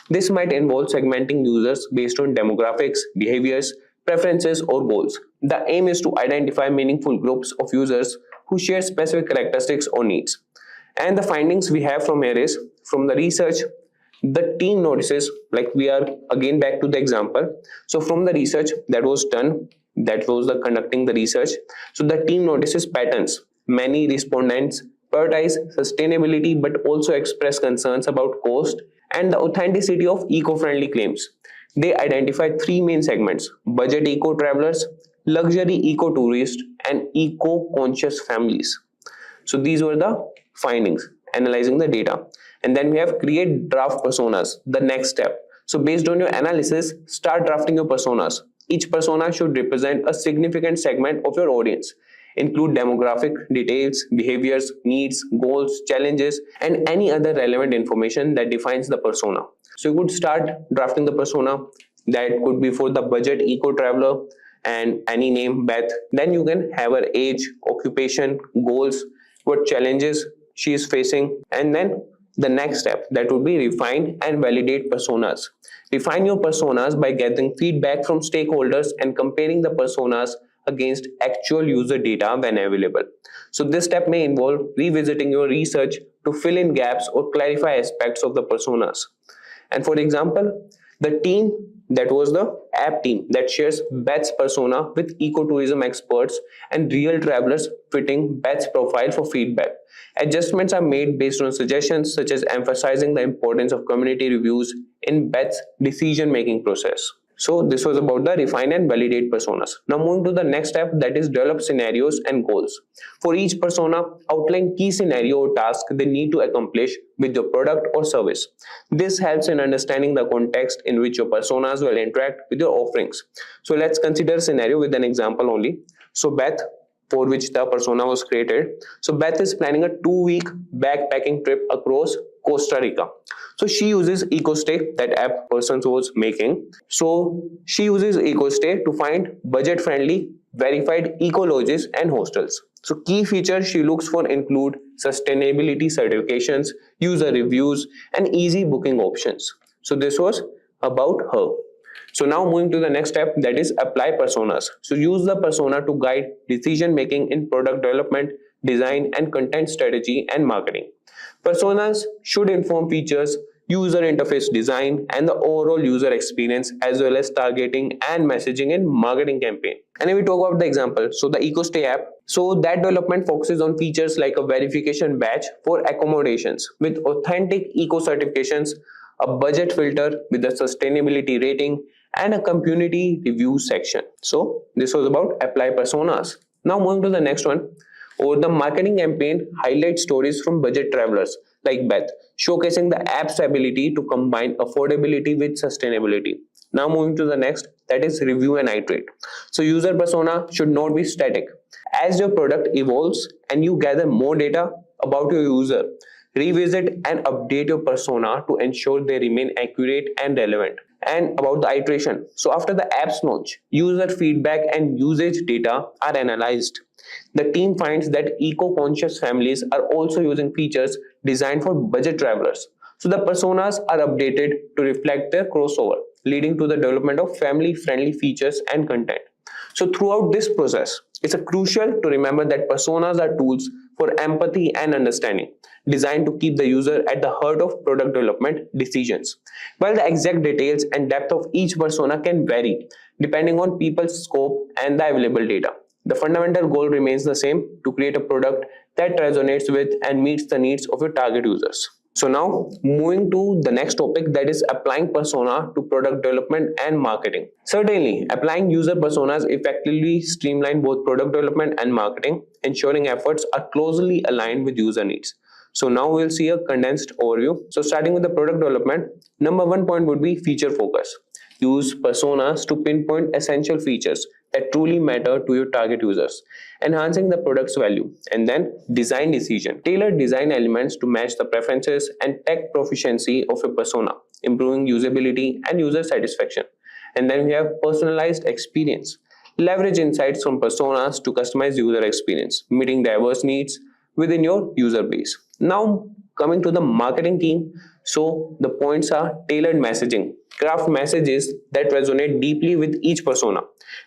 This might involve segmenting users based on demographics, behaviors, preferences, or goals. The aim is to identify meaningful groups of users who share specific characteristics or needs. And the findings we have from here is, from the research, the team notices, like we are again back to the example. So from the research that was done, that was the conducting the research. So the team notices patterns. Many respondents prioritize sustainability but also express concerns about cost and the authenticity of eco-friendly claims. They identify three main segments: budget eco travelers, luxury eco tourists, and eco conscious families. So these were the findings, analyzing the data. And then we have create draft personas, the next step. So based on your analysis, start drafting your personas. Each persona should represent a significant segment of your audience. Include demographic details, behaviors, needs, goals, challenges, and any other relevant information that defines the persona. So you could start drafting the persona. That could be for the budget eco traveler and any name, Beth. Then you can have her age, occupation, goals, what challenges she is facing, and then the next step, that would be refine and validate personas. Refine your personas by gathering feedback from stakeholders and comparing the personas against actual user data when available. So this step may involve revisiting your research to fill in gaps or clarify aspects of the personas. And for example, the team, that was the app team that shares Beth's persona with ecotourism experts and real travelers fitting Beth's profile for feedback. Adjustments are made based on suggestions, such as emphasizing the importance of community reviews in Beth's decision-making process. So this was about the refine and validate personas. Now moving to the next step, that is develop scenarios and goals. For each persona, outline key scenario or task they need to accomplish with your product or service. This helps in understanding the context in which your personas will interact with your offerings. So let's consider a scenario with an example only. So Beth, for which the persona was created. So Beth is planning a 2-week backpacking trip across Costa Rica. So she uses EcoStay, that app person was making. So she uses EcoStay to find budget-friendly, verified eco lodges and hostels. So key features she looks for include sustainability certifications, user reviews, and easy booking options. So this was about her. So now moving to the next step, that is apply personas. So use the persona to guide decision making in product development, design, and content strategy and marketing. Personas should inform features, user interface design, and the overall user experience, as well as targeting and messaging in marketing campaign. And if we talk about the example, so the EcoStay app, so that development focuses on features like a verification badge for accommodations with authentic eco certifications, a budget filter with a sustainability rating, and a community review section. So this was about apply personas. Now moving to the next one, or the marketing campaign highlight stories from budget travelers like Beth, showcasing the app's ability to combine affordability with sustainability. Now moving to the next, that is review and iterate. So user persona should not be static. As your product evolves and you gather more data about your user, revisit and update your persona to ensure they remain accurate and relevant. And about the iteration, so after the app's launch, user feedback and usage data are analyzed. The team finds that eco-conscious families are also using features designed for budget travelers. So the personas are updated to reflect their crossover, leading to the development of family-friendly features and content. So throughout this process, it's crucial to remember that personas are tools for empathy and understanding, designed to keep the user at the heart of product development decisions. While the exact details and depth of each persona can vary depending on people's scope and the available data, the fundamental goal remains the same: to create a product that resonates with and meets the needs of your target users. So now moving to the next topic, that is applying persona to product development and marketing. Certainly, applying user personas effectively streamline both product development and marketing, ensuring efforts are closely aligned with user needs. So now we'll see a condensed overview. So starting with the product development, number 1 point would be feature focus. Use personas to pinpoint essential features that truly matter to your target users, enhancing the product's value. And then design decision. Tailor design elements to match the preferences and tech proficiency of your persona, improving usability and user satisfaction. And then we have personalized experience. Leverage insights from personas to customize user experience, meeting diverse needs within your user base. Now coming to the marketing team, So the points are tailored messaging. Craft messages that resonate deeply with each persona,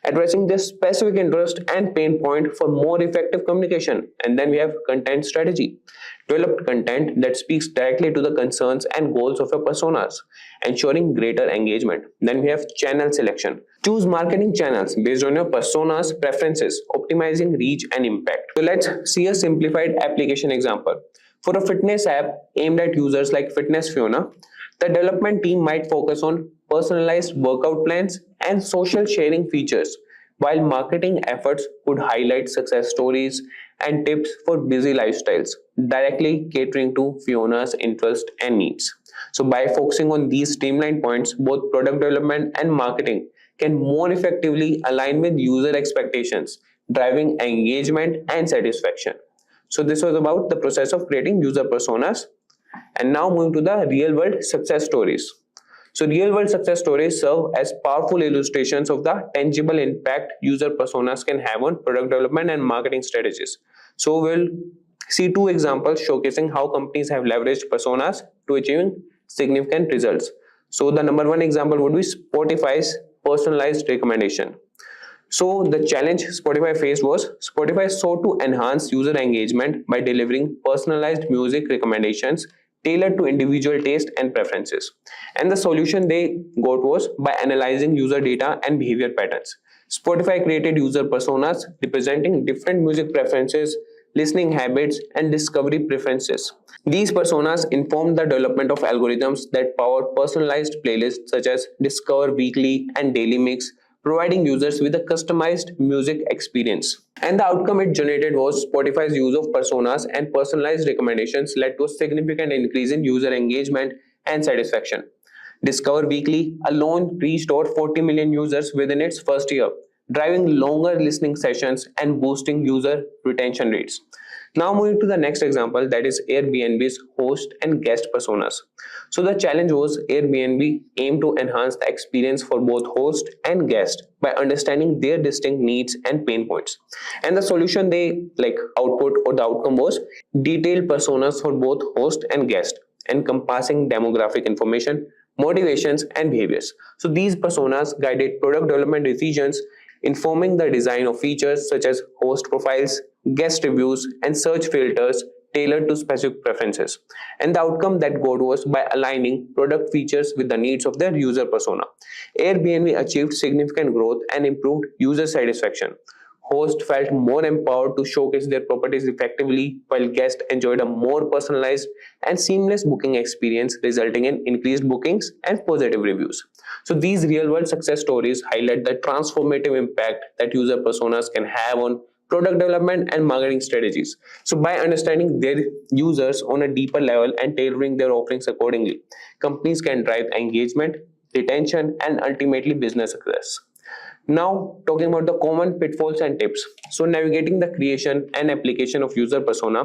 addressing their specific interest and pain point for more effective communication. And then we have content strategy. Develop content that speaks directly to the concerns and goals of your personas, ensuring greater engagement. Then we have channel selection. Choose marketing channels based on your persona's preferences, optimizing reach and impact. So let's see a simplified application example. For a fitness app aimed at users like Fitness Fiona, the development team might focus on personalized workout plans and social sharing features, while marketing efforts could highlight success stories and tips for busy lifestyles, directly catering to Fiona's interest and needs. So, by focusing on these streamlined points, both product development and marketing can more effectively align with user expectations, driving engagement and satisfaction. So, this was about the process of creating user personas. And now moving to the real world success stories. So real world success stories serve as powerful illustrations of the tangible impact user personas can have on product development and marketing strategies. So we'll see two examples showcasing how companies have leveraged personas to achieving significant results. So the number one example would be Spotify's personalized recommendation. So the challenge Spotify faced was Spotify sought to enhance user engagement by delivering personalized music recommendations tailored to individual taste and preferences. And the solution they got was by analyzing user data and behavior patterns. Spotify created user personas representing different music preferences, listening habits, and discovery preferences. These personas informed the development of algorithms that power personalized playlists such as Discover Weekly and Daily Mix, providing users with a customized music experience. And the outcome it generated was Spotify's use of personas and personalized recommendations led to a significant increase in user engagement and satisfaction. Discover Weekly alone reached over 40 million users within its first year, driving longer listening sessions and boosting user retention rates. Now moving to the next example, that is Airbnb's host and guest personas. So the challenge was Airbnb aimed to enhance the experience for both host and guest by understanding their distinct needs and pain points. And the solution they output or the outcome was detailed personas for both host and guest, encompassing demographic information, motivations, and behaviors. So these personas guided product development decisions, informing the design of features such as host profiles, guest reviews, and search filters tailored to specific preferences. And the outcome that got was by aligning product features with the needs of their user persona. Airbnb achieved significant growth and improved user satisfaction. Hosts felt more empowered to showcase their properties effectively, while guests enjoyed a more personalized and seamless booking experience, resulting in increased bookings and positive reviews. So these real-world success stories highlight the transformative impact that user personas can have on product development and marketing strategies. So by understanding their users on a deeper level and tailoring their offerings accordingly, companies can drive engagement, retention, and ultimately business success. Now, talking about the common pitfalls and tips. So, navigating the creation and application of user persona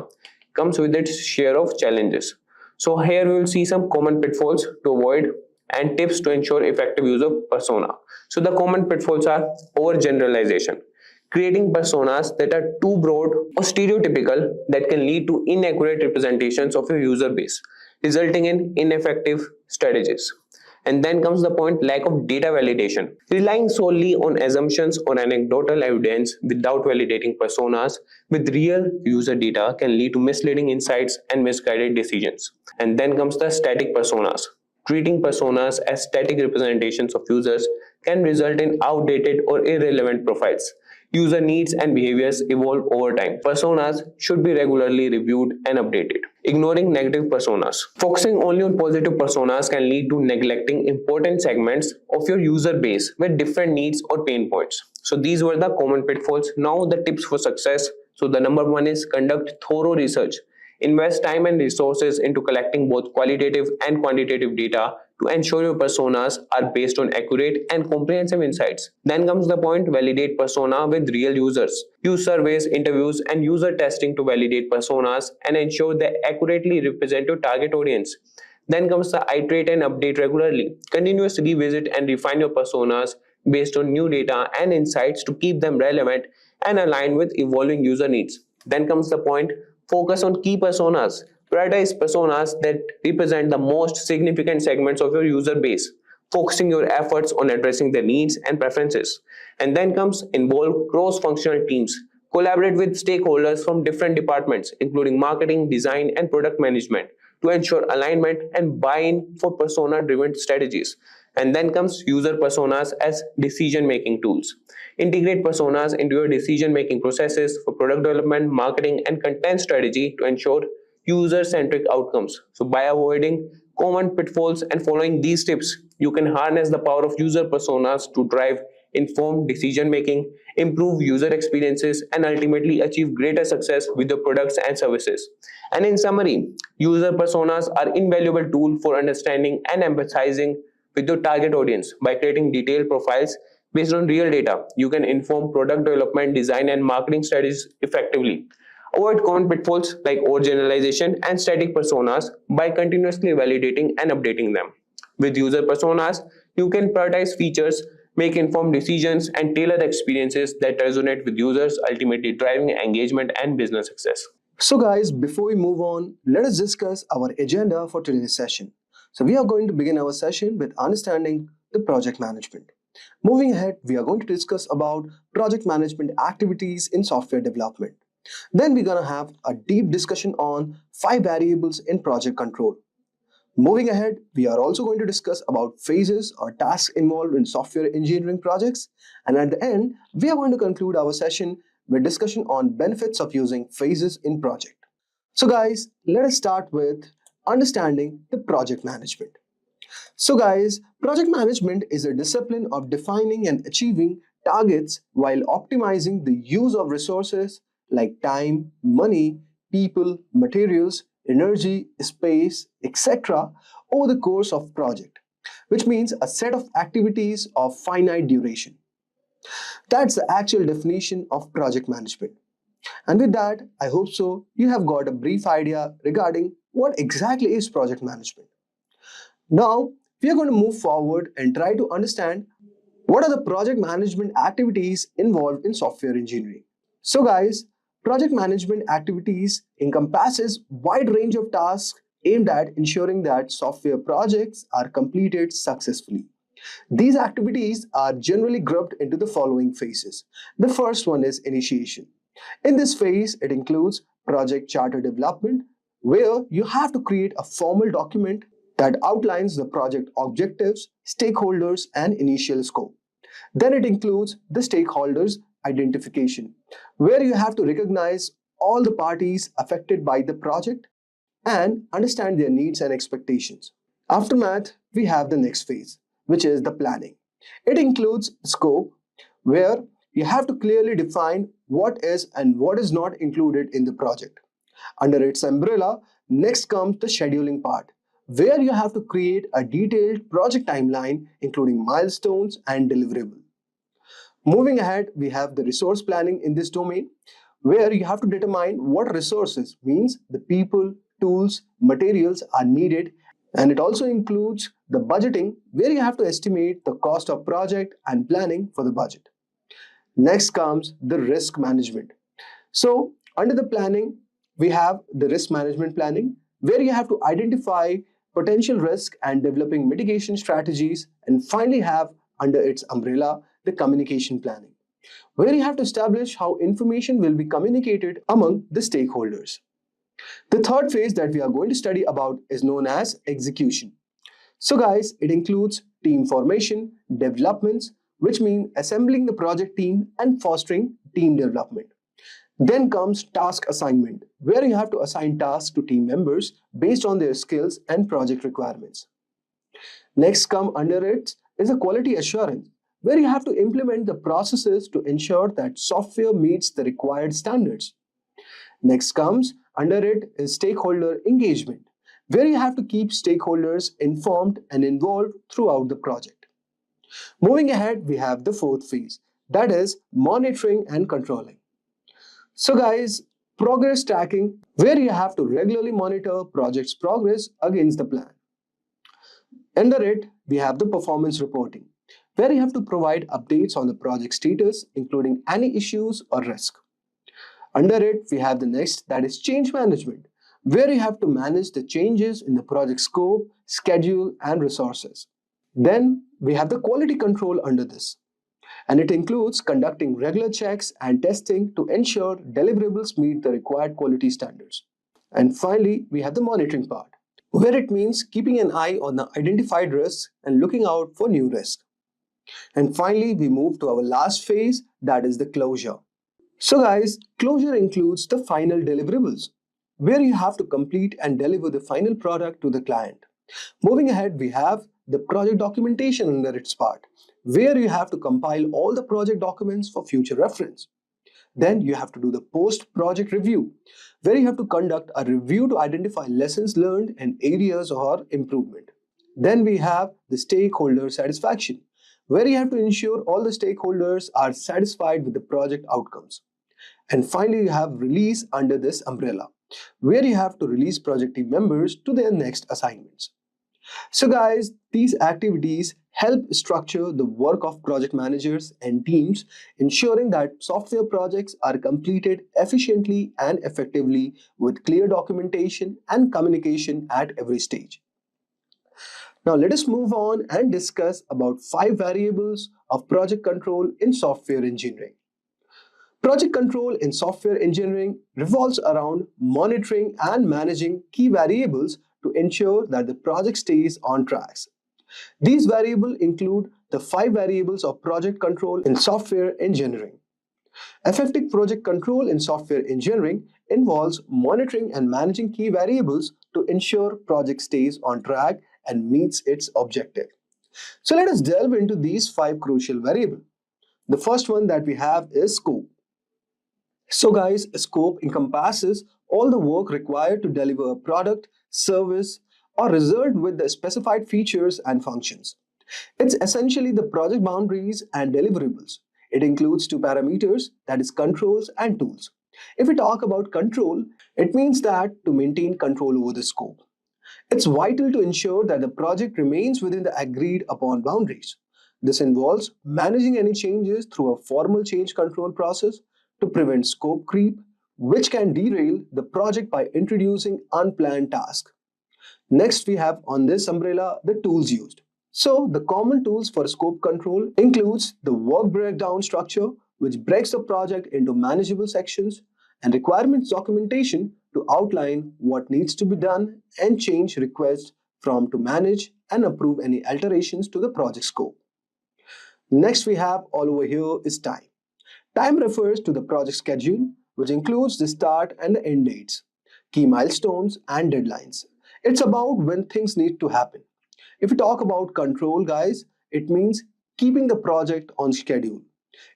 comes with its share of challenges. So, here we will see some common pitfalls to avoid and tips to ensure effective use of persona. So, the common pitfalls are overgeneralization, creating personas that are too broad or stereotypical that can lead to inaccurate representations of your user base, resulting in ineffective strategies. And then comes the point, lack of data validation. Relying solely on assumptions or anecdotal evidence without validating personas with real user data can lead to misleading insights and misguided decisions. And then comes the static personas. Treating personas as static representations of users can result in outdated or irrelevant profiles. User needs and behaviors evolve over time. Personas should be regularly reviewed and updated. Ignoring negative personas. Focusing only on positive personas can lead to neglecting important segments of your user base with different needs or pain points. So these were the common pitfalls. Now the tips for success. So the number one is conduct thorough research. Invest time and resources into collecting both qualitative and quantitative data to ensure your personas are based on accurate and comprehensive insights. Then comes the point, validate persona with real users. Use surveys, interviews, and user testing to validate personas and ensure they accurately represent your target audience. Then comes the iterate and update regularly. Continuously revisit and refine your personas based on new data and insights to keep them relevant and aligned with evolving user needs. Then comes the point, focus on key personas. Prioritize personas that represent the most significant segments of your user base, focusing your efforts on addressing their needs and preferences. And then comes involve cross-functional teams. Collaborate with stakeholders from different departments, including marketing, design, and product management, to ensure alignment and buy-in for persona-driven strategies. And then comes user personas as decision-making tools. Integrate personas into your decision-making processes for product development, marketing, and content strategy to ensure user-centric outcomes. So by avoiding common pitfalls and following these tips, you can harness the power of user personas to drive informed decision making, improve user experiences, and ultimately achieve greater success with your products and services. And in summary, user personas are invaluable tool for understanding and empathizing with your target audience. By creating detailed profiles based on real data, you can inform product development, design, and marketing strategies effectively. Avoid common pitfalls like overgeneralization and static personas by continuously validating and updating them. With user personas, you can prioritize features, make informed decisions, and tailor experiences that resonate with users, ultimately driving engagement and business success. So guys, before we move on, let us discuss our agenda for today's session. So we are going to begin our session with understanding the project management. Moving ahead, we are going to discuss about project management activities in software development. Then we're going to have a deep discussion on 5 variables in project control. Moving ahead, we are also going to discuss about phases or tasks involved in software engineering projects. And at the end, we are going to conclude our session with discussion on benefits of using phases in project. So guys, let us start with understanding the project management. So guys, project management is a discipline of defining and achieving targets while optimizing the use of resources like time, money, people, materials, energy, space, etc. over the course of project, which means a set of activities of finite duration. That's the actual definition of project management. And with that, I hope so you have got a brief idea regarding what exactly is project management. Now, we are going to move forward and try to understand what are the project management activities involved in software engineering. So guys, project management activities encompasses wide range of tasks aimed at ensuring that software projects are completed successfully. These activities are generally grouped into the following phases. The first one is initiation. In this phase, it includes project charter development, where you have to create a formal document that outlines the project objectives, stakeholders, and initial scope. Then it includes the stakeholders identification, where you have to recognize all the parties affected by the project and understand their needs and expectations. After that, we have the next phase, which is the planning. It includes scope, where you have to clearly define what is and what is not included in the project. Under its umbrella, next comes the scheduling part, where you have to create a detailed project timeline, including milestones and deliverables. Moving ahead, we have the resource planning in this domain, where you have to determine what resources, means the people, tools, materials are needed, and it also includes the budgeting, where you have to estimate the cost of project and planning for the budget. Next comes the risk management. So under the planning, we have the risk management planning, where you have to identify potential risk and developing mitigation strategies, and finally have under its umbrella the communication planning, where you have to establish how information will be communicated among the stakeholders. The third phase that we are going to study about is known as execution. So guys, it includes team formation, developments, which mean assembling the project team and fostering team development. Then comes task assignment, where you have to assign tasks to team members based on their skills and project requirements. Next come under it is a quality assurance, where you have to implement the processes to ensure that software meets the required standards. Next comes under it is stakeholder engagement, where you have to keep stakeholders informed and involved throughout the project. Moving ahead, we have the fourth phase, that is monitoring and controlling. So guys, progress tracking, where you have to regularly monitor project's progress against the plan. Under it, we have the performance reporting, where you have to provide updates on the project status, including any issues or risk. Under it, we have the next, that is change management, where you have to manage the changes in the project scope, schedule, and resources. Then we have the quality control under this, and it includes conducting regular checks and testing to ensure deliverables meet the required quality standards. And finally, we have the monitoring part, where it means keeping an eye on the identified risks and looking out for new risks. And finally, we move to our last phase, that is the closure. So guys, closure includes the final deliverables, where you have to complete and deliver the final product to the client. Moving ahead, we have the project documentation under its part, where you have to compile all the project documents for future reference. Then you have to do the post-project review, where you have to conduct a review to identify lessons learned and areas of improvement. Then we have the stakeholder satisfaction, where you have to ensure all the stakeholders are satisfied with the project outcomes. And finally, you have release under this umbrella, where you have to release project team members to their next assignments. So guys, these activities help structure the work of project managers and teams, ensuring that software projects are completed efficiently and effectively with clear documentation and communication at every stage. Now let us move on and discuss about 5 variables of project control in software engineering. Project control in software engineering revolves around monitoring and managing key variables to ensure that the project stays on track. These variables include the 5 variables of project control in software engineering. Effective project control in software engineering involves monitoring and managing key variables to ensure project stays on track and meets its objective. So let us delve into these 5 crucial variables. The first one that we have is scope. So guys, scope encompasses all the work required to deliver a product, service, or result with the specified features and functions. It's essentially the project boundaries and deliverables. It includes 2 parameters, that is controls and tools. If we talk about control, it means that to maintain control over the scope. It's vital to ensure that the project remains within the agreed upon boundaries. This involves managing any changes through a formal change control process to prevent scope creep, which can derail the project by introducing unplanned tasks. Next, we have on this umbrella the tools used. So, the common tools for scope control includes the work breakdown structure, which breaks the project into manageable sections, and requirements documentation to outline what needs to be done and change requests from to manage and approve any alterations to the project scope. Next, we have all over here is time. Time refers to the project schedule, which includes the start and the end dates, key milestones, and deadlines. It's about when things need to happen. If we talk about control, guys, it means keeping the project on schedule.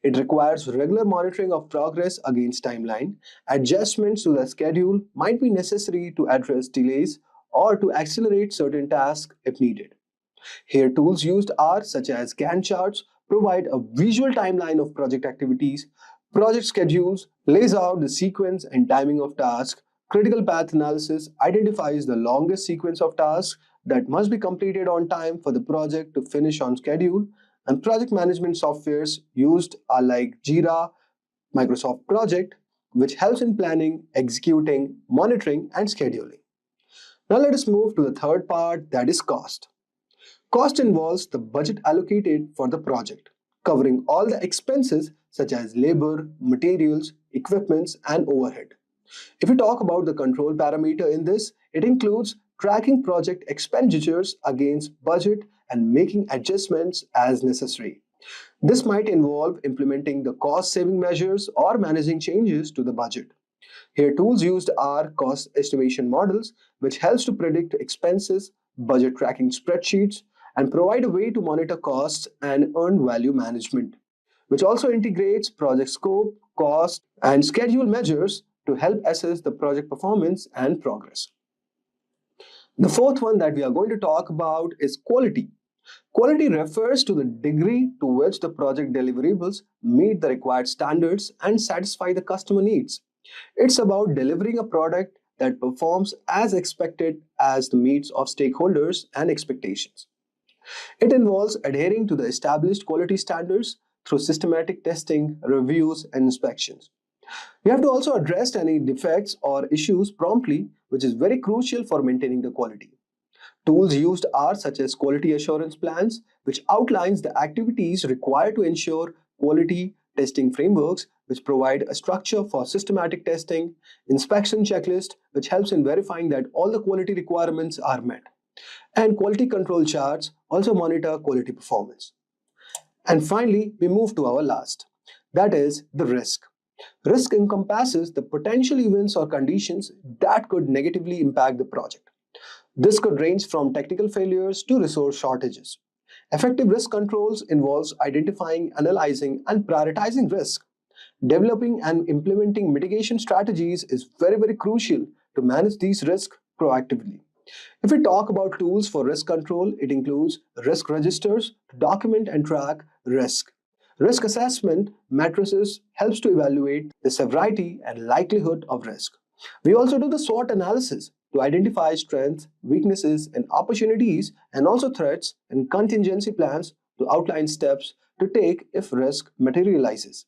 It requires regular monitoring of progress against timeline. Adjustments to the schedule might be necessary to address delays or to accelerate certain tasks if needed. Here, tools used are such as Gantt Charts, provide a visual timeline of project activities, project schedules, lays out the sequence and timing of tasks, critical path analysis identifies the longest sequence of tasks that must be completed on time for the project to finish on schedule, and project management softwares used are like Jira, Microsoft Project, which helps in planning, executing, monitoring, and scheduling. Now let us move to the third part, that is cost. Cost involves the budget allocated for the project, covering all the expenses such as labor, materials, equipments, and overhead. If we talk about the control parameter in this, it includes tracking project expenditures against budget and making adjustments as necessary. This might involve implementing the cost-saving measures or managing changes to the budget. Here, tools used are cost estimation models, which helps to predict expenses, budget tracking spreadsheets, and provide a way to monitor costs and earned value management, which also integrates project scope, cost, and schedule measures to help assess the project performance and progress. The fourth one that we are going to talk about is quality. Quality refers to the degree to which the project deliverables meet the required standards and satisfy the customer needs. It's about delivering a product that performs as expected as the needs of stakeholders and expectations. It involves adhering to the established quality standards through systematic testing, reviews, and inspections. You have to also address any defects or issues promptly, which is very crucial for maintaining the quality. Tools used are such as quality assurance plans, which outlines the activities required to ensure quality, testing frameworks, which provide a structure for systematic testing, inspection checklist, which helps in verifying that all the quality requirements are met, and quality control charts also monitor quality performance. And finally, we move to our last, that is the risk. Risk encompasses the potential events or conditions that could negatively impact the project. This could range from technical failures to resource shortages. Effective risk controls involves identifying, analyzing, and prioritizing risk. Developing and implementing mitigation strategies is very crucial to manage these risks proactively. If we talk about tools for risk control, it includes risk registers to document and track risk. Risk assessment matrices helps to evaluate the severity and likelihood of risk. We also do the SWOT analysis to identify strengths, weaknesses, and opportunities, and also threats and contingency plans to outline steps to take if risk materializes.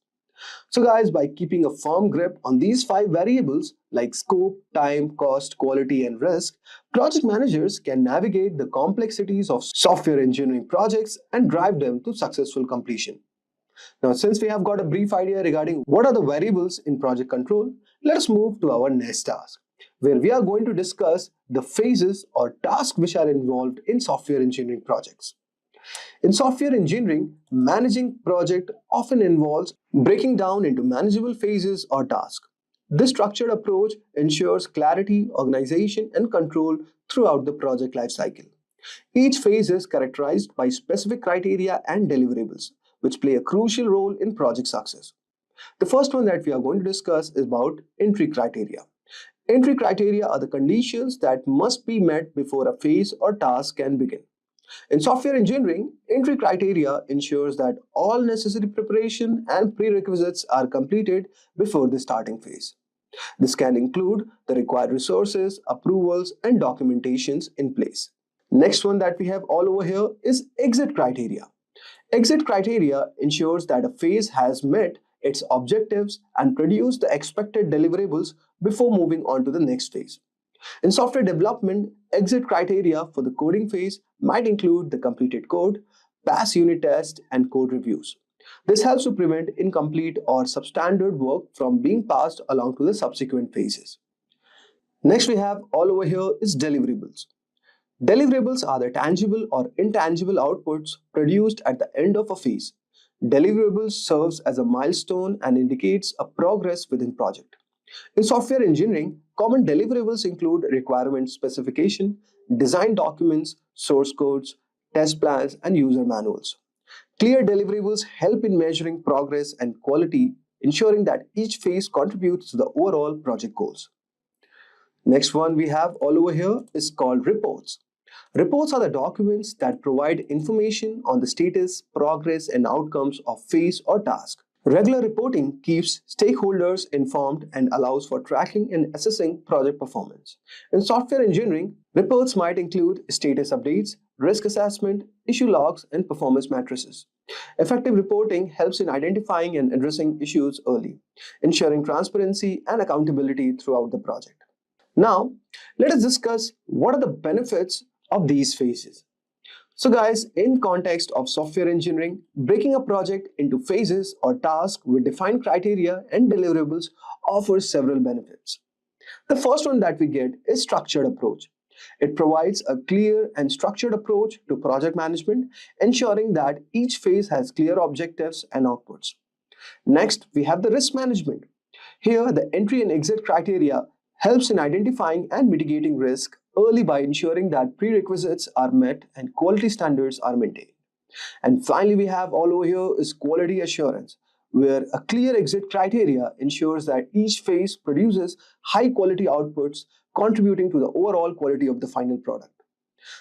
So guys, by keeping a firm grip on these 5 variables like scope, time, cost, quality, and risk, project managers can navigate the complexities of software engineering projects and drive them to successful completion. Now, since we have got a brief idea regarding what are the variables in project control, let us move to our next task, where we are going to discuss the phases or tasks which are involved in software engineering projects. In software engineering, managing project often involves breaking down into manageable phases or tasks. This structured approach ensures clarity, organization, and control throughout the project lifecycle. Each phase is characterized by specific criteria and deliverables, which play a crucial role in project success. The first one that we are going to discuss is about entry criteria. Entry criteria are the conditions that must be met before a phase or task can begin. In software engineering, entry criteria ensures that all necessary preparation and prerequisites are completed before the starting phase. This can include the required resources, approvals, and documentations in place. Next one that we have all over here is exit criteria. Exit criteria ensures that a phase has met its objectives and produced the expected deliverables before moving on to the next phase. In software development, exit criteria for the coding phase might include the completed code, pass unit tests, and code reviews. This helps to prevent incomplete or substandard work from being passed along to the subsequent phases. Next we have all over here is deliverables. Deliverables are the tangible or intangible outputs produced at the end of a phase. Deliverables serves as a milestone and indicates a progress within project. In software engineering, common deliverables include requirement specification, design documents, source codes, test plans, and user manuals. Clear deliverables help in measuring progress and quality, ensuring that each phase contributes to the overall project goals. Next one we have all over here is called reports. Reports are the documents that provide information on the status, progress, and outcomes of phase or task. Regular reporting keeps stakeholders informed and allows for tracking and assessing project performance. In software engineering, reports might include status updates, risk assessment, issue logs, and performance matrices. Effective reporting helps in identifying and addressing issues early, ensuring transparency and accountability throughout the project. Now, let us discuss what are the benefits of these phases. So guys, in context of software engineering, breaking a project into phases or tasks with defined criteria and deliverables offers several benefits. The first one that we get is structured approach. It provides a clear and structured approach to project management, ensuring that each phase has clear objectives and outputs. Next, we have the risk management. Here, the entry and exit criteria helps in identifying and mitigating risk early by ensuring that prerequisites are met and quality standards are maintained. And finally, we have all over here is quality assurance, where a clear exit criteria ensures that each phase produces high quality outputs, contributing to the overall quality of the final product.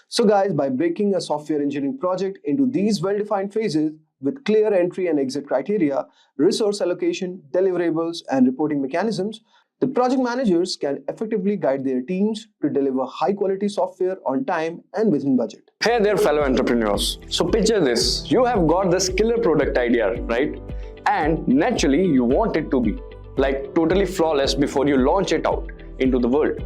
So guys, by breaking a software engineering project into these well-defined phases with clear entry and exit criteria, resource allocation, deliverables, and reporting mechanisms, the project managers can effectively guide their teams to deliver high-quality software on time and within budget. Hey there, fellow entrepreneurs. So picture this. You have got this killer product idea, right? And naturally, you want it to be like totally flawless before you launch it out into the world.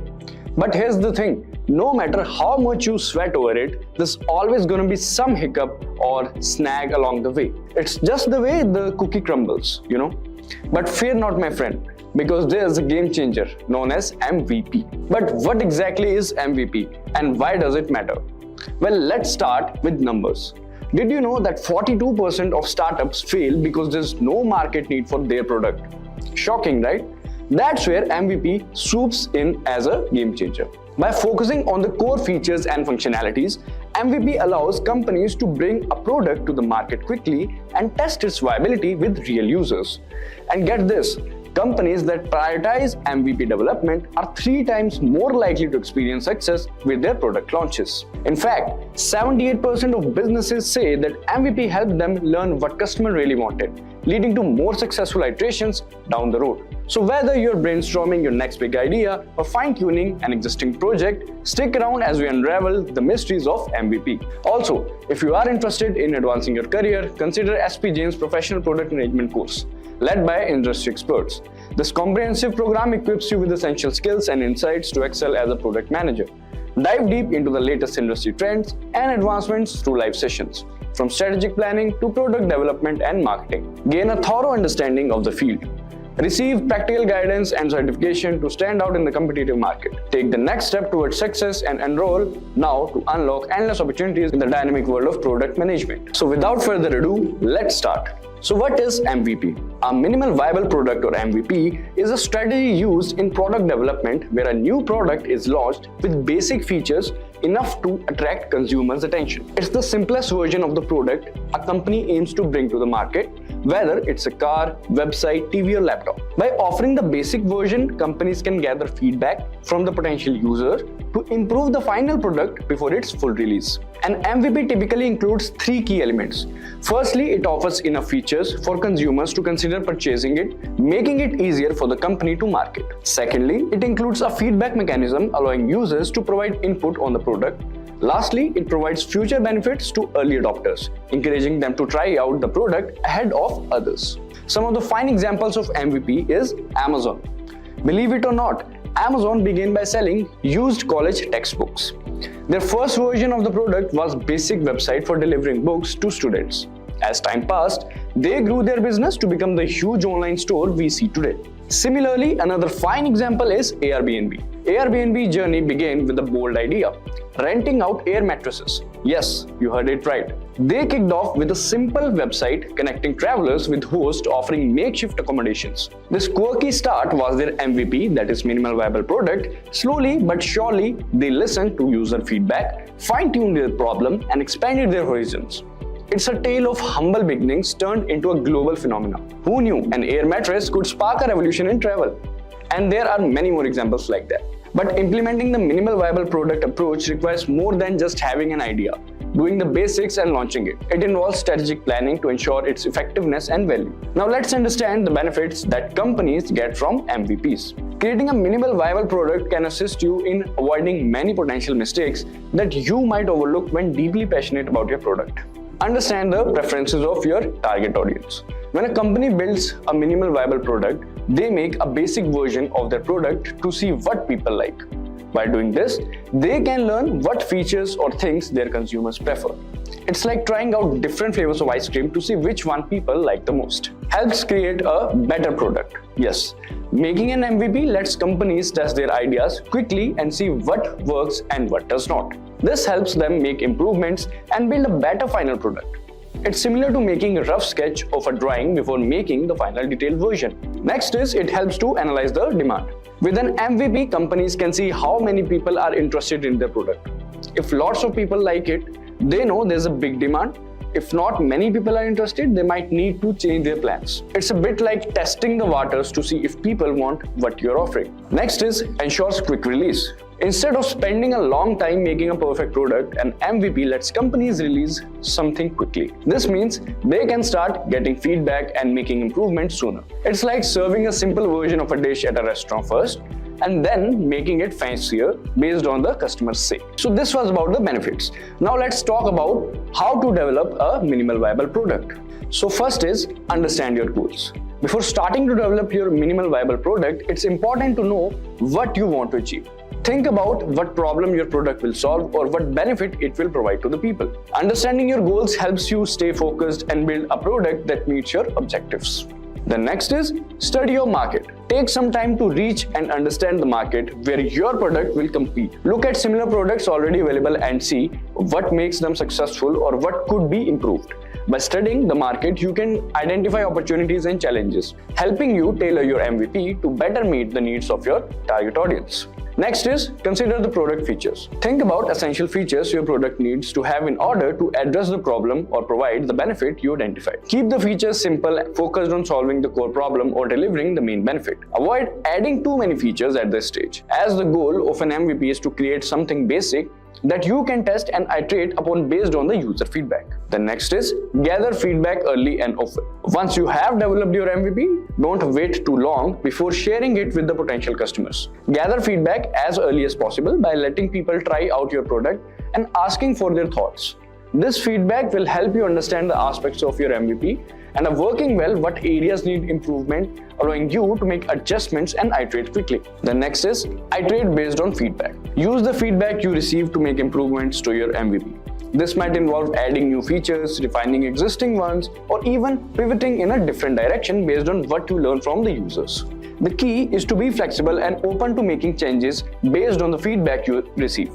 But here's the thing, no matter how much you sweat over it, there's always going to be some hiccup or snag along the way. It's just the way the cookie crumbles, you know. But fear not, my friend, because there's a game changer known as MVP. But what exactly is MVP and why does it matter? Well, let's start with numbers. Did you know that 42% of startups fail because there's no market need for their product? Shocking, right? That's where MVP swoops in as a game changer. By focusing on the core features and functionalities, MVP allows companies to bring a product to the market quickly and test its viability with real users. And get this, companies that prioritize MVP development are 3 times more likely to experience success with their product launches. In fact, 78% of businesses say that MVP helped them learn what customer really wanted, leading to more successful iterations down the road. So whether you're brainstorming your next big idea or fine-tuning an existing project, stick around as we unravel the mysteries of MVP. Also, if you are interested in advancing your career, consider SP Jain's Professional Product Management course, led by industry experts. This comprehensive program equips you with essential skills and insights to excel as a product manager. Dive deep into the latest industry trends and advancements through live sessions, from strategic planning to product development and marketing. Gain a thorough understanding of the field. Receive practical guidance and certification to stand out in the competitive market. Take the next step towards success and enroll now to unlock endless opportunities in the dynamic world of product management. So without further ado, let's start. So what is MVP? A minimal viable product or MVP is a strategy used in product development where a new product is launched with basic features enough to attract consumers' attention. It's the simplest version of the product a company aims to bring to the market, whether it's a car, website, TV or laptop. By offering the basic version, companies can gather feedback from the potential user to improve the final product before its full release. An MVP typically includes 3 key elements. Firstly, it offers enough features for consumers to consider purchasing it, making it easier for the company to market. Secondly, it includes a feedback mechanism allowing users to provide input on the product. Lastly, it provides future benefits to early adopters, encouraging them to try out the product ahead of others. Some of the fine examples of MVP is Amazon. Believe it or not, Amazon began by selling used college textbooks. Their first version of the product was a basic website for delivering books to students. As time passed, they grew their business to become the huge online store we see today. Similarly, another fine example is Airbnb. Airbnb's journey began with a bold idea: renting out air mattresses. Yes, you heard it right. They kicked off with a simple website connecting travelers with hosts offering makeshift accommodations. This quirky start was their MVP, that is minimal viable product. Slowly but surely, they listened to user feedback, fine-tuned their problem, and expanded their horizons. It's a tale of humble beginnings turned into a global phenomenon. Who knew an air mattress could spark a revolution in travel? And there are many more examples like that. But implementing the minimal viable product approach requires more than just having an idea, doing the basics and launching it. It involves strategic planning to ensure its effectiveness and value. Now let's understand the benefits that companies get from MVPs. Creating a minimal viable product can assist you in avoiding many potential mistakes that you might overlook when deeply passionate about your product. Understand the preferences of your target audience. When a company builds a minimal viable product, they make a basic version of their product to see what people like. By doing this, they can learn what features or things their consumers prefer. It's like trying out different flavors of ice cream to see which one people like the most. Helps create a better product. Yes, making an MVP lets companies test their ideas quickly and see what works and what does not. This helps them make improvements and build a better final product. It's similar to making a rough sketch of a drawing before making the final detailed version. Next is it helps to analyze the demand. With an MVP, companies can see how many people are interested in their product. If lots of people like it, they know there's a big demand. If not many people are interested, they might need to change their plans. It's a bit like testing the waters to see if people want what you're offering. Next is ensures quick release. Instead of spending a long time making a perfect product, an MVP lets companies release something quickly. This means they can start getting feedback and making improvements sooner. It's like serving a simple version of a dish at a restaurant first and then making it fancier based on the customer's say. So this was about the benefits. Now let's talk about how to develop a minimal viable product. So first is understand your goals. Before starting to develop your minimal viable product, it's important to know what you want to achieve. Think about what problem your product will solve or what benefit it will provide to the people. Understanding your goals helps you stay focused and build a product that meets your objectives. The next is study your market. Take some time to reach and understand the market where your product will compete. Look at similar products already available and see what makes them successful or what could be improved. By studying the market, you can identify opportunities and challenges, helping you tailor your MVP to better meet the needs of your target audience. Next is consider the product features. Think about essential features your product needs to have in order to address the problem or provide the benefit you identified. Keep the features simple, focused on solving the core problem or delivering the main benefit. Avoid adding too many features at this stage, as the goal of an MVP is to create something basic that you can test and iterate upon based on the user feedback. The next is gather feedback early and often. Once you have developed your MVP, don't wait too long before sharing it with the potential customers. Gather feedback as early as possible by letting people try out your product and asking for their thoughts. This feedback will help you understand the aspects of your MVP and are working well what areas need improvement, allowing you to make adjustments and iterate quickly. The next is iterate based on feedback. Use the feedback you receive to make improvements to your MVP. This might involve adding new features, refining existing ones, or even pivoting in a different direction based on what you learn from the users. The key is to be flexible and open to making changes based on the feedback you receive,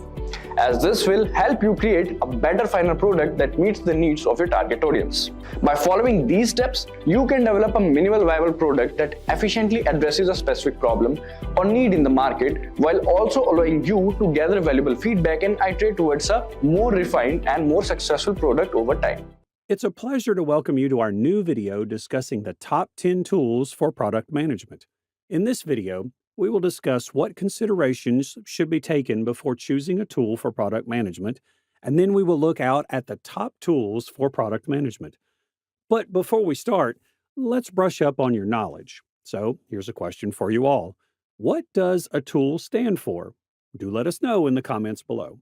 as this will help you create a better final product that meets the needs of your target audience. By following these steps, you can develop a minimal viable product that efficiently addresses a specific problem or need in the market, while also allowing you to gather valuable feedback and iterate towards a more refined and more successful product over time. It's a pleasure to welcome you to our new video discussing the top 10 tools for product management. In this video, we will discuss what considerations should be taken before choosing a tool for product management, and then we will look out at the top tools for product management. But before we start, let's brush up on your knowledge. So here's a question for you all. What does a tool stand for? Do let us know in the comments below.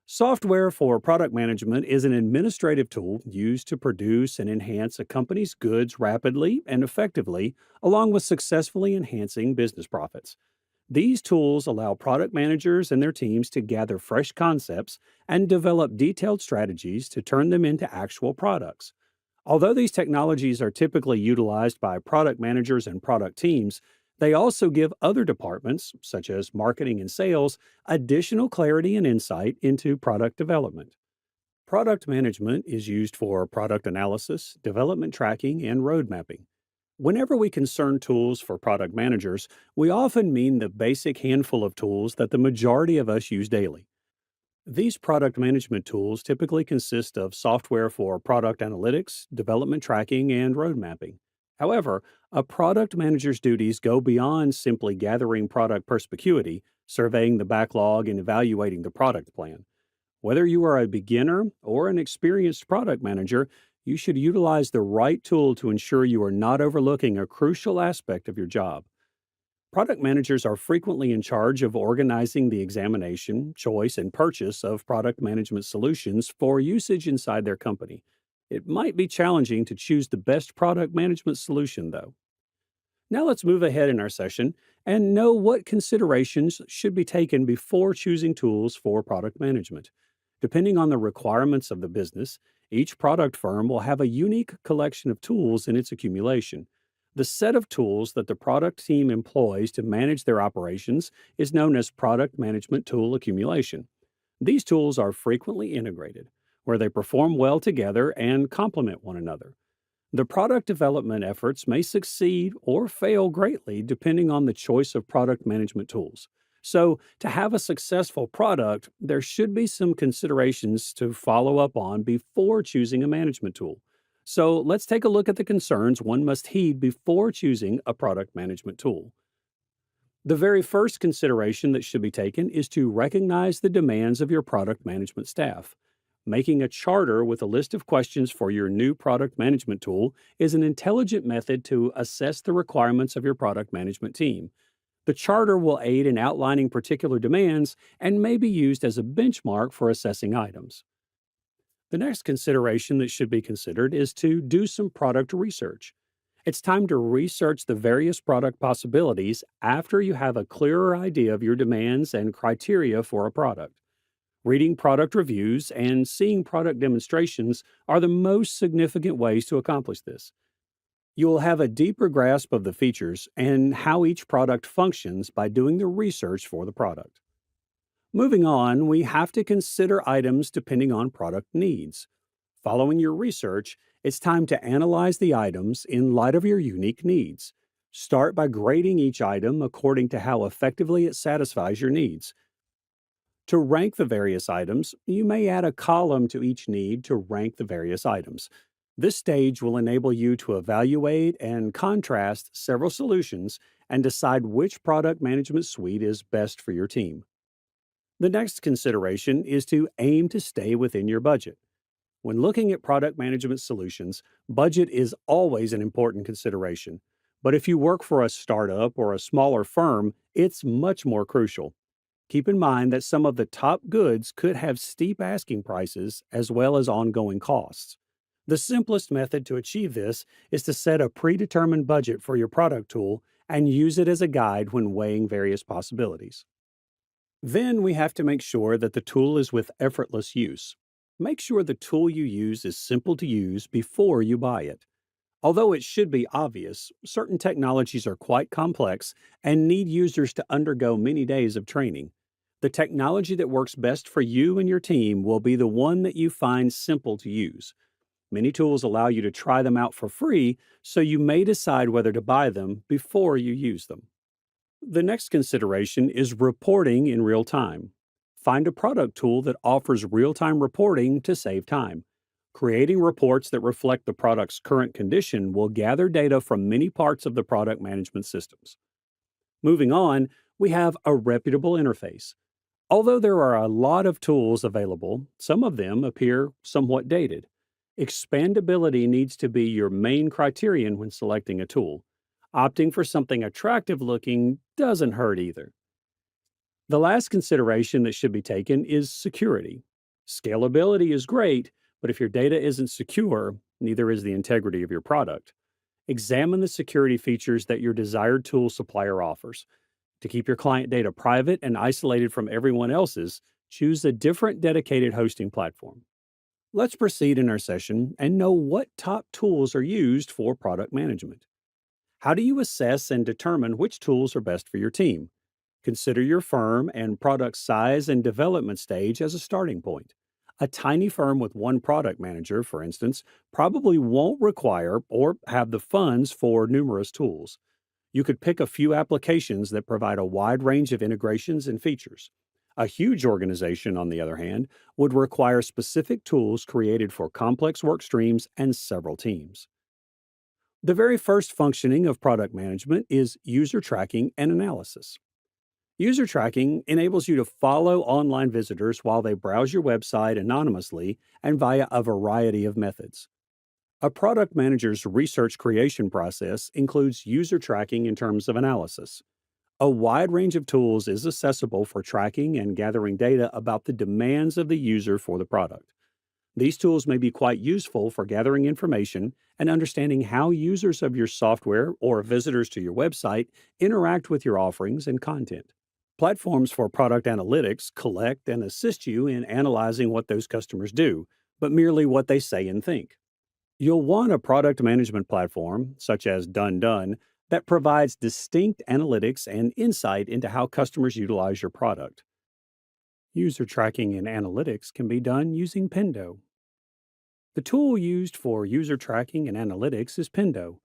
Software for product management is an administrative tool used to produce and enhance a company's goods rapidly and effectively, along with successfully enhancing business profits. These tools allow product managers and their teams to gather fresh concepts and develop detailed strategies to turn them into actual products. Although these technologies are typically utilized by product managers and product teams, they also give other departments, such as marketing and sales, additional clarity and insight into product development. Product management is used for product analysis, development tracking, and road mapping. Whenever we concern tools for product managers, we often mean the basic handful of tools that the majority of us use daily. These product management tools typically consist of software for product analytics, development tracking, and road mapping. However, a product manager's duties go beyond simply gathering product perspicuity, surveying the backlog, and evaluating the product plan. Whether you are a beginner or an experienced product manager, you should utilize the right tool to ensure you are not overlooking a crucial aspect of your job. Product managers are frequently in charge of organizing the examination, choice, and purchase of product management solutions for usage inside their company. It might be challenging to choose the best product management solution, though. Now let's move ahead in our session and know what considerations should be taken before choosing tools for product management. Depending on the requirements of the business, each product firm will have a unique collection of tools in its accumulation. The set of tools that the product team employs to manage their operations is known as product management tool accumulation. These tools are frequently integrated, where they perform well together and complement one another. The product development efforts may succeed or fail greatly depending on the choice of product management tools. So, to have a successful product, there should be some considerations to follow up on before choosing a management tool. So, let's take a look at the concerns one must heed before choosing a product management tool. The very first consideration that should be taken is to recognize the demands of your product management staff. Making a charter with a list of questions for your new product management tool is an intelligent method to assess the requirements of your product management team. The charter will aid in outlining particular demands and may be used as a benchmark for assessing items. The next consideration that should be considered is to do some product research. It's time to research the various product possibilities after you have a clearer idea of your demands and criteria for a product. Reading product reviews and seeing product demonstrations are the most significant ways to accomplish this. You'll have a deeper grasp of the features and how each product functions by doing the research for the product. Moving on, we have to consider items depending on product needs. Following your research, it's time to analyze the items in light of your unique needs. Start by grading each item according to how effectively it satisfies your needs. To rank the various items, you may add a column to each need to rank the various items. This stage will enable you to evaluate and contrast several solutions and decide which product management suite is best for your team. The next consideration is to aim to stay within your budget. When looking at product management solutions, budget is always an important consideration. But if you work for a startup or a smaller firm, it's much more crucial. Keep in mind that some of the top goods could have steep asking prices as well as ongoing costs. The simplest method to achieve this is to set a predetermined budget for your product tool and use it as a guide when weighing various possibilities. Then we have to make sure that the tool is with effortless use. Make sure the tool you use is simple to use before you buy it. Although it should be obvious, certain technologies are quite complex and need users to undergo many days of training. The technology that works best for you and your team will be the one that you find simple to use. Many tools allow you to try them out for free, so you may decide whether to buy them before you use them. The next consideration is reporting in real time. Find a product tool that offers real-time reporting to save time. Creating reports that reflect the product's current condition will gather data from many parts of the product management systems. Moving on, we have a reputable interface. Although there are a lot of tools available, some of them appear somewhat dated. Expandability needs to be your main criterion when selecting a tool. Opting for something attractive looking doesn't hurt either. The last consideration that should be taken is security. Scalability is great, but if your data isn't secure, neither is the integrity of your product. Examine the security features that your desired tool supplier offers. To keep your client data private and isolated from everyone else's, choose a different dedicated hosting platform. Let's proceed in our session and know what top tools are used for product management. How do you assess and determine which tools are best for your team? Consider your firm and product size and development stage as a starting point. A tiny firm with one product manager, for instance, probably won't require or have the funds for numerous tools. You could pick a few applications that provide a wide range of integrations and features. A huge organization, on the other hand, would require specific tools created for complex work streams and several teams. The very first functioning of product management is user tracking and analysis. User tracking enables you to follow online visitors while they browse your website anonymously and via a variety of methods. A product manager's research creation process includes user tracking in terms of analysis. A wide range of tools is accessible for tracking and gathering data about the demands of the user for the product. These tools may be quite useful for gathering information and understanding how users of your software or visitors to your website interact with your offerings and content. Platforms for product analytics collect and assist you in analyzing what those customers do, but merely what they say and think. You'll want a product management platform, such as Done, that provides distinct analytics and insight into how customers utilize your product. User tracking and analytics can be done using Pendo. The tool used for user tracking and analytics is Pendo.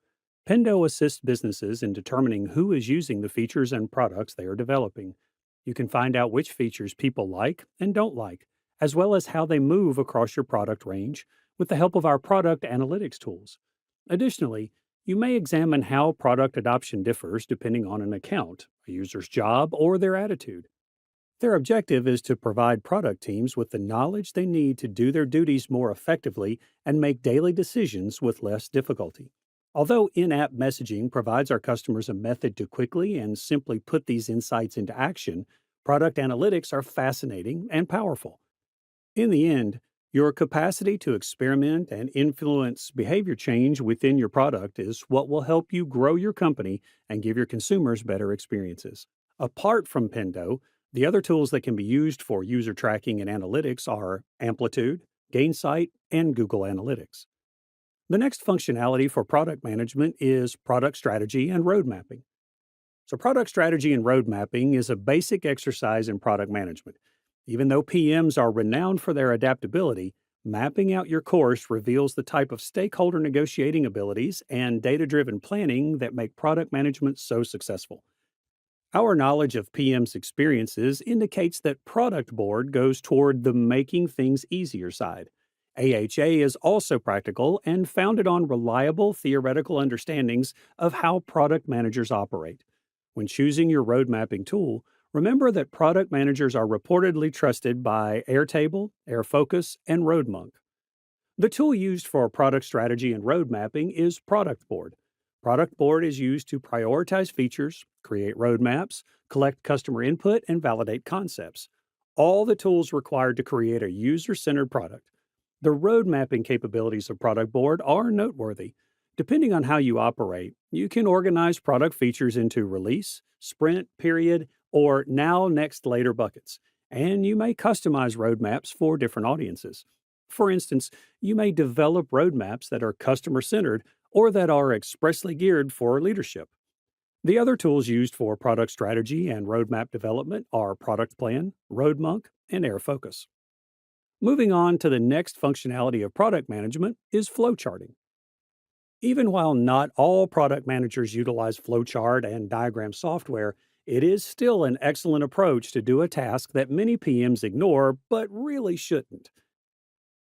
Pendo assists businesses in determining who is using the features and products they are developing. You can find out which features people like and don't like, as well as how they move across your product range with the help of our product analytics tools. Additionally, you may examine how product adoption differs depending on an account, a user's job, or their attitude. Their objective is to provide product teams with the knowledge they need to do their duties more effectively and make daily decisions with less difficulty. Although in-app messaging provides our customers a method to quickly and simply put these insights into action, product analytics are fascinating and powerful. In the end, Your capacity to experiment and influence behavior change within your product is what will help you grow your company and give your consumers better experiences. Apart from Pendo, the other tools that can be used for user tracking and analytics are Amplitude, Gainsight, and Google Analytics. The next functionality for product management is product strategy and road mapping. So, product strategy and road mapping is a basic exercise in product management. Even though PMs are renowned for their adaptability, mapping out your course reveals the type of stakeholder negotiating abilities and data driven planning that make product management so successful. Our knowledge of PM's experiences indicates that product board goes toward the making things easier side. AHA is also practical and founded on reliable theoretical understandings of how product managers operate. When choosing your road mapping tool, remember that product managers are reportedly trusted by Airtable, Airfocus, and RoadMonk. The tool used for product strategy and road mapping is Product Board. Product Board is used to prioritize features, create roadmaps, collect customer input, and validate concepts. All the tools required to create a user-centered product. The road mapping capabilities of Product Board are noteworthy. Depending on how you operate, you can organize product features into release, sprint, period, or now, next, later buckets, and you may customize roadmaps for different audiences. For instance, you may develop roadmaps that are customer-centered or that are expressly geared for leadership. The other tools used for product strategy and roadmap development are Product Plan, RoadMonk, and Airfocus. Moving on to the next functionality of product management is flowcharting. Even while not all product managers utilize flowchart and diagram software, it is still an excellent approach to do a task that many PMs ignore but really shouldn't.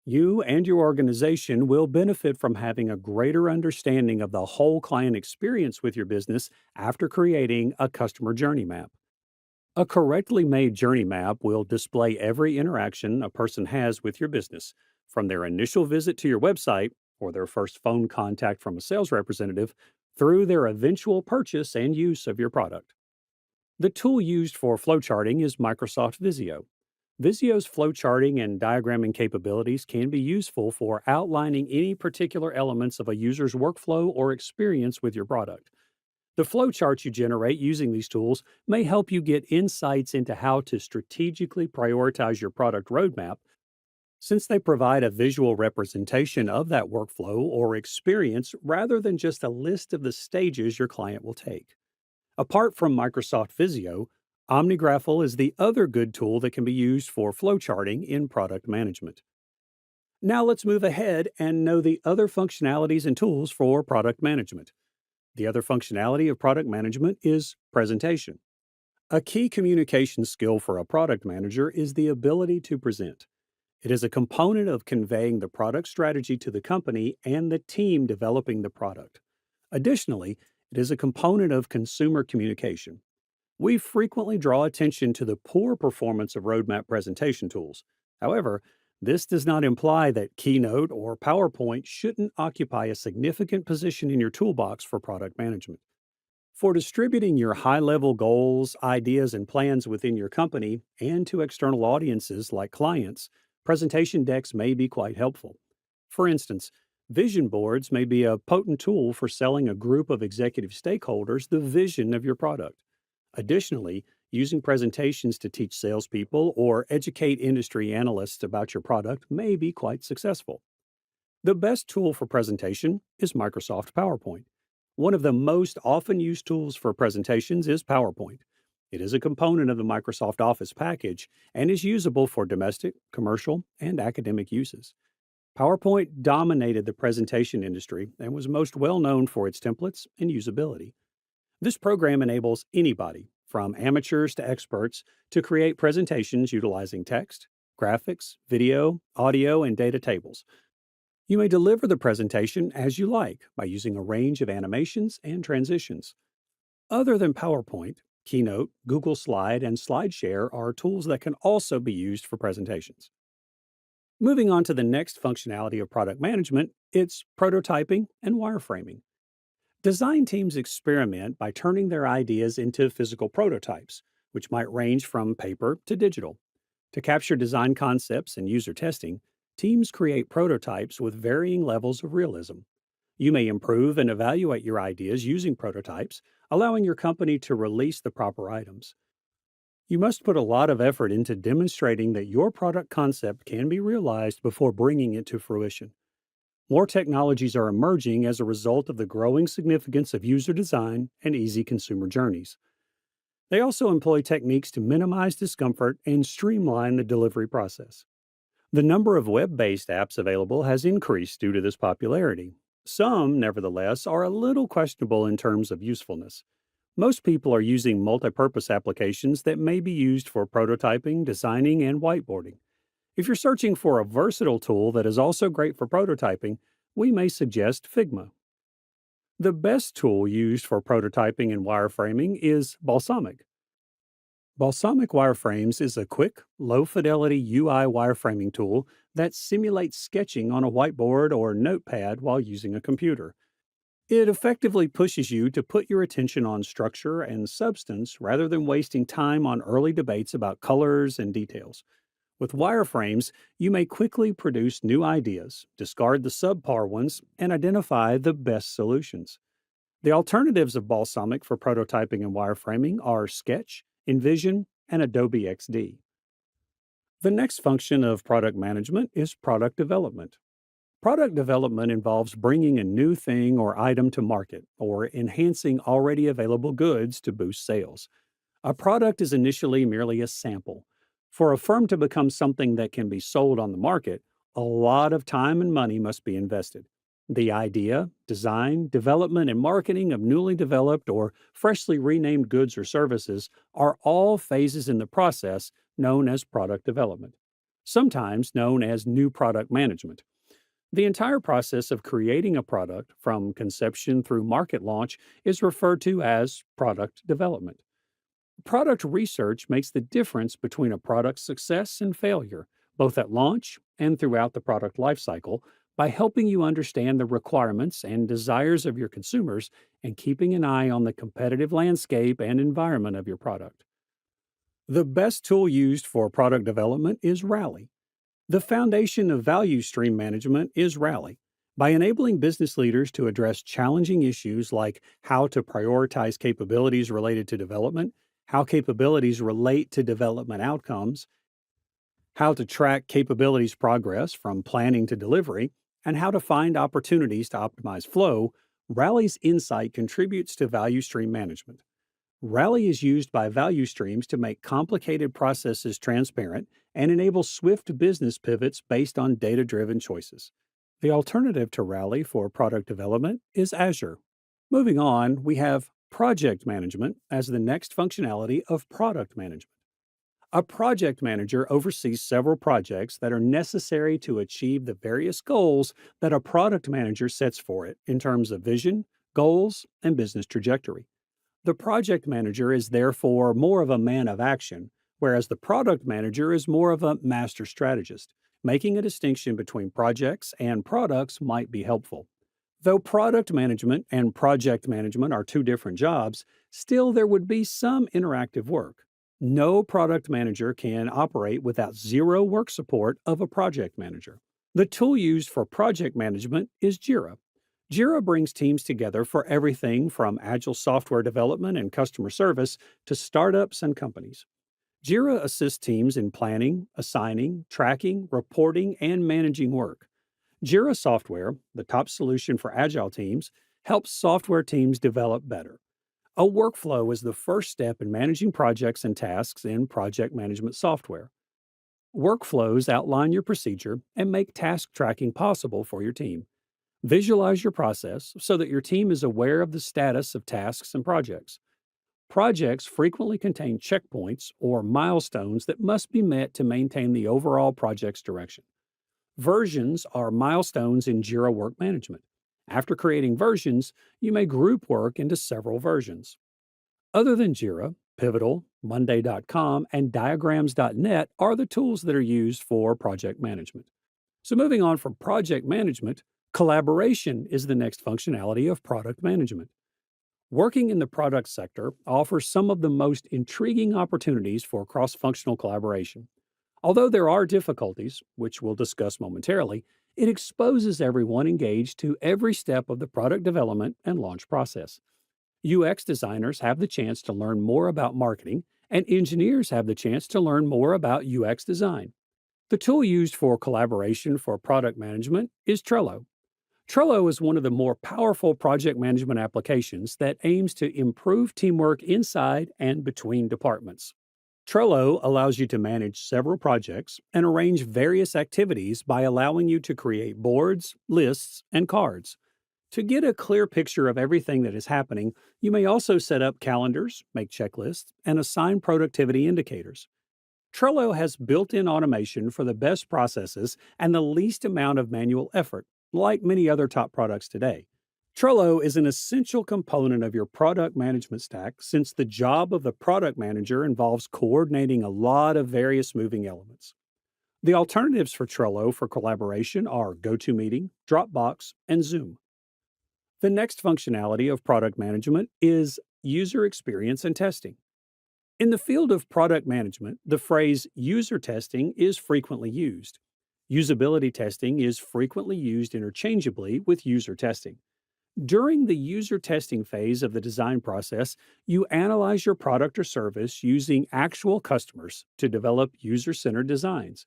You and your organization will benefit from having a greater understanding of the whole client experience with your business after creating a customer journey map. A correctly made journey map will display every interaction a person has with your business, from their initial visit to your website or their first phone contact from a sales representative through their eventual purchase and use of your product. The tool used for flowcharting is Microsoft Visio. Visio's flowcharting and diagramming capabilities can be useful for outlining any particular elements of a user's workflow or experience with your product. The flowcharts you generate using these tools may help you get insights into how to strategically prioritize your product roadmap, since they provide a visual representation of that workflow or experience rather than just a list of the stages your client will take. Apart from Microsoft Visio, OmniGraffle is the other good tool that can be used for flowcharting in product management. Now let's move ahead and know the other functionalities and tools for product management. The other functionality of product management is presentation. A key communication skill for a product manager is the ability to present. It is a component of conveying the product strategy to the company and the team developing the product. Additionally, it is a component of consumer communication. We frequently draw attention to the poor performance of roadmap presentation tools. However, this does not imply that Keynote or PowerPoint shouldn't occupy a significant position in your toolbox for product management. For distributing your high-level goals, ideas, and plans within your company and to external audiences like clients, presentation decks may be quite helpful. For instance, vision boards may be a potent tool for selling a group of executive stakeholders the vision of your product. Additionally, using presentations to teach salespeople or educate industry analysts about your product may be quite successful. The best tool for presentation is Microsoft PowerPoint. One of the most often used tools for presentations is PowerPoint. It is a component of the Microsoft Office package and is usable for domestic, commercial, and academic uses. PowerPoint dominated the presentation industry and was most well known for its templates and usability. This program enables anybody, from amateurs to experts, to create presentations utilizing text, graphics, video, audio, and data tables. You may deliver the presentation as you like by using a range of animations and transitions. Other than PowerPoint, Keynote, Google Slide, and SlideShare are tools that can also be used for presentations. Moving on to the next functionality of product management, it's prototyping and wireframing. Design teams experiment by turning their ideas into physical prototypes, which might range from paper to digital. To capture design concepts and user testing, teams create prototypes with varying levels of realism. You may improve and evaluate your ideas using prototypes, allowing your company to release the proper items. You must put a lot of effort into demonstrating that your product concept can be realized before bringing it to fruition. More technologies are emerging as a result of the growing significance of user design and easy consumer journeys. They also employ techniques to minimize discomfort and streamline the delivery process. The number of web based apps available has increased due to this popularity. Some, nevertheless, are a little questionable in terms of usefulness. Most people are using multi-purpose applications that may be used for prototyping, designing, and whiteboarding. If you're searching for a versatile tool that is also great for prototyping, we may suggest Figma. The best tool used for prototyping and wireframing is Balsamiq. Balsamiq Wireframes is a quick, low-fidelity UI wireframing tool that simulates sketching on a whiteboard or notepad while using a computer. It effectively pushes you to put your attention on structure and substance rather than wasting time on early debates about colors and details. With wireframes, you may quickly produce new ideas, discard the subpar ones, and identify the best solutions. The alternatives of Balsamiq for prototyping and wireframing are Sketch, InVision, and Adobe XD. The next function of product management is product development. Product development involves bringing a new thing or item to market or enhancing already available goods to boost sales. A product is initially merely a sample. For a firm to become something that can be sold on the market, a lot of time and money must be invested. The idea, design, development, and marketing of newly developed or freshly renamed goods or services are all phases in the process known as product development, sometimes known as new product management. The entire process of creating a product, from conception through market launch, is referred to as product development. Product research makes the difference between a product's success and failure, both at launch and throughout the product lifecycle, by helping you understand the requirements and desires of your consumers and keeping an eye on the competitive landscape and environment of your product. The best tool used for product development is Rally. The foundation of value stream management is Rally. By enabling business leaders to address challenging issues like how to prioritize capabilities related to development, how capabilities relate to development outcomes, how to track capabilities progress from planning to delivery, and how to find opportunities to optimize flow, Rally's insight contributes to value stream management. Rally is used by value streams to make complicated processes transparent and enable swift business pivots based on data-driven choices. The alternative to Rally for product development is Azure. Moving on, we have project management as the next functionality of product management. A project manager oversees several projects that are necessary to achieve the various goals that a product manager sets for it in terms of vision, goals, and business trajectory. The project manager is therefore more of a man of action, whereas the product manager is more of a master strategist. Making a distinction between projects and products might be helpful. Though product management and project management are two different jobs, still there would be some interactive work. No product manager can operate without zero work support of a project manager. The tool used for project management is Jira. Jira brings teams together for everything from agile software development and customer service to startups and companies. Jira assists teams in planning, assigning, tracking, reporting, and managing work. Jira software, the top solution for agile teams, helps software teams develop better. A workflow is the first step in managing projects and tasks in project management software. Workflows outline your procedure and make task tracking possible for your team. Visualize your process so that your team is aware of the status of tasks and projects. Projects frequently contain checkpoints or milestones that must be met to maintain the overall project's direction. Versions are milestones in Jira Work Management. After creating versions, you may group work into several versions. Other than Jira, Pivotal, Monday.com, and Diagrams.net are the tools that are used for project management. So moving on from project management, collaboration is the next functionality of product management. Working in the product sector offers some of the most intriguing opportunities for cross-functional collaboration. Although there are difficulties, which we'll discuss momentarily, it exposes everyone engaged to every step of the product development and launch process. UX designers have the chance to learn more about marketing, and engineers have the chance to learn more about UX design. The tool used for collaboration for product management is Trello. Trello is one of the more powerful project management applications that aims to improve teamwork inside and between departments. Trello allows you to manage several projects and arrange various activities by allowing you to create boards, lists, and cards. To get a clear picture of everything that is happening, you may also set up calendars, make checklists, and assign productivity indicators. Trello has built-in automation for the best processes and the least amount of manual effort, like many other top products today. Trello is an essential component of your product management stack since the job of the product manager involves coordinating a lot of various moving elements. The alternatives for Trello for collaboration are GoToMeeting, Dropbox, and Zoom. The next functionality of product management is user experience and testing. In the field of product management, the phrase user testing is frequently used. Usability testing is frequently used interchangeably with user testing. During the user testing phase of the design process, you analyze your product or service using actual customers to develop user-centered designs.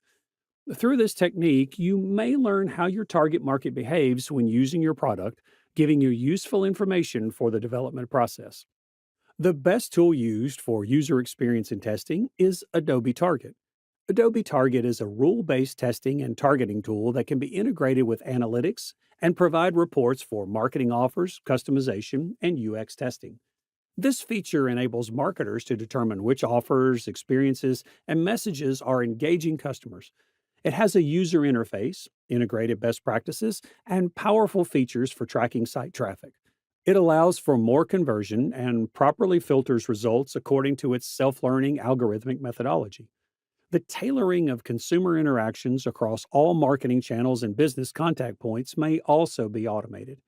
Through this technique, you may learn how your target market behaves when using your product, giving you useful information for the development process. The best tool used for user experience and testing is Adobe Target. Adobe Target is a rule-based testing and targeting tool that can be integrated with analytics and provide reports for marketing offers, customization, and UX testing. This feature enables marketers to determine which offers, experiences, and messages are engaging customers. It has a user interface, integrated best practices, and powerful features for tracking site traffic. It allows for more conversion and properly filters results according to its self-learning algorithmic methodology. The tailoring of consumer interactions across all marketing channels and business contact points may also be automated.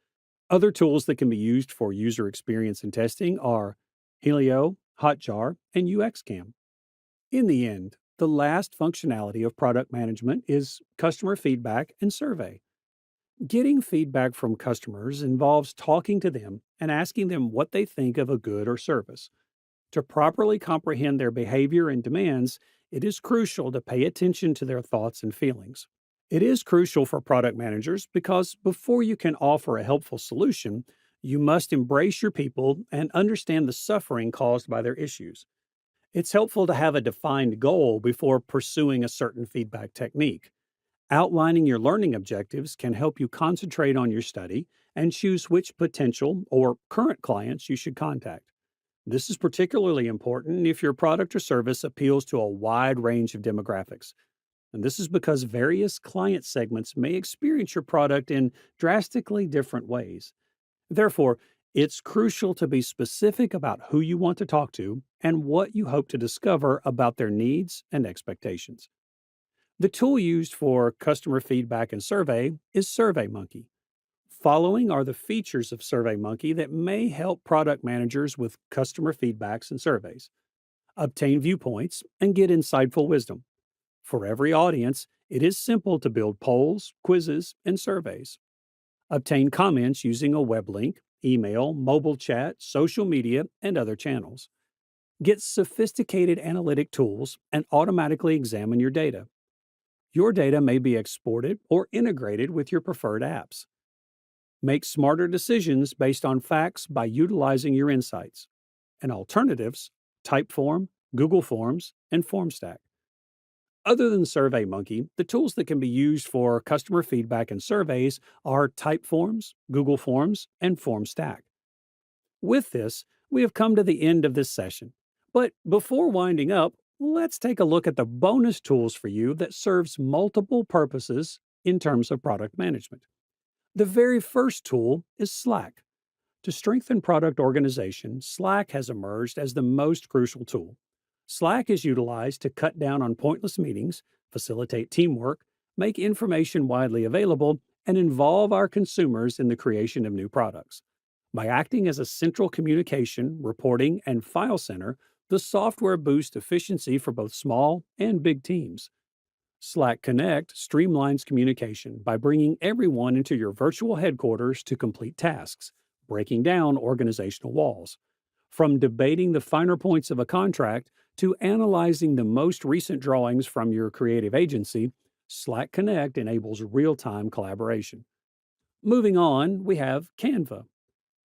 Other tools that can be used for user experience and testing are Helio, Hotjar, and UXCam. In the end, the last functionality of product management is customer feedback and survey. Getting feedback from customers involves talking to them and asking them what they think of a good or service. To properly comprehend their behavior and demands, it is crucial to pay attention to their thoughts and feelings. It is crucial for product managers because before you can offer a helpful solution, you must embrace your people and understand the suffering caused by their issues. It's helpful to have a defined goal before pursuing a certain feedback technique. Outlining your learning objectives can help you concentrate on your study and choose which potential or current clients you should contact. This is particularly important if your product or service appeals to a wide range of demographics. And this is because various client segments may experience your product in drastically different ways. Therefore, it's crucial to be specific about who you want to talk to and what you hope to discover about their needs and expectations. The tool used for customer feedback and survey is SurveyMonkey. Following are the features of SurveyMonkey that may help product managers with customer feedbacks and surveys. Obtain viewpoints and get insightful wisdom. For every audience, it is simple to build polls, quizzes, and surveys. Obtain comments using a web link, email, mobile chat, social media, and other channels. Get sophisticated analytic tools and automatically examine your data. Your data may be exported or integrated with your preferred apps. Make smarter decisions based on facts by utilizing your insights. And alternatives, Typeform, Google Forms, and FormStack. Other than SurveyMonkey, the tools that can be used for customer feedback and surveys are Typeforms, Google Forms, and FormStack. With this, we have come to the end of this session. But before winding up, let's take a look at the bonus tools for you that serves multiple purposes in terms of product management. The very first tool is Slack. To strengthen product organization, Slack has emerged as the most crucial tool. Slack is utilized to cut down on pointless meetings, facilitate teamwork, make information widely available, and involve our consumers in the creation of new products. By acting as a central communication, reporting, and file center, the software boosts efficiency for both small and big teams. Slack Connect streamlines communication by bringing everyone into your virtual headquarters to complete tasks, breaking down organizational walls. From debating the finer points of a contract to analyzing the most recent drawings from your creative agency, Slack Connect enables real-time collaboration. Moving on, we have Canva.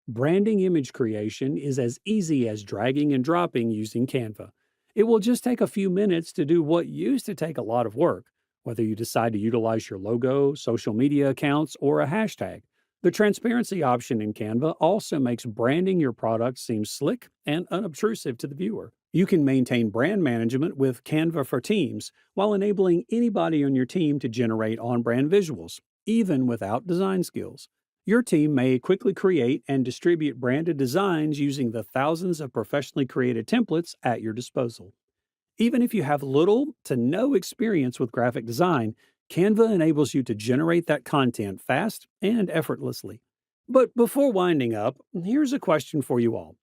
Branding image creation is as easy as dragging and dropping using Canva. It will just take a few minutes to do what used to take a lot of work, whether you decide to utilize your logo, social media accounts, or a hashtag. The transparency option in Canva also makes branding your product seem slick and unobtrusive to the viewer. You can maintain brand management with Canva for Teams while enabling anybody on your team to generate on-brand visuals, even without design skills. Your team may quickly create and distribute branded designs using the thousands of professionally created templates at your disposal. Even if you have little to no experience with graphic design, Canva enables you to generate that content fast and effortlessly. But before winding up, here's a question for you all.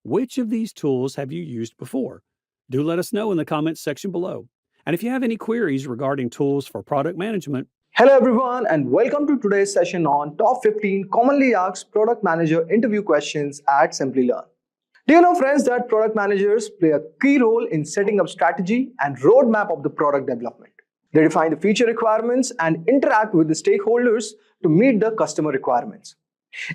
Which of these tools have you used before? Do let us know in the comments section below. And if you have any queries regarding tools for product management, Hello everyone and welcome to today's session on top 15 commonly asked product manager interview questions at Simplilearn. Do you know, friends, that product managers play a key role in setting up strategy and roadmap of the product development? They define the feature requirements and interact with the stakeholders to meet the customer requirements.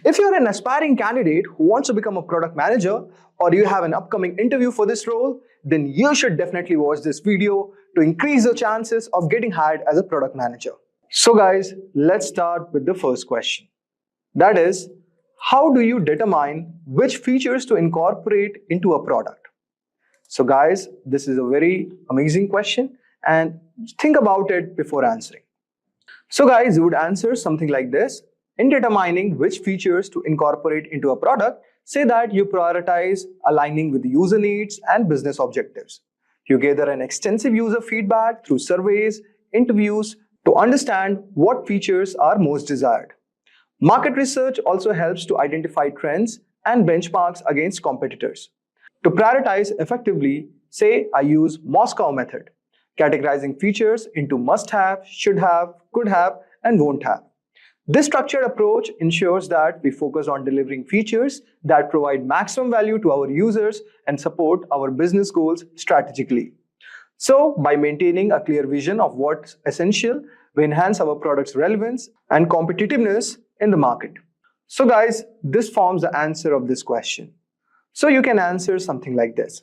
If you're an aspiring candidate who wants to become a product manager or you have an upcoming interview for this role, then you should definitely watch this video to increase your chances of getting hired as a product manager. So guys, let's start with the first question. That is, how do you determine which features to incorporate into a product? So guys, this is a very amazing question and think about it before answering. So guys, you would answer something like this. In determining which features to incorporate into a product, say that you prioritize aligning with user needs and business objectives. You gather an extensive user feedback through surveys, interviews, to understand what features are most desired. Market research also helps to identify trends and benchmarks against competitors. To prioritize effectively, say I use Moscow method, categorizing features into must-have, should-have, could-have, and won't-have. This structured approach ensures that we focus on delivering features that provide maximum value to our users and support our business goals strategically. So, by maintaining a clear vision of what's essential, we enhance our product's relevance and competitiveness in the market. So guys, this forms the answer of this question. So you can answer something like this.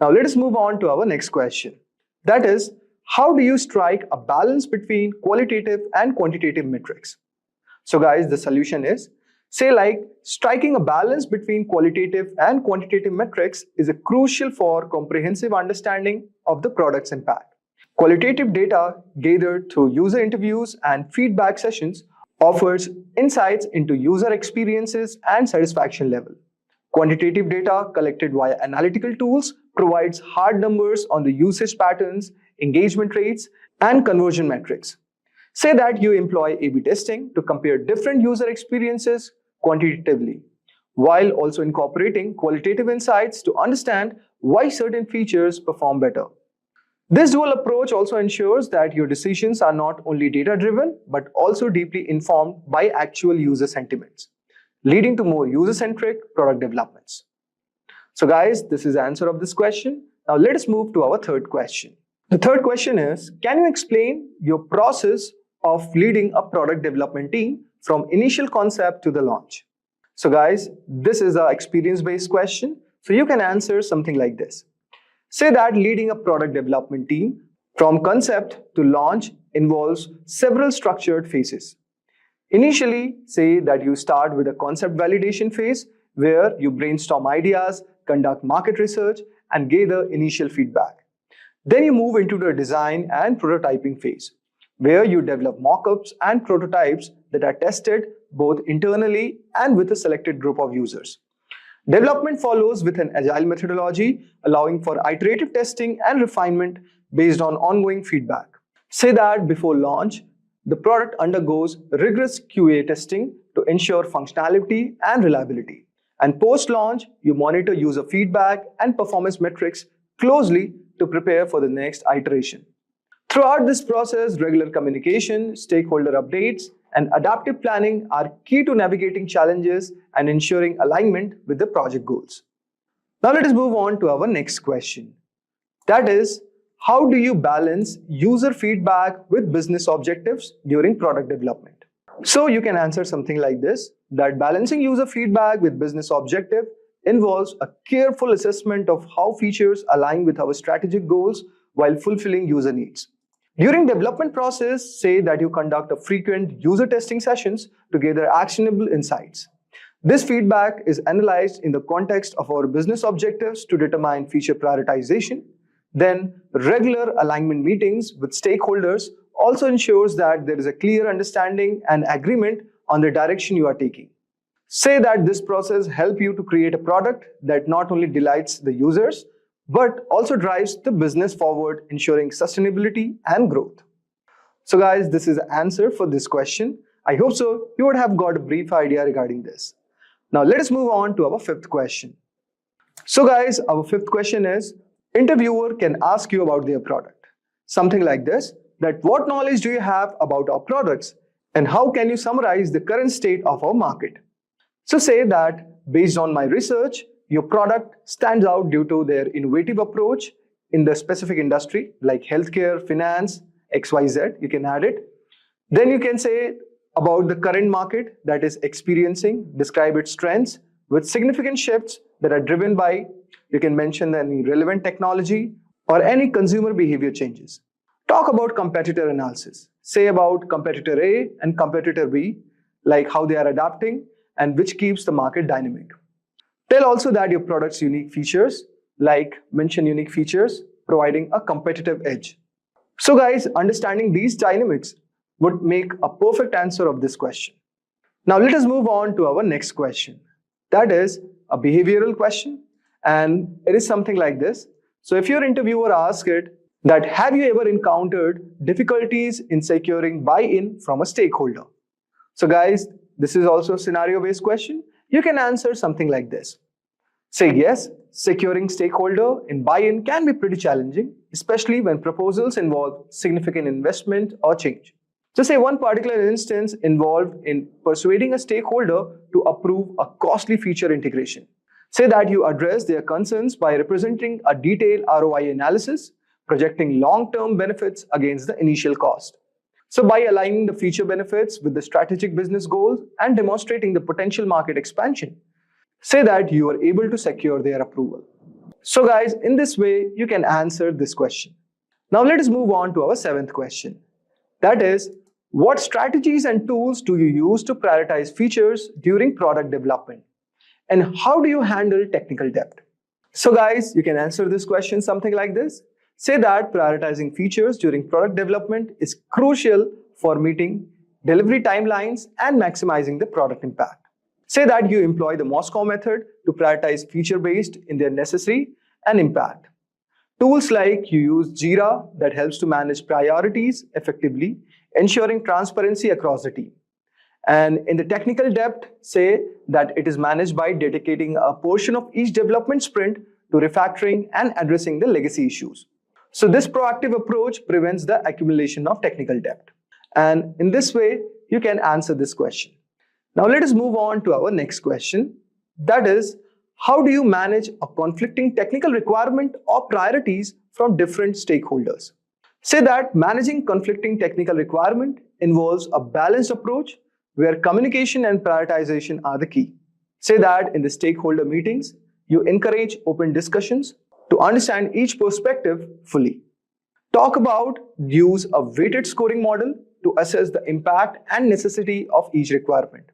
Now let us move on to our next question. That is, how do you strike a balance between qualitative and quantitative metrics? So guys, the solution is, say like striking a balance between qualitative and quantitative metrics is crucial for comprehensive understanding of the product's impact. Qualitative data gathered through user interviews and feedback sessions offers insights into user experiences and satisfaction level. Quantitative data collected via analytical tools provides hard numbers on the usage patterns, engagement rates, and conversion metrics. Say that you employ A/B testing to compare different user experiences quantitatively, while also incorporating qualitative insights to understand why certain features perform better. This dual approach also ensures that your decisions are not only data-driven, but also deeply informed by actual user sentiments, leading to more user-centric product developments. So guys, this is the answer of this question. Now let us move to our third question. The third question is, can you explain your process of leading a product development team from initial concept to the launch? So guys, this is an experience-based question. So you can answer something like this. Say that leading a product development team from concept to launch involves several structured phases. Initially, say that you start with a concept validation phase where you brainstorm ideas, conduct market research, and gather initial feedback. Then you move into the design and prototyping phase, where you develop mock-ups and prototypes that are tested both internally and with a selected group of users. Development follows with an agile methodology, allowing for iterative testing and refinement based on ongoing feedback. Say that before launch, the product undergoes rigorous QA testing to ensure functionality and reliability. And post-launch, you monitor user feedback and performance metrics closely to prepare for the next iteration. Throughout this process, regular communication, stakeholder updates, and adaptive planning are key to navigating challenges and ensuring alignment with the project goals. Now let us move on to our next question. That is, how do you balance user feedback with business objectives during product development? So you can answer something like this, that balancing user feedback with business objective involves a careful assessment of how features align with our strategic goals while fulfilling user needs. During development process, say that you conduct a frequent user testing sessions to gather actionable insights. This feedback is analyzed in the context of our business objectives to determine feature prioritization. Then, regular alignment meetings with stakeholders also ensures that there is a clear understanding and agreement on the direction you are taking. Say that this process helps you to create a product that not only delights the users, but also drives the business forward, ensuring sustainability and growth. So guys, this is the answer for this question. I hope so you would have got a brief idea regarding this. Now let us move on to our fifth question. So guys, our fifth question is, interviewer can ask you about their product. Something like this, that what knowledge do you have about our products and how can you summarize the current state of our market? So say that based on my research, your product stands out due to their innovative approach in the specific industry like healthcare, finance, XYZ, you can add it. Then you can say about the current market that is experiencing, describe its trends with significant shifts that are driven by, you can mention any relevant technology or any consumer behavior changes. Talk about competitor analysis. Say about competitor A and competitor B, like how they are adapting and which keeps the market dynamic. Tell also that your product's unique features, like mention unique features, providing a competitive edge. So guys, understanding these dynamics would make a perfect answer of this question. Now let us move on to our next question. That is a behavioral question, and it is something like this. So if your interviewer asks it that have you ever encountered difficulties in securing buy-in from a stakeholder? So guys, this is also a scenario-based question. You can answer something like this. Say yes, securing stakeholder in buy-in can be pretty challenging, especially when proposals involve significant investment or change. So say one particular instance involved in persuading a stakeholder to approve a costly feature integration. Say that you address their concerns by representing a detailed ROI analysis, projecting long-term benefits against the initial cost. So by aligning the feature benefits with the strategic business goals and demonstrating the potential market expansion, say that you are able to secure their approval. So guys, in this way, you can answer this question. Now let us move on to our seventh question. That is, what strategies and tools do you use to prioritize features during product development? And how do you handle technical debt? So guys, you can answer this question something like this. Say that prioritizing features during product development is crucial for meeting delivery timelines and maximizing the product impact. Say that you employ the Moscow method to prioritize feature-based in their necessary and impact. Tools like you use Jira that helps to manage priorities effectively, ensuring transparency across the team. And in the technical depth, say that it is managed by dedicating a portion of each development sprint to refactoring and addressing the legacy issues. So this proactive approach prevents the accumulation of technical debt. And in this way, you can answer this question. Now let us move on to our next question. That is, how do you manage a conflicting technical requirement or priorities from different stakeholders? Say that managing conflicting technical requirement involves a balanced approach where communication and prioritization are the key. Say that in the stakeholder meetings, you encourage open discussions to understand each perspective fully. Talk about use a weighted scoring model to assess the impact and necessity of each requirement.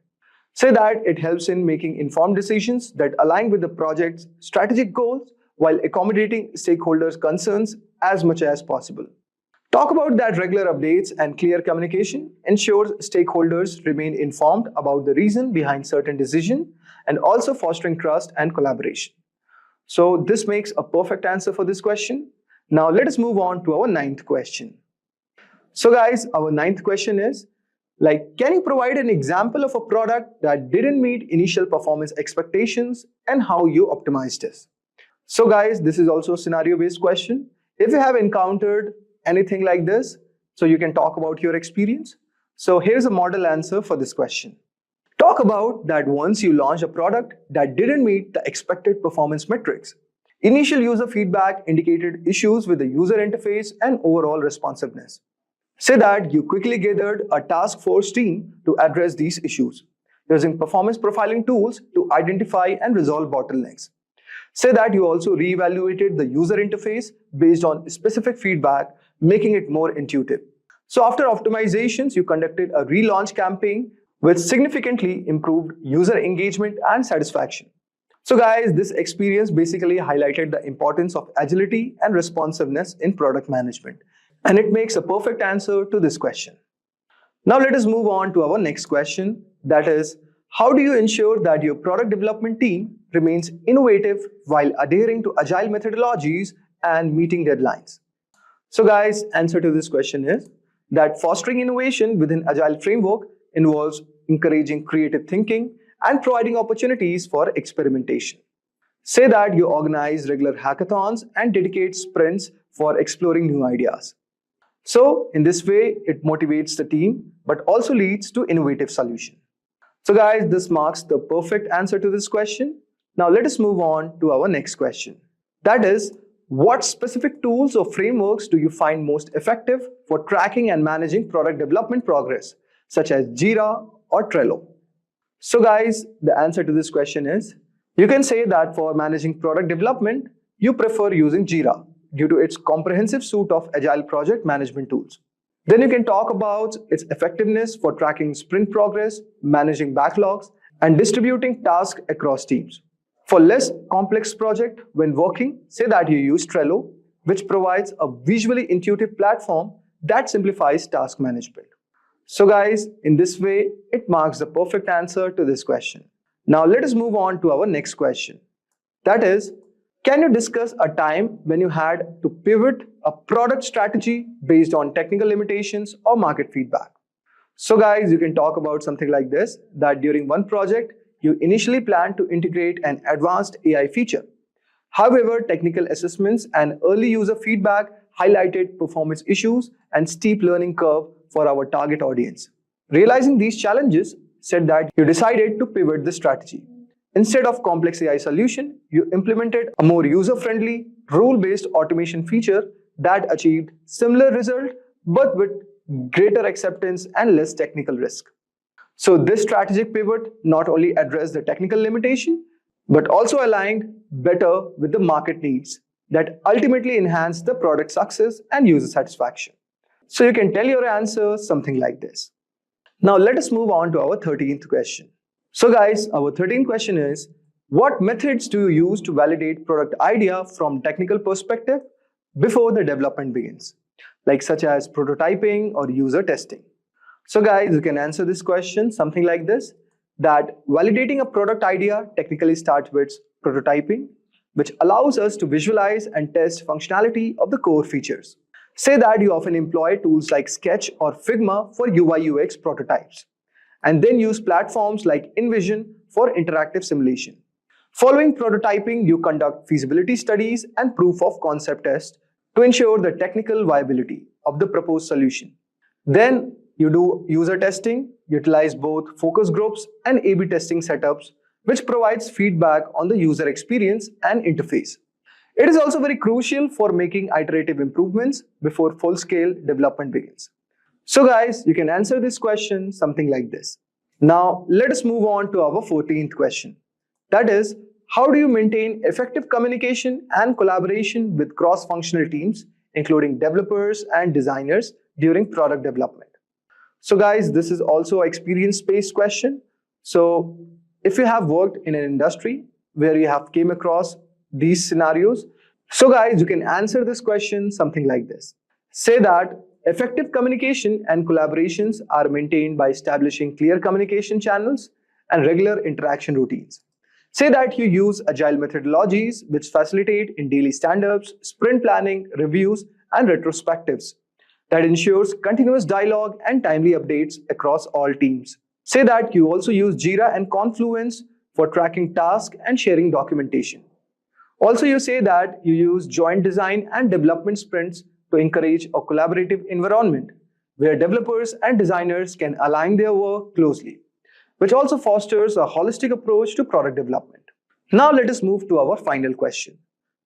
Say that it helps in making informed decisions that align with the project's strategic goals while accommodating stakeholders' concerns as much as possible. Talk about that regular updates and clear communication ensures stakeholders remain informed about the reason behind certain decisions and also fostering trust and collaboration. So this makes a perfect answer for this question. Now let us move on to our ninth question. So guys, our ninth question is, can you provide an example of a product that didn't meet initial performance expectations and how you optimized this? So guys, this is also a scenario-based question. If you have encountered anything like this? So you can talk about your experience. So here's a model answer for this question. Talk about that once you launched a product that didn't meet the expected performance metrics. Initial user feedback indicated issues with the user interface and overall responsiveness. Say that you quickly gathered a task force team to address these issues, using performance profiling tools to identify and resolve bottlenecks. Say that you also reevaluated the user interface based on specific feedback, making it more intuitive. So after optimizations, you conducted a relaunch campaign which significantly improved user engagement and satisfaction. So guys, this experience basically highlighted the importance of agility and responsiveness in product management. And it makes a perfect answer to this question. Now let us move on to our next question. That is, how do you ensure that your product development team remains innovative while adhering to agile methodologies and meeting deadlines? So guys, answer to this question is that fostering innovation within agile framework involves encouraging creative thinking and providing opportunities for experimentation. Say that you organize regular hackathons and dedicate sprints for exploring new ideas. So in this way, it motivates the team, but also leads to innovative solutions. So guys, this marks the perfect answer to this question. Now let us move on to our next question. That is, what specific tools or frameworks do you find most effective for tracking and managing product development progress, such as Jira or Trello? So guys, the answer to this question is, you can say that for managing product development, you prefer using Jira due to its comprehensive suite of agile project management tools. Then you can talk about its effectiveness for tracking sprint progress, managing backlogs, and distributing tasks across teams. For less complex project, when working, say that you use Trello, which provides a visually intuitive platform that simplifies task management. So guys, in this way, it marks the perfect answer to this question. Now let us move on to our next question. That is, can you discuss a time when you had to pivot a product strategy based on technical limitations or market feedback? So guys, you can talk about something like this, that during one project, you initially planned to integrate an advanced AI feature. However, technical assessments and early user feedback highlighted performance issues and steep learning curve for our target audience. Realizing these challenges said that you decided to pivot the strategy. Instead of complex AI solution, you implemented a more user-friendly, rule-based automation feature that achieved similar result but with greater acceptance and less technical risk. So this strategic pivot not only addressed the technical limitation, but also aligned better with the market needs that ultimately enhance the product success and user satisfaction. So you can tell your answer something like this. Now let us move on to our 13th question. So guys, our 13th question is, what methods do you use to validate product idea from technical perspective before the development begins, like such as prototyping or user testing? So guys, you can answer this question something like this, that validating a product idea technically starts with prototyping, which allows us to visualize and test functionality of the core features. Say that you often employ tools like Sketch or Figma for UI UX prototypes, and then use platforms like InVision for interactive simulation. Following prototyping, you conduct feasibility studies and proof of concept tests to ensure the technical viability of the proposed solution. Then you do user testing, utilize both focus groups and A/B testing setups, which provides feedback on the user experience and interface. It is also very crucial for making iterative improvements before full-scale development begins. So guys, you can answer this question something like this. Now let us move on to our 14th question. That is, how do you maintain effective communication and collaboration with cross-functional teams, including developers and designers during product development? So guys, this is also an experience-based question. So if you have worked in an industry where you have came across these scenarios, so guys, you can answer this question something like this. Say that effective communication and collaborations are maintained by establishing clear communication channels and regular interaction routines. Say that you use agile methodologies which facilitate in daily stand-ups, sprint planning, reviews, and retrospectives that ensures continuous dialogue and timely updates across all teams. Say that you also use Jira and Confluence for tracking tasks and sharing documentation. Also, you say that you use joint design and development sprints to to encourage a collaborative environment where developers and designers can align their work closely, which also fosters a holistic approach to product development. Now let us move to our final question.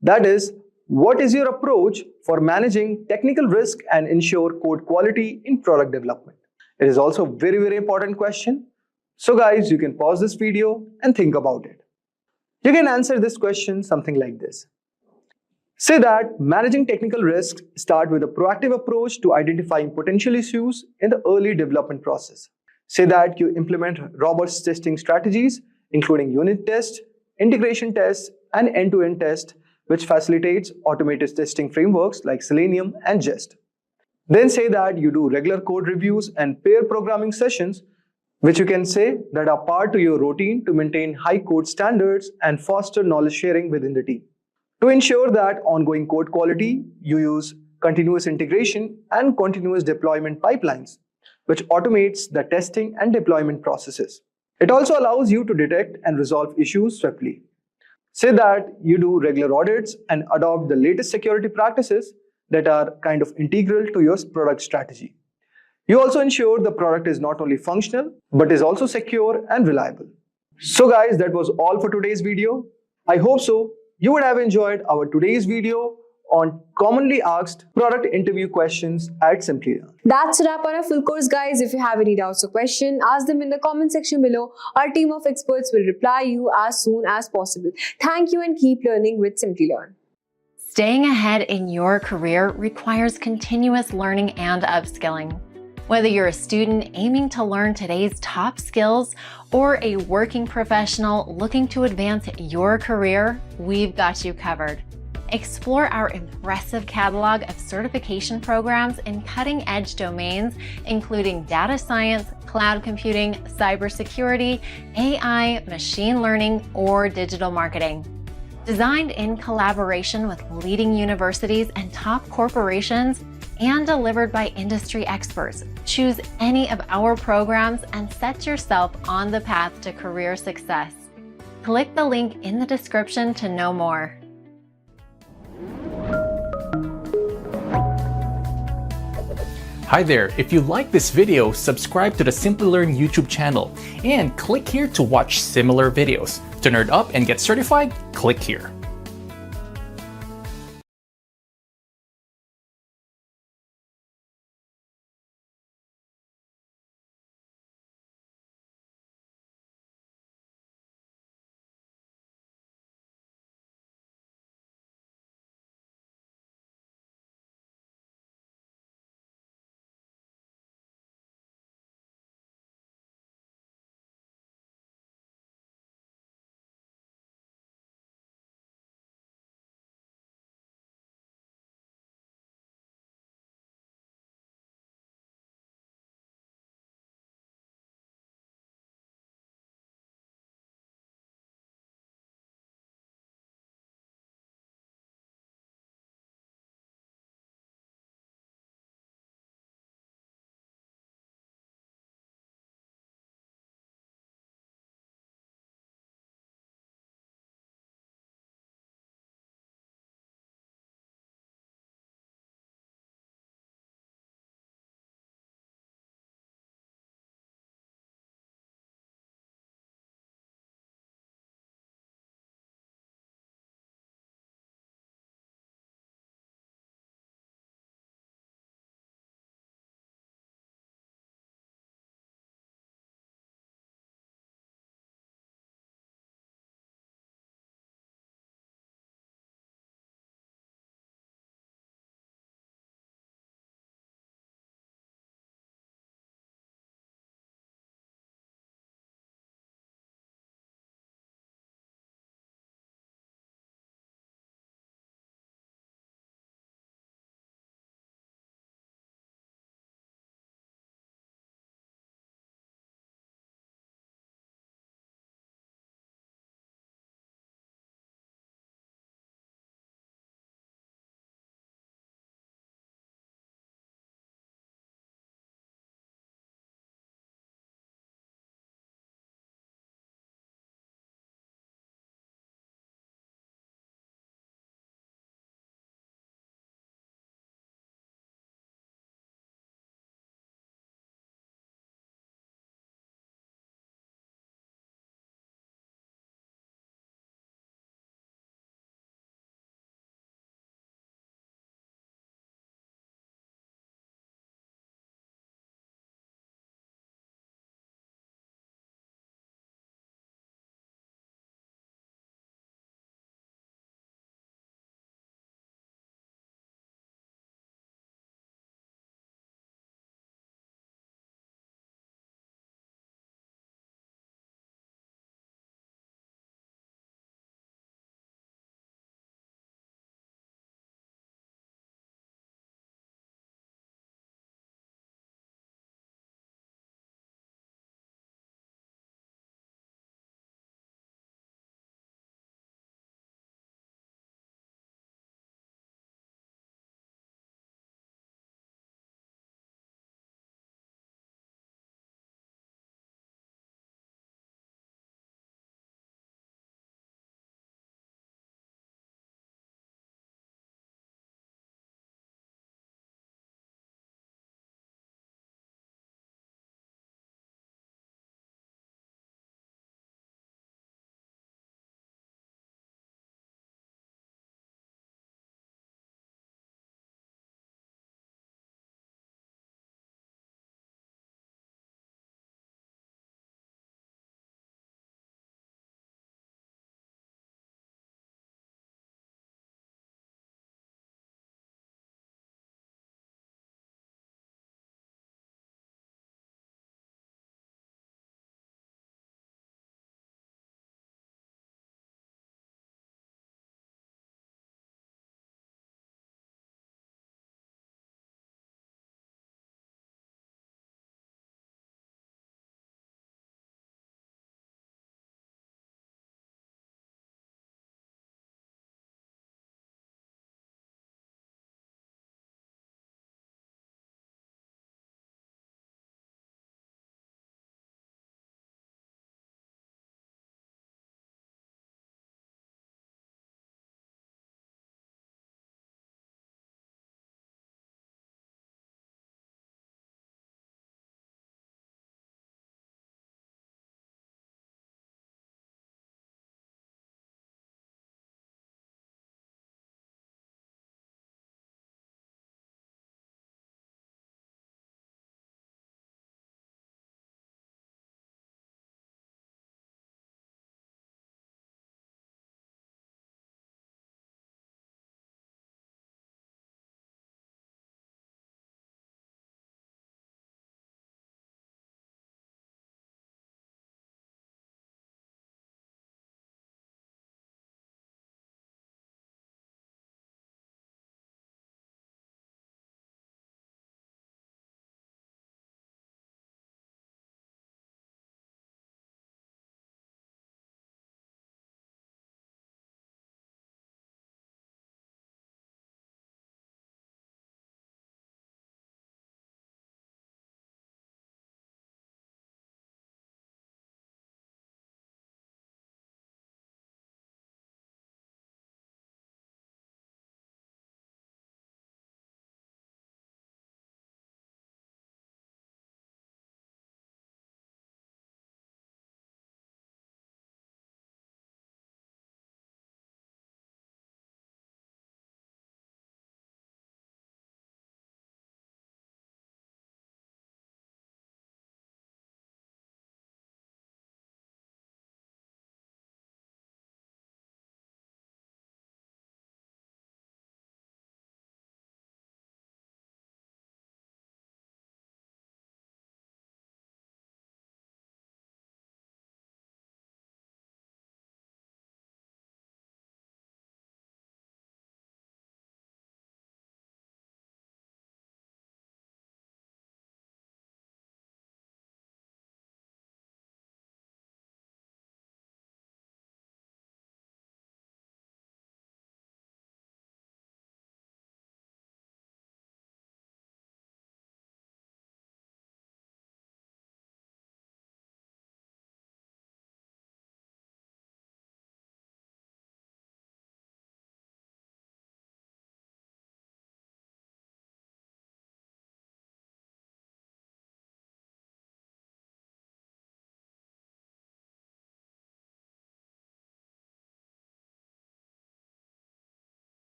That is, what is your approach for managing technical risk and ensure code quality in product development? It is also a very important question. So guys, you can pause this video and think about it. You can answer this question something like this. Say that managing technical risks start with a proactive approach to identifying potential issues in the early development process. Say that you implement robust testing strategies, including unit tests, integration tests, and end-to-end tests, which facilitates automated testing frameworks like Selenium and Jest. Then say that you do regular code reviews and pair programming sessions, which you can say that are part of your routine to maintain high code standards and foster knowledge sharing within the team. To ensure that ongoing code quality, you use continuous integration and continuous deployment pipelines, which automates the testing and deployment processes. It also allows you to detect and resolve issues swiftly. Say that you do regular audits and adopt the latest security practices that are kind of integral to your product strategy. You also ensure the product is not only functional, but is also secure and reliable. So guys, that was all for today's video. I hope so. You would have enjoyed our today's video on commonly asked product interview questions at Simplilearn. That's a wrap on our full course, guys. If you have any doubts or questions, ask them in the comment section below. Our team of experts will reply you as soon as possible. Thank you and keep learning with Simplilearn. Staying ahead in your career requires continuous learning and upskilling. Whether you're a student aiming to learn today's top skills or a working professional looking to advance your career, we've got you covered. Explore our impressive catalog of certification programs in cutting-edge domains, including data science, cloud computing, cybersecurity, AI, machine learning, or digital marketing. Designed in collaboration with leading universities and top corporations, and delivered by industry experts, choose any of our programs and set yourself on the path to career success. Click the link in the description to know more. Hi there, if you like this video, subscribe to the Simplilearn YouTube channel and click here to watch similar videos. To nerd up and get certified, click here.